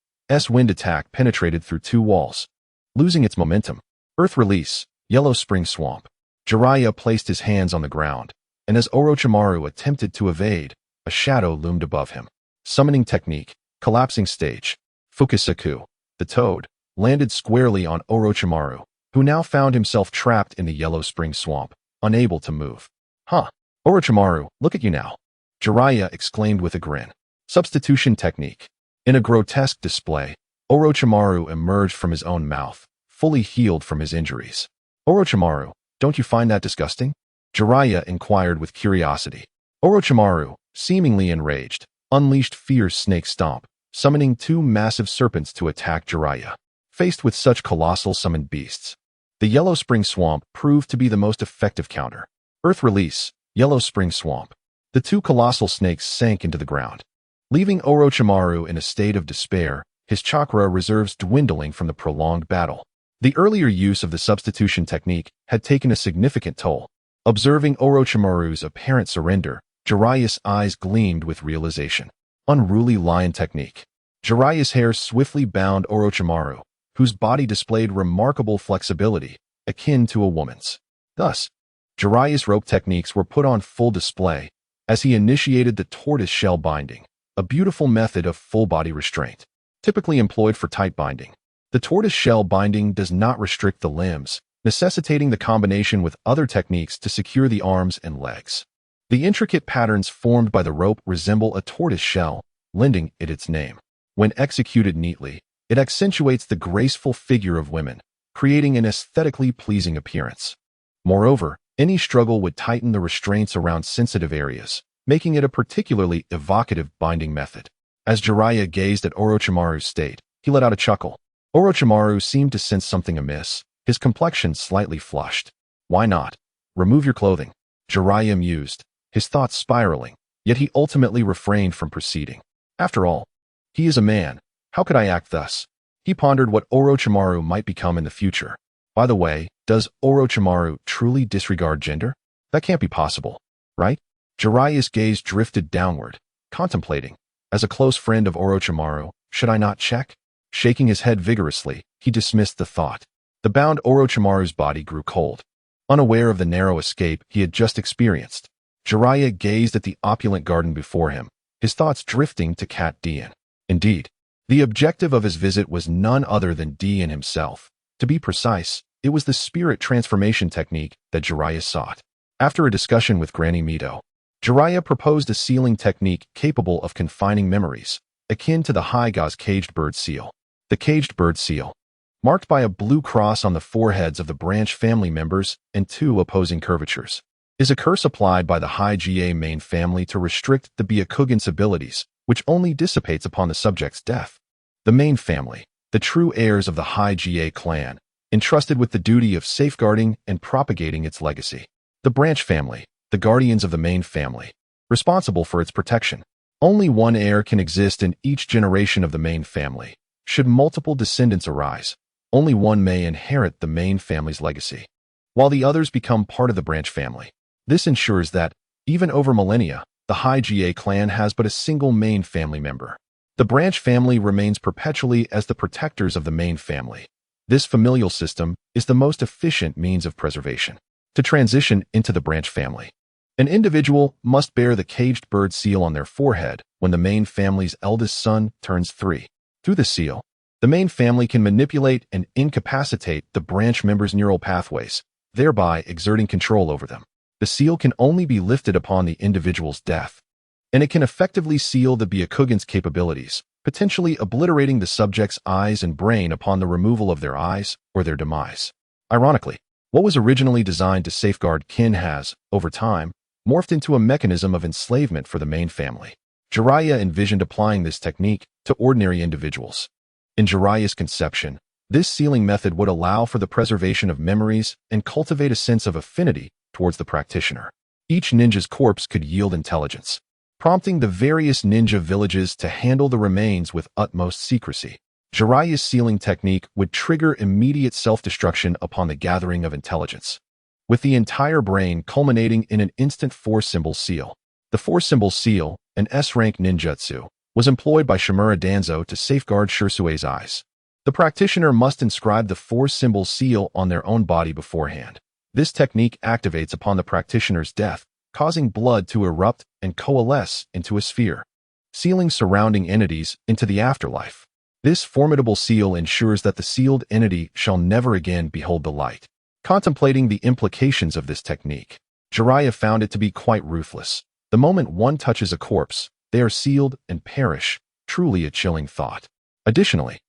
wind attack penetrated through 2 walls, losing its momentum. Earth release, Yellow Spring Swamp. Jiraiya placed his hands on the ground, and as Orochimaru attempted to evade, a shadow loomed above him. Summoning technique, Collapsing Stage. Fukusaku, the toad, landed squarely on Orochimaru, who now found himself trapped in the Yellow Spring Swamp, unable to move. Huh. Orochimaru, look at you now. Jiraiya exclaimed with a grin. Substitution technique. In a grotesque display, Orochimaru emerged from his own mouth, fully healed from his injuries. Orochimaru, don't you find that disgusting? Jiraiya inquired with curiosity. Orochimaru, seemingly enraged, unleashed fierce snake stomp, summoning 2 massive serpents to attack Jiraiya. Faced with such colossal summoned beasts, the Yellow Spring Swamp proved to be the most effective counter. Earth release, Yellow Spring Swamp. The 2 colossal snakes sank into the ground, leaving Orochimaru in a state of despair, his chakra reserves dwindling from the prolonged battle. The earlier use of the substitution technique had taken a significant toll. Observing Orochimaru's apparent surrender, Jiraiya's eyes gleamed with realization. Unruly Lion Technique. Jiraiya's hair swiftly bound Orochimaru, whose body displayed remarkable flexibility, akin to a woman's. Thus, Jiraiya's rope techniques were put on full display as he initiated the tortoise shell binding, a beautiful method of full-body restraint, typically employed for tight binding. The tortoise shell binding does not restrict the limbs, necessitating the combination with other techniques to secure the arms and legs. The intricate patterns formed by the rope resemble a tortoise shell, lending it its name. When executed neatly, it accentuates the graceful figure of women, creating an aesthetically pleasing appearance. Moreover, any struggle would tighten the restraints around sensitive areas, making it a particularly evocative binding method. As Jiraiya gazed at Orochimaru's state, he let out a chuckle. Orochimaru seemed to sense something amiss, his complexion slightly flushed. Why not? Remove your clothing. Jiraiya mused, his thoughts spiraling, yet he ultimately refrained from proceeding. After all, he is a man. How could I act thus? He pondered what Orochimaru might become in the future. By the way, does Orochimaru truly disregard gender? That can't be possible, right? Jiraiya's gaze drifted downward, contemplating. As a close friend of Orochimaru, should I not check? Shaking his head vigorously, he dismissed the thought. The bound Orochimaru's body grew cold. Unaware of the narrow escape he had just experienced, Jiraiya gazed at the opulent garden before him, his thoughts drifting to Cat Dian. Indeed, the objective of his visit was none other than Dian himself. To be precise, it was the spirit transformation technique that Jiraiya sought. After a discussion with Granny Mito, Jiraiya proposed a sealing technique capable of confining memories, akin to the Hyga's caged bird seal. The caged bird seal, marked by a blue cross on the foreheads of the branch family members and 2 opposing curvatures, is a curse applied by the Hyga main family to restrict the Byakugan's abilities, which only dissipates upon the subject's death. The main family, the true heirs of the Hyga clan, entrusted with the duty of safeguarding and propagating its legacy. The branch family, the guardians of the main family, responsible for its protection. Only one heir can exist in each generation of the main family. Should multiple descendants arise, only one may inherit the main family's legacy, while the others become part of the branch family. This ensures that, even over millennia, the Hyga clan has but a single main family member. The branch family remains perpetually as the protectors of the main family. This familial system is the most efficient means of preservation. To transition into the branch family, an individual must bear the caged bird seal on their forehead when the main family's eldest son turns 3. Through the seal, The main family can manipulate and incapacitate the branch members' neural pathways, thereby exerting control over them. The seal can only be lifted upon the individual's death, and it can effectively seal the Byakugan's capabilities, potentially obliterating the subject's eyes and brain upon the removal of their eyes or their demise. Ironically, what was originally designed to safeguard kin has, over time, morphed into a mechanism of enslavement for the main family. Jiraiya envisioned applying this technique to ordinary individuals. In Jiraiya's conception, this sealing method would allow for the preservation of memories and cultivate a sense of affinity towards the practitioner. Each ninja's corpse could yield intelligence, prompting the various ninja villages to handle the remains with utmost secrecy. Jiraiya's sealing technique would trigger immediate self-destruction upon the gathering of intelligence, with the entire brain culminating in an instant four-symbol seal. The four-symbol seal, an S-rank ninjutsu, was employed by Shimura Danzo to safeguard Shirsue's eyes. The practitioner must inscribe the four-symbol seal on their own body beforehand. This technique activates upon the practitioner's death, causing blood to erupt and coalesce into a sphere, sealing surrounding entities into the afterlife. This formidable seal ensures that the sealed entity shall never again behold the light. Contemplating the implications of this technique, Jiraiya found it to be quite ruthless. The moment one touches a corpse, they are sealed and perish, truly a chilling thought. Additionally,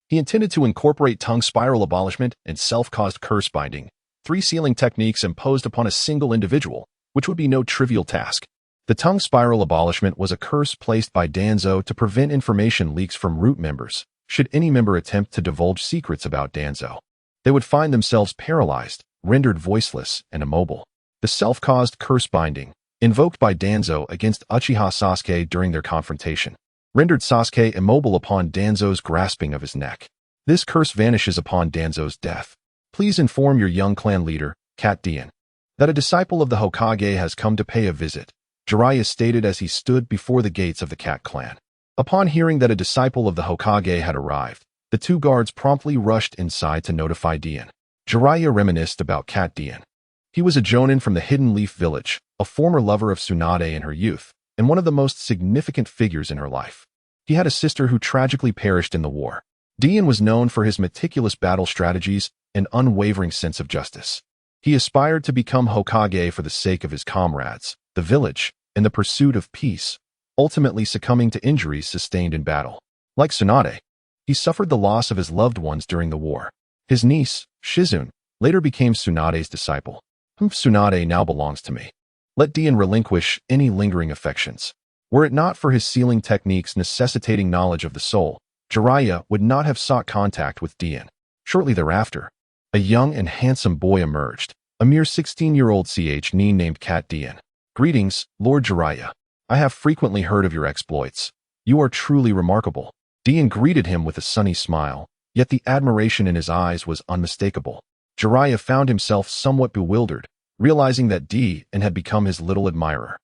he intended to incorporate tongue spiral abolishment and self-caused curse binding, three sealing techniques imposed upon a single individual, which would be no trivial task. The tongue spiral abolishment was a curse placed by Danzo to prevent information leaks from root members. Should any member attempt to divulge secrets about Danzo, they would find themselves paralyzed, rendered voiceless, and immobile. The self-caused curse binding, invoked by Danzo against Uchiha Sasuke during their confrontation, rendered Sasuke immobile upon Danzo's grasping of his neck. This curse vanishes upon Danzo's death. Please inform your young clan leader, Cat Dian, that a disciple of the Hokage has come to pay a visit, Jiraiya stated as he stood before the gates of the Cat clan. Upon hearing that a disciple of the Hokage had arrived, the two guards promptly rushed inside to notify Dian. Jiraiya reminisced about Cat Dian. He was a jonin from the Hidden Leaf Village, a former lover of Tsunade in her youth, and one of the most significant figures in her life. He had a sister who tragically perished in the war. Dian was known for his meticulous battle strategies and unwavering sense of justice. He aspired to become Hokage for the sake of his comrades, the village, and the pursuit of peace, ultimately succumbing to injuries sustained in battle. Like Tsunade, he suffered the loss of his loved ones during the war. His niece, Shizune, later became Tsunade's disciple. Tsunade now belongs to me. Let Dian relinquish any lingering affections. Were it not for his sealing techniques necessitating knowledge of the soul, Jiraiya would not have sought contact with Dian. Shortly thereafter, a young and handsome boy emerged, a mere 16-year-old CHN named Cat Dian. Greetings, Lord Jiraiya. I have frequently heard of your exploits. You are truly remarkable. Dian greeted him with a sunny smile, yet the admiration in his eyes was unmistakable. Jiraiya found himself somewhat bewildered, realizing that Dian had become his little admirer.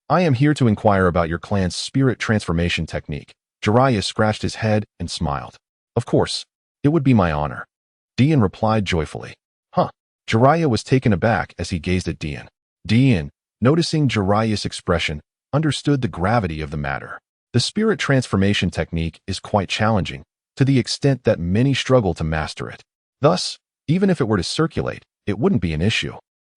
I am here to inquire about your clan's spirit transformation technique. Jiraiya scratched his head and smiled. Of course, it would be my honor. Dian replied joyfully. Jiraiya was taken aback as he gazed at Dian. Dian, noticing Jiraiya's expression, understood the gravity of the matter. The spirit transformation technique is quite challenging, to the extent that many struggle to master it. Thus, even if it were to circulate, it wouldn't be an issue.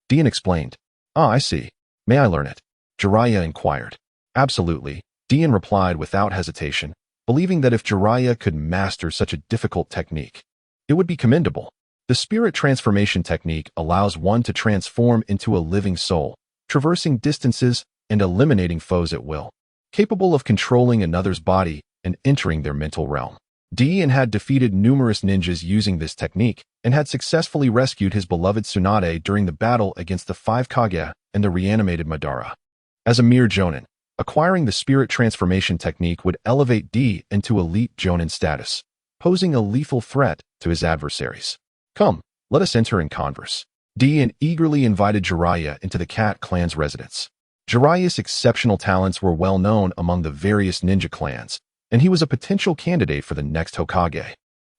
Dian explained. I see. May I learn it? Jiraiya inquired. Absolutely, Dian replied without hesitation, believing that if Jiraiya could master such a difficult technique, it would be commendable. The spirit transformation technique allows one to transform into a living soul, traversing distances and eliminating foes at will, capable of controlling another's body and entering their mental realm. Dian had defeated numerous ninjas using this technique and had successfully rescued his beloved Tsunade during the battle against the 5 Kage and the reanimated Madara. As a mere jonin, acquiring the spirit transformation technique would elevate Dian into elite jonin status, posing a lethal threat to his adversaries. Come, let us enter and converse. Dian eagerly invited Jiraiya into the Cat clan's residence. Jiraiya's exceptional talents were well known among the various ninja clans, and he was a potential candidate for the next Hokage.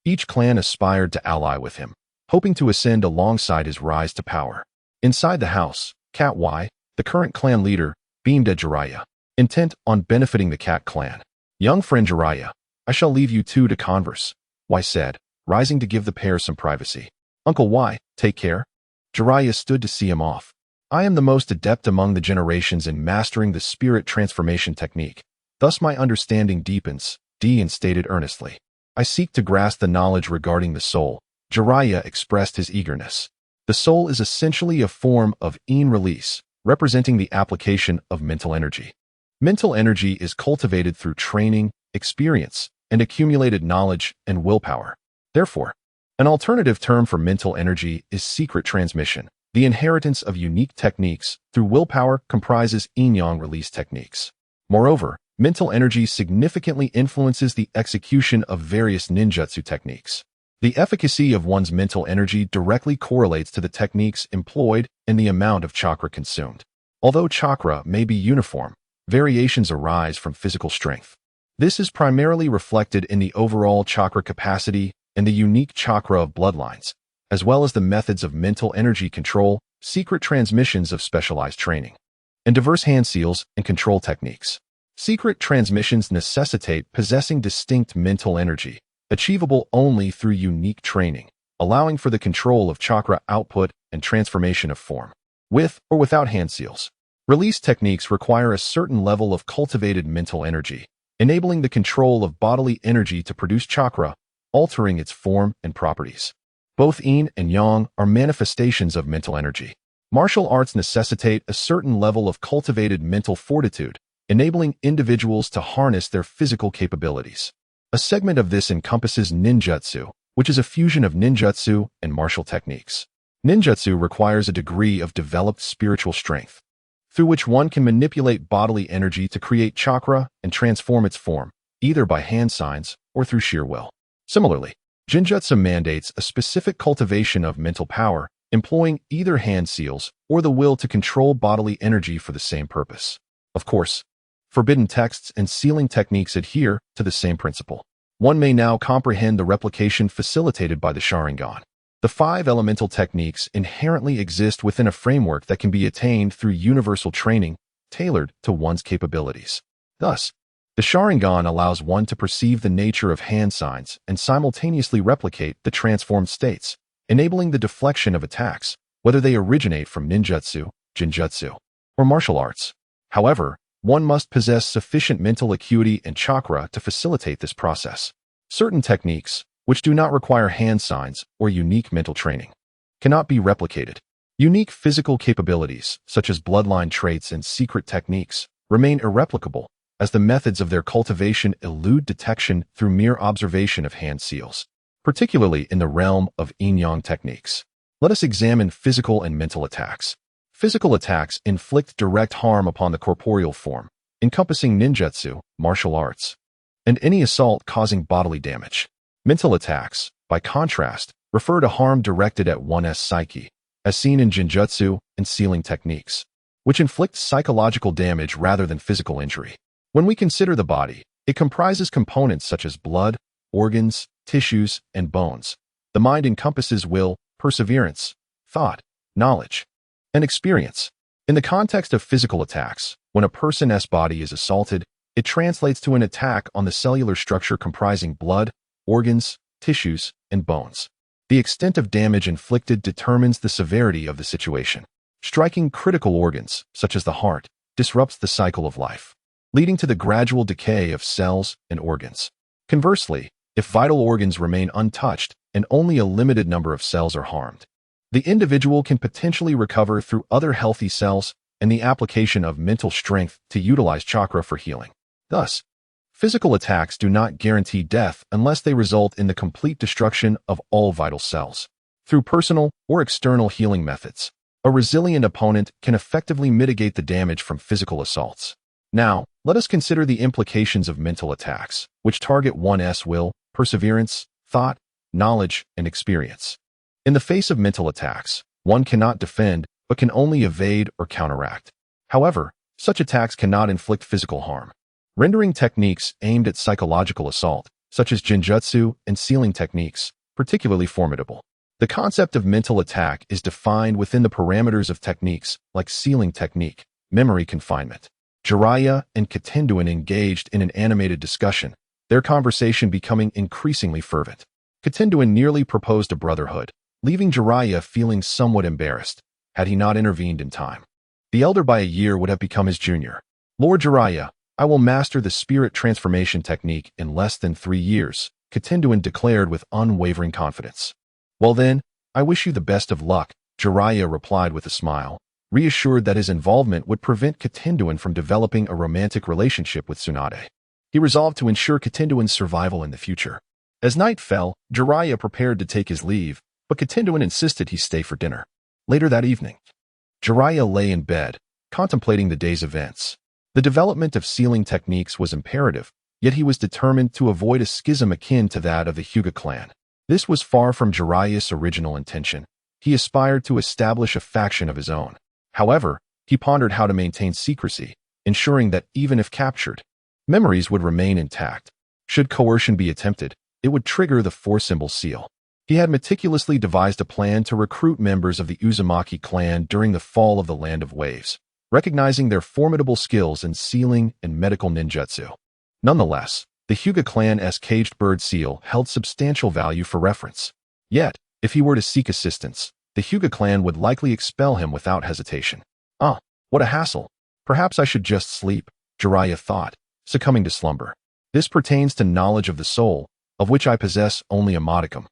Each clan aspired to ally with him, hoping to ascend alongside his rise to power. Inside the house, Cat Y, the current clan leader, beamed at Jiraiya, intent on benefiting the Cat clan. Young friend Jiraiya, I shall leave you two to converse. Y said, rising to give the pair some privacy. Uncle Y, take care. Jiraiya stood to see him off. I am the most adept among the generations in mastering the spirit transformation technique. Thus my understanding deepens, Dian stated earnestly. I seek to grasp the knowledge regarding the soul. Jiraiya expressed his eagerness. The soul is essentially a form of release, representing the application of mental energy. Mental energy is cultivated through training, experience, and accumulated knowledge and willpower. Therefore, an alternative term for mental energy is secret transmission. The inheritance of unique techniques through willpower comprises yin-yang release techniques. Moreover, mental energy significantly influences the execution of various ninjutsu techniques. The efficacy of one's mental energy directly correlates to the techniques employed and the amount of chakra consumed. Although chakra may be uniform, variations arise from physical strength. This is primarily reflected in the overall chakra capacity and the unique chakra of bloodlines, as well as the methods of mental energy control, secret transmissions of specialized training, and diverse hand seals and control techniques. Secret transmissions necessitate possessing distinct mental energy, achievable only through unique training, allowing for the control of chakra output and transformation of form. With or without hand seals, release techniques require a certain level of cultivated mental energy, enabling the control of bodily energy to produce chakra, altering its form and properties. Both yin and yang are manifestations of mental energy. Martial arts necessitate a certain level of cultivated mental fortitude, enabling individuals to harness their physical capabilities. A segment of this encompasses ninjutsu, which is a fusion of ninjutsu and martial techniques. Ninjutsu requires a degree of developed spiritual strength, through which one can manipulate bodily energy to create chakra and transform its form, either by hand signs or through sheer will. Similarly, genjutsu mandates a specific cultivation of mental power, employing either hand seals or the will to control bodily energy for the same purpose. Of course, forbidden texts and sealing techniques adhere to the same principle. One may now comprehend the replication facilitated by the Sharingan. The 5 elemental techniques inherently exist within a framework that can be attained through universal training, tailored to one's capabilities. Thus, the Sharingan allows one to perceive the nature of hand signs and simultaneously replicate the transformed states, enabling the deflection of attacks, whether they originate from ninjutsu, genjutsu, or martial arts. However, one must possess sufficient mental acuity and chakra to facilitate this process. Certain techniques, which do not require hand signs or unique mental training, cannot be replicated. Unique physical capabilities, such as bloodline traits and secret techniques, remain irreplicable, as the methods of their cultivation elude detection through mere observation of hand seals, particularly in the realm of yin-yang techniques. Let us examine physical and mental attacks. Physical attacks inflict direct harm upon the corporeal form, encompassing ninjutsu, martial arts, and any assault causing bodily damage. Mental attacks, by contrast, refer to harm directed at one's psyche, as seen in genjutsu and sealing techniques, which inflict psychological damage rather than physical injury. When we consider the body, it comprises components such as blood, organs, tissues, and bones. The mind encompasses will, perseverance, thought, knowledge, and experience. In the context of physical attacks, when a person's body is assaulted, it translates to an attack on the cellular structure comprising blood, organs, tissues, and bones. The extent of damage inflicted determines the severity of the situation. Striking critical organs, such as the heart, disrupts the cycle of life, leading to the gradual decay of cells and organs. Conversely, if vital organs remain untouched and only a limited number of cells are harmed, the individual can potentially recover through other healthy cells and the application of mental strength to utilize chakra for healing. Thus, physical attacks do not guarantee death unless they result in the complete destruction of all vital cells. Through personal or external healing methods, a resilient opponent can effectively mitigate the damage from physical assaults. Now, let us consider the implications of mental attacks, which target one's will, perseverance, thought, knowledge, and experience. In the face of mental attacks, one cannot defend, but can only evade or counteract. However, such attacks cannot inflict physical harm, rendering techniques aimed at psychological assault, such as genjutsu and sealing techniques, particularly formidable. The concept of mental attack is defined within the parameters of techniques like sealing technique, memory confinement. Jiraiya and Katenduan engaged in an animated discussion, their conversation becoming increasingly fervent. Kotenduin nearly proposed a brotherhood, leaving Jiraiya feeling somewhat embarrassed, had he not intervened in time. The elder by a year would have become his junior. Lord Jiraiya, I will master the spirit transformation technique in less than 3 years, Kotenduin declared with unwavering confidence. Well then, I wish you the best of luck, Jiraiya replied with a smile, reassured that his involvement would prevent Kotenduin from developing a romantic relationship with Tsunade. He resolved to ensure Kotenduin's survival in the future. As night fell, Jiraiya prepared to take his leave, but Kotenduin insisted he stay for dinner. Later that evening, Jiraiya lay in bed, contemplating the day's events. The development of sealing techniques was imperative, yet he was determined to avoid a schism akin to that of the Hyuga clan. This was far from Jiraiya's original intention. He aspired to establish a faction of his own. However, he pondered how to maintain secrecy, ensuring that even if captured, memories would remain intact. Should coercion be attempted, it would trigger the 4-symbol seal. He had meticulously devised a plan to recruit members of the Uzumaki clan during the fall of the Land of Waves, recognizing their formidable skills in sealing and medical ninjutsu. Nonetheless, the Hyuga clan's caged bird seal held substantial value for reference. Yet, if he were to seek assistance, the Hyuga clan would likely expel him without hesitation. What a hassle. Perhaps I should just sleep, Jiraiya thought, succumbing to slumber. This pertains to knowledge of the soul, of which I possess only a modicum.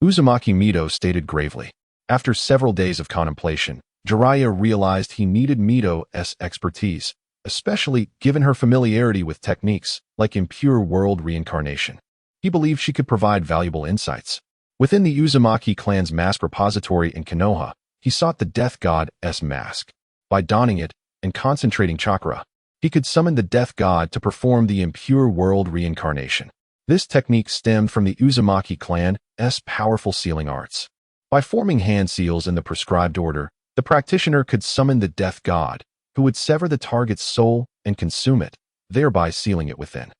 Uzumaki Mito stated gravely. After several days of contemplation, Jiraiya realized he needed Mito's expertise, especially given her familiarity with techniques like impure world reincarnation. He believed she could provide valuable insights. Within the Uzumaki clan's mask repository in Konoha, he sought the Death God's mask. By donning it and concentrating chakra, he could summon the Death God to perform the impure world reincarnation. This technique stemmed from the Uzumaki clan's powerful sealing arts. By forming hand seals in the prescribed order, the practitioner could summon the Death God, who would sever the target's soul and consume it, thereby sealing it within.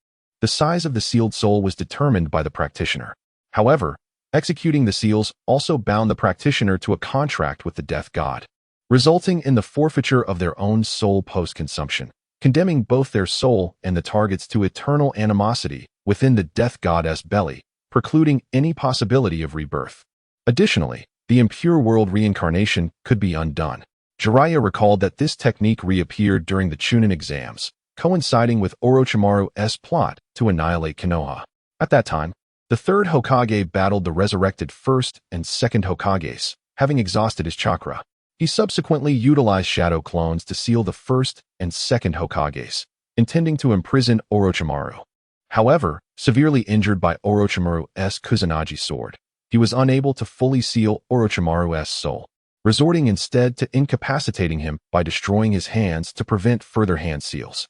The size of the sealed soul was determined by the practitioner. However, executing the seals also bound the practitioner to a contract with the Death God, resulting in the forfeiture of their own soul post-consumption, condemning both their soul and the targets to eternal animosity within the Death God's belly, precluding any possibility of rebirth. Additionally, the impure world reincarnation could be undone. Jiraiya recalled that this technique reappeared during the Chunin exams, coinciding with Orochimaru's plot to annihilate Konoha. At that time, the third Hokage battled the resurrected First and Second Hokages, having exhausted his chakra. He subsequently utilized shadow clones to seal the First and Second Hokages, intending to imprison Orochimaru. However, severely injured by Orochimaru's Kusanagi sword, he was unable to fully seal Orochimaru's soul, resorting instead to incapacitating him by destroying his hands to prevent further hand seals.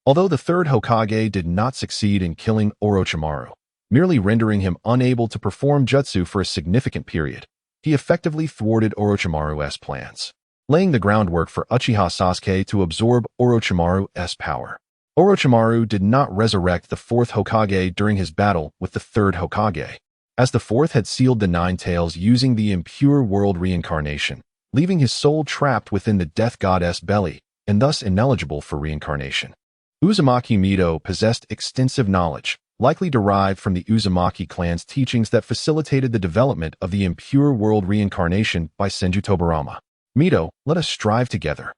Although the third Hokage did not succeed in killing Orochimaru, merely rendering him unable to perform jutsu for a significant period, he effectively thwarted Orochimaru's plans, laying the groundwork for Uchiha Sasuke to absorb Orochimaru's power. Orochimaru did not resurrect the fourth Hokage during his battle with the third Hokage, as the fourth had sealed the Nine Tails using the impure world reincarnation, leaving his soul trapped within the Death God's belly and thus ineligible for reincarnation. Uzumaki Mito possessed extensive knowledge, likely derived from the Uzumaki clan's teachings that facilitated the development of the impure world reincarnation by Senju Tobirama. Mito, let us strive together,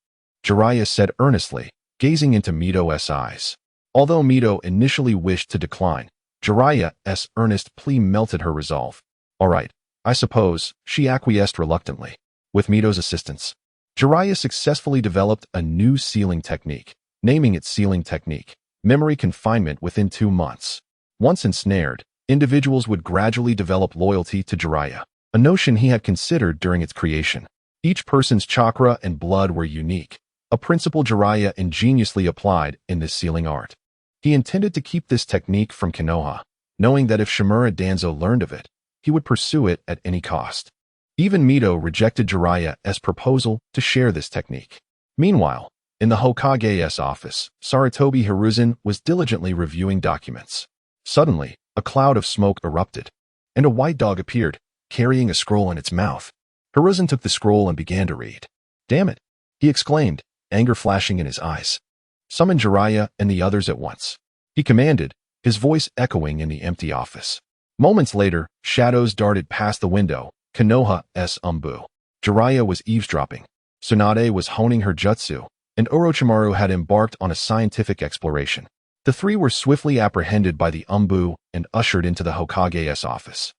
Jiraiya said earnestly, gazing into Mito's eyes. Although Mito initially wished to decline, Jiraiya's earnest plea melted her resolve. All right, I suppose, she acquiesced reluctantly. With Mito's assistance, Jiraiya successfully developed a new sealing technique, naming it Sealing Technique, memory confinement within 2 months. Once ensnared, individuals would gradually develop loyalty to Jiraiya, a notion he had considered during its creation. Each person's chakra and blood were unique, a principle Jiraiya ingeniously applied in this sealing art. He intended to keep this technique from Konoha, knowing that if Shimura Danzo learned of it, he would pursue it at any cost. Even Mito rejected Jiraiya's proposal to share this technique. Meanwhile, in the Hokage's office, Sarutobi Hiruzen was diligently reviewing documents. Suddenly, a cloud of smoke erupted, and a white dog appeared, carrying a scroll in its mouth. Hiruzen took the scroll and began to read. Damn it, he exclaimed, anger flashing in his eyes. Summon Jiraiya and the others at once, he commanded, his voice echoing in the empty office. Moments later, shadows darted past the window. Konoha's umbu. Jiraiya was eavesdropping. Tsunade was honing her jutsu, and Orochimaru had embarked on a scientific exploration. The three were swiftly apprehended by the umbu and ushered into the Hokage's office.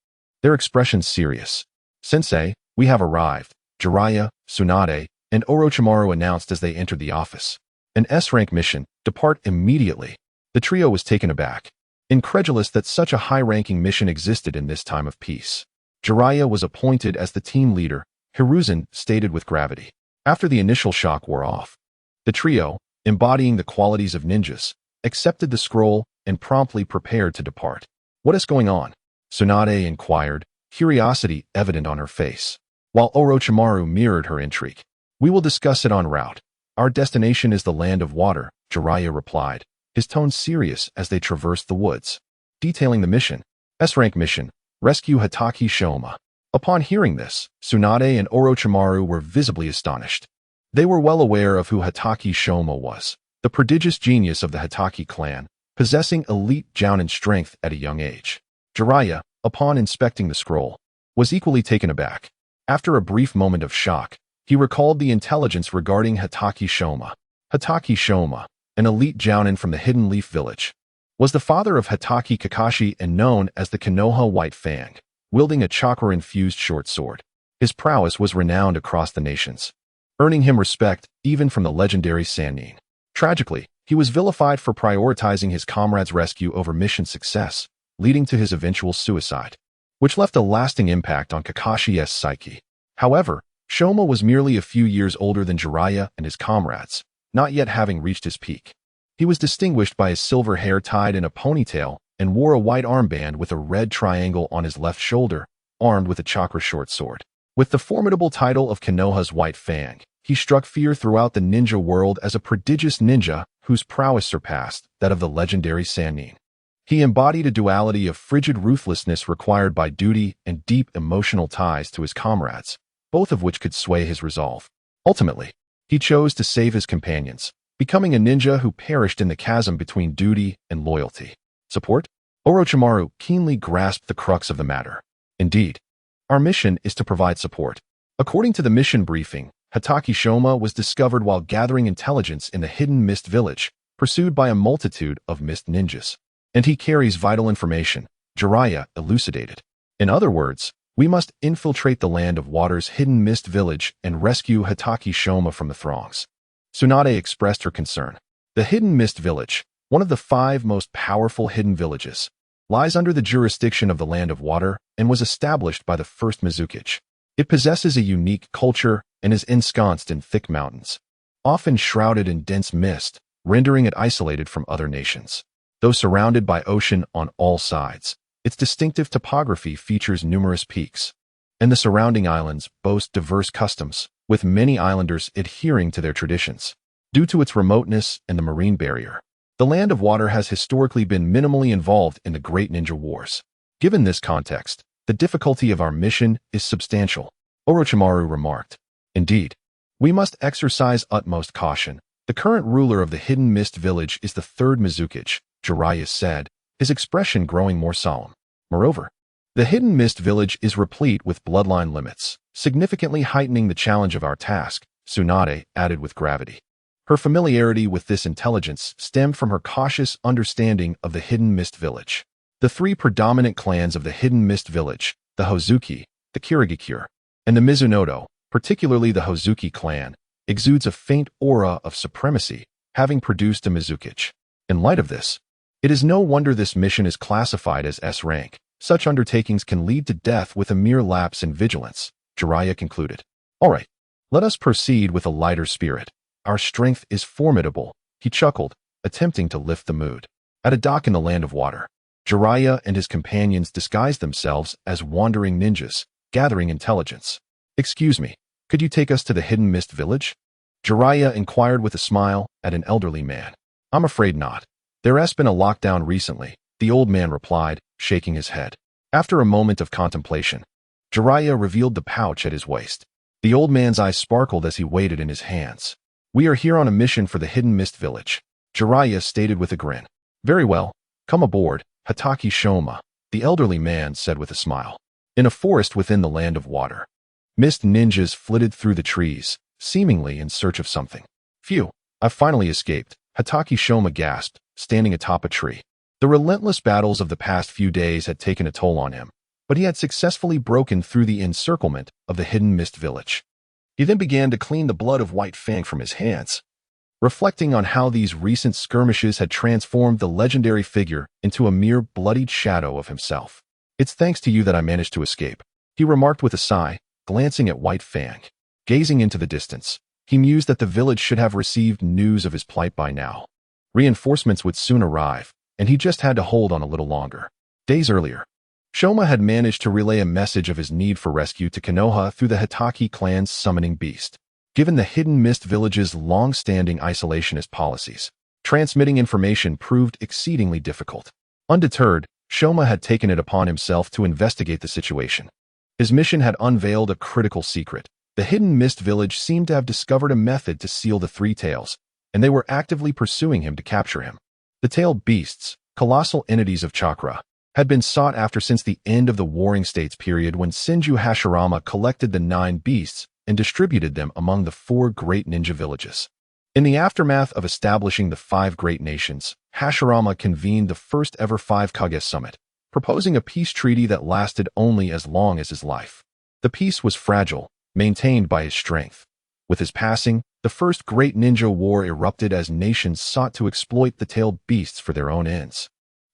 Their expressions serious. "Sensei, we have arrived," Jiraiya, Tsunade, and Orochimaru announced as they entered the office. "An S-rank mission, depart immediately." The trio was taken aback, incredulous that such a high-ranking mission existed in this time of peace. Jiraiya was appointed as the team leader, Hiruzen stated with gravity. After the initial shock wore off, the trio, embodying the qualities of ninjas, accepted the scroll and promptly prepared to depart. "What is going on?" Tsunade inquired, curiosity evident on her face, while Orochimaru mirrored her intrigue. "We will discuss it en route. Our destination is the land of water," Jiraiya replied, his tone serious as they traversed the woods. Detailing the mission. S-rank mission, rescue Hatake Shoma. Upon hearing this, Tsunade and Orochimaru were visibly astonished. They were well aware of who Hatake Shoma was, the prodigious genius of the Hatake clan, possessing elite jounin strength at a young age. Jiraiya, upon inspecting the scroll, was equally taken aback. After a brief moment of shock, he recalled the intelligence regarding Hatake Shoma. Hatake Shoma, an elite jounin from the Hidden Leaf Village, was the father of Hatake Kakashi and known as the Konoha White Fang, wielding a chakra-infused short sword. His prowess was renowned across the nations, earning him respect even from the legendary Sannin. Tragically, he was vilified for prioritizing his comrades' rescue over mission success, leading to his eventual suicide, which left a lasting impact on Kakashi's psyche. However, Shoma was merely a few years older than Jiraiya and his comrades, not yet having reached his peak. He was distinguished by his silver hair tied in a ponytail and wore a white armband with a red triangle on his left shoulder, armed with a chakra short sword. With the formidable title of Konoha's White Fang, he struck fear throughout the ninja world as a prodigious ninja whose prowess surpassed that of the legendary Sannin. He embodied a duality of frigid ruthlessness required by duty and deep emotional ties to his comrades, both of which could sway his resolve. Ultimately, he chose to save his companions, becoming a ninja who perished in the chasm between duty and loyalty. Support? Orochimaru keenly grasped the crux of the matter. Indeed, our mission is to provide support. According to the mission briefing, Hatake Shoma was discovered while gathering intelligence in the Hidden Mist Village, pursued by a multitude of mist ninjas. And he carries vital information, Jiraiya elucidated. In other words, we must infiltrate the land of water's Hidden Mist Village and rescue Hatake Shoma from the throngs. Tsunade expressed her concern. The Hidden Mist Village, one of the 5 most powerful hidden villages, lies under the jurisdiction of the Land of Water and was established by the First Mizukage. It possesses a unique culture and is ensconced in thick mountains, often shrouded in dense mist, rendering it isolated from other nations. Though surrounded by ocean on all sides, its distinctive topography features numerous peaks, and the surrounding islands boast diverse customs, with many islanders adhering to their traditions. Due to its remoteness and the marine barrier, the Land of Water has historically been minimally involved in the Great Ninja Wars. Given this context, the difficulty of our mission is substantial, Orochimaru remarked. Indeed, we must exercise utmost caution. The current ruler of the Hidden Mist Village is the 3rd Mizukage, Jiraiya said, his expression growing more solemn. Moreover, the Hidden Mist Village is replete with bloodline limits, significantly heightening the challenge of our task, Tsunade added with gravity. Her familiarity with this intelligence stemmed from her cautious understanding of the Hidden Mist Village. The 3 predominant clans of the Hidden Mist Village, the Hozuki, the Kirigakure, and the Mizunoto, particularly the Hozuki clan, exudes a faint aura of supremacy, having produced a Mizukage. In light of this, it is no wonder this mission is classified as S-rank. Such undertakings can lead to death with a mere lapse in vigilance, Jiraiya concluded. All right, let us proceed with a lighter spirit. Our strength is formidable, he chuckled, attempting to lift the mood. At a dock in the Land of Water, Jiraiya and his companions disguised themselves as wandering ninjas, gathering intelligence. Excuse me, could you take us to the Hidden Mist Village? Jiraiya inquired with a smile at an elderly man. I'm afraid not. There has been a lockdown recently, the old man replied, shaking his head. After a moment of contemplation, Jiraiya revealed the pouch at his waist. The old man's eyes sparkled as he weighed it in his hands. We are here on a mission for the Hidden Mist Village, Jiraiya stated with a grin. Very well, come aboard, Hatake Shoma. the elderly man said with a smile. In a forest within the land of water, mist ninjas flitted through the trees, seemingly in search of something. Phew, I've finally escaped, Hatake Shoma gasped, standing atop a tree. The relentless battles of the past few days had taken a toll on him, but he had successfully broken through the encirclement of the hidden mist village. He then began to clean the blood of White Fang from his hands, reflecting on how these recent skirmishes had transformed the legendary figure into a mere bloodied shadow of himself. It's thanks to you that I managed to escape, he remarked with a sigh, glancing at White Fang. Gazing into the distance, he mused that the village should have received news of his plight by now. Reinforcements would soon arrive, and he just had to hold on a little longer. Days earlier, Shoma had managed to relay a message of his need for rescue to Konoha through the Hatake clan's summoning beast. Given the hidden mist village's long-standing isolationist policies, transmitting information proved exceedingly difficult. Undeterred, Shoma had taken it upon himself to investigate the situation. His mission had unveiled a critical secret. The hidden mist village seemed to have discovered a method to seal the three tails, and they were actively pursuing him to capture him. The tailed beasts, colossal entities of chakra, had been sought after since the end of the Warring States period when Senju Hashirama collected the 9 beasts and distributed them among the 4 great ninja villages. In the aftermath of establishing the 5 great nations, Hashirama convened the first ever 5 Kage summit, proposing a peace treaty that lasted only as long as his life. The peace was fragile, maintained by his strength. With his passing, the first great ninja war erupted as nations sought to exploit the tailed beasts for their own ends.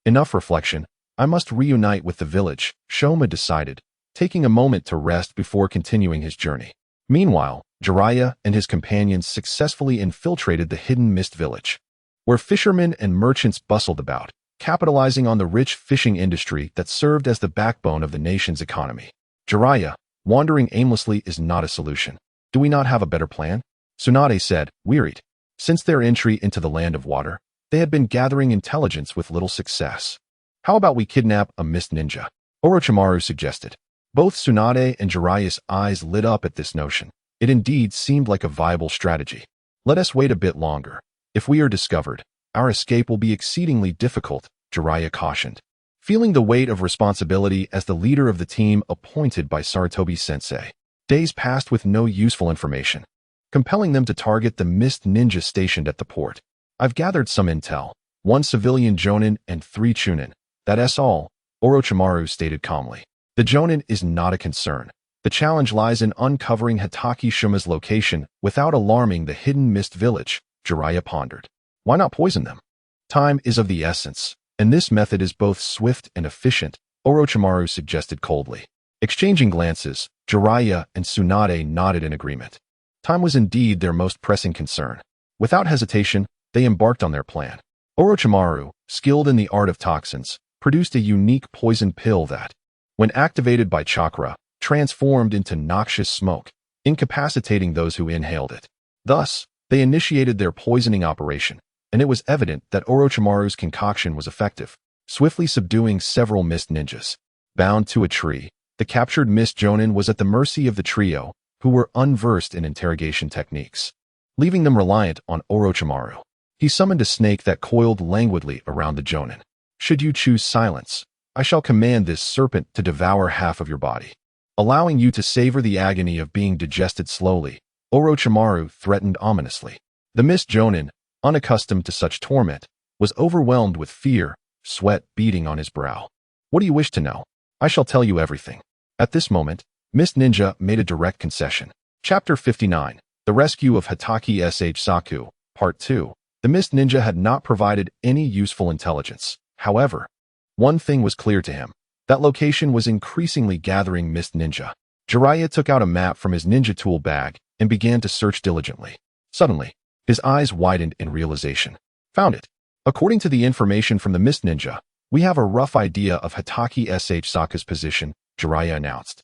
Enough reflection. I must reunite with the village, Shoma decided, taking a moment to rest before continuing his journey. Meanwhile, Jiraiya and his companions successfully infiltrated the hidden mist village, where fishermen and merchants bustled about, capitalizing on the rich fishing industry that served as the backbone of the nation's economy. Jiraiya, wandering aimlessly is not a solution. Do we not have a better plan? Tsunade said, wearied. Since their entry into the land of water, they had been gathering intelligence with little success. How about we kidnap a mist ninja? Orochimaru suggested. Both Tsunade and Jiraiya's eyes lit up at this notion. It indeed seemed like a viable strategy. Let us wait a bit longer. If we are discovered, our escape will be exceedingly difficult, Jiraiya cautioned. Feeling the weight of responsibility as the leader of the team appointed by Sarutobi-sensei, days passed with no useful information, compelling them to target the mist ninja stationed at the port. I've gathered some intel, 1 civilian jonin and 3 chunin. That's all, Orochimaru stated calmly. The jonin is not a concern. The challenge lies in uncovering Hatake Shoma's location without alarming the hidden mist village, Jiraiya pondered. Why not poison them? Time is of the essence, and this method is both swift and efficient, Orochimaru suggested coldly. Exchanging glances, Jiraiya and Tsunade nodded in agreement. Time was indeed their most pressing concern. Without hesitation, they embarked on their plan. Orochimaru, skilled in the art of toxins, produced a unique poison pill that, when activated by chakra, transformed into noxious smoke, incapacitating those who inhaled it. Thus, they initiated their poisoning operation, and it was evident that Orochimaru's concoction was effective, swiftly subduing several mist ninjas. Bound to a tree, the captured mist jonin was at the mercy of the trio, who were unversed in interrogation techniques, leaving them reliant on Orochimaru. He summoned a snake that coiled languidly around the jonin. Should you choose silence, I shall command this serpent to devour half of your body, allowing you to savor the agony of being digested slowly, Orochimaru threatened ominously. The mist jonin, unaccustomed to such torment, was overwhelmed with fear, sweat beading on his brow. What do you wish to know? I shall tell you everything. At this moment, Mist Ninja made a direct concession. Chapter 59, The Rescue of Hatake Saku, Part 2. The Mist Ninja had not provided any useful intelligence. However, one thing was clear to him. That location was increasingly gathering Mist Ninja. Jiraiya took out a map from his ninja tool bag and began to search diligently. Suddenly, his eyes widened in realization. Found it. According to the information from the Mist Ninja, we have a rough idea of Hatake Saku's position, Jiraiya announced,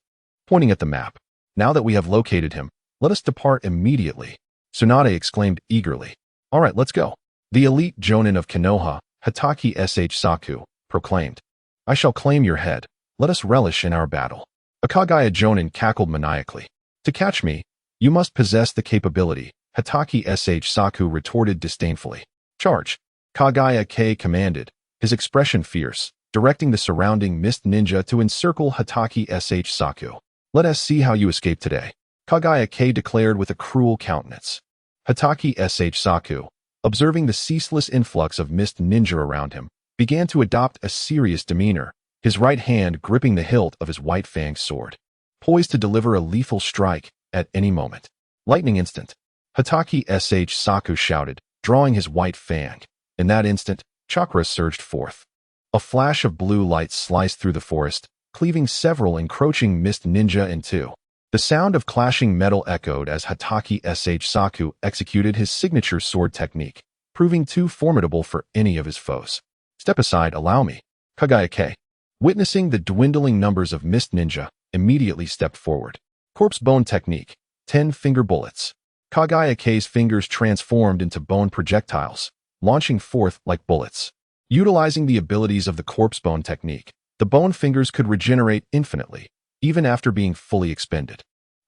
pointing at the map. Now that we have located him, let us depart immediately, Tsunade exclaimed eagerly. All right, let's go. The elite jonin of Konoha, Hatake Saku, proclaimed. I shall claim your head. Let us relish in our battle. A Kagaya jonin cackled maniacally. To catch me, you must possess the capability, Hatake Saku retorted disdainfully. Charge. Kagaya K commanded, his expression fierce, directing the surrounding mist ninja to encircle Hatake Saku. "Let us see how you escape today," Kagayake declared with a cruel countenance. Hatake Saku, observing the ceaseless influx of mist ninja around him, began to adopt a serious demeanor, his right hand gripping the hilt of his White Fang sword, poised to deliver a lethal strike at any moment. Lightning instant. Hatake Saku shouted, drawing his White Fang. In that instant, chakras surged forth. A flash of blue light sliced through the forest, cleaving several encroaching mist ninja in two. The sound of clashing metal echoed as Hatake Saku executed his signature sword technique, proving too formidable for any of his foes. "Step aside, allow me." Kagayake, witnessing the dwindling numbers of mist ninja, immediately stepped forward. Corpse bone technique, 10-finger bullets. Kagayake's fingers transformed into bone projectiles, launching forth like bullets. Utilizing the abilities of the corpse bone technique, the bone fingers could regenerate infinitely, even after being fully expended.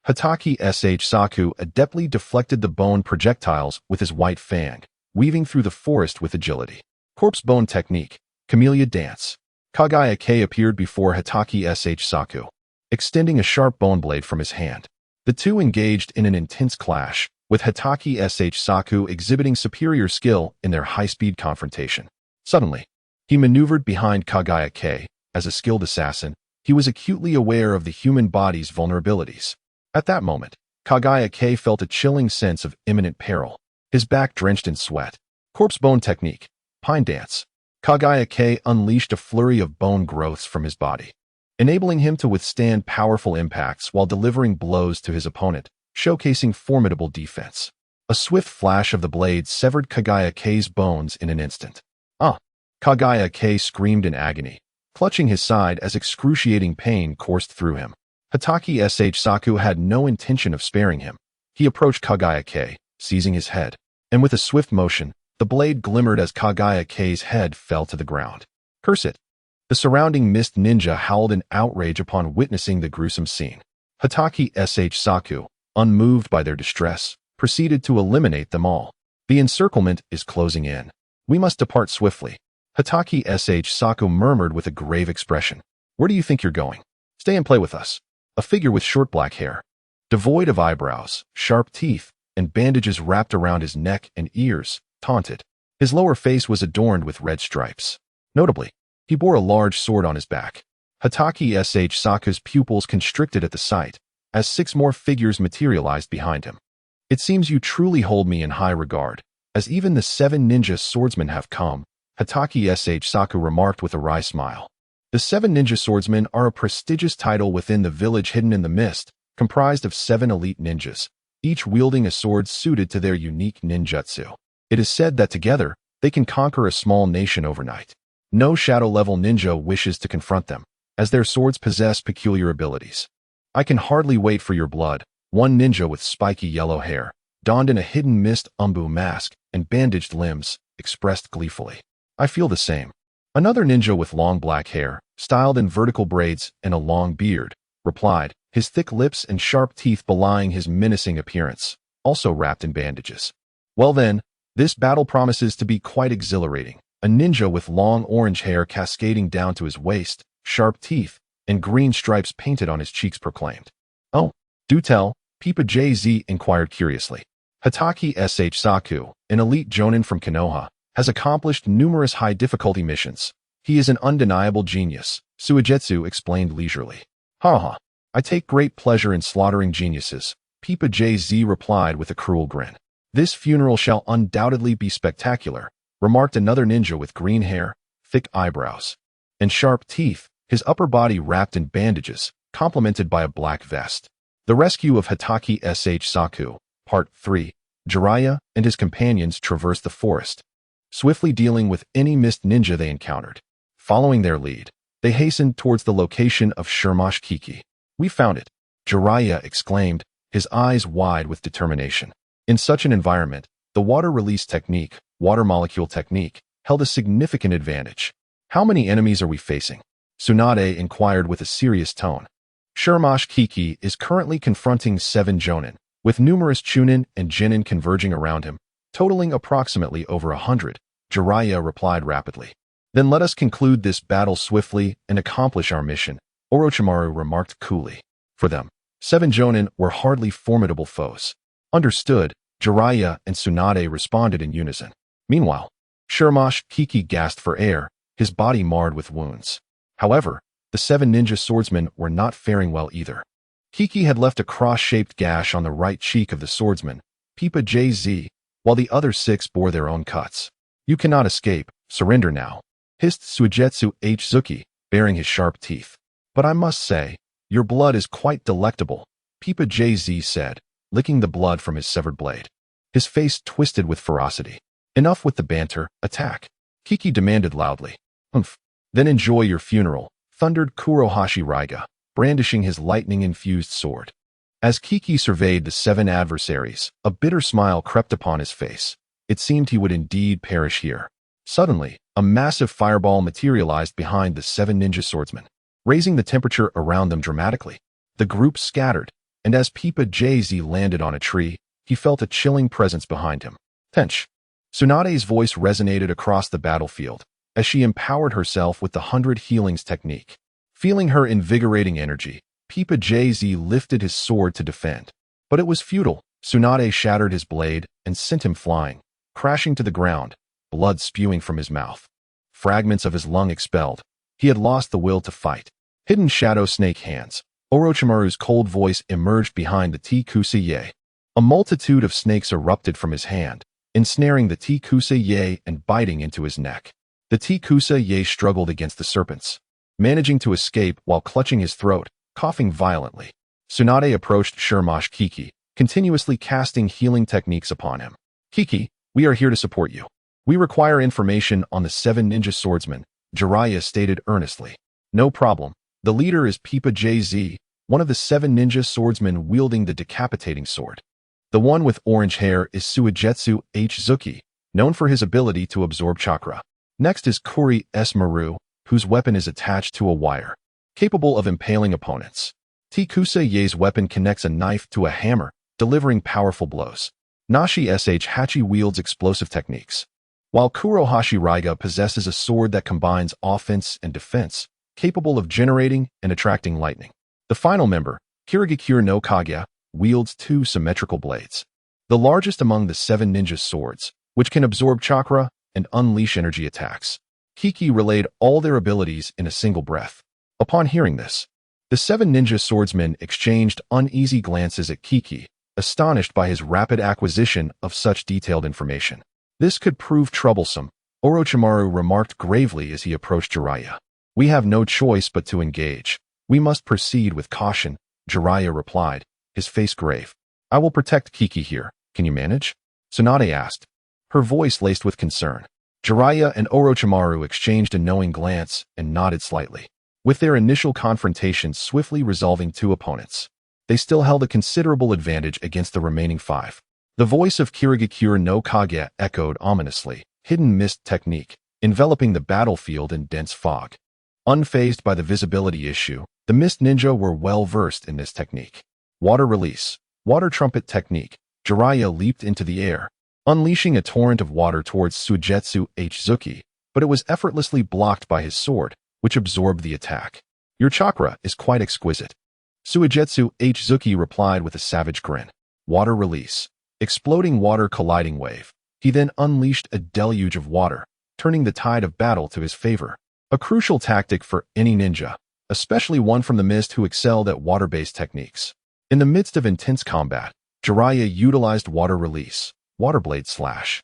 Hatake Saku adeptly deflected the bone projectiles with his White Fang, weaving through the forest with agility. Corpse bone technique, Camellia dance. Kagayake appeared before Hatake Saku, extending a sharp bone blade from his hand. The two engaged in an intense clash, with Hatake Saku exhibiting superior skill in their high-speed confrontation. Suddenly, he maneuvered behind Kagayake. As a skilled assassin, he was acutely aware of the human body's vulnerabilities. At that moment, Kagayake felt a chilling sense of imminent peril, his back drenched in sweat. Corpse bone technique, pine dance. Kagayake unleashed a flurry of bone growths from his body, enabling him to withstand powerful impacts while delivering blows to his opponent, showcasing formidable defense. A swift flash of the blade severed Kagayake's bones in an instant. Kagayake screamed in agony, clutching his side as excruciating pain coursed through him. Hatake Saku had no intention of sparing him. He approached Kagayake, seizing his head, and with a swift motion, the blade glimmered as Kagayake's head fell to the ground. "Curse it!" The surrounding mist ninja howled in outrage upon witnessing the gruesome scene. Hatake Saku, unmoved by their distress, proceeded to eliminate them all. "The encirclement is closing in. We must depart swiftly." Hatake Saku murmured with a grave expression. "Where do you think you're going? Stay and play with us." A figure with short black hair, devoid of eyebrows, sharp teeth, and bandages wrapped around his neck and ears, taunted. His lower face was adorned with red stripes. Notably, he bore a large sword on his back. Hatake Saku's pupils constricted at the sight, as 6 more figures materialized behind him. "It seems you truly hold me in high regard, as even the 7 ninja swordsmen have come," Hatake Saku remarked with a wry smile. The 7 ninja swordsmen are a prestigious title within the village hidden in the mist, comprised of 7 elite ninjas, each wielding a sword suited to their unique ninjutsu. It is said that together, they can conquer a small nation overnight. No shadow-level ninja wishes to confront them, as their swords possess peculiar abilities. "I can hardly wait for your blood," one ninja with spiky yellow hair, donned in a hidden mist umbu mask and bandaged limbs, expressed gleefully. "I feel the same." Another ninja with long black hair, styled in vertical braids and a long beard, replied, his thick lips and sharp teeth belying his menacing appearance, also wrapped in bandages. "Well then, this battle promises to be quite exhilarating." A ninja with long orange hair cascading down to his waist, sharp teeth, and green stripes painted on his cheeks proclaimed. "Oh, do tell," Peepa JZ inquired curiously. Hatake Saku, an elite jonin from Konoha, has accomplished numerous high-difficulty missions. He is an undeniable genius, Suigetsu explained leisurely. "Ha. I take great pleasure in slaughtering geniuses," Peepa JZ replied with a cruel grin. "This funeral shall undoubtedly be spectacular," remarked another ninja with green hair, thick eyebrows, and sharp teeth, his upper body wrapped in bandages, complemented by a black vest. The rescue of Hatake Saku, Part 3, Jiraiya and his companions traversed the forest, swiftly dealing with any mist ninja they encountered. Following their lead, they hastened towards the location of Shirmash Kiki. "We found it," Jiraiya exclaimed, his eyes wide with determination. In such an environment, the water release technique, water molecule technique, held a significant advantage. "How many enemies are we facing?" Tsunade inquired with a serious tone. Shirmash Kiki is currently confronting 7 jonin, with numerous chunin and genin converging around him, totaling approximately over 100, Jiraiya replied rapidly. Then let us conclude this battle swiftly and accomplish our mission, Orochimaru remarked coolly. For them, 7 Jonin were hardly formidable foes. Understood, Jiraiya and Tsunade responded in unison. Meanwhile, Shiramash Kiki gasped for air, his body marred with wounds. However, the 7 ninja swordsmen were not faring well either. Kiki had left a cross-shaped gash on the right cheek of the swordsman, Pipa JZ, while the other 6 bore their own cuts. You cannot escape, surrender now, hissed Suigetsu Zuki, baring his sharp teeth. But I must say, your blood is quite delectable, Pipa JZ said, licking the blood from his severed blade. His face twisted with ferocity. Enough with the banter, attack, Kiki demanded loudly. Humph. Then enjoy your funeral, thundered Kurohashi Raiga, brandishing his lightning-infused sword. As Kiki surveyed the 7 adversaries, a bitter smile crept upon his face. It seemed he would indeed perish here. Suddenly, a massive fireball materialized behind the 7 ninja swordsmen, raising the temperature around them dramatically. The group scattered, and as Pipa JZ landed on a tree, he felt a chilling presence behind him. Tench. Tsunade's voice resonated across the battlefield as she empowered herself with the 100 healings technique. Feeling her invigorating energy, Pipa JZ lifted his sword to defend. But it was futile. Tsunade shattered his blade and sent him flying, crashing to the ground, blood spewing from his mouth. Fragments of his lung expelled. He had lost the will to fight. Hidden shadow snake hands. Orochimaru's cold voice emerged behind the Tikusa-ye. A multitude of snakes erupted from his hand, ensnaring the Tikusa-ye and biting into his neck. The Tikusa-ye struggled against the serpents, managing to escape while clutching his throat, coughing violently. Tsunade approached Shiramash Kiki, continuously casting healing techniques upon him. Kiki, we are here to support you. We require information on the 7 ninja swordsmen, Jiraiya stated earnestly. No problem. The leader is Pipa JZ, one of the 7 ninja swordsmen wielding the decapitating sword. The one with orange hair is Suigetsu Zuki, known for his ability to absorb chakra. Next is Kuri S. Maru, whose weapon is attached to a wire, capable of impaling opponents. Tikusa-ye's weapon connects a knife to a hammer, delivering powerful blows. Nashi sh Hachi wields explosive techniques, while Kurohashi Raiga possesses a sword that combines offense and defense, capable of generating and attracting lightning. The final member, Kirigakure no Kage, wields 2 symmetrical blades, the largest among the 7 ninja swords, which can absorb chakra and unleash energy attacks. Kiki relayed all their abilities in a single breath. Upon hearing this, the 7 ninja swordsmen exchanged uneasy glances at Kiki, astonished by his rapid acquisition of such detailed information. This could prove troublesome, Orochimaru remarked gravely as he approached Jiraiya. We have no choice but to engage. We must proceed with caution, Jiraiya replied, his face grave. I will protect Kiki here. Can you manage? Tsunade asked, her voice laced with concern. Jiraiya and Orochimaru exchanged a knowing glance and nodded slightly. With their initial confrontation swiftly resolving 2 opponents, they still held a considerable advantage against the remaining 5. The voice of Kirigakure no Kage echoed ominously, hidden mist technique, enveloping the battlefield in dense fog. Unfazed by the visibility issue, the mist ninja were well versed in this technique. Water release, water trumpet technique. Jiraiya leaped into the air, unleashing a torrent of water towards Suigetsu Zuki, but it was effortlessly blocked by his sword, which absorbed the attack. Your chakra is quite exquisite. Suigetsu Zuki replied with a savage grin. Water release. Exploding water colliding wave. He then unleashed a deluge of water, turning the tide of battle to his favor. A crucial tactic for any ninja, especially one from the mist who excelled at water-based techniques. In the midst of intense combat, Jiraiya utilized water release, water blade slash,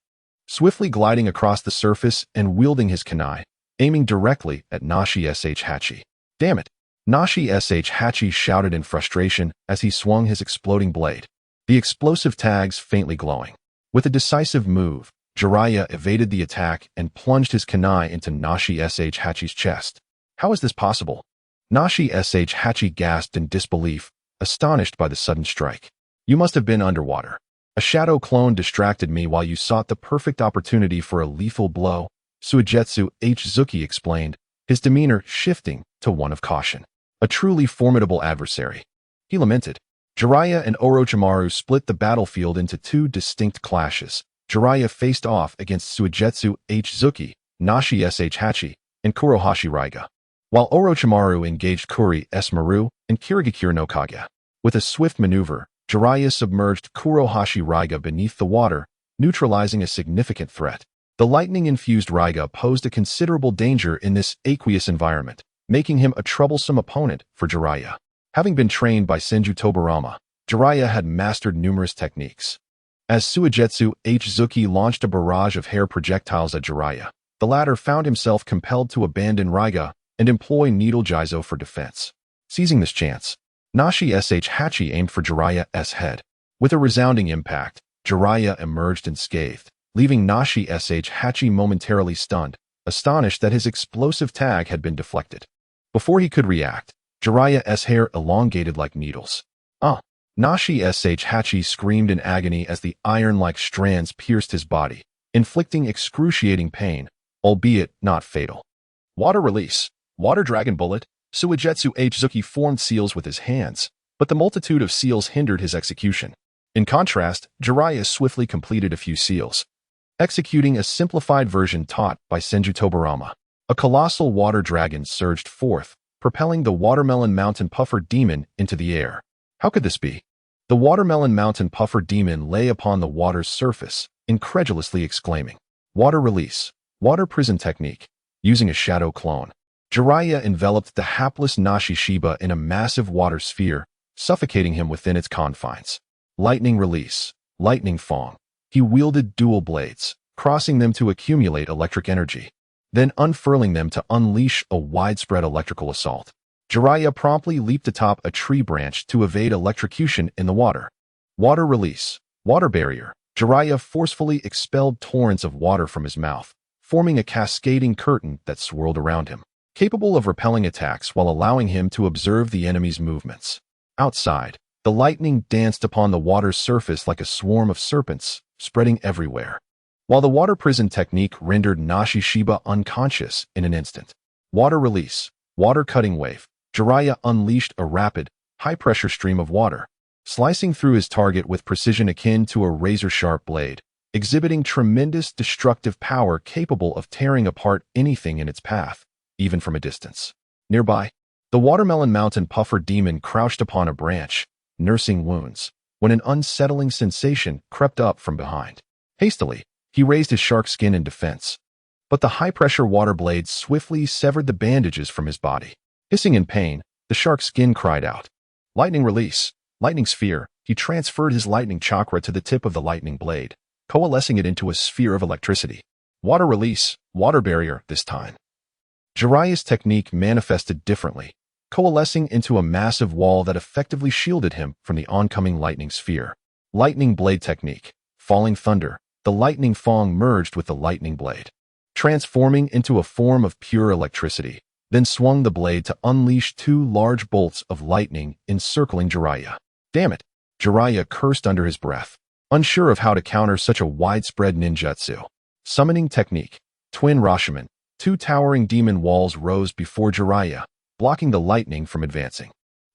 swiftly gliding across the surface and wielding his kunai, aiming directly at Nashi sh Hachi. Damn it! Nashi sh Hachi shouted in frustration as he swung his exploding blade, the explosive tags faintly glowing. With a decisive move, Jiraiya evaded the attack and plunged his kunai into Nashi sh Hachi's chest. How is this possible? Nashi sh Hachi gasped in disbelief, astonished by the sudden strike. You must have been underwater. A shadow clone distracted me while you sought the perfect opportunity for a lethal blow, Suigetsu Zuki explained, his demeanor shifting to one of caution. A truly formidable adversary, he lamented. Jiraiya and Orochimaru split the battlefield into 2 distinct clashes. Jiraiya faced off against Suigetsu Zuki, Nashi sh Hachi, and Kurohashi Raiga, while Orochimaru engaged Kuri S. Maru and Kirigakure no Kage. With a swift maneuver, Jiraiya submerged Kurohashi Raiga beneath the water, neutralizing a significant threat. The lightning-infused Raiga posed a considerable danger in this aqueous environment, making him a troublesome opponent for Jiraiya. Having been trained by Senju Tobirama, Jiraiya had mastered numerous techniques. As Suigetsu Zuki launched a barrage of hair projectiles at Jiraiya, the latter found himself compelled to abandon Raiga and employ Needle Jizo for defense. Seizing this chance, Nashi Hachi aimed for Jiraiya's head. With a resounding impact, Jiraiya emerged unscathed, leaving Nashi Hachi momentarily stunned, astonished that his explosive tag had been deflected. Before he could react, Jiraiya's hair elongated like needles. Nashi Hachi screamed in agony as the iron-like strands pierced his body, inflicting excruciating pain, albeit not fatal. Water release. Water dragon bullet. Suigetsu Zuki formed seals with his hands, but the multitude of seals hindered his execution. In contrast, Jiraiya swiftly completed a few seals, executing a simplified version taught by Senju Tobirama. A colossal water dragon surged forth, propelling the Watermelon Mountain Puffer Demon into the air. How could this be? The Watermelon Mountain Puffer Demon lay upon the water's surface, incredulously exclaiming, "Water release, water prison technique." Using a shadow clone, Jiraiya enveloped the hapless Nashi Shiba in a massive water sphere, suffocating him within its confines. Lightning release, lightning fang. He wielded dual blades, crossing them to accumulate electric energy, then unfurling them to unleash a widespread electrical assault. Jiraiya promptly leaped atop a tree branch to evade electrocution in the water. Water release, water barrier. Jiraiya forcefully expelled torrents of water from his mouth, forming a cascading curtain that swirled around him, capable of repelling attacks while allowing him to observe the enemy's movements. Outside, the lightning danced upon the water's surface like a swarm of serpents, spreading everywhere. While the water prison technique rendered Nashi Shiba unconscious in an instant. Water release, water cutting wave. Jiraiya unleashed a rapid, high-pressure stream of water, slicing through his target with precision akin to a razor-sharp blade, exhibiting tremendous destructive power capable of tearing apart anything in its path, even from a distance. Nearby, the Watermelon Mountain Puffer Demon crouched upon a branch, nursing wounds, when an unsettling sensation crept up from behind. Hastily, he raised his shark skin in defense, but the high-pressure water blade swiftly severed the bandages from his body. Hissing in pain, the shark's skin cried out. Lightning release, lightning sphere. He transferred his lightning chakra to the tip of the lightning blade, coalescing it into a sphere of electricity. Water release, water barrier this time. Jiraiya's technique manifested differently, coalescing into a massive wall that effectively shielded him from the oncoming lightning sphere. Lightning blade technique. Falling thunder. The lightning fang merged with the lightning blade, transforming into a form of pure electricity, then swung the blade to unleash two large bolts of lightning encircling Jiraiya. Damn it! Jiraiya cursed under his breath, unsure of how to counter such a widespread ninjutsu. Summoning technique. Twin Rashomon. Two towering demon walls rose before Jiraiya, blocking the lightning from advancing.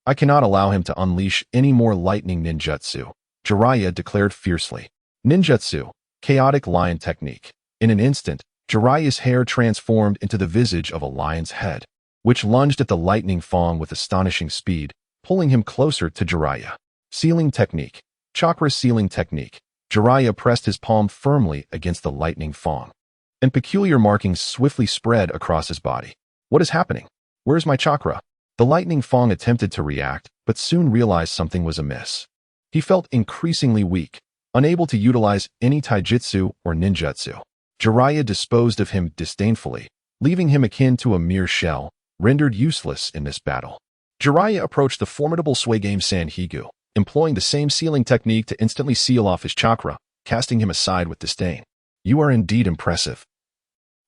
I cannot allow him to unleash any more lightning ninjutsu, Jiraiya declared fiercely. Ninjutsu. Chaotic lion technique. In an instant, Jiraiya's hair transformed into the visage of a lion's head, which lunged at the lightning fang with astonishing speed, pulling him closer to Jiraiya. Sealing technique. Chakra sealing technique. Jiraiya pressed his palm firmly against the lightning fang, and peculiar markings swiftly spread across his body. What is happening? Where's my chakra? The lightning fang attempted to react, but soon realized something was amiss. He felt increasingly weak, unable to utilize any taijutsu or ninjutsu. Jiraiya disposed of him disdainfully, leaving him akin to a mere shell, rendered useless in this battle. Jiraiya approached the formidable Suigame Sanhigu, employing the same sealing technique to instantly seal off his chakra, casting him aside with disdain. You are indeed impressive.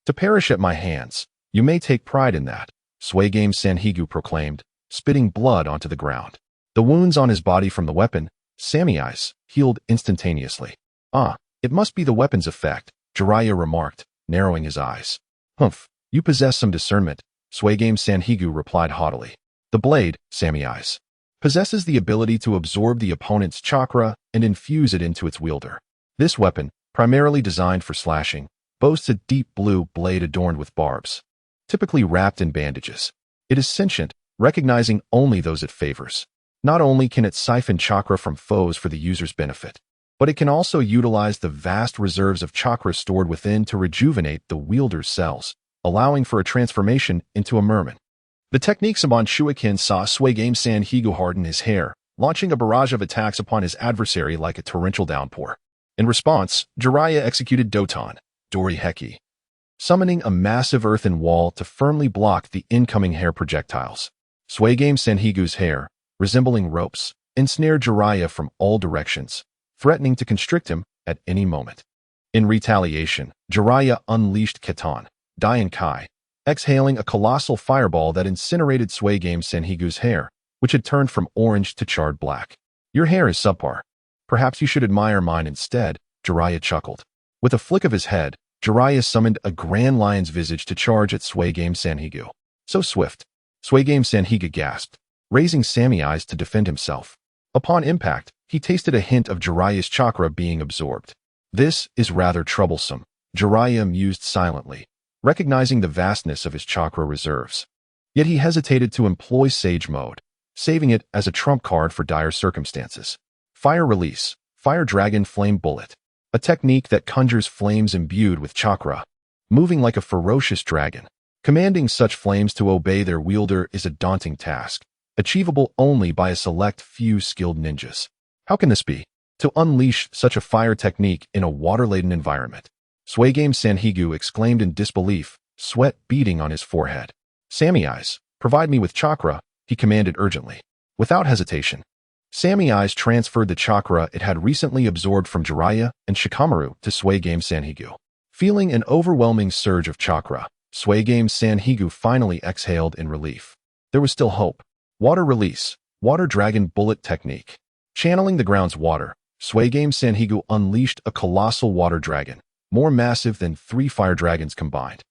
To perish at my hands, you may take pride in that, Suigame Sanhigu proclaimed, spitting blood onto the ground. The wounds on his body from the weapon, Samyai's, healed instantaneously. It must be the weapon's effect, Jiraiya remarked, narrowing his eyes. Humph, you possess some discernment, Suigame Sanhigu replied haughtily. The blade, Samyai's, possesses the ability to absorb the opponent's chakra and infuse it into its wielder. This weapon, primarily designed for slashing, boasts a deep blue blade adorned with barbs. typically wrapped in bandages. It is sentient, recognizing only those it favors. Not only can it siphon chakra from foes for the user's benefit, but it can also utilize the vast reserves of chakra stored within to rejuvenate the wielder's cells, allowing for a transformation into a merman. The techniques upon Shuiken saw Suigame Sanhigu harden his hair, launching a barrage of attacks upon his adversary like a torrential downpour. In response, Jiraiya executed Doton, Dori Heki, summoning a massive earthen wall to firmly block the incoming hair projectiles. Suigame Sanhigu's hair, resembling ropes, ensnared Jiraiya from all directions, threatening to constrict him at any moment. In retaliation, Jiraiya unleashed Keton, Dainkai, exhaling a colossal fireball that incinerated Suigame Sanhigu's hair, which had turned from orange to charred black. Your hair is subpar. Perhaps you should admire mine instead, Jiraiya chuckled. With a flick of his head, Jiraiya summoned a grand lion's visage to charge at Suigame Sanhigu. So swift. Suigame Sanhigu gasped, raising Sammy eyes to defend himself. Upon impact, he tasted a hint of Jiraiya's chakra being absorbed. This is rather troublesome, Jiraiya mused silently, recognizing the vastness of his chakra reserves. Yet he hesitated to employ Sage Mode, saving it as a trump card for dire circumstances. Fire Release, Fire Dragon Flame Bullet, a technique that conjures flames imbued with chakra, moving like a ferocious dragon. Commanding such flames to obey their wielder is a daunting task, achievable only by a select few skilled ninjas. How can this be? To unleash such a fire technique in a water-laden environment? Suigame Sanhigu exclaimed in disbelief, sweat beading on his forehead. Sammy Eyes, provide me with chakra, he commanded urgently. Without hesitation, Sammy Eyes transferred the chakra it had recently absorbed from Jiraiya and Shikamaru to Suigame Sanhigu. Feeling an overwhelming surge of chakra, Suigame Sanhigu finally exhaled in relief. There was still hope. Water Release, Water Dragon Bullet Technique. Channeling the ground's water, Suigame Sanhigu unleashed a colossal water dragon, more massive than 3 fire dragons combined.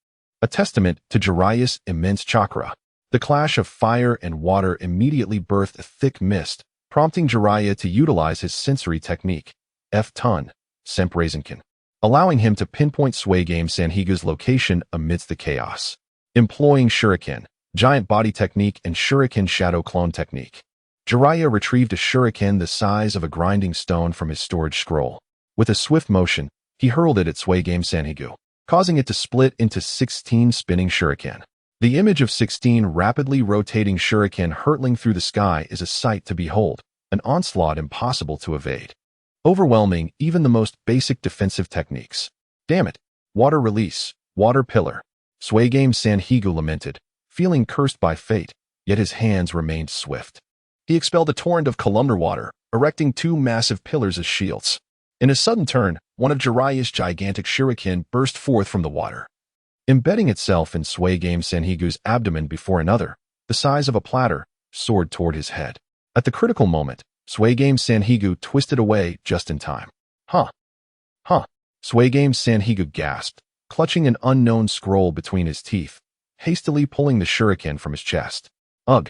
A testament to Jiraiya's immense chakra. The clash of fire and water immediately birthed a thick mist, prompting Jiraiya to utilize his sensory technique, F-Ton, Semprazenkin, allowing him to pinpoint Suigame Sanhigu's location amidst the chaos. Employing Shuriken, Giant Body Technique and Shuriken Shadow Clone Technique, Jiraiya retrieved a shuriken the size of a grinding stone from his storage scroll. With a swift motion, he hurled it at Suigame Sanhigu, causing it to split into 16 spinning shuriken. The image of 16 rapidly rotating shuriken hurtling through the sky is a sight to behold, an onslaught impossible to evade. Overwhelming even the most basic defensive techniques. Damn it! Water Release, Water Pillar. Suigame Sanhigu lamented, feeling cursed by fate, yet his hands remained swift. He expelled a torrent of columnar water, erecting 2 massive pillars as shields. In a sudden turn, one of Jiraiya's gigantic shuriken burst forth from the water, embedding itself in Suigame Sanhigu's abdomen before another, the size of a platter, soared toward his head. At the critical moment, Suigame Sanhigu twisted away just in time. Huh. Suigame Sanhigu gasped, clutching an unknown scroll between his teeth, hastily pulling the shuriken from his chest. Ugh.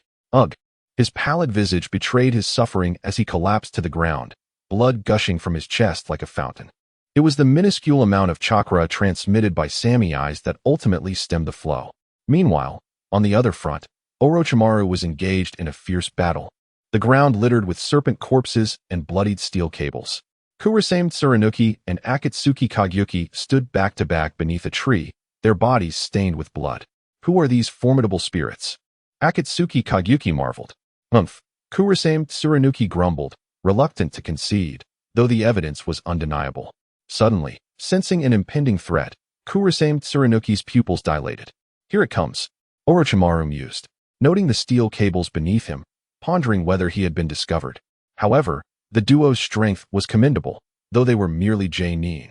His pallid visage betrayed his suffering as he collapsed to the ground, blood gushing from his chest like a fountain. It was the minuscule amount of chakra transmitted by Sammy Eyes that ultimately stemmed the flow. Meanwhile, on the other front, Orochimaru was engaged in a fierce battle, the ground littered with serpent corpses and bloodied steel cables. Kurosame Tsurunuki and Akatsuki Kagyuki stood back to back beneath a tree, their bodies stained with blood. Who are these formidable spirits? Akatsuki Kagyuki marveled. Kurosame Tsurunuki grumbled, reluctant to concede, though the evidence was undeniable. Suddenly, sensing an impending threat, Kurosame Tsurunuki's pupils dilated. Here it comes, Orochimaru mused, noting the steel cables beneath him, pondering whether he had been discovered. However, the duo's strength was commendable, though they were merely J-Nin.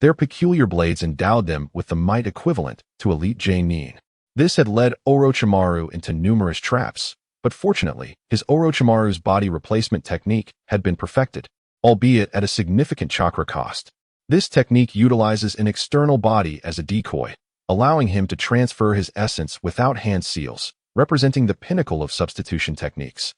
Their peculiar blades endowed them with the might equivalent to elite J-Nin. This had led Orochimaru into numerous traps, but fortunately, his Orochimaru's body replacement technique had been perfected, albeit at a significant chakra cost. This technique utilizes an external body as a decoy, allowing him to transfer his essence without hand seals, representing the pinnacle of substitution techniques.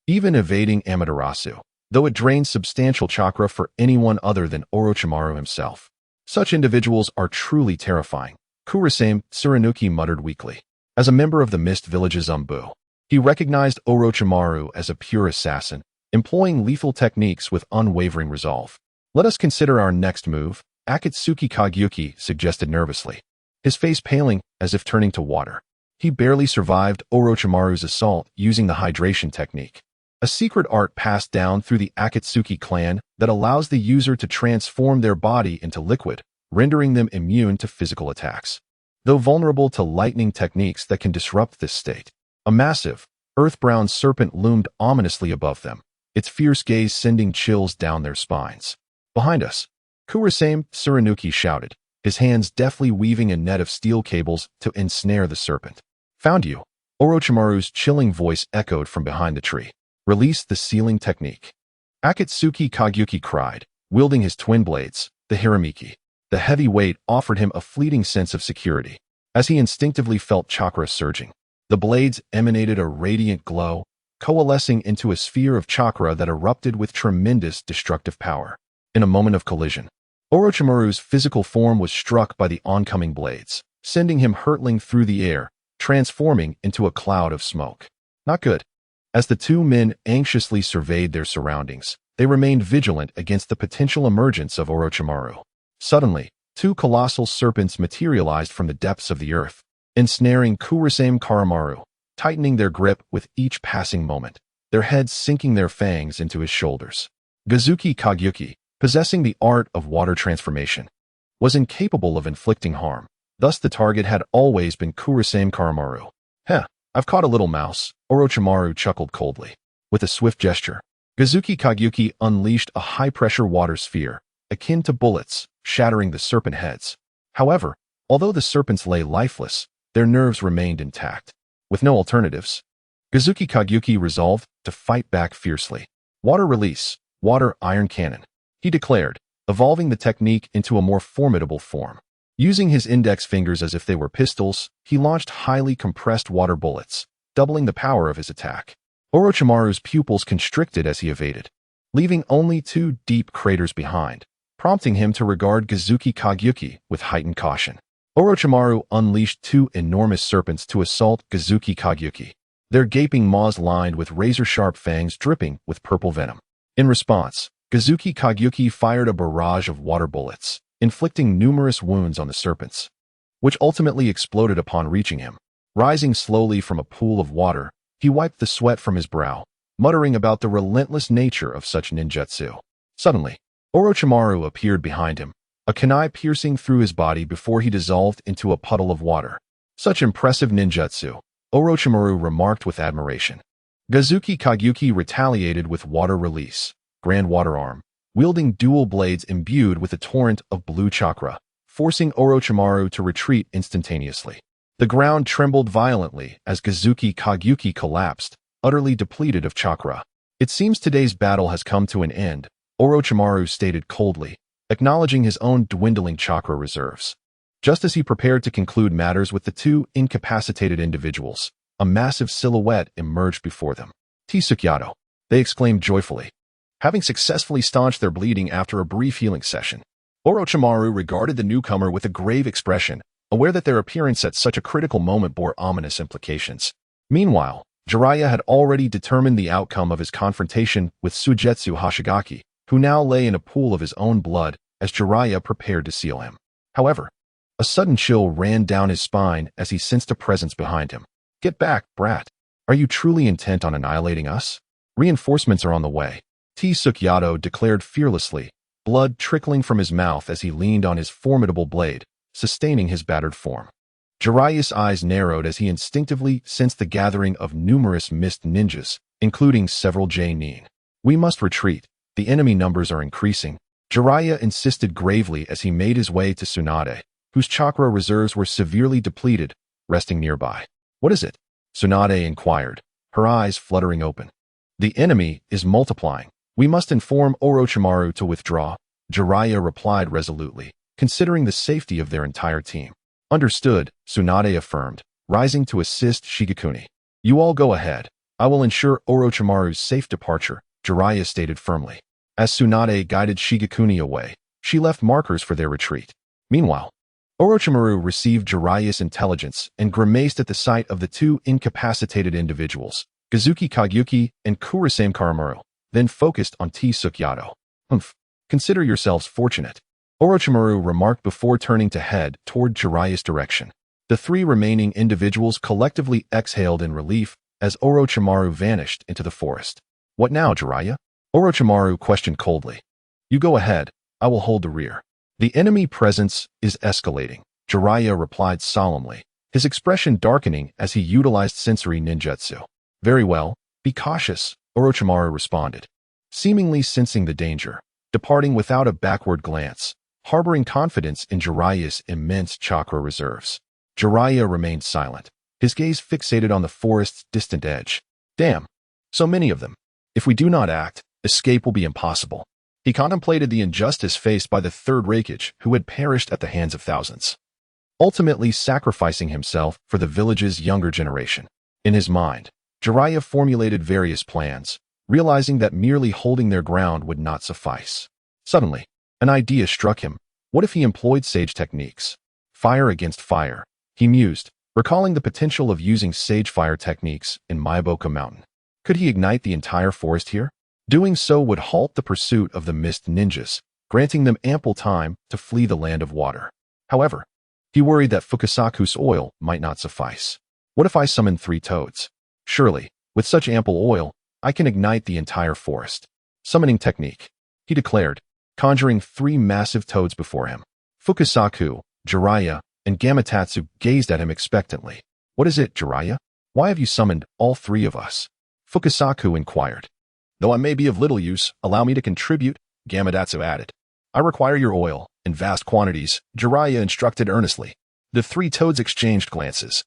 Even evading Amaterasu, though it drains substantial chakra for anyone other than Orochimaru himself. Such individuals are truly terrifying, Kurosame Tsurunuki muttered weakly. As a member of the Mist Village's Umbu, he recognized Orochimaru as a pure assassin, employing lethal techniques with unwavering resolve. Let us consider our next move, Akatsuki Kagyuki suggested nervously, his face paling as if turning to water. He barely survived Orochimaru's assault using the hydration technique, a secret art passed down through the Akatsuki clan that allows the user to transform their body into liquid, rendering them immune to physical attacks. Though vulnerable to lightning techniques that can disrupt this state, a massive, earth-brown serpent loomed ominously above them, its fierce gaze sending chills down their spines. Behind us, Hiruzen Sarutobi shouted, his hands deftly weaving a net of steel cables to ensnare the serpent. Found you. Orochimaru's chilling voice echoed from behind the tree. Release the sealing technique. Akatsuki Kagyuki cried, wielding his twin blades, the Hiramiki. The heavy weight offered him a fleeting sense of security, as he instinctively felt chakra surging. The blades emanated a radiant glow, coalescing into a sphere of chakra that erupted with tremendous destructive power. In a moment of collision, Orochimaru's physical form was struck by the oncoming blades, sending him hurtling through the air, transforming into a cloud of smoke. Not good. As the two men anxiously surveyed their surroundings, they remained vigilant against the potential emergence of Orochimaru. Suddenly, two colossal serpents materialized from the depths of the earth, ensnaring Hiruzen Sarutobi, tightening their grip with each passing moment, their heads sinking their fangs into his shoulders. Kazuki Kagyuki, possessing the art of water transformation, was incapable of inflicting harm. Thus the target had always been Hiruzen Sarutobi. Heh, I've caught a little mouse, Orochimaru chuckled coldly. With a swift gesture, Kazuki Kagyuki unleashed a high-pressure water sphere, akin to bullets, shattering the serpent heads. However, although the serpents lay lifeless, their nerves remained intact. With no alternatives, Kazuki Kagyuki resolved to fight back fiercely. Water release, water iron cannon, he declared, evolving the technique into a more formidable form. Using his index fingers as if they were pistols, he launched highly compressed water bullets, doubling the power of his attack. Orochimaru's pupils constricted as he evaded, leaving only two deep craters behind, prompting him to regard Kazuki Kagyuki with heightened caution. Orochimaru unleashed two enormous serpents to assault Kazuki Kagyuki, their gaping maws lined with razor-sharp fangs dripping with purple venom. In response, Kazuki Kagyuki fired a barrage of water bullets, inflicting numerous wounds on the serpents, which ultimately exploded upon reaching him. Rising slowly from a pool of water, he wiped the sweat from his brow, muttering about the relentless nature of such ninjutsu. Suddenly, Orochimaru appeared behind him, a kunai piercing through his body before he dissolved into a puddle of water. Such impressive ninjutsu, Orochimaru remarked with admiration. Kazuki Kagyuki retaliated with water release, grand water arm, wielding dual blades imbued with a torrent of blue chakra, forcing Orochimaru to retreat instantaneously. The ground trembled violently as Kazuki Kagyuki collapsed, utterly depleted of chakra. It seems today's battle has come to an end, Orochimaru stated coldly, acknowledging his own dwindling chakra reserves. Just as he prepared to conclude matters with the two incapacitated individuals, a massive silhouette emerged before them. Tsukuyato, they exclaimed joyfully, having successfully staunched their bleeding after a brief healing session. Orochimaru regarded the newcomer with a grave expression, aware that their appearance at such a critical moment bore ominous implications. Meanwhile, Jiraiya had already determined the outcome of his confrontation with Suigetsu Hoshigaki, who now lay in a pool of his own blood as Jiraiya prepared to seal him. However, a sudden chill ran down his spine as he sensed a presence behind him. Get back, brat. Are you truly intent on annihilating us? Reinforcements are on the way. Tsukuyato declared fearlessly, blood trickling from his mouth as he leaned on his formidable blade, sustaining his battered form. Jiraiya's eyes narrowed as he instinctively sensed the gathering of numerous mist ninjas, including several J-nin. We must retreat. The enemy numbers are increasing. Jiraiya insisted gravely as he made his way to Tsunade, whose chakra reserves were severely depleted, resting nearby. What is it? Tsunade inquired, her eyes fluttering open. The enemy is multiplying. We must inform Orochimaru to withdraw, Jiraiya replied resolutely, considering the safety of their entire team. Understood, Tsunade affirmed, rising to assist Shigekuni. You all go ahead. I will ensure Orochimaru's safe departure, Jiraiya stated firmly. As Tsunade guided Shigekuni away, she left markers for their retreat. Meanwhile, Orochimaru received Jiraiya's intelligence and grimaced at the sight of the two incapacitated individuals, Kazuki Kageyuki and Kurosame Karamoru, then focused on Tsukuyoto. Consider yourselves fortunate, Orochimaru remarked before turning to head toward Jiraiya's direction. The three remaining individuals collectively exhaled in relief as Orochimaru vanished into the forest. What now, Jiraiya? Orochimaru questioned coldly. You go ahead, I will hold the rear. The enemy presence is escalating, Jiraiya replied solemnly, his expression darkening as he utilized sensory ninjutsu. Very well, be cautious, Orochimaru responded, seemingly sensing the danger, departing without a backward glance, harboring confidence in Jiraiya's immense chakra reserves. Jiraiya remained silent, his gaze fixated on the forest's distant edge. Damn, so many of them. If we do not act, escape will be impossible. He contemplated the injustice faced by the third Hokage who had perished at the hands of thousands, ultimately sacrificing himself for the village's younger generation. In his mind, Jiraiya formulated various plans, realizing that merely holding their ground would not suffice. Suddenly, an idea struck him. What if he employed sage techniques? Fire against fire, he mused, recalling the potential of using sage fire techniques in Myaboka Mountain. Could he ignite the entire forest here? Doing so would halt the pursuit of the mist ninjas, granting them ample time to flee the land of water. However, he worried that Fukasaku's oil might not suffice. What if I summoned 3 toads? Surely, with such ample oil, I can ignite the entire forest. Summoning technique, he declared, conjuring 3 massive toads before him. Fukasaku, Jiraiya, and Gamatsu gazed at him expectantly. What is it, Jiraiya? Why have you summoned all 3 of us? Fukasaku inquired. Though I may be of little use, allow me to contribute, Gamatsu added. I require your oil, in vast quantities, Jiraiya instructed earnestly. The 3 toads exchanged glances,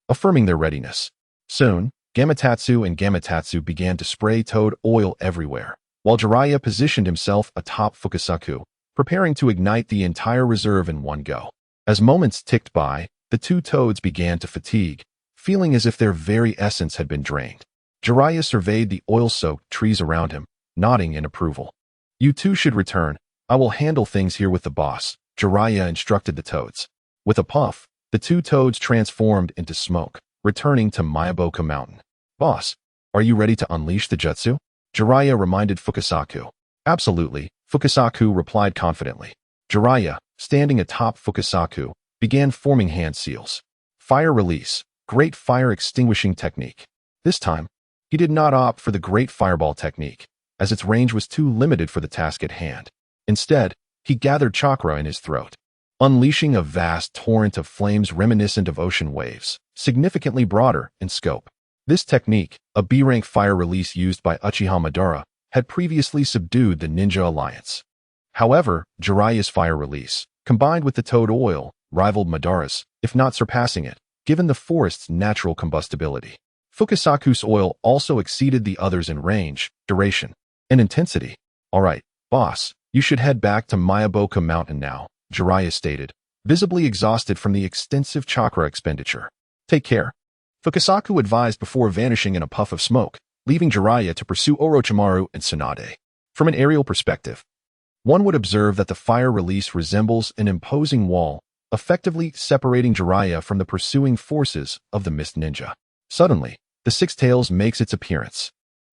affirming their readiness. Soon, Gamatsu began to spray toad oil everywhere, while Jiraiya positioned himself atop Fukasaku, preparing to ignite the entire reserve in one go. As moments ticked by, the 2 toads began to fatigue, feeling as if their very essence had been drained. Jiraiya surveyed the oil-soaked trees around him, nodding in approval. You 2 should return. I will handle things here with the boss, Jiraiya instructed the toads. With a puff, the 2 toads transformed into smoke, returning to Myaboka Mountain. Boss, are you ready to unleash the jutsu? Jiraiya reminded Fukasaku. Absolutely, Fukasaku replied confidently. Jiraiya, standing atop Fukasaku, began forming hand seals. Fire release, great fire extinguishing technique. This time, he did not opt for the great fireball technique, as its range was too limited for the task at hand. Instead, he gathered chakra in his throat, unleashing a vast torrent of flames reminiscent of ocean waves, significantly broader in scope. This technique, a B-rank fire release used by Uchiha Madara, had previously subdued the Ninja Alliance. However, Jiraiya's fire release, combined with the toad oil, rivaled Madara's, if not surpassing it, given the forest's natural combustibility. Fukasaku's oil also exceeded the others in range, duration, and intensity. All right, boss, you should head back to Myaboka Mountain now, Jiraiya stated, visibly exhausted from the extensive chakra expenditure. Take care, Fukasaku advised before vanishing in a puff of smoke, leaving Jiraiya to pursue Orochimaru and Tsunade. From an aerial perspective, one would observe that the fire release resembles an imposing wall, effectively separating Jiraiya from the pursuing forces of the Mist Ninja. Suddenly, the Six Tails makes its appearance.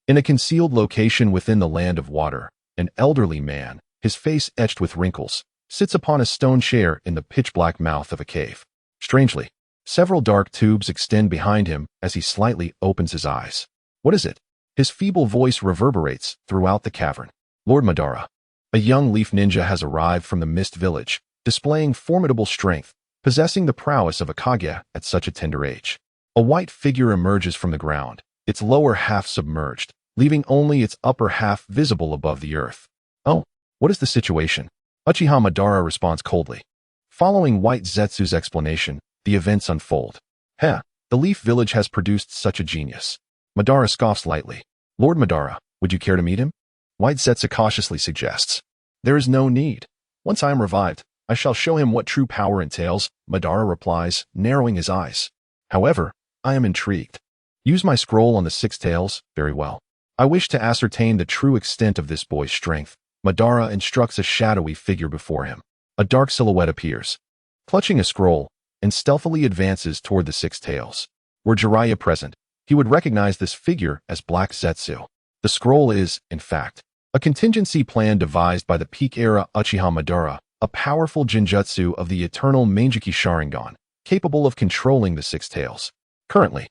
In a concealed location within the land of water, an elderly man, his face etched with wrinkles, sits upon a stone chair in the pitch-black mouth of a cave. Strangely, several dark tubes extend behind him as he slightly opens his eyes. What is it? His feeble voice reverberates throughout the cavern. Lord Madara, a young leaf ninja has arrived from the Mist Village, displaying formidable strength, possessing the prowess of a Kage at such a tender age. A white figure emerges from the ground, its lower half submerged, leaving only its upper half visible above the earth. Oh, what is the situation? Uchiha Madara responds coldly. Following White Zetsu's explanation, the events unfold. The Leaf Village has produced such a genius. Madara scoffs lightly. Lord Madara, would you care to meet him? White Zetsu cautiously suggests. There is no need. Once I am revived, I shall show him what true power entails, Madara replies, narrowing his eyes. However, I am intrigued. Use my scroll on the Six Tails, very well. I wish to ascertain the true extent of this boy's strength. Madara instructs a shadowy figure before him. A dark silhouette appears. clutching a scroll, and stealthily advances toward the six tails. Were Jiraiya present, he would recognize this figure as Black Zetsu. The scroll is, in fact, a contingency plan devised by the peak-era Uchiha Madara, a powerful genjutsu of the eternal Mangeki Sharingan, capable of controlling the six tails. Currently,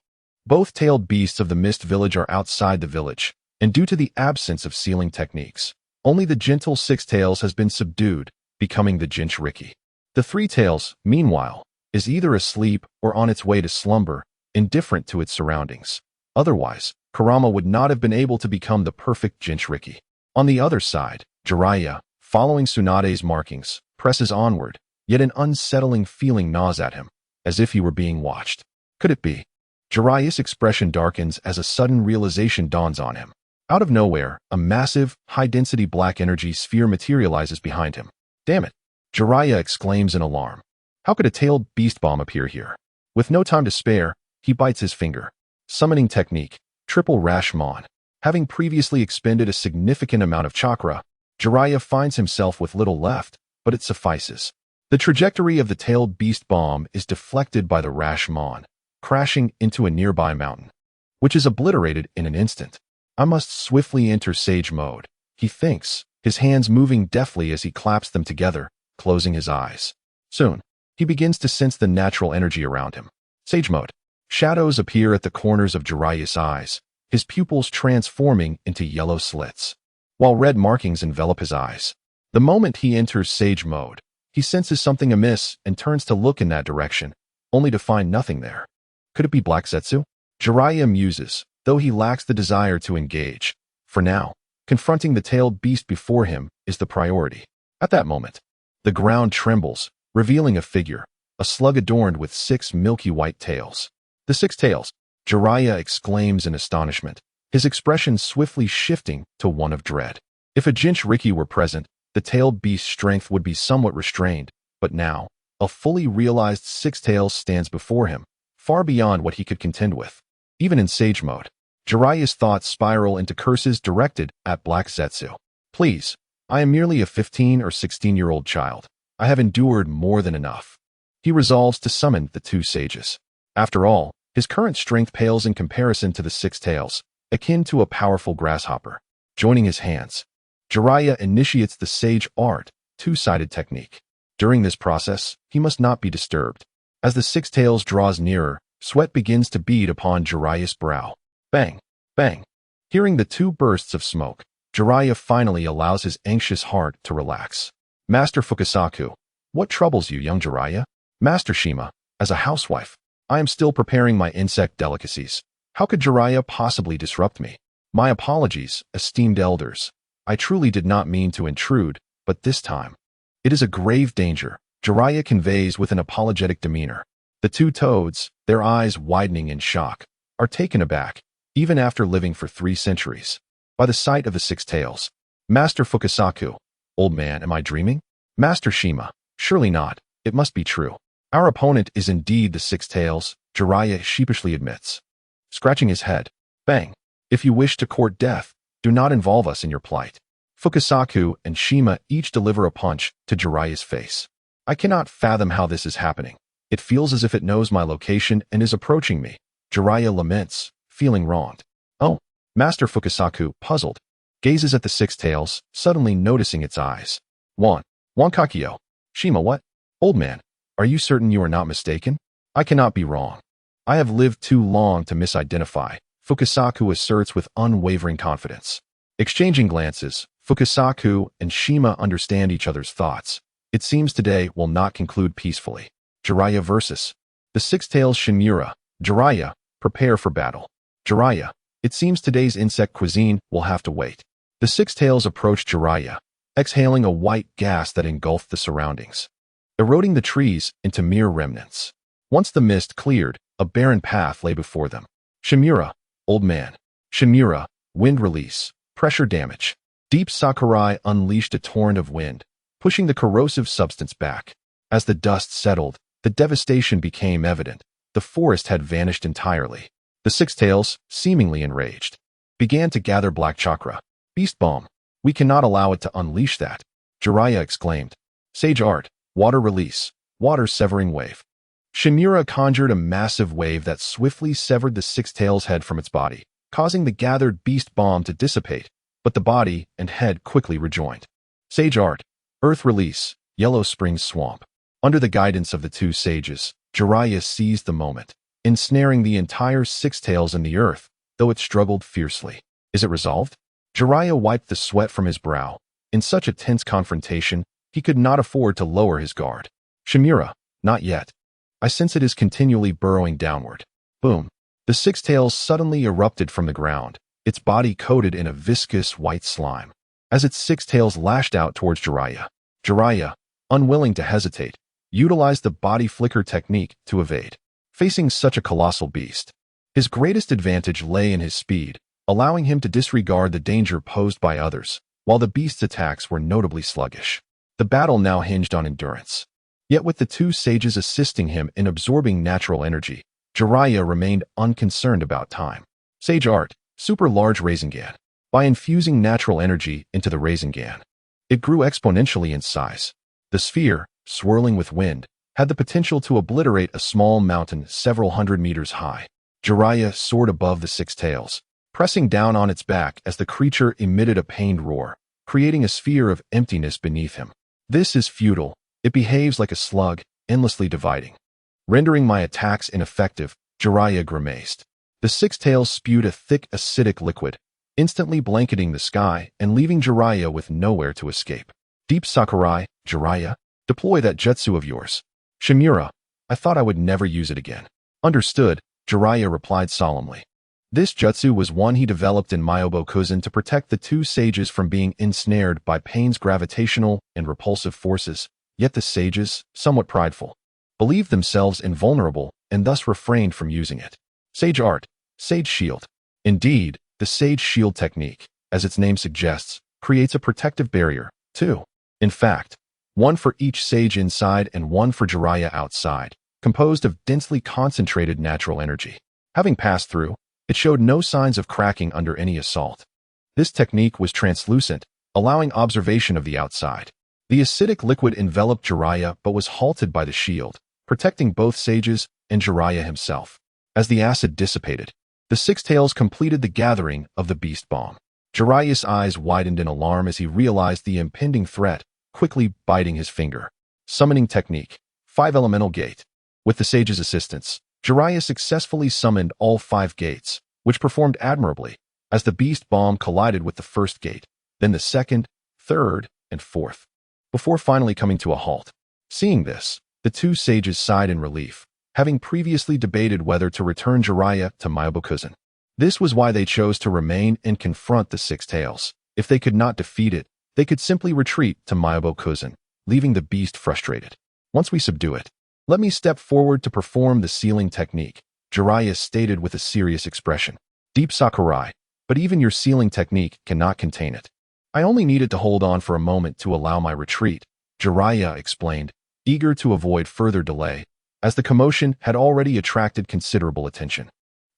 both tailed beasts of the Mist Village are outside the village, and due to the absence of sealing techniques, only the gentle six tails has been subdued, becoming the Jinchuriki. The three tails, meanwhile, is either asleep or on its way to slumber, indifferent to its surroundings. Otherwise, Kurama would not have been able to become the perfect Jinchuriki. On the other side, Jiraiya, following Tsunade's markings, presses onward, yet an unsettling feeling gnaws at him, as if he were being watched. Could it be? Jiraiya's expression darkens as a sudden realization dawns on him. Out of nowhere, a massive, high-density black energy sphere materializes behind him. Damn it! Jiraiya exclaims in alarm. How could a tailed beast bomb appear here? With no time to spare, he bites his finger. Summoning technique, Triple Rashomon. Having previously expended a significant amount of chakra, Jiraiya finds himself with little left, but it suffices. The trajectory of the tailed beast bomb is deflected by the Rashomon, crashing into a nearby mountain, which is obliterated in an instant. I must swiftly enter Sage mode, he thinks, his hands moving deftly as he claps them together, closing his eyes. Soon, he begins to sense the natural energy around him. Sage mode. Shadows appear at the corners of Jiraiya's eyes, his pupils transforming into yellow slits, while red markings envelop his eyes. The moment he enters Sage mode, he senses something amiss and turns to look in that direction, only to find nothing there. Could it be Black Zetsu? Jiraiya muses, though he lacks the desire to engage. For now, confronting the tailed beast before him is the priority. At that moment, the ground trembles, revealing a figure, a slug adorned with 6 milky white tails. The 6 tails, Jiraiya exclaims in astonishment, his expression swiftly shifting to one of dread. If a Jinchuriki were present, the tailed beast's strength would be somewhat restrained, but now, a fully realized 6 tails stands before him, far beyond what he could contend with. Even in Sage mode, Jiraiya's thoughts spiral into curses directed at Black Zetsu. Please, I am merely a 15 or 16-year-old child. I have endured more than enough. He resolves to summon the 2 sages. After all, his current strength pales in comparison to the 6 tails, akin to a powerful grasshopper. Joining his hands, Jiraiya initiates the Sage Art, 2-sided technique. During this process, he must not be disturbed. As the 6 tails draws nearer, sweat begins to bead upon Jiraiya's brow. Bang! Bang! Hearing the 2 bursts of smoke, Jiraiya finally allows his anxious heart to relax. Master Fukasaku, what troubles you, young Jiraiya? Master Shima, as a housewife, I am still preparing my insect delicacies. How could Jiraiya possibly disrupt me? My apologies, esteemed elders. I truly did not mean to intrude, but this time, it is a grave danger, Jiraiya conveys with an apologetic demeanor. The 2 toads, their eyes widening in shock, are taken aback, even after living for 3 centuries, by the sight of the 6 tails. Master Fukasaku, old man, am I dreaming? Master Shima, surely not, it must be true. Our opponent is indeed the 6 tails, Jiraiya sheepishly admits. Scratching his head, bang, if you wish to court death, do not involve us in your plight. Fukasaku and Shima each deliver a punch to Jiraiya's face. I cannot fathom how this is happening. It feels as if it knows my location and is approaching me. Jiraiya laments, feeling wronged. Oh, Master Fukasaku, puzzled, gazes at the 6 tails, suddenly noticing its eyes. Wankakyo. Shima, what? Old man, are you certain you are not mistaken? I cannot be wrong. I have lived too long to misidentify, Fukasaku asserts with unwavering confidence. Exchanging glances, Fukasaku and Shima understand each other's thoughts. It seems today will not conclude peacefully. Jiraiya versus the 6 tails Shinmura. Jiraiya, prepare for battle. Jiraiya, it seems today's insect cuisine will have to wait. The 6 tails approach Jiraiya, exhaling a white gas that engulfed the surroundings, eroding the trees into mere remnants. Once the mist cleared, a barren path lay before them. Shinmura, old man. Shinmura, wind release, pressure damage. Deep Sakurai unleashed a torrent of wind, pushing the corrosive substance back. As the dust settled, the devastation became evident. The forest had vanished entirely. The 6 tails, seemingly enraged, began to gather black chakra. Beast bomb. We cannot allow it to unleash that, Jiraiya exclaimed. Sage art, water release. water-severing wave. Shimura conjured a massive wave that swiftly severed the six tails head from its body, causing the gathered beast bomb to dissipate, but the body and head quickly rejoined. Sage Art, Earth Release, Yellow Springs Swamp. Under the guidance of the two sages, Jiraiya seized the moment, ensnaring the entire six tails in the earth, though it struggled fiercely. Is it resolved? Jiraiya wiped the sweat from his brow. In such a tense confrontation, he could not afford to lower his guard. Shimura, not yet. I sense it is continually burrowing downward. Boom. The six tails suddenly erupted from the ground, its body coated in a viscous white slime. As its six tails lashed out towards Jiraiya, Jiraiya, unwilling to hesitate, utilized the body flicker technique to evade. Facing such a colossal beast, his greatest advantage lay in his speed, allowing him to disregard the danger posed by others, while the beast's attacks were notably sluggish. The battle now hinged on endurance. Yet with the two sages assisting him in absorbing natural energy, Jiraiya remained unconcerned about time. Sage Art, Super Large Rasengan. By infusing natural energy into the Rasengan, it grew exponentially in size. The sphere, swirling with wind, had the potential to obliterate a small mountain several hundred meters high. Jiraiya soared above the six tails, pressing down on its back as the creature emitted a pained roar, creating a sphere of emptiness beneath him. This is futile. It behaves like a slug, endlessly dividing. Rendering my attacks ineffective, Jiraiya grimaced. The six tails spewed a thick acidic liquid, instantly blanketing the sky and leaving Jiraiya with nowhere to escape. Deep Sakurai, Jiraiya, deploy that jutsu of yours. Shimura, I thought I would never use it again. Understood, Jiraiya replied solemnly. This jutsu was one he developed in Myobokuzen to protect the two sages from being ensnared by Pain's gravitational and repulsive forces, yet the sages, somewhat prideful, believed themselves invulnerable and thus refrained from using it. Sage Art, Sage Shield. Indeed, the Sage Shield technique, as its name suggests, creates a protective barrier, too. In fact, one for each sage inside and one for Jiraiya outside, composed of densely concentrated natural energy. Having passed through, it showed no signs of cracking under any assault. This technique was translucent, allowing observation of the outside. The acidic liquid enveloped Jiraiya but was halted by the shield, protecting both sages and Jiraiya himself. As the acid dissipated, the six tails completed the gathering of the beast bomb. Jiraiya's eyes widened in alarm as he realized the impending threat, quickly biting his finger. Summoning technique, 5 Elemental Gate. With the sage's assistance, Jiraiya successfully summoned all 5 gates, which performed admirably, as the beast bomb collided with the first gate, then the second, third, and fourth, before finally coming to a halt. Seeing this, the two sages sighed in relief, having previously debated whether to return Jiraiya to Myobokuzen. This was why they chose to remain and confront the six tails. If they could not defeat it, they could simply retreat to Myobokuzen, leaving the beast frustrated. Once we subdue it, let me step forward to perform the sealing technique, Jiraiya stated with a serious expression. Deep Sakurai, but even your sealing technique cannot contain it. I only needed to hold on for a moment to allow my retreat, Jiraiya explained, eager to avoid further delay, as the commotion had already attracted considerable attention.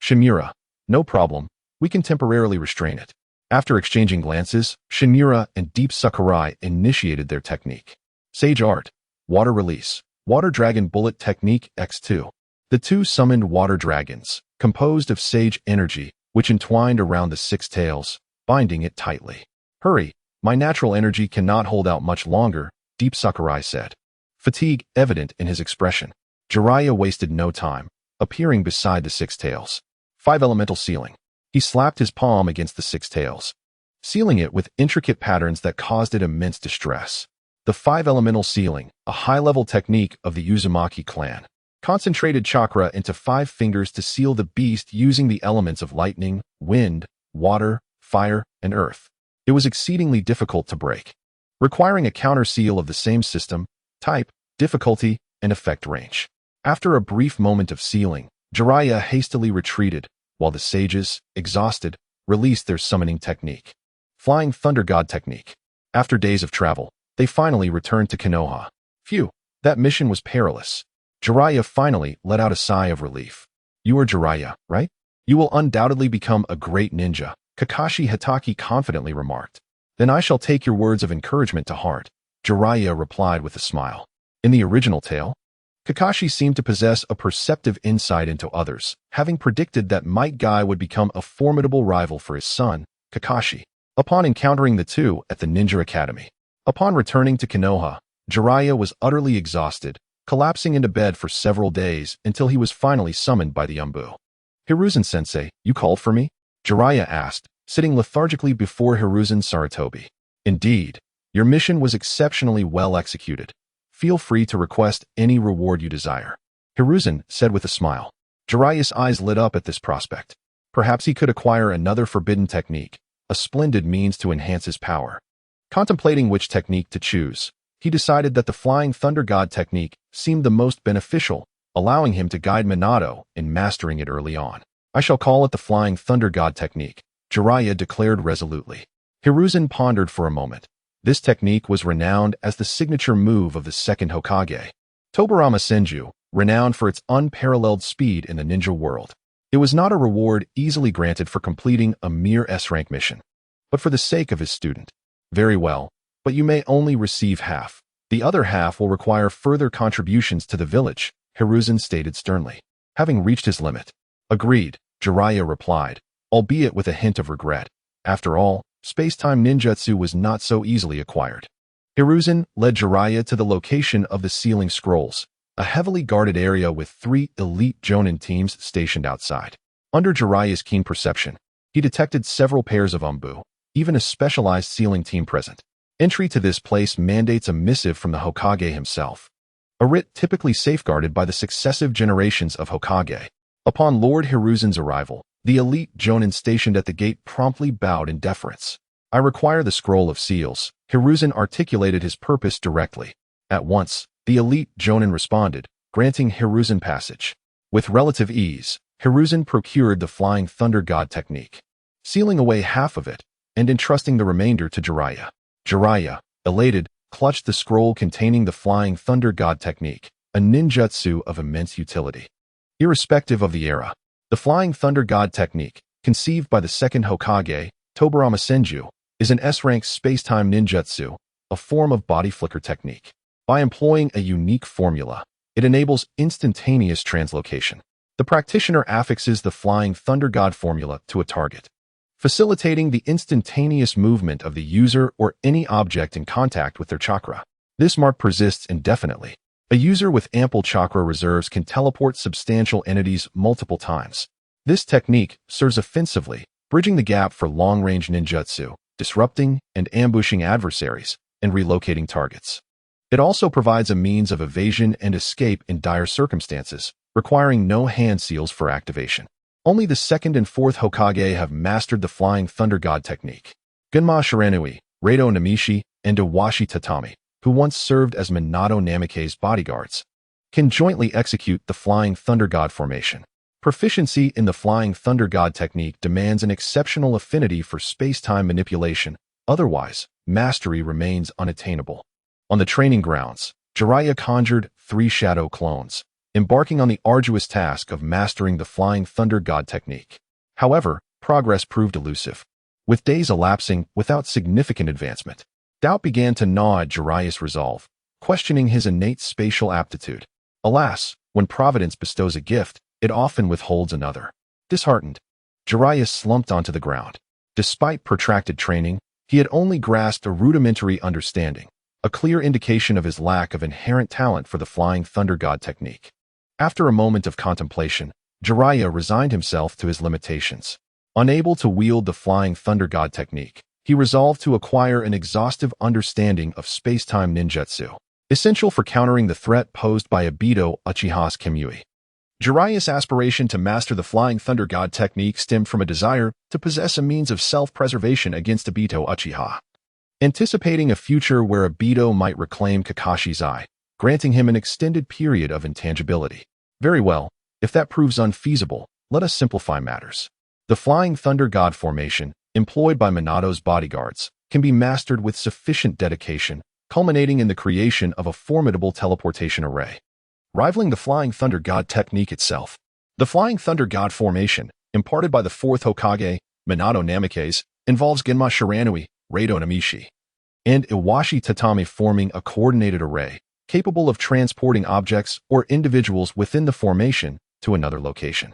Shimura, no problem, we can temporarily restrain it. After exchanging glances, Shimura and Deep Sakurai initiated their technique. Sage Art, Water Release, Water Dragon Bullet Technique X2. The two summoned water dragons, composed of sage energy, which entwined around the six tails, binding it tightly. Hurry, my natural energy cannot hold out much longer, Deep Sakurai said. Fatigue evident in his expression. Jiraiya wasted no time, appearing beside the six tails. 5 Elemental Sealing. He slapped his palm against the six tails, sealing it with intricate patterns that caused it immense distress. The 5 Elemental Sealing, a high-level technique of the Uzumaki clan, concentrated chakra into 5 fingers to seal the beast using the elements of lightning, wind, water, fire, and earth. It was exceedingly difficult to break, requiring a counter seal of the same system, type, difficulty, and effect range. After a brief moment of sealing, Jiraiya hastily retreated, while the sages, exhausted, released their summoning technique. Flying Thunder God Technique. After days of travel, they finally returned to Konoha. Phew, that mission was perilous. Jiraiya finally let out a sigh of relief. You are Jiraiya, right? You will undoubtedly become a great ninja, Kakashi Hatake confidently remarked. Then I shall take your words of encouragement to heart, Jiraiya replied with a smile. In the original tale, Kakashi seemed to possess a perceptive insight into others, having predicted that Might Guy would become a formidable rival for his son, Kakashi, upon encountering the two at the Ninja Academy. Upon returning to Konoha, Jiraiya was utterly exhausted, collapsing into bed for several days until he was finally summoned by the Umbu. "Hiruzen-sensei, you called for me?" Jiraiya asked, sitting lethargically before Hiruzen Sarutobi. "Indeed, your mission was exceptionally well executed. Feel free to request any reward you desire," Hiruzen said with a smile. Jiraiya's eyes lit up at this prospect. Perhaps he could acquire another forbidden technique, a splendid means to enhance his power. Contemplating which technique to choose, he decided that the Flying Thunder God technique seemed the most beneficial, allowing him to guide Minato in mastering it early on. "I shall call it the Flying Thunder God technique," Jiraiya declared resolutely. Hiruzen pondered for a moment. This technique was renowned as the signature move of the Second Hokage, Tobirama Senju, renowned for its unparalleled speed in the ninja world. It was not a reward easily granted for completing a mere S-rank mission, but for the sake of his student. "Very well, but you may only receive half. The other half will require further contributions to the village," Hiruzen stated sternly, having reached his limit. "Agreed," Jiraiya replied, albeit with a hint of regret. After all, space-time ninjutsu was not so easily acquired. Hiruzen led Jiraiya to the location of the Sealing Scrolls, a heavily guarded area with 3 elite Jonin teams stationed outside. Under Jiraiya's keen perception, he detected several pairs of Umbu, even a specialized sealing team present. Entry to this place mandates a missive from the Hokage himself, a writ typically safeguarded by the successive generations of Hokage. Upon Lord Hiruzen's arrival, the elite Jonin stationed at the gate promptly bowed in deference. "I require the Scroll of Seals." Hiruzen articulated his purpose directly. At once, the elite Jonin responded, granting Hiruzen passage. With relative ease, Hiruzen procured the Flying Thunder God technique, sealing away half of it and entrusting the remainder to Jiraiya. Jiraiya, elated, clutched the scroll containing the Flying Thunder God technique, a ninjutsu of immense utility. Irrespective of the era, the Flying Thunder God technique, conceived by the Second Hokage, Tobirama Senju, is an S-rank space-time ninjutsu, a form of body flicker technique. By employing a unique formula, it enables instantaneous translocation. The practitioner affixes the Flying Thunder God formula to a target, facilitating the instantaneous movement of the user or any object in contact with their chakra. This mark persists indefinitely. A user with ample chakra reserves can teleport substantial entities multiple times. This technique serves offensively, bridging the gap for long-range ninjutsu, disrupting and ambushing adversaries, and relocating targets. It also provides a means of evasion and escape in dire circumstances, requiring no hand seals for activation. Only the 2nd and 4th Hokage have mastered the Flying Thunder God technique. Gunma Shiranui, Reito Namishi, and Iwashi Tatami, who once served as Minato Namikaze's bodyguards, can jointly execute the Flying Thunder God formation. Proficiency in the Flying Thunder God technique demands an exceptional affinity for space-time manipulation, otherwise, mastery remains unattainable. On the training grounds, Jiraiya conjured 3 shadow clones, embarking on the arduous task of mastering the Flying Thunder God technique. However, progress proved elusive, with days elapsing without significant advancement. Doubt began to gnaw at Jiraiya's resolve, questioning his innate spatial aptitude. Alas, when Providence bestows a gift, it often withholds another. Disheartened, Jiraiya slumped onto the ground. Despite protracted training, he had only grasped a rudimentary understanding, a clear indication of his lack of inherent talent for the Flying Thunder God technique. After a moment of contemplation, Jiraiya resigned himself to his limitations. Unable to wield the Flying Thunder God technique, he resolved to acquire an exhaustive understanding of space-time ninjutsu, essential for countering the threat posed by Obito Uchiha's Kamui. Jiraiya's aspiration to master the Flying Thunder God technique stemmed from a desire to possess a means of self-preservation against Obito Uchiha. Anticipating a future where Obito might reclaim Kakashi's eye, granting him an extended period of intangibility. Very well, if that proves unfeasible, let us simplify matters. The Flying Thunder God formation, employed by Minato's bodyguards, can be mastered with sufficient dedication, culminating in the creation of a formidable teleportation array, rivaling the Flying Thunder God technique itself. The Flying Thunder God formation, imparted by the 4th Hokage, Minato Namikaze, involves Gunma Shiranui, Reito Namishi, and Iwashi Tatami forming a coordinated array, capable of transporting objects or individuals within the formation to another location.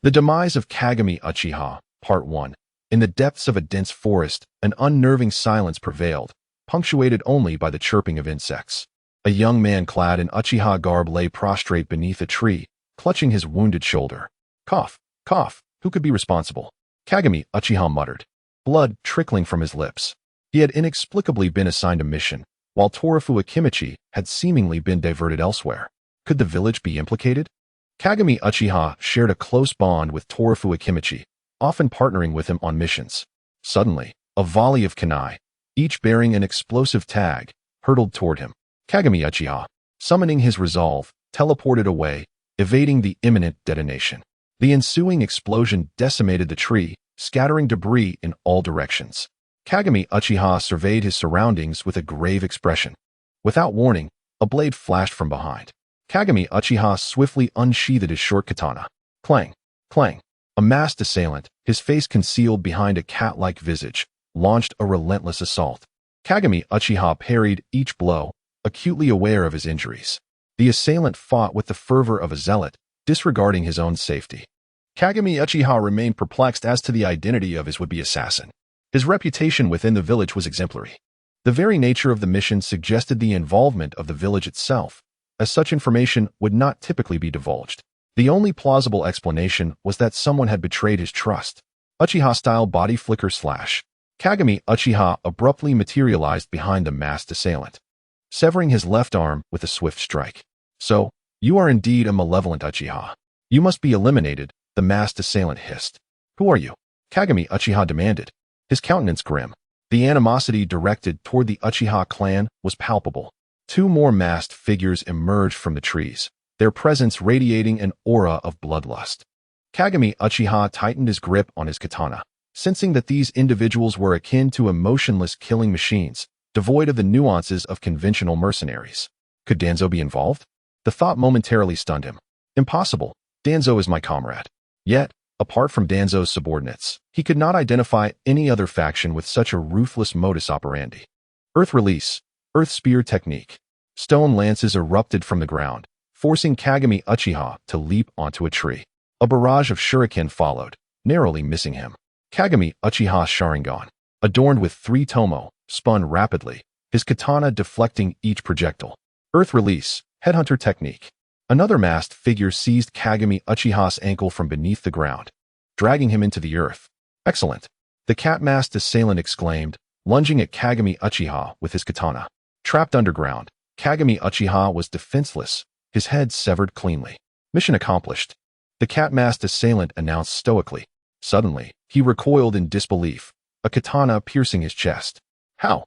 The demise of Kagami Uchiha, Part 1. In the depths of a dense forest, an unnerving silence prevailed, punctuated only by the chirping of insects. A young man clad in Uchiha garb lay prostrate beneath a tree, clutching his wounded shoulder. Cough, cough, who could be responsible? Kagami Uchiha muttered, blood trickling from his lips. He had inexplicably been assigned a mission, while Torafu Akimichi had seemingly been diverted elsewhere. Could the village be implicated? Kagami Uchiha shared a close bond with Torafu Akimichi, often partnering with him on missions. Suddenly, a volley of kunai, each bearing an explosive tag, hurtled toward him. Kagami Uchiha, summoning his resolve, teleported away, evading the imminent detonation. The ensuing explosion decimated the tree, scattering debris in all directions. Kagami Uchiha surveyed his surroundings with a grave expression. Without warning, a blade flashed from behind. Kagami Uchiha swiftly unsheathed his short katana. Clang, clang. A masked assailant, his face concealed behind a cat-like visage, launched a relentless assault. Kagami Uchiha parried each blow, acutely aware of his injuries. The assailant fought with the fervor of a zealot, disregarding his own safety. Kagami Uchiha remained perplexed as to the identity of his would-be assassin. His reputation within the village was exemplary. The very nature of the mission suggested the involvement of the village itself, as such information would not typically be divulged. The only plausible explanation was that someone had betrayed his trust. Uchiha-style body flicker slash. Kagami Uchiha abruptly materialized behind the masked assailant, severing his left arm with a swift strike. So, you are indeed a malevolent Uchiha. You must be eliminated, the masked assailant hissed. Who are you? Kagami Uchiha demanded, his countenance grim. The animosity directed toward the Uchiha clan was palpable. Two more masked figures emerged from the trees, their presence radiating an aura of bloodlust. Kagami Uchiha tightened his grip on his katana, sensing that these individuals were akin to emotionless killing machines, devoid of the nuances of conventional mercenaries. Could Danzo be involved? The thought momentarily stunned him. Impossible. Danzo is my comrade. Yet, apart from Danzo's subordinates, he could not identify any other faction with such a ruthless modus operandi. Earth release. Earth spear technique. Stone lances erupted from the ground, forcing Kagami Uchiha to leap onto a tree. A barrage of shuriken followed, narrowly missing him. Kagami Uchiha's Sharingan, adorned with 3 tomo, spun rapidly, his katana deflecting each projectile. Earth release. Headhunter technique. Another masked figure seized Kagami Uchiha's ankle from beneath the ground, dragging him into the earth. Excellent. The cat-masked assailant exclaimed, lunging at Kagami Uchiha with his katana. Trapped underground, Kagami Uchiha was defenseless, his head severed cleanly. Mission accomplished. The cat-masked assailant announced stoically. Suddenly, he recoiled in disbelief, a katana piercing his chest. How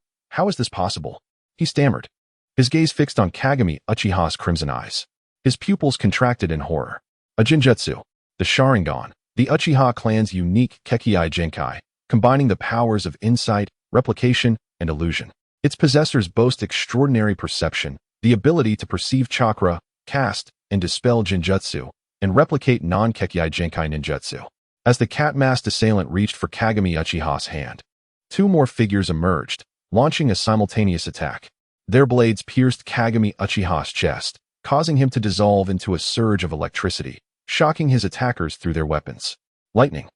is this possible? He stammered, his gaze fixed on Kagami Uchiha's crimson eyes. His pupils contracted in horror. A genjutsu, the Sharingan, the Uchiha clan's unique Kekkei Genkai, combining the powers of insight, replication, and illusion. Its possessors boast extraordinary perception, the ability to perceive chakra, cast, and dispel genjutsu, and replicate non-Kekkei Genkai ninjutsu. As the cat-masked assailant reached for Kagami Uchiha's hand, 2 more figures emerged, launching a simultaneous attack. Their blades pierced Kagami Uchiha's chest, causing him to dissolve into a surge of electricity, shocking his attackers through their weapons. Lightning.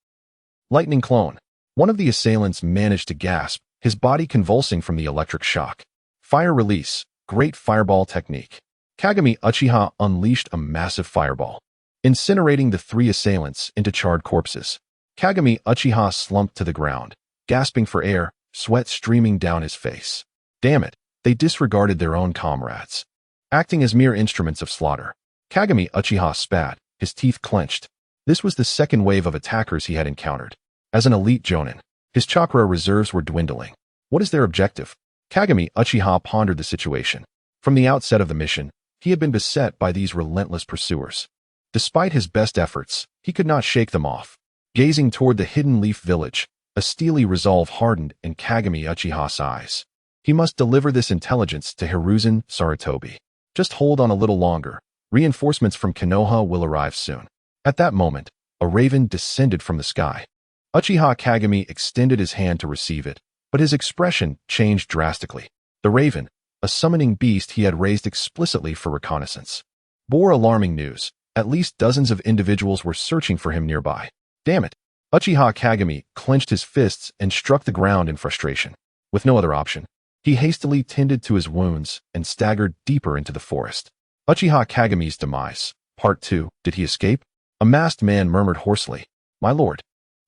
Lightning clone. One of the assailants managed to gasp, his body convulsing from the electric shock. Fire release. Great fireball technique. Kagami Uchiha unleashed a massive fireball, incinerating the 3 assailants into charred corpses. Kagami Uchiha slumped to the ground, gasping for air, sweat streaming down his face. Damn it, they disregarded their own comrades, acting as mere instruments of slaughter. Kagami Uchiha spat, his teeth clenched. This was the second wave of attackers he had encountered. As an elite jonin, his chakra reserves were dwindling. What is their objective? Kagami Uchiha pondered the situation. From the outset of the mission, he had been beset by these relentless pursuers. Despite his best efforts, he could not shake them off. Gazing toward the Hidden Leaf Village, a steely resolve hardened in Kagami Uchiha's eyes. He must deliver this intelligence to Hiruzen Sarutobi. Just hold on a little longer. Reinforcements from Konoha will arrive soon. At that moment, a raven descended from the sky. Uchiha Kagami extended his hand to receive it, but his expression changed drastically. The raven, a summoning beast he had raised explicitly for reconnaissance, bore alarming news. At least dozens of individuals were searching for him nearby. Damn it! Uchiha Kagami clenched his fists and struck the ground in frustration. With no other option, he hastily tended to his wounds and staggered deeper into the forest. Uchiha Kagami's demise. Part 2. Did he escape? A masked man murmured hoarsely. My lord,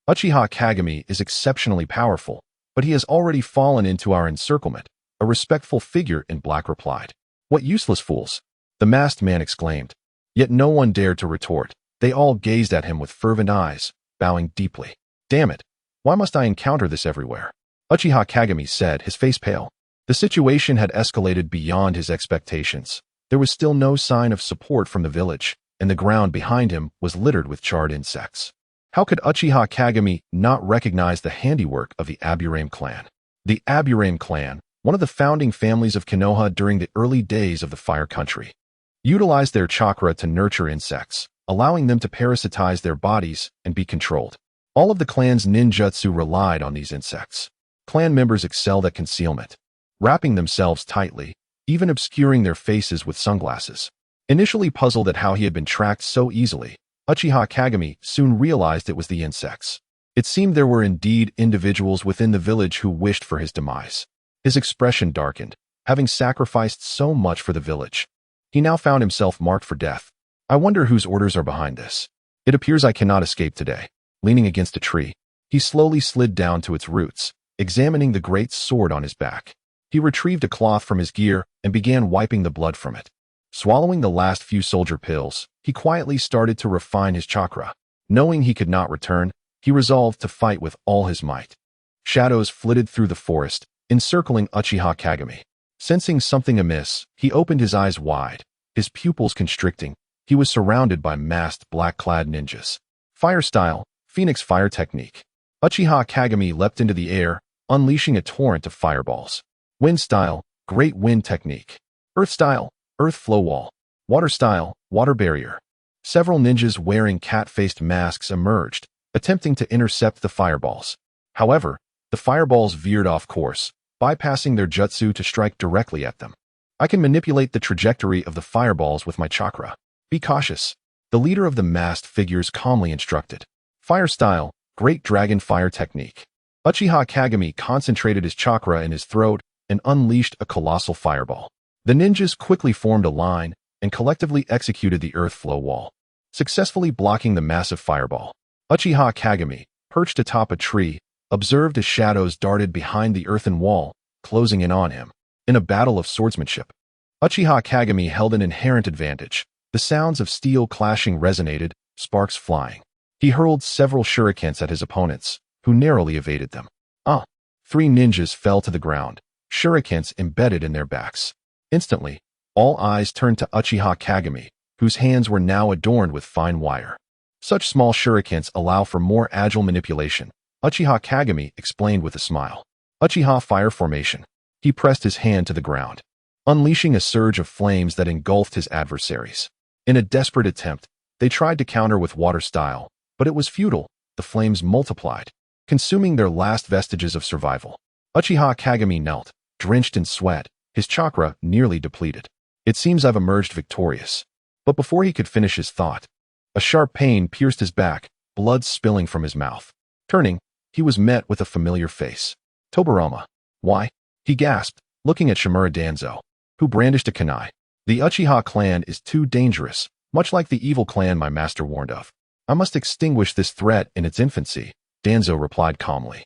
Uchiha Kagami is exceptionally powerful, but he has already fallen into our encirclement, a respectful figure in black replied. What useless fools! The masked man exclaimed. Yet no one dared to retort. They all gazed at him with fervent eyes, bowing deeply. Damn it! Why must I encounter this everywhere? Uchiha Kagami said, his face pale. The situation had escalated beyond his expectations. There was still no sign of support from the village, and the ground behind him was littered with charred insects. How could Uchiha Kagami not recognize the handiwork of the Aburame clan? The Aburame clan, one of the founding families of Konoha during the early days of the Fire Country, utilized their chakra to nurture insects, allowing them to parasitize their bodies and be controlled. All of the clan's ninjutsu relied on these insects. Clan members excelled at concealment, wrapping themselves tightly, even obscuring their faces with sunglasses. Initially puzzled at how he had been tracked so easily, Uchiha Kagami soon realized it was the insects. It seemed there were indeed individuals within the village who wished for his demise. His expression darkened, having sacrificed so much for the village. He now found himself marked for death. I wonder whose orders are behind this. It appears I cannot escape today. Leaning against a tree, he slowly slid down to its roots, examining the great sword on his back. He retrieved a cloth from his gear and began wiping the blood from it. Swallowing the last few soldier pills, he quietly started to refine his chakra. Knowing he could not return, he resolved to fight with all his might. Shadows flitted through the forest, encircling Uchiha Kagami. Sensing something amiss, he opened his eyes wide, his pupils constricting. He was surrounded by masked black-clad ninjas. Fire style, Phoenix fire technique. Uchiha Kagami leapt into the air, unleashing a torrent of fireballs. Wind style, Great Wind technique. Earth style, Earth flow wall. Water style, Water barrier. Several ninjas wearing cat-faced masks emerged, attempting to intercept the fireballs. However, the fireballs veered off course, bypassing their jutsu to strike directly at them. I can manipulate the trajectory of the fireballs with my chakra. Be cautious. The leader of the masked figures calmly instructed. Fire style, Great Dragon fire technique. Uchiha Kagami concentrated his chakra in his throat and unleashed a colossal fireball. The ninjas quickly formed a line and collectively executed the earth flow wall, successfully blocking the massive fireball. Uchiha Kagami, perched atop a tree, observed as shadows darted behind the earthen wall, closing in on him. In a battle of swordsmanship, Uchiha Kagami held an inherent advantage. The sounds of steel clashing resonated, sparks flying. He hurled several shurikens at his opponents, who narrowly evaded them. Three ninjas fell to the ground, shurikens embedded in their backs. Instantly, all eyes turned to Uchiha Kagami, whose hands were now adorned with fine wire. Such small shurikens allow for more agile manipulation, Uchiha Kagami explained with a smile. Uchiha fire formation. He pressed his hand to the ground, unleashing a surge of flames that engulfed his adversaries. In a desperate attempt, they tried to counter with water style, but it was futile. The flames multiplied, consuming their last vestiges of survival. Uchiha Kagami knelt, drenched in sweat, his chakra nearly depleted. It seems I've emerged victorious. But before he could finish his thought, a sharp pain pierced his back, blood spilling from his mouth. Turning, he was met with a familiar face. Tobirama. Why? He gasped, looking at Shimura Danzo, who brandished a kunai. The Uchiha clan is too dangerous, much like the evil clan my master warned of. I must extinguish this threat in its infancy, Danzo replied calmly.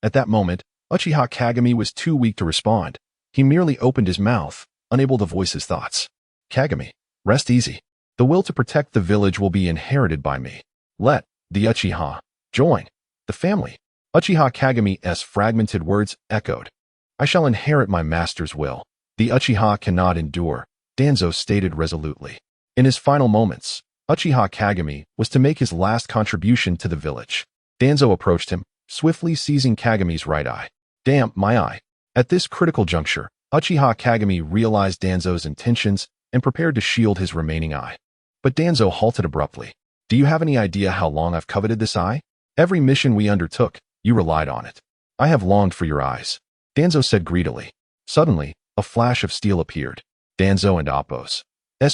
At that moment, Uchiha Kagami was too weak to respond. He merely opened his mouth, unable to voice his thoughts. Kagami, rest easy. The will to protect the village will be inherited by me. Let the Uchiha join the family. Uchiha Kagami's fragmented words echoed. I shall inherit my master's will. The Uchiha cannot endure, Danzo stated resolutely. In his final moments, Uchiha Kagami was to make his last contribution to the village. Danzo approached him, swiftly seizing Kagami's right eye. Damn, my eye. At this critical juncture, Uchiha Kagami realized Danzo's intentions and prepared to shield his remaining eye. But Danzo halted abruptly. Do you have any idea how long I've coveted this eye? Every mission we undertook, you relied on it. I have longed for your eyes, Danzo said greedily. Suddenly, a flash of steel appeared. Danzo and Appo's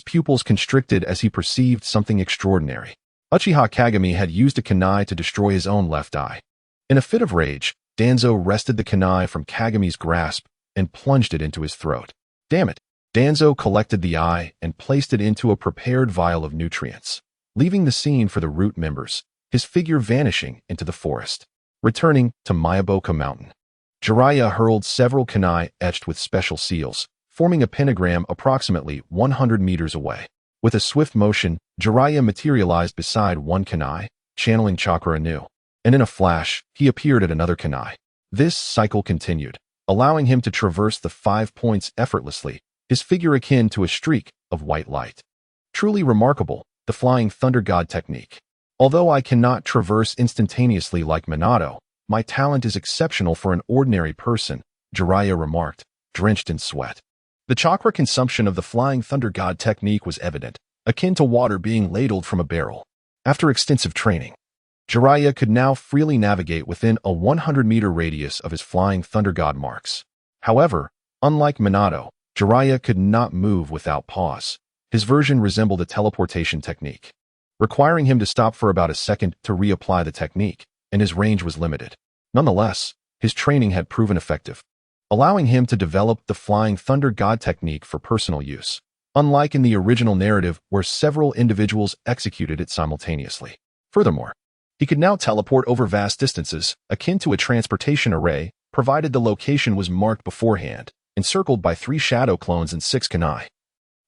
pupils constricted as he perceived something extraordinary. Uchiha Kagami had used a kunai to destroy his own left eye. In a fit of rage, Danzo wrested the kunai from Kagami's grasp and plunged it into his throat. Damn it! Danzo collected the eye and placed it into a prepared vial of nutrients, leaving the scene for the root members, his figure vanishing into the forest. Returning to Myaboku Mountain, Jiraiya hurled several kunai etched with special seals, forming a pentagram approximately 100 meters away. With a swift motion, Jiraiya materialized beside one kunai, channeling chakra anew. And in a flash, he appeared at another kunai. This cycle continued, allowing him to traverse the 5 points effortlessly, his figure akin to a streak of white light. Truly remarkable, the Flying Thunder God technique. Although I cannot traverse instantaneously like Minato, my talent is exceptional for an ordinary person, Jiraiya remarked, drenched in sweat. The chakra consumption of the Flying Thunder God technique was evident, akin to water being ladled from a barrel. After extensive training, Jiraiya could now freely navigate within a 100-meter radius of his Flying Thunder God marks. However, unlike Minato, Jiraiya could not move without pause. His version resembled a teleportation technique, requiring him to stop for about a second to reapply the technique, and his range was limited. Nonetheless, his training had proven effective, allowing him to develop the Flying Thunder God technique for personal use, unlike in the original narrative where several individuals executed it simultaneously. Furthermore, he could now teleport over vast distances, akin to a transportation array, provided the location was marked beforehand, encircled by 3 shadow clones and 6 kunai,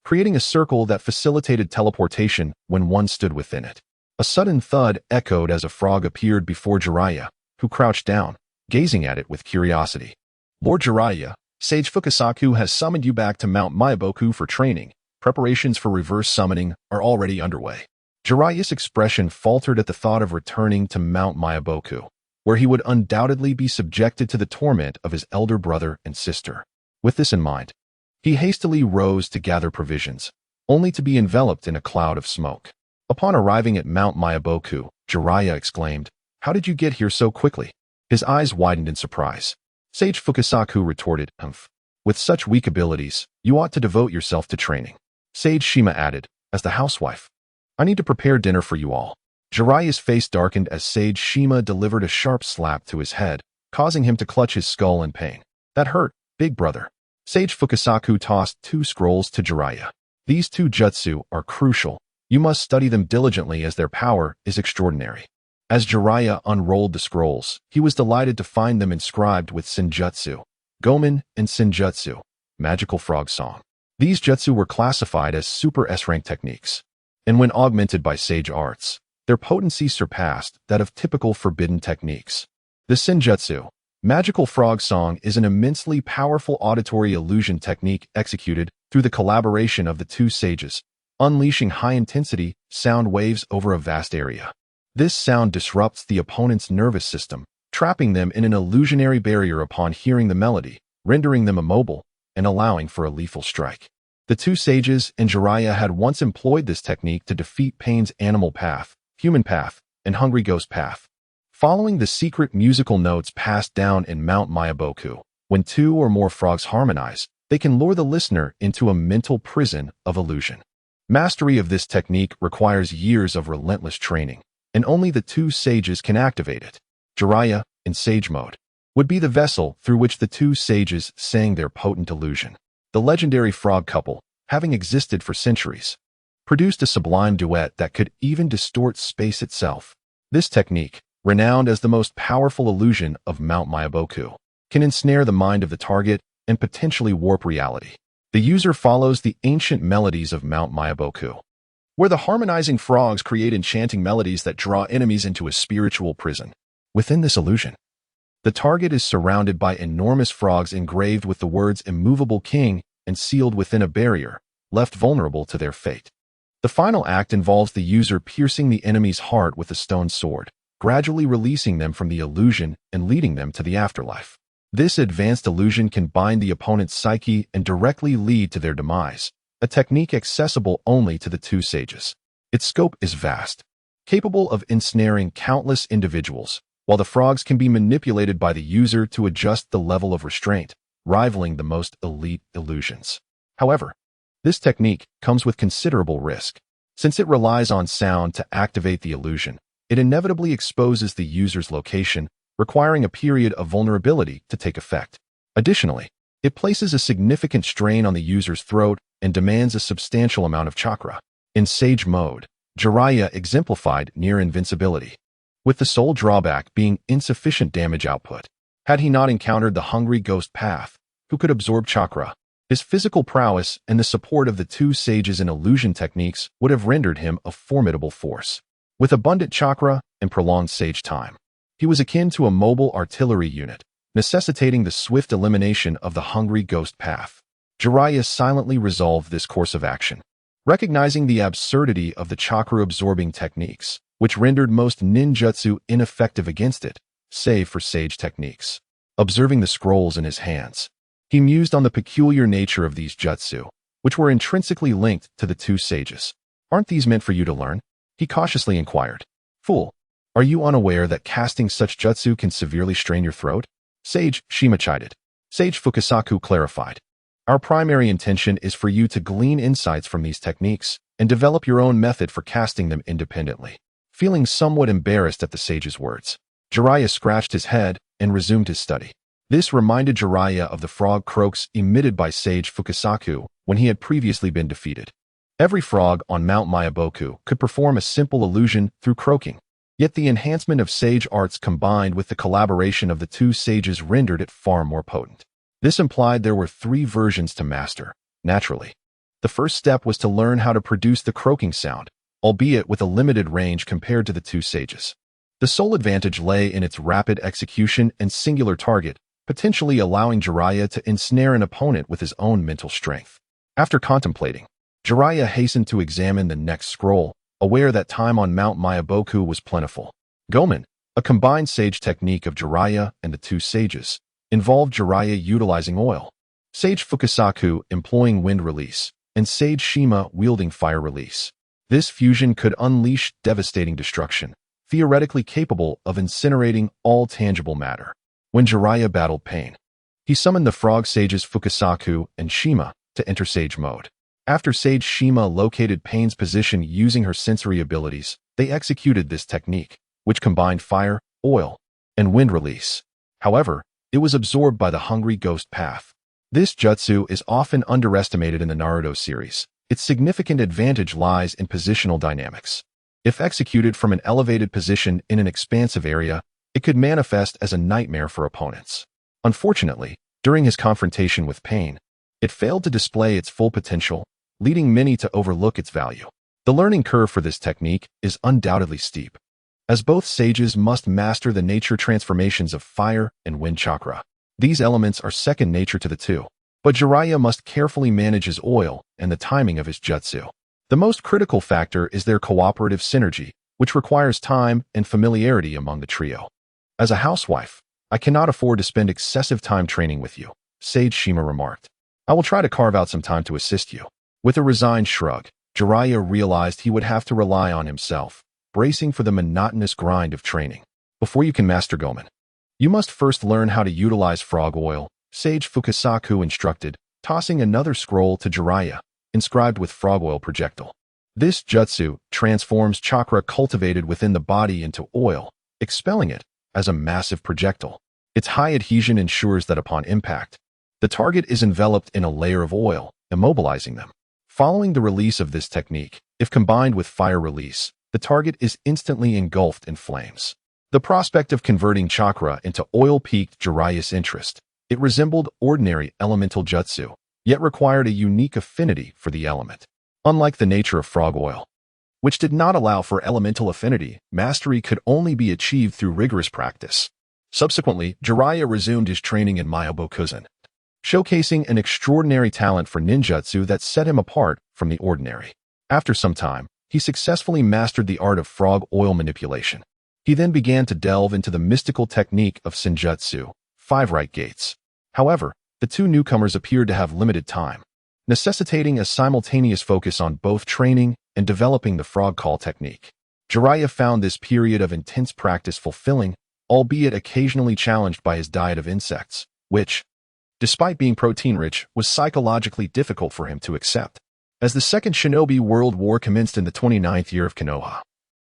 creating a circle that facilitated teleportation when one stood within it. A sudden thud echoed as a frog appeared before Jiraiya, who crouched down, gazing at it with curiosity. Lord Jiraiya, Sage Fukasaku has summoned you back to Mount Myaboku for training. Preparations for reverse summoning are already underway. Jiraiya's expression faltered at the thought of returning to Mount Myaboku, where he would undoubtedly be subjected to the torment of his elder brother and sister. With this in mind, he hastily rose to gather provisions, only to be enveloped in a cloud of smoke. Upon arriving at Mount Myaboku, Jiraiya exclaimed, "How did you get here so quickly?" His eyes widened in surprise. Sage Fukasaku retorted, "Humph. With such weak abilities, you ought to devote yourself to training." Sage Shima added, "As the housewife, I need to prepare dinner for you all." Jiraiya's face darkened as Sage Shima delivered a sharp slap to his head, causing him to clutch his skull in pain. "That hurt, big brother." Sage Fukasaku tossed 2 scrolls to Jiraiya. "These 2 jutsu are crucial. You must study them diligently as their power is extraordinary." As Jiraiya unrolled the scrolls, he was delighted to find them inscribed with Senjutsu, Gomen, and Senjutsu, Magical Frog Song. These jutsu were classified as Super S-rank techniques, and when augmented by sage arts, their potency surpassed that of typical forbidden techniques. The Senjutsu, Magical Frog Song, is an immensely powerful auditory illusion technique executed through the collaboration of the 2 sages, unleashing high-intensity sound waves over a vast area. This sound disrupts the opponent's nervous system, trapping them in an illusionary barrier upon hearing the melody, rendering them immobile, and allowing for a lethal strike. The 2 sages and Jiraiya had once employed this technique to defeat Pain's animal path, human path, and hungry ghost path. Following the secret musical notes passed down in Mount Myaboku, when 2 or more frogs harmonize, they can lure the listener into a mental prison of illusion. Mastery of this technique requires years of relentless training, and only the 2 sages can activate it. Jiraiya, in sage mode, would be the vessel through which the 2 sages sang their potent illusion. The legendary frog couple, having existed for centuries, produced a sublime duet that could even distort space itself. This technique, renowned as the most powerful illusion of Mount Myaboku, can ensnare the mind of the target and potentially warp reality. The user follows the ancient melodies of Mount Myaboku, where the harmonizing frogs create enchanting melodies that draw enemies into a spiritual prison. Within this illusion, the target is surrounded by enormous frogs engraved with the words "Immovable King" and sealed within a barrier, left vulnerable to their fate. The final act involves the user piercing the enemy's heart with a stone sword, gradually releasing them from the illusion and leading them to the afterlife. This advanced illusion can bind the opponent's psyche and directly lead to their demise, a technique accessible only to the 2 sages. Its scope is vast, capable of ensnaring countless individuals, while the frogs can be manipulated by the user to adjust the level of restraint, rivaling the most elite illusions. However, this technique comes with considerable risk. Since it relies on sound to activate the illusion, it inevitably exposes the user's location, requiring a period of vulnerability to take effect. Additionally, it places a significant strain on the user's throat and demands a substantial amount of chakra. In Sage mode, Jiraiya exemplified near invincibility, with the sole drawback being insufficient damage output. Had he not encountered the hungry ghost path, who could absorb chakra, his physical prowess and the support of the two sages in illusion techniques would have rendered him a formidable force. With abundant chakra and prolonged sage time, he was akin to a mobile artillery unit, necessitating the swift elimination of the hungry ghost path. Jiraiya silently resolved this course of action, recognizing the absurdity of the chakra-absorbing techniques, which rendered most ninjutsu ineffective against it, save for sage techniques. Observing the scrolls in his hands, he mused on the peculiar nature of these jutsu, which were intrinsically linked to the two sages. "Aren't these meant for you to learn?" he cautiously inquired. "Fool, are you unaware that casting such jutsu can severely strain your throat?" Sage Shima chided. Sage Fukasaku clarified. "Our primary intention is for you to glean insights from these techniques and develop your own method for casting them independently." Feeling somewhat embarrassed at the sage's words, Jiraiya scratched his head and resumed his study. This reminded Jiraiya of the frog croaks emitted by Sage Fukasaku when he had previously been defeated. Every frog on Mount Myaboku could perform a simple illusion through croaking, yet the enhancement of sage arts combined with the collaboration of the two sages rendered it far more potent. This implied there were 3 versions to master, naturally. The first step was to learn how to produce the croaking sound, albeit with a limited range compared to the two sages. The sole advantage lay in its rapid execution and singular target, potentially allowing Jiraiya to ensnare an opponent with his own mental strength. After contemplating, Jiraiya hastened to examine the next scroll, aware that time on Mount Myaboku was plentiful. Gomen, a combined sage technique of Jiraiya and the two sages, involved Jiraiya utilizing oil, Sage Fukasaku employing wind release, and Sage Shima wielding fire release. This fusion could unleash devastating destruction, theoretically capable of incinerating all tangible matter. When Jiraiya battled pain, he summoned the frog sages Fukasaku and Shima to enter Sage mode. After Sage Shima located Pain's position using her sensory abilities, they executed this technique, which combined fire, oil, and wind release. However, it was absorbed by the hungry ghost path. This jutsu is often underestimated in the Naruto series. Its significant advantage lies in positional dynamics. If executed from an elevated position in an expansive area, it could manifest as a nightmare for opponents. Unfortunately, during his confrontation with Pain, it failed to display its full potential, leading many to overlook its value. The learning curve for this technique is undoubtedly steep, as both sages must master the nature transformations of fire and wind chakra. These elements are second nature to the two, but Jiraiya must carefully manage his oil and the timing of his jutsu. The most critical factor is their cooperative synergy, which requires time and familiarity among the trio. "As a housewife, I cannot afford to spend excessive time training with you," Sage Shima remarked. "I will try to carve out some time to assist you." With a resigned shrug, Jiraiya realized he would have to rely on himself, bracing for the monotonous grind of training. "Before you can master Gomen, you must first learn how to utilize frog oil," Sage Fukasaku instructed, tossing another scroll to Jiraiya, inscribed with frog oil projectile. This jutsu transforms chakra cultivated within the body into oil, expelling it as a massive projectile. Its high adhesion ensures that upon impact, the target is enveloped in a layer of oil, immobilizing them. Following the release of this technique, if combined with fire release, the target is instantly engulfed in flames. The prospect of converting chakra into oil piqued Jiraiya's interest. It resembled ordinary elemental jutsu, yet required a unique affinity for the element. Unlike the nature of frog oil, which did not allow for elemental affinity, mastery could only be achieved through rigorous practice. Subsequently, Jiraiya resumed his training in Myabokuzen, showcasing an extraordinary talent for ninjutsu that set him apart from the ordinary. After some time, he successfully mastered the art of frog oil manipulation. He then began to delve into the mystical technique of senjutsu, 5 right gates. However, the two newcomers appeared to have limited time, necessitating a simultaneous focus on both training and developing the frog call technique. Jiraiya found this period of intense practice fulfilling, albeit occasionally challenged by his diet of insects, which, despite being protein-rich, was psychologically difficult for him to accept. As the Second Shinobi World War commenced in the 29th year of Konoha,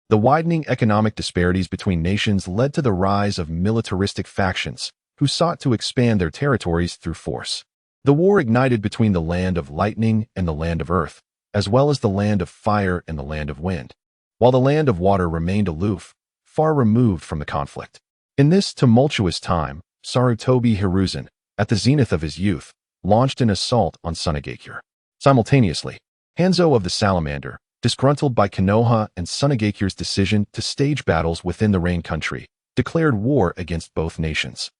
the widening economic disparities between nations led to the rise of militaristic factions who sought to expand their territories through force. The war ignited between the land of lightning and the land of earth, as well as the land of fire and the land of wind, while the land of water remained aloof, far removed from the conflict. In this tumultuous time, Sarutobi Hiruzen, at the zenith of his youth, launched an assault on Sunagakure. Simultaneously, Hanzo of the Salamander, disgruntled by Konoha and Sunagakure's decision to stage battles within the Rain Country, declared war against both nations.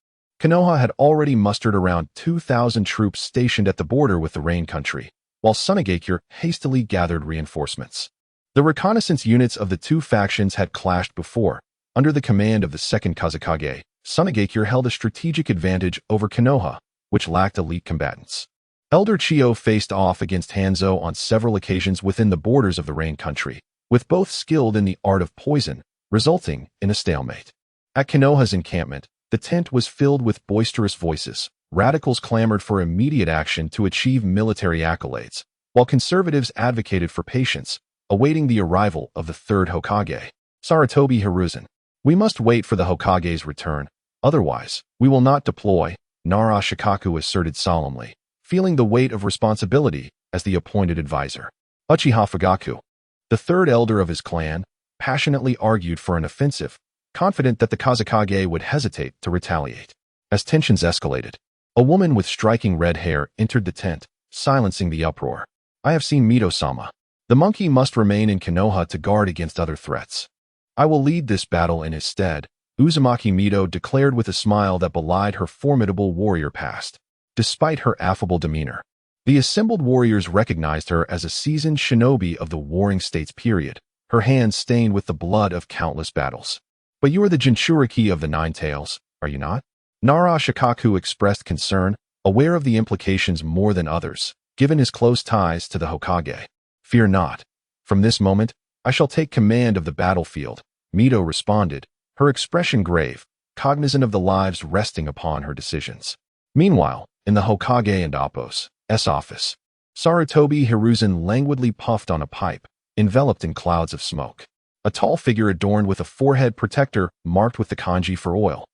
Konoha had already mustered around 2,000 troops stationed at the border with the Rain Country, while Sunagakure hastily gathered reinforcements. The reconnaissance units of the two factions had clashed before. Under the command of the Second Hokage, Sunagakure held a strategic advantage over Konoha, which lacked elite combatants. Elder Chiyo faced off against Hanzo on several occasions within the borders of the Rain Country, with both skilled in the art of poison, resulting in a stalemate. At Konoha's encampment, the tent was filled with boisterous voices. Radicals clamored for immediate action to achieve military accolades, while conservatives advocated for patience, awaiting the arrival of the third Hokage, Sarutobi Hiruzen. We must wait for the Hokage's return, otherwise, we will not deploy, Nara Shikaku asserted solemnly, feeling the weight of responsibility as the appointed advisor. Uchiha Fugaku, the third elder of his clan, passionately argued for an offensive, confident that the Kazekage would hesitate to retaliate. As tensions escalated, a woman with striking red hair entered the tent, silencing the uproar. I have seen Mito-sama. The monkey must remain in Konoha to guard against other threats. I will lead this battle in his stead, Uzumaki Mito declared with a smile that belied her formidable warrior past. Despite her affable demeanor, the assembled warriors recognized her as a seasoned shinobi of the Warring States period, her hands stained with the blood of countless battles. But you are the Jinchuriki of the Nine Tails, are you not? Nara Shikaku expressed concern, aware of the implications more than others, given his close ties to the Hokage. Fear not. From this moment, I shall take command of the battlefield, Mito responded, her expression grave, cognizant of the lives resting upon her decisions. Meanwhile, in the Hokage and Appo's office, Sarutobi Hiruzen languidly puffed on a pipe, enveloped in clouds of smoke. A tall figure adorned with a forehead protector marked with the kanji for oil,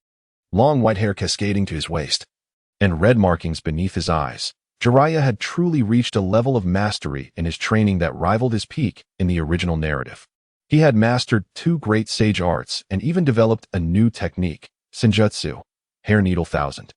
long white hair cascading to his waist, and red markings beneath his eyes. Jiraiya had truly reached a level of mastery in his training that rivaled his peak in the original narrative. He had mastered 2 great sage arts and even developed a new technique, genjutsu, hair needle 1000,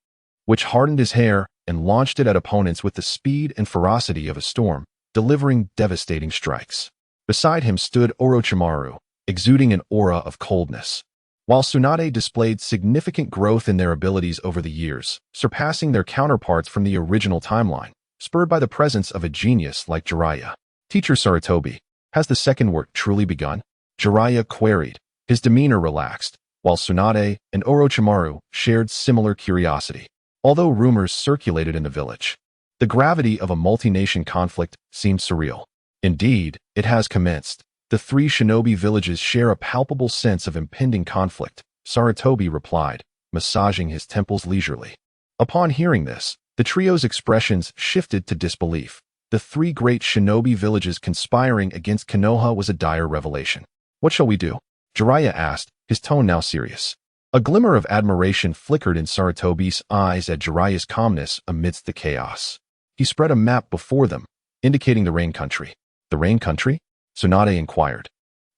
which hardened his hair and launched it at opponents with the speed and ferocity of a storm, delivering devastating strikes. Beside him stood Orochimaru, exuding an aura of coldness, while Tsunade displayed significant growth in their abilities over the years, surpassing their counterparts from the original timeline, spurred by the presence of a genius like Jiraiya. Teacher Sarutobi, has the second work truly begun? Jiraiya queried, his demeanor relaxed, while Tsunade and Orochimaru shared similar curiosity. Although rumors circulated in the village, the gravity of a multi-nation conflict seemed surreal. Indeed, it has commenced. The 3 shinobi villages share a palpable sense of impending conflict, Sarutobi replied, massaging his temples leisurely. Upon hearing this, the trio's expressions shifted to disbelief. The 3 great shinobi villages conspiring against Konoha was a dire revelation. What shall we do? Jiraiya asked, his tone now serious. A glimmer of admiration flickered in Sarutobi's eyes at Jiraiya's calmness amidst the chaos. He spread a map before them, indicating the Rain Country. The Rain Country? Tsunade inquired,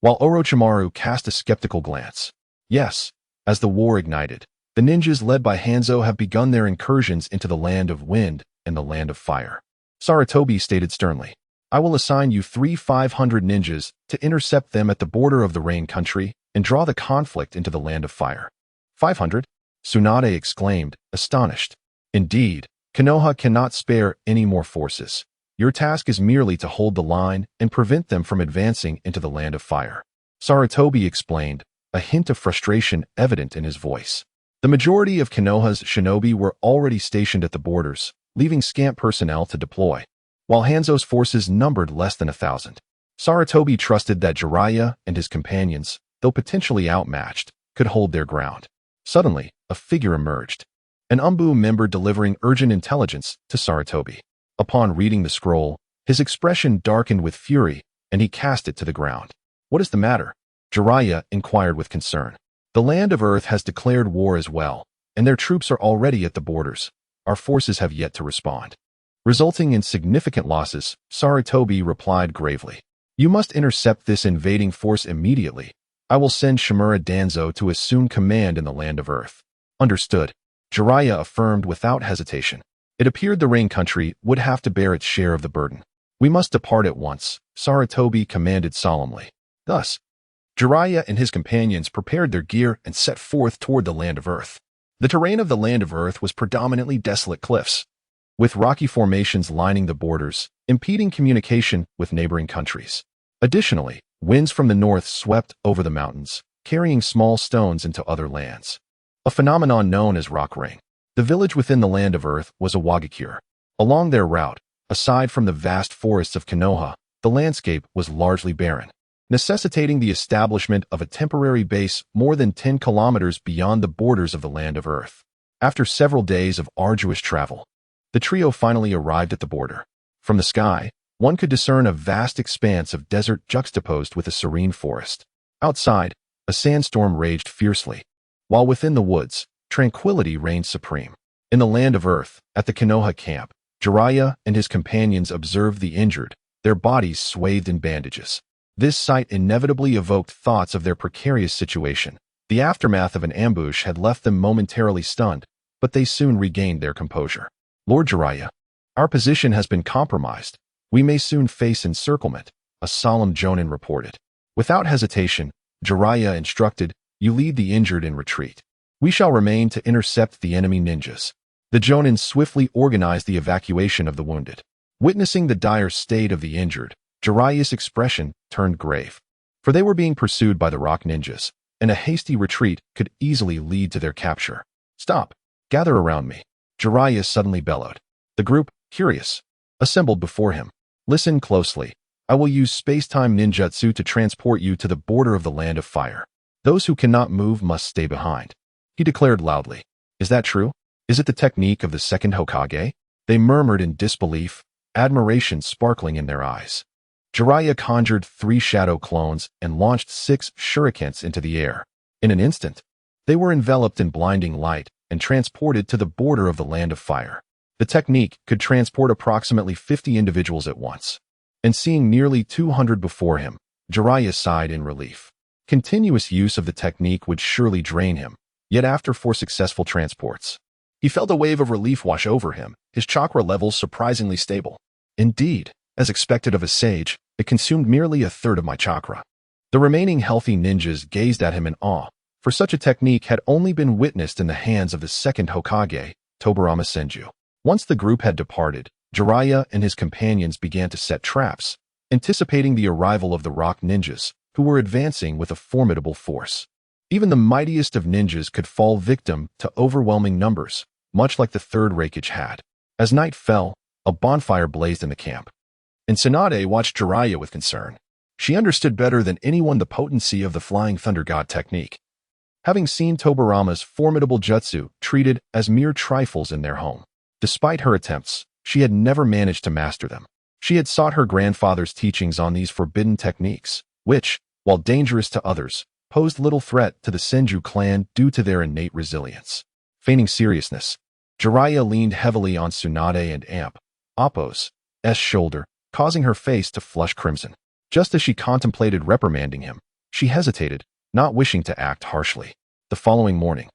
while Orochimaru cast a skeptical glance. Yes, as the war ignited, the ninjas led by Hanzo have begun their incursions into the land of wind and the land of fire. Sarutobi stated sternly, I will assign you 3 500 ninjas to intercept them at the border of the Rain Country and draw the conflict into the land of fire. 500? Tsunade exclaimed, astonished. Indeed, Konoha cannot spare any more forces. Your task is merely to hold the line and prevent them from advancing into the land of fire. Sarutobi explained, a hint of frustration evident in his voice. The majority of Konoha's shinobi were already stationed at the borders, leaving scant personnel to deploy, while Hanzo's forces numbered less than 1,000. Sarutobi trusted that Jiraiya and his companions, though potentially outmatched, could hold their ground. Suddenly, a figure emerged. an Umbu member delivering urgent intelligence to Sarutobi. Upon reading the scroll, his expression darkened with fury, and he cast it to the ground. "What is the matter?" Jiraiya inquired with concern. "The land of Earth has declared war as well, and their troops are already at the borders. Our forces have yet to respond, resulting in significant losses," Sarutobi replied gravely. "You must intercept this invading force immediately. I will send Shimura Danzo to assume command in the land of Earth." "Understood," Jiraiya affirmed without hesitation. It appeared the Rain Country would have to bear its share of the burden. "We must depart at once," Sarutobi commanded solemnly. Thus, Jiraiya and his companions prepared their gear and set forth toward the land of Earth. The terrain of the land of Earth was predominantly desolate cliffs, with rocky formations lining the borders, impeding communication with neighboring countries. Additionally, winds from the north swept over the mountains, carrying small stones into other lands, a phenomenon known as rock rain. The village within the land of Earth was a Wagakure. Along their route, aside from the vast forests of Konoha, the landscape was largely barren, necessitating the establishment of a temporary base more than 10 kilometers beyond the borders of the land of Earth. After several days of arduous travel, the trio finally arrived at the border. From the sky, one could discern a vast expanse of desert juxtaposed with a serene forest. Outside, a sandstorm raged fiercely, while within the woods, tranquility reigned supreme. In the land of Earth, at the Konoha camp, Jiraiya and his companions observed the injured, their bodies swathed in bandages. This sight inevitably evoked thoughts of their precarious situation. The aftermath of an ambush had left them momentarily stunned, but they soon regained their composure. "Lord Jiraiya, our position has been compromised. We may soon face encirclement," a solemn Jonin reported. Without hesitation, Jiraiya instructed, "You lead the injured in retreat. We shall remain to intercept the enemy ninjas." The Jonin swiftly organized the evacuation of the wounded. Witnessing the dire state of the injured, Jiraiya's expression turned grave, for they were being pursued by the rock ninjas, and a hasty retreat could easily lead to their capture. "Stop! Gather around me," Jiraiya suddenly bellowed. The group, curious, assembled before him. "Listen closely. I will use space-time ninjutsu to transport you to the border of the land of fire. Those who cannot move must stay behind," he declared loudly. "Is that true? Is it the technique of the Second Hokage?" They murmured in disbelief, admiration sparkling in their eyes. Jiraiya conjured 3 shadow clones and launched 6 shurikens into the air. In an instant, they were enveloped in blinding light and transported to the border of the land of fire. The technique could transport approximately 50 individuals at once. And seeing nearly 200 before him, Jiraiya sighed in relief. Continuous use of the technique would surely drain him, yet after 4 successful transports, he felt a wave of relief wash over him, his chakra levels surprisingly stable. Indeed, as expected of a sage, it consumed merely a third of my chakra. The remaining healthy ninjas gazed at him in awe, for such a technique had only been witnessed in the hands of the second Hokage, Tobirama Senju. Once the group had departed, Jiraiya and his companions began to set traps, anticipating the arrival of the rock ninjas, who were advancing with a formidable force. Even the mightiest of ninjas could fall victim to overwhelming numbers, much like the third Raikage had. As night fell, a bonfire blazed in the camp, and Tsunade watched Jiraiya with concern. She understood better than anyone the potency of the Flying Thunder God technique, having seen Tobirama's formidable jutsu treated as mere trifles in their home. Despite her attempts, she had never managed to master them. She had sought her grandfather's teachings on these forbidden techniques, which, while dangerous to others, posed little threat to the Senju clan due to their innate resilience. Feigning seriousness, Jiraiya leaned heavily on Tsunade and Appo's shoulder, causing her face to flush crimson. Just as she contemplated reprimanding him, she hesitated, not wishing to act harshly. The following morning,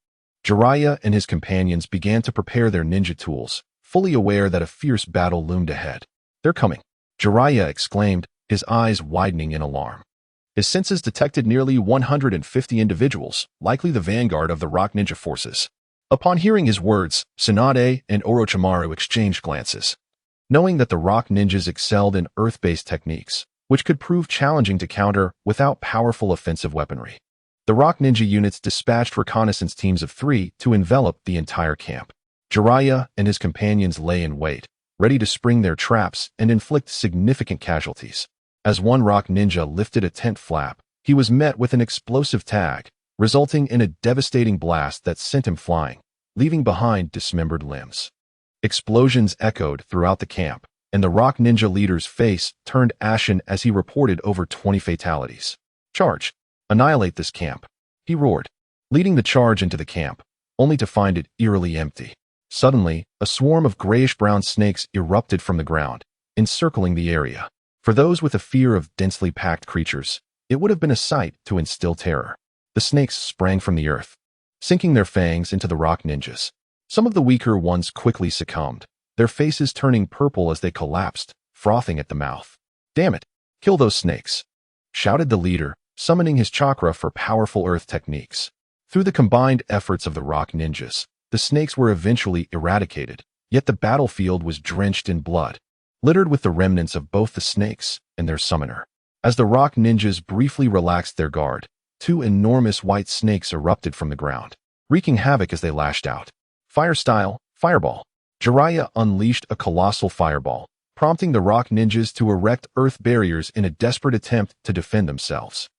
Jiraiya and his companions began to prepare their ninja tools, fully aware that a fierce battle loomed ahead. "They're coming," Jiraiya exclaimed, his eyes widening in alarm. His senses detected nearly 150 individuals, likely the vanguard of the rock ninja forces. Upon hearing his words, Tsunade and Orochimaru exchanged glances. Knowing that the rock ninjas excelled in earth-based techniques, which could prove challenging to counter without powerful offensive weaponry, the rock ninja units dispatched reconnaissance teams of 3 to envelop the entire camp. Jiraiya and his companions lay in wait, ready to spring their traps and inflict significant casualties. As one rock ninja lifted a tent flap, he was met with an explosive tag, resulting in a devastating blast that sent him flying. leaving behind dismembered limbs. Explosions echoed throughout the camp, and the rock ninja leader's face turned ashen as he reported over 20 fatalities. "Charge! Annihilate this camp!" he roared, leading the charge into the camp, only to find it eerily empty. Suddenly, a swarm of grayish-brown snakes erupted from the ground, encircling the area. For those with a fear of densely packed creatures, it would have been a sight to instill terror. The snakes sprang from the earth, sinking their fangs into the rock ninjas. Some of the weaker ones quickly succumbed, their faces turning purple as they collapsed, frothing at the mouth. "Damn it! Kill those snakes!" shouted the leader, summoning his chakra for powerful earth techniques. Through the combined efforts of the rock ninjas, the snakes were eventually eradicated, yet the battlefield was drenched in blood, littered with the remnants of both the snakes and their summoner. As the rock ninjas briefly relaxed their guard, two enormous white snakes erupted from the ground, wreaking havoc as they lashed out. Fire style, fireball. Jiraiya unleashed a colossal fireball, prompting the rock ninjas to erect earth barriers in a desperate attempt to defend themselves.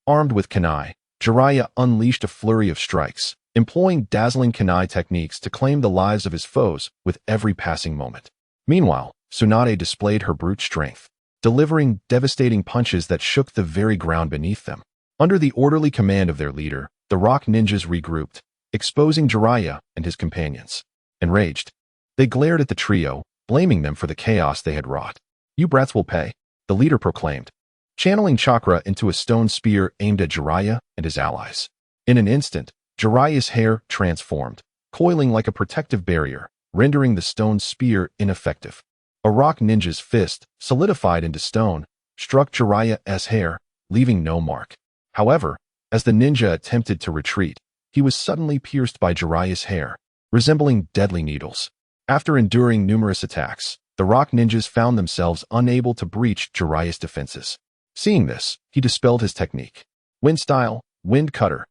Armed with kunai, Jiraiya unleashed a flurry of strikes, employing dazzling kunai techniques to claim the lives of his foes with every passing moment. Meanwhile, Tsunade displayed her brute strength, delivering devastating punches that shook the very ground beneath them. Under the orderly command of their leader, the rock ninjas regrouped, exposing Jiraiya and his companions. Enraged, they glared at the trio, blaming them for the chaos they had wrought. "You brats will pay," the leader proclaimed, channeling chakra into a stone spear aimed at Jiraiya and his allies. In an instant, Jiraiya's hair transformed, coiling like a protective barrier, rendering the stone spear ineffective. A rock ninja's fist, solidified into stone, struck Jiraiya's hair, leaving no mark. However, as the ninja attempted to retreat, he was suddenly pierced by Jiraiya's hair, resembling deadly needles. After enduring numerous attacks, the rock ninjas found themselves unable to breach Jiraiya's defenses. Seeing this, he dispelled his technique. Wind style, wind cutter.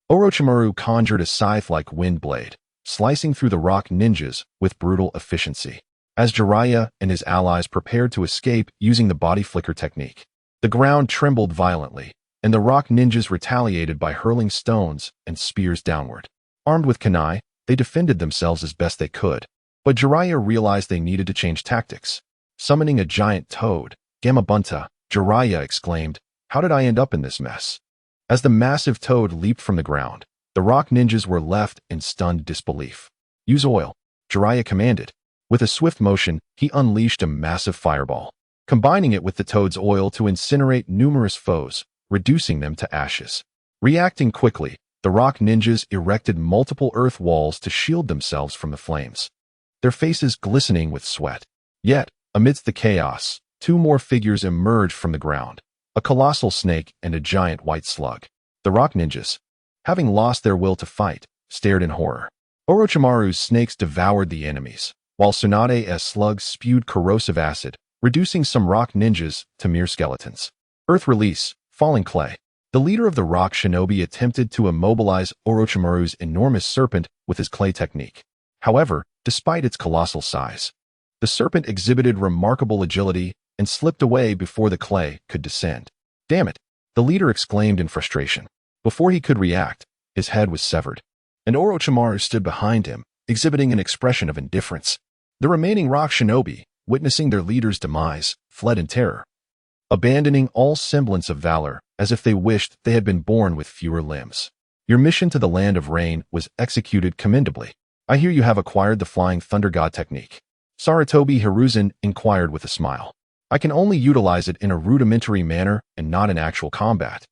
Orochimaru conjured a scythe-like wind blade, slicing through the rock ninjas with brutal efficiency. As Jiraiya and his allies prepared to escape using the body flicker technique, the ground trembled violently, and the rock ninjas retaliated by hurling stones and spears downward. Armed with kunai, they defended themselves as best they could, but Jiraiya realized they needed to change tactics. Summoning a giant toad, Gamabunta, Jiraiya exclaimed, "How did I end up in this mess?" As the massive toad leaped from the ground, the rock ninjas were left in stunned disbelief. "Use oil," Jiraiya commanded. With a swift motion, he unleashed a massive fireball, combining it with the toad's oil to incinerate numerous foes, reducing them to ashes. Reacting quickly, the rock ninjas erected multiple earth walls to shield themselves from the flames, their faces glistening with sweat. Yet, amidst the chaos, two more figures emerged from the ground, a colossal snake and a giant white slug. The rock ninjas, having lost their will to fight, stared in horror. Orochimaru's snakes devoured the enemies, while Tsunade's slugs spewed corrosive acid, reducing some rock ninjas to mere skeletons. Earth release, falling clay. The leader of the rock shinobi attempted to immobilize Orochimaru's enormous serpent with his clay technique. However, despite its colossal size, the serpent exhibited remarkable agility and slipped away before the clay could descend. "Damn it!" the leader exclaimed in frustration. Before he could react, his head was severed, and Orochimaru stood behind him, exhibiting an expression of indifference. The remaining rock shinobi, witnessing their leader's demise, fled in terror, abandoning all semblance of valor as if they wished they had been born with fewer limbs. "Your mission to the land of rain was executed commendably. I hear you have acquired the flying thunder god technique." Sarutobi Hiruzen inquired with a smile. "I can only utilize it in a rudimentary manner and not in actual combat,"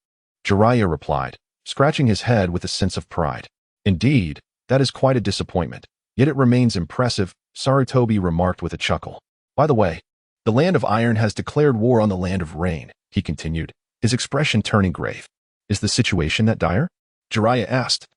Jiraiya replied, scratching his head with a sense of pride. "Indeed, that is quite a disappointment, yet it remains impressive," Sarutobi remarked with a chuckle. "By the way, the land of iron has declared war on the land of rain," he continued, his expression turning grave. "Is the situation that dire?" Jiraiya asked,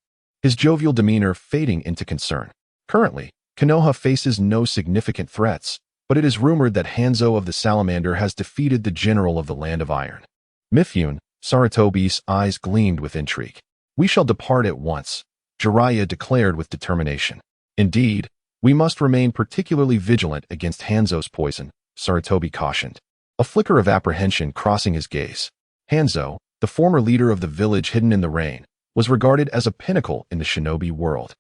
his jovial demeanor fading into concern. "Currently, Konoha faces no significant threats, but it is rumored that Hanzo of the Salamander has defeated the general of the Land of Iron." Mifune, Sarutobi's eyes gleamed with intrigue. "We shall depart at once," Jiraiya declared with determination. "Indeed, we must remain particularly vigilant against Hanzo's poison," Sarutobi cautioned, a flicker of apprehension crossing his gaze. Hanzo, the former leader of the village hidden in the rain, was regarded as a pinnacle in the shinobi world.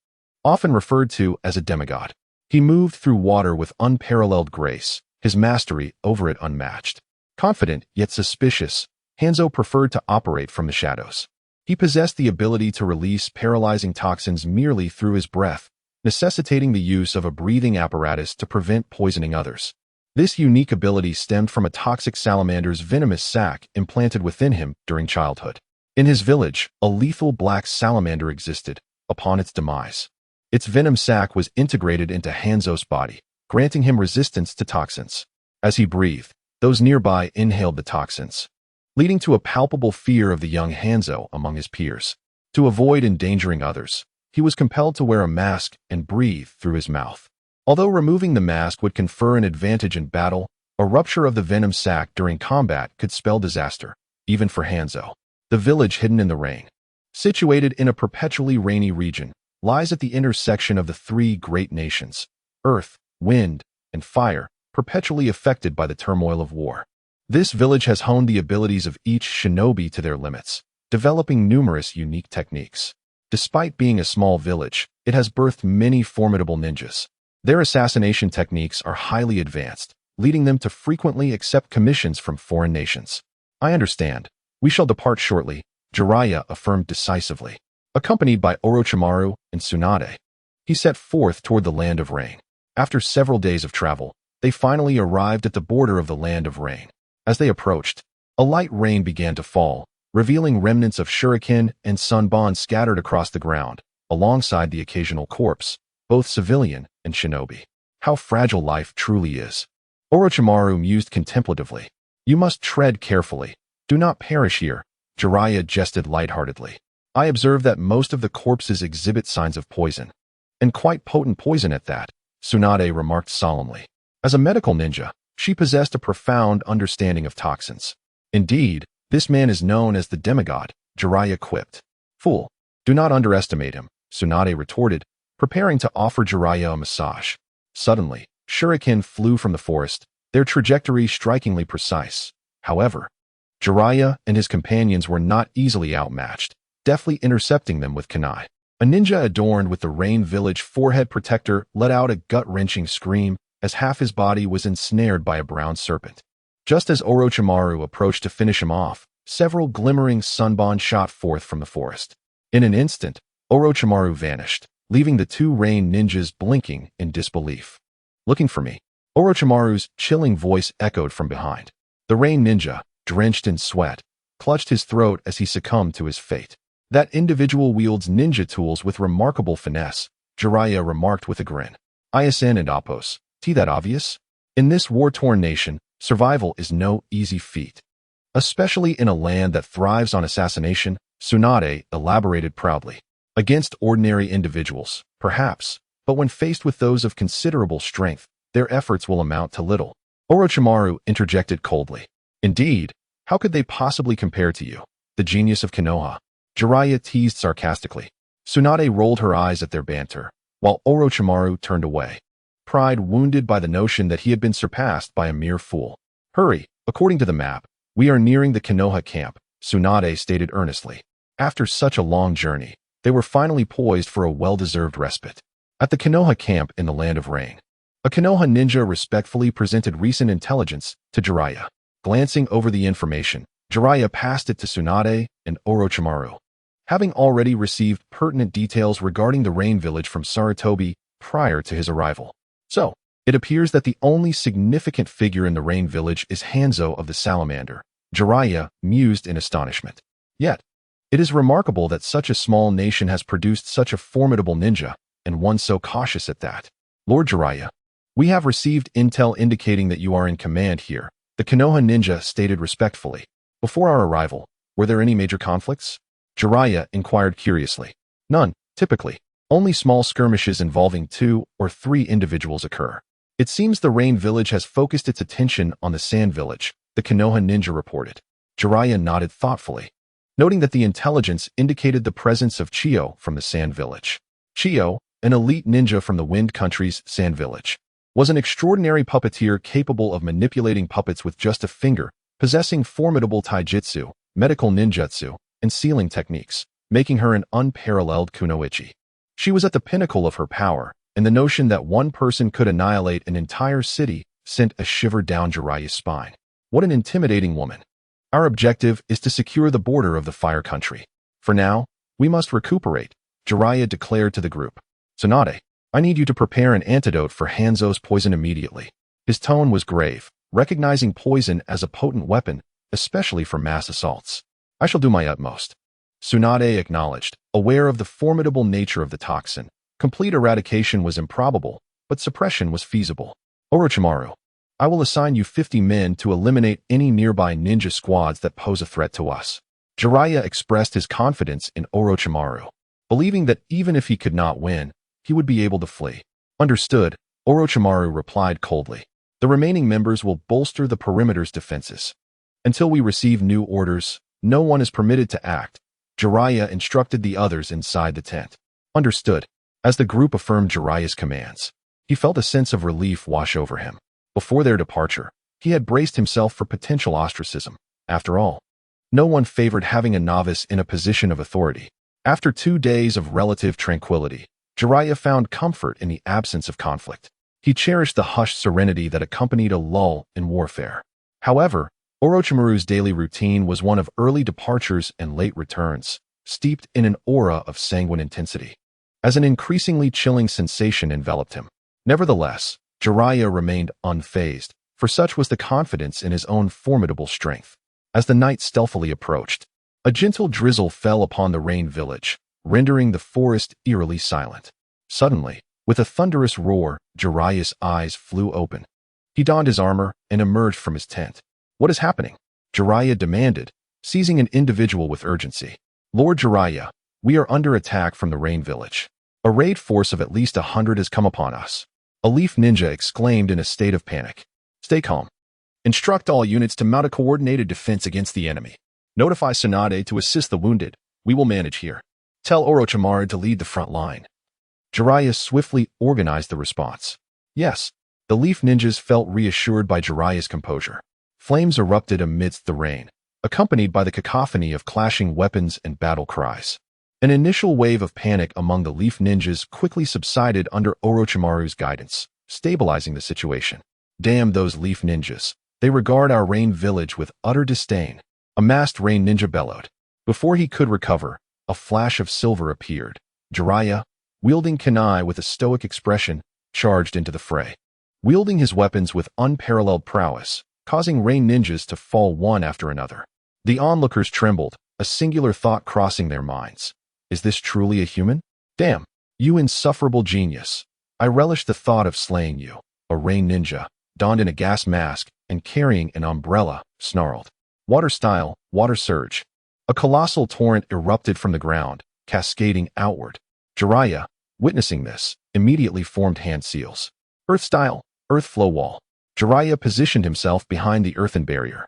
often referred to as a demigod. He moved through water with unparalleled grace, his mastery over it unmatched. Confident yet suspicious, Hanzo preferred to operate from the shadows. He possessed the ability to release paralyzing toxins merely through his breath, necessitating the use of a breathing apparatus to prevent poisoning others. This unique ability stemmed from a toxic salamander's venomous sac implanted within him during childhood. In his village, a lethal black salamander existed. Upon its demise, its venom sac was integrated into Hanzo's body, granting him resistance to toxins. As he breathed, those nearby inhaled the toxins, leading to a palpable fear of the young Hanzo among his peers. To avoid endangering others, he was compelled to wear a mask and breathe through his mouth. Although removing the mask would confer an advantage in battle, a rupture of the venom sac during combat could spell disaster, even for Hanzo. The village hidden in the rain, situated in a perpetually rainy region, lies at the intersection of the three great nations, earth, wind, and fire, perpetually affected by the turmoil of war. This village has honed the abilities of each shinobi to their limits, developing numerous unique techniques. Despite being a small village, it has birthed many formidable ninjas. Their assassination techniques are highly advanced, leading them to frequently accept commissions from foreign nations. I understand. We shall depart shortly, Jiraiya affirmed decisively. Accompanied by Orochimaru and Tsunade, he set forth toward the Land of Rain. After several days of travel, they finally arrived at the border of the Land of Rain. As they approached, a light rain began to fall, revealing remnants of shuriken and sunbon scattered across the ground, alongside the occasional corpse, both civilian and shinobi. How fragile life truly is. Orochimaru mused contemplatively. You must tread carefully. Do not perish here, Jiraiya jested lightheartedly. I observe that most of the corpses exhibit signs of poison. And quite potent poison at that, Tsunade remarked solemnly. As a medical ninja, she possessed a profound understanding of toxins. Indeed, this man is known as the demigod, Jiraiya quipped. Fool, do not underestimate him, Tsunade retorted, preparing to offer Jiraiya a massage. Suddenly, shuriken flew from the forest, their trajectory strikingly precise. However, Jiraiya and his companions were not easily outmatched, deftly intercepting them with kunai. A ninja adorned with the Rain Village forehead protector let out a gut-wrenching scream as half his body was ensnared by a brown serpent. Just as Orochimaru approached to finish him off, several glimmering sunbon shot forth from the forest. In an instant, Orochimaru vanished, leaving the two Rain ninjas blinking in disbelief. Looking for me? Orochimaru's chilling voice echoed from behind. The Rain ninja, drenched in sweat, clutched his throat as he succumbed to his fate. That individual wields ninja tools with remarkable finesse, Jiraiya remarked with a grin. ISN and Appos, that obvious? In this war-torn nation, survival is no easy feat. Especially in a land that thrives on assassination, Tsunade elaborated proudly. Against ordinary individuals, perhaps, but when faced with those of considerable strength, their efforts will amount to little. Orochimaru interjected coldly. Indeed, how could they possibly compare to you, the genius of Konoha? Jiraiya teased sarcastically. Tsunade rolled her eyes at their banter, while Orochimaru turned away, pride wounded by the notion that he had been surpassed by a mere fool. Hurry, according to the map, we are nearing the Konoha camp, Tsunade stated earnestly. After such a long journey, they were finally poised for a well-deserved respite. At the Konoha camp in the Land of Rain, a Konoha ninja respectfully presented recent intelligence to Jiraiya. Glancing over the information, Jiraiya passed it to Tsunade and Orochimaru. Having already received pertinent details regarding the Rain Village from Sarutobi prior to his arrival. So, it appears that the only significant figure in the Rain Village is Hanzo of the Salamander, Jiraiya mused in astonishment. Yet, it is remarkable that such a small nation has produced such a formidable ninja, and one so cautious at that. Lord Jiraiya, we have received intel indicating that you are in command here, the Konoha ninja stated respectfully. Before our arrival, were there any major conflicts? Jiraiya inquired curiously. None, typically. Only small skirmishes involving 2 or 3 individuals occur. It seems the Rain Village has focused its attention on the Sand Village, the Konoha ninja reported. Jiraiya nodded thoughtfully, noting that the intelligence indicated the presence of Chiyo from the Sand Village. Chiyo, an elite ninja from the Wind Country's Sand Village, was an extraordinary puppeteer capable of manipulating puppets with just a finger, possessing formidable taijutsu, medical ninjutsu, and sealing techniques, making her an unparalleled kunoichi. She was at the pinnacle of her power, and the notion that one person could annihilate an entire city sent a shiver down Jiraiya's spine. What an intimidating woman. Our objective is to secure the border of the Fire Country. For now, we must recuperate, Jiraiya declared to the group. Tsunade, I need you to prepare an antidote for Hanzo's poison immediately. His tone was grave, recognizing poison as a potent weapon, especially for mass assaults. I shall do my utmost. Tsunade acknowledged, aware of the formidable nature of the toxin. Complete eradication was improbable, but suppression was feasible. Orochimaru, I will assign you 50 men to eliminate any nearby ninja squads that pose a threat to us. Jiraiya expressed his confidence in Orochimaru, believing that even if he could not win, he would be able to flee. Understood, Orochimaru replied coldly. The remaining members will bolster the perimeter's defenses. Until we receive new orders, no one is permitted to act. Jiraiya instructed the others inside the tent. Understood. As the group affirmed Jiraiya's commands, he felt a sense of relief wash over him. Before their departure, he had braced himself for potential ostracism. After all, no one favored having a novice in a position of authority. After 2 days of relative tranquility, Jiraiya found comfort in the absence of conflict. He cherished the hushed serenity that accompanied a lull in warfare. However, Orochimaru's daily routine was one of early departures and late returns, steeped in an aura of sanguine intensity. As an increasingly chilling sensation enveloped him. Nevertheless, Jiraiya remained unfazed, for such was the confidence in his own formidable strength. As the night stealthily approached, a gentle drizzle fell upon the rain village, rendering the forest eerily silent. Suddenly, with a thunderous roar, Jiraiya's eyes flew open. He donned his armor and emerged from his tent. What is happening? Jiraiya demanded, seizing an individual with urgency. Lord Jiraiya, we are under attack from the rain village. A raid force of at least 100 has come upon us. A leaf ninja exclaimed in a state of panic. Stay calm. Instruct all units to mount a coordinated defense against the enemy. Notify Tsunade to assist the wounded. We will manage here. Tell Orochimaru to lead the front line. Jiraiya swiftly organized the response. Yes, the leaf ninjas felt reassured by Jiraiya's composure. Flames erupted amidst the rain, accompanied by the cacophony of clashing weapons and battle cries. An initial wave of panic among the leaf ninjas quickly subsided under Orochimaru's guidance, stabilizing the situation. Damn those leaf ninjas. They regard our rain village with utter disdain. A masked rain ninja bellowed. Before he could recover, a flash of silver appeared. Jiraiya, wielding kunai with a stoic expression, charged into the fray. Wielding his weapons with unparalleled prowess, causing rain ninjas to fall one after another. The onlookers trembled, a singular thought crossing their minds. Is this truly a human? Damn, you insufferable genius. I relish the thought of slaying you. A rain ninja, donned in a gas mask and carrying an umbrella, snarled. Water style, water surge. A colossal torrent erupted from the ground, cascading outward. Jiraiya, witnessing this, immediately formed hand seals. Earth style, earth flow wall. Jiraiya positioned himself behind the earthen barrier,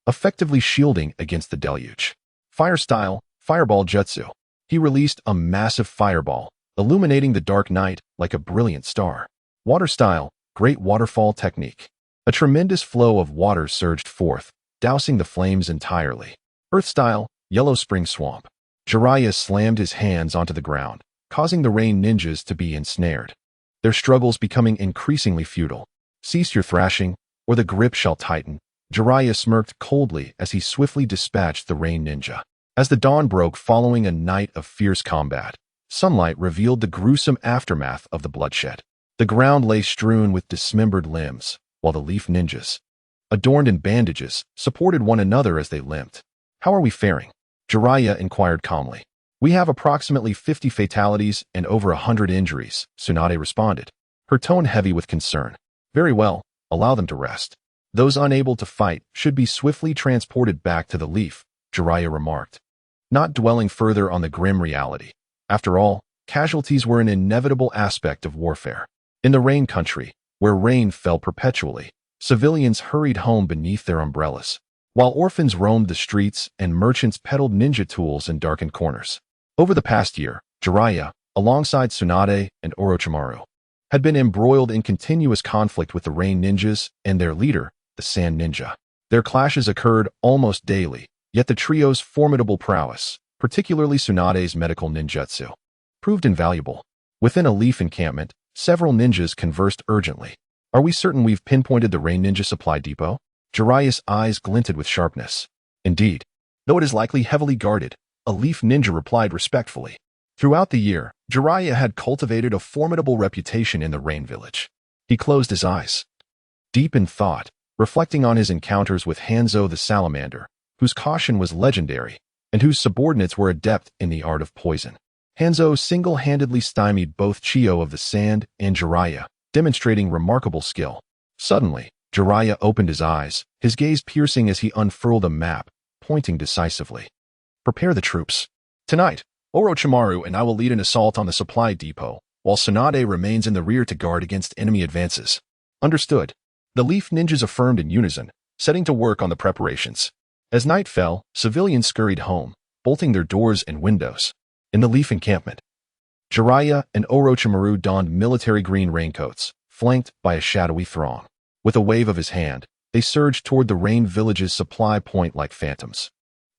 effectively shielding against the deluge. Fire style, fireball jutsu. He released a massive fireball, illuminating the dark night like a brilliant star. Water style, great waterfall technique. A tremendous flow of water surged forth, dousing the flames entirely. Earth style, yellow spring swamp. Jiraiya slammed his hands onto the ground, causing the rain ninjas to be ensnared. Their struggles becoming increasingly futile. Cease your thrashing, or the grip shall tighten. Jiraiya smirked coldly as he swiftly dispatched the rain ninja. As the dawn broke following a night of fierce combat, sunlight revealed the gruesome aftermath of the bloodshed. The ground lay strewn with dismembered limbs, while the leaf ninjas, adorned in bandages, supported one another as they limped. How are we faring? Jiraiya inquired calmly. We have approximately 50 fatalities and over 100 injuries, Tsunade responded, her tone heavy with concern. Very well, allow them to rest. Those unable to fight should be swiftly transported back to the leaf, Jiraiya remarked, not dwelling further on the grim reality. After all, casualties were an inevitable aspect of warfare. In the rain country, where rain fell perpetually, civilians hurried home beneath their umbrellas, while orphans roamed the streets and merchants peddled ninja tools in darkened corners. Over the past year, Jiraiya, alongside Tsunade and Orochimaru, had been embroiled in continuous conflict with the rain ninjas and their leader, the sand ninja. Their clashes occurred almost daily, yet the trio's formidable prowess, particularly Tsunade's medical ninjutsu, proved invaluable. Within a leaf encampment, several ninjas conversed urgently. Are we certain we've pinpointed the rain ninja supply depot? Jiraiya's eyes glinted with sharpness. Indeed. Though it is likely heavily guarded, a leaf ninja replied respectfully. Throughout the year, Jiraiya had cultivated a formidable reputation in the rain village. He closed his eyes, deep in thought, reflecting on his encounters with Hanzo the salamander, whose caution was legendary, and whose subordinates were adept in the art of poison. Hanzo single-handedly stymied both Chiyo of the Sand and Jiraiya, demonstrating remarkable skill. Suddenly, Jiraiya opened his eyes, his gaze piercing as he unfurled a map, pointing decisively. Prepare the troops. Tonight, Orochimaru and I will lead an assault on the supply depot, while Tsunade remains in the rear to guard against enemy advances. Understood. The Leaf Ninjas affirmed in unison, setting to work on the preparations. As night fell, civilians scurried home, bolting their doors and windows. In the Leaf encampment, Jiraiya and Orochimaru donned military green raincoats, flanked by a shadowy throng. With a wave of his hand, they surged toward the Rain Village's supply point like phantoms.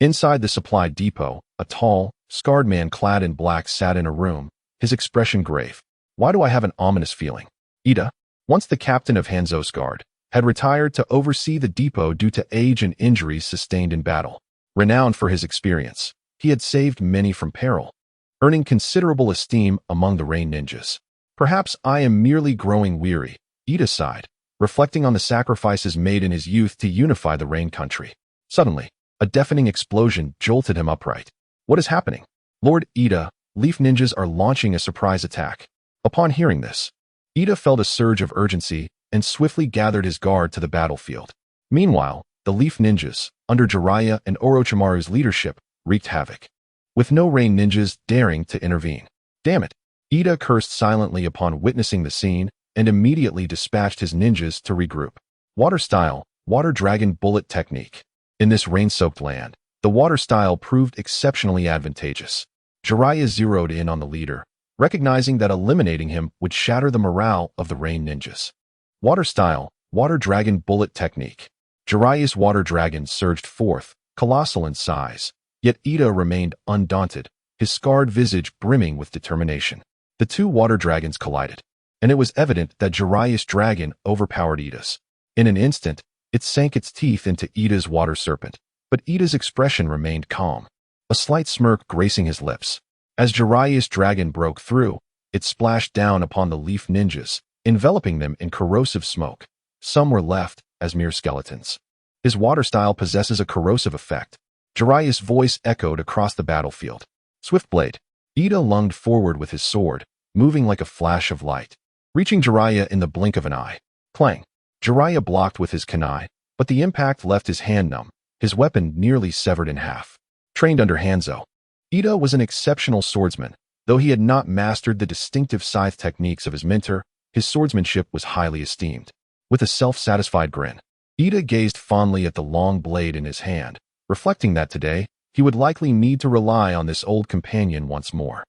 Inside the supply depot, a tall, scarred man clad in black sat in a room, his expression grave. Why do I have an ominous feeling? Ida, once the captain of Hanzo's guard, had retired to oversee the depot due to age and injuries sustained in battle. Renowned for his experience, he had saved many from peril, earning considerable esteem among the Rain Ninjas. Perhaps I am merely growing weary, Ida sighed, reflecting on the sacrifices made in his youth to unify the Rain country. Suddenly, a deafening explosion jolted him upright. What is happening? Lord Ida, Leaf Ninjas are launching a surprise attack. Upon hearing this, Ida felt a surge of urgency and swiftly gathered his guard to the battlefield. Meanwhile, the Leaf Ninjas, under Jiraiya and Orochimaru's leadership, wreaked havoc, with no Rain Ninjas daring to intervene. Damn it! Ida cursed silently upon witnessing the scene and immediately dispatched his ninjas to regroup. Water style, water dragon bullet technique. In this rain-soaked land, the water style proved exceptionally advantageous. Jiraiya zeroed in on the leader, recognizing that eliminating him would shatter the morale of the Rain Ninjas. Water style, water dragon bullet technique. Jiraiya's water dragon surged forth, colossal in size, yet Ida remained undaunted, his scarred visage brimming with determination. The two water dragons collided, and it was evident that Jiraiya's dragon overpowered Ida's. In an instant, it sank its teeth into Ida's water serpent, but Ida's expression remained calm, a slight smirk gracing his lips. As Jiraiya's dragon broke through, it splashed down upon the Leaf Ninjas, enveloping them in corrosive smoke. Some were left as mere skeletons. His water style possesses a corrosive effect. Jiraiya's voice echoed across the battlefield. Swiftblade. Ida lunged forward with his sword, moving like a flash of light, reaching Jiraiya in the blink of an eye. Clang. Jiraiya blocked with his kunai, but the impact left his hand numb, his weapon nearly severed in half. Trained under Hanzo, Ida was an exceptional swordsman. Though he had not mastered the distinctive scythe techniques of his mentor, his swordsmanship was highly esteemed. With a self-satisfied grin, Ida gazed fondly at the long blade in his hand, reflecting that today, he would likely need to rely on this old companion once more.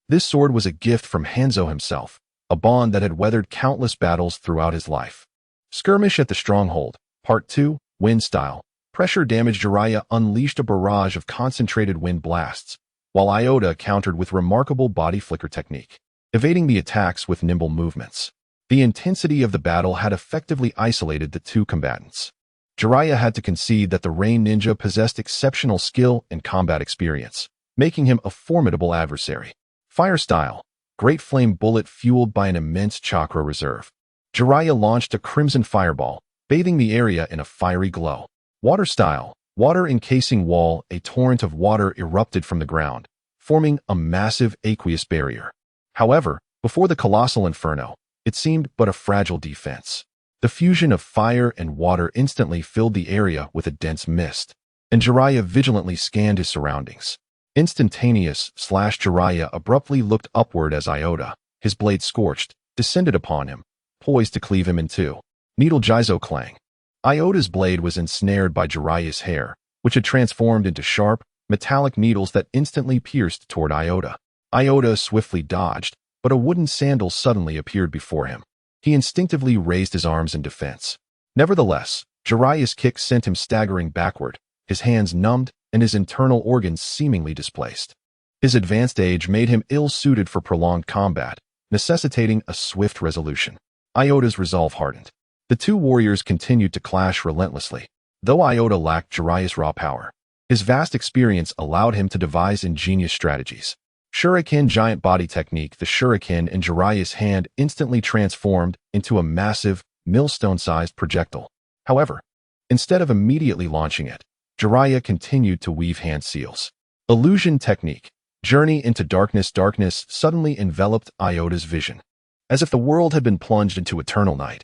This sword was a gift from Hanzo himself, a bond that had weathered countless battles throughout his life. Skirmish at the Stronghold, Part 2, Wind Style. Pressure damage. Jiraiya unleashed a barrage of concentrated wind blasts, while Iota countered with remarkable body flicker technique, evading the attacks with nimble movements. The intensity of the battle had effectively isolated the two combatants. Jiraiya had to concede that the Rain Ninja possessed exceptional skill and combat experience, making him a formidable adversary. Fire style. Great flame bullet fueled by an immense chakra reserve. Jiraiya launched a crimson fireball, bathing the area in a fiery glow. Water style. Water encasing wall. A torrent of water erupted from the ground, forming a massive aqueous barrier. However, before the colossal inferno, it seemed but a fragile defense. The fusion of fire and water instantly filled the area with a dense mist, and Jiraiya vigilantly scanned his surroundings. Instantaneous. Jiraiya abruptly looked upward as Iota, his blade scorched, descended upon him, poised to cleave him in two. Needle Jizo clang. Iota's blade was ensnared by Jiraiya's hair, which had transformed into sharp, metallic needles that instantly pierced toward Iota. Iota swiftly dodged, but a wooden sandal suddenly appeared before him. He instinctively raised his arms in defense. Nevertheless, Jiraiya's kick sent him staggering backward, his hands numbed and his internal organs seemingly displaced. His advanced age made him ill-suited for prolonged combat, necessitating a swift resolution. Iota's resolve hardened. The two warriors continued to clash relentlessly. Though Iota lacked Jiraiya's raw power, his vast experience allowed him to devise ingenious strategies. Shuriken giant body technique. The shuriken in Jiraiya's hand instantly transformed into a massive, millstone-sized projectile. However, instead of immediately launching it, Jiraiya continued to weave hand seals. Illusion technique. Journey into darkness. Darkness suddenly enveloped Iota's vision, as if the world had been plunged into eternal night,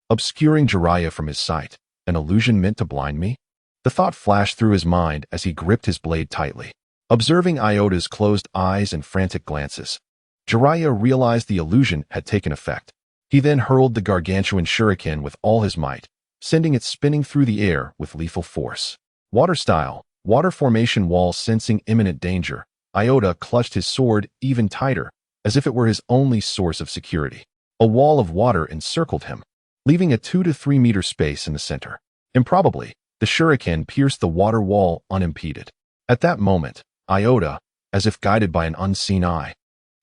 obscuring Jiraiya from his sight. An illusion meant to blind me? The thought flashed through his mind as he gripped his blade tightly. Observing Iota's closed eyes and frantic glances, Jiraiya realized the illusion had taken effect. He then hurled the gargantuan shuriken with all his might, sending it spinning through the air with lethal force. Water style. Water formation wall. Sensing imminent danger, Iota clutched his sword even tighter, as if it were his only source of security. A wall of water encircled him, leaving a 2 to 3 meter space in the center. Improbably, the shuriken pierced the water wall unimpeded. At that moment, Iota, as if guided by an unseen eye,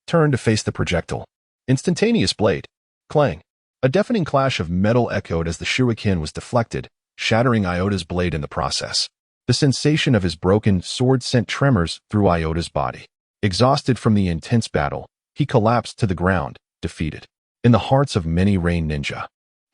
turned to face the projectile. Instantaneous blade. Clang. A deafening clash of metal echoed as the shuriken was deflected, shattering Iota's blade in the process. The sensation of his broken sword sent tremors through Iota's body. Exhausted from the intense battle, he collapsed to the ground, defeated. In the hearts of many Rain ninja,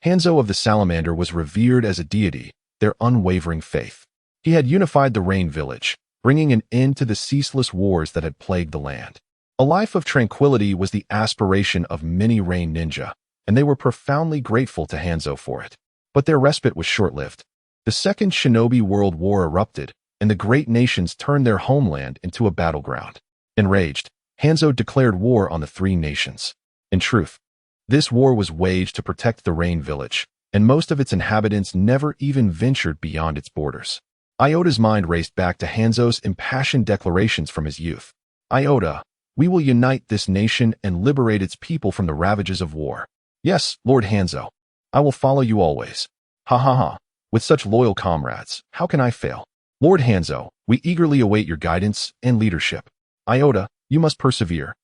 Hanzo of the Salamander was revered as a deity, their unwavering faith. He had unified the Rain Village, bringing an end to the ceaseless wars that had plagued the land. A life of tranquility was the aspiration of many Rain ninja, and they were profoundly grateful to Hanzo for it. But their respite was short-lived. The Second Shinobi World War erupted, and the great nations turned their homeland into a battleground. Enraged, Hanzo declared war on the three nations. In truth, this war was waged to protect the Rain Village, and most of its inhabitants never even ventured beyond its borders. Iota's mind raced back to Hanzo's impassioned declarations from his youth. Iota, we will unite this nation and liberate its people from the ravages of war. Yes, Lord Hanzo. I will follow you always. Ha ha ha. With such loyal comrades, how can I fail? Lord Hanzo, we eagerly await your guidance and leadership. Iota, you must persevere.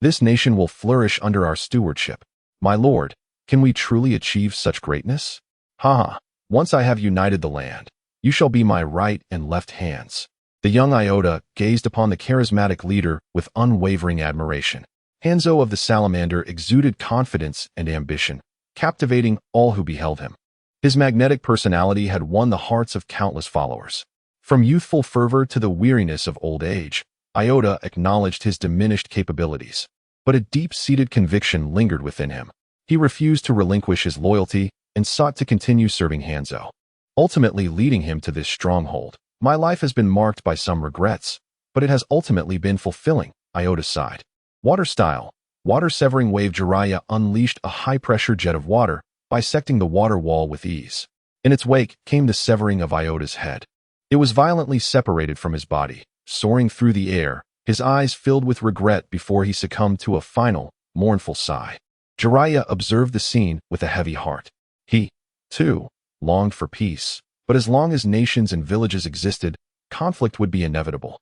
This nation will flourish under our stewardship. My lord, can we truly achieve such greatness? Ha ha. Once I have united the land, you shall be my right and left hands. The young Iota gazed upon the charismatic leader with unwavering admiration. Hanzo of the Salamander exuded confidence and ambition, captivating all who beheld him. His magnetic personality had won the hearts of countless followers. From youthful fervor to the weariness of old age, Iota acknowledged his diminished capabilities, but a deep-seated conviction lingered within him. He refused to relinquish his loyalty and sought to continue serving Hanzo, ultimately leading him to this stronghold. My life has been marked by some regrets, but it has ultimately been fulfilling, Iota sighed. Water style. Water-severing wave. Jiraiya unleashed a high-pressure jet of water, bisecting the water wall with ease. In its wake came the severing of Iota's head. It was violently separated from his body, soaring through the air, his eyes filled with regret before he succumbed to a final, mournful sigh. Jiraiya observed the scene with a heavy heart. He, too, longed for peace, but as long as nations and villages existed, conflict would be inevitable.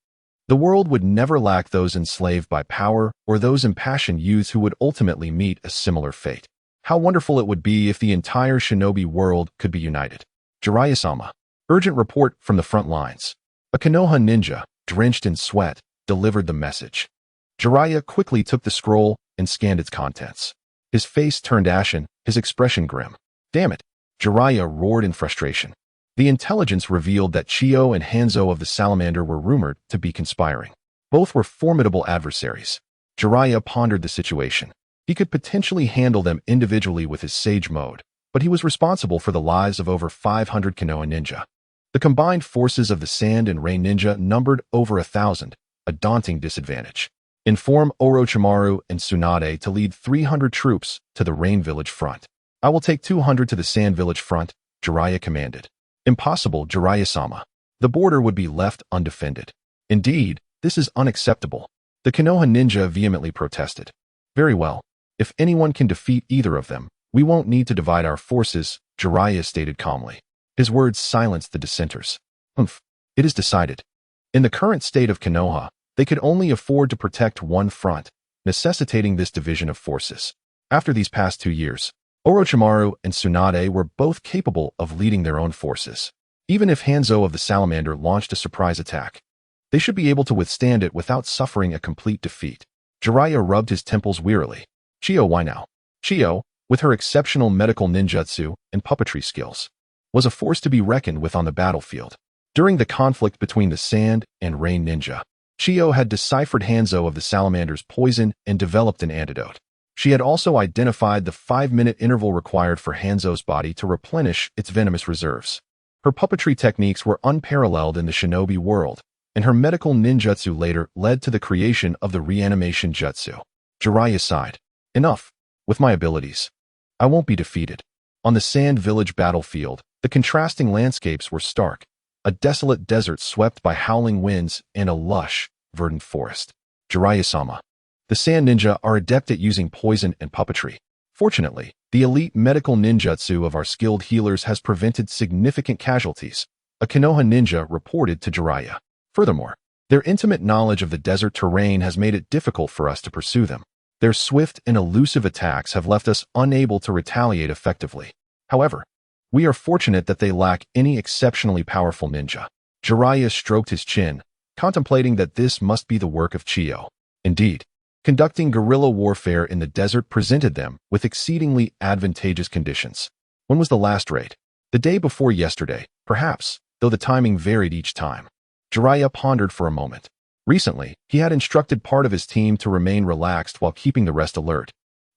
The world would never lack those enslaved by power or those impassioned youths who would ultimately meet a similar fate. How wonderful it would be if the entire shinobi world could be united. Jiraiya-sama. Urgent report from the front lines. A Konoha ninja, drenched in sweat, delivered the message. Jiraiya quickly took the scroll and scanned its contents. His face turned ashen, his expression grim. Damn it! Jiraiya roared in frustration. The intelligence revealed that Chiyo and Hanzo of the Salamander were rumored to be conspiring. Both were formidable adversaries. Jiraiya pondered the situation. He could potentially handle them individually with his Sage Mode, but he was responsible for the lives of over 500 Konoha ninja. The combined forces of the Sand and Rain ninja numbered over 1,000, a daunting disadvantage. Inform Orochimaru and Tsunade to lead 300 troops to the Rain Village front. I will take 200 to the Sand Village front, Jiraiya commanded. Impossible, Jiraiya-sama. The border would be left undefended. Indeed, this is unacceptable. The Konoha ninja vehemently protested. Very well. If anyone can defeat either of them, we won't need to divide our forces, Jiraiya stated calmly. His words silenced the dissenters. It is decided. In the current state of Konoha, they could only afford to protect one front, necessitating this division of forces. After these past 2 years, Orochimaru and Tsunade were both capable of leading their own forces. Even if Hanzo of the Salamander launched a surprise attack, they should be able to withstand it without suffering a complete defeat. Jiraiya rubbed his temples wearily. Chiyo, why now? Chiyo, with her exceptional medical ninjutsu and puppetry skills, was a force to be reckoned with on the battlefield. During the conflict between the Sand and Rain Ninja, Chiyo had deciphered Hanzo of the Salamander's poison and developed an antidote. She had also identified the 5-minute interval required for Hanzo's body to replenish its venomous reserves. Her puppetry techniques were unparalleled in the shinobi world, and her medical ninjutsu later led to the creation of the reanimation jutsu. Jiraiya sighed. Enough with my abilities. I won't be defeated. On the Sand Village battlefield, the contrasting landscapes were stark. A desolate desert swept by howling winds and a lush, verdant forest. Jiraiya-sama. The Sand Ninja are adept at using poison and puppetry. Fortunately, the elite medical ninjutsu of our skilled healers has prevented significant casualties, a Konoha ninja reported to Jiraiya. Furthermore, their intimate knowledge of the desert terrain has made it difficult for us to pursue them. Their swift and elusive attacks have left us unable to retaliate effectively. However, we are fortunate that they lack any exceptionally powerful ninja. Jiraiya stroked his chin, contemplating that this must be the work of Chiyo. Indeed, conducting guerrilla warfare in the desert presented them with exceedingly advantageous conditions. When was the last raid? The day before yesterday, perhaps, though the timing varied each time. Jiraiya pondered for a moment. Recently, he had instructed part of his team to remain relaxed while keeping the rest alert,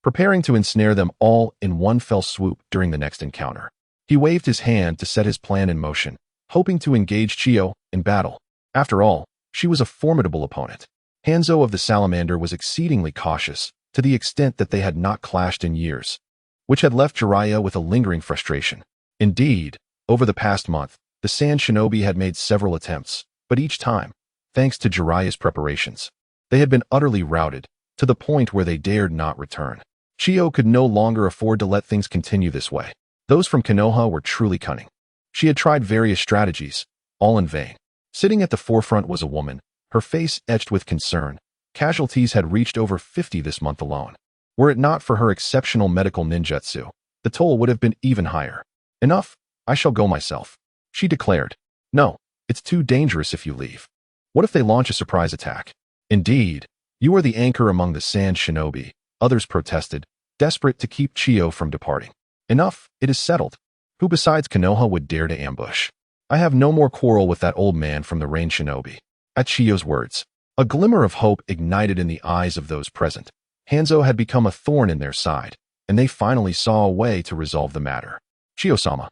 preparing to ensnare them all in one fell swoop during the next encounter. He waved his hand to set his plan in motion, hoping to engage Chiyo in battle. After all, she was a formidable opponent. Hanzo of the Salamander was exceedingly cautious, to the extent that they had not clashed in years, which had left Jiraiya with a lingering frustration. Indeed, over the past month, the Sand Shinobi had made several attempts, but each time, thanks to Jiraiya's preparations, they had been utterly routed, to the point where they dared not return. Chiyo could no longer afford to let things continue this way. Those from Konoha were truly cunning. She had tried various strategies, all in vain. Sitting at the forefront was a woman, her face etched with concern. Casualties had reached over 50 this month alone. Were it not for her exceptional medical ninjutsu, the toll would have been even higher. Enough, I shall go myself, she declared. No, it's too dangerous if you leave. What if they launch a surprise attack? Indeed, you are the anchor among the Sand Shinobi, others protested, desperate to keep Chiyo from departing. Enough, it is settled. Who besides Konoha would dare to ambush? I have no more quarrel with that old man from the Rain Shinobi. At Chiyo's words, a glimmer of hope ignited in the eyes of those present. Hanzo had become a thorn in their side, and they finally saw a way to resolve the matter. Chiyo-sama,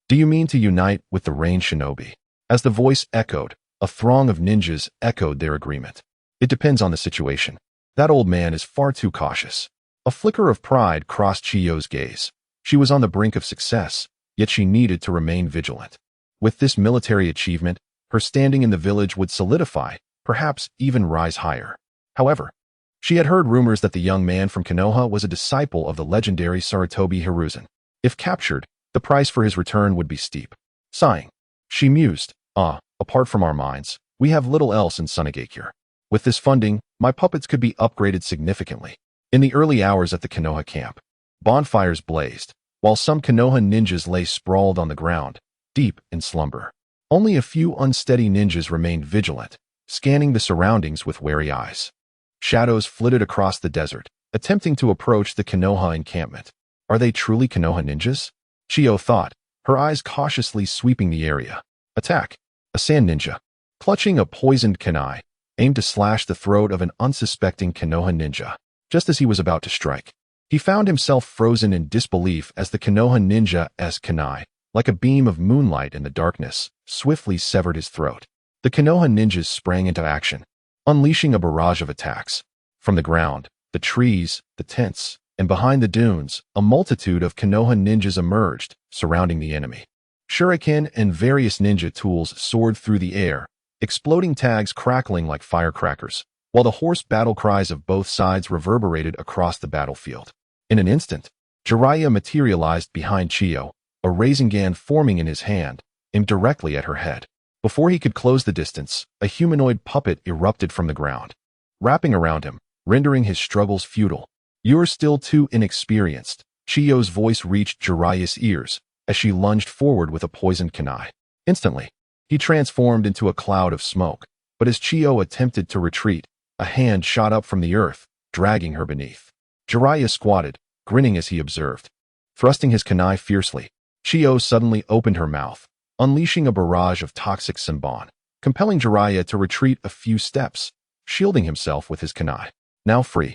do you mean to unite with the Rain Shinobi? As the voice echoed, a throng of ninjas echoed their agreement. It depends on the situation. That old man is far too cautious. A flicker of pride crossed Chiyo's gaze. She was on the brink of success, yet she needed to remain vigilant. With this military achievement, her standing in the village would solidify, perhaps even rise higher. However, she had heard rumors that the young man from Konoha was a disciple of the legendary Sarutobi Hiruzen. If captured, the price for his return would be steep. Sighing, she mused, apart from our minds, we have little else in Sunagakure. With this funding, my puppets could be upgraded significantly. In the early hours at the Konoha camp, bonfires blazed, while some Konoha ninjas lay sprawled on the ground, deep in slumber. Only a few unsteady ninjas remained vigilant, scanning the surroundings with wary eyes. Shadows flitted across the desert, attempting to approach the Konoha encampment. Are they truly Konoha ninjas? Chiyo thought, her eyes cautiously sweeping the area. Attack! A sand ninja, clutching a poisoned kunai, aimed to slash the throat of an unsuspecting Konoha ninja. Just as he was about to strike, he found himself frozen in disbelief as the Konoha ninja's kunai, like a beam of moonlight in the darkness, swiftly severed his throat. The Konoha ninjas sprang into action, unleashing a barrage of attacks. From the ground, the trees, the tents, and behind the dunes, a multitude of Konoha ninjas emerged, surrounding the enemy. Shuriken and various ninja tools soared through the air, exploding tags crackling like firecrackers, while the hoarse battle cries of both sides reverberated across the battlefield. In an instant, Jiraiya materialized behind Chiyo, a Rasengan forming in his hand, aimed directly at her head. Before he could close the distance, a humanoid puppet erupted from the ground. Wrapping around him, rendering his struggles futile. "You're still too inexperienced." Chiyo's voice reached Jiraiya's ears as she lunged forward with a poisoned kunai. Instantly, he transformed into a cloud of smoke, but as Chiyo attempted to retreat, a hand shot up from the earth, dragging her beneath. Jiraiya squatted, grinning as he observed. Thrusting his kunai fiercely, Chiyo suddenly opened her mouth, unleashing a barrage of toxic senbon, compelling Jiraiya to retreat a few steps, shielding himself with his kunai. Now free,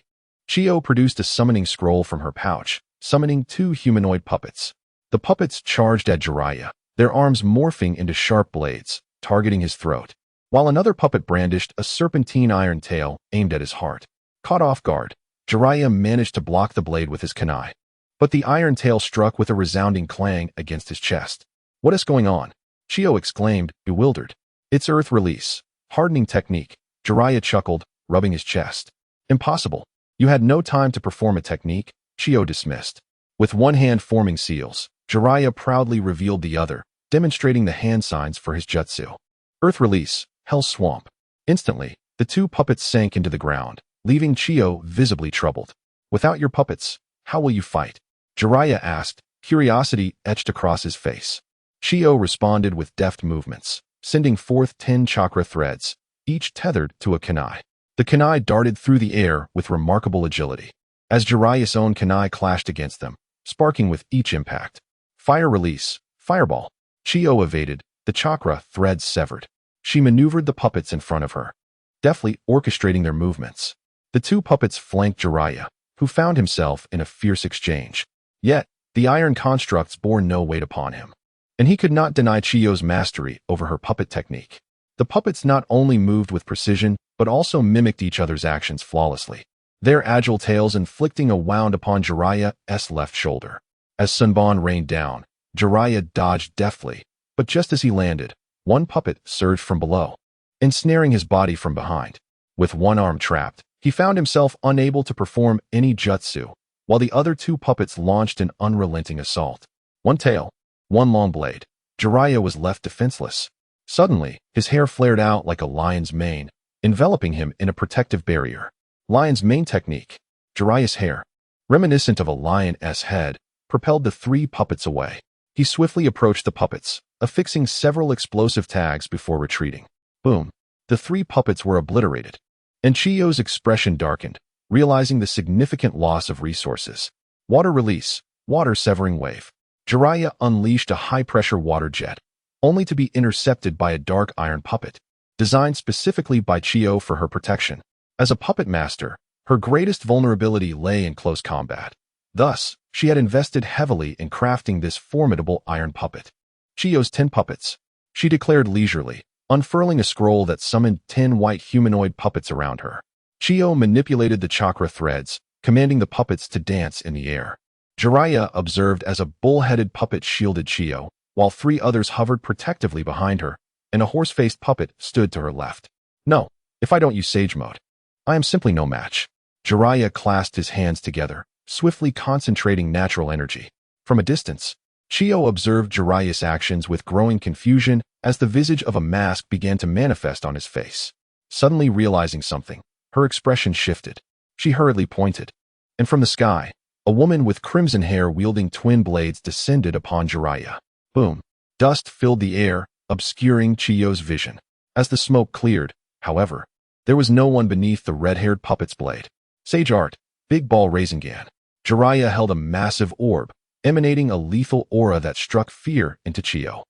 Chiyo produced a summoning scroll from her pouch, summoning 2 humanoid puppets. The puppets charged at Jiraiya, their arms morphing into sharp blades, targeting his throat, while another puppet brandished a serpentine iron tail aimed at his heart. Caught off guard, Jiraiya managed to block the blade with his kunai, but the iron tail struck with a resounding clang against his chest. "What is going on?" Chiyo exclaimed, bewildered. "It's earth release. Hardening technique." Jiraiya chuckled, rubbing his chest. "Impossible. You had no time to perform a technique," Chiyo dismissed. With one hand forming seals, Jiraiya proudly revealed the other, demonstrating the hand signs for his jutsu. "Earth release, hell swamp." Instantly, the 2 puppets sank into the ground, leaving Chiyo visibly troubled. "Without your puppets, how will you fight?" Jiraiya asked, curiosity etched across his face. Chiyo responded with deft movements, sending forth 10 chakra threads, each tethered to a kunai. The kunai darted through the air with remarkable agility, as Jiraiya's own kunai clashed against them, sparking with each impact. "Fire release, fireball." Chiyo evaded, the chakra threads severed. She maneuvered the puppets in front of her, deftly orchestrating their movements. The 2 puppets flanked Jiraiya, who found himself in a fierce exchange. Yet, the iron constructs bore no weight upon him, and he could not deny Chiyo's mastery over her puppet technique. The puppets not only moved with precision, but also mimicked each other's actions flawlessly, their agile tails inflicting a wound upon Jiraiya's left shoulder. As senbon rained down, Jiraiya dodged deftly, but just as he landed, one puppet surged from below, ensnaring his body from behind. With one arm trapped, he found himself unable to perform any jutsu, while the other 2 puppets launched an unrelenting assault. One tail, one long blade. Jiraiya was left defenseless. Suddenly, his hair flared out like a lion's mane, enveloping him in a protective barrier. Lion's mane technique. Jiraiya's hair, reminiscent of a lion's head, propelled the 3 puppets away. He swiftly approached the puppets, affixing several explosive tags before retreating. Boom. The 3 puppets were obliterated, and Chiyo's expression darkened, realizing the significant loss of resources. Water release, water severing wave. Jiraiya unleashed a high-pressure water jet, only to be intercepted by a dark iron puppet, designed specifically by Chiyo for her protection. As a puppet master, her greatest vulnerability lay in close combat. Thus, she had invested heavily in crafting this formidable iron puppet. Chiyo's 10 puppets, she declared leisurely, unfurling a scroll that summoned 10 white humanoid puppets around her. Chiyo manipulated the chakra threads, commanding the puppets to dance in the air. Jiraiya observed as a bull-headed puppet shielded Chiyo, while 3 others hovered protectively behind her, and a horse-faced puppet stood to her left. "No, if I don't use Sage Mode, I am simply no match." Jiraiya clasped his hands together, swiftly concentrating natural energy. From a distance, Chiyo observed Jiraiya's actions with growing confusion as the visage of a mask began to manifest on his face. Suddenly realizing something, her expression shifted. She hurriedly pointed, and from the sky, a woman with crimson hair wielding twin blades descended upon Jiraiya. Boom. Dust filled the air, obscuring Chiyo's vision. As the smoke cleared, however, there was no one beneath the red-haired puppet's blade. Sage Art, Big Ball Rasengan. Jiraiya held a massive orb, emanating a lethal aura that struck fear into Chiyo.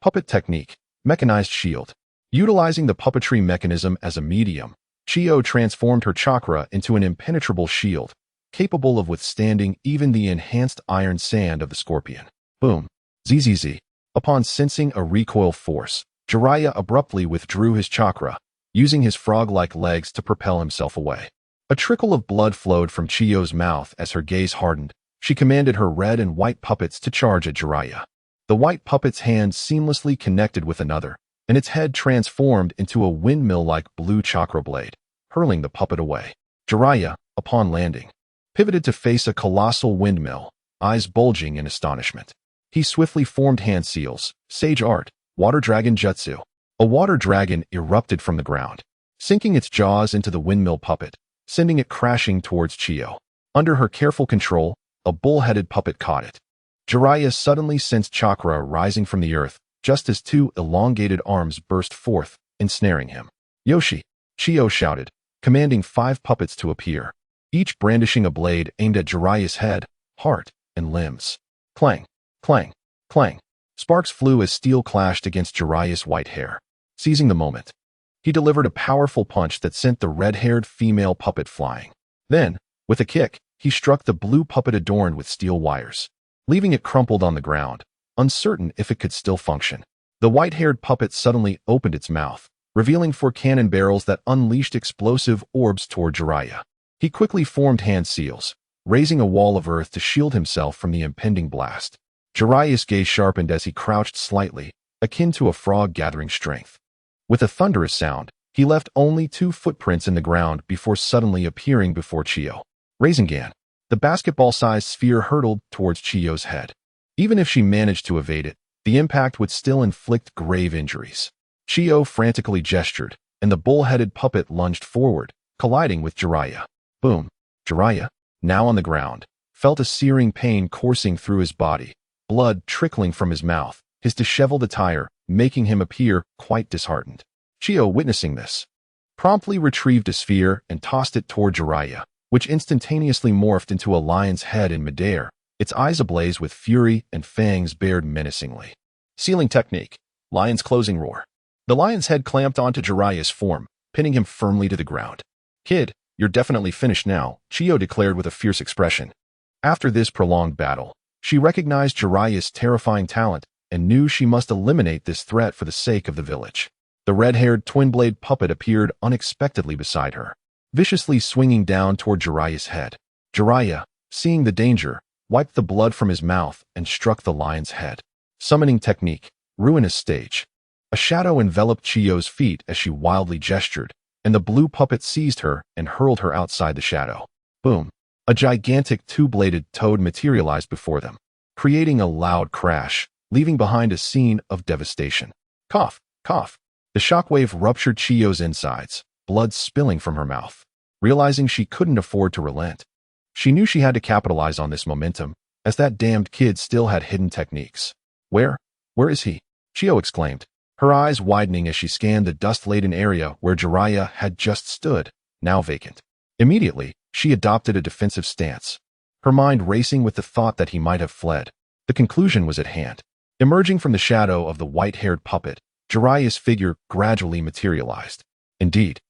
Puppet technique, mechanized shield. Utilizing the puppetry mechanism as a medium, Chiyo transformed her chakra into an impenetrable shield, capable of withstanding even the enhanced iron sand of the scorpion. Boom. ZZZ. Upon sensing a recoil force, Jiraiya abruptly withdrew his chakra, using his frog-like legs to propel himself away. A trickle of blood flowed from Chiyo's mouth as her gaze hardened. She commanded her red and white puppets to charge at Jiraiya. The white puppet's hand seamlessly connected with another, and its head transformed into a windmill-like blue chakra blade, hurling the puppet away. Jiraiya, upon landing, pivoted to face a colossal windmill, eyes bulging in astonishment. He swiftly formed hand seals, Sage Art, Water Dragon Jutsu. A water dragon erupted from the ground, sinking its jaws into the windmill puppet, sending it crashing towards Chiyo. Under her careful control, a bull-headed puppet caught it. Jiraiya suddenly sensed chakra rising from the earth, just as two elongated arms burst forth, ensnaring him. Yoshi! Chiyo shouted, commanding 5 puppets to appear, each brandishing a blade aimed at Jiraiya's head, heart, and limbs. Clang! Clang! Clang! Sparks flew as steel clashed against Jiraiya's white hair. Seizing the moment, he delivered a powerful punch that sent the red-haired female puppet flying. Then, with a kick, he struck the blue puppet adorned with steel wires, leaving it crumpled on the ground, uncertain if it could still function. The white-haired puppet suddenly opened its mouth, revealing 4 cannon barrels that unleashed explosive orbs toward Jiraiya. He quickly formed hand seals, raising a wall of earth to shield himself from the impending blast. Jiraiya's gaze sharpened as he crouched slightly, akin to a frog gathering strength. With a thunderous sound, he left only 2 footprints in the ground before suddenly appearing before Chiyo. Rasengan. The basketball-sized sphere hurtled towards Chiyo's head. Even if she managed to evade it, the impact would still inflict grave injuries. Chiyo frantically gestured, and the bull-headed puppet lunged forward, colliding with Jiraiya. Boom! Jiraiya, now on the ground, felt a searing pain coursing through his body, blood trickling from his mouth, his disheveled attire making him appear quite disheartened. Chiyo, witnessing this, promptly retrieved a sphere and tossed it toward Jiraiya, which instantaneously morphed into a lion's head in midair, its eyes ablaze with fury and fangs bared menacingly. Sealing technique. Lion's closing roar. The lion's head clamped onto Jiraiya's form, pinning him firmly to the ground. Kid, you're definitely finished now, Chiyo declared with a fierce expression. After this prolonged battle, she recognized Jiraiya's terrifying talent and knew she must eliminate this threat for the sake of the village. The red-haired twin-blade puppet appeared unexpectedly beside her, viciously swinging down toward Jiraiya's head. Jiraiya, seeing the danger, wiped the blood from his mouth and struck the lion's head. Summoning technique. Ruinous stage. A shadow enveloped Chiyo's feet as she wildly gestured, and the blue puppet seized her and hurled her outside the shadow. Boom! A gigantic 2-bladed toad materialized before them, creating a loud crash, leaving behind a scene of devastation. Cough! Cough! The shockwave ruptured Chiyo's insides, blood spilling from her mouth. Realizing she couldn't afford to relent, she knew she had to capitalize on this momentum, as that damned kid still had hidden techniques. Where is he? Chiyo exclaimed, her eyes widening as she scanned the dust-laden area where Jiraiya had just stood, now vacant. Immediately, she adopted a defensive stance, her mind racing with the thought that he might have fled. The conclusion was at hand. Emerging from the shadow of the white-haired puppet, Jiraiya's figure gradually materialized. Indeed,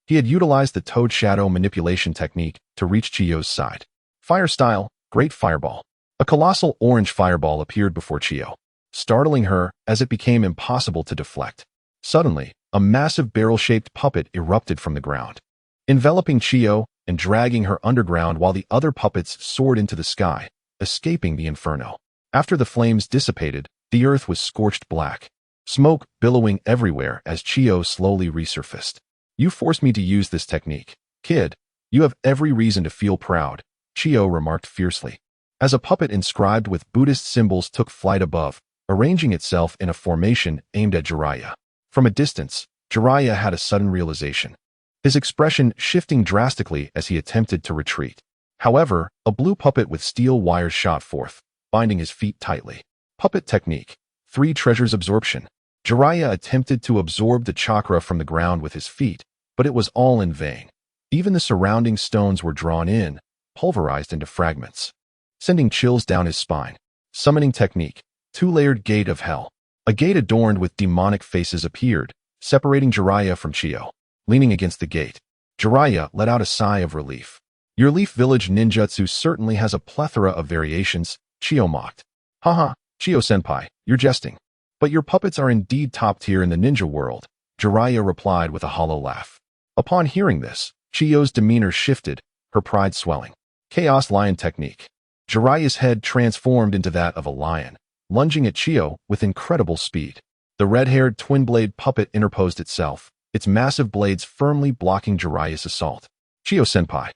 he had utilized the toad shadow manipulation technique to reach Chiyo's side. Fire style, Great Fireball. A colossal orange fireball appeared before Chiyo, startling her as it became impossible to deflect. Suddenly, a massive barrel-shaped puppet erupted from the ground, enveloping Chiyo and dragging her underground while the other puppets soared into the sky, escaping the inferno. After the flames dissipated, the earth was scorched black, smoke billowing everywhere as Chiyo slowly resurfaced. You forced me to use this technique. Kid, you have every reason to feel proud, Chiyo remarked fiercely, as a puppet inscribed with Buddhist symbols took flight above, arranging itself in a formation aimed at Jiraiya. From a distance, Jiraiya had a sudden realization, his expression shifting drastically as he attempted to retreat. However, a blue puppet with steel wires shot forth, binding his feet tightly. Puppet technique. 3 treasures absorption. Jiraiya attempted to absorb the chakra from the ground with his feet, but it was all in vain. Even the surrounding stones were drawn in, pulverized into fragments, sending chills down his spine. Summoning technique. 2-layered gate of hell. A gate adorned with demonic faces appeared, separating Jiraiya from Chiyo. Leaning against the gate, Jiraiya let out a sigh of relief. Your Leaf Village ninjutsu certainly has a plethora of variations, Chiyo mocked. Haha, Chiyo-senpai, you're jesting. But your puppets are indeed top tier in the ninja world, Jiraiya replied with a hollow laugh. Upon hearing this, Chiyo's demeanor shifted, her pride swelling. Chaos Lion technique. Jiraiya's head transformed into that of a lion, lunging at Chiyo with incredible speed. The red-haired twin-blade puppet interposed itself, its massive blades firmly blocking Jiraiya's assault. Chiyo-senpai,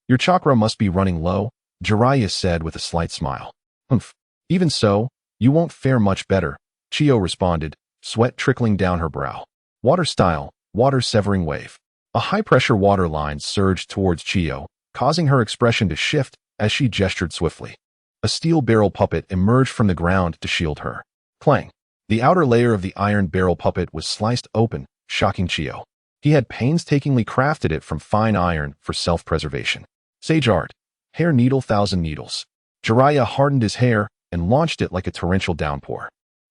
your chakra must be running low, Jiraiya said with a slight smile. Humph. Even so, you won't fare much better, Chiyo responded, sweat trickling down her brow. Water style, water severing wave. A high-pressure water line surged towards Chiyo, causing her expression to shift as she gestured swiftly. A steel barrel puppet emerged from the ground to shield her. Clang! The outer layer of the iron barrel puppet was sliced open, shocking Chiyo. He had painstakingly crafted it from fine iron for self-preservation. Sage art. Hair needle, 1,000 needles. Jiraiya hardened his hair and launched it like a torrential downpour,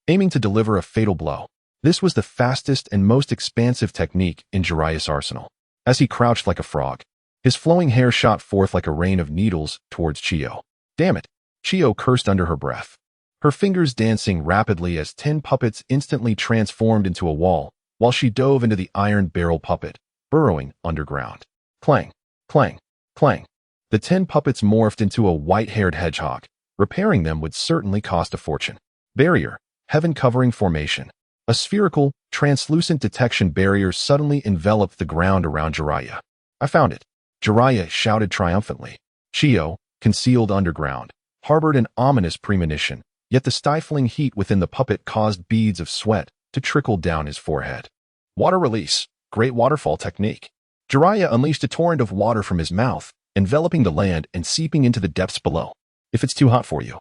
aiming to deliver a fatal blow. This was the fastest and most expansive technique in Jiraiya's arsenal. As he crouched like a frog, his flowing hair shot forth like a rain of needles towards Chiyo. Damn it! Chiyo cursed under her breath, her fingers dancing rapidly as 10 puppets instantly transformed into a wall, while she dove into the iron barrel puppet, burrowing underground. Clang! Clang! Clang! The 10 puppets morphed into a white-haired hedgehog. Repairing them would certainly cost a fortune. Barrier. Heaven-covering formation. A spherical, translucent detection barrier suddenly enveloped the ground around Jiraiya. I found it. Jiraiya shouted triumphantly. Chiyo, concealed underground, harbored an ominous premonition, yet the stifling heat within the puppet caused beads of sweat to trickle down his forehead. Water release. Great waterfall technique. Jiraiya unleashed a torrent of water from his mouth, enveloping the land and seeping into the depths below. If it's too hot for you,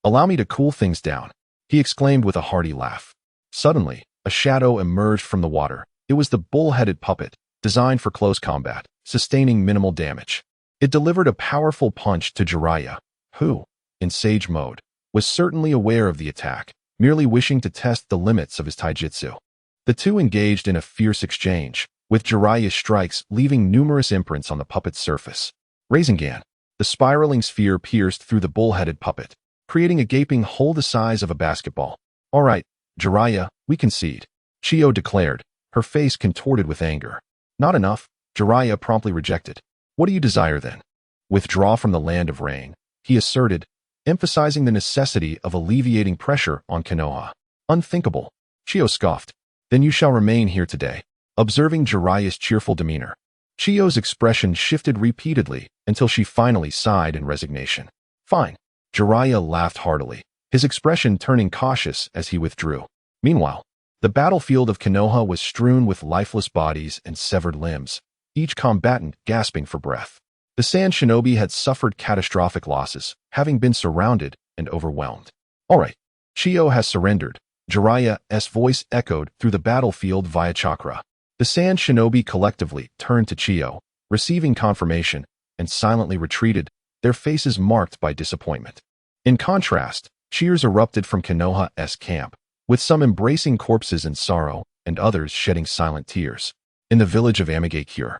allow me to cool things down, he exclaimed with a hearty laugh. Suddenly, a shadow emerged from the water. It was the bull-headed puppet, designed for close combat, sustaining minimal damage. It delivered a powerful punch to Jiraiya, who, in sage mode, was certainly aware of the attack, merely wishing to test the limits of his taijutsu. The two engaged in a fierce exchange, with Jiraiya's strikes leaving numerous imprints on the puppet's surface. Rasengan. The spiraling sphere pierced through the bull-headed puppet, creating a gaping hole the size of a basketball. All right, Jiraiya, we concede, Chiyo declared, her face contorted with anger. Not enough, Jiraiya promptly rejected. What do you desire then? Withdraw from the land of rain, he asserted, emphasizing the necessity of alleviating pressure on Konoha. Unthinkable, Chiyo scoffed. Then you shall remain here today. Observing Jiraiya's cheerful demeanor, Chiyo's expression shifted repeatedly until she finally sighed in resignation. Fine. Jiraiya laughed heartily, his expression turning cautious as he withdrew. Meanwhile, the battlefield of Konoha was strewn with lifeless bodies and severed limbs, each combatant gasping for breath. The Sand Shinobi had suffered catastrophic losses, having been surrounded and overwhelmed. All right, Chiyo has surrendered, Jiraiya's voice echoed through the battlefield via chakra. The Sand Shinobi collectively turned to Chiyo, receiving confirmation, and silently retreated, their faces marked by disappointment. In contrast, cheers erupted from Konoha's camp, with some embracing corpses in sorrow and others shedding silent tears. In the village of Amigakure,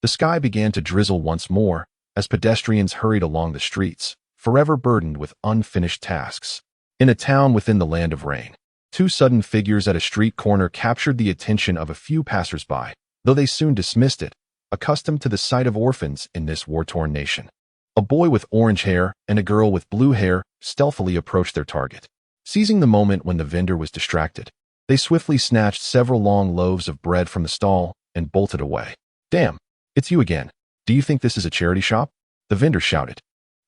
the sky began to drizzle once more as pedestrians hurried along the streets, forever burdened with unfinished tasks. In a town within the land of rain, two sudden figures at a street corner captured the attention of a few passers-by, though they soon dismissed it, accustomed to the sight of orphans in this war-torn nation. A boy with orange hair and a girl with blue hair stealthily approached their target. Seizing the moment when the vendor was distracted, they swiftly snatched several long loaves of bread from the stall and bolted away. Damn, it's you again. Do you think this is a charity shop? The vendor shouted,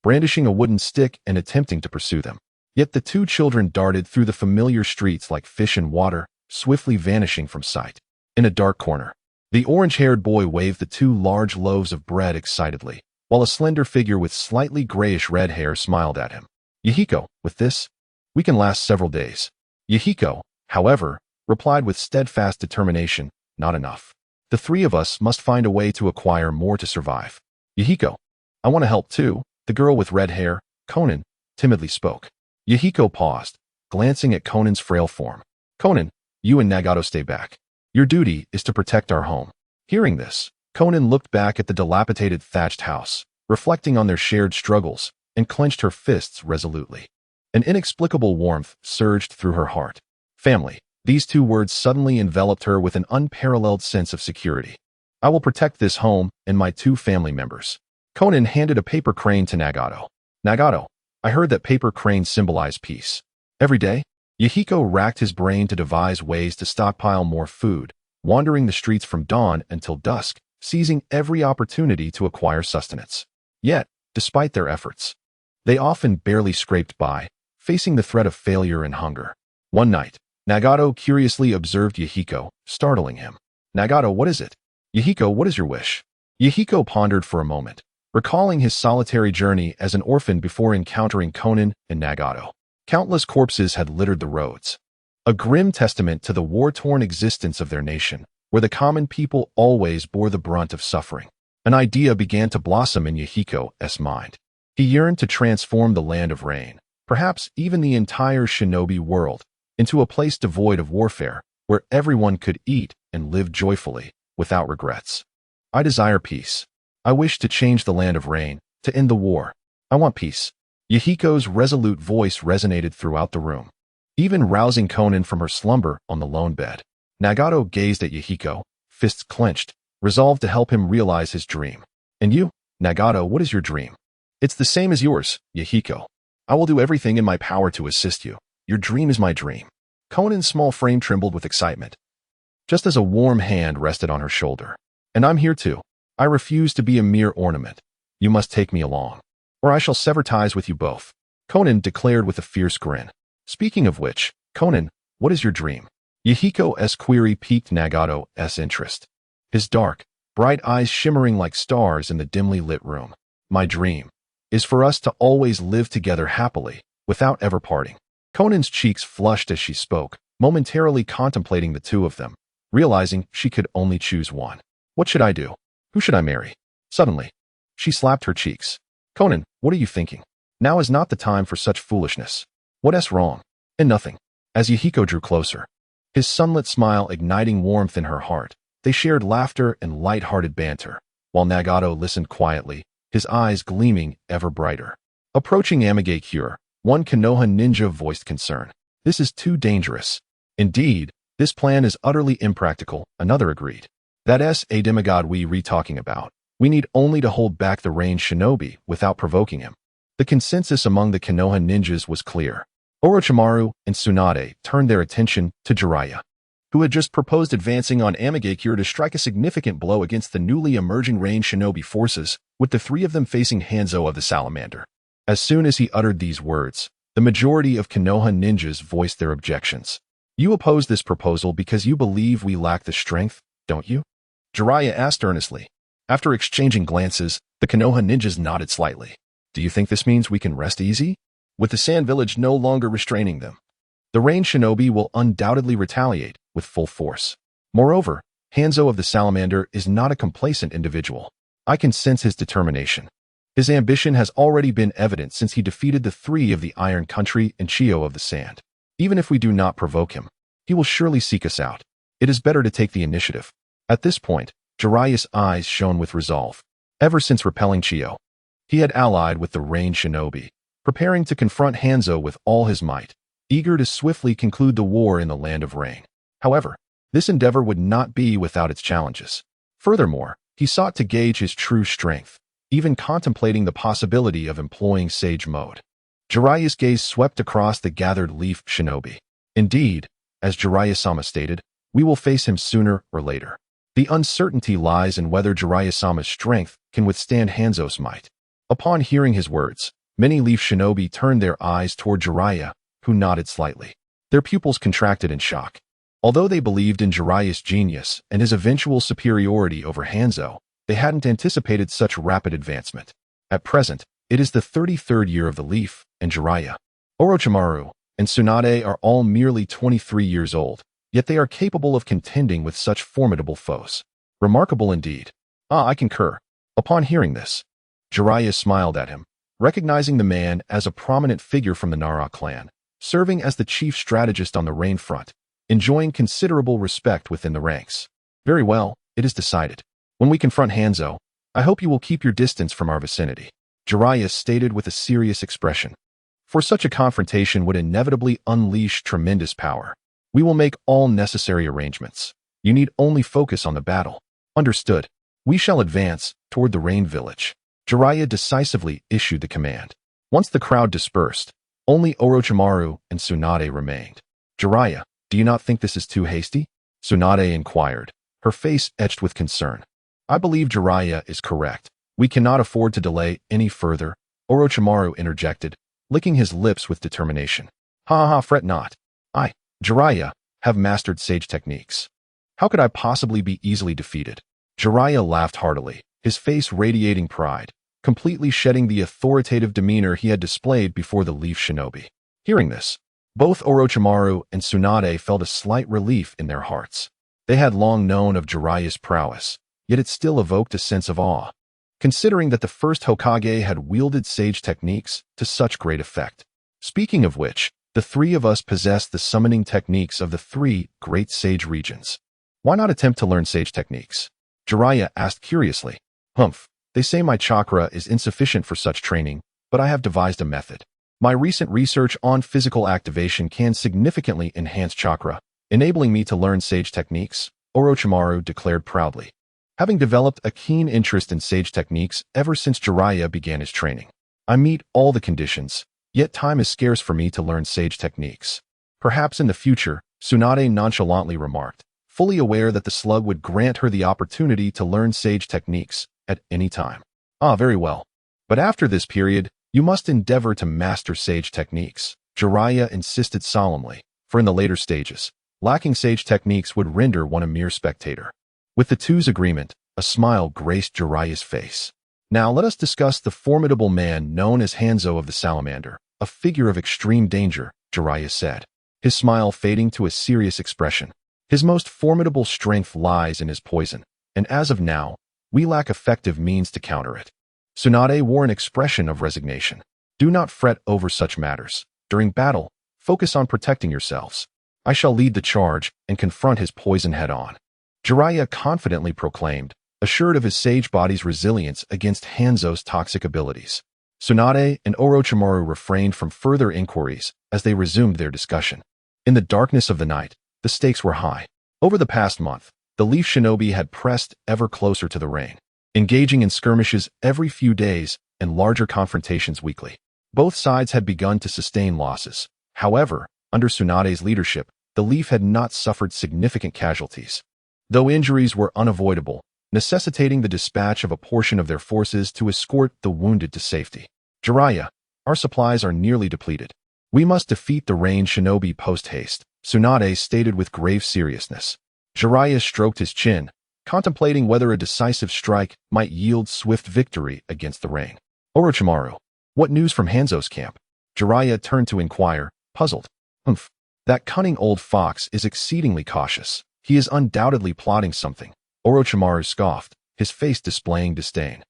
brandishing a wooden stick and attempting to pursue them. Yet the two children darted through the familiar streets like fish in water, swiftly vanishing from sight. In a dark corner, the orange-haired boy waved the two large loaves of bread excitedly, while a slender figure with slightly grayish-red hair smiled at him. Yahiko, with this, we can last several days. Yahiko, however, replied with steadfast determination, not enough. The three of us must find a way to acquire more to survive. Yahiko, I want to help too, the girl with red hair, Conan, timidly spoke. Yahiko paused, glancing at Conan's frail form. Conan, you and Nagato stay back. Your duty is to protect our home. Hearing this, Conan looked back at the dilapidated thatched house, reflecting on their shared struggles, and clenched her fists resolutely. An inexplicable warmth surged through her heart. Family. These two words suddenly enveloped her with an unparalleled sense of security. I will protect this home and my two family members. Conan handed a paper crane to Nagato. Nagato, I heard that paper cranes symbolize peace. Every day, Yahiko racked his brain to devise ways to stockpile more food, wandering the streets from dawn until dusk, seizing every opportunity to acquire sustenance. Yet, despite their efforts, they often barely scraped by, facing the threat of failure and hunger. One night, Nagato curiously observed Yahiko, startling him. Nagato, what is it? Yahiko, what is your wish? Yahiko pondered for a moment, recalling his solitary journey as an orphan before encountering Konan and Nagato. Countless corpses had littered the roads, a grim testament to the war-torn existence of their nation, where the common people always bore the brunt of suffering. An idea began to blossom in Yahiko's mind. He yearned to transform the land of rain, perhaps even the entire shinobi world, into a place devoid of warfare, where everyone could eat and live joyfully, without regrets. I desire peace. I wish to change the land of rain, to end the war. I want peace. Yahiko's resolute voice resonated throughout the room, even rousing Konan from her slumber on the lone bed. Nagato gazed at Yahiko, fists clenched, resolved to help him realize his dream. And you, Nagato, what is your dream? It's the same as yours, Yahiko. I will do everything in my power to assist you. Your dream is my dream. Konan's small frame trembled with excitement, just as a warm hand rested on her shoulder. And I'm here too. I refuse to be a mere ornament. You must take me along, or I shall sever ties with you both, Konan declared with a fierce grin. Speaking of which, Konan, what is your dream? Yahiko's query piqued Nagato's interest, his dark, bright eyes shimmering like stars in the dimly lit room. My dream is for us to always live together happily, without ever parting. Konan's cheeks flushed as she spoke, momentarily contemplating the two of them, realizing she could only choose one. What should I do? Who should I marry? Suddenly, she slapped her cheeks. Konan, what are you thinking? Now is not the time for such foolishness. What's wrong? And nothing. As Yahiko drew closer, his sunlit smile igniting warmth in her heart, they shared laughter and light-hearted banter, while Nagato listened quietly, his eyes gleaming ever brighter. Approaching Amigakure, one Konoha ninja voiced concern. This is too dangerous. Indeed, this plan is utterly impractical, another agreed. That's a demigod we talking about. We need only to hold back the range shinobi without provoking him. The consensus among the Konoha ninjas was clear. Orochimaru and Tsunade turned their attention to Jiraiya, who had just proposed advancing on Amigakure to strike a significant blow against the newly emerging range shinobi forces, with the three of them facing Hanzo of the Salamander. As soon as he uttered these words, the majority of Konoha ninjas voiced their objections. You oppose this proposal because you believe we lack the strength, don't you? Jiraiya asked earnestly. After exchanging glances, the Konoha ninjas nodded slightly. Do you think this means we can rest easy? With the Sand Village no longer restraining them, the range shinobi will undoubtedly retaliate with full force. Moreover, Hanzo of the Salamander is not a complacent individual. I can sense his determination. His ambition has already been evident since he defeated the three of the Iron Country and Chio of the Sand. Even if we do not provoke him, he will surely seek us out. It is better to take the initiative. At this point, Jiraiya's eyes shone with resolve. Ever since repelling Chio, he had allied with the range shinobi, preparing to confront Hanzo with all his might, eager to swiftly conclude the war in the Land of Rain. However, this endeavor would not be without its challenges. Furthermore, he sought to gauge his true strength, even contemplating the possibility of employing Sage Mode. Jiraiya's gaze swept across the gathered leaf shinobi. Indeed, as Jiraiya-sama stated, we will face him sooner or later. The uncertainty lies in whether Jiraiya-sama's strength can withstand Hanzo's might. Upon hearing his words, many leaf shinobi turned their eyes toward Jiraiya, who nodded slightly. Their pupils contracted in shock. Although they believed in Jiraiya's genius and his eventual superiority over Hanzo, they hadn't anticipated such rapid advancement. At present, it is the 33rd year of the leaf, and Jiraiya, Orochimaru, and Tsunade are all merely 23 years old, yet they are capable of contending with such formidable foes. Remarkable indeed. I concur. Upon hearing this, Jiraiya smiled at him, recognizing the man as a prominent figure from the Nara clan, serving as the chief strategist on the Rain Front, enjoying considerable respect within the ranks. Very well, it is decided. When we confront Hanzo, I hope you will keep your distance from our vicinity, Jiraiya stated with a serious expression. For such a confrontation would inevitably unleash tremendous power. We will make all necessary arrangements. You need only focus on the battle. Understood. We shall advance toward the Rain Village. Jiraiya decisively issued the command. Once the crowd dispersed, only Orochimaru and Tsunade remained. Jiraiya, do you not think this is too hasty? Tsunade inquired, her face etched with concern. I believe Jiraiya is correct. We cannot afford to delay any further, Orochimaru interjected, licking his lips with determination. Ha, fret not. I, Jiraiya, have mastered sage techniques. How could I possibly be easily defeated? Jiraiya laughed heartily, his face radiating pride, completely shedding the authoritative demeanor he had displayed before the Leaf Shinobi. Hearing this, both Orochimaru and Tsunade felt a slight relief in their hearts. They had long known of Jiraiya's prowess, yet it still evoked a sense of awe, considering that the first Hokage had wielded sage techniques to such great effect. Speaking of which, the three of us possessed the summoning techniques of the three great sage regions. Why not attempt to learn sage techniques? Jiraiya asked curiously. Humph, they say my chakra is insufficient for such training, but I have devised a method. My recent research on physical activation can significantly enhance chakra, enabling me to learn sage techniques, Orochimaru declared proudly, having developed a keen interest in sage techniques ever since Jiraiya began his training. I meet all the conditions, yet time is scarce for me to learn sage techniques. Perhaps in the future, Tsunade nonchalantly remarked, fully aware that the slug would grant her the opportunity to learn sage techniques at any time. Ah, very well. But after this period, you must endeavor to master sage techniques, Jiraiya insisted solemnly, for in the later stages, lacking sage techniques would render one a mere spectator. With the two's agreement, a smile graced Jiraiya's face. Now let us discuss the formidable man known as Hanzo of the Salamander, a figure of extreme danger, Jiraiya said, his smile fading to a serious expression. His most formidable strength lies in his poison, and as of now, we lack effective means to counter it. Tsunade wore an expression of resignation. Do not fret over such matters. During battle, focus on protecting yourselves. I shall lead the charge and confront his poison head-on. Jiraiya confidently proclaimed, assured of his sage body's resilience against Hanzo's toxic abilities. Tsunade and Orochimaru refrained from further inquiries as they resumed their discussion. In the darkness of the night, the stakes were high. Over the past month, the Leaf Shinobi had pressed ever closer to the reign, engaging in skirmishes every few days and larger confrontations weekly. Both sides had begun to sustain losses. However, under Tsunade's leadership, the Leaf had not suffered significant casualties, though injuries were unavoidable, necessitating the dispatch of a portion of their forces to escort the wounded to safety. Jiraiya, our supplies are nearly depleted. We must defeat the Rain Shinobi post-haste, Tsunade stated with grave seriousness. Jiraiya stroked his chin, contemplating whether a decisive strike might yield swift victory against the Rain. Orochimaru, what news from Hanzo's camp? Jiraiya turned to inquire, puzzled. Humph, that cunning old fox is exceedingly cautious. He is undoubtedly plotting something, Orochimaru scoffed, his face displaying disdain.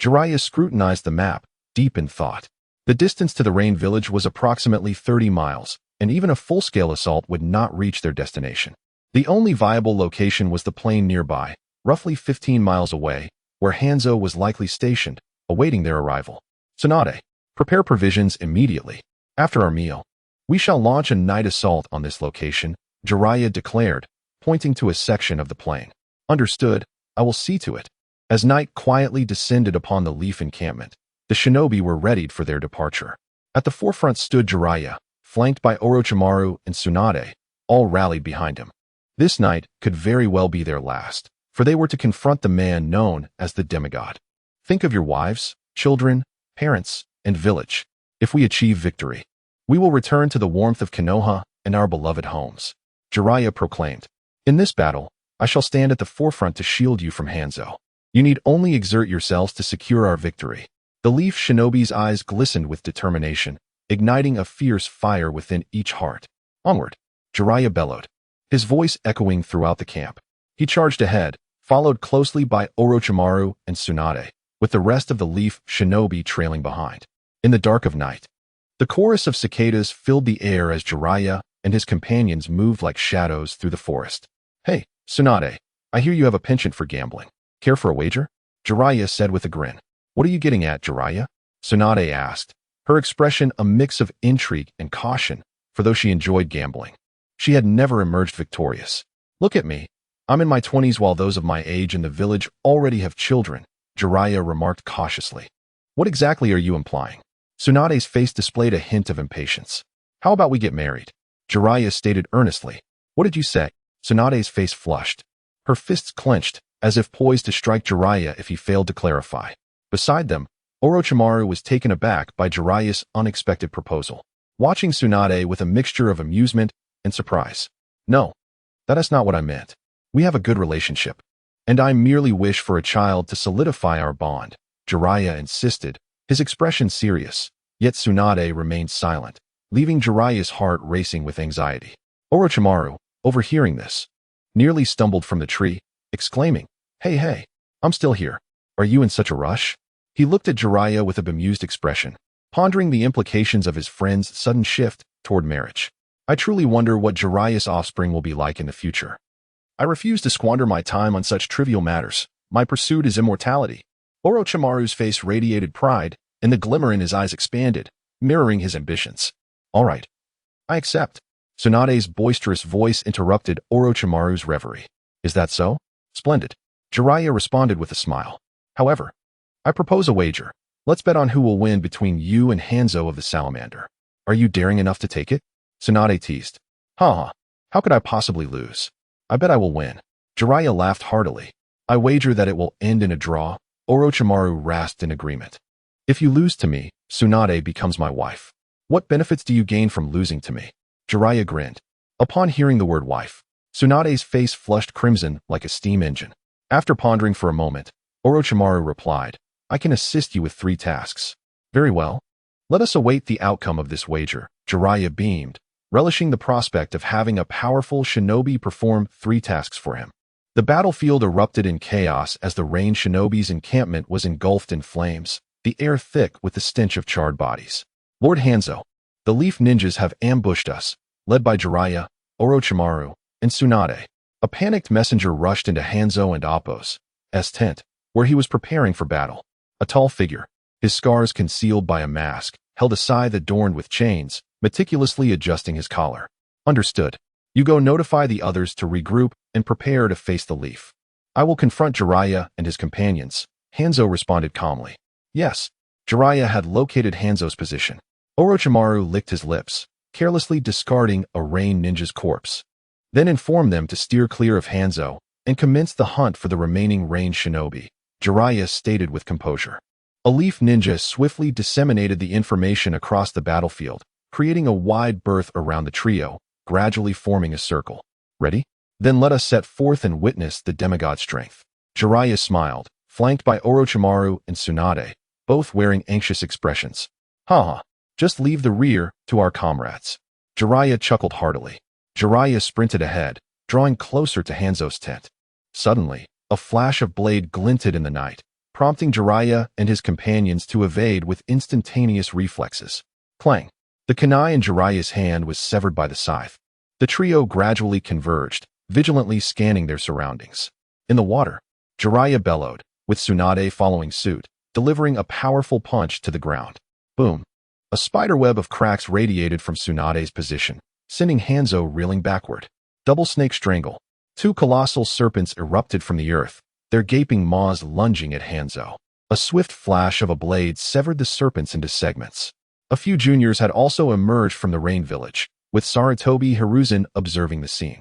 Jiraiya scrutinized the map, deep in thought. The distance to the Rain village was approximately 30 miles, and even a full-scale assault would not reach their destination. The only viable location was the plain nearby, roughly 15 miles away, where Hanzo was likely stationed, awaiting their arrival. Tsunade, prepare provisions immediately. After our meal, we shall launch a night assault on this location, Jiraiya declared, pointing to a section of the plain. Understood, I will see to it. As night quietly descended upon the Leaf encampment, the shinobi were readied for their departure. At the forefront stood Jiraiya, flanked by Orochimaru and Tsunade, all rallied behind him. This night could very well be their last, for they were to confront the man known as the demigod. Think of your wives, children, parents, and village. If we achieve victory, we will return to the warmth of Konoha and our beloved homes, Jiraiya proclaimed. In this battle, I shall stand at the forefront to shield you from Hanzo. You need only exert yourselves to secure our victory. The Leaf Shinobi's eyes glistened with determination, igniting a fierce fire within each heart. Onward, Jiraiya bellowed, his voice echoing throughout the camp. He charged ahead, followed closely by Orochimaru and Tsunade, with the rest of the Leaf Shinobi trailing behind. In the dark of night, the chorus of cicadas filled the air as Jiraiya and his companions moved like shadows through the forest. Hey, Tsunade, I hear you have a penchant for gambling. Care for a wager? Jiraiya said with a grin. What are you getting at, Jiraiya? Tsunade asked, her expression a mix of intrigue and caution, for though she enjoyed gambling, she had never emerged victorious. Look at me. I'm in my 20s while those of my age in the village already have children, Jiraiya remarked cautiously. What exactly are you implying? Tsunade's face displayed a hint of impatience. How about we get married? Jiraiya stated earnestly. What did you say? Tsunade's face flushed. Her fists clenched, as if poised to strike Jiraiya if he failed to clarify. Beside them, Orochimaru was taken aback by Jiraiya's unexpected proposal, watching Tsunade with a mixture of amusement and surprise. No, that is not what I meant. We have a good relationship. And I merely wish for a child to solidify our bond, Jiraiya insisted, his expression serious. Yet Tsunade remained silent, leaving Jiraiya's heart racing with anxiety. Orochimaru, overhearing this, nearly stumbled from the tree, exclaiming, Hey, I'm still here. Are you in such a rush? He looked at Jiraiya with a bemused expression, pondering the implications of his friend's sudden shift toward marriage. I truly wonder what Jiraiya's offspring will be like in the future. I refuse to squander my time on such trivial matters. My pursuit is immortality. Orochimaru's face radiated pride, and the glimmer in his eyes expanded, mirroring his ambitions. All right. I accept. Tsunade's boisterous voice interrupted Orochimaru's reverie. Is that so? Splendid. Jiraiya responded with a smile. However, I propose a wager. Let's bet on who will win between you and Hanzo of the Salamander. Are you daring enough to take it? Tsunade teased. How could I possibly lose? I bet I will win. Jiraiya laughed heartily. I wager that it will end in a draw. Orochimaru rasped in agreement. If you lose to me, Tsunade becomes my wife. What benefits do you gain from losing to me? Jiraiya grinned. Upon hearing the word wife, Tsunade's face flushed crimson like a steam engine. After pondering for a moment, Orochimaru replied, I can assist you with 3 tasks. Very well. Let us await the outcome of this wager. Jiraiya beamed, relishing the prospect of having a powerful shinobi perform 3 tasks for him. The battlefield erupted in chaos as the Rain Shinobi's encampment was engulfed in flames, the air thick with the stench of charred bodies. Lord Hanzo, the Leaf Ninjas have ambushed us, led by Jiraiya, Orochimaru, and Tsunade. A panicked messenger rushed into Hanzo and Appo's tent, where he was preparing for battle. A tall figure, his scars concealed by a mask, held a scythe adorned with chains, meticulously adjusting his collar. Understood. You go notify the others to regroup and prepare to face the Leaf. I will confront Jiraiya and his companions. Hanzo responded calmly. Yes. Jiraiya had located Hanzo's position. Orochimaru licked his lips, carelessly discarding a Rain Ninja's corpse. Then informed them to steer clear of Hanzo and commence the hunt for the remaining Rain Shinobi. Jiraiya stated with composure. A Leaf Ninja swiftly disseminated the information across the battlefield, creating a wide berth around the trio, gradually forming a circle. Ready? Then let us set forth and witness the demigod strength. Jiraiya smiled, flanked by Orochimaru and Tsunade, both wearing anxious expressions. Just leave the rear to our comrades. Jiraiya chuckled heartily. Jiraiya sprinted ahead, drawing closer to Hanzo's tent. Suddenly, a flash of blade glinted in the night, prompting Jiraiya and his companions to evade with instantaneous reflexes. Clang! The kunai in Jiraiya's hand was severed by the scythe. The trio gradually converged, vigilantly scanning their surroundings. In the water, Jiraiya bellowed, with Tsunade following suit, delivering a powerful punch to the ground. Boom! A spiderweb of cracks radiated from Tsunade's position, sending Hanzo reeling backward. Double snake strangle. 2 colossal serpents erupted from the earth, their gaping maws lunging at Hanzo. A swift flash of a blade severed the serpents into segments. A few juniors had also emerged from the Rain Village, with Sarutobi Hiruzen observing the scene.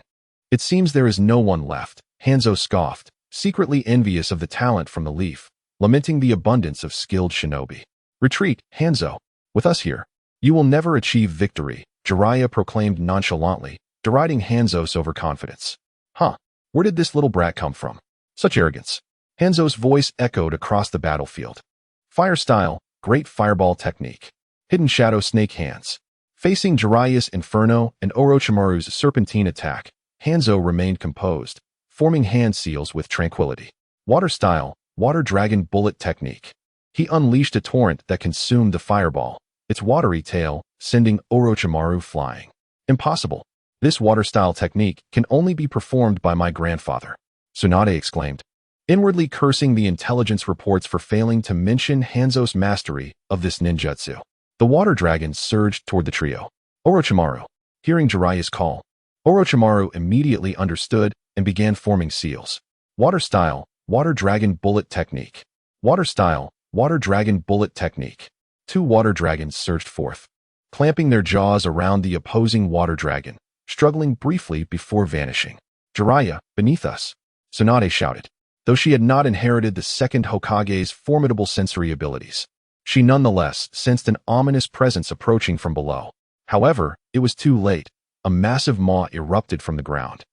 It seems there is no one left, Hanzo scoffed, secretly envious of the talent from the Leaf, lamenting the abundance of skilled shinobi. Retreat, Hanzo. With us here, you will never achieve victory, Jiraiya proclaimed nonchalantly, deriding Hanzo's overconfidence. Where did this little brat come from? Such arrogance. Hanzo's voice echoed across the battlefield. Fire style, great fireball technique. Hidden shadow snake hands. Facing Jiraiya's Inferno and Orochimaru's serpentine attack, Hanzo remained composed, forming hand seals with tranquility. Water style, water dragon bullet technique. He unleashed a torrent that consumed the fireball, its watery tail sending Orochimaru flying. Impossible. This water-style technique can only be performed by my grandfather, Tsunade exclaimed, inwardly cursing the intelligence reports for failing to mention Hanzo's mastery of this ninjutsu. The water dragon surged toward the trio. Orochimaru. Hearing Jiraiya's call, Orochimaru immediately understood and began forming seals. Water style, water dragon bullet technique. Water style, water dragon bullet technique. 2 water dragons surged forth, clamping their jaws around the opposing water dragon, struggling briefly before vanishing. Jiraiya, beneath us, Tsunade shouted. Though she had not inherited the Second Hokage's formidable sensory abilities, she nonetheless sensed an ominous presence approaching from below. However, it was too late. A massive maw erupted from the ground.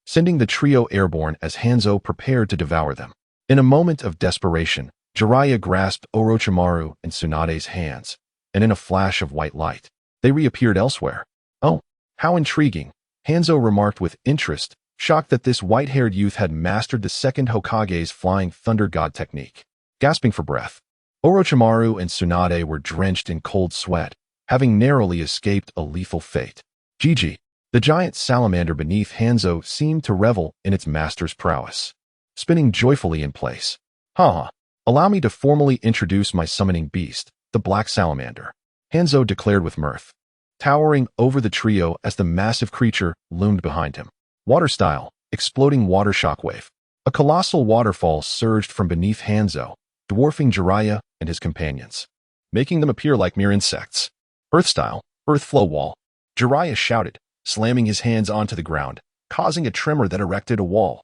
sending the trio airborne as Hanzo prepared to devour them. In a moment of desperation, Jiraiya grasped Orochimaru and Tsunade's hands, and in a flash of white light, they reappeared elsewhere. Oh, how intriguing, Hanzo remarked with interest, shocked that this white-haired youth had mastered the Second Hokage's Flying Thunder God technique. Gasping for breath, Orochimaru and Tsunade were drenched in cold sweat, having narrowly escaped a lethal fate. Gigi, the giant salamander beneath Hanzo seemed to revel in its master's prowess, spinning joyfully in place. Haha, allow me to formally introduce my summoning beast, the Black Salamander, Hanzo declared with mirth, towering over the trio as the massive creature loomed behind him. Water style, exploding water shockwave. A colossal waterfall surged from beneath Hanzo, dwarfing Jiraiya and his companions, making them appear like mere insects. Earth style, earth flow wall. Jiraiya shouted, slamming his hands onto the ground, causing a tremor that erected a wall,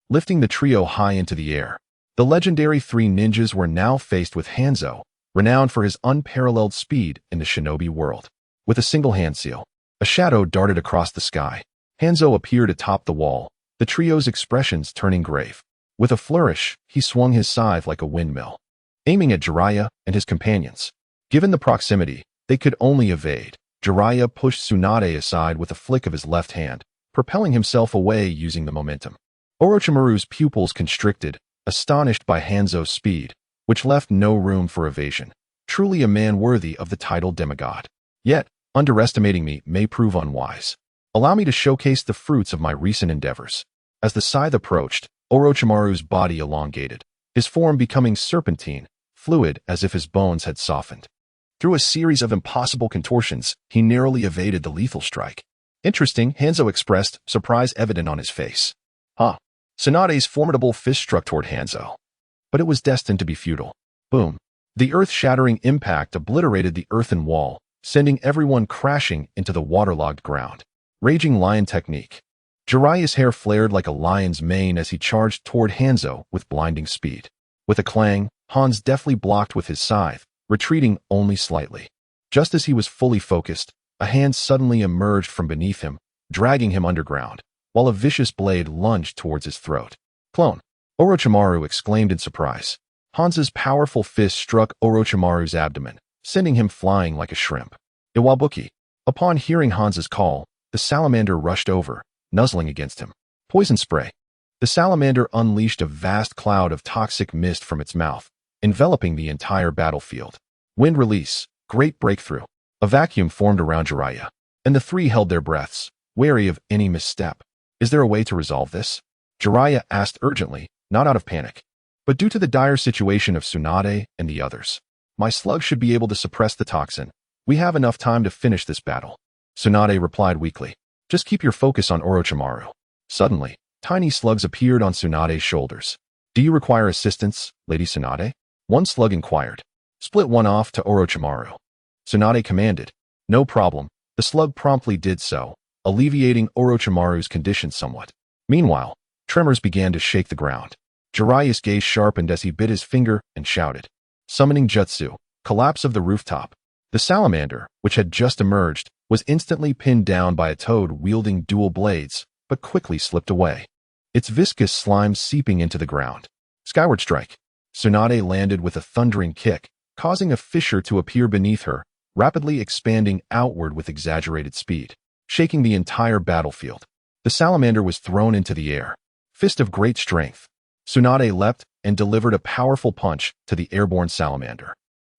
lifting the trio high into the air. The legendary three ninjas were now faced with Hanzo, renowned for his unparalleled speed in the shinobi world. With a single hand seal, a shadow darted across the sky. Hanzo appeared atop the wall, the trio's expressions turning grave. With a flourish, he swung his scythe like a windmill, aiming at Jiraiya and his companions. Given the proximity, they could only evade. Jiraiya pushed Tsunade aside with a flick of his left hand, propelling himself away using the momentum. Orochimaru's pupils constricted, astonished by Hanzo's speed, which left no room for evasion. Truly a man worthy of the title demigod. Yet, underestimating me may prove unwise. Allow me to showcase the fruits of my recent endeavors. As the scythe approached, Orochimaru's body elongated, his form becoming serpentine, fluid as if his bones had softened. Through a series of impossible contortions, he narrowly evaded the lethal strike. Interesting, Hanzo expressed, surprise evident on his face. Tsunade's formidable fist struck toward Hanzo. But it was destined to be futile. Boom. The earth-shattering impact obliterated the earthen wall, sending everyone crashing into the waterlogged ground. Raging lion technique. Jiraiya's hair flared like a lion's mane as he charged toward Hanzo with blinding speed. With a clang, Hans deftly blocked with his scythe, retreating only slightly. Just as he was fully focused, a hand suddenly emerged from beneath him, dragging him underground, while a vicious blade lunged towards his throat. Clone! Orochimaru exclaimed in surprise. Hans's powerful fist struck Orochimaru's abdomen, sending him flying like a shrimp. Iwabuki. Upon hearing Hans's call, the salamander rushed over, nuzzling against him. Poison spray. The salamander unleashed a vast cloud of toxic mist from its mouth, enveloping the entire battlefield. Wind release. Great breakthrough. A vacuum formed around Jiraiya, and the three held their breaths, wary of any misstep. Is there a way to resolve this? Jiraiya asked urgently, not out of panic, but due to the dire situation of Tsunade and the others. My slug should be able to suppress the toxin. We have enough time to finish this battle. Tsunade replied weakly. Just keep your focus on Orochimaru. Suddenly, tiny slugs appeared on Tsunade's shoulders. Do you require assistance, Lady Tsunade? One slug inquired. Split one off to Orochimaru. Tsunade commanded. No problem. The slug promptly did so, alleviating Orochimaru's condition somewhat. Meanwhile, tremors began to shake the ground. Jiraiya's gaze sharpened as he bit his finger and shouted. Summoning jutsu. Collapse of the rooftop. The salamander, which had just emerged, was instantly pinned down by a toad wielding dual blades, but quickly slipped away, its viscous slime seeping into the ground. Skyward strike. Tsunade landed with a thundering kick, causing a fissure to appear beneath her, rapidly expanding outward with exaggerated speed, shaking the entire battlefield. The salamander was thrown into the air. Fist of great strength. Tsunade leapt and delivered a powerful punch to the airborne salamander,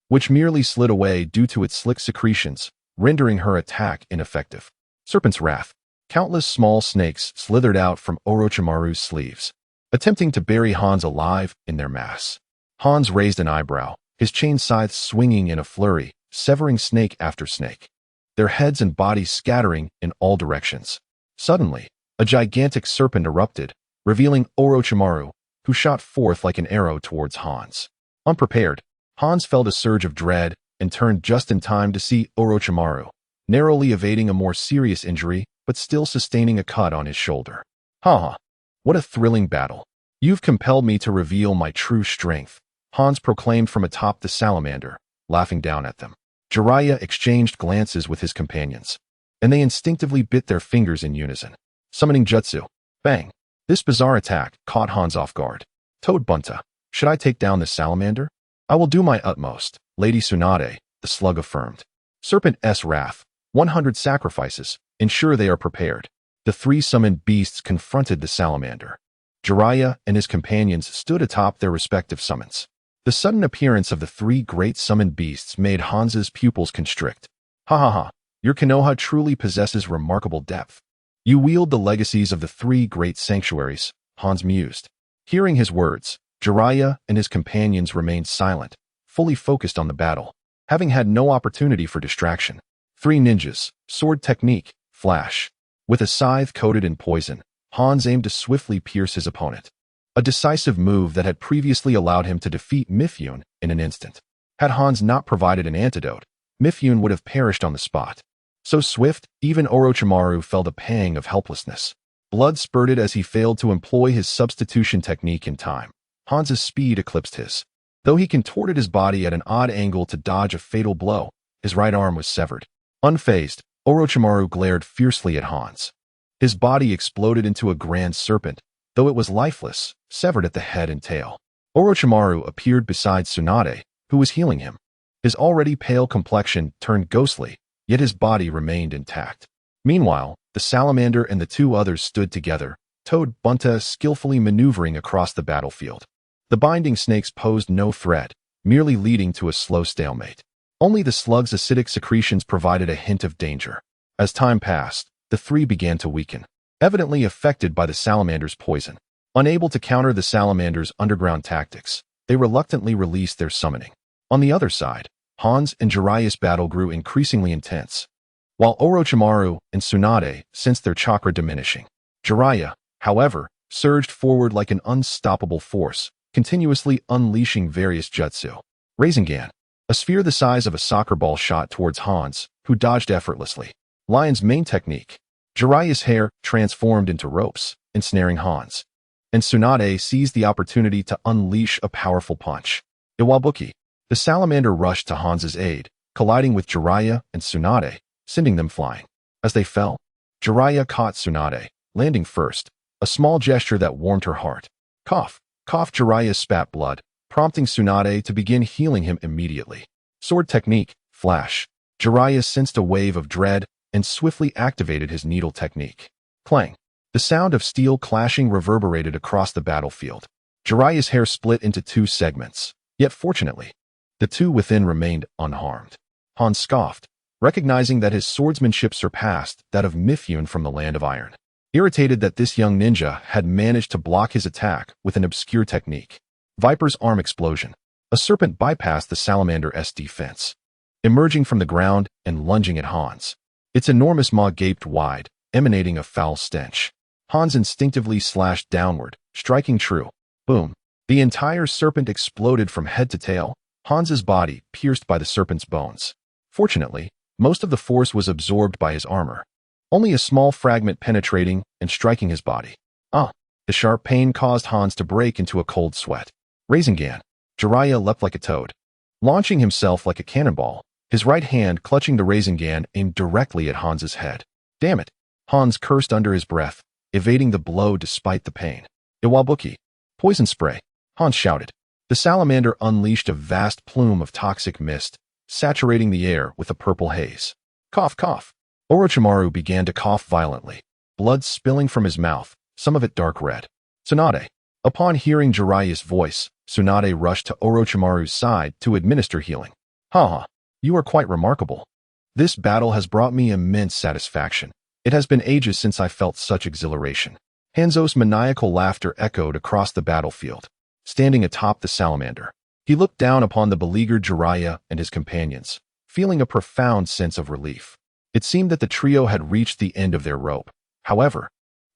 which merely slid away due to its slick secretions, rendering her attack ineffective. Serpent's Wrath. Countless small snakes slithered out from Orochimaru's sleeves, attempting to bury Hans alive in their mass. Hans raised an eyebrow, his chain scythe swinging in a flurry, severing snake after snake, their heads and bodies scattering in all directions. Suddenly, a gigantic serpent erupted, revealing Orochimaru, who shot forth like an arrow towards Hans. Unprepared, Hans felt a surge of dread and turned just in time to see Orochimaru, narrowly evading a more serious injury but still sustaining a cut on his shoulder. Haha, what a thrilling battle. You've compelled me to reveal my true strength, Hans proclaimed from atop the salamander, laughing down at them. Jiraiya exchanged glances with his companions, and they instinctively bit their fingers in unison. Summoning jutsu. Bang! This bizarre attack caught Hans off guard. Toad Bunta, should I take down this salamander? I will do my utmost, Lady Tsunade, the slug affirmed. Serpent S. Wrath, 100 sacrifices, ensure they are prepared. The three summoned beasts confronted the salamander. Jiraiya and his companions stood atop their respective summons. The sudden appearance of the three great summoned beasts made Hans's pupils constrict. Ha ha ha, your Konoha truly possesses remarkable depth. You wield the legacies of the three great sanctuaries, Hans mused. Hearing his words, Jiraiya and his companions remained silent, fully focused on the battle, having had no opportunity for distraction. Three ninjas, sword technique, flash. With a scythe coated in poison, Hans aimed to swiftly pierce his opponent. A decisive move that had previously allowed him to defeat Mifune in an instant. Had Hans not provided an antidote, Mifune would have perished on the spot. So swift, even Orochimaru felt a pang of helplessness. Blood spurted as he failed to employ his substitution technique in time. Hans's speed eclipsed his. Though he contorted his body at an odd angle to dodge a fatal blow, his right arm was severed. Unfazed, Orochimaru glared fiercely at Hans. His body exploded into a grand serpent, though it was lifeless, severed at the head and tail. Orochimaru appeared beside Tsunade, who was healing him. His already pale complexion turned ghostly, yet his body remained intact. Meanwhile, the salamander and the two others stood together, Toad Bunta skillfully maneuvering across the battlefield. The binding snakes posed no threat, merely leading to a slow stalemate. Only the slug's acidic secretions provided a hint of danger. As time passed, the three began to weaken, evidently affected by the salamander's poison. Unable to counter the salamander's underground tactics, they reluctantly released their summoning. On the other side, Hans and Jiraiya's battle grew increasingly intense. While Orochimaru and Tsunade sensed their chakra diminishing, Jiraiya, however, surged forward like an unstoppable force, continuously unleashing various jutsu. Rasengan, a sphere the size of a soccer ball shot towards Hans, who dodged effortlessly. Lion's main technique. Jiraiya's hair transformed into ropes, ensnaring Hans. And Tsunade seized the opportunity to unleash a powerful punch. Iwabuki. The salamander rushed to Hans's aid, colliding with Jiraiya and Tsunade, sending them flying. As they fell, Jiraiya caught Tsunade, landing first, a small gesture that warmed her heart. Cough. Cough. Jiraiya spat blood, prompting Tsunade to begin healing him immediately. Sword technique, flash. Jiraiya sensed a wave of dread and swiftly activated his needle technique. Clang. The sound of steel clashing reverberated across the battlefield. Jiraiya's hair split into two segments, yet fortunately, the two within remained unharmed. Hans scoffed, recognizing that his swordsmanship surpassed that of Mifune from the Land of Iron. Irritated that this young ninja had managed to block his attack with an obscure technique. Viper's arm explosion. A serpent bypassed the salamander's defense, emerging from the ground and lunging at Hans. Its enormous maw gaped wide, emanating a foul stench. Hans instinctively slashed downward, striking true. Boom. The entire serpent exploded from head to tail, Hans's body pierced by the serpent's bones. Fortunately, most of the force was absorbed by his armor, only a small fragment penetrating and striking his body. The sharp pain caused Hans to break into a cold sweat. Rasengan. Jiraiya leapt like a toad, launching himself like a cannonball, his right hand clutching the Rasengan aimed directly at Hans's head. Damn it! Hans cursed under his breath, evading the blow despite the pain. Iwabuki. Poison spray. Hans shouted. The salamander unleashed a vast plume of toxic mist, saturating the air with a purple haze. Cough, cough. Orochimaru began to cough violently, blood spilling from his mouth, some of it dark red. Tsunade. Upon hearing Jiraiya's voice, Tsunade rushed to Orochimaru's side to administer healing. Haha, you are quite remarkable. This battle has brought me immense satisfaction. It has been ages since I felt such exhilaration. Hanzo's maniacal laughter echoed across the battlefield. Standing atop the salamander, he looked down upon the beleaguered Jiraiya and his companions, feeling a profound sense of relief. It seemed that the trio had reached the end of their rope. However,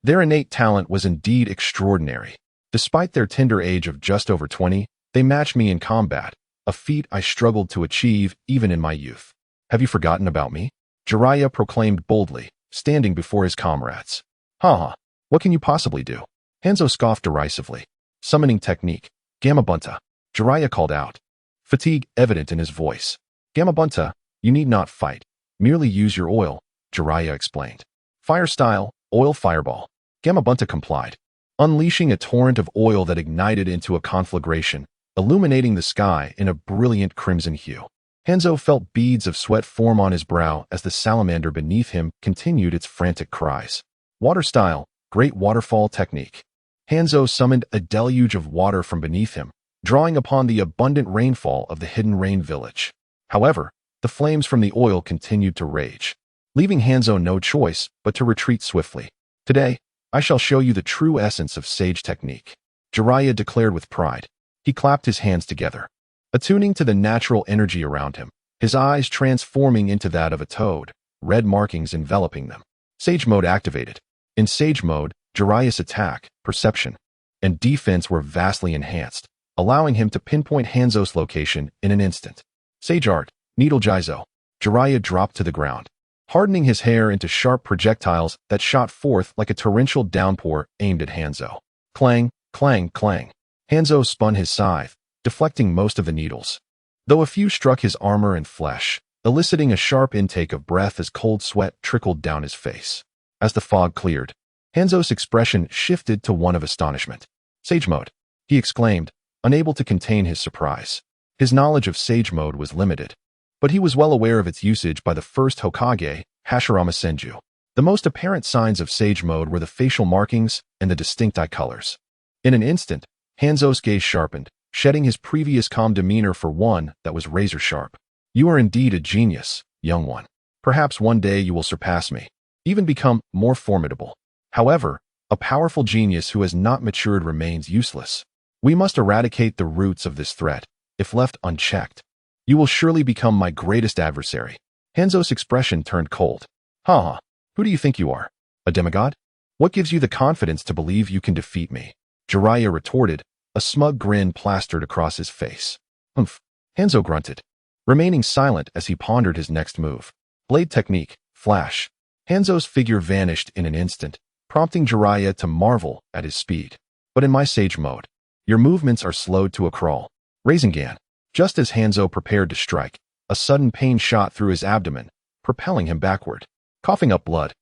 their innate talent was indeed extraordinary. Despite their tender age of just over 20, they matched me in combat, a feat I struggled to achieve even in my youth. Have you forgotten about me? Jiraiya proclaimed boldly, standing before his comrades. Haha, what can you possibly do? Hanzo scoffed derisively. Summoning technique, Gamabunta. Jiraiya called out, fatigue evident in his voice. Gamabunta, you need not fight. Merely use your oil, Jiraiya explained. Fire style, oil fireball. Gamabunta complied, unleashing a torrent of oil that ignited into a conflagration, illuminating the sky in a brilliant crimson hue. Hanzo felt beads of sweat form on his brow as the salamander beneath him continued its frantic cries. Water style, great waterfall technique. Hanzo summoned a deluge of water from beneath him, drawing upon the abundant rainfall of the hidden rain village. However, the flames from the oil continued to rage, leaving Hanzo no choice but to retreat swiftly. Today, I shall show you the true essence of sage technique, Jiraiya declared with pride. He clapped his hands together, attuning to the natural energy around him, his eyes transforming into that of a toad, red markings enveloping them. Sage mode activated. In Sage mode, Jiraiya's attack, perception, and defense were vastly enhanced, allowing him to pinpoint Hanzo's location in an instant. Sage art, Needle Jizo. Jiraiya dropped to the ground, hardening his hair into sharp projectiles that shot forth like a torrential downpour aimed at Hanzo. Clang, clang, clang. Hanzo spun his scythe, deflecting most of the needles, though a few struck his armor and flesh, eliciting a sharp intake of breath as cold sweat trickled down his face. As the fog cleared, Hanzo's expression shifted to one of astonishment. Sage mode, he exclaimed, unable to contain his surprise. His knowledge of Sage mode was limited, but he was well aware of its usage by the First Hokage, Hashirama Senju. The most apparent signs of Sage mode were the facial markings and the distinct eye colors. In an instant, Hanzo's gaze sharpened, shedding his previous calm demeanor for one that was razor-sharp. You are indeed a genius, young one. Perhaps one day you will surpass me, even become more formidable. However, a powerful genius who has not matured remains useless. We must eradicate the roots of this threat. If left unchecked, you will surely become my greatest adversary. Hanzo's expression turned cold. Haha, who do you think you are? A demigod? What gives you the confidence to believe you can defeat me? Jiraiya retorted, a smug grin plastered across his face. Humph. Hanzo grunted, remaining silent as he pondered his next move. Blade technique, flash. Hanzo's figure vanished in an instant, prompting Jiraiya to marvel at his speed. But in my Sage mode, your movements are slowed to a crawl. Rasengan. Just as Hanzo prepared to strike, a sudden pain shot through his abdomen, propelling him backward. Coughing up blood,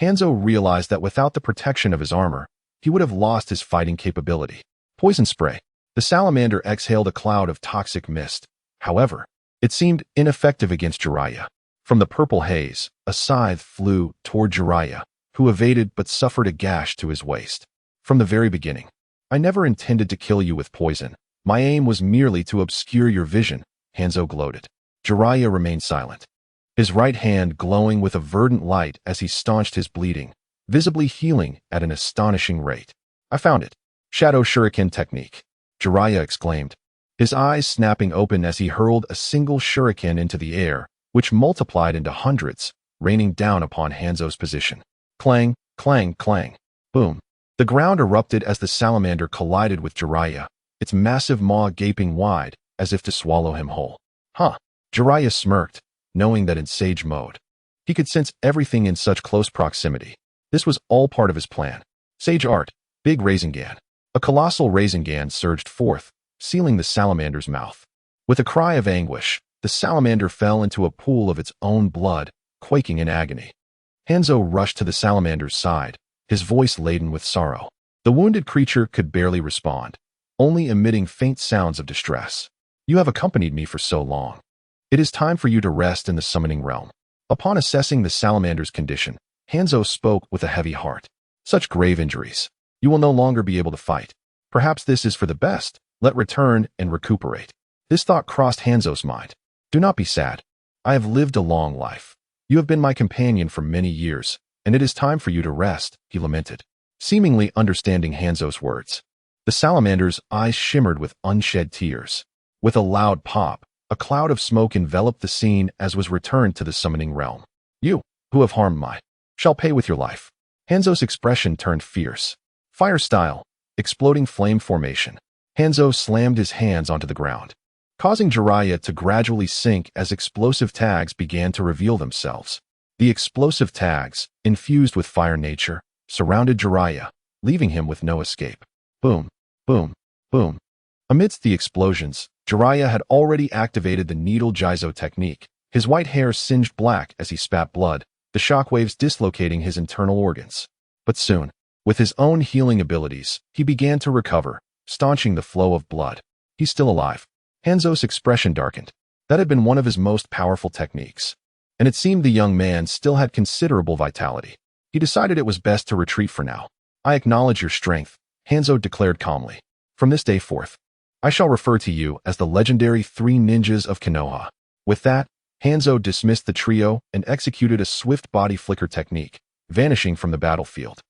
Hanzo realized that without the protection of his armor, he would have lost his fighting capability. Poison spray. The salamander exhaled a cloud of toxic mist. However, it seemed ineffective against Jiraiya. From the purple haze, a scythe flew toward Jiraiya, who evaded but suffered a gash to his waist. From the very beginning, I never intended to kill you with poison. My aim was merely to obscure your vision, Hanzo gloated. Jiraiya remained silent, his right hand glowing with a verdant light as he staunched his bleeding, visibly healing at an astonishing rate. I found it. Shadow Shuriken technique, Jiraiya exclaimed, his eyes snapping open as he hurled a single shuriken into the air, which multiplied into hundreds, raining down upon Hanzo's position. Clang, clang, clang. Boom. The ground erupted as the salamander collided with Jiraiya, its massive maw gaping wide, as if to swallow him whole. Huh. Jiraiya smirked, knowing that in Sage mode, he could sense everything in such close proximity. This was all part of his plan. Sage art, big Rasengan. A colossal Rasengan surged forth, sealing the salamander's mouth. With a cry of anguish, the salamander fell into a pool of its own blood, quaking in agony. Hanzo rushed to the salamander's side, his voice laden with sorrow. The wounded creature could barely respond, only emitting faint sounds of distress. You have accompanied me for so long. It is time for you to rest in the summoning realm. Upon assessing the salamander's condition, Hanzo spoke with a heavy heart. Such grave injuries. You will no longer be able to fight. Perhaps this is for the best. Let return and recuperate. This thought crossed Hanzo's mind. Do not be sad. I have lived a long life. You have been my companion for many years, and it is time for you to rest, he lamented, seemingly understanding Hanzo's words. The salamander's eyes shimmered with unshed tears. With a loud pop, a cloud of smoke enveloped the scene as was returned to the summoning realm. You, who have harmed my, shall pay with your life. Hanzo's expression turned fierce. Fire style, exploding flame formation. Hanzo slammed his hands onto the ground, causing Jiraiya to gradually sink as explosive tags began to reveal themselves. The explosive tags, infused with fire nature, surrounded Jiraiya, leaving him with no escape. Boom, boom, boom. Amidst the explosions, Jiraiya had already activated the Needle Jizo technique. His white hair singed black as he spat blood, the shockwaves dislocating his internal organs. But soon, With his own healing abilities, he began to recover, staunching the flow of blood. He's still alive. Hanzo's expression darkened. That had been one of his most powerful techniques. And it seemed the young man still had considerable vitality. He decided it was best to retreat for now. I acknowledge your strength, Hanzo declared calmly. From this day forth, I shall refer to you as the legendary Three Ninjas of Konoha. With that, Hanzo dismissed the trio and executed a swift body flicker technique, vanishing from the battlefield.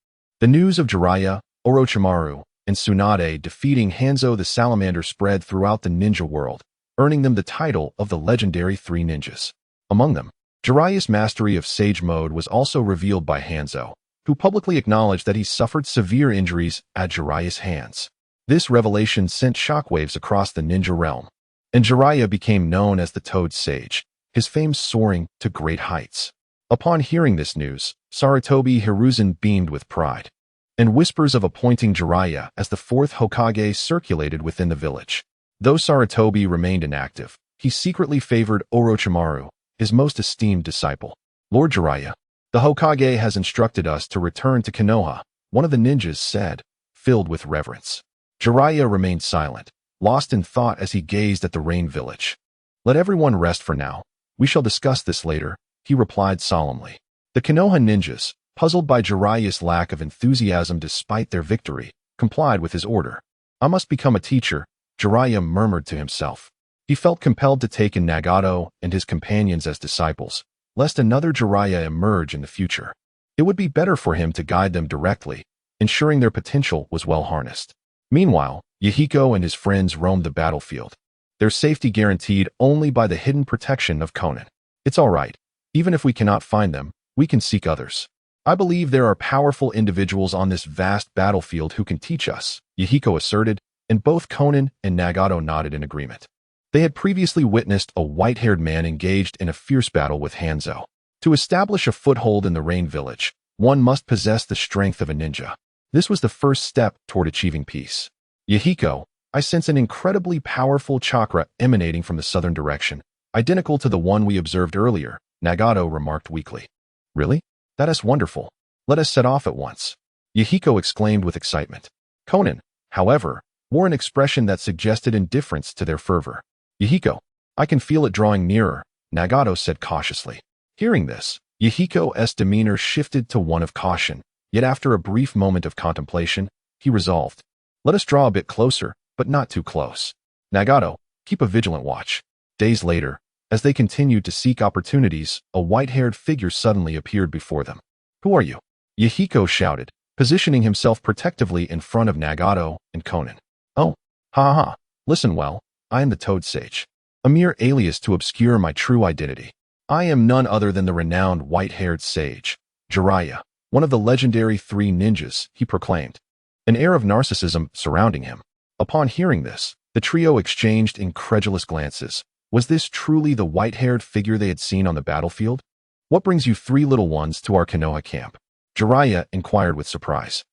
The news of Jiraiya, Orochimaru, and Tsunade defeating Hanzo the Salamander spread throughout the ninja world, earning them the title of the legendary Three Ninjas. Among them, Jiraiya's mastery of Sage Mode was also revealed by Hanzo, who publicly acknowledged that he suffered severe injuries at Jiraiya's hands. This revelation sent shockwaves across the ninja realm, and Jiraiya became known as the Toad Sage, his fame soaring to great heights. Upon hearing this news, Sarutobi Hiruzen beamed with pride, and whispers of appointing Jiraiya as the fourth Hokage circulated within the village. Though Sarutobi remained inactive, he secretly favored Orochimaru, his most esteemed disciple. Lord Jiraiya, the Hokage has instructed us to return to Konoha, one of the ninjas said, filled with reverence. Jiraiya remained silent, lost in thought as he gazed at the Rain Village. Let everyone rest for now. We shall discuss this later, he replied solemnly. The Konoha ninjas, puzzled by Jiraiya's lack of enthusiasm despite their victory, complied with his order. I must become a teacher, Jiraiya murmured to himself. He felt compelled to take in Nagato and his companions as disciples, lest another Jiraiya emerge in the future. It would be better for him to guide them directly, ensuring their potential was well harnessed. Meanwhile, Yahiko and his friends roamed the battlefield, their safety guaranteed only by the hidden protection of Conan. It's all right. Even if we cannot find them, we can seek others. I believe there are powerful individuals on this vast battlefield who can teach us, Yahiko asserted, and both Conan and Nagato nodded in agreement. They had previously witnessed a white-haired man engaged in a fierce battle with Hanzo. To establish a foothold in the Rain Village, one must possess the strength of a ninja. This was the first step toward achieving peace. Yahiko, I sense an incredibly powerful chakra emanating from the southern direction, identical to the one we observed earlier, Nagato remarked weakly. Really? That is wonderful. Let us set off at once. Yahiko exclaimed with excitement. Conan, however, wore an expression that suggested indifference to their fervor. Yahiko, I can feel it drawing nearer, Nagato said cautiously. Hearing this, Yahiko's demeanor shifted to one of caution, yet after a brief moment of contemplation, he resolved. Let us draw a bit closer, but not too close. Nagato, keep a vigilant watch. Days later, as they continued to seek opportunities, a white-haired figure suddenly appeared before them. Who are you? Yahiko shouted, positioning himself protectively in front of Nagato and Conan. Oh, ha ha, listen well, I am the Toad Sage, a mere alias to obscure my true identity. I am none other than the renowned white-haired sage, Jiraiya, one of the legendary Three Ninjas, he proclaimed. An air of narcissism surrounding him. Upon hearing this, the trio exchanged incredulous glances. Was this truly the white-haired figure they had seen on the battlefield? What brings you three little ones to our Konoha camp? Jiraiya inquired with surprise.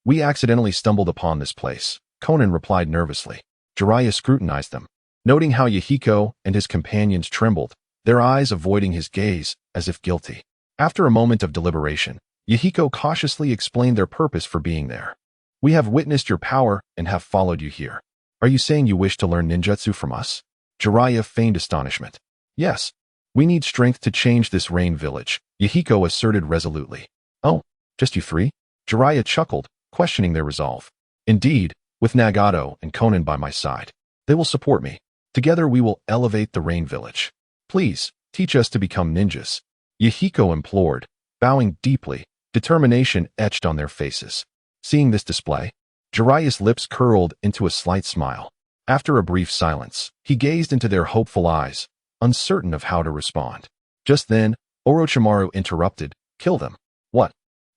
We accidentally stumbled upon this place, Conan replied nervously. Jiraiya scrutinized them, noting how Yahiko and his companions trembled, their eyes avoiding his gaze as if guilty. After a moment of deliberation, Yahiko cautiously explained their purpose for being there. We have witnessed your power and have followed you here. Are you saying you wish to learn ninjutsu from us? Jiraiya feigned astonishment. Yes. We need strength to change this Rain Village, Yahiko asserted resolutely. Oh, just you three? Jiraiya chuckled, questioning their resolve. Indeed, with Nagato and Conan by my side. They will support me. Together we will elevate the Rain Village. Please, teach us to become ninjas. Yahiko implored, bowing deeply, determination etched on their faces. Seeing this display, Jiraiya's lips curled into a slight smile. After a brief silence, he gazed into their hopeful eyes, uncertain of how to respond. Just then, Orochimaru interrupted, kill them. What?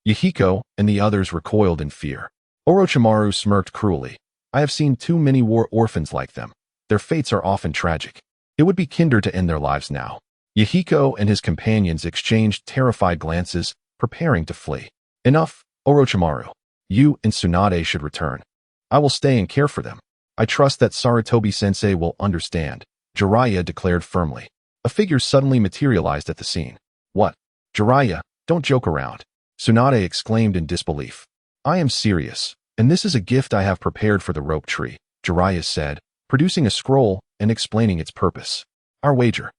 Yahiko and the others recoiled in fear. Orochimaru smirked cruelly. I have seen too many war orphans like them. Their fates are often tragic. It would be kinder to end their lives now. Yahiko and his companions exchanged terrified glances, preparing to flee. Enough, Orochimaru. You and Tsunade should return. I will stay and care for them. I trust that Sarutobi-sensei will understand, Jiraiya declared firmly. A figure suddenly materialized at the scene. What? Jiraiya, don't joke around. Tsunade exclaimed in disbelief. I am serious, and this is a gift I have prepared for the rope tree, Jiraiya said, producing a scroll and explaining its purpose. Our wager.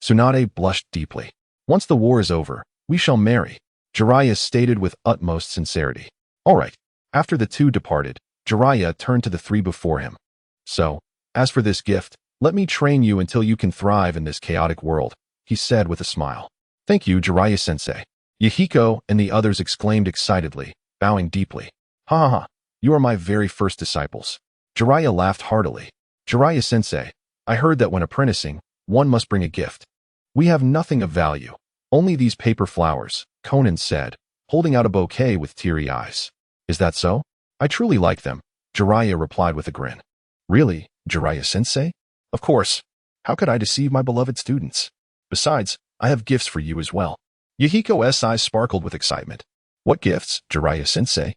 Tsunade blushed deeply. Once the war is over, we shall marry, Jiraiya stated with utmost sincerity. All right. After the two departed, Jiraiya turned to the three before him. So, as for this gift, let me train you until you can thrive in this chaotic world, he said with a smile. Thank you, Jiraiya-sensei. Yahiko and the others exclaimed excitedly, bowing deeply. Ha ha ha, you are my very first disciples. Jiraiya laughed heartily. Jiraiya-sensei, I heard that when apprenticing, one must bring a gift. We have nothing of value, only these paper flowers, Conan said, holding out a bouquet with teary eyes. Is that so? I truly like them, Jiraiya replied with a grin. Really, Jiraiya-sensei? Of course. How could I deceive my beloved students? Besides, I have gifts for you as well. Yahiko's eyes sparkled with excitement. What gifts, Jiraiya-sensei?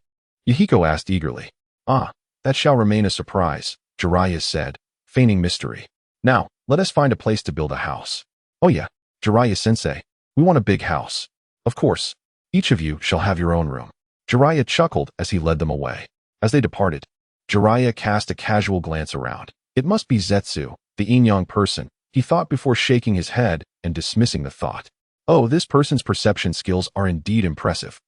Yahiko asked eagerly. Ah, that shall remain a surprise, Jiraiya said, feigning mystery. Now, let us find a place to build a house. Oh yeah, Jiraiya-sensei, we want a big house. Of course, each of you shall have your own room. Jiraiya chuckled as he led them away. As they departed, Jiraiya cast a casual glance around. It must be Zetsu, the yin-yang person, he thought before shaking his head and dismissing the thought. Oh, this person's perception skills are indeed impressive.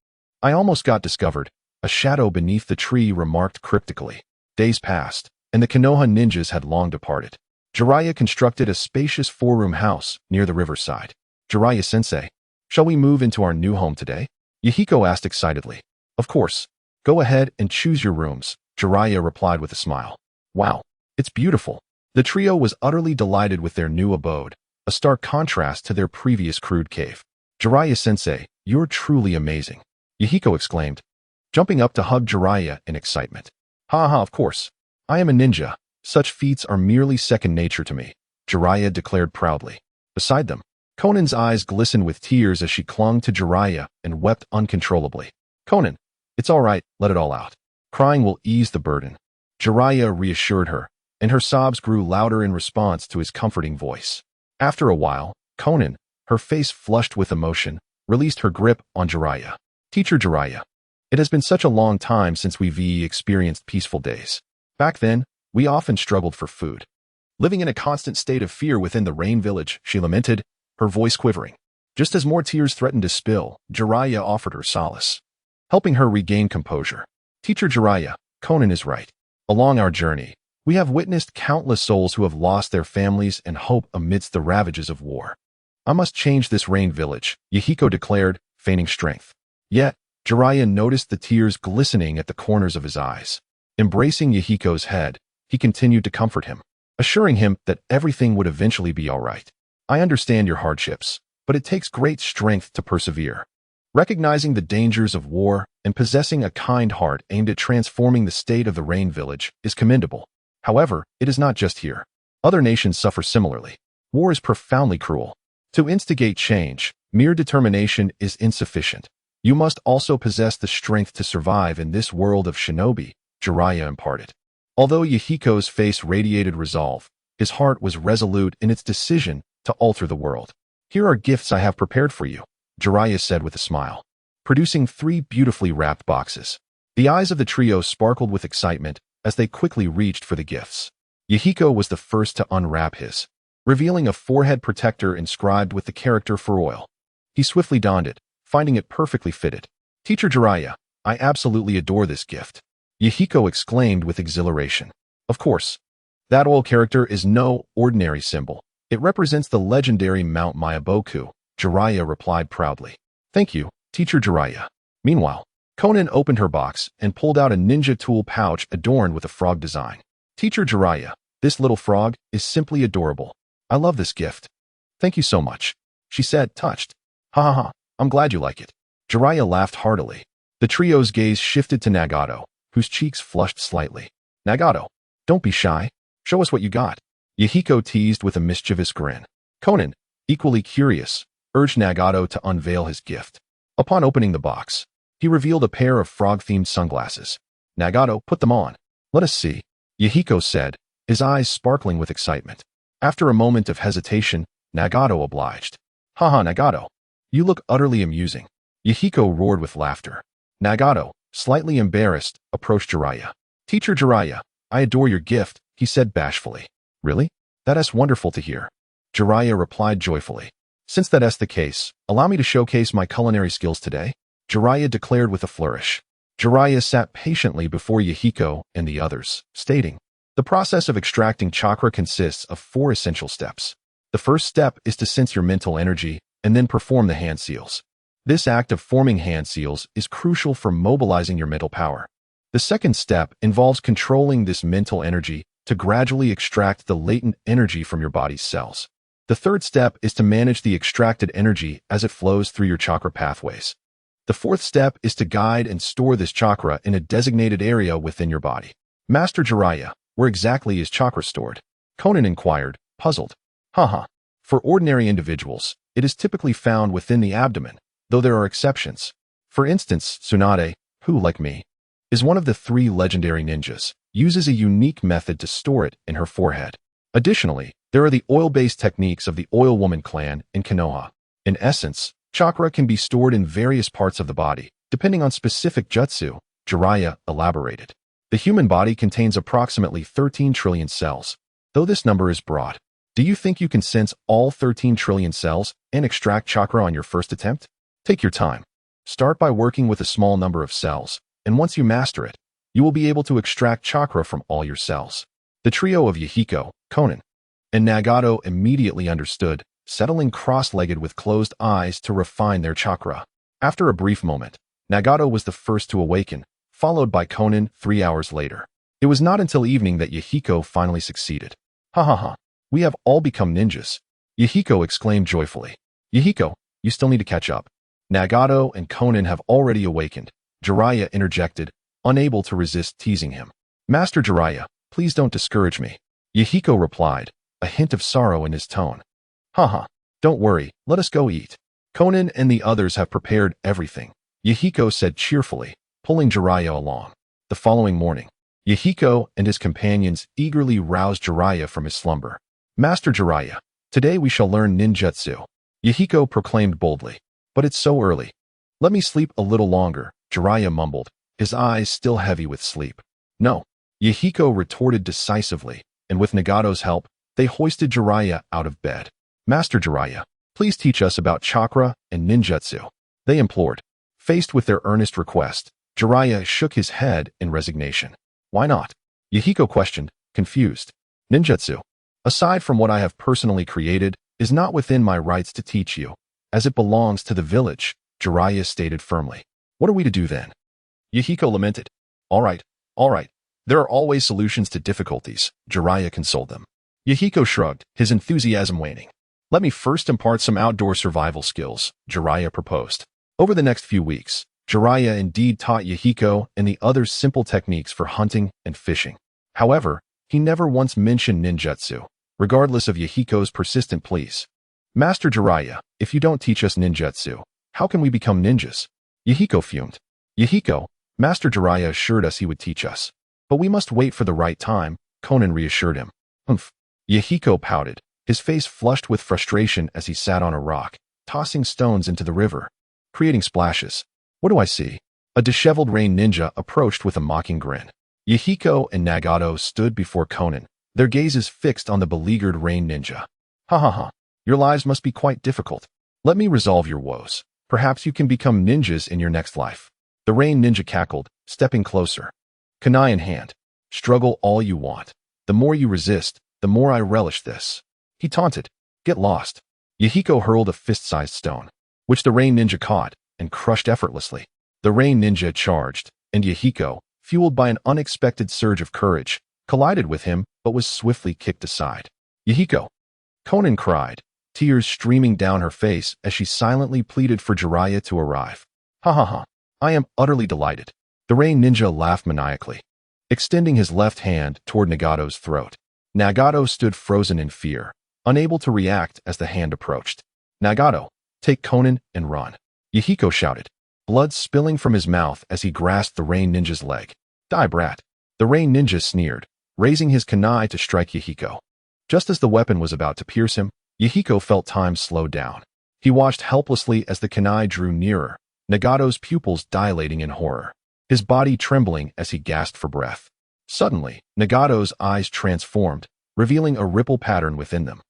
I almost got discovered, a shadow beneath the tree remarked cryptically. Days passed, and the Konoha ninjas had long departed. Jiraiya constructed a spacious four-room house near the riverside. Jiraiya-sensei, shall we move into our new home today? Yahiko asked excitedly. Of course. Go ahead and choose your rooms, Jiraiya replied with a smile. Wow, it's beautiful. The trio was utterly delighted with their new abode, a stark contrast to their previous crude cave. Jiraiya-sensei, you're truly amazing, Yahiko exclaimed, jumping up to hug Jiraiya in excitement. Ha ha, of course. I am a ninja. Such feats are merely second nature to me, Jiraiya declared proudly. Beside them, Conan's eyes glistened with tears as she clung to Jiraiya and wept uncontrollably. Conan, it's all right, let it all out. Crying will ease the burden. Jiraiya reassured her, and her sobs grew louder in response to his comforting voice. After a while, Conan, her face flushed with emotion, released her grip on Jiraiya. Teacher Jiraiya, it has been such a long time since we've experienced peaceful days. Back then, we often struggled for food. Living in a constant state of fear within the rain village, she lamented, her voice quivering. Just as more tears threatened to spill, Jiraiya offered her solace, helping her regain composure. Teacher Jiraiya, Conan is right. Along our journey, we have witnessed countless souls who have lost their families and hope amidst the ravages of war. I must change this rain village, Yahiko declared, feigning strength. Yet, Jiraiya noticed the tears glistening at the corners of his eyes. Embracing Yahiko's head, he continued to comfort him, assuring him that everything would eventually be all right. I understand your hardships, but it takes great strength to persevere. Recognizing the dangers of war and possessing a kind heart aimed at transforming the state of the rain village is commendable. However, it is not just here. Other nations suffer similarly. War is profoundly cruel. To instigate change, mere determination is insufficient. You must also possess the strength to survive in this world of shinobi, Jiraiya imparted. Although Yahiko's face radiated resolve, his heart was resolute in its decision to alter the world. Here are gifts I have prepared for you, Jiraiya said with a smile, producing 3 beautifully wrapped boxes. The eyes of the trio sparkled with excitement as they quickly reached for the gifts. Yahiko was the first to unwrap his, revealing a forehead protector inscribed with the character for oil. He swiftly donned it, finding it perfectly fitted. Teacher Jiraiya, I absolutely adore this gift, Yahiko exclaimed with exhilaration. Of course, that oil character is no ordinary symbol. It represents the legendary Mount Myaboku, Jiraiya replied proudly. Thank you, Teacher Jiraiya. Meanwhile, Conan opened her box and pulled out a ninja tool pouch adorned with a frog design. Teacher Jiraiya, this little frog is simply adorable. I love this gift. Thank you so much, she said, touched. Ha ha ha, I'm glad you like it. Jiraiya laughed heartily. The trio's gaze shifted to Nagato, whose cheeks flushed slightly. Nagato, don't be shy. Show us what you got, Yahiko teased with a mischievous grin. Conan, equally curious, urged Nagato to unveil his gift. Upon opening the box, he revealed a pair of frog-themed sunglasses. Nagato, put them on. Let us see, Yahiko said, his eyes sparkling with excitement. After a moment of hesitation, Nagato obliged. Haha, Nagato, you look utterly amusing. Yahiko roared with laughter. Nagato, slightly embarrassed, approached Jiraiya. "Teacher Jiraiya, I adore your gift," he said bashfully. "Really? That is wonderful to hear." Jiraiya replied joyfully. "Since that is the case, allow me to showcase my culinary skills today," Jiraiya declared with a flourish. Jiraiya sat patiently before Yahiko and the others, stating, "The process of extracting chakra consists of 4 essential steps. The first step is to sense your mental energy and then perform the hand seals. This act of forming hand seals is crucial for mobilizing your mental power. The second step involves controlling this mental energy to gradually extract the latent energy from your body's cells. The third step is to manage the extracted energy as it flows through your chakra pathways. The fourth step is to guide and store this chakra in a designated area within your body." "Master Jiraiya, where exactly is chakra stored?" Conan inquired, puzzled. Haha. For ordinary individuals, it is typically found within the abdomen, though there are exceptions. For instance, Tsunade, who, like me, is one of the 3 legendary ninjas, uses a unique method to store it in her forehead. Additionally, there are the oil-based techniques of the Oil Woman clan in Konoha. In essence, chakra can be stored in various parts of the body, depending on specific jutsu, Jiraiya elaborated. The human body contains approximately 13 trillion cells, though this number is broad. Do you think you can sense all 13 trillion cells and extract chakra on your first attempt? Take your time. Start by working with a small number of cells, and once you master it, you will be able to extract chakra from all your cells. The trio of Yahiko, Conan, and Nagato immediately understood, settling cross-legged with closed eyes to refine their chakra. After a brief moment, Nagato was the first to awaken, followed by Conan 3 hours later. It was not until evening that Yahiko finally succeeded. "Ha ha ha, we have all become ninjas," Yahiko exclaimed joyfully. "Yahiko, you still need to catch up. Nagato and Conan have already awakened," Jiraiya interjected, unable to resist teasing him. "Master Jiraiya, please don't discourage me," Yahiko replied, a hint of sorrow in his tone. "Haha, don't worry, let us go eat. Conan and the others have prepared everything," Yahiko said cheerfully, pulling Jiraiya along. The following morning, Yahiko and his companions eagerly roused Jiraiya from his slumber. "Master Jiraiya, today we shall learn ninjutsu," Yahiko proclaimed boldly. "But it's so early. Let me sleep a little longer," Jiraiya mumbled, his eyes still heavy with sleep. "No," Yahiko retorted decisively, and with Nagato's help, they hoisted Jiraiya out of bed. "Master Jiraiya, please teach us about chakra and ninjutsu," they implored. Faced with their earnest request, Jiraiya shook his head in resignation. "Why not?" Yahiko questioned, confused. "Ninjutsu, aside from what I have personally created, is not within my rights to teach you, as it belongs to the village," Jiraiya stated firmly. "What are we to do then?" Yahiko lamented. All right. There are always solutions to difficulties," Jiraiya consoled them. Yahiko shrugged, his enthusiasm waning. "Let me first impart some outdoor survival skills," Jiraiya proposed. Over the next few weeks, Jiraiya indeed taught Yahiko and the others simple techniques for hunting and fishing. However, he never once mentioned ninjutsu, regardless of Yahiko's persistent pleas. "Master Jiraiya, if you don't teach us ninjutsu, how can we become ninjas?" Yahiko fumed. "Yahiko, Master Jiraiya assured us he would teach us. But we must wait for the right time," Conan reassured him. "Humph." Yahiko pouted, his face flushed with frustration as he sat on a rock, tossing stones into the river, creating splashes. "What do I see?" A disheveled rain ninja approached with a mocking grin. Yahiko and Nagato stood before Conan, their gazes fixed on the beleaguered rain ninja. "Ha ha ha. Your lives must be quite difficult. Let me resolve your woes. Perhaps you can become ninjas in your next life." The rain ninja cackled, stepping closer. "Kunai in hand. Struggle all you want. The more you resist, the more I relish this." He taunted. "Get lost." Yahiko hurled a fist-sized stone, which the rain ninja caught and crushed effortlessly. The rain ninja charged, and Yahiko, fueled by an unexpected surge of courage, collided with him but was swiftly kicked aside. "Yahiko!" Conan cried, tears streaming down her face as she silently pleaded for Jiraiya to arrive. "Ha ha ha. I am utterly delighted." The rain ninja laughed maniacally, extending his left hand toward Nagato's throat. Nagato stood frozen in fear, unable to react as the hand approached. "Nagato, take Conan and run," Yahiko shouted, blood spilling from his mouth as he grasped the rain ninja's leg. "Die, brat." The rain ninja sneered, raising his kunai to strike Yahiko. Just as the weapon was about to pierce him, Yahiko felt time slow down. He watched helplessly as the kunai drew nearer, Nagato's pupils dilating in horror. his body trembling as he gasped for breath. Suddenly, Nagato's eyes transformed, revealing a ripple pattern within them.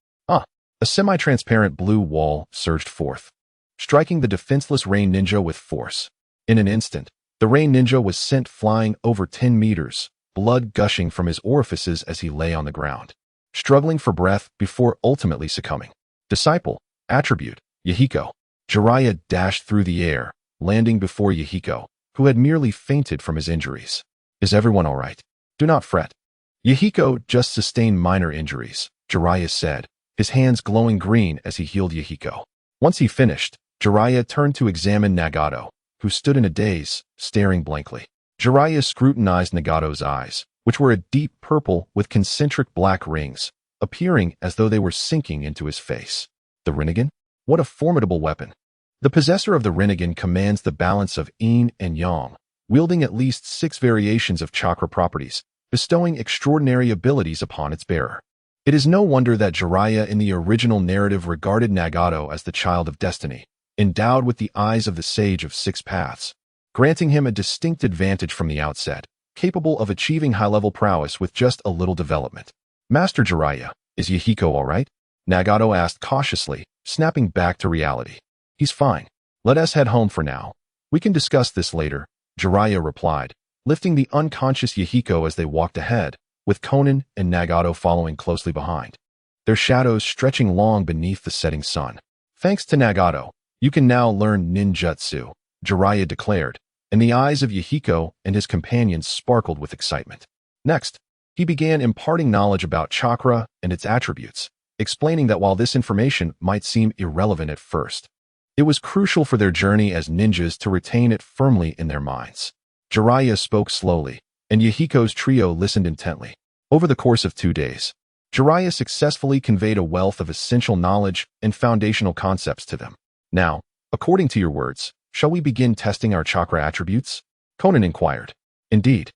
A semi-transparent blue wall surged forth, striking the defenseless rain ninja with force. In an instant, the rain ninja was sent flying over 10 meters, blood gushing from his orifices as he lay on the ground, struggling for breath before ultimately succumbing. Disciple, attribute, Yahiko. Jiraiya dashed through the air, landing before Yahiko, who had merely fainted from his injuries. Is everyone all right? Do not fret. Yahiko just sustained minor injuries, Jiraiya said, his hands glowing green as he healed Yahiko. Once he finished, Jiraiya turned to examine Nagato, who stood in a daze, staring blankly. Jiraiya scrutinized Nagato's eyes, which were a deep purple with concentric black rings, appearing as though they were sinking into his face. The Rinnegan? What a formidable weapon. The possessor of the Rinnegan commands the balance of yin and yang, wielding at least 6 variations of chakra properties, bestowing extraordinary abilities upon its bearer. It is no wonder that Jiraiya in the original narrative regarded Nagato as the child of destiny, endowed with the eyes of the Sage of 6 Paths, granting him a distinct advantage from the outset, capable of achieving high-level prowess with just a little development. Master Jiraiya, is Yahiko all right? Nagato asked cautiously, snapping back to reality. He's fine. Let us head home for now. We can discuss this later, Jiraiya replied, lifting the unconscious Yahiko as they walked ahead, with Konan and Nagato following closely behind, their shadows stretching long beneath the setting sun. Thanks to Nagato, you can now learn ninjutsu, Jiraiya declared, and the eyes of Yahiko and his companions sparkled with excitement. Next, he began imparting knowledge about chakra and its attributes, explaining that while this information might seem irrelevant at first, it was crucial for their journey as ninjas to retain it firmly in their minds. Jiraiya spoke slowly, and Yahiko's trio listened intently. Over the course of 2 days, Jiraiya successfully conveyed a wealth of essential knowledge and foundational concepts to them. Now, according to your words, shall we begin testing our chakra attributes? Konan inquired. Indeed.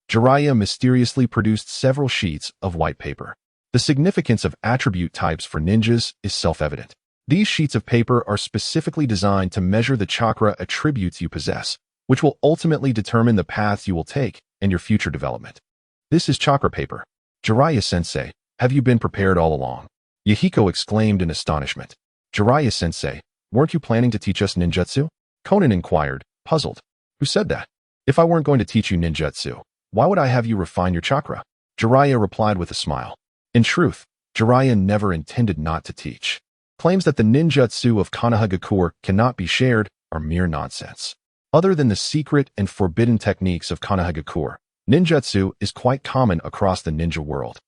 Jiraiya mysteriously produced several sheets of white paper. The significance of attribute types for ninjas is self-evident. These sheets of paper are specifically designed to measure the chakra attributes you possess, which will ultimately determine the paths you will take and your future development. This is chakra paper. Jiraiya-sensei, have you been prepared all along? Yahiko exclaimed in astonishment. Jiraiya-sensei, weren't you planning to teach us ninjutsu? Konan inquired, puzzled. Who said that? If I weren't going to teach you ninjutsu, why would I have you refine your chakra? Jiraiya replied with a smile. In truth, Jiraiya never intended not to teach. Claims that the ninjutsu of Konoha cannot be shared are mere nonsense. Other than the secret and forbidden techniques of Konoha, ninjutsu is quite common across the ninja world,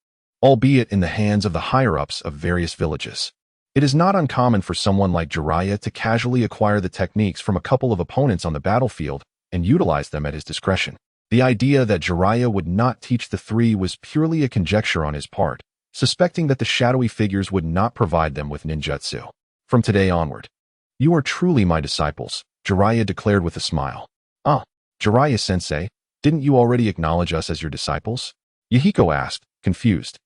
albeit in the hands of the higher-ups of various villages. It is not uncommon for someone like Jiraiya to casually acquire the techniques from a couple of opponents on the battlefield and utilize them at his discretion. The idea that Jiraiya would not teach the 3 was purely a conjecture on his part, suspecting that the shadowy figures would not provide them with ninjutsu. From today onward, you are truly my disciples, Jiraiya declared with a smile. Jiraiya-sensei, didn't you already acknowledge us as your disciples? Yahiko asked, confused.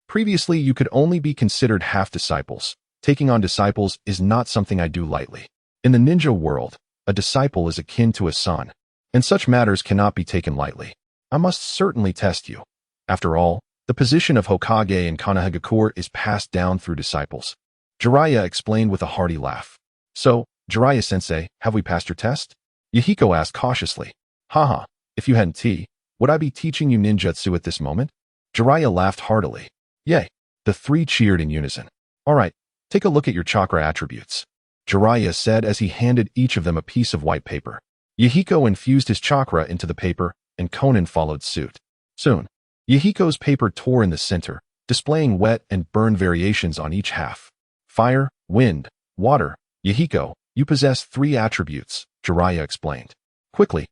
Previously you could only be considered half-disciples. Taking on disciples is not something I do lightly. In the ninja world, a disciple is akin to a son, and such matters cannot be taken lightly. I must certainly test you. After all, the position of Hokage in Konoha is passed down through disciples. Jiraiya explained with a hearty laugh. So, Jiraiya-sensei, have we passed your test? Yahiko asked cautiously. If you hadn't would I be teaching you ninjutsu at this moment? Jiraiya laughed heartily. Yay! The 3 cheered in unison. All right, take a look at your chakra attributes, Jiraiya said as he handed each of them a piece of white paper. Yahiko infused his chakra into the paper, and Konan followed suit. Soon, Yahiko's paper tore in the center, displaying wet and burn variations on each half. Fire, wind, water. Yahiko, you possess 3 attributes, Jiraiya explained. Quickly,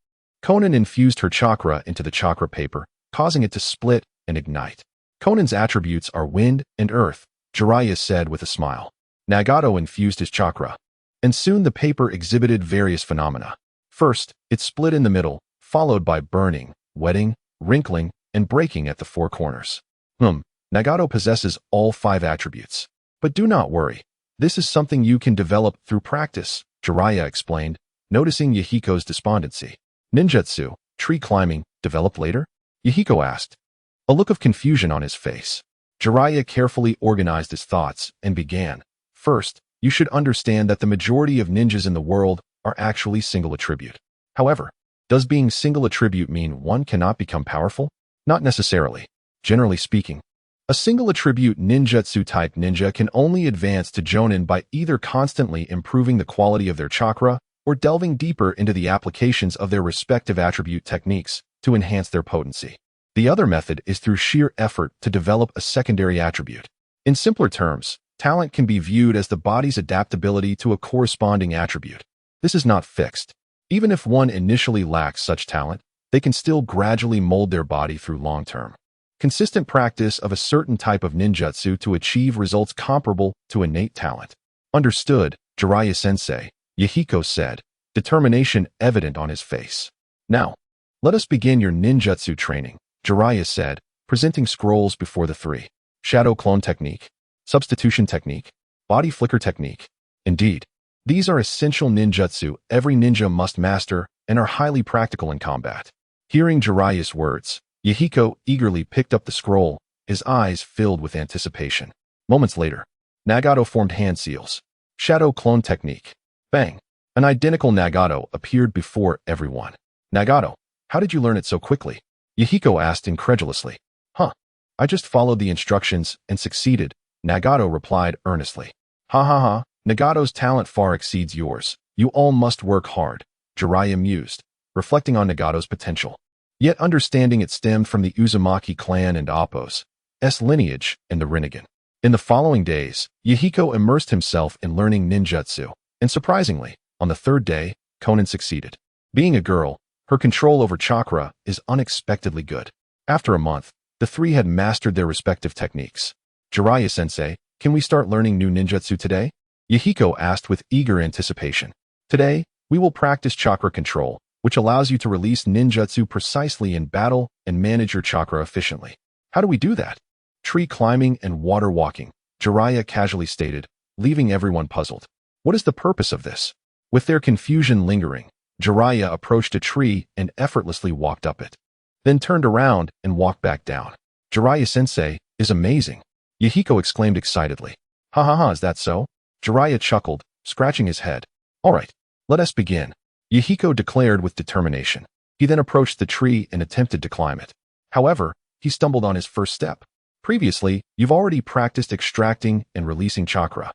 Konan infused her chakra into the chakra paper, causing it to split and ignite. Konan's attributes are wind and earth, Jiraiya said with a smile. Nagato infused his chakra, and soon the paper exhibited various phenomena. First, it split in the middle, followed by burning, wetting, wrinkling, and breaking at the 4 corners. Nagato possesses all 5 attributes. But do not worry. This is something you can develop through practice, Jiraiya explained, noticing Yahiko's despondency. Ninjutsu, tree climbing, developed later? Yahiko asked, a look of confusion on his face. Jiraiya carefully organized his thoughts and began. First, you should understand that the majority of ninjas in the world are actually single attribute. However, does being single attribute mean one cannot become powerful? Not necessarily. Generally speaking, a single attribute ninjutsu type ninja can only advance to Jonin by either constantly improving the quality of their chakra or delving deeper into the applications of their respective attribute techniques to enhance their potency. The other method is through sheer effort to develop a secondary attribute. In simpler terms, talent can be viewed as the body's adaptability to a corresponding attribute. This is not fixed. Even if one initially lacks such talent, they can still gradually mold their body through long-term, consistent practice of a certain type of ninjutsu to achieve results comparable to innate talent. Understood, Jiraiya-sensei, Yahiko said, determination evident on his face. Now, let us begin your ninjutsu training, Jiraiya said, presenting scrolls before the three. Shadow clone technique, substitution technique, body flicker technique. Indeed, these are essential ninjutsu every ninja must master and are highly practical in combat. Hearing Jiraiya's words, Yahiko eagerly picked up the scroll, his eyes filled with anticipation. Moments later, Nagato formed hand seals. Shadow clone technique. Bang! An identical Nagato appeared before everyone. Nagato, how did you learn it so quickly? Yahiko asked incredulously. I just followed the instructions and succeeded, Nagato replied earnestly. Ha ha ha, Nagato's talent far exceeds yours. You all must work hard, Jiraiya mused, reflecting on Nagato's potential. Yet understanding it stemmed from the Uzumaki clan and Appo's lineage and the Rinnegan. In the following days, Yahiko immersed himself in learning ninjutsu, and surprisingly, on the third day, Konan succeeded. Being a girl, her control over chakra is unexpectedly good. After a month, the three had mastered their respective techniques. Jiraiya-sensei, can we start learning new ninjutsu today? Yahiko asked with eager anticipation. Today, we will practice chakra control, which allows you to release ninjutsu precisely in battle and manage your chakra efficiently. How do we do that? Tree climbing and water walking, Jiraiya casually stated, leaving everyone puzzled. What is the purpose of this? With their confusion lingering, Jiraiya approached a tree and effortlessly walked up it. Then turned around and walked back down. Jiraiya-sensei is amazing, Yahiko exclaimed excitedly. Ha ha ha, is that so? Jiraiya chuckled, scratching his head. All right, let us begin, Yahiko declared with determination. He then approached the tree and attempted to climb it. However, he stumbled on his first step. Previously, you've already practiced extracting and releasing chakra,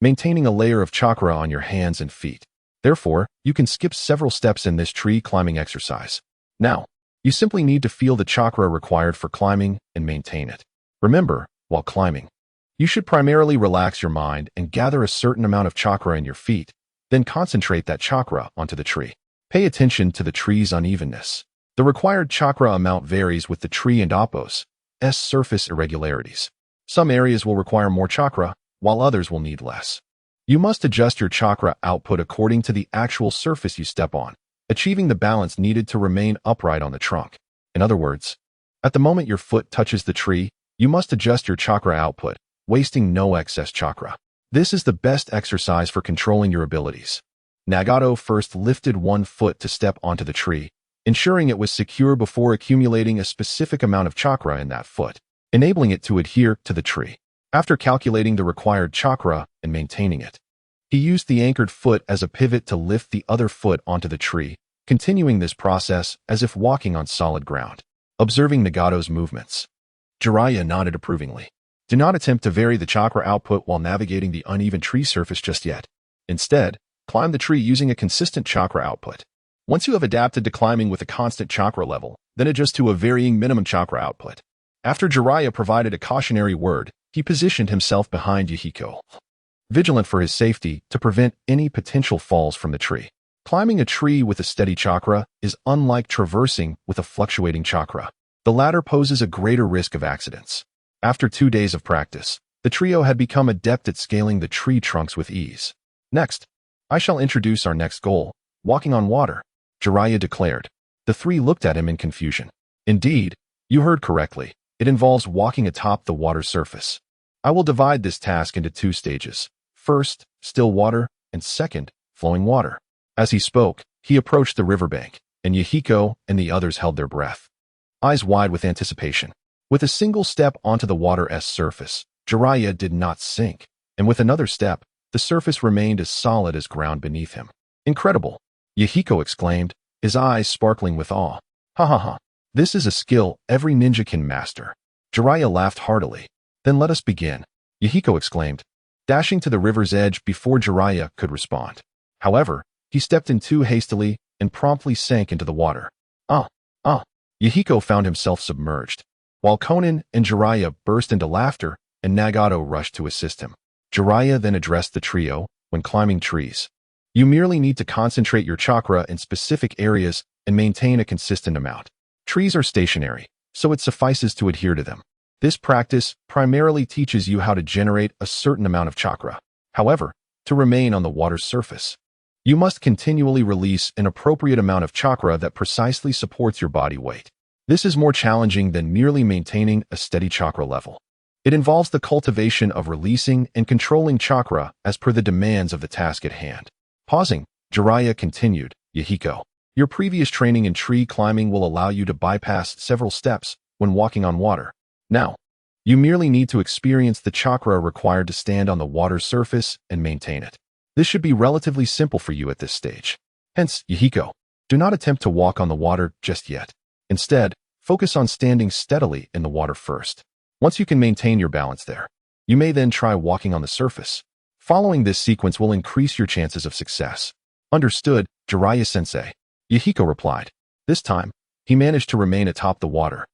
maintaining a layer of chakra on your hands and feet. Therefore, you can skip several steps in this tree climbing exercise. Now, you simply need to feel the chakra required for climbing and maintain it. Remember, while climbing, you should primarily relax your mind and gather a certain amount of chakra in your feet, then concentrate that chakra onto the tree. Pay attention to the tree's unevenness. The required chakra amount varies with the tree and Appo's surface irregularities. Some areas will require more chakra, while others will need less. You must adjust your chakra output according to the actual surface you step on, achieving the balance needed to remain upright on the trunk. In other words, at the moment your foot touches the tree, you must adjust your chakra output, wasting no excess chakra. This is the best exercise for controlling your abilities. Nagato first lifted one foot to step onto the tree, ensuring it was secure before accumulating a specific amount of chakra in that foot, enabling it to adhere to the tree. After calculating the required chakra and maintaining it, he used the anchored foot as a pivot to lift the other foot onto the tree, continuing this process as if walking on solid ground. Observing Nagato's movements, Jiraiya nodded approvingly. Do not attempt to vary the chakra output while navigating the uneven tree surface just yet. Instead, climb the tree using a consistent chakra output. Once you have adapted to climbing with a constant chakra level, then adjust to a varying minimum chakra output. After Jiraiya provided a cautionary word, he positioned himself behind Yahiko, vigilant for his safety to prevent any potential falls from the tree. Climbing a tree with a steady chakra is unlike traversing with a fluctuating chakra. The latter poses a greater risk of accidents. After 2 days of practice, the trio had become adept at scaling the tree trunks with ease. Next, I shall introduce our next goal, walking on water, Jiraiya declared. The three looked at him in confusion. Indeed, you heard correctly. It involves walking atop the water surface. I will divide this task into 2 stages. First, still water, and second, flowing water. As he spoke, he approached the riverbank, and Yahiko and the others held their breath, eyes wide with anticipation. With a single step onto the water's surface, Jiraiya did not sink, and with another step, the surface remained as solid as ground beneath him. Incredible! Yahiko exclaimed, his eyes sparkling with awe. Ha ha ha! This is a skill every ninja can master. Jiraiya laughed heartily. Then let us begin, Yahiko exclaimed, dashing to the river's edge before Jiraiya could respond. However, he stepped in too hastily and promptly sank into the water. Yahiko found himself submerged, while Konan and Jiraiya burst into laughter and Nagato rushed to assist him. Jiraiya then addressed the trio, when climbing trees, you merely need to concentrate your chakra in specific areas and maintain a consistent amount. Trees are stationary, so it suffices to adhere to them. This practice primarily teaches you how to generate a certain amount of chakra. However, to remain on the water's surface, you must continually release an appropriate amount of chakra that precisely supports your body weight. This is more challenging than merely maintaining a steady chakra level. It involves the cultivation of releasing and controlling chakra as per the demands of the task at hand. Pausing, Jiraiya continued, Yahiko, your previous training in tree climbing will allow you to bypass several steps when walking on water. Now, you merely need to experience the chakra required to stand on the water's surface and maintain it. This should be relatively simple for you at this stage. Hence, Yahiko, do not attempt to walk on the water just yet. Instead, focus on standing steadily in the water first. Once you can maintain your balance there, you may then try walking on the surface. Following this sequence will increase your chances of success. Understood, Jiraiya-sensei, Yahiko replied. This time, he managed to remain atop the water,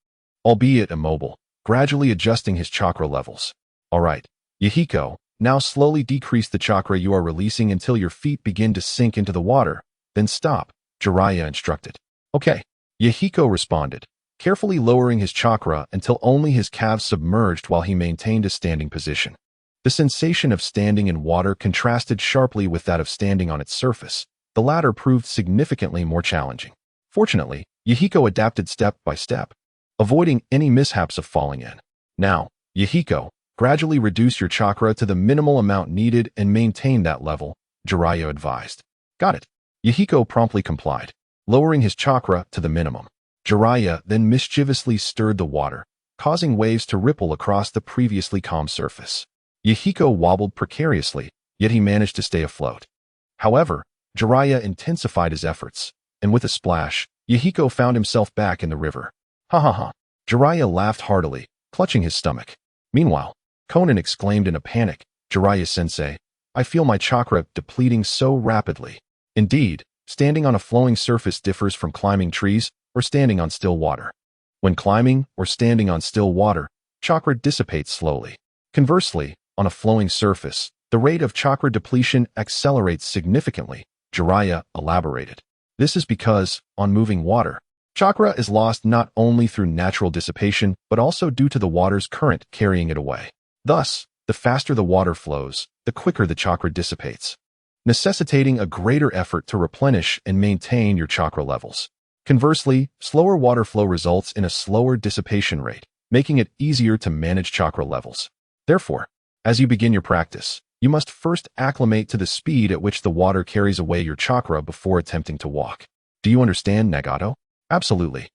albeit immobile, gradually adjusting his chakra levels. Alright, Yahiko, now slowly decrease the chakra you are releasing until your feet begin to sink into the water, then stop, Jiraiya instructed. Okay, Yahiko responded, carefully lowering his chakra until only his calves submerged while he maintained a standing position. The sensation of standing in water contrasted sharply with that of standing on its surface. The latter proved significantly more challenging. Fortunately, Yahiko adapted step by step, avoiding any mishaps of falling in. Now, Yahiko, gradually reduce your chakra to the minimal amount needed and maintain that level, Jiraiya advised. Got it. Yahiko promptly complied, lowering his chakra to the minimum. Jiraiya then mischievously stirred the water, causing waves to ripple across the previously calm surface. Yahiko wobbled precariously, yet he managed to stay afloat. However, Jiraiya intensified his efforts, and with a splash, Yahiko found himself back in the river. Ha ha ha. Jiraiya laughed heartily, clutching his stomach. Meanwhile, Konan exclaimed in a panic, Jiraiya-sensei, I feel my chakra depleting so rapidly. Indeed, standing on a flowing surface differs from climbing trees or standing on still water. When climbing or standing on still water, chakra dissipates slowly. Conversely, on a flowing surface, the rate of chakra depletion accelerates significantly, Jiraiya elaborated. This is because, on moving water, chakra is lost not only through natural dissipation but also due to the water's current carrying it away. Thus, the faster the water flows, the quicker the chakra dissipates, necessitating a greater effort to replenish and maintain your chakra levels. Conversely, slower water flow results in a slower dissipation rate, making it easier to manage chakra levels. Therefore, as you begin your practice, you must first acclimate to the speed at which the water carries away your chakra before attempting to walk. Do you understand, Nagato? Absolutely.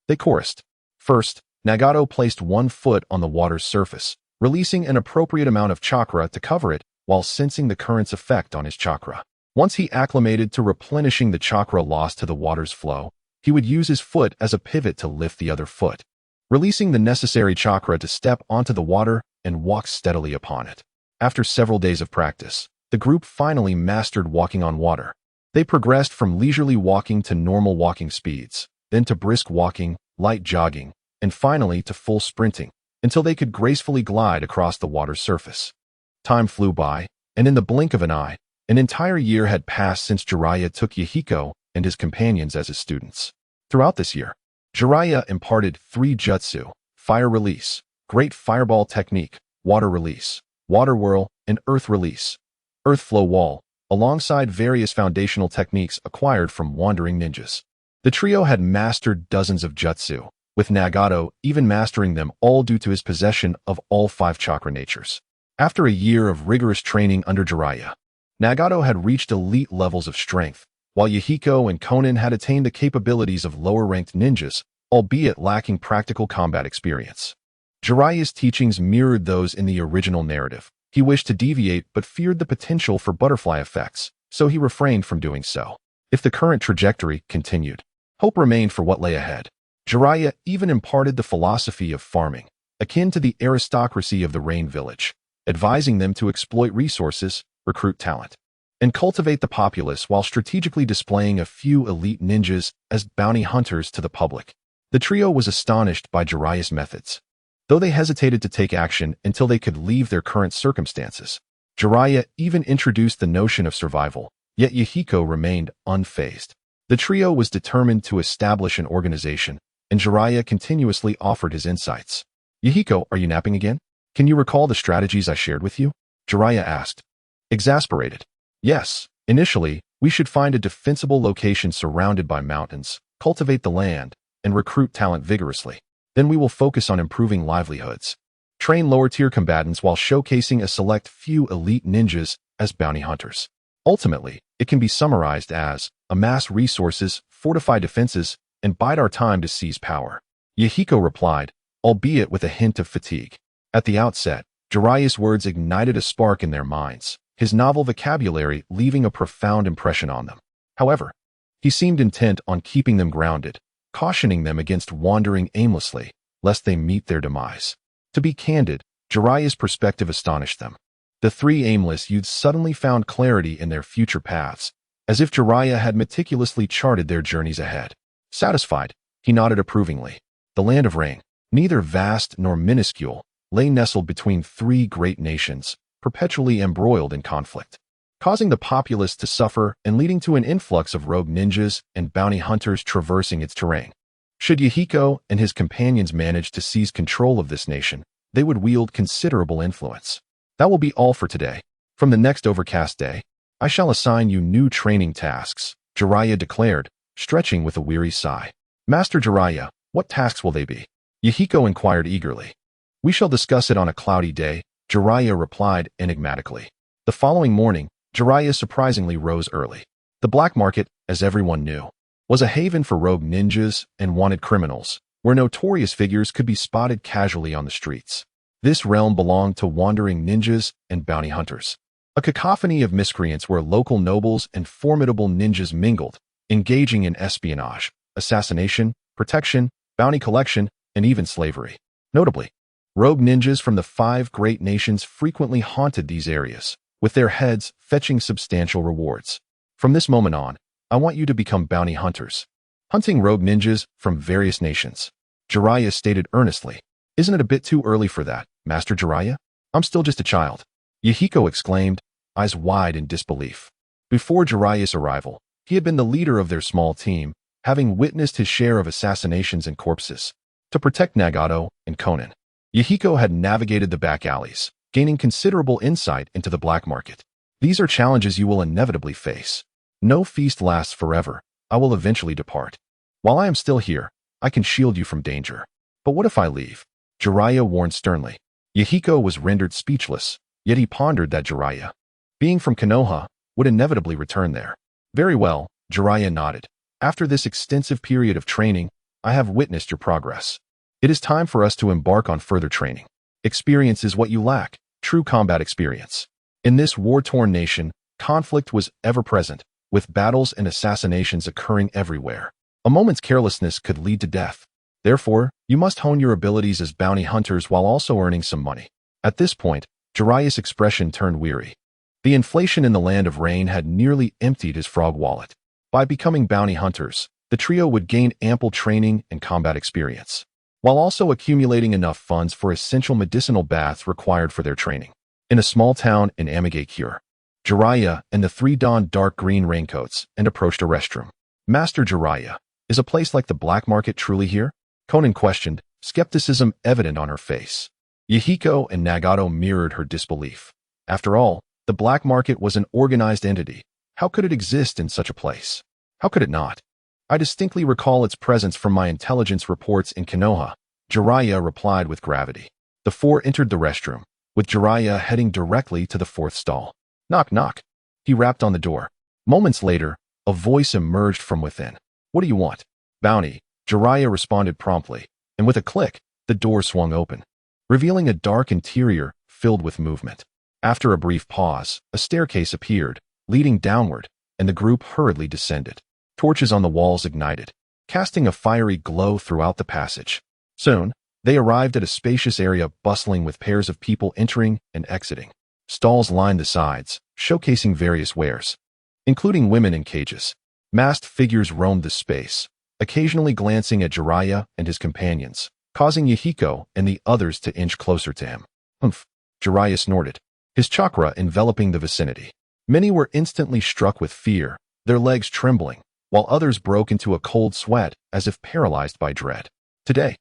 They chorused. First, Nagato placed one foot on the water's surface, releasing an appropriate amount of chakra to cover it while sensing the current's effect on his chakra. Once he acclimated to replenishing the chakra lost to the water's flow, he would use his foot as a pivot to lift the other foot, releasing the necessary chakra to step onto the water and walk steadily upon it. After several days of practice, the group finally mastered walking on water. They progressed from leisurely walking to normal walking speeds, then to brisk walking, light jogging, and finally to full sprinting, until they could gracefully glide across the water's surface. Time flew by, and in the blink of an eye, an entire year had passed since Jiraiya took Yahiko and his companions as his students. Throughout this year, Jiraiya imparted 3 jutsu: fire release, great fireball technique, water release, water whirl, and earth release, earth flow wall, alongside various foundational techniques acquired from wandering ninjas. The trio had mastered dozens of jutsu, with Nagato even mastering them all due to his possession of all 5 chakra natures. After a year of rigorous training under Jiraiya, Nagato had reached elite levels of strength, while Yahiko and Konan had attained the capabilities of lower-ranked ninjas, albeit lacking practical combat experience. Jiraiya's teachings mirrored those in the original narrative. He wished to deviate but feared the potential for butterfly effects, so he refrained from doing so. If the current trajectory continued, hope remained for what lay ahead. Jiraiya even imparted the philosophy of farming, akin to the aristocracy of the Rain Village, advising them to exploit resources, recruit talent, and cultivate the populace while strategically displaying a few elite ninjas as bounty hunters to the public. The trio was astonished by Jiraiya's methods, though they hesitated to take action until they could leave their current circumstances. Jiraiya even introduced the notion of survival, yet Yahiko remained unfazed. The trio was determined to establish an organization, and Jiraiya continuously offered his insights. "Yahiko, are you napping again? Can you recall the strategies I shared with you?" Jiraiya asked, exasperated. "Yes, initially, we should find a defensible location surrounded by mountains, cultivate the land, and recruit talent vigorously. Then we will focus on improving livelihoods. Train lower-tier combatants while showcasing a select few elite ninjas as bounty hunters. Ultimately, it can be summarized as amass resources, fortify defenses, and bide our time to seize power." Yahiko replied, albeit with a hint of fatigue. At the outset, Jiraiya's words ignited a spark in their minds, his novel vocabulary leaving a profound impression on them. However, he seemed intent on keeping them grounded, cautioning them against wandering aimlessly, lest they meet their demise. To be candid, Jiraiya's perspective astonished them. The three aimless youths suddenly found clarity in their future paths, as if Jiraiya had meticulously charted their journeys ahead. Satisfied, he nodded approvingly. The land of Rain, neither vast nor minuscule, lay nestled between three great nations, perpetually embroiled in conflict, causing the populace to suffer and leading to an influx of rogue ninjas and bounty hunters traversing its terrain. Should Yahiko and his companions manage to seize control of this nation, they would wield considerable influence. That will be all for today. From the next overcast day, I shall assign you new training tasks, Jiraiya declared, stretching with a weary sigh. "Master Jiraiya, what tasks will they be?" Yahiko inquired eagerly. "We shall discuss it on a cloudy day," Jiraiya replied enigmatically. The following morning, Jiraiya surprisingly rose early. The black market, as everyone knew, was a haven for rogue ninjas and wanted criminals, where notorious figures could be spotted casually on the streets. This realm belonged to wandering ninjas and bounty hunters, a cacophony of miscreants where local nobles and formidable ninjas mingled, engaging in espionage, assassination, protection, bounty collection, and even slavery. Notably, rogue ninjas from the 5 great nations frequently haunted these areas, with their heads fetching substantial rewards. From this moment on, I want you to become bounty hunters, hunting rogue ninjas from various nations," Jiraiya stated earnestly. "Isn't it a bit too early for that, Master Jiraiya? I'm still just a child," Yahiko exclaimed, eyes wide in disbelief. Before Jiraiya's arrival, he had been the leader of their small team, having witnessed his share of assassinations and corpses. To protect Nagato and Konan, Yahiko had navigated the back alleys, gaining considerable insight into the black market. "These are challenges you will inevitably face. No feast lasts forever. I will eventually depart. While I am still here, I can shield you from danger. But what if I leave?" Jiraiya warned sternly. Yahiko was rendered speechless, yet he pondered that Jiraiya, being from Konoha, would inevitably return there. "Very well," Jiraiya nodded. "After this extensive period of training, I have witnessed your progress. It is time for us to embark on further training. Experience is what you lack, true combat experience." In this war-torn nation, conflict was ever present, with battles and assassinations occurring everywhere. A moment's carelessness could lead to death. Therefore, you must hone your abilities as bounty hunters while also earning some money. At this point, Jiraiya's expression turned weary. The inflation in the land of Rain had nearly emptied his frog wallet. By becoming bounty hunters, the trio would gain ample training and combat experience, while also accumulating enough funds for essential medicinal baths required for their training. In a small town in Amigakure, Jiraiya and the 3 donned dark green raincoats and approached a restroom. "Master Jiraiya, is a place like the black market truly here?" Konan questioned, skepticism evident on her face. Yahiko and Nagato mirrored her disbelief. After all, the black market was an organized entity. How could it exist in such a place? How could it not? "I distinctly recall its presence from my intelligence reports in Konoha," Jiraiya replied with gravity. The 4 entered the restroom, with Jiraiya heading directly to the 4th stall. "Knock, knock." He rapped on the door. Moments later, a voice emerged from within. What do you want? Bounty, Jiraiya responded promptly, and with a click, the door swung open, revealing a dark interior filled with movement. After a brief pause, a staircase appeared, leading downward, and the group hurriedly descended. Torches on the walls ignited, casting a fiery glow throughout the passage. Soon, they arrived at a spacious area bustling with pairs of people entering and exiting. Stalls lined the sides, showcasing various wares, including women in cages. Masked figures roamed the space, occasionally glancing at Jiraiya and his companions, causing Yahiko and the others to inch closer to him. Humph, Jiraiya snorted, his chakra enveloping the vicinity. Many were instantly struck with fear, their legs trembling, while others broke into a cold sweat as if paralyzed by dread. Today,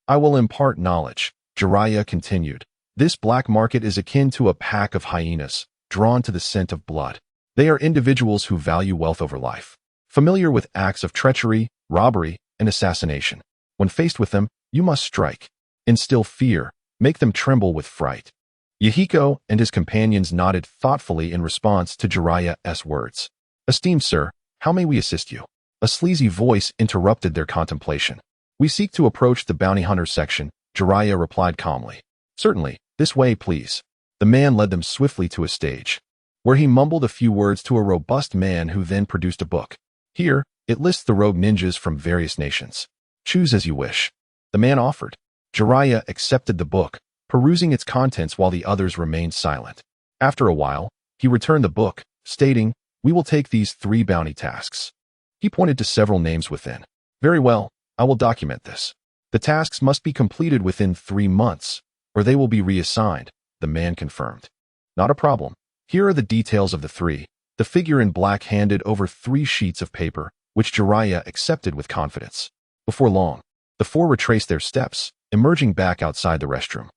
I will impart knowledge, Jiraiya continued. This black market is akin to a pack of hyenas, drawn to the scent of blood. They are individuals who value wealth over life, familiar with acts of treachery, robbery, and assassination. When faced with them, you must strike, instill fear, make them tremble with fright. Yahiko and his companions nodded thoughtfully in response to Jiraiya's words. Esteemed sir, how may we assist you? A sleazy voice interrupted their contemplation. We seek to approach the bounty hunter section, Jiraiya replied calmly. Certainly, this way please. The man led them swiftly to a stage, where he mumbled a few words to a robust man who then produced a book. Here, it lists the rogue ninjas from various nations. Choose as you wish. The man offered. Jiraiya accepted the book, perusing its contents while the others remained silent. After a while, he returned the book, stating, We will take these 3 bounty tasks. He pointed to several names within. Very well, I will document this. The tasks must be completed within 3 months, or they will be reassigned, the man confirmed. Not a problem. Here are the details of the 3. The figure in black handed over 3 sheets of paper, which Jiraiya accepted with confidence. Before long, the 4 retraced their steps, emerging back outside the restroom.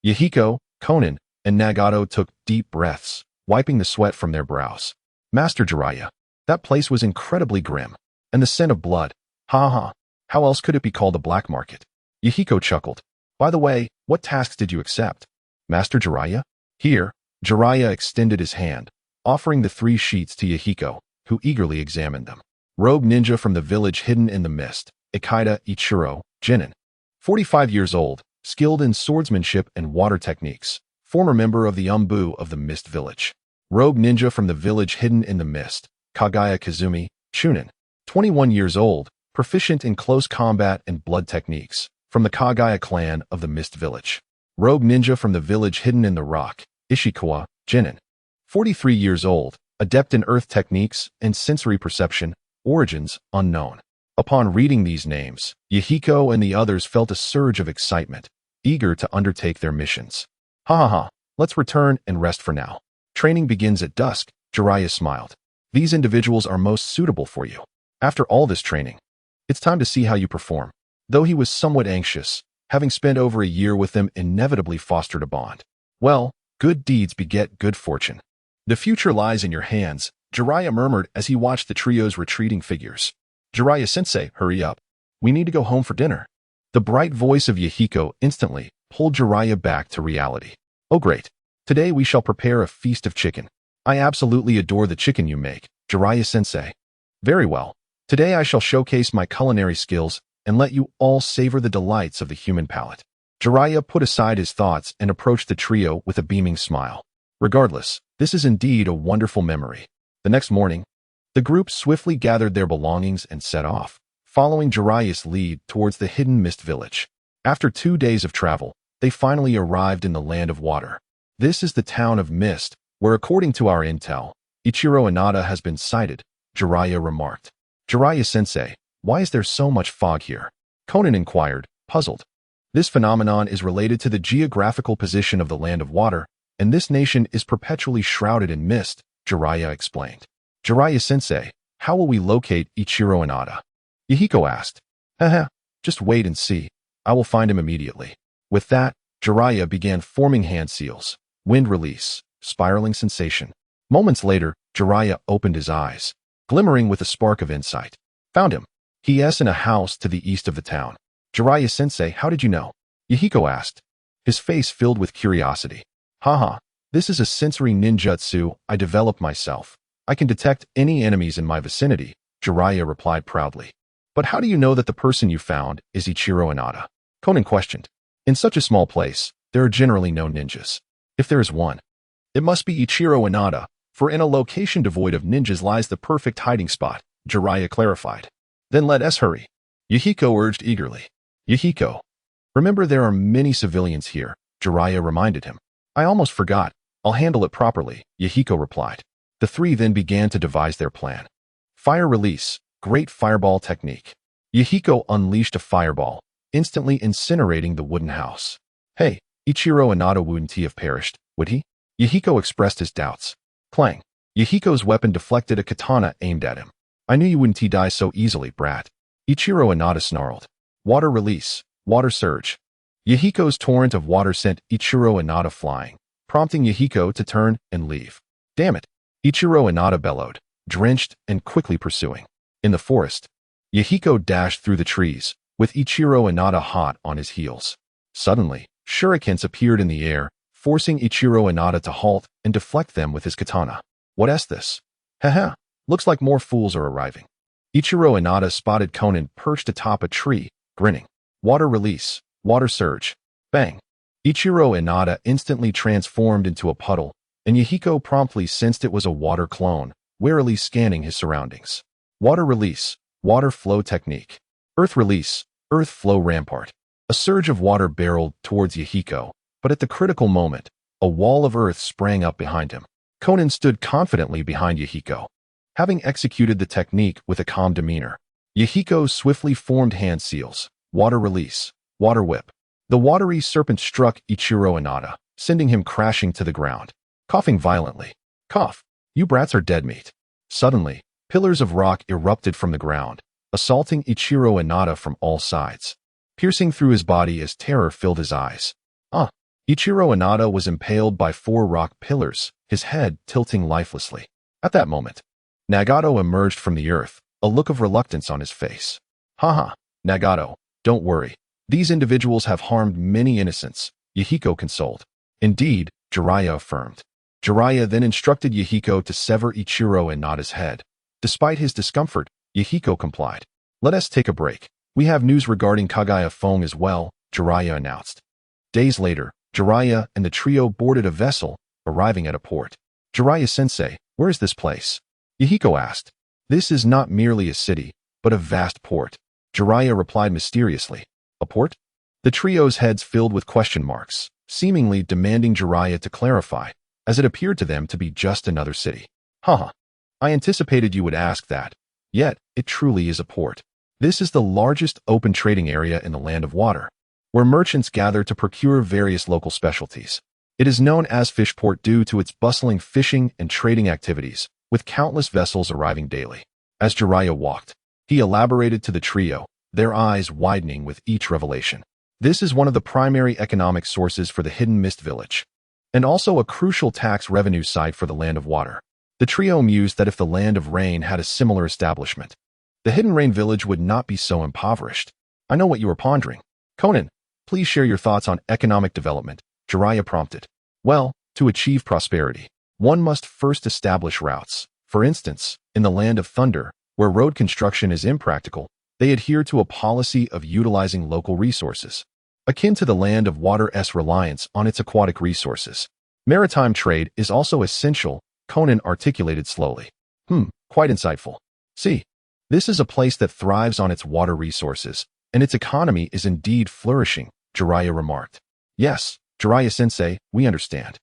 Yahiko, Konan, and Nagato took deep breaths, wiping the sweat from their brows. Master Jiraiya, that place was incredibly grim, and the scent of blood. Ha. How else could it be called a black market? Yahiko chuckled. By the way, what tasks did you accept? Master Jiraiya? Here, Jiraiya extended his hand, offering the 3 sheets to Yahiko, who eagerly examined them. Rogue ninja from the village hidden in the mist, Ikeda Ichiro, Jinin. 45 years old, skilled in swordsmanship and water techniques, former member of the Umbu of the Mist Village. Rogue ninja from the village hidden in the mist, Kagaya Kazumi, Chunin. 21 years old, proficient in close combat and blood techniques, from the Kagaya clan of the Mist Village. Rogue ninja from the village hidden in the rock, Ishikawa, Jinin. 43 years old, adept in earth techniques and sensory perception, origins unknown. Upon reading these names, Yahiko and the others felt a surge of excitement, eager to undertake their missions. Ha, let's return and rest for now. Training begins at dusk, Jiraiya smiled. These individuals are most suitable for you. After all this training, it's time to see how you perform. Though he was somewhat anxious, having spent over a year with them inevitably fostered a bond. Well, good deeds beget good fortune. The future lies in your hands, Jiraiya murmured as he watched the trio's retreating figures. Jiraiya-sensei, hurry up. We need to go home for dinner. The bright voice of Yahiko instantly pulled Jiraiya back to reality. Oh great. Today we shall prepare a feast of chicken. I absolutely adore the chicken you make, Jiraiya-sensei. Very well. Today I shall showcase my culinary skills and let you all savor the delights of the human palate. Jiraiya put aside his thoughts and approached the trio with a beaming smile. Regardless, this is indeed a wonderful memory. The next morning, the group swiftly gathered their belongings and set off, following Jiraiya's lead towards the hidden mist village. After 2 days of travel, they finally arrived in the land of water. This is the town of Mist, where according to our intel, Ichiro Inada has been sighted, Jiraiya remarked. Jiraiya-sensei, why is there so much fog here? Konan inquired, puzzled. This phenomenon is related to the geographical position of the land of water, and this nation is perpetually shrouded in mist, Jiraiya explained. Jiraiya-sensei, how will we locate Ichiro Inada? Yahiko asked. Just wait and see. I will find him immediately. With that, Jiraiya began forming hand seals, wind release, spiraling sensation. Moments later, Jiraiya opened his eyes, glimmering with a spark of insight. Found him. He is in a house to the east of the town. Jiraiya-sensei, how did you know? Yahiko asked, his face filled with curiosity. This is a sensory ninjutsu I developed myself. I can detect any enemies in my vicinity, Jiraiya replied proudly. But how do you know that the person you found is Ichiro Inada? Conan questioned. In such a small place, there are generally no ninjas. If there is one, it must be Ichiro Inada, for in a location devoid of ninjas lies the perfect hiding spot, Jiraiya clarified. Then let us hurry. Yahiko urged eagerly. Yahiko, remember there are many civilians here, Jiraiya reminded him. I almost forgot. I'll handle it properly, Yahiko replied. The three then began to devise their plan. Fire release, great fireball technique. Yahiko unleashed a fireball, instantly incinerating the wooden house. Hey, Ichiro Inada wouldn't he have perished, would he? Yahiko expressed his doubts. Clang. Yahiko's weapon deflected a katana aimed at him. I knew you wouldn't he die so easily, brat. Ichiro Inada snarled. Water release, water surge. Yahiko's torrent of water sent Ichiro Inada flying, prompting Yahiko to turn and leave. Damn it. Ichiro Inada bellowed, drenched and quickly pursuing. In the forest, Yahiko dashed through the trees, with Ichiro Inada hot on his heels. Suddenly, shurikens appeared in the air, forcing Ichiro Inada to halt and deflect them with his katana. What's this? Haha, looks like more fools are arriving. Ichiro Inada spotted Conan perched atop a tree, grinning. Water release, water surge. Bang. Ichiro Inada instantly transformed into a puddle, and Yahiko promptly sensed it was a water clone, warily scanning his surroundings. Water release, water flow technique. Earth release, earth flow rampart. A surge of water barreled towards Yahiko, but at the critical moment, a wall of earth sprang up behind him. Conan stood confidently behind Yahiko. Having executed the technique with a calm demeanor, Yahiko swiftly formed hand seals. Water release, water whip. The watery serpent struck Ichiro Inada, sending him crashing to the ground, coughing violently. Cough. You brats are dead meat. Suddenly, pillars of rock erupted from the ground, assaulting Ichiro Inada from all sides, piercing through his body as terror filled his eyes. Ichiro Inada was impaled by 4 rock pillars, his head tilting lifelessly. At that moment, Nagato emerged from the earth, a look of reluctance on his face. Haha, Nagato, don't worry. These individuals have harmed many innocents, Yahiko consoled. Indeed, Jiraiya affirmed. Jiraiya then instructed Yahiko to sever Ichiro Inada's head. Despite his discomfort, Yahiko complied. Let us take a break. We have news regarding Kagaya Fong as well, Jiraiya announced. Days later, Jiraiya and the trio boarded a vessel, arriving at a port. Jiraiya-sensei, where is this place? Yahiko asked. This is not merely a city, but a vast port. Jiraiya replied mysteriously. A port? The trio's heads filled with question marks, seemingly demanding Jiraiya to clarify, as it appeared to them to be just another city. Haha. I anticipated you would ask that. Yet, it truly is a port. This is the largest open trading area in the Land of Water, where merchants gather to procure various local specialties. It is known as Fishport due to its bustling fishing and trading activities, with countless vessels arriving daily. As Jiraiya walked, he elaborated to the trio, their eyes widening with each revelation. This is one of the primary economic sources for the Hidden Mist Village, and also a crucial tax revenue site for the Land of Water. The trio mused that if the Land of Rain had a similar establishment, the Hidden Rain Village would not be so impoverished. I know what you are pondering. Conan, please share your thoughts on economic development, Jiraiya prompted. Well, to achieve prosperity, one must first establish routes. For instance, in the Land of Thunder, where road construction is impractical, they adhere to a policy of utilizing local resources, akin to the Land of Water's reliance on its aquatic resources. Maritime trade is also essential, Conan articulated slowly. Quite insightful. See, this is a place that thrives on its water resources, and its economy is indeed flourishing, Jiraiya remarked. Yes, Jiraiya-sensei, we understand.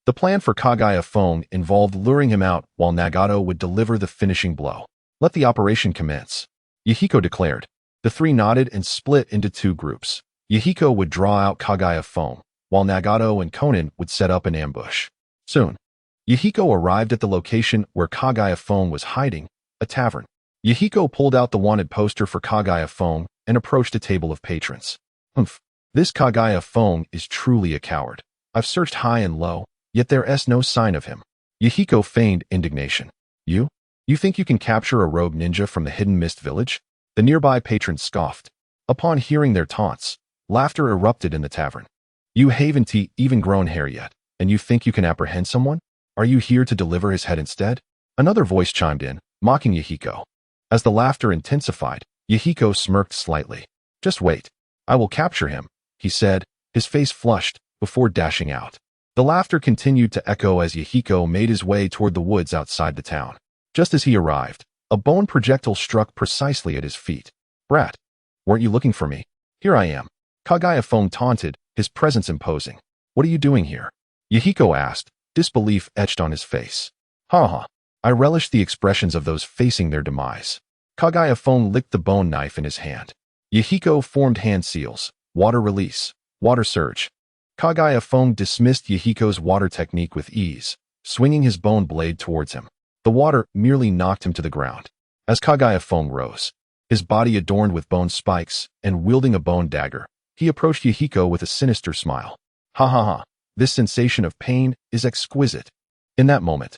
The plan for Kagaya Fong involved luring him out while Nagato would deliver the finishing blow. Let the operation commence, Yahiko declared. The three nodded and split into 2 groups. Yahiko would draw out Kagaya Fong, while Nagato and Conan would set up an ambush. Soon, Yahiko arrived at the location where Kagaya Fong was hiding, a tavern. Yahiko pulled out the wanted poster for Kagaya Fong and approached a table of patrons. This Kagaya Fong is truly a coward. I've searched high and low, yet there's no sign of him. Yahiko feigned indignation. You think you can capture a rogue ninja from the Hidden Mist Village? The nearby patrons scoffed. Upon hearing their taunts, laughter erupted in the tavern. You haven't even grown hair yet, and you think you can apprehend someone? Are you here to deliver his head instead? Another voice chimed in, mocking Yahiko. As the laughter intensified, Yahiko smirked slightly. Just wait. I will capture him, he said, his face flushed, before dashing out. The laughter continued to echo as Yahiko made his way toward the woods outside the town. Just as he arrived, a bone projectile struck precisely at his feet. Brat, weren't you looking for me? Here I am. Kagaya Fong taunted, his presence imposing. What are you doing here? Yahiko asked, disbelief etched on his face. Ha. I relish the expressions of those facing their demise. Kagaya Fong licked the bone knife in his hand. Yahiko formed hand seals, water release, water surge. Kagaya Fong dismissed Yahiko's water technique with ease, swinging his bone blade towards him. The water merely knocked him to the ground. As Kagaya Fong rose, his body adorned with bone spikes and wielding a bone dagger, he approached Yahiko with a sinister smile. Ha. This sensation of pain is exquisite. In that moment,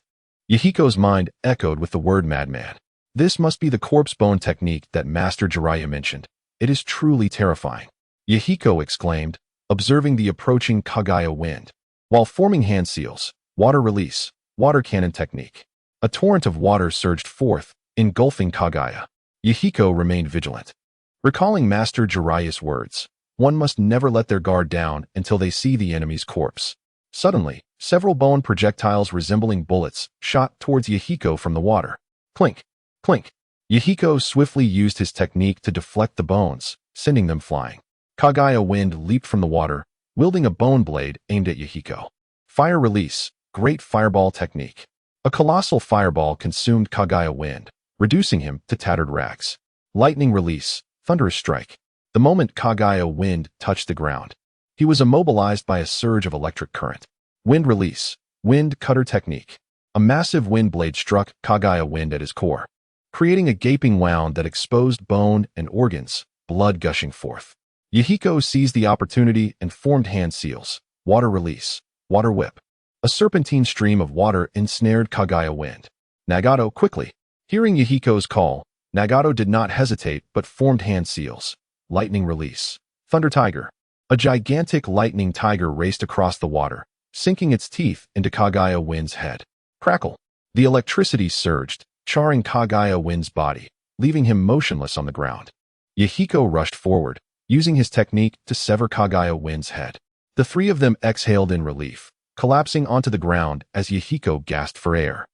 Yahiko's mind echoed with the word madman. This must be the corpse bone technique that Master Jiraiya mentioned. It is truly terrifying. Yahiko exclaimed, observing the approaching Kagaya wind. While forming hand seals, water release, water cannon technique. A torrent of water surged forth, engulfing Kagaya. Yahiko remained vigilant. Recalling Master Jiraiya's words, one must never let their guard down until they see the enemy's corpse. Suddenly, several bone projectiles resembling bullets shot towards Yahiko from the water. Clink, clink. Yahiko swiftly used his technique to deflect the bones, sending them flying. Kagaya wind leaped from the water, wielding a bone blade aimed at Yahiko. Fire release, great fireball technique. A colossal fireball consumed Kagaya wind, reducing him to tattered rags. Lightning release, thunderous strike. The moment Kagaya wind touched the ground, he was immobilized by a surge of electric current. Wind release, wind cutter technique. A massive wind blade struck Kagaya wind at his core, creating a gaping wound that exposed bone and organs, blood gushing forth. Yahiko seized the opportunity and formed hand seals, water release, water whip. A serpentine stream of water ensnared Kagaya wind. Nagato, quickly. Hearing Yahiko's call, Nagato did not hesitate but formed hand seals, lightning release, thunder tiger. A gigantic lightning tiger raced across the water, sinking its teeth into Kagaya wind's head. Crackle. The electricity surged, charring Kagaya wind's body, leaving him motionless on the ground. Yahiko rushed forward, using his technique to sever Kagaya wind's head. The three of them exhaled in relief, collapsing onto the ground as Yahiko gasped for air.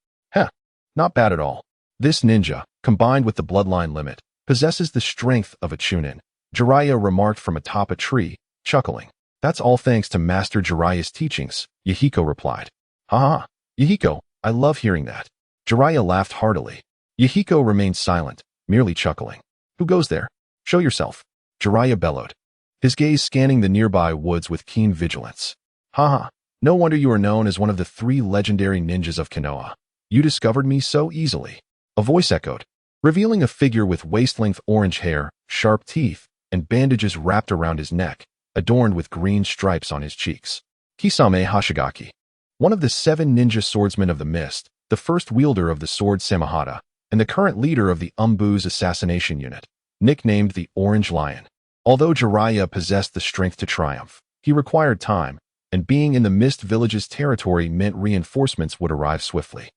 Not bad at all. This ninja, combined with the bloodline limit, possesses the strength of a chunin, Jiraiya remarked from atop a tree, chuckling. That's all thanks to Master Jiraiya's teachings, Yahiko replied. Ha. Yahiko, I love hearing that. Jiraiya laughed heartily. Yahiko remained silent, merely chuckling. Who goes there? Show yourself. Jiraiya bellowed, his gaze scanning the nearby woods with keen vigilance. Ha. No wonder you are known as one of the 3 legendary ninjas of Konoha. You discovered me so easily. A voice echoed, revealing a figure with waist-length orange hair, sharp teeth, and bandages wrapped around his neck, adorned with green stripes on his cheeks. Kisame Hashigaki, one of the 7 ninja swordsmen of the mist, the first wielder of the sword Samahata, and the current leader of the Umbu's assassination unit, nicknamed the Orange Lion. Although Jiraiya possessed the strength to triumph, he required time, and being in the Mist Village's territory meant reinforcements would arrive swiftly.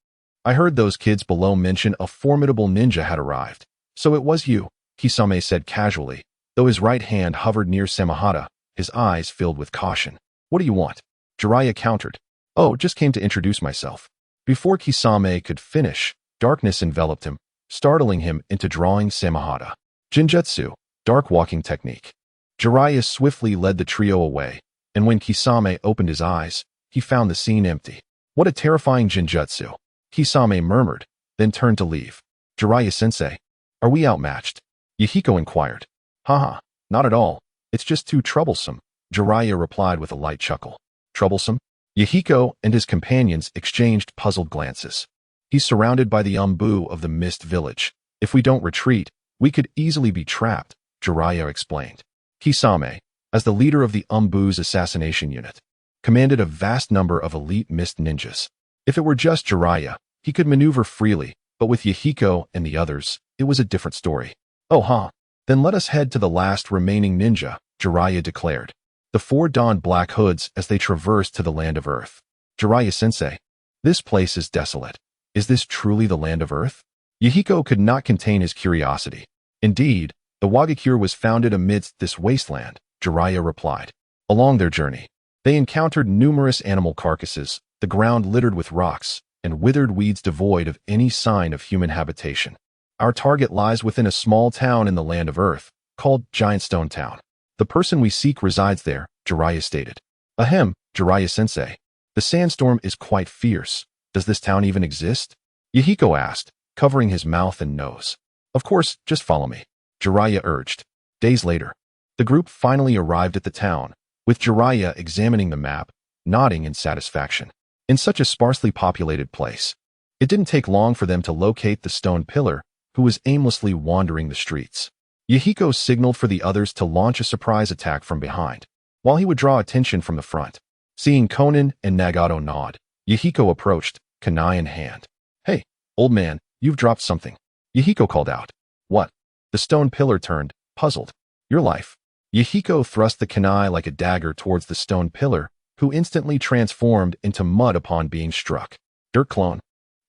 I heard those kids below mention a formidable ninja had arrived. So it was you, Kisame said casually, though his right hand hovered near Samahata, his eyes filled with caution. What do you want? Jiraiya countered. Oh, just came to introduce myself. Before Kisame could finish, darkness enveloped him, startling him into drawing Samahata. Genjutsu, dark walking technique. Jiraiya swiftly led the trio away, and when Kisame opened his eyes, he found the scene empty. What a terrifying genjutsu, Kisame murmured, then turned to leave. Jiraiya-sensei, are we outmatched? Yahiko inquired. Haha, not at all. It's just too troublesome, Jiraiya replied with a light chuckle. Troublesome? Yahiko and his companions exchanged puzzled glances. He's surrounded by the Umbu of the Mist Village. If we don't retreat, we could easily be trapped, Jiraiya explained. Kisame, as the leader of the Umbu's assassination unit, commanded a vast number of elite mist ninjas. If it were just Jiraiya, he could maneuver freely, but with Yahiko and the others, it was a different story. Oh, then let us head to the last remaining ninja, Jiraiya declared. The 4 donned black hoods as they traversed to the land of Earth. Jiraiya-sensei, this place is desolate. Is this truly the land of Earth? Yahiko could not contain his curiosity. Indeed, the Wagakure was founded amidst this wasteland, Jiraiya replied. Along their journey, they encountered numerous animal carcasses, the ground littered with rocks, and withered weeds devoid of any sign of human habitation. Our target lies within a small town in the land of Earth, called Giant Stone Town. The person we seek resides there, Jiraiya stated. Ahem, Jiraiya-sensei. The sandstorm is quite fierce. Does this town even exist? Yahiko asked, covering his mouth and nose. Of course, just follow me, Jiraiya urged. Days later, the group finally arrived at the town, with Jiraiya examining the map, nodding in satisfaction. In such a sparsely populated place, it didn't take long for them to locate the stone pillar, who was aimlessly wandering the streets. Yahiko signaled for the others to launch a surprise attack from behind, while he would draw attention from the front. Seeing Konan and Nagato nod, Yahiko approached, kunai in hand. Hey, old man, you've dropped something, Yahiko called out. What? The stone pillar turned, puzzled. Your life. Yahiko thrust the kunai like a dagger towards the stone pillar, who instantly transformed into mud upon being struck. Dirt clone.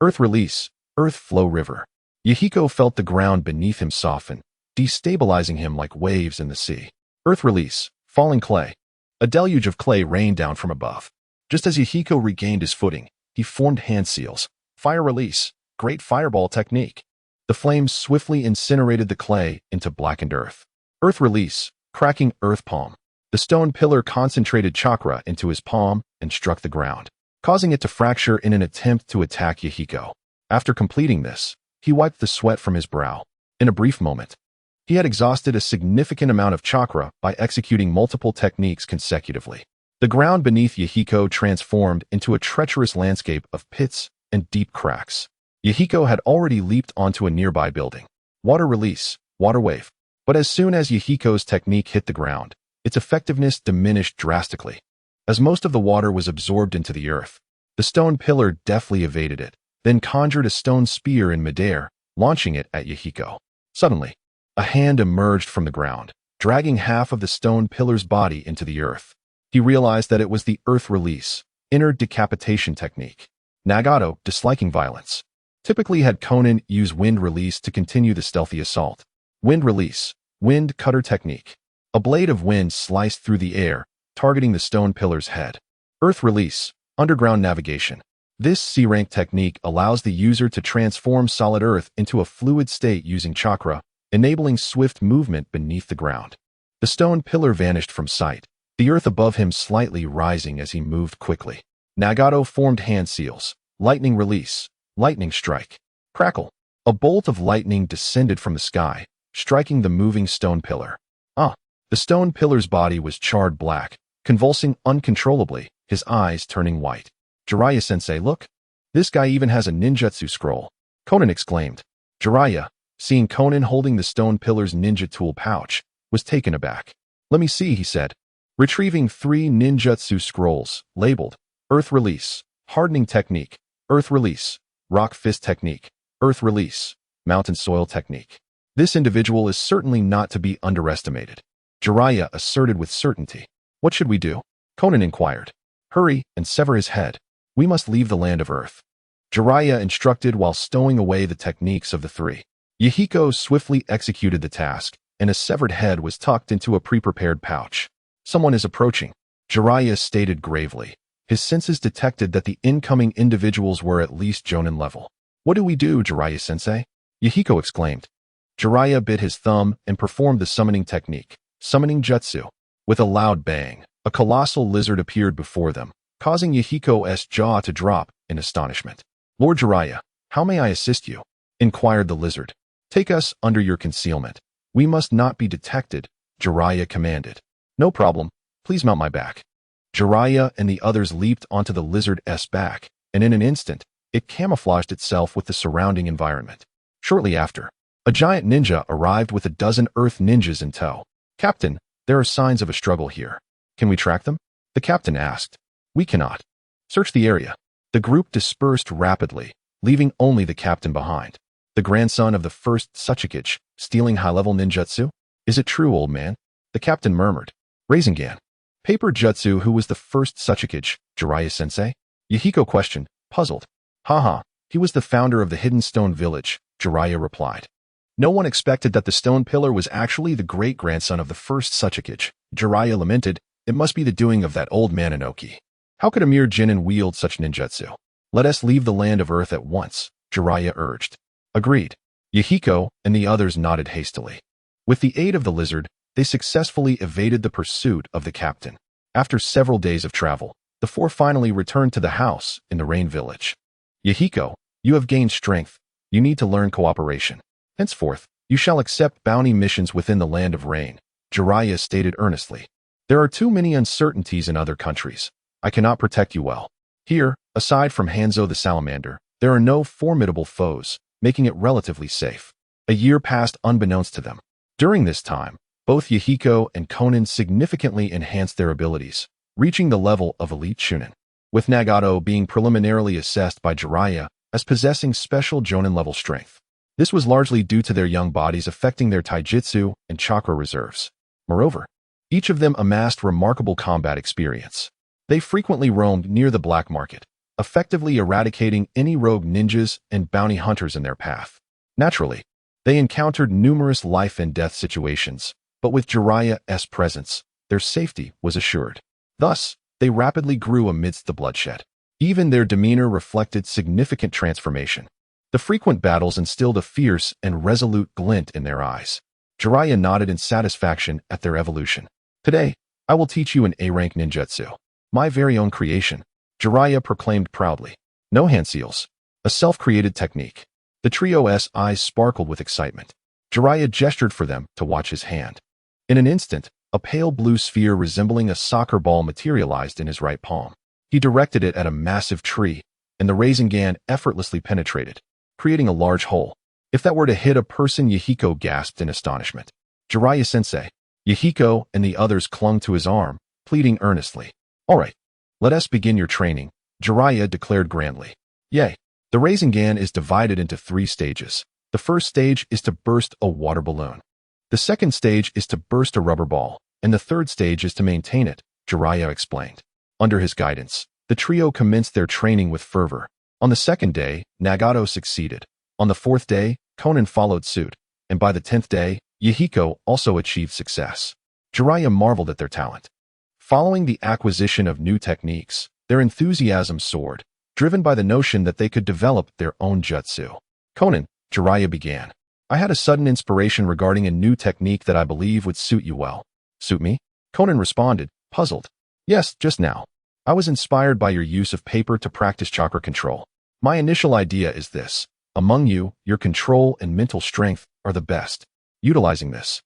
Earth release. Earth flow river. Yahiko felt the ground beneath him soften, destabilizing him like waves in the sea. Earth release. Falling clay. A deluge of clay rained down from above. Just as Yahiko regained his footing, he formed hand seals. Fire release. Great fireball technique. The flames swiftly incinerated the clay into blackened earth. Earth release. Cracking earth palm. The stone pillar concentrated chakra into his palm and struck the ground, causing it to fracture in an attempt to attack Yahiko. After completing this, he wiped the sweat from his brow. In a brief moment, he had exhausted a significant amount of chakra by executing multiple techniques consecutively. The ground beneath Yahiko transformed into a treacherous landscape of pits and deep cracks. Yahiko had already leaped onto a nearby building. Water release, water wave. But as soon as Yahiko's technique hit the ground, its effectiveness diminished drastically. As most of the water was absorbed into the earth, the stone pillar deftly evaded it, then conjured a stone spear in midair, launching it at Yahiko. Suddenly, a hand emerged from the ground, dragging half of the stone pillar's body into the earth. He realized that it was the earth release, inner decapitation technique. Nagato, disliking violence, typically had Konan use wind release to continue the stealthy assault. Wind release, wind cutter technique. A blade of wind sliced through the air, targeting the stone pillar's head. Earth release, underground navigation. This C-rank technique allows the user to transform solid earth into a fluid state using chakra, enabling swift movement beneath the ground. The stone pillar vanished from sight, the earth above him slightly rising as he moved quickly. Nagato formed hand seals. Lightning release, lightning strike. Crackle. A bolt of lightning descended from the sky, striking the moving stone pillar. The stone pillar's body was charred black, convulsing uncontrollably, his eyes turning white. Jiraiya-sensei, look. This guy even has a ninjutsu scroll, Konan exclaimed. Jiraiya, seeing Konan holding the stone pillar's ninja tool pouch, was taken aback. Let me see, he said. Retrieving 3 ninjutsu scrolls, labeled Earth Release, Hardening Technique, Earth Release, Rock Fist Technique, Earth Release, Mountain Soil Technique. This individual is certainly not to be underestimated, Jiraiya asserted with certainty. What should we do? Konan inquired. Hurry and sever his head. We must leave the land of Earth, Jiraiya instructed while stowing away the techniques of the 3. Yahiko swiftly executed the task, and a severed head was tucked into a pre-prepared pouch. Someone is approaching, Jiraiya stated gravely. His senses detected that the incoming individuals were at least Jonin level. What do we do, Jiraiya-sensei? Yahiko exclaimed. Jiraiya bit his thumb and performed the summoning technique, summoning jutsu. With a loud bang, a colossal lizard appeared before them, causing Yahiko's jaw to drop in astonishment. Lord Jiraiya, how may I assist you? Inquired the lizard. Take us under your concealment. We must not be detected, Jiraiya commanded. No problem. Please mount my back. Jiraiya and the others leaped onto the lizard's back, and in an instant, it camouflaged itself with the surrounding environment. Shortly after, a giant ninja arrived with a dozen earth ninjas in tow. Captain, there are signs of a struggle here. Can we track them? The captain asked. We cannot. Search the area. The group dispersed rapidly, leaving only the captain behind. The grandson of the first Hokage, stealing high-level ninjutsu? Is it true, old man? The captain murmured. Rasengan. Paper jutsu, who was the first Hokage, Jiraiya-sensei? Yahiko questioned, puzzled. Haha, He was the founder of the Hidden Stone Village, Jiraiya replied. No one expected that the stone pillar was actually the great-grandson of the first Hokage. Jiraiya lamented, it must be the doing of that old man Inoki. How could a mere genin wield such ninjutsu? Let us leave the land of Earth at once, Jiraiya urged. Agreed. Yahiko and the others nodded hastily. With the aid of the lizard, they successfully evaded the pursuit of the captain. After several days of travel, the four finally returned to the house in the Rain Village. Yahiko, you have gained strength. You need to learn cooperation. Henceforth, you shall accept bounty missions within the Land of Rain, Jiraiya stated earnestly. There are too many uncertainties in other countries. I cannot protect you well. Here, aside from Hanzo the Salamander, there are no formidable foes, making it relatively safe. A year passed unbeknownst to them. During this time, both Yahiko and Konan significantly enhanced their abilities, reaching the level of elite Chunin, with Nagato being preliminarily assessed by Jiraiya as possessing special Jonin-level strength. This was largely due to their young bodies affecting their taijutsu and chakra reserves. Moreover, each of them amassed remarkable combat experience. They frequently roamed near the black market, effectively eradicating any rogue ninjas and bounty hunters in their path. Naturally, they encountered numerous life and death situations, but with Jiraiya's presence, their safety was assured. Thus, they rapidly grew amidst the bloodshed. Even their demeanor reflected significant transformation. The frequent battles instilled a fierce and resolute glint in their eyes. Jiraiya nodded in satisfaction at their evolution. Today, I will teach you an A-rank ninjutsu. My very own creation, Jiraiya proclaimed proudly. No hand seals. A self-created technique. The trio's eyes sparkled with excitement. Jiraiya gestured for them to watch his hand. In an instant, a pale blue sphere resembling a soccer ball materialized in his right palm. He directed it at a massive tree, and the Rasengan effortlessly penetrated, creating a large hole. If that were to hit a person, Yahiko gasped in astonishment. Jiraiya-sensei. Yahiko and the others clung to his arm, pleading earnestly. All right, let us begin your training, Jiraiya declared grandly. Yay. The Rasengan is divided into 3 stages. The first stage is to burst a water balloon. The second stage is to burst a rubber ball, and the third stage is to maintain it, Jiraiya explained. Under his guidance, the trio commenced their training with fervor. On the second day, Nagato succeeded. On the 4th day, Konan followed suit, and by the 10th day, Yahiko also achieved success. Jiraiya marveled at their talent. Following the acquisition of new techniques, their enthusiasm soared, driven by the notion that they could develop their own jutsu. Konan, Jiraiya began. I had a sudden inspiration regarding a new technique that I believe would suit you well. Suit me? Konan responded, puzzled. Yes, just now. I was inspired by your use of paper to practice chakra control. My initial idea is this. Among you, your control and mental strength are the best. Utilizing this,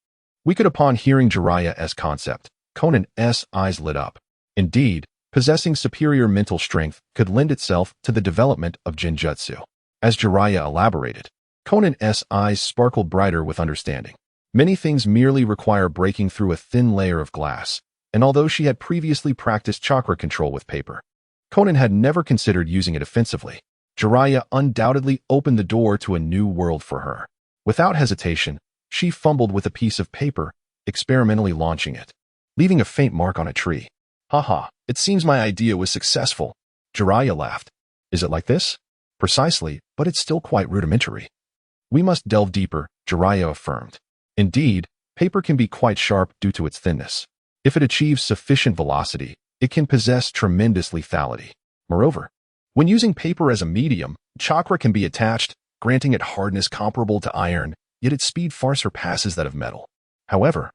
we could, upon hearing Jiraiya's concept, Konan's eyes lit up. Indeed, possessing superior mental strength could lend itself to the development of genjutsu. As Jiraiya elaborated, Konan's eyes sparkled brighter with understanding. Many things merely require breaking through a thin layer of glass, and although she had previously practiced chakra control with paper, Konan had never considered using it offensively. Jiraiya undoubtedly opened the door to a new world for her. Without hesitation, she fumbled with a piece of paper, experimentally launching it, leaving a faint mark on a tree. Haha, it seems my idea was successful. Jiraiya laughed. Is it like this? Precisely, but it's still quite rudimentary. We must delve deeper, Jiraiya affirmed. Indeed, paper can be quite sharp due to its thinness. If it achieves sufficient velocity, it can possess tremendous lethality. Moreover, when using paper as a medium, chakra can be attached, granting it hardness comparable to iron, yet its speed far surpasses that of metal. However,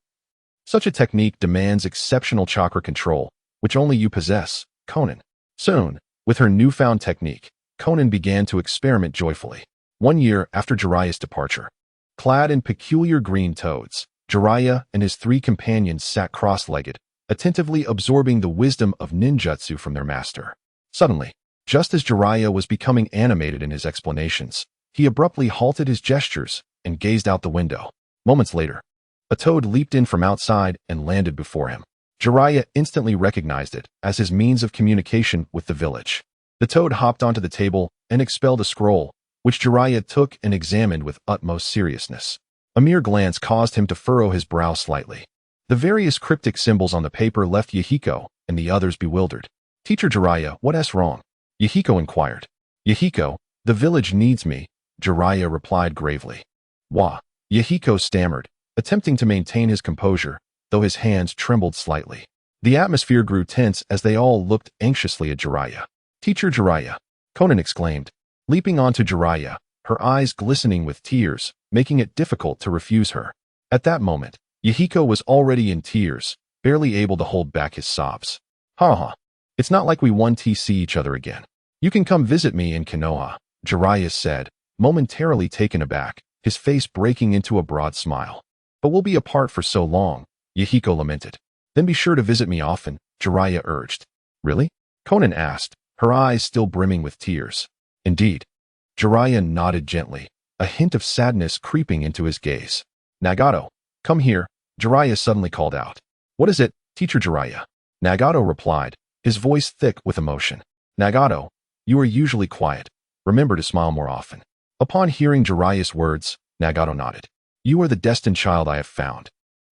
such a technique demands exceptional chakra control, which only you possess, Konan. Soon, with her newfound technique, Konan began to experiment joyfully. 1 year after Jiraiya's departure, clad in peculiar green toads, Jiraiya and his 3 companions sat cross-legged, attentively absorbing the wisdom of ninjutsu from their master. Suddenly, just as Jiraiya was becoming animated in his explanations, he abruptly halted his gestures and gazed out the window. Moments later, a toad leaped in from outside and landed before him. Jiraiya instantly recognized it as his means of communication with the village. The toad hopped onto the table and expelled a scroll, which Jiraiya took and examined with utmost seriousness. A mere glance caused him to furrow his brow slightly. The various cryptic symbols on the paper left Yahiko and the others bewildered. Teacher Jiraiya, what's wrong? Yahiko inquired. Yahiko, The village needs me, Jiraiya replied gravely. Wah, Yahiko stammered, attempting to maintain his composure, though his hands trembled slightly. The atmosphere grew tense as they all looked anxiously at Jiraiya. Teacher Jiraiya, Konan exclaimed, leaping onto Jiraiya, her eyes glistening with tears, making it difficult to refuse her. At that moment, Yahiko was already in tears, barely able to hold back his sobs. Haha, it's not like we want to see each other again. You can come visit me in Konoha, Jiraiya said, momentarily taken aback, his face breaking into a broad smile. But we'll be apart for so long, Yahiko lamented. Then be sure to visit me often, Jiraiya urged. Really? Konan asked, her eyes still brimming with tears. Indeed. Jiraiya nodded gently, a hint of sadness creeping into his gaze. Nagato, come here, Jiraiya suddenly called out. What is it, Teacher Jiraiya? Nagato replied, his voice thick with emotion. Nagato, you are usually quiet. Remember to smile more often. Upon hearing Jiraiya's words, Nagato nodded. You are the destined child I have found,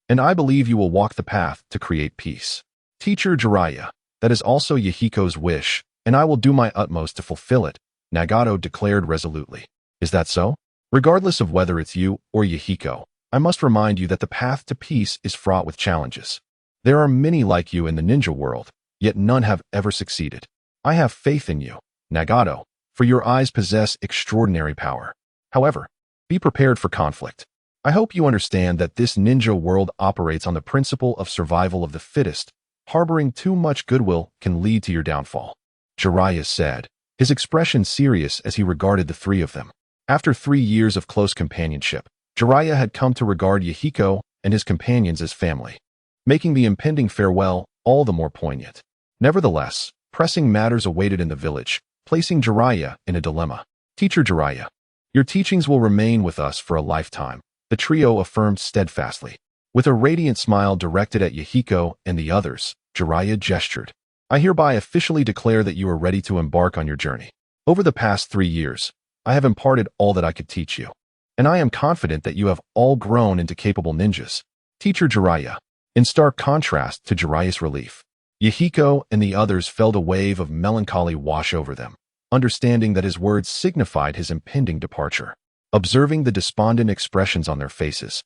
and I believe you will walk the path to create peace. Teacher Jiraiya, that is also Yahiko's wish, and I will do my utmost to fulfill it, Nagato declared resolutely. Is that so? Regardless of whether it's you or Yahiko, I must remind you that the path to peace is fraught with challenges. There are many like you in the ninja world, yet none have ever succeeded. I have faith in you, Nagato, for your eyes possess extraordinary power. However, be prepared for conflict. I hope you understand that this ninja world operates on the principle of survival of the fittest. Harboring too much goodwill can lead to your downfall, Jiraiya said, his expression serious as he regarded the three of them. After 3 years of close companionship, Jiraiya had come to regard Yahiko and his companions as family, making the impending farewell all the more poignant. Nevertheless, pressing matters awaited in the village, placing Jiraiya in a dilemma. Teacher Jiraiya, your teachings will remain with us for a lifetime, the trio affirmed steadfastly. With a radiant smile directed at Yahiko and the others, Jiraiya gestured. I hereby officially declare that you are ready to embark on your journey. Over the past 3 years, I have imparted all that I could teach you, and I am confident that you have all grown into capable ninjas. Teacher Jiraiya, in stark contrast to Jiraiya's relief, Yahiko and the others felt a wave of melancholy wash over them, understanding that his words signified his impending departure. Observing the despondent expressions on their faces,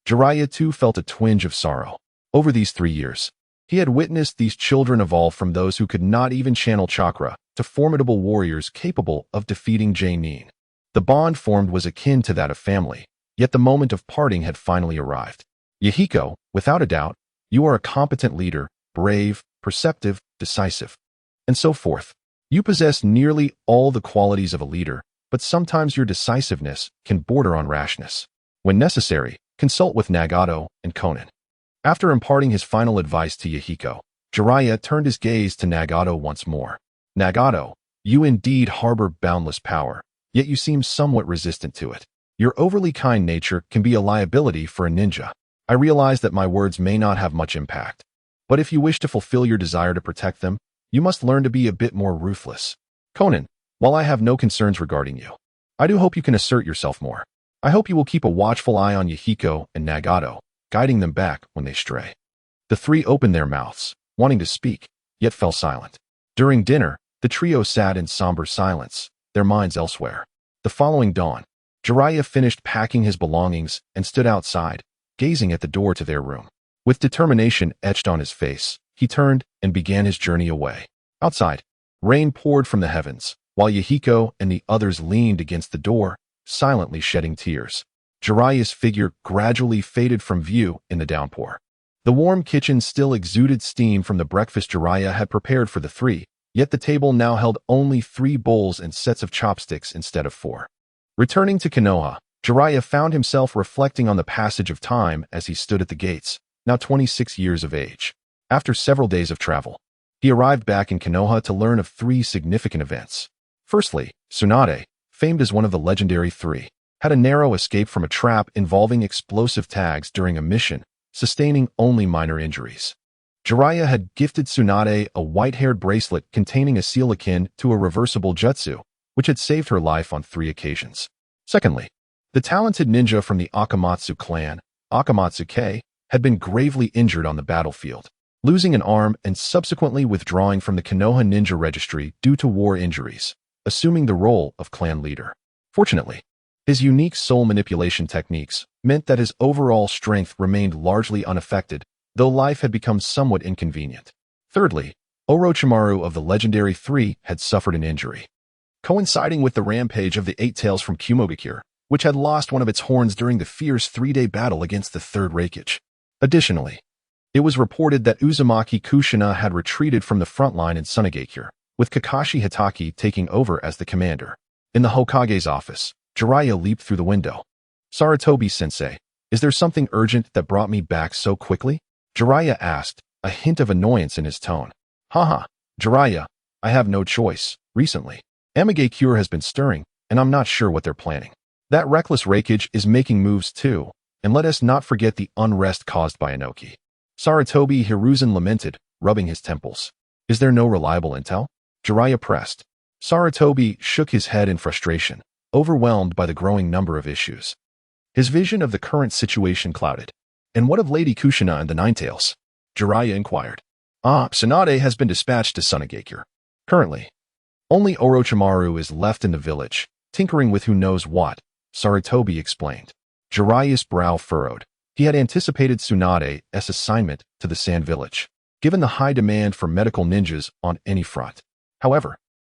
Jiraiya too felt a twinge of sorrow. Over these 3 years, he had witnessed these children evolve from those who could not even channel chakra to formidable warriors capable of defeating Jainin. The bond formed was akin to that of family, yet the moment of parting had finally arrived. Yahiko, without a doubt, you are a competent leader, brave, perceptive, decisive, and so forth. You possess nearly all the qualities of a leader, but sometimes your decisiveness can border on rashness. When necessary, consult with Nagato and Konan. After imparting his final advice to Yahiko, Jiraiya turned his gaze to Nagato once more. Nagato, you indeed harbor boundless power, yet you seem somewhat resistant to it. Your overly kind nature can be a liability for a ninja. I realize that my words may not have much impact, but if you wish to fulfill your desire to protect them, you must learn to be a bit more ruthless. Konan, while I have no concerns regarding you, I do hope you can assert yourself more. I hope you will keep a watchful eye on Yahiko and Nagato, guiding them back when they stray. The three opened their mouths, wanting to speak, yet fell silent. During dinner, the trio sat in somber silence, their minds elsewhere. The following dawn, Jiraiya finished packing his belongings and stood outside, gazing at the door to their room. With determination etched on his face, he turned and began his journey away. Outside, rain poured from the heavens, while Yahiko and the others leaned against the door, silently shedding tears. Jiraiya's figure gradually faded from view in the downpour. The warm kitchen still exuded steam from the breakfast Jiraiya had prepared for the three, yet the table now held only 3 bowls and sets of chopsticks instead of 4. Returning to Konoha, Jiraiya found himself reflecting on the passage of time as he stood at the gates, now 26 years of age. After several days of travel, he arrived back in Konoha to learn of 3 significant events. Firstly, Tsunade, famed as one of the legendary 3, had a narrow escape from a trap involving explosive tags during a mission, sustaining only minor injuries. Jiraiya had gifted Tsunade a white-haired bracelet containing a seal akin to a reversible jutsu, which had saved her life on 3 occasions. Secondly, the talented ninja from the Akamatsu clan, Akamatsuke, had been gravely injured on the battlefield, losing an arm and subsequently withdrawing from the Konoha Ninja Registry due to war injuries. assuming the role of clan leader. Fortunately, his unique soul manipulation techniques meant that his overall strength remained largely unaffected, though life had become somewhat inconvenient. Thirdly, Orochimaru of the legendary Three had suffered an injury, coinciding with the rampage of the Eight Tails from Kumogakure, which had lost one of its horns during the fierce three-day battle against the Third Hokage. Additionally, it was reported that Uzumaki Kushina had retreated from the front line in Sunagakure, with Kakashi Hatake taking over as the commander. In the Hokage's office, Jiraiya leaped through the window. "Sarutobi-sensei, is there something urgent that brought me back so quickly?" Jiraiya asked, a hint of annoyance in his tone. "Haha, Jiraiya, I have no choice. Recently, Amigakure has been stirring, and I'm not sure what they're planning. That reckless Hokage is making moves too, and let us not forget the unrest caused by Inoki." Sarutobi Hiruzen lamented, rubbing his temples. "Is there no reliable intel?" Jiraiya pressed. Sarutobi shook his head in frustration, overwhelmed by the growing number of issues. His vision of the current situation clouded. "And what of Lady Kushina and the Nine Tails?" Jiraiya inquired. Tsunade has been dispatched to Sunagakure. Currently, only Orochimaru is left in the village, tinkering with who knows what, Sarutobi explained. Jiraiya's brow furrowed. He had anticipated Tsunade's assignment to the Sand Village, given the high demand for medical ninjas on any front. However,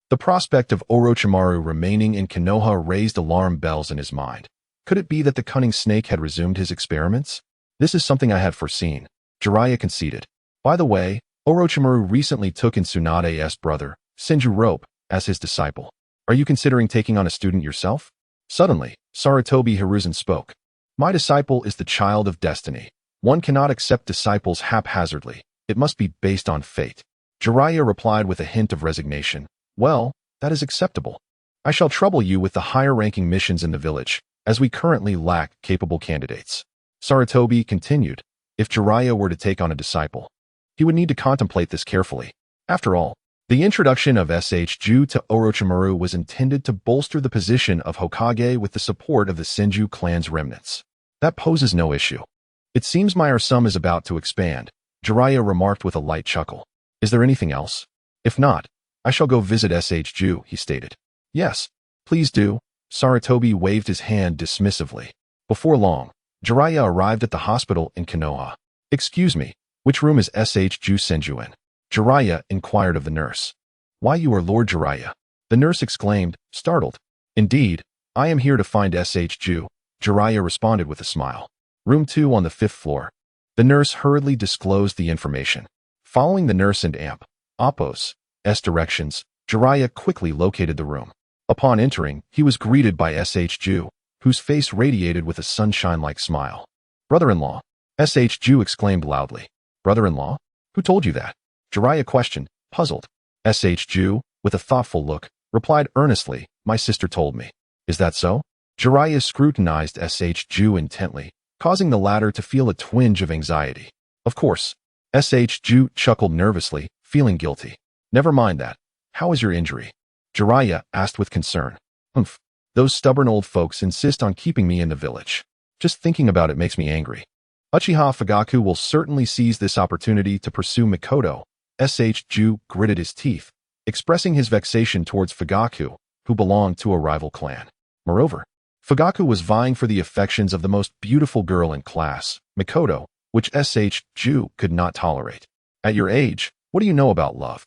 the prospect of Orochimaru remaining in Konoha raised alarm bells in his mind. Could it be that the cunning snake had resumed his experiments? "This is something I had foreseen," Jiraiya conceded. "By the way, Orochimaru recently took in Tsunade's brother, Senju, as his disciple. Are you considering taking on a student yourself?" Suddenly, Sarutobi Hiruzen spoke. "My disciple is the child of destiny. One cannot accept disciples haphazardly. It must be based on fate." Jiraiya replied with a hint of resignation. "Well, that is acceptable. I shall trouble you with the higher-ranking missions in the village, as we currently lack capable candidates." Sarutobi continued. If Jiraiya were to take on a disciple, he would need to contemplate this carefully. After all, the introduction of Shiju to Orochimaru was intended to bolster the position of Hokage with the support of the Senju clan's remnants. That poses no issue. "It seems my sum is about to expand," Jiraiya remarked with a light chuckle. "Is there anything else? If not, I shall go visit Shiju," he stated. "Yes, please do." Sarutobi waved his hand dismissively. Before long, Jiraiya arrived at the hospital in Konoha. "Excuse me, which room is Shiju Senju in?" Jiraiya inquired of the nurse. "Why, you are Lord Jiraiya," the nurse exclaimed, startled. "Indeed, I am here to find Shiju," Jiraiya responded with a smile. "Room 2 on the 5th floor." The nurse hurriedly disclosed the information. Following the nurse and Appo's directions, Jiraiya quickly located the room. Upon entering, he was greeted by Shiju, whose face radiated with a sunshine-like smile. "Brother-in-law," Shiju exclaimed loudly. "Brother-in-law? Who told you that?" Jiraiya questioned, puzzled. Shiju, with a thoughtful look, replied earnestly, "My sister told me." "Is that so?" Jiraiya scrutinized Shiju intently, causing the latter to feel a twinge of anxiety. "Of course." Shiju chuckled nervously, feeling guilty. "Never mind that. How is your injury?" Jiraiya asked with concern. "Humph. Those stubborn old folks insist on keeping me in the village. Just thinking about it makes me angry. Uchiha Fugaku will certainly seize this opportunity to pursue Mikoto." Shiju gritted his teeth, expressing his vexation towards Fugaku, who belonged to a rival clan. Moreover, Fugaku was vying for the affections of the most beautiful girl in class, Mikoto, which Shiju could not tolerate. "At your age, what do you know about love?"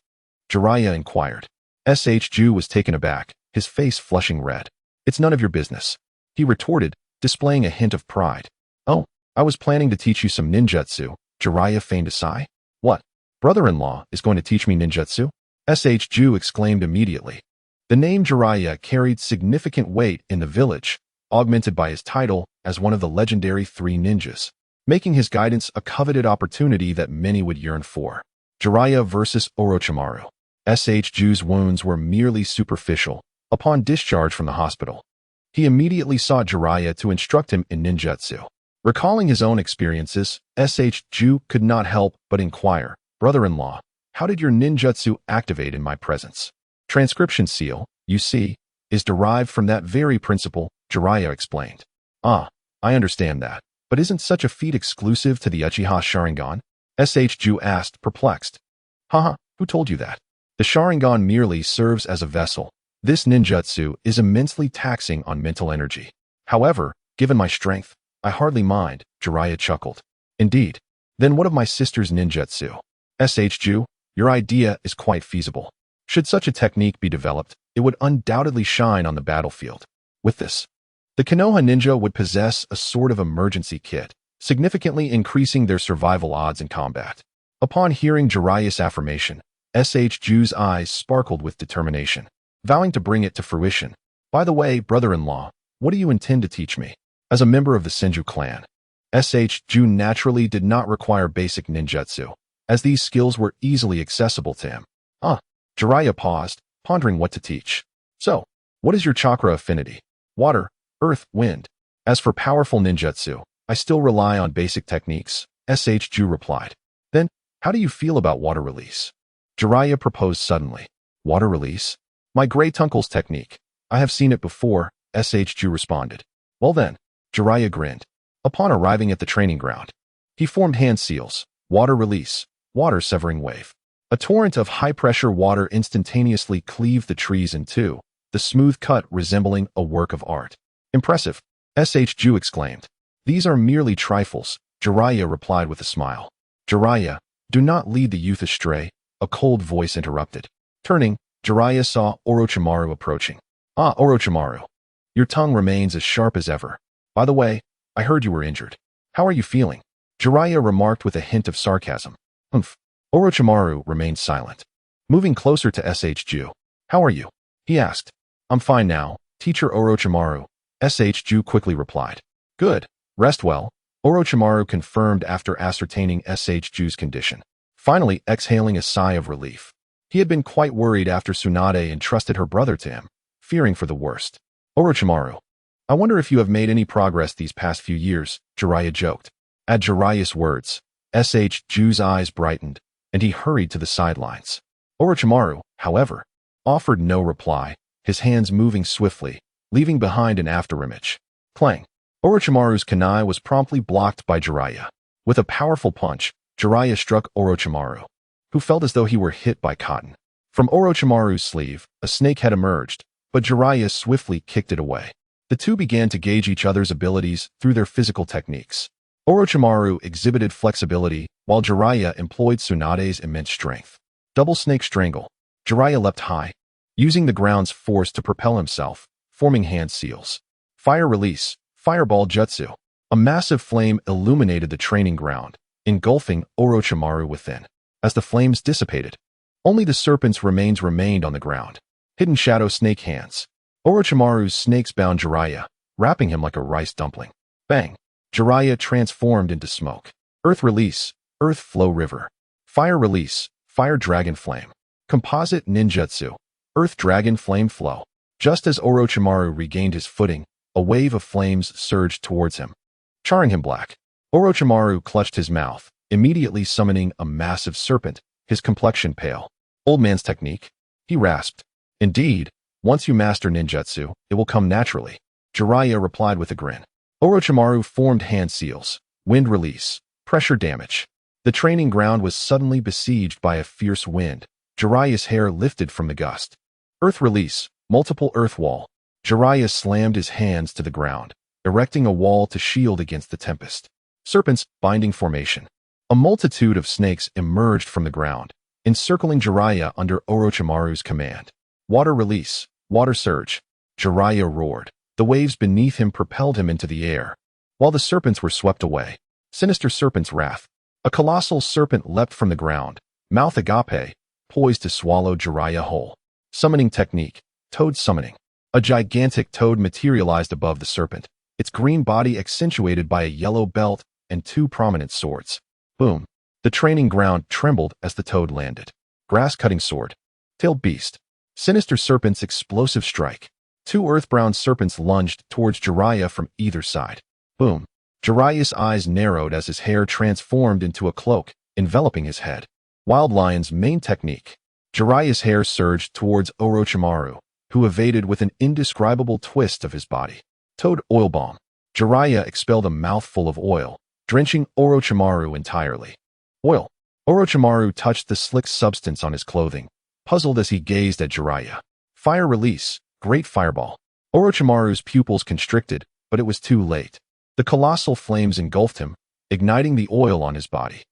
Jiraiya inquired. Shiju was taken aback, his face flushing red. "It's none of your business," he retorted, displaying a hint of pride. "Oh, I was planning to teach you some ninjutsu," Jiraiya feigned a sigh. "What? Brother-in-law is going to teach me ninjutsu?" Shiju exclaimed immediately. The name Jiraiya carried significant weight in the village, augmented by his title as one of the legendary Three Ninjas, making his guidance a coveted opportunity that many would yearn for. Jiraiya versus Orochimaru. Shiju's wounds were merely superficial. Upon discharge from the hospital, he immediately sought Jiraiya to instruct him in ninjutsu. Recalling his own experiences, Shiju could not help but inquire, "Brother-in-law, how did your ninjutsu activate in my presence?" "Transcription seal, you see, is derived from that very principle," Jiraiya explained. "Ah, I understand that. But isn't such a feat exclusive to the Uchiha Sharingan?" Shiju asked, perplexed. "Haha, who told you that? The Sharingan merely serves as a vessel. This ninjutsu is immensely taxing on mental energy. However, given my strength, I hardly mind, Jiraiya chuckled. Indeed. Then what of my sister's ninjutsu? Ju, your idea is quite feasible. Should such a technique be developed, it would undoubtedly shine on the battlefield. With this, the Konoha ninja would possess a sort of emergency kit, significantly increasing their survival odds in combat. Upon hearing Jiraiya's affirmation, Ju's eyes sparkled with determination, vowing to bring it to fruition. By the way, brother-in-law, what do you intend to teach me? As a member of the Senju clan, Ju naturally did not require basic ninjutsu, as these skills were easily accessible to him. Jiraiya paused, pondering what to teach. So, what is your chakra affinity? Water, earth, wind. As for powerful ninjutsu, I still rely on basic techniques, Ju replied. Then, how do you feel about water release? Jiraiya proposed suddenly. Water release? My great uncle's technique. I have seen it before, Ju responded. Well then, Jiraiya grinned. Upon arriving at the training ground, he formed hand seals, water release, water severing wave. A torrent of high-pressure water instantaneously cleaved the trees in two, the smooth cut resembling a work of art. Impressive, Ju exclaimed. These are merely trifles, Jiraiya replied with a smile. Jiraiya, do not lead the youth astray, a cold voice interrupted. Turning, Jiraiya saw Orochimaru approaching. Orochimaru. Your tongue remains as sharp as ever. By the way, I heard you were injured. How are you feeling? Jiraiya remarked with a hint of sarcasm. Orochimaru remained silent. Moving closer to Ju. How are you? He asked. I'm fine now, teacher Orochimaru, Ju quickly replied. Good. Rest well, Orochimaru confirmed after ascertaining Ju's condition. Finally exhaling a sigh of relief. He had been quite worried after Tsunade entrusted her brother to him, fearing for the worst. Orochimaru. I wonder if you have made any progress these past few years, Jiraiya joked. At Jiraiya's words, Ju's eyes brightened, and he hurried to the sidelines. Orochimaru, however, offered no reply, his hands moving swiftly, leaving behind an afterimage. Clang. Orochimaru's kunai was promptly blocked by Jiraiya. With a powerful punch, Jiraiya struck Orochimaru, who felt as though he were hit by cotton. From Orochimaru's sleeve, a snake had emerged, but Jiraiya swiftly kicked it away. The two began to gauge each other's abilities through their physical techniques. Orochimaru exhibited flexibility, while Jiraiya employed Tsunade's immense strength. Double snake strangle. Jiraiya leapt high, using the ground's force to propel himself, forming hand seals. Fire release. Fireball jutsu. A massive flame illuminated the training ground, engulfing Orochimaru within. As the flames dissipated, only the serpent's remains remained on the ground. Hidden shadow snake hands. Orochimaru's snakes bound Jiraiya, wrapping him like a rice dumpling. Bang! Jiraiya transformed into smoke. Earth release. Earth flow river. Fire release. Fire dragon flame. Composite ninjutsu. Earth dragon flame flow. Just as Orochimaru regained his footing, a wave of flames surged towards him, charring him black. Orochimaru clutched his mouth, immediately summoning a massive serpent, his complexion pale. Old man's technique? He rasped. Indeed, once you master ninjutsu, it will come naturally, Jiraiya replied with a grin. Orochimaru formed hand seals, wind release, pressure damage. The training ground was suddenly besieged by a fierce wind. Jiraiya's hair lifted from the gust. Earth release, multiple earth wall. Jiraiya slammed his hands to the ground, erecting a wall to shield against the tempest. Serpents, binding formation. A multitude of snakes emerged from the ground, encircling Jiraiya under Orochimaru's command. Water release, water surge. Jiraiya roared. The waves beneath him propelled him into the air, while the serpents were swept away. Sinister serpent's wrath. A colossal serpent leapt from the ground, mouth agape, poised to swallow Jiraiya whole. Summoning technique. Toad summoning. A gigantic toad materialized above the serpent, its green body accentuated by a yellow belt and two prominent swords. Boom. The training ground trembled as the toad landed. Grass-cutting sword. Tailed beast. Sinister serpent's explosive strike. Two earth-brown serpents lunged towards Jiraiya from either side. Boom. Jiraiya's eyes narrowed as his hair transformed into a cloak, enveloping his head. Wild Lion's main technique. Jiraiya's hair surged towards Orochimaru, who evaded with an indescribable twist of his body. Toad oil bomb. Jiraiya expelled a mouthful of oil, drenching Orochimaru entirely. Oil. Orochimaru touched the slick substance on his clothing, puzzled as he gazed at Jiraiya. Fire release, great fireball. Orochimaru's pupils constricted, but it was too late. The colossal flames engulfed him, igniting the oil on his body.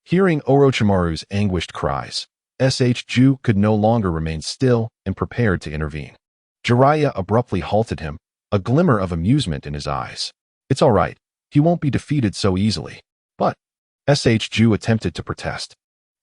Hearing Orochimaru's anguished cries, Ju could no longer remain still and prepared to intervene. Jiraiya abruptly halted him, a glimmer of amusement in his eyes. It's all right, he won't be defeated so easily. But Ju attempted to protest,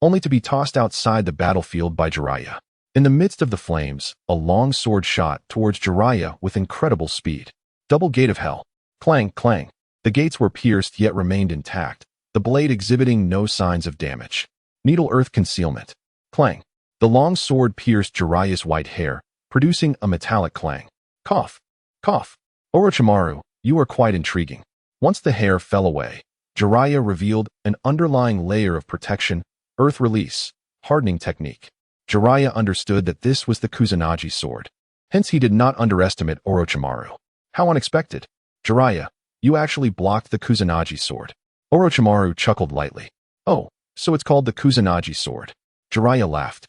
only to be tossed outside the battlefield by Jiraiya. In the midst of the flames, a long sword shot towards Jiraiya with incredible speed. Double gate of hell. Clang, clang. The gates were pierced yet remained intact, the blade exhibiting no signs of damage. Needle earth concealment. Clang. The long sword pierced Jiraiya's white hair, producing a metallic clang. Cough. Cough. Orochimaru, you are quite intriguing. Once the hair fell away, Jiraiya revealed an underlying layer of protection, earth release, hardening technique. Jiraiya understood that this was the Kusanagi sword. Hence he did not underestimate Orochimaru. How unexpected. Jiraiya, you actually blocked the Kusanagi sword. Orochimaru chuckled lightly. Oh, so it's called the Kusanagi sword. Jiraiya laughed.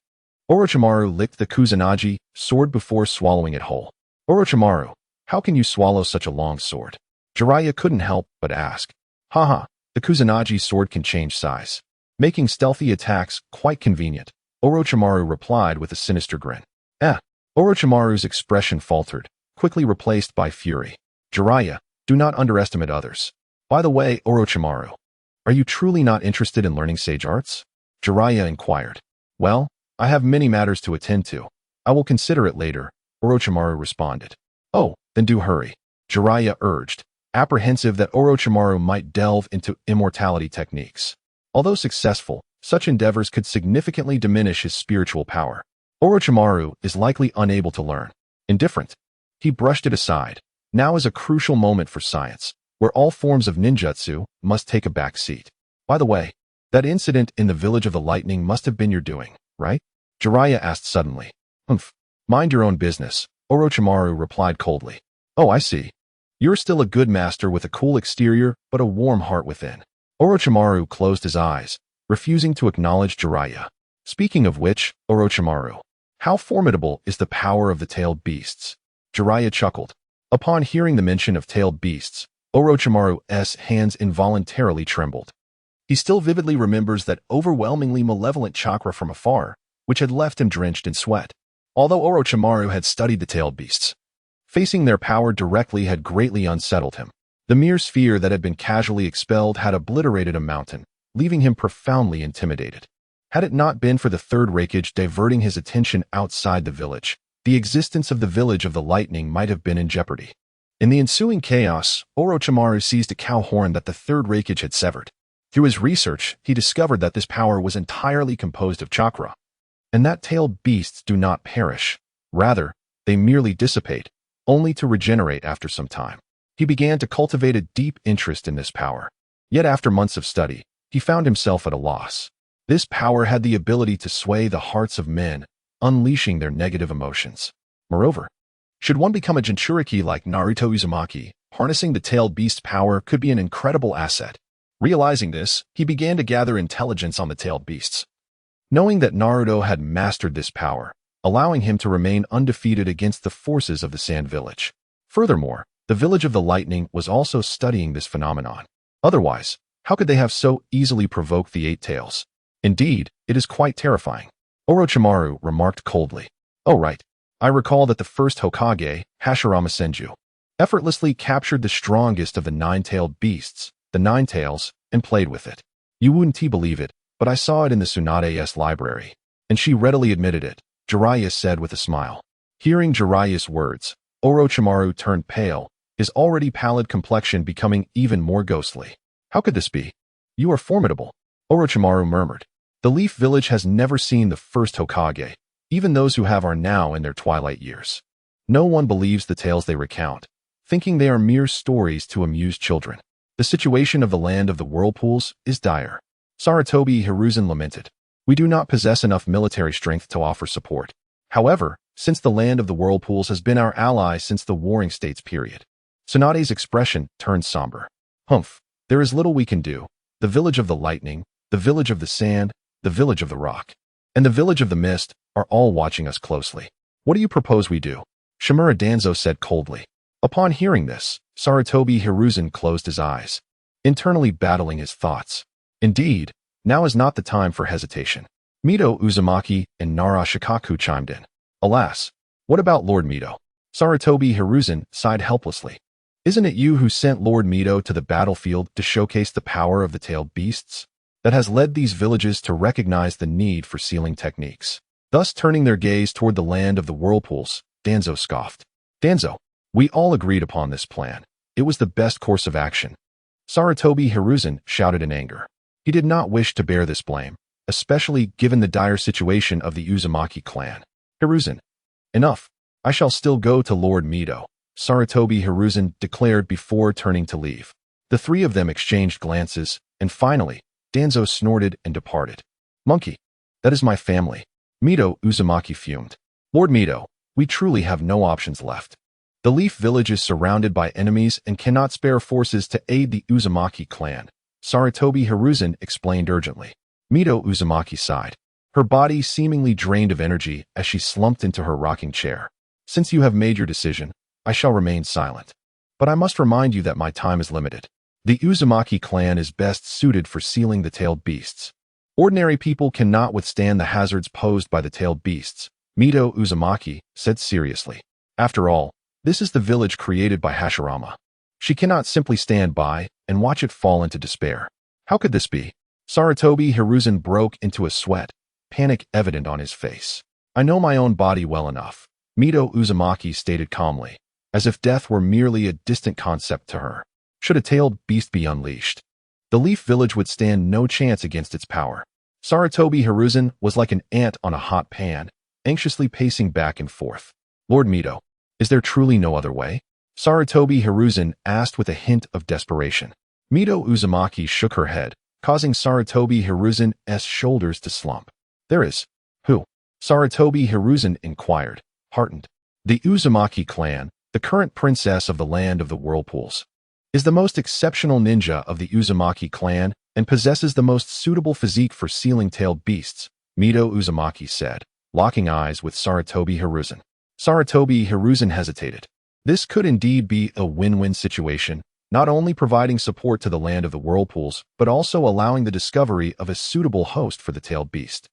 Orochimaru licked the Kusanagi sword before swallowing it whole. Orochimaru, how can you swallow such a long sword? Jiraiya couldn't help but ask. Haha, the Kusanagi sword can change size, making stealthy attacks quite convenient. Orochimaru replied with a sinister grin. Orochimaru's expression faltered, quickly replaced by fury. Jiraiya, do not underestimate others. By the way, Orochimaru, are you truly not interested in learning sage arts? Jiraiya inquired. Well, I have many matters to attend to. I will consider it later, Orochimaru responded. Oh, then do hurry, Jiraiya urged, apprehensive that Orochimaru might delve into immortality techniques. Although successful, such endeavors could significantly diminish his spiritual power. Orochimaru is likely unable to learn. Indifferent. He brushed it aside. Now is a crucial moment for science, where all forms of ninjutsu must take a back seat. By the way, that incident in the Village of the Lightning must have been your doing, right? Jiraiya asked suddenly. Mind your own business, Orochimaru replied coldly. Oh, I see. You're still a good master with a cool exterior but a warm heart within. Orochimaru closed his eyes, refusing to acknowledge Jiraiya. Speaking of which, Orochimaru, how formidable is the power of the tailed beasts? Jiraiya chuckled. Upon hearing the mention of tailed beasts, Orochimaru's hands involuntarily trembled. He still vividly remembers that overwhelmingly malevolent chakra from afar, which had left him drenched in sweat. Although Orochimaru had studied the tailed beasts, facing their power directly had greatly unsettled him. The mere sphere that had been casually expelled had obliterated a mountain, leaving him profoundly intimidated. Had it not been for the third Hokage diverting his attention outside the village, the existence of the Village of the Lightning might have been in jeopardy. In the ensuing chaos, Orochimaru seized a cow horn that the third Hokage had severed. Through his research, he discovered that this power was entirely composed of chakra, and that tailed beasts do not perish. Rather, they merely dissipate, only to regenerate after some time. He began to cultivate a deep interest in this power. Yet after months of study, he found himself at a loss. This power had the ability to sway the hearts of men, unleashing their negative emotions. Moreover, should one become a Jinchuriki like Naruto Uzumaki, harnessing the tailed beast's power could be an incredible asset. Realizing this, he began to gather intelligence on the tailed beasts. Knowing that Naruto had mastered this power, allowing him to remain undefeated against the forces of the Sand Village. Furthermore, the Village of the Lightning was also studying this phenomenon. Otherwise, how could they have so easily provoked the Eight Tails? Indeed, it is quite terrifying. Orochimaru remarked coldly. Oh right, I recall that the first Hokage, Hashirama Senju, effortlessly captured the strongest of the nine-tailed beasts, the Nine Tails, and played with it. You wouldn't believe it, but I saw it in the Tsunade's library, and she readily admitted it, Jiraiya said with a smile. Hearing Jiraiya's words, Orochimaru turned pale, his already pallid complexion becoming even more ghostly. How could this be? You are formidable, Orochimaru murmured. The Leaf Village has never seen the first Hokage. Even those who have are now in their twilight years. No one believes the tales they recount, thinking they are mere stories to amuse children. The situation of the land of the whirlpools is dire. Sarutobi Hiruzen lamented. We do not possess enough military strength to offer support. However, since the land of the whirlpools has been our ally since the Warring States period. Tsunade's expression turned somber. There is little we can do. The Village of the Lightning, the Village of the Sand, the Village of the Rock, and the Village of the Mist are all watching us closely. What do you propose we do? Shimura Danzo said coldly. Upon hearing this, Sarutobi Hiruzen closed his eyes, internally battling his thoughts. Indeed, now is not the time for hesitation. Mito Uzumaki and Nara Shikaku chimed in. Alas, what about Lord Mito? Sarutobi Hiruzen sighed helplessly. Isn't it you who sent Lord Mito to the battlefield to showcase the power of the tailed beasts? That has led these villages to recognize the need for sealing techniques, thus turning their gaze toward the land of the whirlpools. Danzo scoffed. Danzo, we all agreed upon this plan. It was the best course of action. Sarutobi Hiruzen shouted in anger. He did not wish to bear this blame, especially given the dire situation of the Uzumaki clan. Hiruzen, enough. I shall still go to Lord Mito, Sarutobi Hiruzen declared before turning to leave. The three of them exchanged glances, and finally, Danzo snorted and departed. Monkey, that is my family. Mito Uzumaki fumed. Lord Mito, we truly have no options left. The Leaf Village is surrounded by enemies and cannot spare forces to aid the Uzumaki clan, Sarutobi Hiruzen explained urgently. Mito Uzumaki sighed, her body seemingly drained of energy as she slumped into her rocking chair. Since you have made your decision, I shall remain silent. But I must remind you that my time is limited. The Uzumaki clan is best suited for sealing the tailed beasts. Ordinary people cannot withstand the hazards posed by the tailed beasts, Mito Uzumaki said seriously. After all, this is the village created by Hashirama. She cannot simply stand by and watch it fall into despair. How could this be? Sarutobi Hiruzen broke into a sweat, panic evident on his face. I know my own body well enough, Mito Uzumaki stated calmly, as if death were merely a distant concept to her. Should a tailed beast be unleashed, the Leaf Village would stand no chance against its power. Sarutobi Hiruzen was like an ant on a hot pan, anxiously pacing back and forth. Lord Mito, is there truly no other way? Sarutobi Hiruzen asked with a hint of desperation. Mito Uzumaki shook her head, causing Sarutobi Hiruzen's shoulders to slump. There is. Who? Sarutobi Hiruzen inquired, heartened. The Uzumaki clan, the current princess of the land of the whirlpools, is the most exceptional ninja of the Uzumaki clan and possesses the most suitable physique for sealing tailed beasts, Mito Uzumaki said, locking eyes with Sarutobi Hiruzen. Sarutobi Hiruzen hesitated. This could indeed be a win-win situation, not only providing support to the land of the whirlpools, but also allowing the discovery of a suitable host for the tailed beast.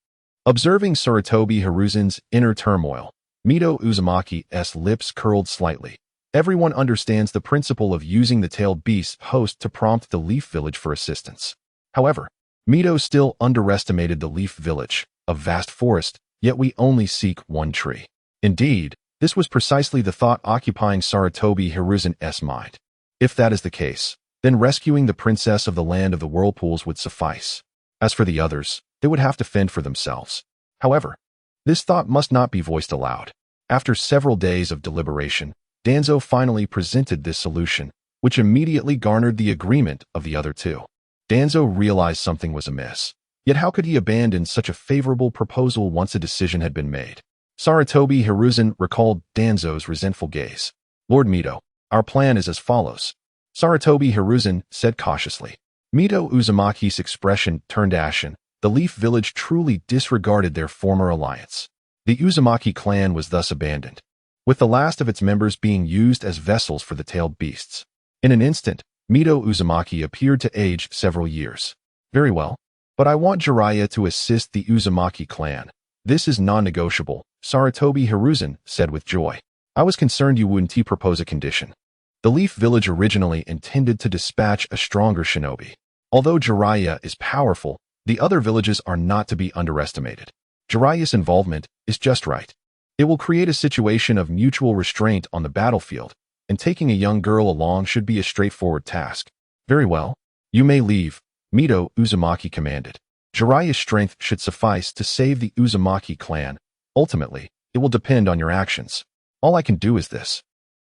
Observing Sarutobi Hiruzen's inner turmoil, Mito Uzumaki's lips curled slightly. Everyone understands the principle of using the tailed beast host to prompt the Leaf Village for assistance. However, Mito still underestimated the Leaf Village, a vast forest, yet we only seek one tree. Indeed, this was precisely the thought occupying Sarutobi Hiruzen's mind. If that is the case, then rescuing the princess of the land of the whirlpools would suffice. As for the others, they would have to fend for themselves. However, this thought must not be voiced aloud. After several days of deliberation, Danzo finally presented this solution, which immediately garnered the agreement of the other two. Danzo realized something was amiss. Yet how could he abandon such a favorable proposal once a decision had been made? Sarutobi Hiruzen recalled Danzo's resentful gaze. Lord Mito, our plan is as follows. Sarutobi Hiruzen said cautiously. Mito Uzumaki's expression turned ashen. The Leaf Village truly disregarded their former alliance. The Uzumaki clan was thus abandoned, with the last of its members being used as vessels for the tailed beasts. In an instant, Mito Uzumaki appeared to age several years. Very well, but I want Jiraiya to assist the Uzumaki clan. This is non-negotiable, Sarutobi Hiruzen said with joy. I was concerned you wouldn't propose a condition. The Leaf Village originally intended to dispatch a stronger shinobi. Although Jiraiya is powerful, the other villages are not to be underestimated. Jiraiya's involvement is just right. It will create a situation of mutual restraint on the battlefield, and taking a young girl along should be a straightforward task. Very well. You may leave, Mito Uzumaki commanded. Jiraiya's strength should suffice to save the Uzumaki clan. Ultimately, it will depend on your actions. All I can do is this.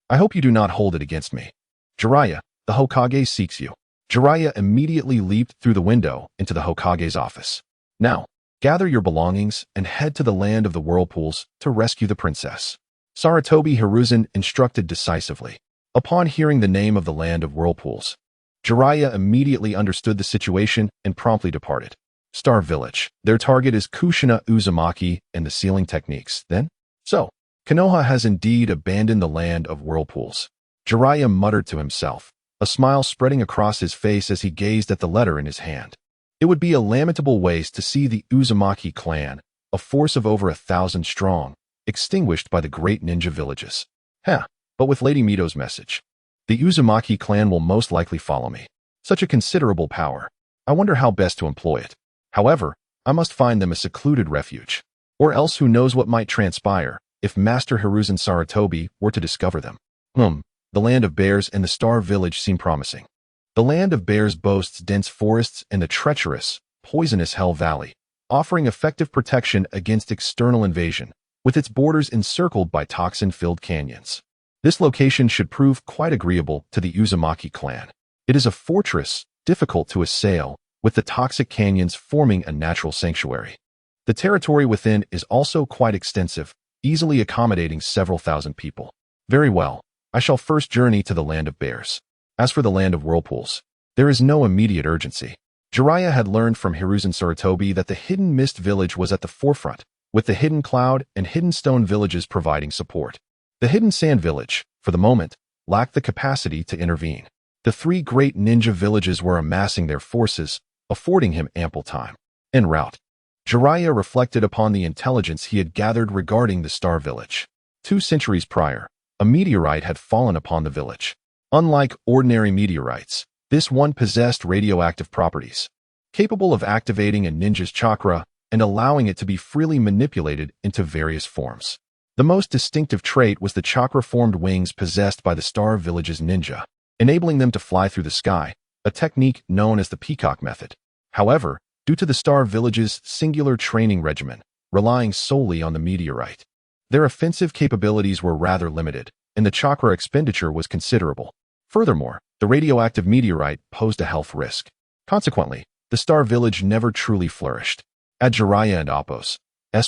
I hope you do not hold it against me. Jiraiya, the Hokage seeks you. Jiraiya immediately leaped through the window into the Hokage's office. Now, gather your belongings and head to the land of the whirlpools to rescue the princess. Sarutobi Hiruzen instructed decisively. Upon hearing the name of the land of whirlpools, Jiraiya immediately understood the situation and promptly departed. Star Village. Their target is Kushina Uzumaki and the sealing techniques. Then? So, Konoha has indeed abandoned the land of whirlpools. Jiraiya muttered to himself, a smile spreading across his face as he gazed at the letter in his hand. It would be a lamentable waste to see the Uzumaki clan, a force of over 1,000 strong, extinguished by the great ninja villages. But with Lady Mito's message, the Uzumaki clan will most likely follow me. Such a considerable power. I wonder how best to employ it. However, I must find them a secluded refuge. Or else who knows what might transpire if Master Hiruzen Sarutobi were to discover them. The land of bears and the Star Village seem promising. The land of bears boasts dense forests and the treacherous, poisonous Hell Valley, offering effective protection against external invasion, with its borders encircled by toxin-filled canyons. This location should prove quite agreeable to the Uzumaki clan. It is a fortress, difficult to assail, with the toxic canyons forming a natural sanctuary. The territory within is also quite extensive, easily accommodating several thousand people. Very well, I shall first journey to the land of bears. As for the land of whirlpools, there is no immediate urgency. Jiraiya had learned from Hiruzen Sarutobi that the Hidden Mist village was at the forefront, with the Hidden Cloud and Hidden Stone villages providing support. The Hidden Sand village, for the moment, lacked the capacity to intervene. The three great ninja villages were amassing their forces, affording him ample time. En route, Jiraiya reflected upon the intelligence he had gathered regarding the Star Village. 2 centuries prior, a meteorite had fallen upon the village. Unlike ordinary meteorites, this one possessed radioactive properties, capable of activating a ninja's chakra and allowing it to be freely manipulated into various forms. The most distinctive trait was the chakra-formed wings possessed by the Star Village's ninja, enabling them to fly through the sky, a technique known as the peacock method. However, due to the Star Village's singular training regimen, relying solely on the meteorite, their offensive capabilities were rather limited, and the chakra expenditure was considerable. Furthermore, the radioactive meteorite posed a health risk. Consequently, the Star Village never truly flourished. At Jiraiya and Appo's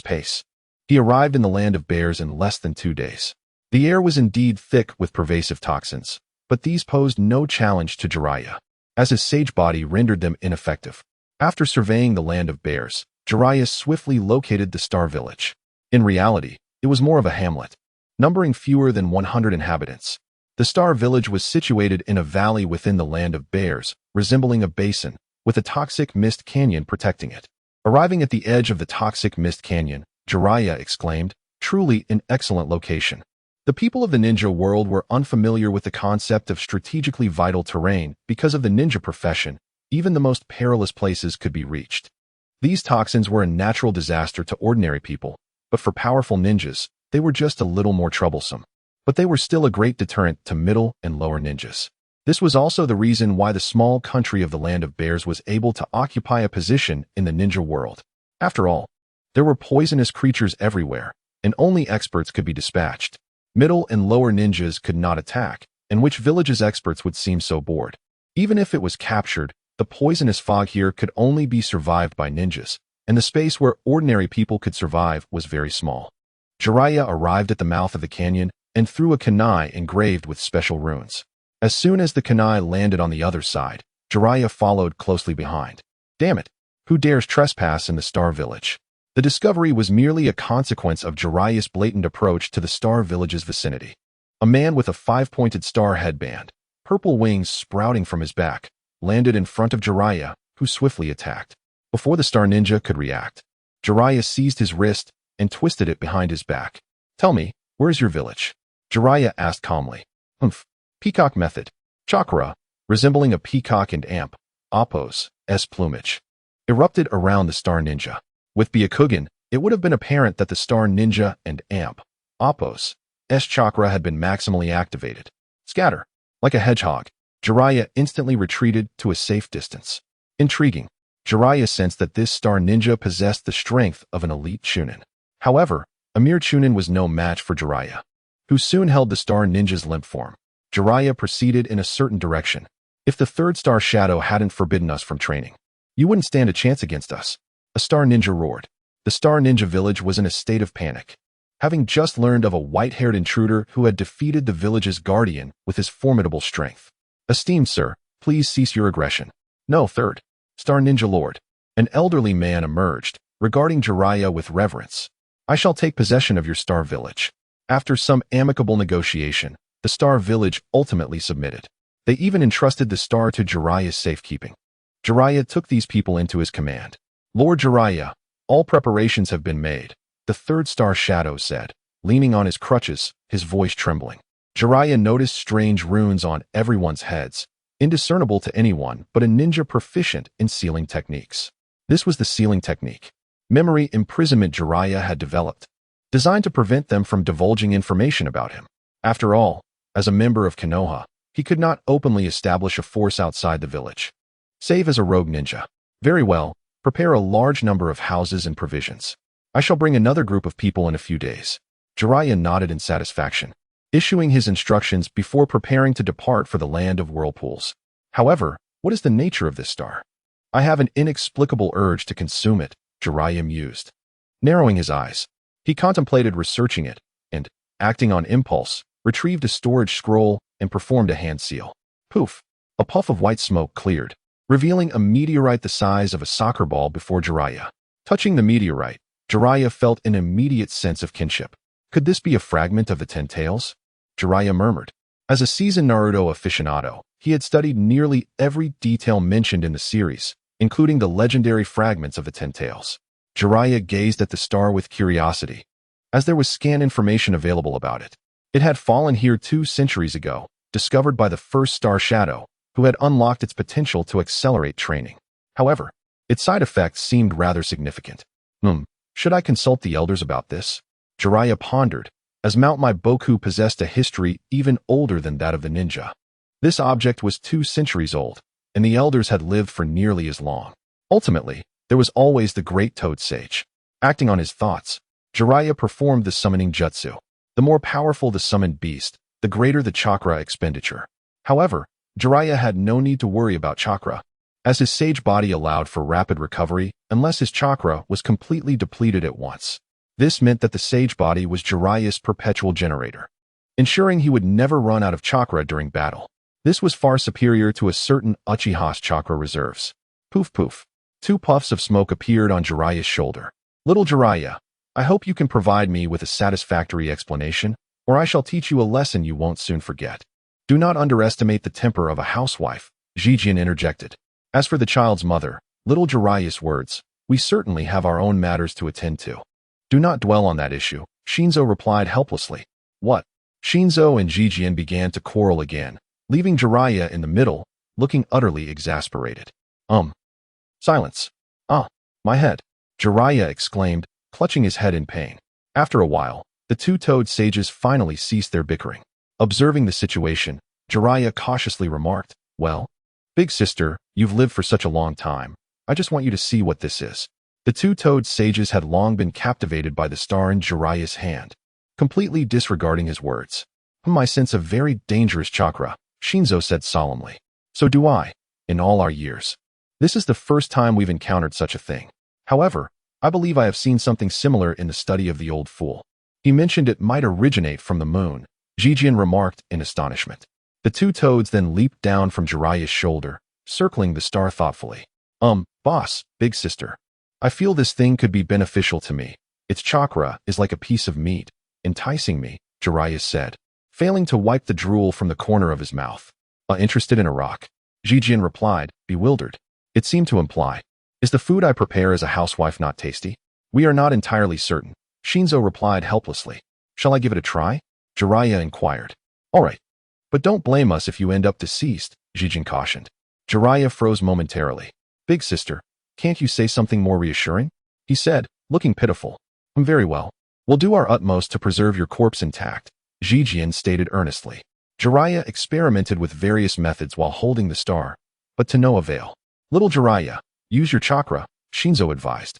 pace, he arrived in the land of bears in less than 2 days. The air was indeed thick with pervasive toxins, but these posed no challenge to Jiraiya, as his sage body rendered them ineffective. After surveying the land of bears, Jiraiya swiftly located the Star Village. In reality, it was more of a hamlet, numbering fewer than 100 inhabitants. The Star Village was situated in a valley within the land of bears, resembling a basin, with a toxic mist canyon protecting it. Arriving at the edge of the toxic mist canyon, Jiraiya exclaimed, "Truly an excellent location." The people of the ninja world were unfamiliar with the concept of strategically vital terrain because of the ninja profession. Even the most perilous places could be reached. These toxins were a natural disaster to ordinary people, but for powerful ninjas, they were just a little more troublesome. But they were still a great deterrent to middle and lower ninjas. This was also the reason why the small country of the Land of Bears was able to occupy a position in the ninja world. After all, there were poisonous creatures everywhere, and only experts could be dispatched. Middle and lower ninjas could not attack, and which village's experts would seem so bored. Even if it was captured, the poisonous fog here could only be survived by ninjas, and the space where ordinary people could survive was very small. Jiraiya arrived at the mouth of the canyon and threw a kunai engraved with special runes. As soon as the kunai landed on the other side, Jiraiya followed closely behind. Damn it! Who dares trespass in the Star Village? The discovery was merely a consequence of Jiraiya's blatant approach to the Star Village's vicinity. A man with a 5-pointed star headband, purple wings sprouting from his back, landed in front of Jiraiya, who swiftly attacked. Before the Star Ninja could react, Jiraiya seized his wrist and twisted it behind his back. "Tell me, where's your village?" Jiraiya asked calmly. Peacock method. Chakra, resembling a peacock and amp, Appo's plumage, erupted around the Star Ninja. With Byakugan, it would have been apparent that the Star Ninja and amp, Appo's chakra had been maximally activated. Scatter. Like a hedgehog, Jiraiya instantly retreated to a safe distance. Intriguing. Jiraiya sensed that this Star Ninja possessed the strength of an elite Chunin. However, a mere Chunin was no match for Jiraiya, who soon held the Star Ninja's limp form. Jiraiya proceeded in a certain direction. "If the third Star Shadow hadn't forbidden us from training, you wouldn't stand a chance against us," a Star Ninja roared. The Star Ninja village was in a state of panic, having just learned of a white-haired intruder who had defeated the village's guardian with his formidable strength. "Esteemed sir, please cease your aggression." "No, third Star Ninja Lord." An elderly man emerged, regarding Jiraiya with reverence. "I shall take possession of your Star Village." After some amicable negotiation, the Star Village ultimately submitted. They even entrusted the star to Jiraiya's safekeeping. Jiraiya took these people into his command. Lord Jiraiya, all preparations have been made, the third star shadow said, leaning on his crutches, his voice trembling. Jiraiya noticed strange runes on everyone's heads, indiscernible to anyone but a ninja proficient in sealing techniques. This was the sealing technique. Memory imprisonment Jiraiya had developed, designed to prevent them from divulging information about him. After all, as a member of Konoha, he could not openly establish a force outside the village, save as a rogue ninja. Very well, prepare a large number of houses and provisions. I shall bring another group of people in a few days. Jiraiya nodded in satisfaction, issuing his instructions before preparing to depart for the land of whirlpools. However, what is the nature of this star? I have an inexplicable urge to consume it, Jiraiya mused. Narrowing his eyes, he contemplated researching it, and, acting on impulse, retrieved a storage scroll and performed a hand seal. Poof! A puff of white smoke cleared, revealing a meteorite the size of a soccer ball before Jiraiya. Touching the meteorite, Jiraiya felt an immediate sense of kinship. Could this be a fragment of the Ten Tails? Jiraiya murmured. As a seasoned Naruto aficionado, he had studied nearly every detail mentioned in the series, including the legendary fragments of the Ten Tails. Jiraiya gazed at the star with curiosity, as there was scant information available about it. It had fallen here 2 centuries ago, discovered by the first star shadow, who had unlocked its potential to accelerate training. However, its side effects seemed rather significant. Should I consult the elders about this? Jiraiya pondered, as Mount Boku possessed a history even older than that of the ninja. This object was 2 centuries old, and the elders had lived for nearly as long. Ultimately, there was always the great Toad Sage. Acting on his thoughts, Jiraiya performed the summoning jutsu. The more powerful the summoned beast, the greater the chakra expenditure. However, Jiraiya had no need to worry about chakra, as his sage body allowed for rapid recovery unless his chakra was completely depleted at once. This meant that the sage body was Jiraiya's perpetual generator, ensuring he would never run out of chakra during battle. This was far superior to a certain Uchiha's chakra reserves. Poof poof. 2 puffs of smoke appeared on Jiraiya's shoulder. Little Jiraiya, I hope you can provide me with a satisfactory explanation, or I shall teach you a lesson you won't soon forget. Do not underestimate the temper of a housewife, Jijian interjected. As for the child's mother, little Jiraiya's words, we certainly have our own matters to attend to. Do not dwell on that issue, Shinzo replied helplessly. What? Shinzo and Jijian began to quarrel again, leaving Jiraiya in the middle, looking utterly exasperated. Silence. My head, Jiraiya exclaimed, clutching his head in pain. After a while, the 2 toad sages finally ceased their bickering. Observing the situation, Jiraiya cautiously remarked, well, big sister, you've lived for such a long time. I just want you to see what this is. The 2 toad sages had long been captivated by the star in Jiraiya's hand, completely disregarding his words. I sense a very dangerous chakra, Shinzo said solemnly. So do I, in all our years. This is the first time we've encountered such a thing. However, I believe I have seen something similar in the study of the old fool. He mentioned it might originate from the moon, Jijian remarked in astonishment. The 2 toads then leaped down from Jiraiya's shoulder, circling the star thoughtfully. Boss, big sister. I feel this thing could be beneficial to me. Its chakra is like a piece of meat, enticing me, Jiraiya said, failing to wipe the drool from the corner of his mouth. Interested in a rock? Jijian replied, bewildered. It seemed to imply, is the food I prepare as a housewife not tasty? We are not entirely certain, Shinzo replied helplessly. Shall I give it a try? Jiraiya inquired. All right. But don't blame us if you end up deceased, Jijian cautioned. Jiraiya froze momentarily. Big sister, can't you say something more reassuring? He said, looking pitiful. Very well. We'll do our utmost to preserve your corpse intact, Jijian stated earnestly. Jiraiya experimented with various methods while holding the star, but to no avail. Little Jiraiya, use your chakra, Shinzo advised.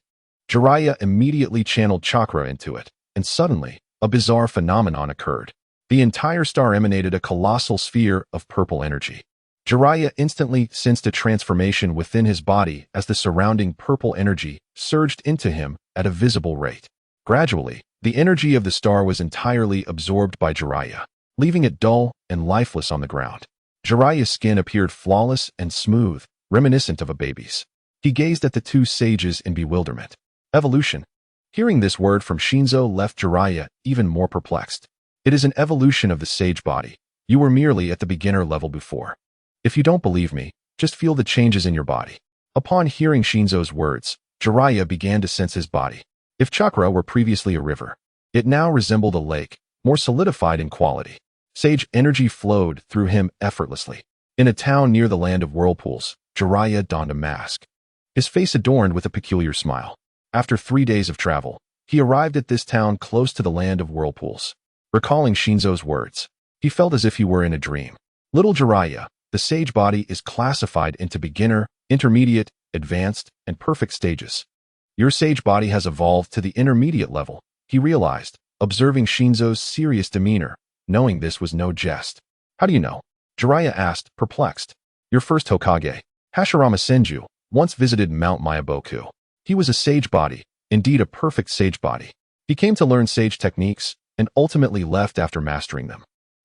Jiraiya immediately channeled chakra into it, and suddenly, a bizarre phenomenon occurred. The entire star emanated a colossal sphere of purple energy. Jiraiya instantly sensed a transformation within his body as the surrounding purple energy surged into him at a visible rate. Gradually, the energy of the star was entirely absorbed by Jiraiya, leaving it dull and lifeless on the ground. Jiraiya's skin appeared flawless and smooth, reminiscent of a baby's. He gazed at the 2 sages in bewilderment. Evolution. Hearing this word from Shinzo left Jiraiya even more perplexed. It is an evolution of the sage body. You were merely at the beginner level before. If you don't believe me, just feel the changes in your body. Upon hearing Shinzo's words, Jiraiya began to sense his body. If chakra were previously a river, it now resembled a lake, more solidified in quality. Sage energy flowed through him effortlessly. In a town near the land of whirlpools, Jiraiya donned a mask, his face adorned with a peculiar smile. After 3 days of travel, he arrived at this town close to the land of whirlpools. Recalling Shinzo's words, he felt as if he were in a dream. Little Jiraiya, the sage body is classified into beginner, intermediate, advanced, and perfect stages. Your sage body has evolved to the intermediate level, he realized, observing Shinzo's serious demeanor, knowing this was no jest. How do you know? Jiraiya asked, perplexed. Your first Hokage, Hashirama Senju, once visited Mount Miyaboku. He was a sage body, indeed a perfect sage body. He came to learn sage techniques and ultimately left after mastering them.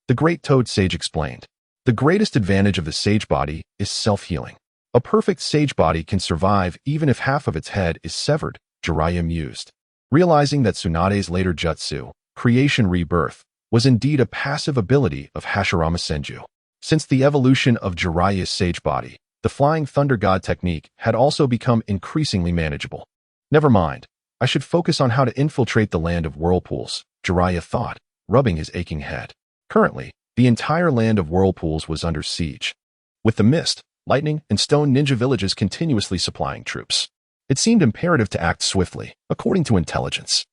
The great toad sage explained. The greatest advantage of the sage body is self-healing. A perfect sage body can survive even if half of its head is severed, Jiraiya mused. Realizing that Tsunade's later jutsu, creation rebirth, was indeed a passive ability of Hashirama Senju. Since the evolution of Jiraiya's sage body, the Flying Thunder God technique had also become increasingly manageable. Never mind, I should focus on how to infiltrate the land of whirlpools, Jiraiya thought, rubbing his aching head. Currently, the entire land of whirlpools was under siege, with the mist, lightning, and stone ninja villages continuously supplying troops. It seemed imperative to act swiftly, according to intelligence.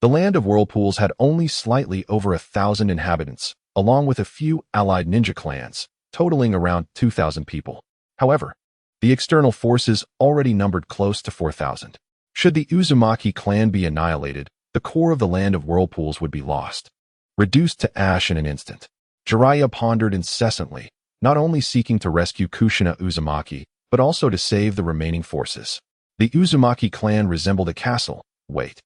The land of whirlpools had only slightly over 1,000 inhabitants, along with a few allied ninja clans, totaling around 2,000 people. However, the external forces already numbered close to 4,000. Should the Uzumaki clan be annihilated, the core of the land of whirlpools would be lost, reduced to ash in an instant. Jiraiya pondered incessantly, not only seeking to rescue Kushina Uzumaki, but also to save the remaining forces. The Uzumaki clan resembled a castle. Wait.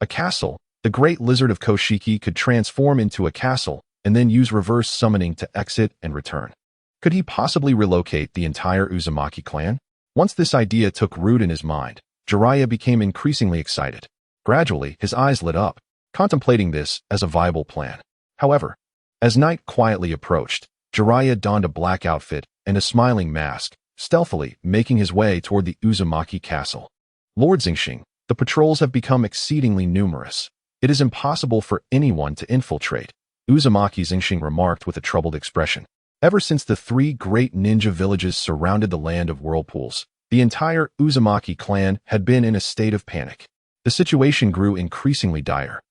A castle? The great lizard of Koshiki could transform into a castle and then use reverse summoning to exit and return. Could he possibly relocate the entire Uzumaki clan? Once this idea took root in his mind, Jiraiya became increasingly excited. Gradually, his eyes lit up, contemplating this as a viable plan. However, as night quietly approached, Jiraiya donned a black outfit and a smiling mask, stealthily making his way toward the Uzumaki castle. Lord Xingxing, the patrols have become exceedingly numerous. It is impossible for anyone to infiltrate, Uzumaki Xingxing remarked with a troubled expression. Ever since the 3 great ninja villages surrounded the land of whirlpools, the entire Uzumaki clan had been in a state of panic. The situation grew increasingly dire,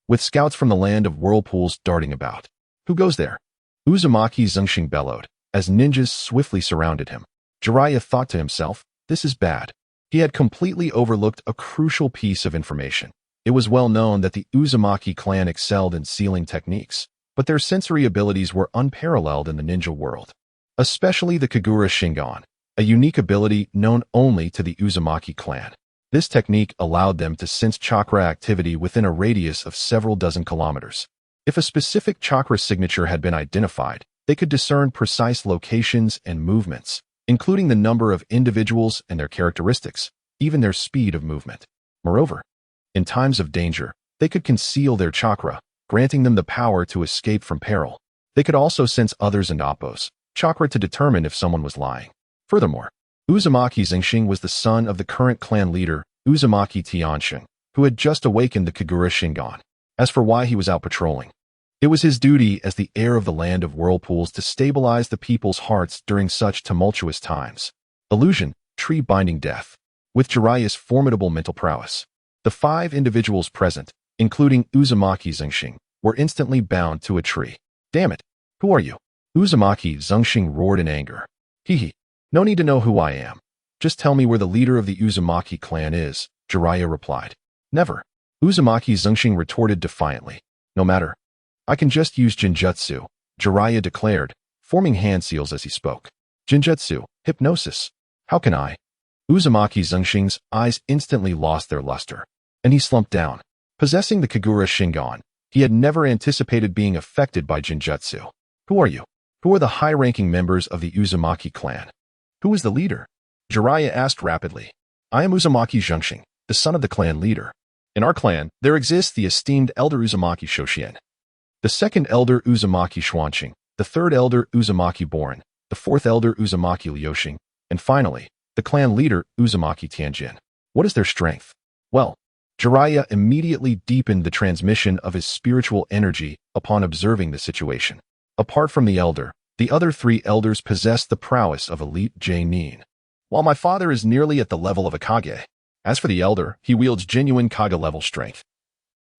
with scouts from the land of whirlpools darting about. Who goes there? Uzumaki Xingxing bellowed, as ninjas swiftly surrounded him. Jiraiya thought to himself, this is bad. He had completely overlooked a crucial piece of information. It was well known that the Uzumaki clan excelled in sealing techniques, but their sensory abilities were unparalleled in the ninja world. Especially the Kagura Shingon, a unique ability known only to the Uzumaki clan. This technique allowed them to sense chakra activity within a radius of several dozen kilometers. If a specific chakra signature had been identified, they could discern precise locations and movements, including the number of individuals and their characteristics, even their speed of movement. Moreover, in times of danger, they could conceal their chakra, granting them the power to escape from peril. They could also sense others and oppos, chakra to determine if someone was lying. Furthermore, Uzumaki Xingxing was the son of the current clan leader, Uzumaki Tianxing, who had just awakened the Kagura Shingon. As for why he was out patrolling, it was his duty as the heir of the land of whirlpools to stabilize the people's hearts during such tumultuous times. Illusion, tree-binding death. With Jiraiya's formidable mental prowess, the 5 individuals present, including Uzumaki Xingxing, were instantly bound to a tree. Damn it! Who are you? Uzumaki Xingxing roared in anger. Hee. No need to know who I am. Just tell me where the leader of the Uzumaki clan is, Jiraiya replied. Never. Uzumaki Xingxing retorted defiantly. No matter. I can just use genjutsu, Jiraiya declared, forming hand seals as he spoke. Genjutsu, hypnosis. How can I? Uzumaki Xingxing's eyes instantly lost their luster, and he slumped down. Possessing the Kagura Shingon, he had never anticipated being affected by genjutsu. Who are you? Who are the high-ranking members of the Uzumaki clan? Who is the leader? Jiraiya asked rapidly. I am Uzumaki Xingxing, the son of the clan leader. In our clan, there exists the esteemed elder Uzumaki Shoshien. the second elder Uzumaki Xuanqing, the third elder Uzumaki Borin, the fourth elder Uzumaki Liuxing, and finally, the clan leader Uzumaki Tianjin. What is their strength? Well, Jiraiya immediately deepened the transmission of his spiritual energy upon observing the situation. Apart from the elder, the other three elders possessed the prowess of elite J-Nin. While my father is nearly at the level of a Kage, as for the elder, he wields genuine Kage-level strength.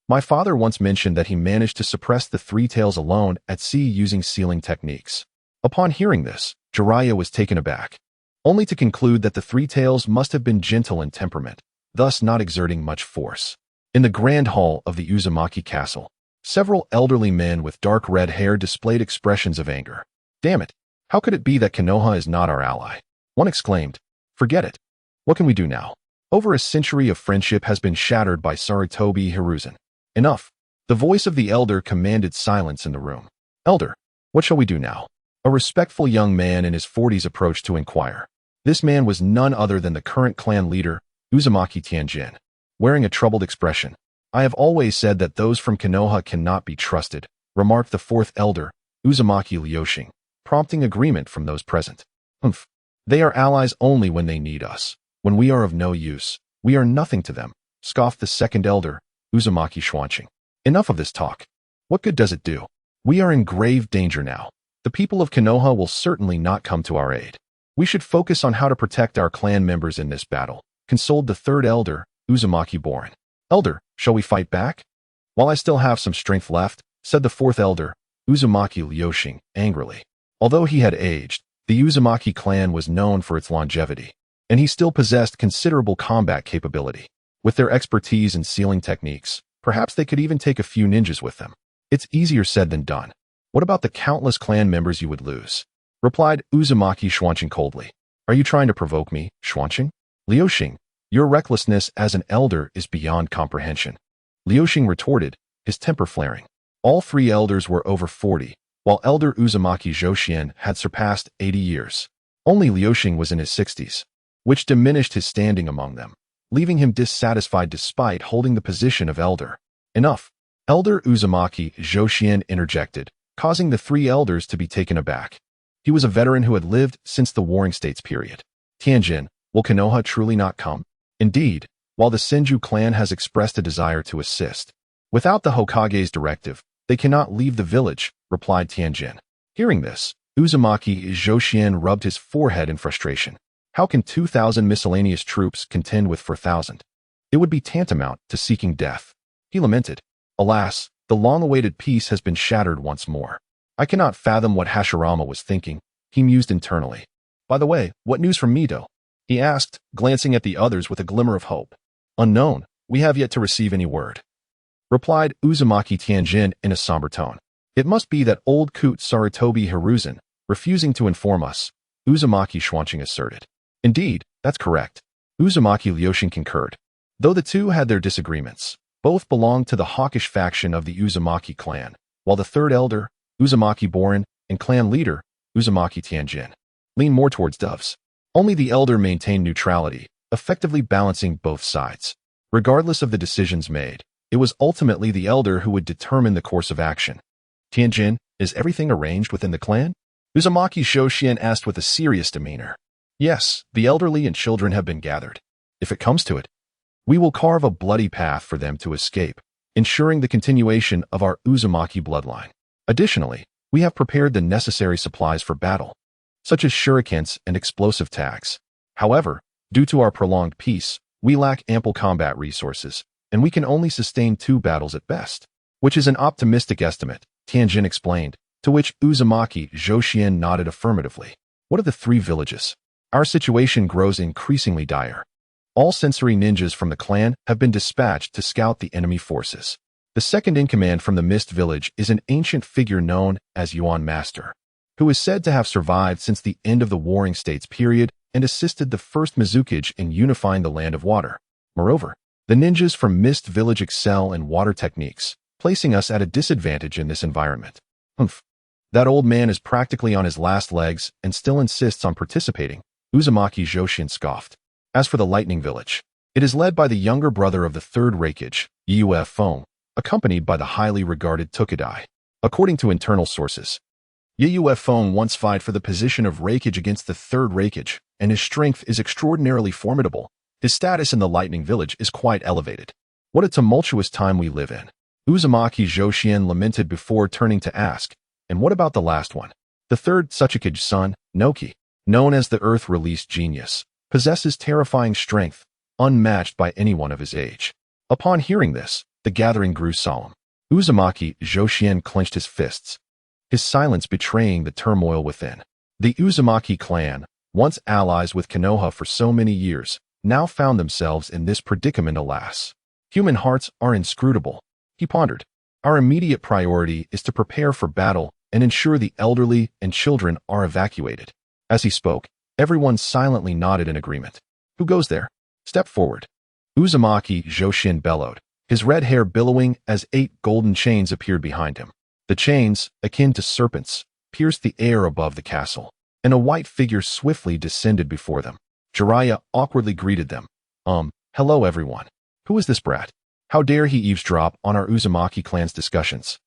My father once mentioned that he managed to suppress the three tails alone at sea using sealing techniques. Upon hearing this, Jiraiya was taken aback, only to conclude that the three tails must have been gentle in temperament, thus not exerting much force. In the grand hall of the Uzumaki castle, several elderly men with dark red hair displayed expressions of anger. Damn it! How could it be that Konoha is not our ally? One exclaimed. Forget it. What can we do now? Over a century of friendship has been shattered by Sarutobi Hiruzen. Enough. The voice of the elder commanded silence in the room. Elder, what shall we do now? A respectful young man in his 40s approached to inquire. This man was none other than the current clan leader, Uzumaki Tianjin. Wearing a troubled expression, I have always said that those from Konoha cannot be trusted, remarked the fourth elder, Uzumaki Liuxing, prompting agreement from those present. Humph. They are allies only when they need us. When we are of no use, we are nothing to them, scoffed the second elder, Uzumaki Xuanqing. Enough of this talk. What good does it do? We are in grave danger now. The people of Konoha will certainly not come to our aid. We should focus on how to protect our clan members in this battle, consoled the third elder, Uzumaki Borin. Elder, shall we fight back? While I still have some strength left, said the fourth elder, Uzumaki Liuxing, angrily. Although he had aged, the Uzumaki clan was known for its longevity, and he still possessed considerable combat capability. With their expertise in sealing techniques, perhaps they could even take a few ninjas with them. It's easier said than done. What about the countless clan members you would lose? Replied Uzumaki Xuanqing coldly. Are you trying to provoke me, Xuanqing? Liuxing, your recklessness as an elder is beyond comprehension. Liuxing retorted, his temper flaring. All three elders were over 40, while elder Uzumaki Zhoxian had surpassed 80 years. Only Liuxing was in his 60s, which diminished his standing among them, leaving him dissatisfied despite holding the position of elder. Enough. Elder Uzumaki Zhoxian interjected, causing the three elders to be taken aback. He was a veteran who had lived since the Warring States period. Tianjin, will Konoha truly not come? Indeed, while the Senju clan has expressed a desire to assist, without the Hokage's directive, they cannot leave the village, replied Tianjin. Hearing this, Uzumaki Zhoxian rubbed his forehead in frustration. How can 2,000 miscellaneous troops contend with 4,000? It would be tantamount to seeking death. He lamented. Alas, the long-awaited peace has been shattered once more. I cannot fathom what Hashirama was thinking, he mused internally. By the way, what news from Mito? He asked, glancing at the others with a glimmer of hope. Unknown, we have yet to receive any word. Replied Uzumaki Tianjin in a somber tone. It must be that old coot Sarutobi Hiruzen, refusing to inform us, Uzumaki Xuanqing asserted. Indeed, that's correct. Uzumaki Liuxing concurred. Though the two had their disagreements, both belonged to the hawkish faction of the Uzumaki clan, while the third elder, Uzumaki Borin, and clan leader, Uzumaki Tianjin, leaned more towards doves. Only the elder maintained neutrality, effectively balancing both sides. Regardless of the decisions made, it was ultimately the elder who would determine the course of action. Tianjin, is everything arranged within the clan? Uzumaki Zhoxian asked with a serious demeanor. Yes, the elderly and children have been gathered. If it comes to it, we will carve a bloody path for them to escape, ensuring the continuation of our Uzumaki bloodline. Additionally, we have prepared the necessary supplies for battle, such as shurikens and explosive tags. However, due to our prolonged peace, we lack ample combat resources, and we can only sustain 2 battles at best, which is an optimistic estimate, Tianjin explained, to which Uzumaki Zhoxian nodded affirmatively. What of the 3 villages? Our situation grows increasingly dire. All sensory ninjas from the clan have been dispatched to scout the enemy forces. The second-in-command from the Mist Village is an ancient figure known as Yuan Master, who is said to have survived since the end of the Warring States period and assisted the first Mizukage in unifying the Land of Water. Moreover, the ninjas from Mist Village excel in water techniques, placing us at a disadvantage in this environment. Humph. That old man is practically on his last legs and still insists on participating, Uzumaki Zhoxian scoffed. As for the Lightning Village, it is led by the younger brother of the third Raikage, Yu Feng, accompanied by the highly regarded Tokudai. According to internal sources, Yu Feng once fought for the position of Raikage against the third Raikage, and his strength is extraordinarily formidable. His status in the Lightning Village is quite elevated. What a tumultuous time we live in. Uzumaki Joshin lamented before turning to ask, and what about the last one? The third Tsuchikage's son, Noki, known as the Earth-released genius, possesses terrifying strength, unmatched by anyone of his age. Upon hearing this, the gathering grew solemn. Uzumaki Joshin clenched his fists, his silence betraying the turmoil within. The Uzumaki clan, once allies with Konoha for so many years, now found themselves in this predicament. Alas, human hearts are inscrutable, he pondered. Our immediate priority is to prepare for battle and ensure the elderly and children are evacuated. As he spoke, everyone silently nodded in agreement. Who goes there? Step forward. Uzumaki Joshin bellowed, his red hair billowing as 8 golden chains appeared behind him. The chains, akin to serpents, pierced the air above the castle, and a white figure swiftly descended before them. Jiraiya awkwardly greeted them. Hello everyone. Who is this brat? How dare he eavesdrop on our Uzumaki clan's discussions?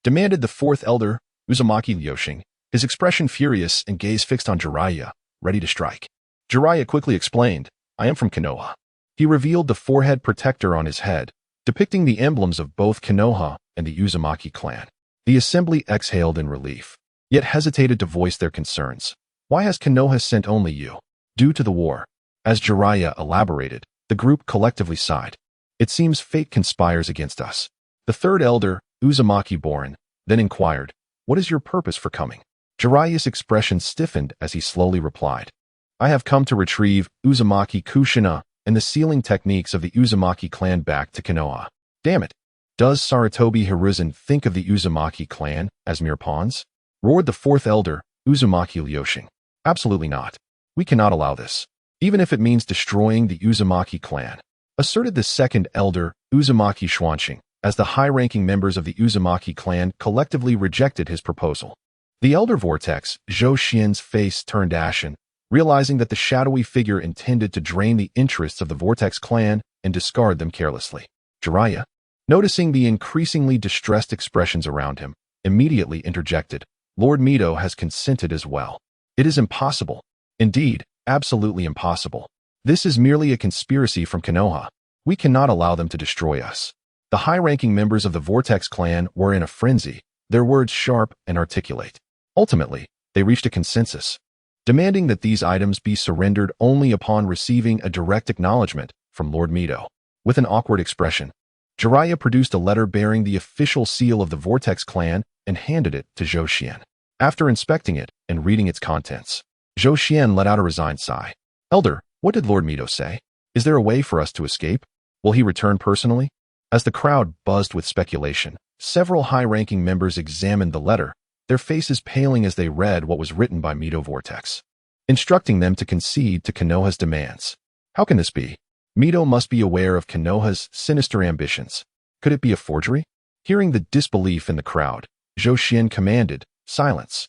Demanded the fourth elder, Uzumaki Ryoshin, his expression furious and gaze fixed on Jiraiya, ready to strike. Jiraiya quickly explained, I am from Konoha. He revealed the forehead protector on his head, depicting the emblems of both Konoha and the Uzumaki clan. The assembly exhaled in relief, yet hesitated to voice their concerns. Why has Konoha sent only you? Due to the war. As Jiraiya elaborated, the group collectively sighed. It seems fate conspires against us. The third elder, Uzumaki Borin, then inquired, what is your purpose for coming? Jiraiya's expression stiffened as he slowly replied, I have come to retrieve Uzumaki Kushina and the sealing techniques of the Uzumaki clan back to Konoha. Damn it. Does Sarutobi Hiruzen think of the Uzumaki clan as mere pawns? Roared the fourth elder, Uzumaki Ryoshin. Absolutely not. We cannot allow this, even if it means destroying the Uzumaki clan, asserted the second elder, Uzumaki Shuanshin, as the high-ranking members of the Uzumaki clan collectively rejected his proposal. The elder vortex, Zhou Xian's face turned ashen, realizing that the shadowy figure intended to drain the interests of the vortex clan and discard them carelessly. Jiraiya, noticing the increasingly distressed expressions around him, immediately interjected, Lord Mito has consented as well. It is impossible. Indeed, absolutely impossible. This is merely a conspiracy from Konoha. We cannot allow them to destroy us. The high-ranking members of the Vortex clan were in a frenzy, their words sharp and articulate. Ultimately, they reached a consensus, demanding that these items be surrendered only upon receiving a direct acknowledgement from Lord Mito. With an awkward expression, Jiraiya produced a letter bearing the official seal of the Vortex clan and handed it to Zhou Xian. After inspecting it and reading its contents, Zhou Xian let out a resigned sigh. Elder, what did Lord Mito say? Is there a way for us to escape? Will he return personally? As the crowd buzzed with speculation, several high-ranking members examined the letter, their faces paling as they read what was written by Mito Vortex, instructing them to concede to Konoha's demands. How can this be? Mito must be aware of Konoha's sinister ambitions. Could it be a forgery? Hearing the disbelief in the crowd, Zhou Xian commanded, silence.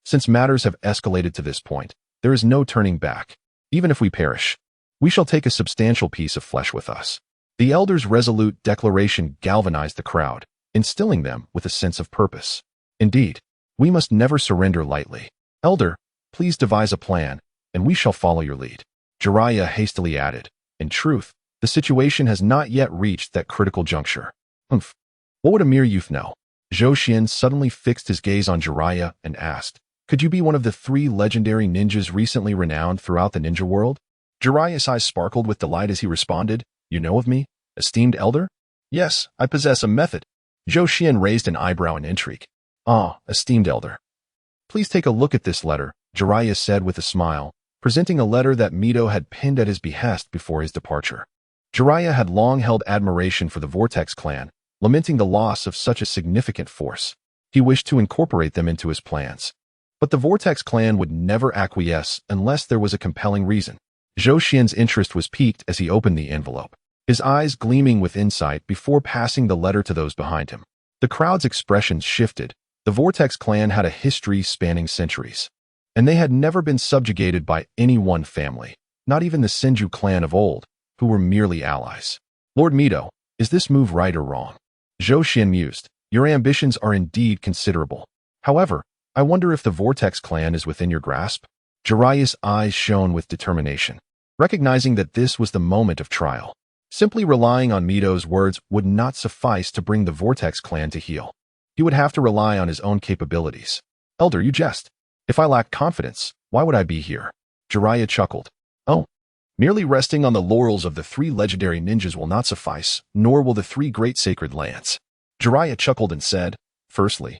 Since matters have escalated to this point, there is no turning back. Even if we perish, we shall take a substantial piece of flesh with us. The elder's resolute declaration galvanized the crowd, instilling them with a sense of purpose. Indeed, we must never surrender lightly. Elder, please devise a plan, and we shall follow your lead. Jiraiya hastily added, in truth, the situation has not yet reached that critical juncture. What would a mere youth know? Zhou Xian suddenly fixed his gaze on Jiraiya and asked, could you be one of the 3 legendary ninjas recently renowned throughout the ninja world? Jiraiya's eyes sparkled with delight as he responded, you know of me, esteemed elder? Yes, I possess a method. Zhou Xian raised an eyebrow in intrigue. Ah, esteemed elder. Please take a look at this letter, Jiraiya said with a smile, presenting a letter that Mito had penned at his behest before his departure. Jiraiya had long held admiration for the Vortex clan, lamenting the loss of such a significant force. He wished to incorporate them into his plans. But the Vortex clan would never acquiesce unless there was a compelling reason. Zhou Xian's interest was piqued as he opened the envelope, his eyes gleaming with insight before passing the letter to those behind him. The crowd's expressions shifted. The Vortex clan had a history spanning centuries, and they had never been subjugated by any one family, not even the Senju clan of old, who were merely allies. Lord Mito, is this move right or wrong? Zhou Xian mused, Your ambitions are indeed considerable. However, I wonder if the Vortex clan is within your grasp? Jiraiya's eyes shone with determination, recognizing that this was the moment of trial. Simply relying on Mito's words would not suffice to bring the Vortex clan to heel. He would have to rely on his own capabilities. Elder, you jest. If I lack confidence, why would I be here? Jiraiya chuckled. Oh, merely resting on the laurels of the 3 legendary ninjas will not suffice, nor will the 3 great sacred lands. Jiraiya chuckled and said, Firstly,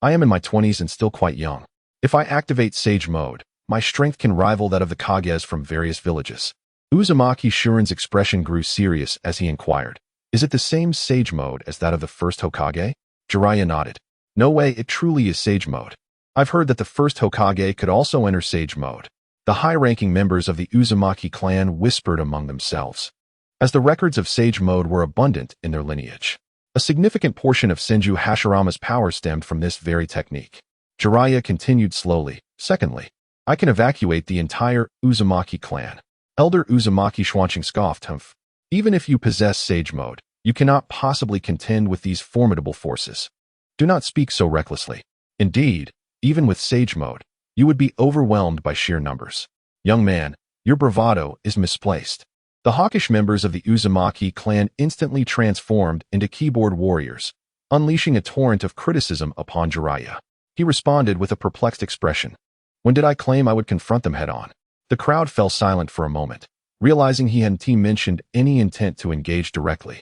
I am in my 20s and still quite young. If I activate Sage Mode, my strength can rival that of the Kages from various villages. Uzumaki Shuren's expression grew serious as he inquired, Is it the same Sage Mode as that of the First Hokage? Jiraiya nodded. No way, it truly is Sage Mode. I've heard that the First Hokage could also enter Sage Mode. The high-ranking members of the Uzumaki clan whispered among themselves, as the records of Sage Mode were abundant in their lineage. A significant portion of Senju Hashirama's power stemmed from this very technique. Jiraiya continued slowly. Secondly, I can evacuate the entire Uzumaki clan. Elder Uzumaki Schwanching scoffed. Humph. Even if you possess Sage Mode, you cannot possibly contend with these formidable forces. Do not speak so recklessly. Indeed, even with Sage Mode, you would be overwhelmed by sheer numbers. Young man, your bravado is misplaced. The hawkish members of the Uzumaki clan instantly transformed into keyboard warriors, unleashing a torrent of criticism upon Jiraiya. He responded with a perplexed expression. When did I claim I would confront them head-on? The crowd fell silent for a moment, realizing he hadn't mentioned any intent to engage directly.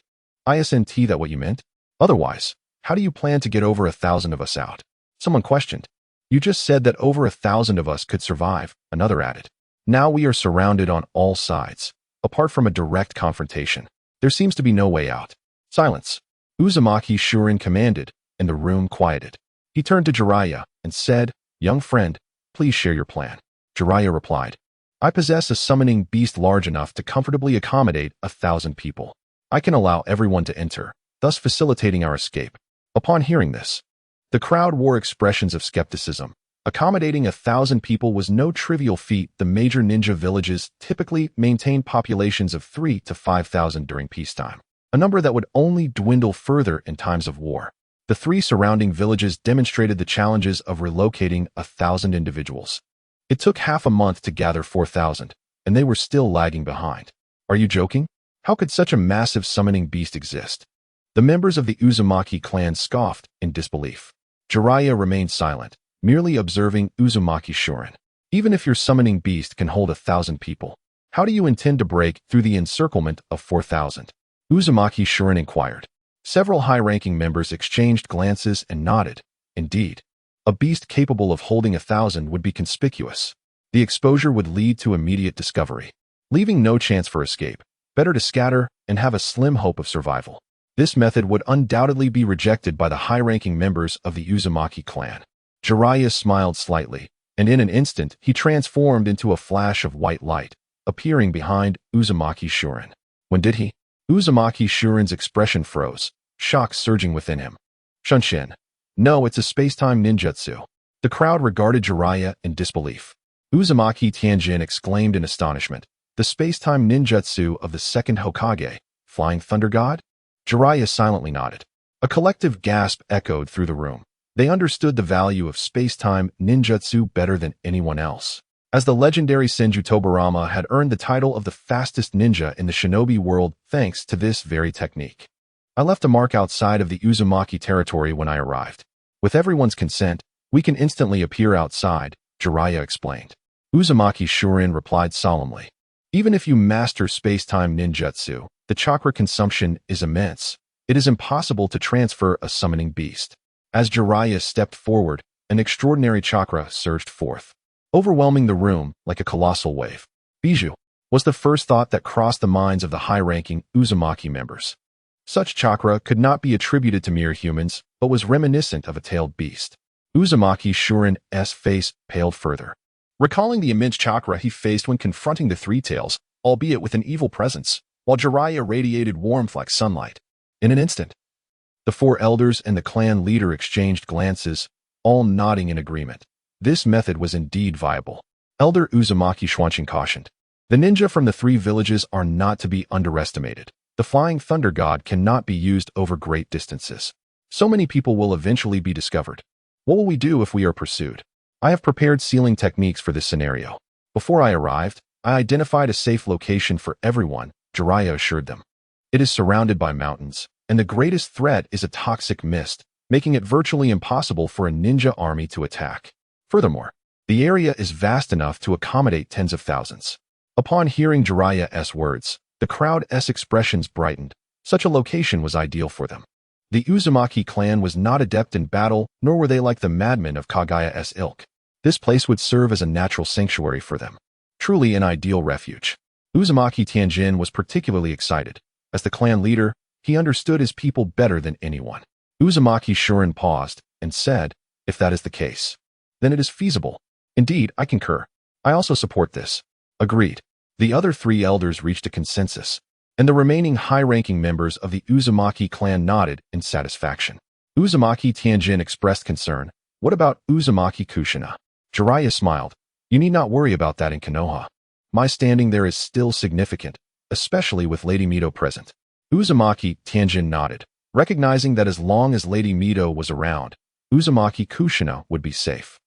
Isn't that what you meant? Otherwise, how do you plan to get over 1,000 of us out? Someone questioned. You just said that over 1,000 of us could survive, another added. Now we are surrounded on all sides. Apart from a direct confrontation, there seems to be no way out. Silence. Uzumaki Shuren commanded, and the room quieted. He turned to Jiraiya and said, Young friend, please share your plan. Jiraiya replied, I possess a summoning beast large enough to comfortably accommodate 1,000 people. I can allow everyone to enter, thus facilitating our escape. Upon hearing this, the crowd wore expressions of skepticism. Accommodating 1,000 people was no trivial feat. The major ninja villages typically maintained populations of 3,000 to 5,000 during peacetime, a number that would only dwindle further in times of war. The 3 surrounding villages demonstrated the challenges of relocating 1,000 individuals. It took half a month to gather 4,000, and they were still lagging behind. Are you joking? How could such a massive summoning beast exist? The members of the Uzumaki clan scoffed in disbelief. Jiraiya remained silent, merely observing Uzumaki Shuren. Even if your summoning beast can hold 1,000 people, how do you intend to break through the encirclement of 4,000? Uzumaki Shuren inquired. Several high-ranking members exchanged glances and nodded. Indeed, a beast capable of holding 1,000 would be conspicuous. The exposure would lead to immediate discovery, leaving no chance for escape. Better to scatter and have a slim hope of survival. This method would undoubtedly be rejected by the high-ranking members of the Uzumaki clan. Jiraiya smiled slightly, and in an instant he transformed into a flash of white light, appearing behind Uzumaki Shuren. When did he? Uzumaki Shuren's expression froze, shock surging within him. Shunshin. No, it's a space-time ninjutsu. The crowd regarded Jiraiya in disbelief. Uzumaki Tianjin exclaimed in astonishment. The space-time ninjutsu of the Second Hokage, Flying Thunder God? Jiraiya silently nodded. A collective gasp echoed through the room. They understood the value of space-time ninjutsu better than anyone else, as the legendary Senju Tobarama had earned the title of the fastest ninja in the shinobi world thanks to this very technique. I left a mark outside of the Uzumaki territory when I arrived. With everyone's consent, we can instantly appear outside, Jiraiya explained. Uzumaki Shuren replied solemnly. Even if you master space-time ninjutsu, the chakra consumption is immense. It is impossible to transfer a summoning beast. As Jiraiya stepped forward, an extraordinary chakra surged forth, overwhelming the room like a colossal wave. Bijou was the first thought that crossed the minds of the high-ranking Uzumaki members. Such chakra could not be attributed to mere humans, but was reminiscent of a tailed beast. Uzumaki Shuren's face paled further, recalling the immense chakra he faced when confronting the Three Tails, albeit with an evil presence, while Jiraiya radiated warmth like sunlight. In an instant, the 4 elders and the clan leader exchanged glances, all nodding in agreement. This method was indeed viable. Elder Uzumaki Schwanching cautioned. The ninja from the 3 villages are not to be underestimated. The Flying Thunder God cannot be used over great distances. So many people will eventually be discovered. What will we do if we are pursued? I have prepared sealing techniques for this scenario. Before I arrived, I identified a safe location for everyone, Jiraiya assured them. It is surrounded by mountains, and the greatest threat is a toxic mist, making it virtually impossible for a ninja army to attack. Furthermore, the area is vast enough to accommodate tens of thousands. Upon hearing Jiraiya's words, the crowd's expressions brightened. Such a location was ideal for them. The Uzumaki clan was not adept in battle, nor were they like the madmen of Kagaya's ilk. This place would serve as a natural sanctuary for them. Truly an ideal refuge. Uzumaki Tianjin was particularly excited. As the clan leader, he understood his people better than anyone. Uzumaki Shuren paused and said, "If that is the case, then it is feasible. Indeed, I concur. I also support this." Agreed. The other three elders reached a consensus, and the remaining high-ranking members of the Uzumaki clan nodded in satisfaction. Uzumaki Tianjin expressed concern. "What about Uzumaki Kushina?" Jiraiya smiled. "You need not worry about that in Konoha. My standing there is still significant, especially with Lady Mito present." Uzumaki Tianjin nodded, recognizing that as long as Lady Mito was around, Uzumaki Kushina would be safe.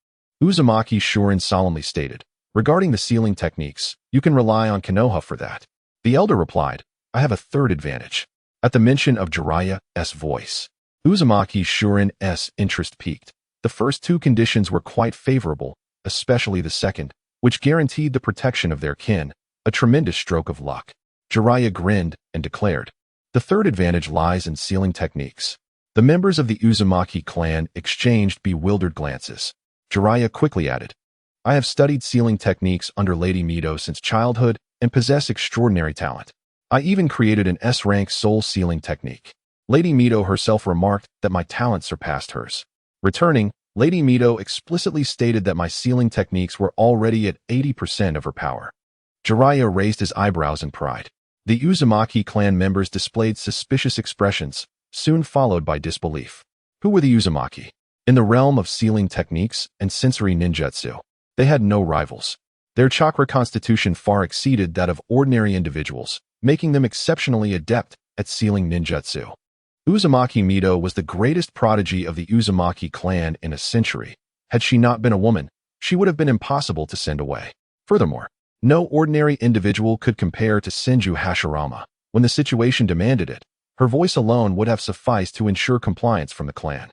Uzumaki Shuren solemnly stated, "Regarding the sealing techniques, you can rely on Konoha for that." The elder replied, "I have a third advantage." At the mention of Jiraiya's voice, Uzumaki Shuren's interest peaked. The first two conditions were quite favorable, especially the second, which guaranteed the protection of their kin, a tremendous stroke of luck. Jiraiya grinned and declared, "The third advantage lies in sealing techniques." The members of the Uzumaki clan exchanged bewildered glances. Jiraiya quickly added, "I have studied sealing techniques under Lady Mito since childhood and possess extraordinary talent. I even created an S-rank soul sealing technique." Lady Mito herself remarked that my talent surpassed hers. Returning, Lady Mito explicitly stated that my sealing techniques were already at 80% of her power. Jiraiya raised his eyebrows in pride. The Uzumaki clan members displayed suspicious expressions, soon followed by disbelief. Who were the Uzumaki? In the realm of sealing techniques and sensory ninjutsu, they had no rivals. Their chakra constitution far exceeded that of ordinary individuals, making them exceptionally adept at sealing ninjutsu. Uzumaki Mito was the greatest prodigy of the Uzumaki clan in a century. Had she not been a woman, she would have been impossible to send away. Furthermore, no ordinary individual could compare to Senju Hashirama. When the situation demanded it, her voice alone would have sufficed to ensure compliance from the clan.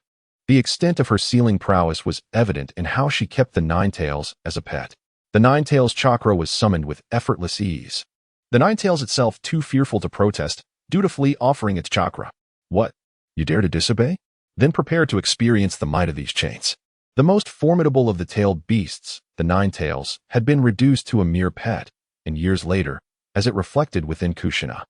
The extent of her sealing prowess was evident in how she kept the Ninetales as a pet. The Ninetales chakra was summoned with effortless ease. The Ninetales itself, too fearful to protest, dutifully offering its chakra. "What? You dare to disobey? Then prepare to experience the might of these chains." The most formidable of the tailed beasts, the Ninetales, had been reduced to a mere pet, and years later, as it reflected within Kushina,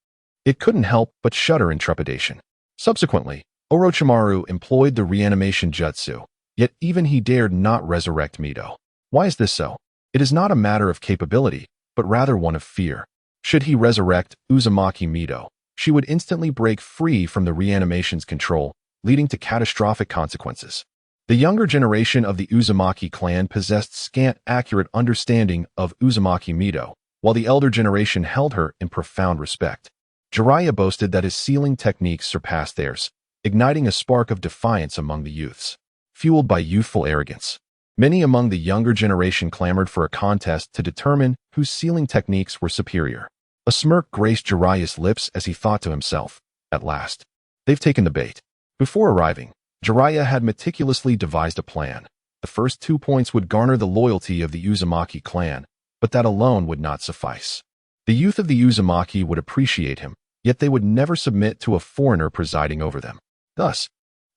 it couldn't help but shudder in trepidation. Subsequently, Orochimaru employed the reanimation jutsu, yet even he dared not resurrect Mito. Why is this so? It is not a matter of capability, but rather one of fear. Should he resurrect Uzumaki Mito, she would instantly break free from the reanimation's control, leading to catastrophic consequences. The younger generation of the Uzumaki clan possessed scant accurate understanding of Uzumaki Mito, while the elder generation held her in profound respect. Jiraiya boasted that his sealing techniques surpassed theirs, igniting a spark of defiance among the youths. Fueled by youthful arrogance, many among the younger generation clamored for a contest to determine whose sealing techniques were superior. A smirk graced Jiraiya's lips as he thought to himself, "At last, they've taken the bait." Before arriving, Jiraiya had meticulously devised a plan. The first 2 points would garner the loyalty of the Uzumaki clan, but that alone would not suffice. The youth of the Uzumaki would appreciate him, yet they would never submit to a foreigner presiding over them. Thus,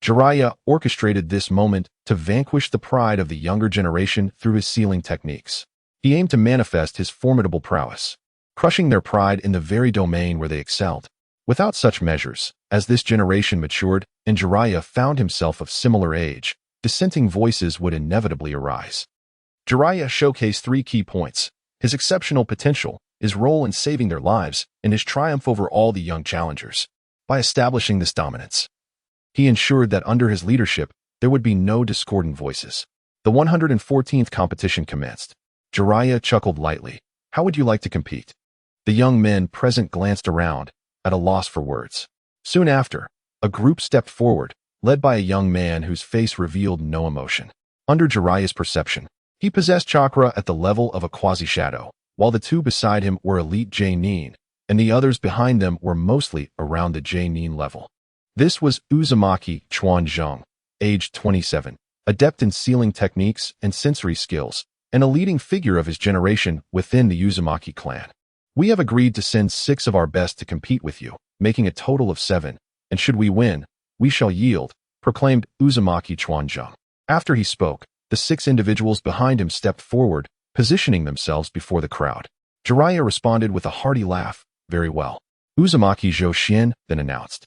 Jiraiya orchestrated this moment to vanquish the pride of the younger generation through his sealing techniques. He aimed to manifest his formidable prowess, crushing their pride in the very domain where they excelled. Without such measures, as this generation matured and Jiraiya found himself of similar age, dissenting voices would inevitably arise. Jiraiya showcased 3 key points: his exceptional potential, his role in saving their lives, and his triumph over all the young challengers. By establishing this dominance, he ensured that under his leadership, there would be no discordant voices. The 114th competition commenced. Jiraiya chuckled lightly. "How would you like to compete?" The young men present glanced around, at a loss for words. Soon after, a group stepped forward, led by a young man whose face revealed no emotion. Under Jiraiya's perception, he possessed chakra at the level of a quasi-shadow, while the two beside him were elite J-nin, and the others behind them were mostly around the J-nin level. This was Uzumaki Chuanzhong, aged 27, adept in sealing techniques and sensory skills, and a leading figure of his generation within the Uzumaki clan. We have agreed to send 6 of our best to compete with you, making a total of 7, and should we win, we shall yield, proclaimed Uzumaki Chuanzhong. After he spoke, the 6 individuals behind him stepped forward, positioning themselves before the crowd. Jiraiya responded with a hearty laugh. Very well. Uzumaki Zhou then announced.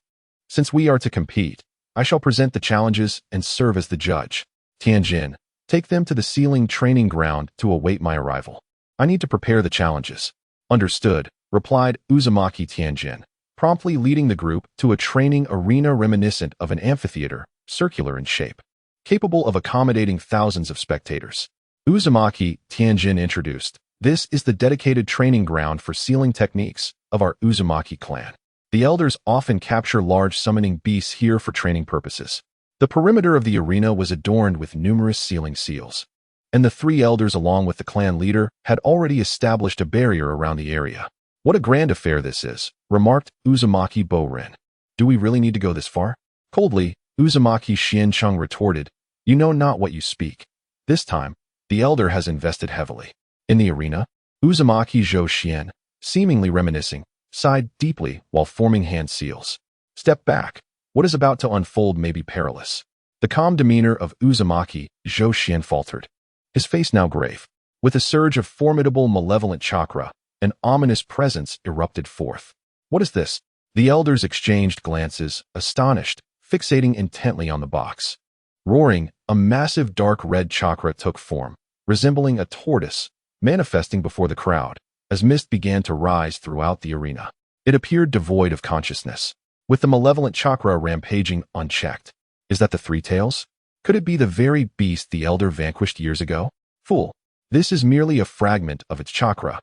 Since we are to compete, I shall present the challenges and serve as the judge. Tianjin, take them to the sealing training ground to await my arrival. I need to prepare the challenges. Understood, replied Uzumaki Tianjin, promptly leading the group to a training arena reminiscent of an amphitheater, circular in shape, capable of accommodating thousands of spectators. Uzumaki Tianjin introduced, this is the dedicated training ground for sealing techniques of our Uzumaki clan. The elders often capture large summoning beasts here for training purposes. The perimeter of the arena was adorned with numerous sealing seals, and the 3 elders along with the clan leader had already established a barrier around the area. What a grand affair this is, remarked Uzumaki Borin. Do we really need to go this far? Coldly, Uzumaki Xiancheng retorted, you know not what you speak. This time, the elder has invested heavily. In the arena, Uzumaki Zhou, seemingly reminiscing, sighed deeply while forming hand seals. Step back. What is about to unfold may be perilous. The calm demeanor of Uzumaki Zhou faltered. His face now grave. With a surge of formidable malevolent chakra, an ominous presence erupted forth. What is this? The elders exchanged glances, astonished, fixating intently on the box. Roaring, a massive dark red chakra took form, resembling a tortoise, manifesting before the crowd, as mist began to rise throughout the arena. It appeared devoid of consciousness, with the malevolent chakra rampaging unchecked. Is that the 3 tails? Could it be the very beast the elder vanquished years ago? Fool! This is merely a fragment of its chakra.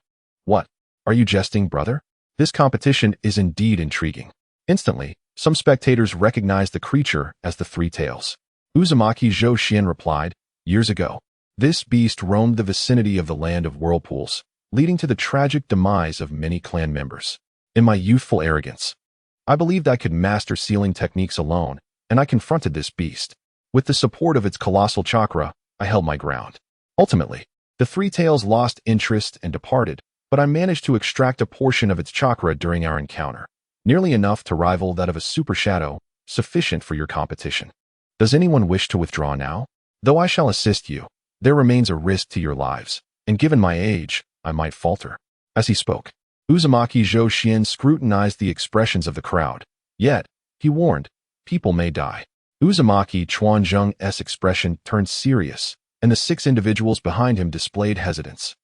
What? Are you jesting, brother? This competition is indeed intriguing. Instantly, some spectators recognized the creature as the 3 tails. Uzumaki Zhou replied, years ago, this beast roamed the vicinity of the land of whirlpools, leading to the tragic demise of many clan members. In my youthful arrogance, I believed I could master sealing techniques alone, and I confronted this beast. With the support of its colossal chakra, I held my ground. Ultimately, the 3 tails lost interest and departed, but I managed to extract a portion of its chakra during our encounter, nearly enough to rival that of a super shadow, sufficient for your competition. Does anyone wish to withdraw now? Though I shall assist you, there remains a risk to your lives, and given my age, I might falter. As he spoke, Uzumaki Zhou scrutinized the expressions of the crowd. Yet, he warned, people may die. Uzumaki Chuanzheng's expression turned serious, and the 6 individuals behind him displayed hesitance.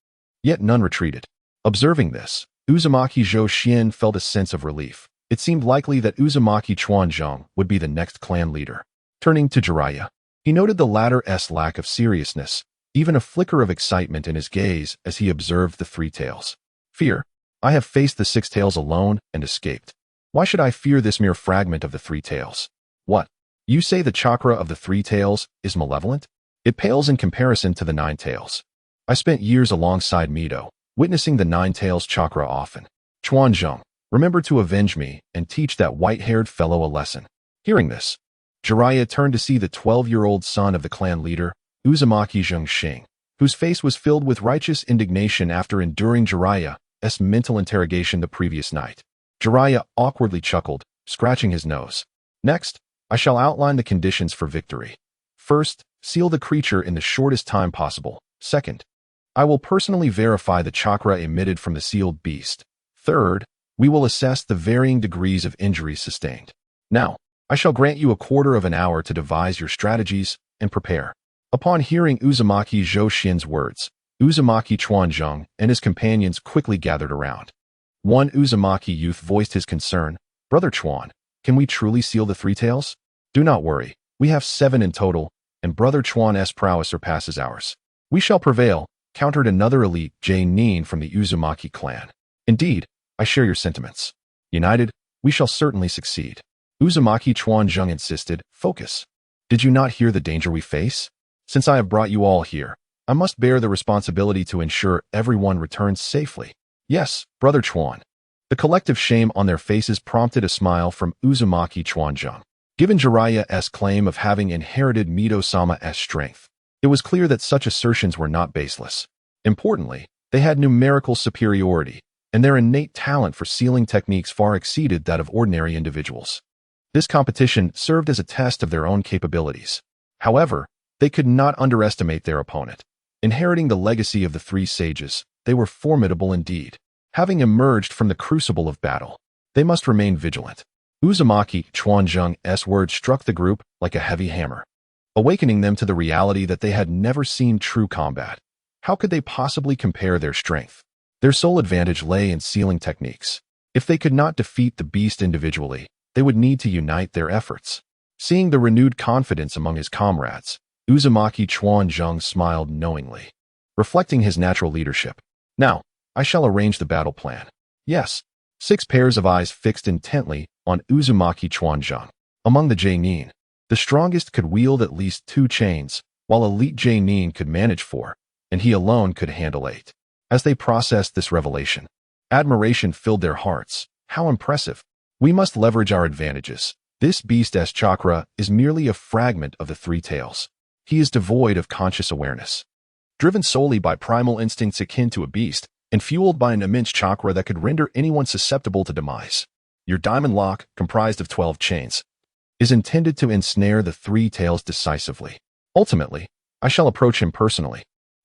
Yet none retreated. Observing this, Uzumaki Zhou felt a sense of relief. It seemed likely that Uzumaki Chuanzheng would be the next clan leader. Turning to Jiraiya, he noted the latter's lack of seriousness, even a flicker of excitement in his gaze as he observed the 3 tails. Fear. I have faced the 6 tails alone and escaped. Why should I fear this mere fragment of the 3 tails? What? You say the chakra of the 3 tails is malevolent? It pales in comparison to the 9 tails. I spent years alongside Mido, witnessing the 9 tails chakra often. Chuanzheng, remember to avenge me and teach that white-haired fellow a lesson. Hearing this, Jiraiya turned to see the 12-year-old son of the clan leader, Uzumaki Zhengxing, whose face was filled with righteous indignation after enduring Jiraiya's mental interrogation the previous night. Jiraiya awkwardly chuckled, scratching his nose. Next, I shall outline the conditions for victory. First, seal the creature in the shortest time possible. Second, I will personally verify the chakra emitted from the sealed beast. Third, we will assess the varying degrees of injuries sustained. Now, I shall grant you a quarter of an hour to devise your strategies and prepare. Upon hearing Uzumaki Zhou words, Uzumaki Chuanzheng and his companions quickly gathered around. One Uzumaki youth voiced his concern. Brother Chuan, can we truly seal the 3 tails? Do not worry, we have 7 in total, and Brother Chuan's prowess surpasses ours. We shall prevail, countered another elite J-nin from the Uzumaki clan. Indeed, I share your sentiments. United, we shall certainly succeed. Uzumaki Chuanzheng insisted. Focus. Did you not hear the danger we face? Since I have brought you all here, I must bear the responsibility to ensure everyone returns safely. Yes, Brother Chuan. The collective shame on their faces prompted a smile from Uzumaki Chuanzheng. Given Jiraiya's claim of having inherited Mido-sama's strength, it was clear that such assertions were not baseless. Importantly, they had numerical superiority, and their innate talent for sealing techniques far exceeded that of ordinary individuals. This competition served as a test of their own capabilities. However, they could not underestimate their opponent. Inheriting the legacy of the three sages, they were formidable indeed. Having emerged from the crucible of battle, they must remain vigilant. Uzumaki Chuanzheng's words struck the group like a heavy hammer, awakening them to the reality that they had never seen true combat. How could they possibly compare their strength? Their sole advantage lay in sealing techniques. If they could not defeat the beast individually, they would need to unite their efforts. Seeing the renewed confidence among his comrades, Uzumaki Chuanzheng smiled knowingly, reflecting his natural leadership. Now, I shall arrange the battle plan. Yes. 6 pairs of eyes fixed intently on Uzumaki Chuanzheng. Among the Genin, the strongest could wield at least 2 chains, while elite Genin could manage 4, and he alone could handle 8. As they processed this revelation, admiration filled their hearts. How impressive! We must leverage our advantages. This beast's chakra is merely a fragment of the 3 tails. He is devoid of conscious awareness. Driven solely by primal instincts akin to a beast, and fueled by an immense chakra that could render anyone susceptible to demise. Your diamond lock, comprised of 12 chains, is intended to ensnare the 3 tails decisively. Ultimately, I shall approach him personally,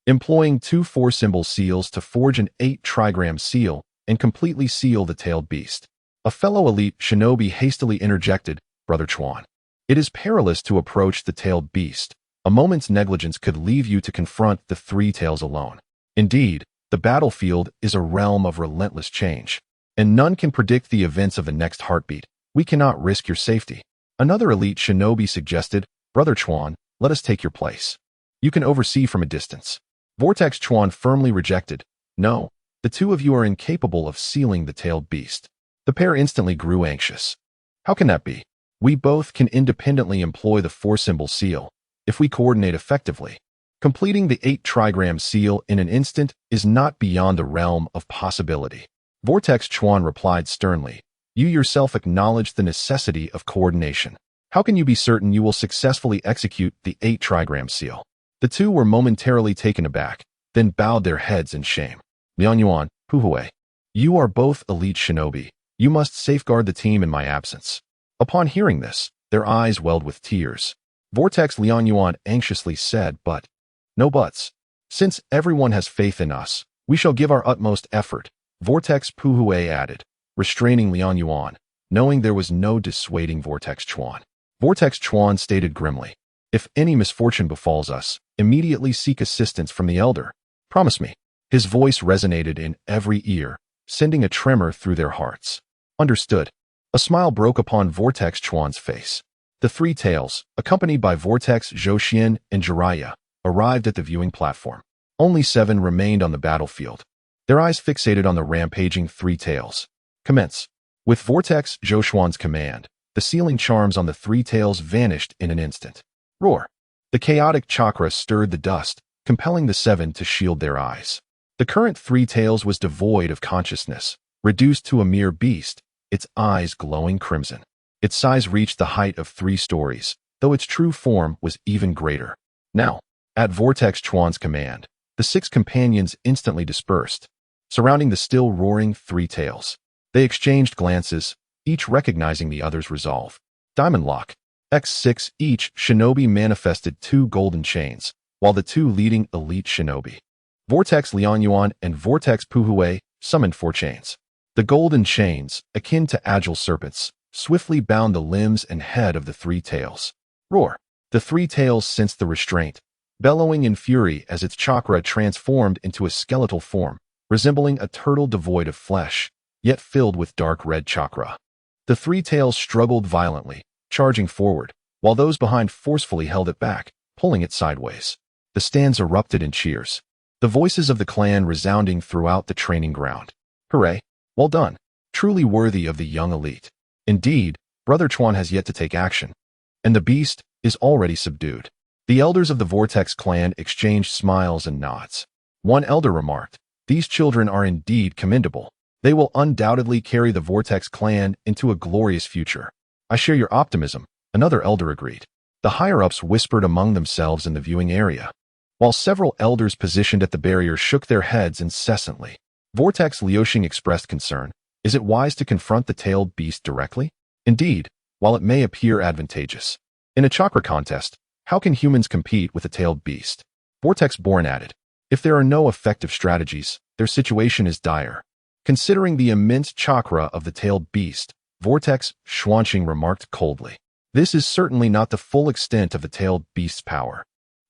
employing 2 4-symbol seals to forge an 8-trigram seal and completely seal the tailed beast. A fellow elite shinobi hastily interjected, Brother Chuan. It is perilous to approach the tailed beast. A moment's negligence could leave you to confront the 3 tails alone. Indeed, the battlefield is a realm of relentless change, and none can predict the events of the next heartbeat. We cannot risk your safety. Another elite shinobi suggested, Brother Chuan, let us take your place. You can oversee from a distance. Vortex Chuan firmly rejected. No, the 2 of you are incapable of sealing the tailed beast. The pair instantly grew anxious. How can that be? We both can independently employ the 4-symbol seal, if we coordinate effectively. Completing the 8-trigram seal in an instant is not beyond the realm of possibility. Vortex Chuan replied sternly. You yourself acknowledge the necessity of coordination. How can you be certain you will successfully execute the 8-trigram seal? The 2 were momentarily taken aback, then bowed their heads in shame. Lianyuan, Puhue, you are both elite shinobi. You must safeguard the team in my absence. Upon hearing this, their eyes welled with tears. Vortex Lianyuan anxiously said, but no buts. Since everyone has faith in us, we shall give our utmost effort, Vortex Puhue added, restraining Lianyuan, knowing there was no dissuading Vortex Chuan. Vortex Chuan stated grimly, if any misfortune befalls us, immediately seek assistance from the elder. Promise me. His voice resonated in every ear, sending a tremor through their hearts. Understood. A smile broke upon Vortex Chuan's face. The 3 tails, accompanied by Vortex Zhoxian and Jiraiya, arrived at the viewing platform. Only 7 remained on the battlefield, their eyes fixated on the rampaging 3 tails. Commence. With Vortex Zhoxian's command, the sealing charms on the 3 tails vanished in an instant. Roar. The chaotic chakra stirred the dust, compelling the 7 to shield their eyes. The current 3 tails was devoid of consciousness, reduced to a mere beast, its eyes glowing crimson. Its size reached the height of 3 stories, though its true form was even greater. Now, at Vortex Chuan's command, the 6 companions instantly dispersed, surrounding the still roaring 3 tails. They exchanged glances, each recognizing the other's resolve. Diamond Lock. X6 each shinobi manifested 2 golden chains, while the 2 leading elite shinobi, Vortex Lianyuan and Vortex Puhue, summoned 4 chains. The golden chains, akin to agile serpents, swiftly bound the limbs and head of the 3 tails. Roar. The 3 tails sensed the restraint, bellowing in fury as its chakra transformed into a skeletal form, resembling a turtle devoid of flesh, yet filled with dark red chakra. The 3 tails struggled violently, charging forward, while those behind forcefully held it back, pulling it sideways. The stands erupted in cheers, the voices of the clan resounding throughout the training ground. Hooray! Well done! Truly worthy of the young elite. Indeed, Brother Chuan has yet to take action, and the beast is already subdued. The elders of the Vortex clan exchanged smiles and nods. One elder remarked, "These children are indeed commendable. They will undoubtedly carry the Vortex clan into a glorious future." "I share your optimism," another elder agreed. The higher-ups whispered among themselves in the viewing area, while several elders positioned at the barrier shook their heads incessantly. Vortex Liuxing expressed concern. Is it wise to confront the tailed beast directly? Indeed, while it may appear advantageous. In a chakra contest, how can humans compete with a tailed beast? Vortex Born added. If there are no effective strategies, their situation is dire. Considering the immense chakra of the tailed beast, Vortex Xuanqing remarked coldly. This is certainly not the full extent of the tailed beast's power.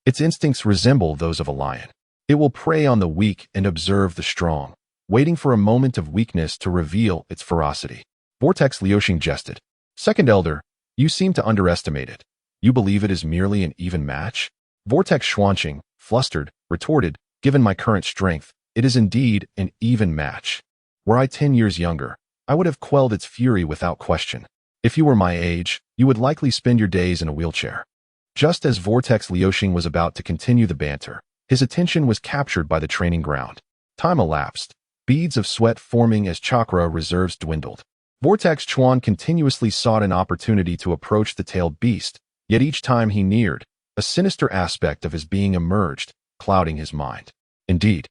Its instincts resemble those of a lion. It will prey on the weak and observe the strong, waiting for a moment of weakness to reveal its ferocity. Vortex Liuxing jested. Second elder, you seem to underestimate it. You believe it is merely an even match? Vortex Xuanqing, flustered, retorted, given my current strength, it is indeed an even match. Were I 10 years younger, I would have quelled its fury without question. If you were my age, you would likely spend your days in a wheelchair. Just as Vortex Liuxing was about to continue the banter, his attention was captured by the training ground. Time elapsed, beads of sweat forming as chakra reserves dwindled. Vortex Chuan continuously sought an opportunity to approach the tailed beast, yet each time he neared, a sinister aspect of his being emerged, clouding his mind. Indeed,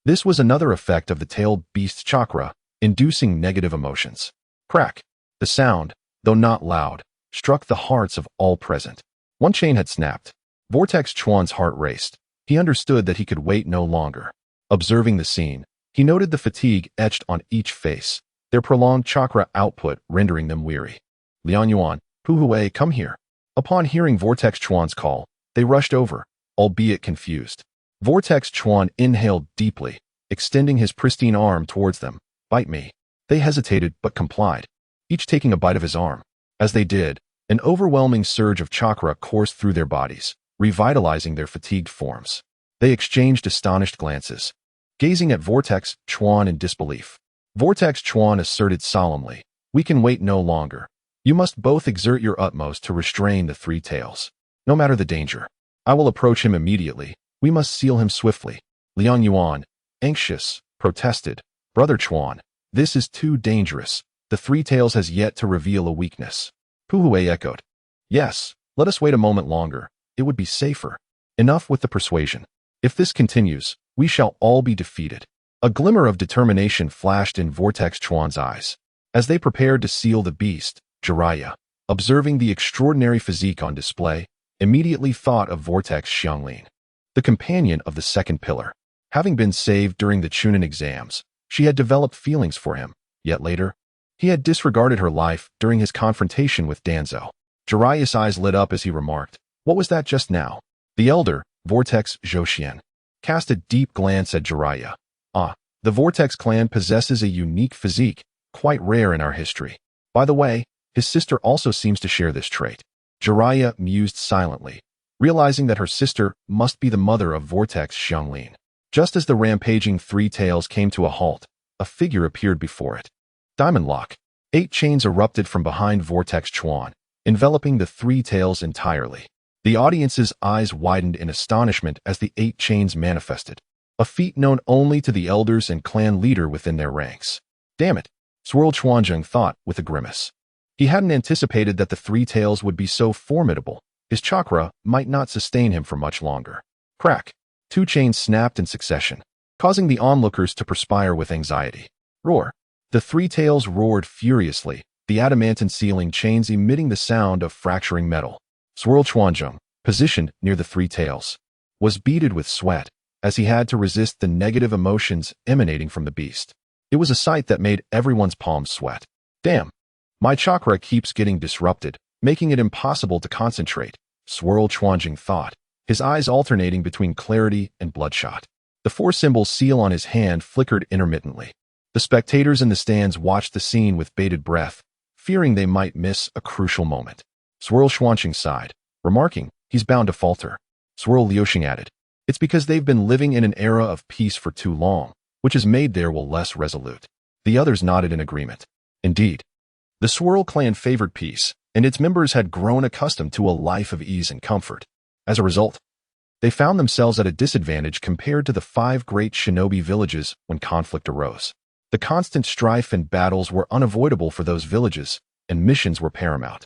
this was another effect of the tailed beast's chakra, inducing negative emotions. Crack! The sound, though not loud, struck the hearts of all present. One chain had snapped. Vortex Chuan's heart raced. He understood that he could wait no longer. Observing the scene, he noted the fatigue etched on each face, their prolonged chakra output rendering them weary. Lian Yuan, Puhui, come here. Upon hearing Vortex Chuan's call, they rushed over, albeit confused. Vortex Chuan inhaled deeply, extending his pristine arm towards them. Bite me. They hesitated but complied, each taking a bite of his arm. As they did, an overwhelming surge of chakra coursed through their bodies, revitalizing their fatigued forms. They exchanged astonished glances, gazing at Vortex Chuan in disbelief. Vortex Chuan asserted solemnly, "We can wait no longer. You must both exert your utmost to restrain the three tails. No matter the danger. I will approach him immediately. We must seal him swiftly." Liang Yuan, anxious, protested, "Brother Chuan, this is too dangerous. The three tails has yet to reveal a weakness." Puhui echoed, "Yes, let us wait a moment longer. It would be safer." Enough with the persuasion. If this continues, we shall all be defeated. A glimmer of determination flashed in Vortex Chuan's eyes. As they prepared to seal the beast, Jiraiya, observing the extraordinary physique on display, immediately thought of Vortex Xianglin, the companion of the second pillar. Having been saved during the Chunin exams, she had developed feelings for him, yet later, he had disregarded her life during his confrontation with Danzo. Jiraiya's eyes lit up as he remarked, "What was that just now?" The elder, Vortex Zhouxian, cast a deep glance at Jiraiya. The Vortex clan possesses a unique physique, quite rare in our history. By the way, his sister also seems to share this trait. Jiraiya mused silently, realizing that her sister must be the mother of Vortex Xianglin. Just as the rampaging three tails came to a halt, a figure appeared before it. Diamond Lock. 8 chains erupted from behind Vortex Chuan, enveloping the three tails entirely. The audience's eyes widened in astonishment as the 8 chains manifested, a feat known only to the elders and clan leader within their ranks. Damn it, Swirl Chuanzheng thought with a grimace. He hadn't anticipated that the three tails would be so formidable. His chakra might not sustain him for much longer. Crack. 2 chains snapped in succession, causing the onlookers to perspire with anxiety. Roar. The three tails roared furiously, the adamantine sealing chains emitting the sound of fracturing metal. Swirl Chuanzheng, positioned near the three tails, was beaded with sweat, as he had to resist the negative emotions emanating from the beast. It was a sight that made everyone's palms sweat. Damn. My chakra keeps getting disrupted, making it impossible to concentrate, Swirl Chuanzheng thought, his eyes alternating between clarity and bloodshot. The 4-symbol seal on his hand flickered intermittently. The spectators in the stands watched the scene with bated breath, fearing they might miss a crucial moment. Swirl Chuanzheng sighed, remarking, "He's bound to falter." Swirl Liuxing added, "It's because they've been living in an era of peace for too long, which has made their will less resolute." The others nodded in agreement. Indeed, The Swirl clan favored peace, and its members had grown accustomed to a life of ease and comfort. As a result, they found themselves at a disadvantage compared to the 5 great shinobi villages when conflict arose. The constant strife and battles were unavoidable for those villages, and missions were paramount.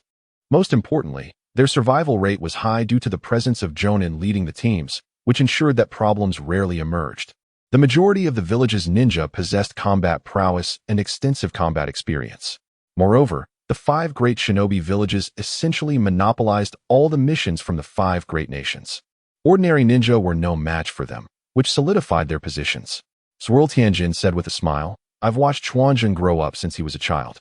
Most importantly, their survival rate was high due to the presence of jonin leading the teams, which ensured that problems rarely emerged. The majority of the village's ninja possessed combat prowess and extensive combat experience. Moreover, the 5 great shinobi villages essentially monopolized all the missions from the 5 great nations. Ordinary ninja were no match for them, which solidified their positions. Swirl Tianjin said with a smile, "I've watched Chuanjun grow up since he was a child.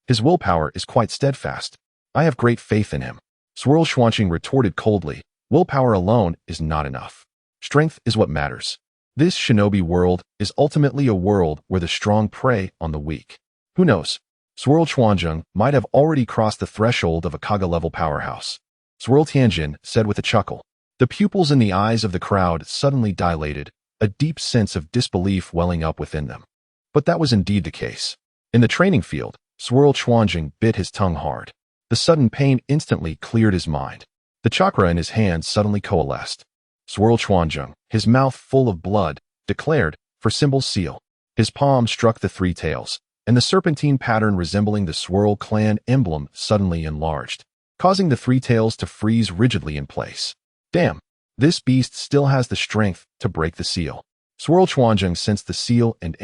His willpower is quite steadfast. I have great faith in him." Swirl Xuanqing retorted coldly, "Willpower alone is not enough. Strength is what matters. This shinobi world is ultimately a world where the strong prey on the weak. Who knows? Swirl Chuanjun might have already crossed the threshold of a Kaga-level powerhouse." Swirl Tianjin said with a chuckle. The pupils in the eyes of the crowd suddenly dilated, a deep sense of disbelief welling up within them. But that was indeed the case. In the training field, Swirl Chuanjing bit his tongue hard. The sudden pain instantly cleared his mind. The chakra in his hand suddenly coalesced. Swirl Chuanjing, his mouth full of blood, declared, "For symbol seal." His palm struck the 3 tails, and the serpentine pattern resembling the Swirl clan emblem suddenly enlarged, causing the 3 tails to freeze rigidly in place. Damn, this beast still has the strength to break the seal. Swirl Chuanjing sensed the seal and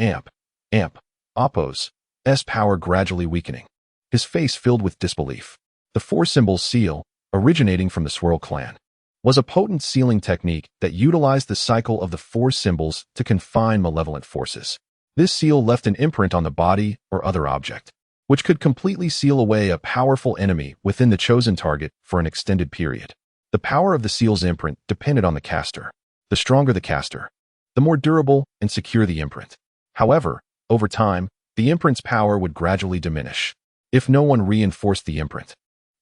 Appo's power gradually weakening. His face filled with disbelief. The 4-symbol seal, originating from the Swirl clan, was a potent sealing technique that utilized the cycle of the 4 symbols to confine malevolent forces. This seal left an imprint on the body or other object, which could completely seal away a powerful enemy within the chosen target for an extended period. The power of the seal's imprint depended on the caster. The stronger the caster, the more durable and secure the imprint. However, over time, the imprint's power would gradually diminish. If no one reinforced the imprint,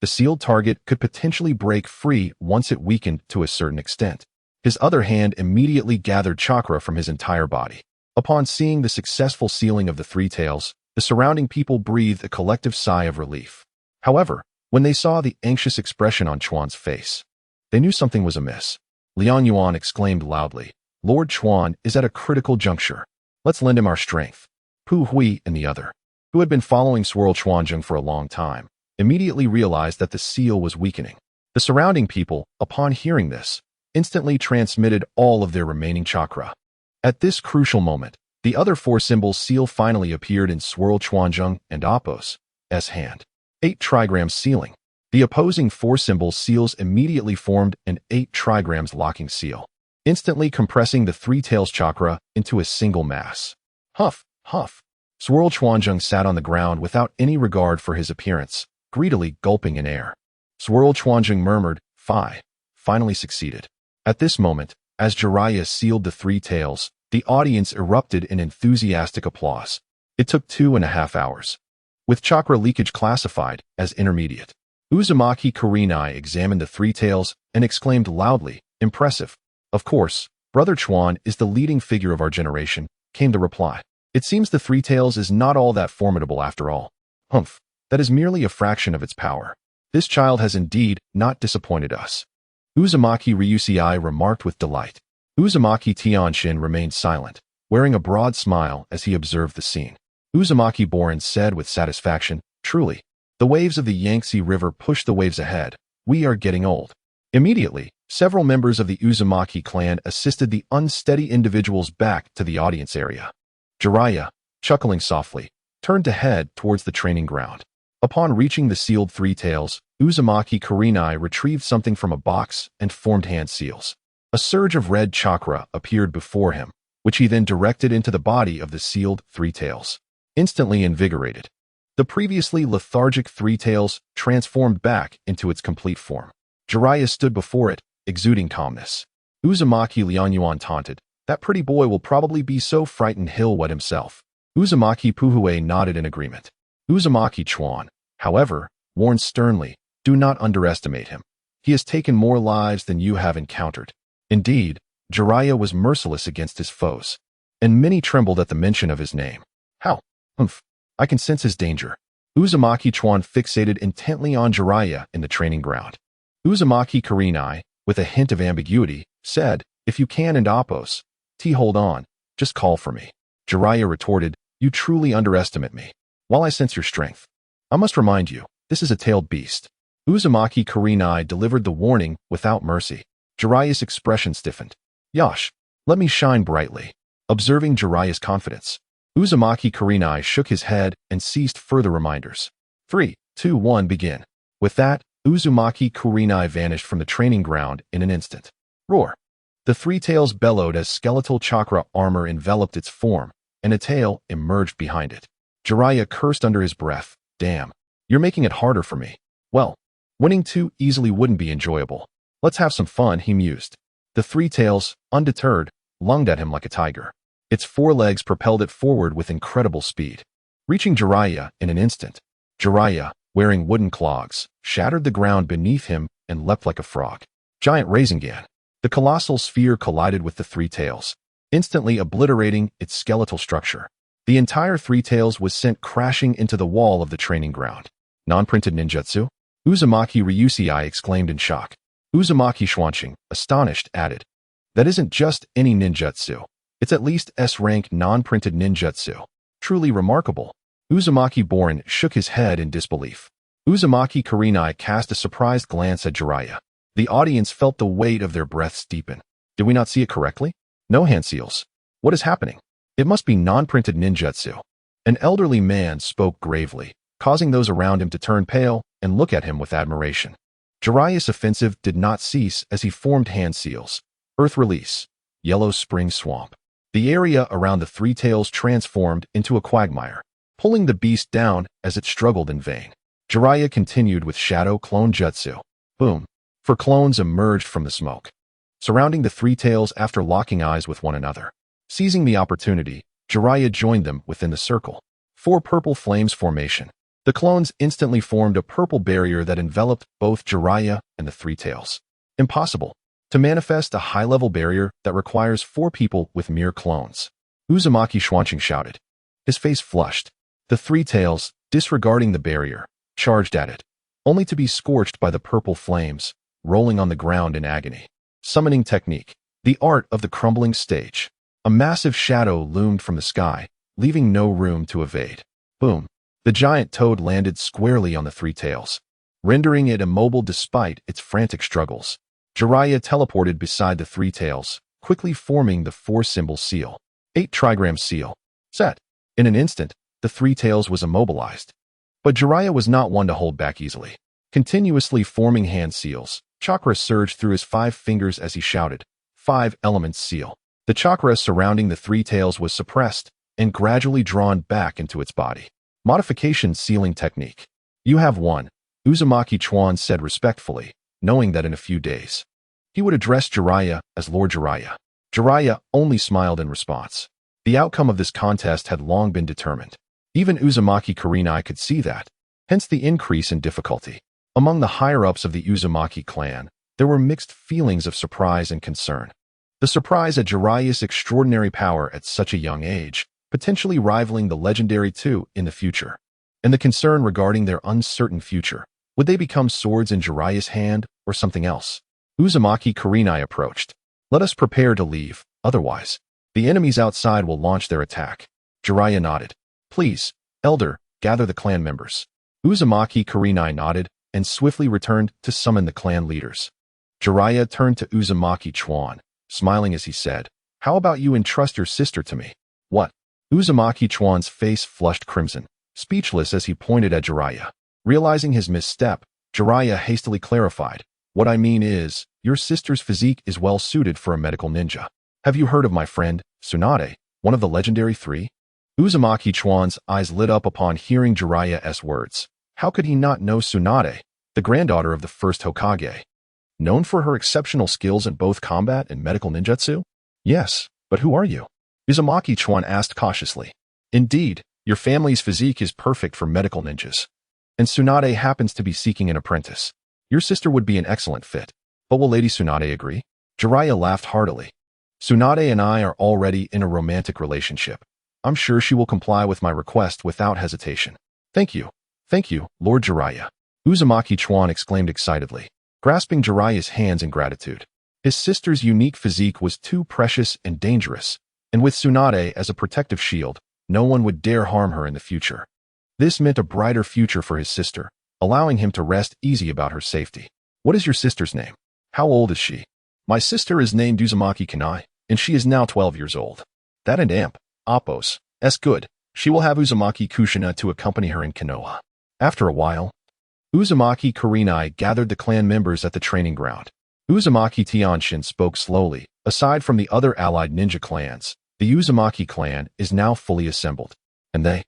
the sealed target could potentially break free once it weakened to a certain extent. His other hand immediately gathered chakra from his entire body. Upon seeing the successful sealing of the 3 tails, the surrounding people breathed a collective sigh of relief. However, when they saw the anxious expression on Chuan's face, they knew something was amiss. Liang Yuan exclaimed loudly, "Lord Chuan is at a critical juncture. Let's lend him our strength." Pu Hui and the other, who had been following Swirl Chuanjing for a long time, immediately realized that the seal was weakening. The surrounding people, upon hearing this, instantly transmitted all of their remaining chakra. At this crucial moment, the other 4-symbol seal finally appeared in Swirl Chuanjing and Appo's hand. 8 trigrams sealing. The opposing 4-symbol seals immediately formed an 8 trigrams locking seal, instantly compressing the 3 tails chakra into a single mass. Huff, huff. Swirl Chuanjing sat on the ground without any regard for his appearance, greedily gulping in air. Swirl Chuanjing murmured, finally succeeded. At this moment, as Jiraiya sealed the 3 tails, the audience erupted in enthusiastic applause. It took 2.5 hours, with chakra leakage classified as intermediate. Uzumaki Kurenai examined the 3 tails and exclaimed loudly, "Impressive." "Of course, Brother Chuan is the leading figure of our generation," came the reply. "It seems the 3 tails is not all that formidable after all." "Humph, that is merely a fraction of its power. This child has indeed not disappointed us," Uzumaki Ryusei remarked with delight. Uzumaki Tianshin remained silent, wearing a broad smile as he observed the scene. Uzumaki Borin said with satisfaction, "Truly, the waves of the Yangtze River push the waves ahead. We are getting old." Immediately, several members of the Uzumaki clan assisted the unsteady individuals back to the audience area. Jiraiya, chuckling softly, turned to head towards the training ground. Upon reaching the sealed 3 tails, Uzumaki Kurenai retrieved something from a box and formed hand seals. A surge of red chakra appeared before him, which he then directed into the body of the sealed 3 tails. Instantly invigorated, the previously lethargic 3 tails transformed back into its complete form. Jiraiya stood before it, exuding calmness. Uzumaki Lianyuan taunted, "That pretty boy will probably be so frightened he'll wet himself." Uzumaki Puhue nodded in agreement. Uzumaki Chuan, however, warned sternly, "Do not underestimate him. He has taken more lives than you have encountered." Indeed, Jiraiya was merciless against his foes, and many trembled at the mention of his name. "How? Humph. I can sense his danger." Uzumaki Chuan fixated intently on Jiraiya in the training ground. Uzumaki Kurenai, with a hint of ambiguity, said, "If you can and oppose, hold on, just call for me." Jiraiya retorted, "You truly underestimate me. While I sense your strength, I must remind you, this is a tailed beast." Uzumaki Kurenai delivered the warning without mercy. Jiraiya's expression stiffened. "Yosh, let me shine brightly." Observing Jiraiya's confidence, Uzumaki Kurenai shook his head and ceased further reminders. 3, 2, 1, begin. With that, Uzumaki Kurenai vanished from the training ground in an instant. Roar! The three tails bellowed as skeletal chakra armor enveloped its form, and a tail emerged behind it. Jiraiya cursed under his breath. "Damn, you're making it harder for me." "Well, winning too easily wouldn't be enjoyable. Let's have some fun," he mused. The three tails, undeterred, lunged at him like a tiger. Its forelegs propelled it forward with incredible speed. Reaching Jiraiya in an instant, Jiraiya, wearing wooden clogs, shattered the ground beneath him and leapt like a frog. Giant Rasengan. The colossal sphere collided with the three tails, instantly obliterating its skeletal structure. The entire three tails was sent crashing into the wall of the training ground. Non-printed ninjutsu? Uzumaki Ryusei exclaimed in shock. Uzumaki Schwanching, astonished, added, "That isn't just any ninjutsu. It's at least S-rank non-printed ninjutsu. Truly remarkable." Uzumaki Borin shook his head in disbelief. Uzumaki Kurenai cast a surprised glance at Jiraiya. The audience felt the weight of their breaths deepen. Did we not see it correctly? No hand seals. What is happening? It must be non-printed ninjutsu. An elderly man spoke gravely, causing those around him to turn pale and look at him with admiration. Jiraiya's offensive did not cease as he formed hand seals. Earth release. Yellow spring swamp. The area around the three tails transformed into a quagmire, pulling the beast down as it struggled in vain. Jiraiya continued with shadow clone jutsu. Boom. 4 clones emerged from the smoke, surrounding the three tails after locking eyes with one another. Seizing the opportunity, Jiraiya joined them within the circle. 4 purple flames formation. The clones instantly formed a purple barrier that enveloped both Jiraiya and the three tails. Impossible to manifest a high-level barrier that requires 4 people with mere clones. Uzumaki Schwanching shouted. His face flushed. The three tails, disregarding the barrier, charged at it, only to be scorched by the purple flames, rolling on the ground in agony. Summoning technique. The art of the crumbling stage. A massive shadow loomed from the sky, leaving no room to evade. Boom. The giant toad landed squarely on the three tails, rendering it immobile despite its frantic struggles. Jiraiya teleported beside the three tails, quickly forming the 4-symbol seal. 8 trigram seal. Set. In an instant, the three tails was immobilized. But Jiraiya was not one to hold back easily. Continuously forming hand seals, chakra surged through his 5 fingers as he shouted, 5 elements seal. The chakra surrounding the three tails was suppressed and gradually drawn back into its body. Modification sealing technique. You have won, Uzumaki Chuan said respectfully, knowing that in a few days, he would address Jiraiya as Lord Jiraiya. Jiraiya only smiled in response. The outcome of this contest had long been determined. Even Uzumaki Kurenai could see that, hence the increase in difficulty. Among the higher-ups of the Uzumaki clan, there were mixed feelings of surprise and concern. The surprise at Jiraiya's extraordinary power at such a young age, potentially rivaling the legendary 2 in the future, and the concern regarding their uncertain future. Would they become swords in Jiraiya's hand or something else? Uzumaki Kurenai approached. Let us prepare to leave, otherwise, the enemies outside will launch their attack. Jiraiya nodded. Please, Elder, gather the clan members. Uzumaki Kurenai nodded and swiftly returned to summon the clan leaders. Jiraiya turned to Uzumaki Chuan, smiling as he said, How about you entrust your sister to me? What? Uzumaki Chuan's face flushed crimson, speechless as he pointed at Jiraiya. Realizing his misstep, Jiraiya hastily clarified, What I mean is, your sister's physique is well suited for a medical ninja. Have you heard of my friend, Tsunade, one of the legendary 3? Uzumaki Chuan's eyes lit up upon hearing Jiraiya's words. How could he not know Tsunade, the granddaughter of the First Hokage? Known for her exceptional skills in both combat and medical ninjutsu? Yes, but who are you? Uzumaki Chuan asked cautiously. Indeed, your family's physique is perfect for medical ninjas. And Tsunade happens to be seeking an apprentice. Your sister would be an excellent fit. But will Lady Tsunade agree? Jiraiya laughed heartily. Tsunade and I are already in a romantic relationship. I'm sure she will comply with my request without hesitation. Thank you. Thank you, Lord Jiraiya. Uzumaki Chuan exclaimed excitedly, grasping Jiraiya's hands in gratitude. His sister's unique physique was too precious and dangerous, and with Tsunade as a protective shield, no one would dare harm her in the future. This meant a brighter future for his sister, allowing him to rest easy about her safety. What is your sister's name? How old is she? My sister is named Uzumaki Kanai, and she is now 12 years old. That and Amp, Appos, S good. She will have Uzumaki Kushina to accompany her in Konoha. After a while, Uzumaki Kurenai gathered the clan members at the training ground. Uzumaki Tianshin spoke slowly. Aside from the other allied ninja clans, the Uzumaki clan is now fully assembled. And they?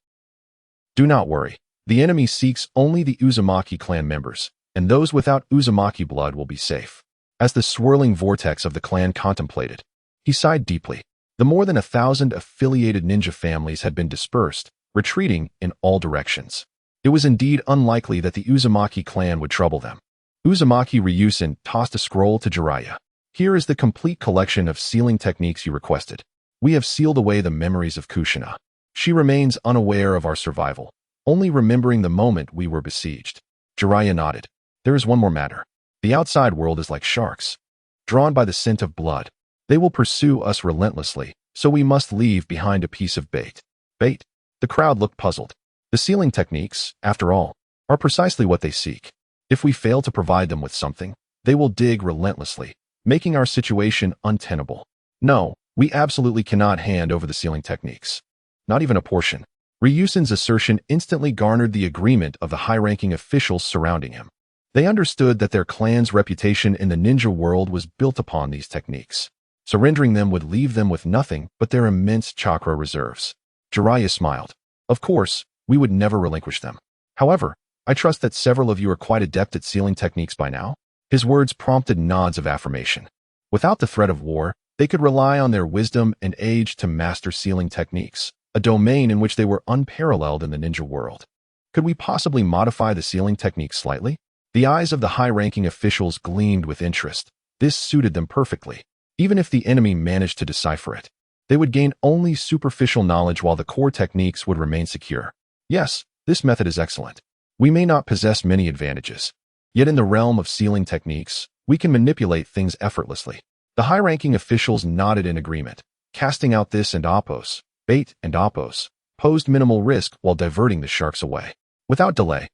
Do not worry. The enemy seeks only the Uzumaki clan members, and those without Uzumaki blood will be safe. As the swirling vortex of the clan contemplated, he sighed deeply. The more than 1,000 affiliated ninja families had been dispersed, retreating in all directions. It was indeed unlikely that the Uzumaki clan would trouble them. Uzumaki Ryusen tossed a scroll to Jiraiya. Here is the complete collection of sealing techniques you requested. We have sealed away the memories of Kushina. She remains unaware of our survival, only remembering the moment we were besieged. Jiraiya nodded. There is one more matter. The outside world is like sharks, drawn by the scent of blood. They will pursue us relentlessly, so we must leave behind a piece of bait. Bait? The crowd looked puzzled. The sealing techniques, after all, are precisely what they seek. If we fail to provide them with something, they will dig relentlessly, making our situation untenable. No, we absolutely cannot hand over the sealing techniques. Not even a portion. Ryusen's assertion instantly garnered the agreement of the high-ranking officials surrounding him. They understood that their clan's reputation in the ninja world was built upon these techniques. Surrendering them would leave them with nothing but their immense chakra reserves. Jiraiya smiled. Of course, we would never relinquish them. However, I trust that several of you are quite adept at sealing techniques by now. His words prompted nods of affirmation. Without the threat of war, they could rely on their wisdom and age to master sealing techniques, a domain in which they were unparalleled in the ninja world. Could we possibly modify the sealing technique slightly? The eyes of the high-ranking officials gleamed with interest. This suited them perfectly. Even if the enemy managed to decipher it, they would gain only superficial knowledge while the core techniques would remain secure. Yes, this method is excellent. We may not possess many advantages, yet in the realm of sealing techniques, we can manipulate things effortlessly. The high-ranking officials nodded in agreement. Casting out this and Appos, bait and Appos, posed minimal risk while diverting the sharks away. Without delay,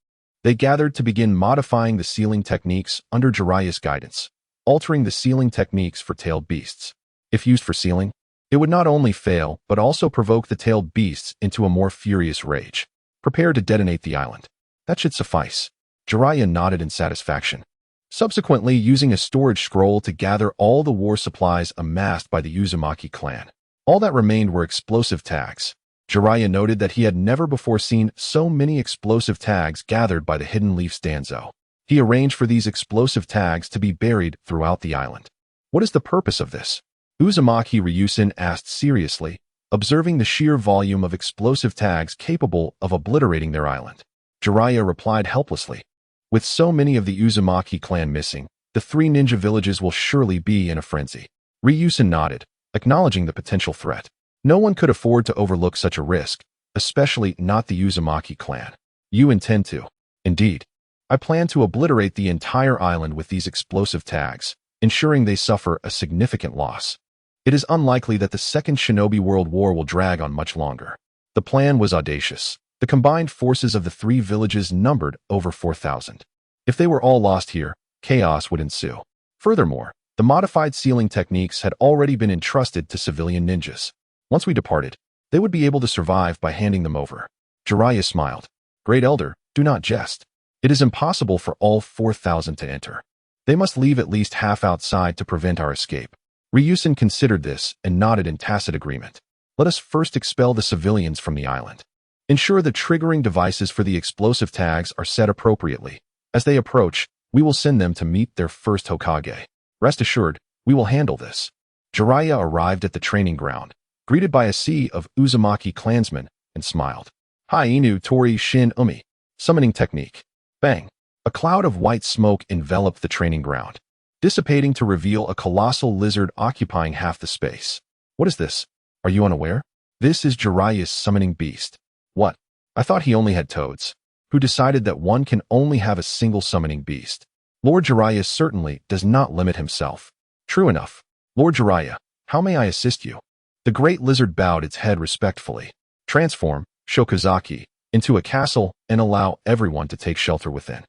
they gathered to begin modifying the sealing techniques under Jiraiya's guidance, altering the sealing techniques for tailed beasts. If used for sealing, it would not only fail, but also provoke the tailed beasts into a more furious rage. Prepare to detonate the island. That should suffice. Jiraiya nodded in satisfaction. Subsequently, using a storage scroll to gather all the war supplies amassed by the Uzumaki clan. All that remained were explosive tags. Jiraiya noted that he had never before seen so many explosive tags gathered by the Hidden Leaf Danzo. He arranged for these explosive tags to be buried throughout the island. What is the purpose of this? Uzumaki Ryusen asked seriously, observing the sheer volume of explosive tags capable of obliterating their island. Jiraiya replied helplessly. With so many of the Uzumaki clan missing, the 3 ninja villages will surely be in a frenzy. Ryusen nodded, acknowledging the potential threat. No one could afford to overlook such a risk, especially not the Uzumaki clan. You intend to. Indeed. I plan to obliterate the entire island with these explosive tags, ensuring they suffer a significant loss. It is unlikely that the Second Shinobi World War will drag on much longer. The plan was audacious. The combined forces of the 3 villages numbered over 4,000. If they were all lost here, chaos would ensue. Furthermore, the modified sealing techniques had already been entrusted to civilian ninjas. Once we departed, they would be able to survive by handing them over. Jiraiya smiled. Great Elder, do not jest. It is impossible for all 4,000 to enter. They must leave at least half outside to prevent our escape. Ryusen considered this and nodded in tacit agreement. Let us first expel the civilians from the island. Ensure the triggering devices for the explosive tags are set appropriately. As they approach, we will send them to meet their first Hokage. Rest assured, we will handle this. Jiraiya arrived at the training ground, greeted by a sea of Uzumaki clansmen, and smiled. Hi Inu Tori Shin Umi. Summoning technique. Bang. A cloud of white smoke enveloped the training ground, dissipating to reveal a colossal lizard occupying half the space. What is this? Are you unaware? This is Jiraiya's summoning beast. What? I thought he only had toads. who decided that one can only have a single summoning beast. Lord Jiraiya certainly does not limit himself. True enough. Lord Jiraiya, how may I assist you? The great lizard bowed its head respectfully. Transform, Shokuzaki, into a castle and allow everyone to take shelter within.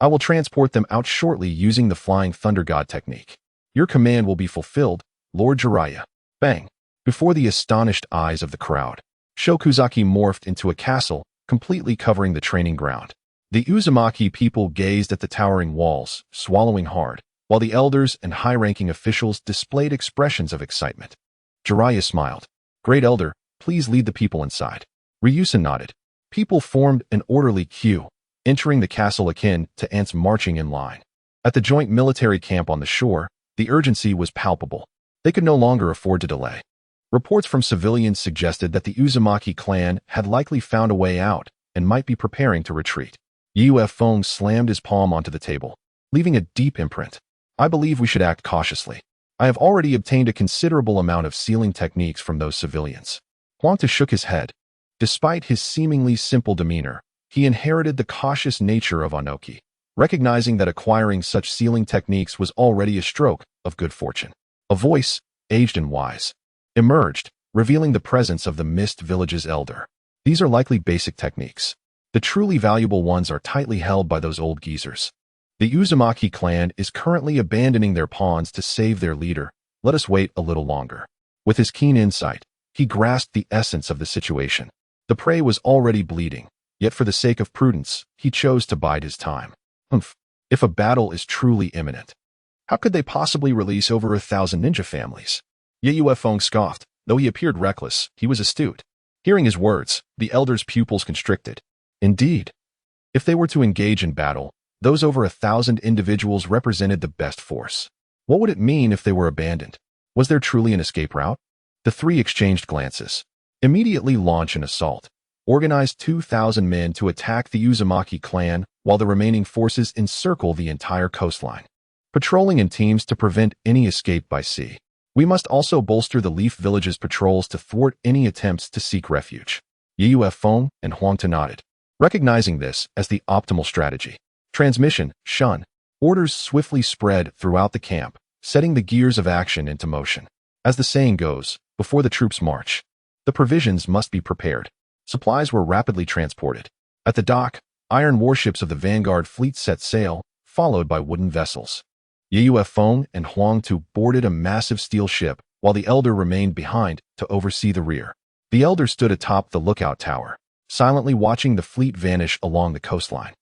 I will transport them out shortly using the Flying Thunder God technique. Your command will be fulfilled, Lord Jiraiya. Bang! Before the astonished eyes of the crowd, Shokuzaki morphed into a castle, completely covering the training ground. The Uzumaki people gazed at the towering walls, swallowing hard, while the elders and high-ranking officials displayed expressions of excitement. Jiraiya smiled. Great Elder, please lead the people inside. Ryusen nodded. People formed an orderly queue, entering the castle akin to ants marching in line. At the joint military camp on the shore, the urgency was palpable. They could no longer afford to delay. Reports from civilians suggested that the Uzumaki clan had likely found a way out and might be preparing to retreat. Yu Feng slammed his palm onto the table, leaving a deep imprint. I believe we should act cautiously. I have already obtained a considerable amount of sealing techniques from those civilians. Huangta shook his head. Despite his seemingly simple demeanor, he inherited the cautious nature of Anoki, recognizing that acquiring such sealing techniques was already a stroke of good fortune. A voice, aged and wise, emerged, revealing the presence of the Mist Village's elder. These are likely basic techniques. The truly valuable ones are tightly held by those old geezers. The Uzumaki clan is currently abandoning their pawns to save their leader. Let us wait a little longer. With his keen insight, he grasped the essence of the situation. The prey was already bleeding, yet for the sake of prudence, he chose to bide his time. If a battle is truly imminent, how could they possibly release over 1,000 ninja families? Yu Feng scoffed. Though he appeared reckless, he was astute. Hearing his words, the elder's pupils constricted. Indeed, if they were to engage in battle, those over 1,000 individuals represented the best force. What would it mean if they were abandoned? Was there truly an escape route? The three exchanged glances. Immediately launch an assault. Organize 2,000 men to attack the Uzumaki clan while the remaining forces encircle the entire coastline. Patrolling in teams to prevent any escape by sea. We must also bolster the Leaf Village's patrols to thwart any attempts to seek refuge. Yu Feng and Huangta nodded, recognizing this as the optimal strategy. Transmission, shun. Orders swiftly spread throughout the camp, setting the gears of action into motion. As the saying goes, before the troops march, the provisions must be prepared. Supplies were rapidly transported. At the dock, iron warships of the Vanguard fleet set sail, followed by wooden vessels. Yu Feng and Huangtu boarded a massive steel ship, while the elder remained behind to oversee the rear. The elder stood atop the lookout tower, silently watching the fleet vanish along the coastline.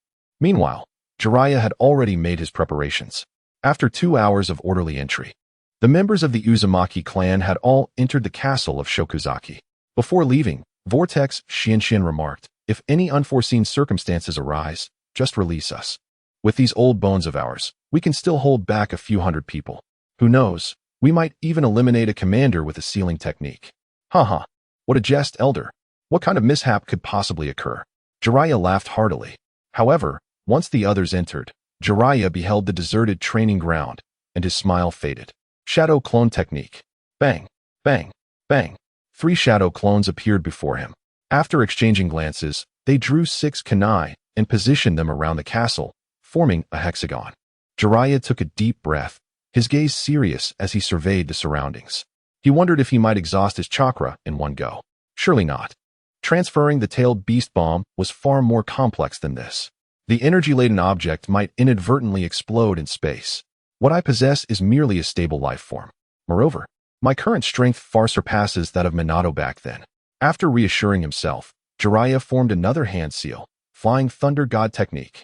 Meanwhile, Jiraiya had already made his preparations. After 2 hours of orderly entry, the members of the Uzumaki clan had all entered the castle of Shokuzaki. Before leaving, Vortex Shinshin remarked, "If any unforeseen circumstances arise, just release us. With these old bones of ours, we can still hold back a few hundred people. Who knows, we might even eliminate a commander with a sealing technique." Haha, what a jest, elder. What kind of mishap could possibly occur? Jiraiya laughed heartily. However, once the others entered, Jiraiya beheld the deserted training ground, and his smile faded. Shadow clone technique. Bang, bang, bang. 3 shadow clones appeared before him. After exchanging glances, they drew 6 kunai and positioned them around the castle, forming a hexagon. Jiraiya took a deep breath, his gaze serious as he surveyed the surroundings. He wondered if he might exhaust his chakra in one go. Surely not. Transferring the tailed beast bomb was far more complex than this. The energy-laden object might inadvertently explode in space. What I possess is merely a stable life form. Moreover, my current strength far surpasses that of Minato back then. After reassuring himself, Jiraiya formed another hand seal, Flying Thunder God technique.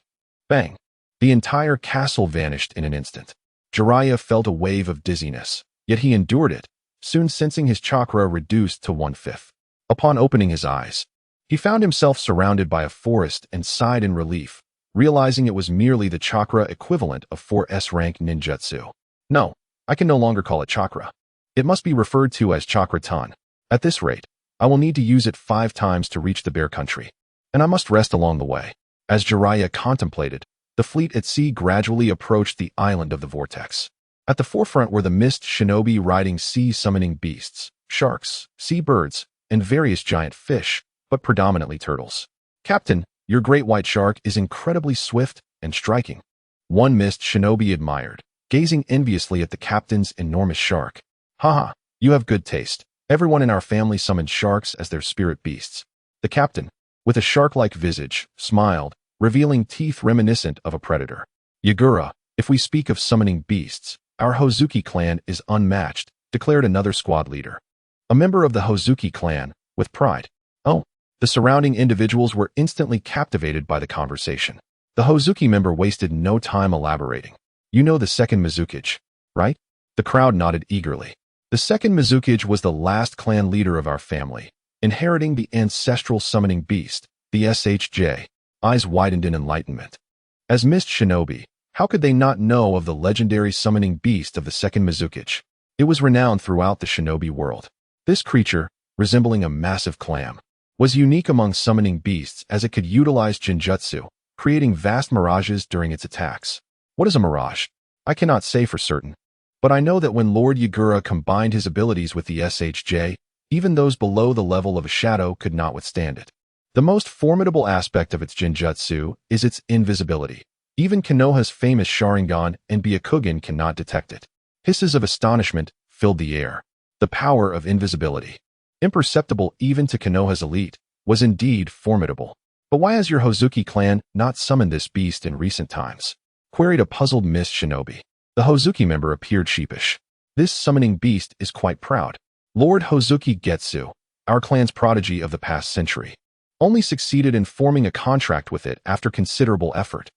Bang! The entire castle vanished in an instant. Jiraiya felt a wave of dizziness, yet he endured it, soon sensing his chakra reduced to 1/5. Upon opening his eyes, he found himself surrounded by a forest and sighed in relief, realizing it was merely the chakra equivalent of 4 S-rank ninjutsu. No, I can no longer call it chakra. It must be referred to as chakra ton. At this rate, I will need to use it 5 times to reach the Bear Country, and I must rest along the way. As Jiraiya contemplated, the fleet at sea gradually approached the island of the vortex. At the forefront were the Mist Shinobi riding sea-summoning beasts, sharks, sea birds, and various giant fish, but predominantly turtles. "Captain, Your great white shark is incredibly swift and striking. One mist shinobi admired, gazing enviously at the captain's enormous shark. Haha, you have good taste. Everyone in our family summoned sharks as their spirit beasts. The captain, with a shark-like visage, smiled, revealing teeth reminiscent of a predator. Yagura, if we speak of summoning beasts, our Hozuki clan is unmatched, declared another squad leader. A member of the Hozuki clan, with pride. Oh, the surrounding individuals were instantly captivated by the conversation. The Hozuki member wasted no time elaborating. You know the Second Hokage, right? The crowd nodded eagerly. The Second Hokage was the last clan leader of our family, inheriting the ancestral summoning beast, the SHJ. Eyes widened in enlightenment. As Mist Shinobi, how could they not know of the legendary summoning beast of the Second Hokage? It was renowned throughout the shinobi world. This creature, resembling a massive clam, was unique among summoning beasts as it could utilize genjutsu, creating vast mirages during its attacks. What is a mirage? I cannot say for certain, but I know that when Lord Yagura combined his abilities with the SHJ, even those below the level of a shadow could not withstand it. The most formidable aspect of its genjutsu is its invisibility. Even Konoha's famous Sharingan and Byakugan cannot detect it. Hisses of astonishment filled the air. The power of invisibility, imperceptible even to Konoha's elite, was indeed formidable. But why has your Hozuki clan not summoned this beast in recent times? Queried a puzzled Mist Shinobi. The Hozuki member appeared sheepish. This summoning beast is quite proud. Lord Hozuki Getsu, our clan's prodigy of the past century, only succeeded in forming a contract with it after considerable effort,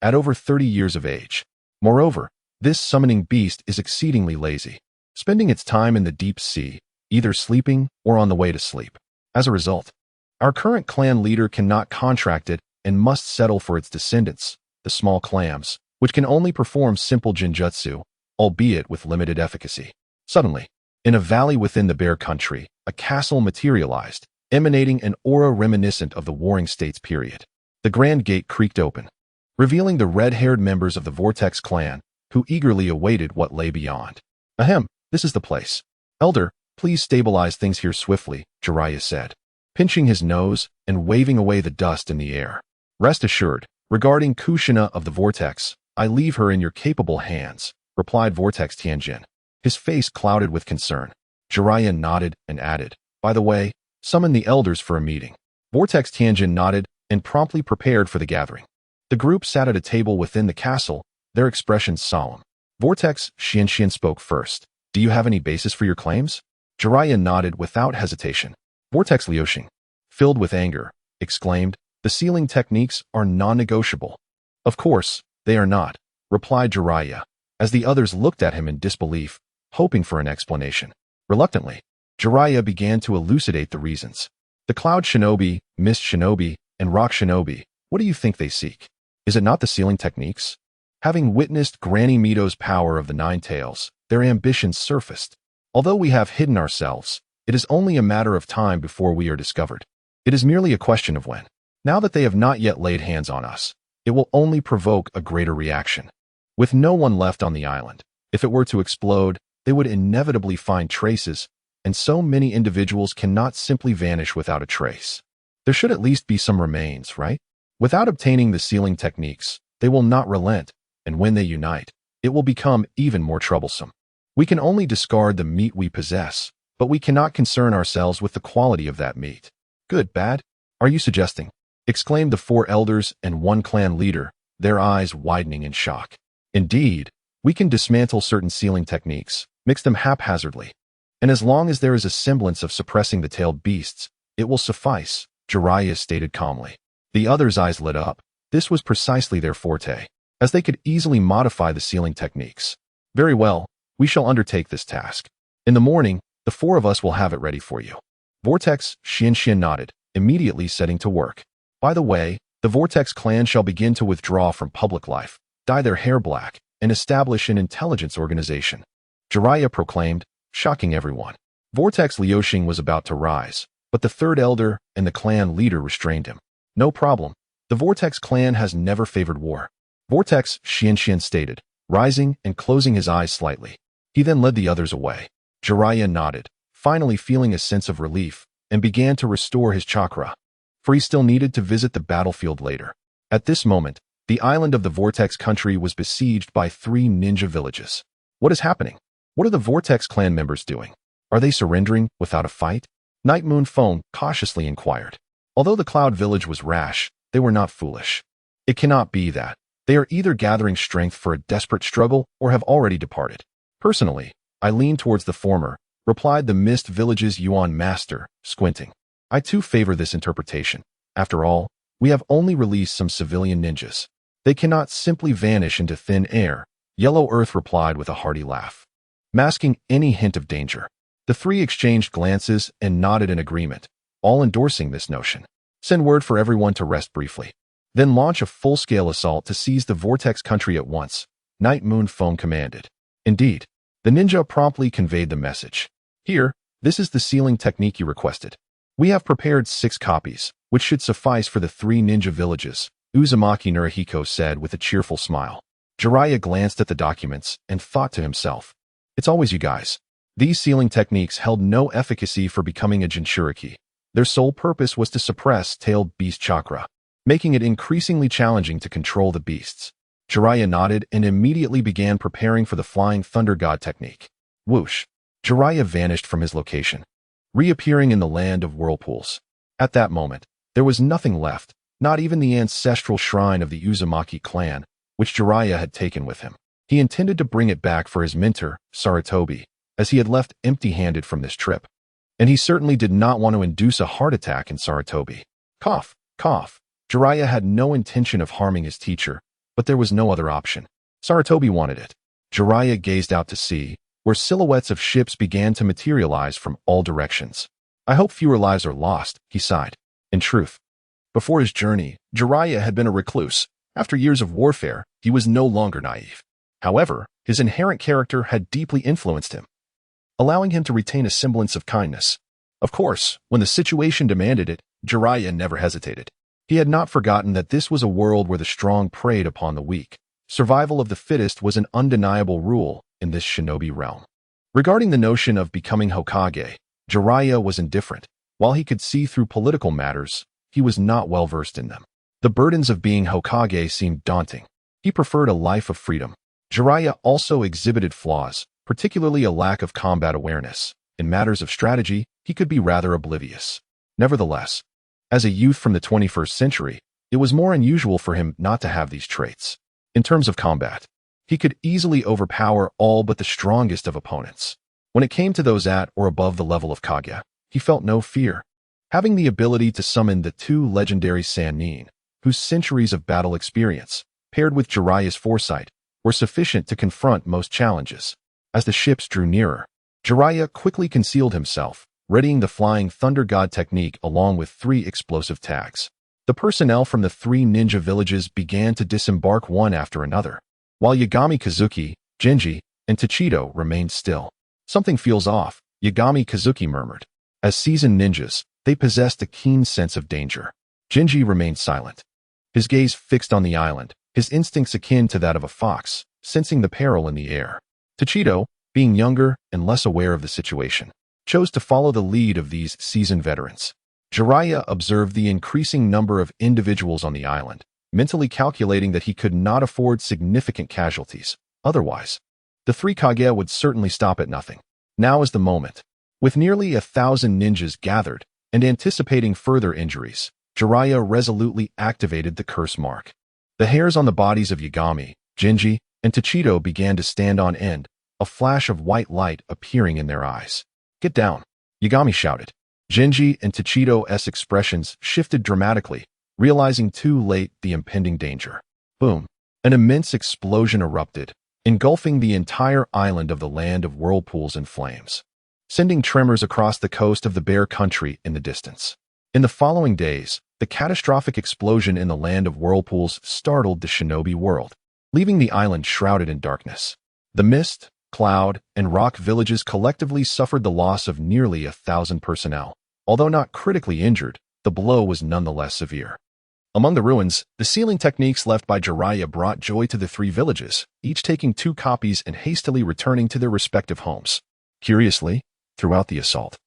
at over 30 years of age. Moreover, this summoning beast is exceedingly lazy, spending its time in the deep sea, either sleeping or on the way to sleep. As a result, our current clan leader cannot contract it and must settle for its descendants, the small clams, which can only perform simple genjutsu, albeit with limited efficacy. Suddenly, in a valley within the Bear Country, a castle materialized, emanating an aura reminiscent of the Warring States period. The grand gate creaked open, revealing the red-haired members of the Vortex clan, who eagerly awaited what lay beyond. Ahem, this is the place. Elder, please stabilize things here swiftly, Jiraiya said, pinching his nose and waving away the dust in the air. Rest assured, regarding Kushina of the Vortex, I leave her in your capable hands, replied Vortex Tianjin, his face clouded with concern. Jiraiya nodded and added, by the way, summon the elders for a meeting. Vortex Tianjin nodded and promptly prepared for the gathering. The group sat at a table within the castle, their expressions solemn. Vortex Xianxian spoke first. Do you have any basis for your claims? Jiraiya nodded without hesitation. Vortex Liuxing, filled with anger, exclaimed, the sealing techniques are non-negotiable. Of course, they are not, replied Jiraiya, as the others looked at him in disbelief, hoping for an explanation. Reluctantly, Jiraiya began to elucidate the reasons. The Cloud Shinobi, Mist Shinobi, and Rock Shinobi, what do you think they seek? Is it not the sealing techniques? Having witnessed Granny Mito's power of the Nine Tails, their ambitions surfaced. Although we have hidden ourselves, it is only a matter of time before we are discovered. It is merely a question of when. Now that they have not yet laid hands on us, it will only provoke a greater reaction. With no one left on the island, if it were to explode, they would inevitably find traces, and so many individuals cannot simply vanish without a trace. There should at least be some remains, right? Without obtaining the sealing techniques, they will not relent, and when they unite, it will become even more troublesome. We can only discard the meat we possess, but we cannot concern ourselves with the quality of that meat. Good, bad? Are you suggesting? Exclaimed the 4 elders and 1 clan leader, their eyes widening in shock. Indeed, we can dismantle certain sealing techniques, mix them haphazardly, and as long as there is a semblance of suppressing the tailed beasts, it will suffice, Jiraiya stated calmly. The others' eyes lit up. This was precisely their forte, as they could easily modify the sealing techniques. Very well, we shall undertake this task. In the morning, the 4 of us will have it ready for you. Vortex Xianxian nodded, immediately setting to work. By the way, the Vortex clan shall begin to withdraw from public life, dye their hair black, and establish an intelligence organization. Jiraiya proclaimed, shocking everyone. Vortex Liuxing was about to rise, but the 3rd elder and the clan leader restrained him. No problem. The Vortex clan has never favored war. Vortex Xianxian stated, rising and closing his eyes slightly. He then led the others away. Jiraiya nodded, finally feeling a sense of relief, and began to restore his chakra. for he still needed to visit the battlefield later. At this moment, the island of the Vortex country was besieged by 3 ninja villages. What is happening? What are the Vortex clan members doing? Are they surrendering without a fight? Night Moon Phone cautiously inquired. Although the Cloud Village was rash, they were not foolish. It cannot be that. They are either gathering strength for a desperate struggle or have already departed. Personally, I lean towards the former, replied the Mist Village's Yuan master, squinting. I too favor this interpretation. After all, we have only released some civilian ninjas. They cannot simply vanish into thin air, Yellow Earth replied with a hearty laugh, masking any hint of danger. The 3 exchanged glances and nodded in agreement, all endorsing this notion. Send word for everyone to rest briefly. Then launch a full-scale assault to seize the Vortex country at once, Night Moon Phone commanded. Indeed, the ninja promptly conveyed the message. Here, this is the sealing technique you requested. We have prepared 6 copies, which should suffice for the 3 ninja villages, Uzumaki Narahiko said with a cheerful smile. Jiraiya glanced at the documents and thought to himself, it's always you guys. These sealing techniques held no efficacy for becoming a Jinchuriki. Their sole purpose was to suppress tailed beast chakra, making it increasingly challenging to control the beasts. Jiraiya nodded and immediately began preparing for the Flying Thunder God technique. Whoosh! Jiraiya vanished from his location, reappearing in the land of whirlpools. At that moment, there was nothing left, not even the ancestral shrine of the Uzumaki clan, which Jiraiya had taken with him. He intended to bring it back for his mentor, Sarutobi, as he had left empty-handed from this trip. And he certainly did not want to induce a heart attack in Sarutobi. Cough, cough. Jiraiya had no intention of harming his teacher, but there was no other option. Sarutobi wanted it. Jiraiya gazed out to sea, where silhouettes of ships began to materialize from all directions. I hope fewer lives are lost, he sighed. In truth, before his journey, Jiraiya had been a recluse. After years of warfare, he was no longer naive. However, his inherent character had deeply influenced him, allowing him to retain a semblance of kindness. Of course, when the situation demanded it, Jiraiya never hesitated. He had not forgotten that this was a world where the strong preyed upon the weak. Survival of the fittest was an undeniable rule in this shinobi realm. Regarding the notion of becoming Hokage, Jiraiya was indifferent. While he could see through political matters, he was not well versed in them. The burdens of being Hokage seemed daunting. He preferred a life of freedom. Jiraiya also exhibited flaws, particularly a lack of combat awareness. In matters of strategy, he could be rather oblivious. Nevertheless, as a youth from the 21st century, it was more unusual for him not to have these traits. In terms of combat, he could easily overpower all but the strongest of opponents. When it came to those at or above the level of Kage, he felt no fear. Having the ability to summon the 2 legendary Sannin, whose centuries of battle experience, paired with Jiraiya's foresight, were sufficient to confront most challenges. As the ships drew nearer, Jiraiya quickly concealed himself, readying the Flying Thunder God technique along with 3 explosive tags. The personnel from the 3 ninja villages began to disembark one after another, while Yagami Kazuki, Genji, and Tachido remained still. Something feels off, Yagami Kazuki murmured. As seasoned ninjas, they possessed a keen sense of danger. Genji remained silent, his gaze fixed on the island, his instincts akin to that of a fox, sensing the peril in the air. Tachido, being younger and less aware of the situation, chose to follow the lead of these seasoned veterans. Jiraiya observed the increasing number of individuals on the island, mentally calculating that he could not afford significant casualties. Otherwise, the 3 Kage would certainly stop at nothing. Now is the moment. With nearly 1,000 ninjas gathered and anticipating further injuries, Jiraiya resolutely activated the curse mark. The hairs on the bodies of Yagami, Genji, and Tachido began to stand on end, a flash of white light appearing in their eyes. Get down, Yagami shouted. Genji and Tachido's expressions shifted dramatically, realizing too late the impending danger. Boom! An immense explosion erupted, engulfing the entire island of the land of whirlpools and flames, sending tremors across the coast of the Bear Country in the distance. In the following days, the catastrophic explosion in the land of whirlpools startled the shinobi world, leaving the island shrouded in darkness. The Mist, Cloud, and Rock villages collectively suffered the loss of nearly 1,000 personnel. Although not critically injured, the blow was nonetheless severe. Among the ruins, the sealing techniques left by Jiraiya brought joy to the 3 villages, each taking 2 copies and hastily returning to their respective homes. Curiously, throughout the assault,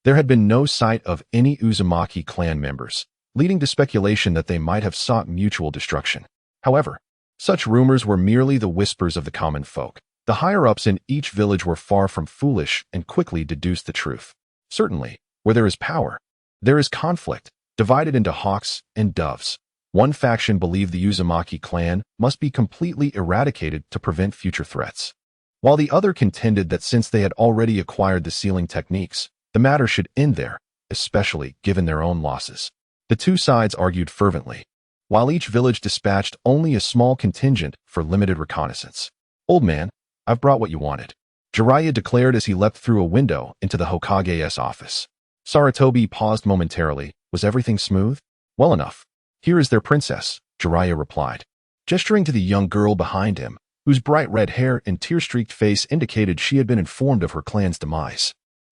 there had been no sight of any Uzumaki clan members. leading to speculation that they might have sought mutual destruction. However, such rumors were merely the whispers of the common folk. The higher-ups in each village were far from foolish and quickly deduced the truth. Certainly, where there is power, there is conflict, divided into hawks and doves. One faction believed the Uzumaki clan must be completely eradicated to prevent future threats, while the other contended that since they had already acquired the sealing techniques, the matter should end there, especially given their own losses. The two sides argued fervently, while each village dispatched only a small contingent for limited reconnaissance. "Old man, I've brought what you wanted," Jiraiya declared as he leapt through a window into the Hokage's office. Sarutobi paused momentarily. "Was everything smooth?" "Well enough. Here is their princess," Jiraiya replied, gesturing to the young girl behind him, whose bright red hair and tear-streaked face indicated she had been informed of her clan's demise.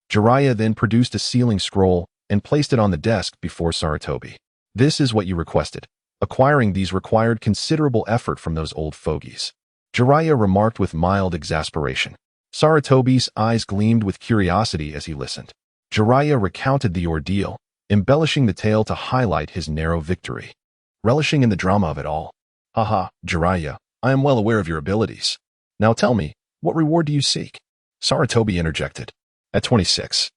Jiraiya then produced a sealing scroll and placed it on the desk before Sarutobi. "This is what you requested. Acquiring these required considerable effort from those old fogies," Jiraiya remarked with mild exasperation. Sarutobi's eyes gleamed with curiosity as he listened. Jiraiya recounted the ordeal, embellishing the tale to highlight his narrow victory. Relishing in the drama of it all. "Haha, Jiraiya, I am well aware of your abilities. Now tell me, what reward do you seek?" Sarutobi interjected. At 26,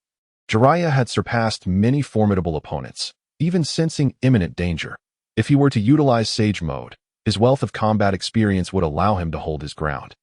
Jiraiya had surpassed many formidable opponents, even sensing imminent danger. If he were to utilize Sage Mode, his wealth of combat experience would allow him to hold his ground,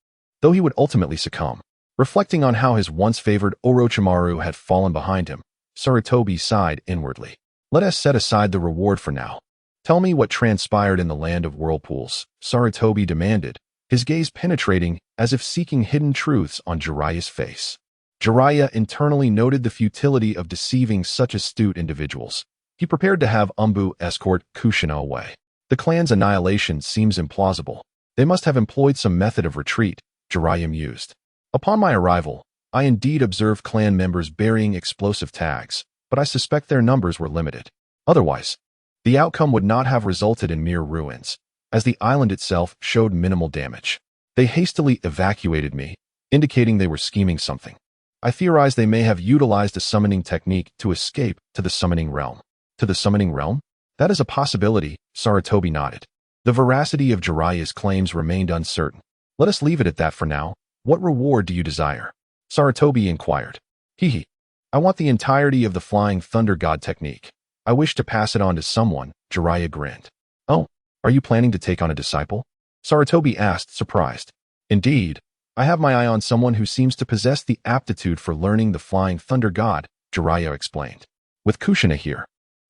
though he would ultimately succumb. Reflecting on how his once-favored Orochimaru had fallen behind him, Sarutobi sighed inwardly. "Let us set aside the reward for now. Tell me what transpired in the land of whirlpools," Sarutobi demanded, his gaze penetrating as if seeking hidden truths on Jiraiya's face. Jiraiya internally noted the futility of deceiving such astute individuals. He prepared to have Umbu escort Kushina away. The clan's annihilation seems implausible. They must have employed some method of retreat, Jiraiya mused. "Upon my arrival, I indeed observed clan members burying explosive tags, but I suspect their numbers were limited. Otherwise, the outcome would not have resulted in mere ruins, as the island itself showed minimal damage. They hastily evacuated me, indicating they were scheming something. I theorize they may have utilized a summoning technique to escape to the summoning realm." "To the summoning realm? That is a possibility," Sarutobi nodded. The veracity of Jiraiya's claims remained uncertain. "Let us leave it at that for now. What reward do you desire?" Sarutobi inquired. "Hehe. I want the entirety of the Flying Thunder God technique. I wish to pass it on to someone," Jiraiya grinned. "Oh, are you planning to take on a disciple?" Sarutobi asked, surprised. "Indeed. I have my eye on someone who seems to possess the aptitude for learning the Flying Thunder God," Jiraiya explained. "With Kushina here,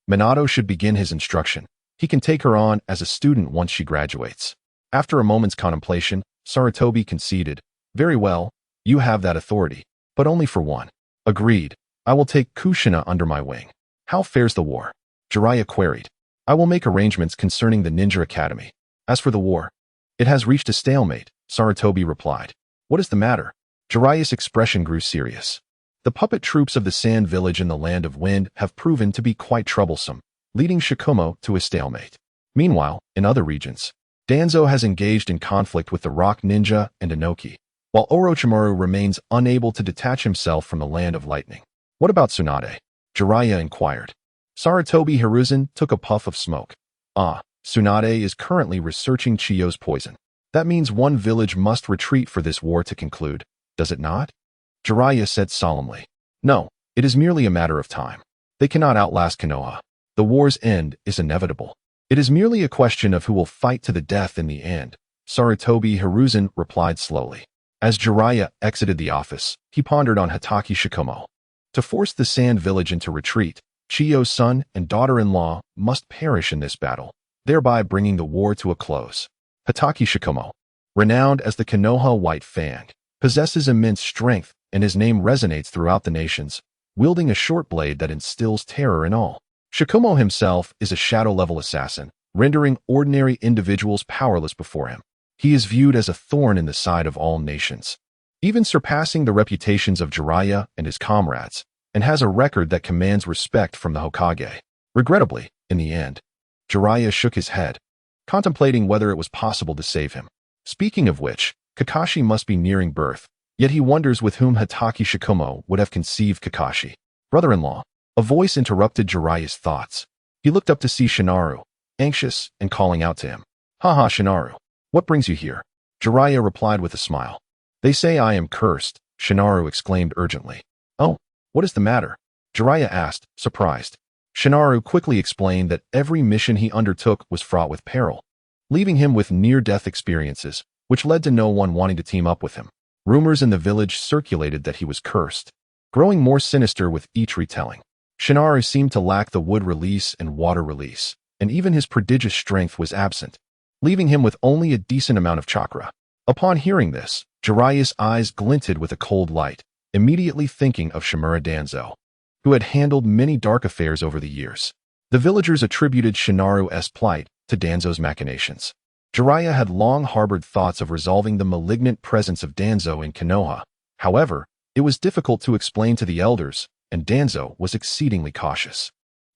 Minato should begin his instruction. He can take her on as a student once she graduates." After a moment's contemplation, Sarutobi conceded. "Very well, you have that authority, but only for one." "Agreed. I will take Kushina under my wing." "How fares the war?" Jiraiya queried. "I will make arrangements concerning the Ninja Academy. As for the war, it has reached a stalemate," Sarutobi replied. "What is the matter?" Jiraiya's expression grew serious. "The puppet troops of the Sand Village in the Land of Wind have proven to be quite troublesome, leading Sakumo to a stalemate. Meanwhile, in other regions, Danzo has engaged in conflict with the Rock Ninja and Inoki, while Orochimaru remains unable to detach himself from the Land of Lightning." "What about Tsunade?" Jiraiya inquired. Sarutobi Hiruzen took a puff of smoke. Tsunade is currently researching Chiyo's poison. That means one village must retreat for this war to conclude, does it not?" Jiraiya said solemnly. "No, it is merely a matter of time. They cannot outlast Konoha. The war's end is inevitable. It is merely a question of who will fight to the death in the end," Sarutobi Hiruzen replied slowly. As Jiraiya exited the office, he pondered on Hatake Sakumo. To force the Sand Village into retreat, Chiyo's son and daughter-in-law must perish in this battle, thereby bringing the war to a close. Hatake Sakumo, renowned as the Konoha White Fang, possesses immense strength, and his name resonates throughout the nations, wielding a short blade that instills terror in all. Sakumo himself is a shadow-level assassin, rendering ordinary individuals powerless before him. He is viewed as a thorn in the side of all nations, even surpassing the reputations of Jiraiya and his comrades, and has a record that commands respect from the Hokage. Regrettably, in the end, Jiraiya shook his head, contemplating whether it was possible to save him. Speaking of which, Kakashi must be nearing birth, yet he wonders with whom Hatake Sakumo would have conceived Kakashi. "Brother-in-law," a voice interrupted Jiraiya's thoughts. He looked up to see Shinaru, anxious and calling out to him. Haha, Shinaru, what brings you here? Jiraiya replied with a smile. They say I am cursed, Shinaru exclaimed urgently. Oh, what is the matter? Jiraiya asked, surprised. Shinaru quickly explained that every mission he undertook was fraught with peril, leaving him with near-death experiences, which led to no one wanting to team up with him. Rumors in the village circulated that he was cursed, growing more sinister with each retelling. Shinaru seemed to lack the wood release and water release, and even his prodigious strength was absent, leaving him with only a decent amount of chakra. Upon hearing this, Jiraiya's eyes glinted with a cold light, immediately thinking of Shimura Danzo, who had handled many dark affairs over the years. The villagers attributed Shinaru's plight to Danzo's machinations. Jiraiya had long harbored thoughts of resolving the malignant presence of Danzo in Konoha. However, it was difficult to explain to the elders, and Danzo was exceedingly cautious,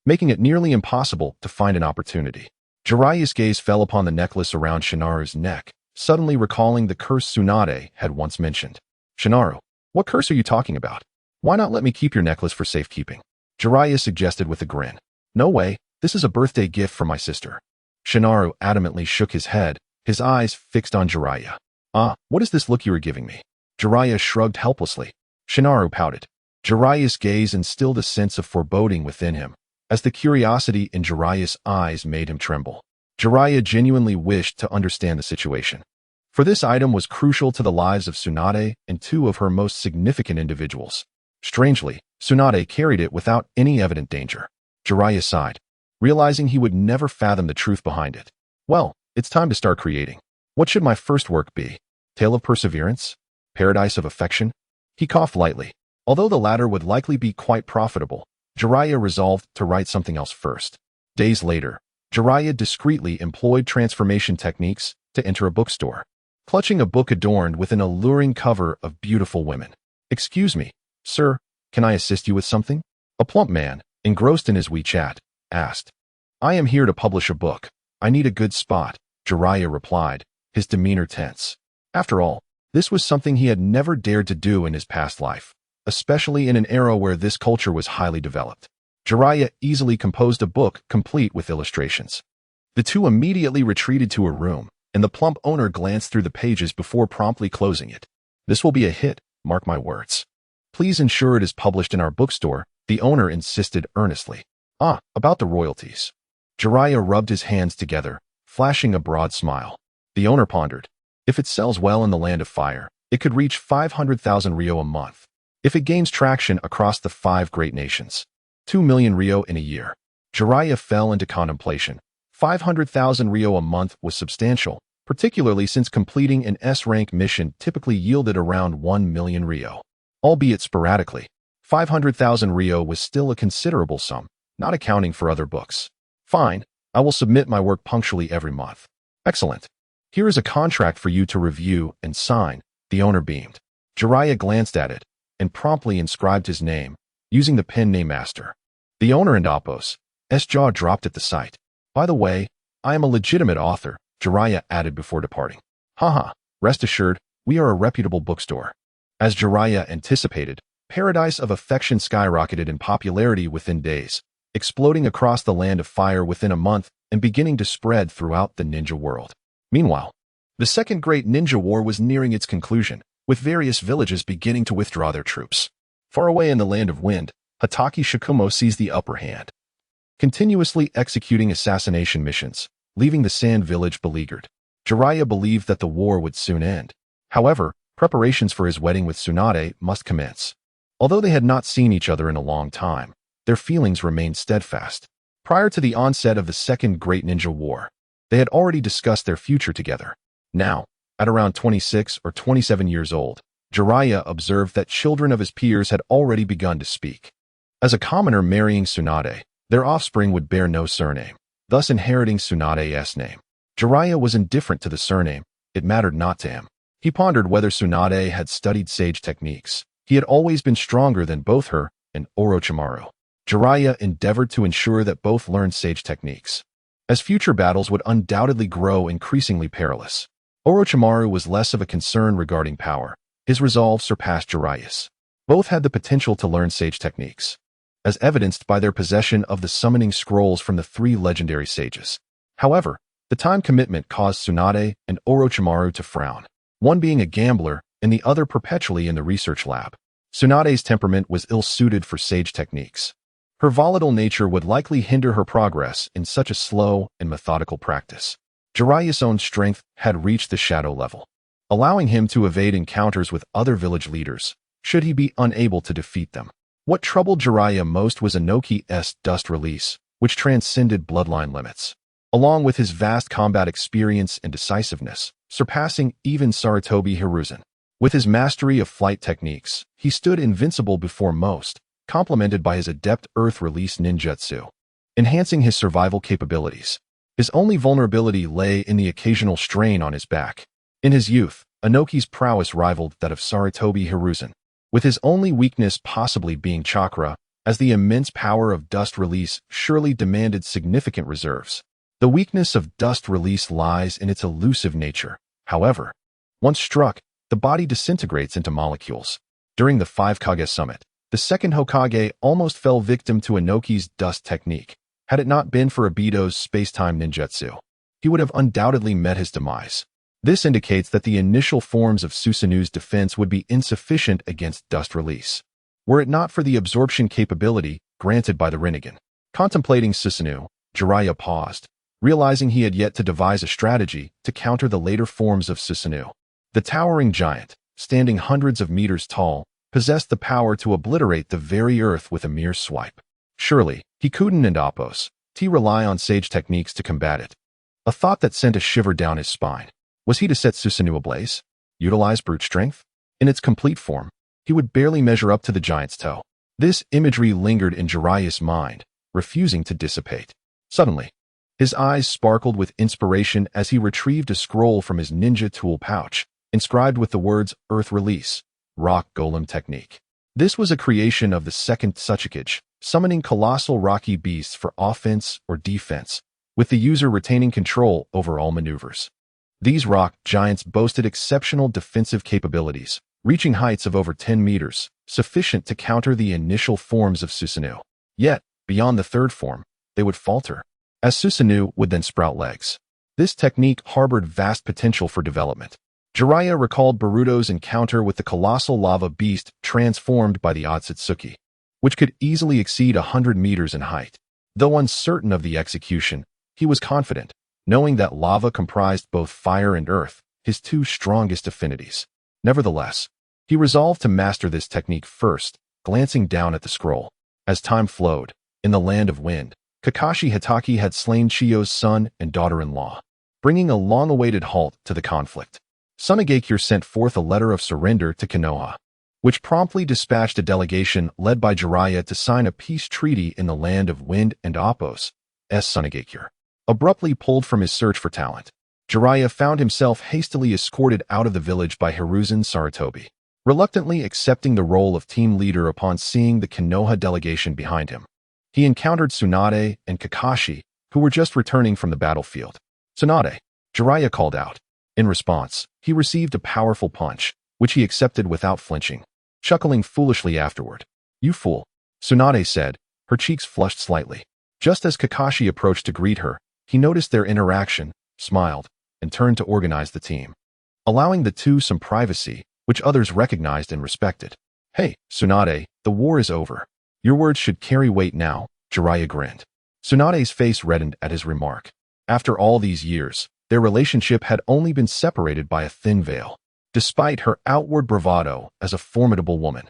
making it nearly impossible to find an opportunity. Jiraiya's gaze fell upon the necklace around Shinaru's neck, suddenly recalling the curse Tsunade had once mentioned. Shinaru, what curse are you talking about? Why not let me keep your necklace for safekeeping? Jiraiya suggested with a grin. No way, this is a birthday gift from my sister. Shinaru adamantly shook his head, his eyes fixed on Jiraiya. What is this look you are giving me? Jiraiya shrugged helplessly. Shinaru pouted. Jiraiya's gaze instilled a sense of foreboding within him, as the curiosity in Jiraiya's eyes made him tremble. Jiraiya genuinely wished to understand the situation, for this item was crucial to the lives of Tsunade and two of her most significant individuals. Strangely, Tsunade carried it without any evident danger. Jiraiya sighed, realizing he would never fathom the truth behind it. Well, it's time to start creating. What should my first work be? Tale of Perseverance? Paradise of Affection? He coughed lightly. Although the latter would likely be quite profitable, Jiraiya resolved to write something else first. Days later, Jiraiya discreetly employed transformation techniques to enter a bookstore, clutching a book adorned with an alluring cover of beautiful women. Excuse me, sir, can I assist you with something? A plump man, engrossed in his WeChat, asked. I am here to publish a book. I need a good spot, Jiraiya replied, his demeanor tense. After all, this was something he had never dared to do in his past life, especially in an era where this culture was highly developed. Jiraiya easily composed a book complete with illustrations. The two immediately retreated to a room, and the plump owner glanced through the pages before promptly closing it. This will be a hit, mark my words. Please ensure it is published in our bookstore, the owner insisted earnestly. About the royalties. Jiraiya rubbed his hands together, flashing a broad smile. The owner pondered. If it sells well in the Land of Fire, it could reach 500,000 Ryo a month. If it gains traction across the 5 great nations, 2 million Ryo in a year. Jiraiya fell into contemplation. 500,000 Ryo a month was substantial, particularly since completing an S-rank mission typically yielded around 1 million Ryo. Albeit sporadically, 500,000 Ryo was still a considerable sum, not accounting for other books. Fine, I will submit my work punctually every month. Excellent. Here is a contract for you to review and sign, the owner beamed. Jiraiya glanced at it and promptly inscribed his name, using the pen name master. The owner and Apos' jaw dropped at the sight. By the way, I am a legitimate author, Jiraiya added before departing. Haha, rest assured, we are a reputable bookstore. As Jiraiya anticipated, Paradise of Affection skyrocketed in popularity within days, exploding across the Land of Fire within a month and beginning to spread throughout the ninja world. Meanwhile, the Second Great Ninja War was nearing its conclusion, with various villages beginning to withdraw their troops. Far away in the Land of Wind, Hatake Sakumo seized the upper hand, continuously executing assassination missions, leaving the Sand Village beleaguered. Jiraiya believed that the war would soon end. However, preparations for his wedding with Tsunade must commence. Although they had not seen each other in a long time, their feelings remained steadfast. Prior to the onset of the Second Great Ninja War, they had already discussed their future together. Now, at around 26 or 27 years old, Jiraiya observed that children of his peers had already begun to speak. As a commoner marrying Tsunade, their offspring would bear no surname, thus inheriting Tsunade's name. Jiraiya was indifferent to the surname, it mattered not to him. He pondered whether Tsunade had studied sage techniques. He had always been stronger than both her and Orochimaru. Jiraiya endeavored to ensure that both learned sage techniques, as future battles would undoubtedly grow increasingly perilous. Orochimaru was less of a concern regarding power. His resolve surpassed Jiraiya's. Both had the potential to learn sage techniques. as evidenced by their possession of the summoning scrolls from the three legendary sages. However, the time commitment caused Tsunade and Orochimaru to frown, one being a gambler and the other perpetually in the research lab. Tsunade's temperament was ill-suited for sage techniques. Her volatile nature would likely hinder her progress in such a slow and methodical practice. Jiraiya's own strength had reached the shadow level, allowing him to evade encounters with other village leaders, should he be unable to defeat them. What troubled Jiraiya most was Inoki's dust release, which transcended bloodline limits. Along with his vast combat experience and decisiveness, surpassing even Sarutobi Hiruzen. With his mastery of flight techniques, he stood invincible before most, complemented by his adept earth release ninjutsu, enhancing his survival capabilities. His only vulnerability lay in the occasional strain on his back. In his youth, Inoki's prowess rivaled that of Sarutobi Hiruzen, with his only weakness possibly being chakra, as the immense power of dust release surely demanded significant reserves. The weakness of dust release lies in its elusive nature. However, once struck, the body disintegrates into molecules. During the Five Kage Summit, the Second Hokage almost fell victim to Inoki's dust technique. Had it not been for Ibido's space-time ninjutsu, he would have undoubtedly met his demise. This indicates that the initial forms of Susanu's defense would be insufficient against dust release, were it not for the absorption capability granted by the Rinnegan. Contemplating Susanoo, Jiraiya paused, realizing he had yet to devise a strategy to counter the later forms of Susanoo. The towering giant, standing hundreds of meters tall, possessed the power to obliterate the very earth with a mere swipe. Surely, he couldn't and Appos, rely on sage techniques to combat it. A thought that sent a shiver down his spine. Was he to set Susanoo ablaze? Utilize brute strength? In its complete form, he would barely measure up to the giant's toe. This imagery lingered in Jiraiya's mind, refusing to dissipate. Suddenly, his eyes sparkled with inspiration as he retrieved a scroll from his ninja tool pouch, inscribed with the words Earth Release, Rock Golem Technique. This was a creation of the Second Hokage, summoning colossal rocky beasts for offense or defense, with the user retaining control over all maneuvers. These rock giants boasted exceptional defensive capabilities, reaching heights of over 10 meters, sufficient to counter the initial forms of Susanoo. Yet, beyond the third form, they would falter, as Susanoo would then sprout legs. This technique harbored vast potential for development. Jiraiya recalled Boruto's encounter with the colossal lava beast transformed by the Otsutsuki, which could easily exceed 100 meters in height. Though uncertain of the execution, he was confident, knowing that lava comprised both fire and earth, his two strongest affinities. Nevertheless, he resolved to master this technique first, glancing down at the scroll. As time flowed, in the land of wind, Kakashi Hatake had slain Chiyo's son and daughter-in-law, bringing a long-awaited halt to the conflict. Sunagakure sent forth a letter of surrender to Konoha, which promptly dispatched a delegation led by Jiraiya to sign a peace treaty in the land of wind and Appos. Sunagakure, abruptly pulled from his search for talent, Jiraiya found himself hastily escorted out of the village by Hiruzen Sarutobi, reluctantly accepting the role of team leader upon seeing the Konoha delegation behind him. He encountered Tsunade and Kakashi, who were just returning from the battlefield. "Tsunade," Jiraiya called out. In response, he received a powerful punch, which he accepted without flinching, chuckling foolishly afterward. "You fool," Tsunade said, her cheeks flushed slightly. Just as Kakashi approached to greet her, he noticed their interaction, smiled, and turned to organize the team, allowing the two some privacy, which others recognized and respected. "Hey, Tsunade, the war is over. Your words should carry weight now," Jiraiya grinned. Tsunade's face reddened at his remark. After all these years, their relationship had only been separated by a thin veil. Despite her outward bravado as a formidable woman,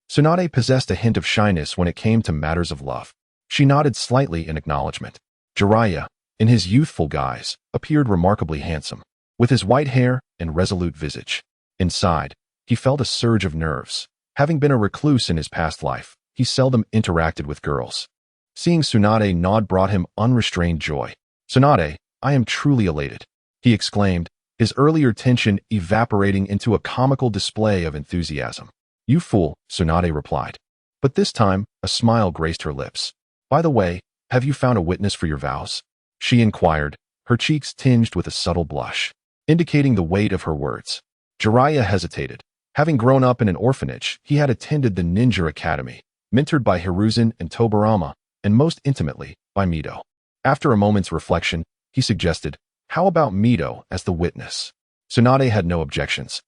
Tsunade possessed a hint of shyness when it came to matters of love. She nodded slightly in acknowledgement. Jiraiya, in his youthful guise, appeared remarkably handsome, with his white hair and resolute visage. Inside, he felt a surge of nerves. Having been a recluse in his past life, he seldom interacted with girls. Seeing Tsunade nod brought him unrestrained joy. "Tsunade, I am truly elated," he exclaimed, his earlier tension evaporating into a comical display of enthusiasm. "You fool," Tsunade replied. But this time, a smile graced her lips. "By the way, have you found a witness for your vows?" she inquired, her cheeks tinged with a subtle blush, indicating the weight of her words. Jiraiya hesitated. Having grown up in an orphanage, he had attended the ninja academy, mentored by Hiruzen and Tobirama, and most intimately by Mito. After a moment's reflection, he suggested, "How about Mito as the witness?" Tsunade had no objections,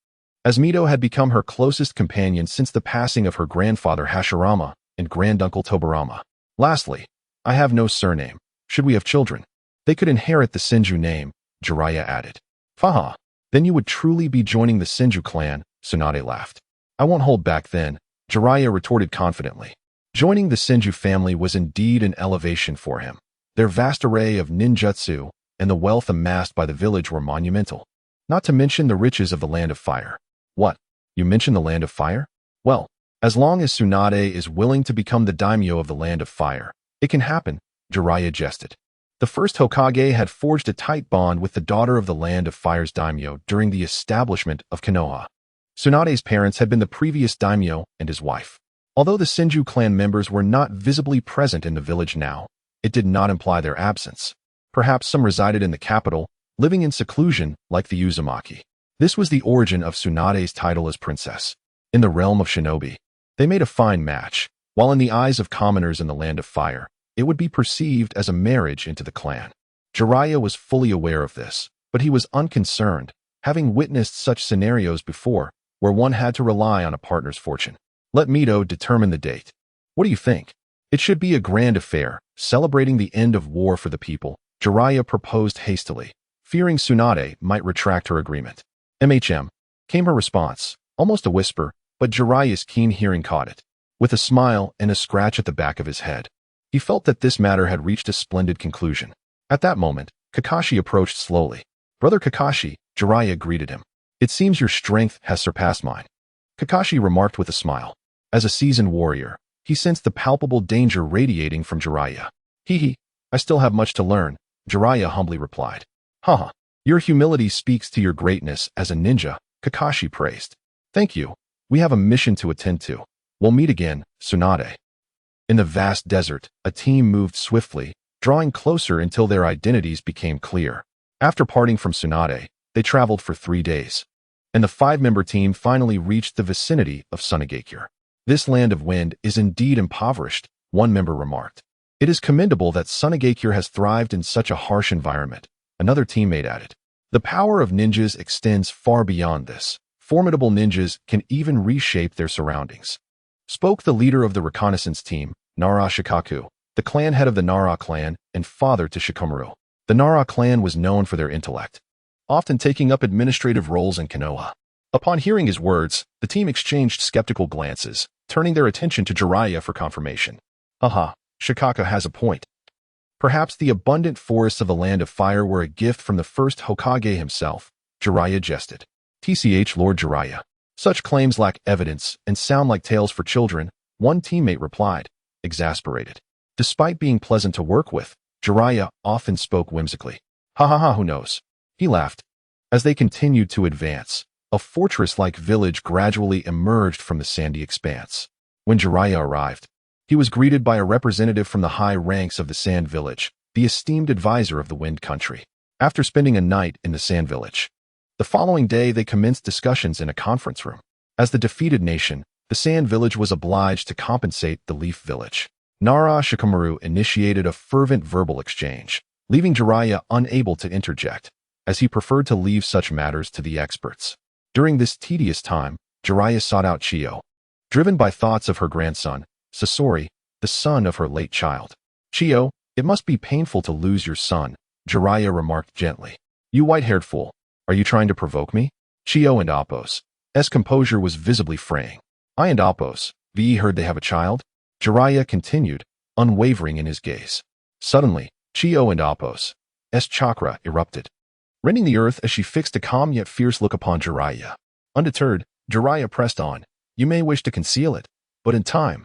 as Mito had become her closest companion since the passing of her grandfather Hashirama and granduncle Tobirama. Lastly, I have no surname. Should we have children, they could inherit the Senju name, Jiraiya added. Haha, then you would truly be joining the Senju clan, Tsunade laughed. I won't hold back then, Jiraiya retorted confidently. Joining the Senju family was indeed an elevation for him. Their vast array of ninjutsu and the wealth amassed by the village were monumental. Not to mention the riches of the Land of Fire. What? You mentioned the Land of Fire? Well, as long as Tsunade is willing to become the daimyo of the Land of Fire, it can happen, Jiraiya jested. The First Hokage had forged a tight bond with the daughter of the Land of Fire's daimyo during the establishment of Konoha. Tsunade's parents had been the previous daimyo and his wife. Although the Senju clan members were not visibly present in the village now, it did not imply their absence. Perhaps some resided in the capital, living in seclusion like the Uzumaki. This was the origin of Tsunade's title as princess. In the realm of shinobi, they made a fine match, while in the eyes of commoners in the Land of Fire, it would be perceived as a marriage into the clan. Jiraiya was fully aware of this, but he was unconcerned, having witnessed such scenarios before, where one had to rely on a partner's fortune. Let Mito determine the date. What do you think? It should be a grand affair, celebrating the end of war for the people, Jiraiya proposed hastily, fearing Tsunade might retract her agreement. Came her response, almost a whisper, but Jiraiya's keen hearing caught it. With a smile and a scratch at the back of his head, he felt that this matter had reached a splendid conclusion. At that moment, Kakashi approached slowly. "Brother Kakashi," Jiraiya greeted him. "It seems your strength has surpassed mine." Kakashi remarked with a smile. As a seasoned warrior, he sensed the palpable danger radiating from Jiraiya. I still have much to learn," Jiraiya humbly replied. "Haha, your humility speaks to your greatness as a ninja," Kakashi praised. "Thank you. We have a mission to attend to. We'll meet again, Tsunade." In the vast desert, a team moved swiftly, drawing closer until their identities became clear. After parting from Tsunade, they traveled for 3 days, and the 5-member team finally reached the vicinity of Sunagakure. "This land of wind is indeed impoverished," one member remarked. "It is commendable that Sunagakure has thrived in such a harsh environment," another teammate added. "The power of ninjas extends far beyond this. Formidable ninjas can even reshape their surroundings," spoke the leader of the reconnaissance team, Nara Shikaku, the clan head of the Nara clan and father to Shikamaru. The Nara clan was known for their intellect, often taking up administrative roles in Konoha. Upon hearing his words, the team exchanged skeptical glances, turning their attention to Jiraiya for confirmation. "Haha, Shikaka has a point. Perhaps the abundant forests of the Land of Fire were a gift from the First Hokage himself," Jiraiya jested. Lord Jiraiya. "Such claims lack evidence and sound like tales for children," one teammate replied, exasperated. Despite being pleasant to work with, Jiraiya often spoke whimsically. Who knows?" He laughed. As they continued to advance, a fortress-like village gradually emerged from the sandy expanse. When Jiraiya arrived, he was greeted by a representative from the high ranks of the Sand Village, the esteemed advisor of the Wind Country. After spending a night in the Sand Village, the following day they commenced discussions in a conference room. As the defeated nation, the Sand Village was obliged to compensate the Leaf Village. Nara Shikamaru initiated a fervent verbal exchange, leaving Jiraiya unable to interject, as he preferred to leave such matters to the experts. During this tedious time, Jiraiya sought out Chiyo, driven by thoughts of her grandson, Sasori, the son of her late child. "Chiyo, it must be painful to lose your son," Jiraiya remarked gently. "You white-haired fool, are you trying to provoke me?" Chiyo and Appo's composure was visibly fraying. "I and Appo's heard they have a child?" Jiraiya continued, unwavering in his gaze. Suddenly, Chiyo and Appo's chakra erupted, rending the earth as she fixed a calm yet fierce look upon Jiraiya. Undeterred, Jiraiya pressed on. "You may wish to conceal it, but in time,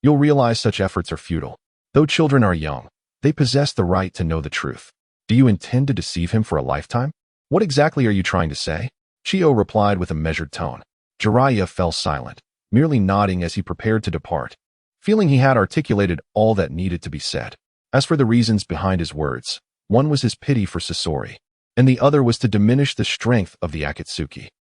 you'll realize such efforts are futile. Though children are young, they possess the right to know the truth. Do you intend to deceive him for a lifetime? What exactly are you trying to say?" Chiyo replied with a measured tone. Jiraiya fell silent, merely nodding as he prepared to depart, feeling he had articulated all that needed to be said. As for the reasons behind his words, one was his pity for Sasori, and the other was to diminish the strength of the Akatsuki.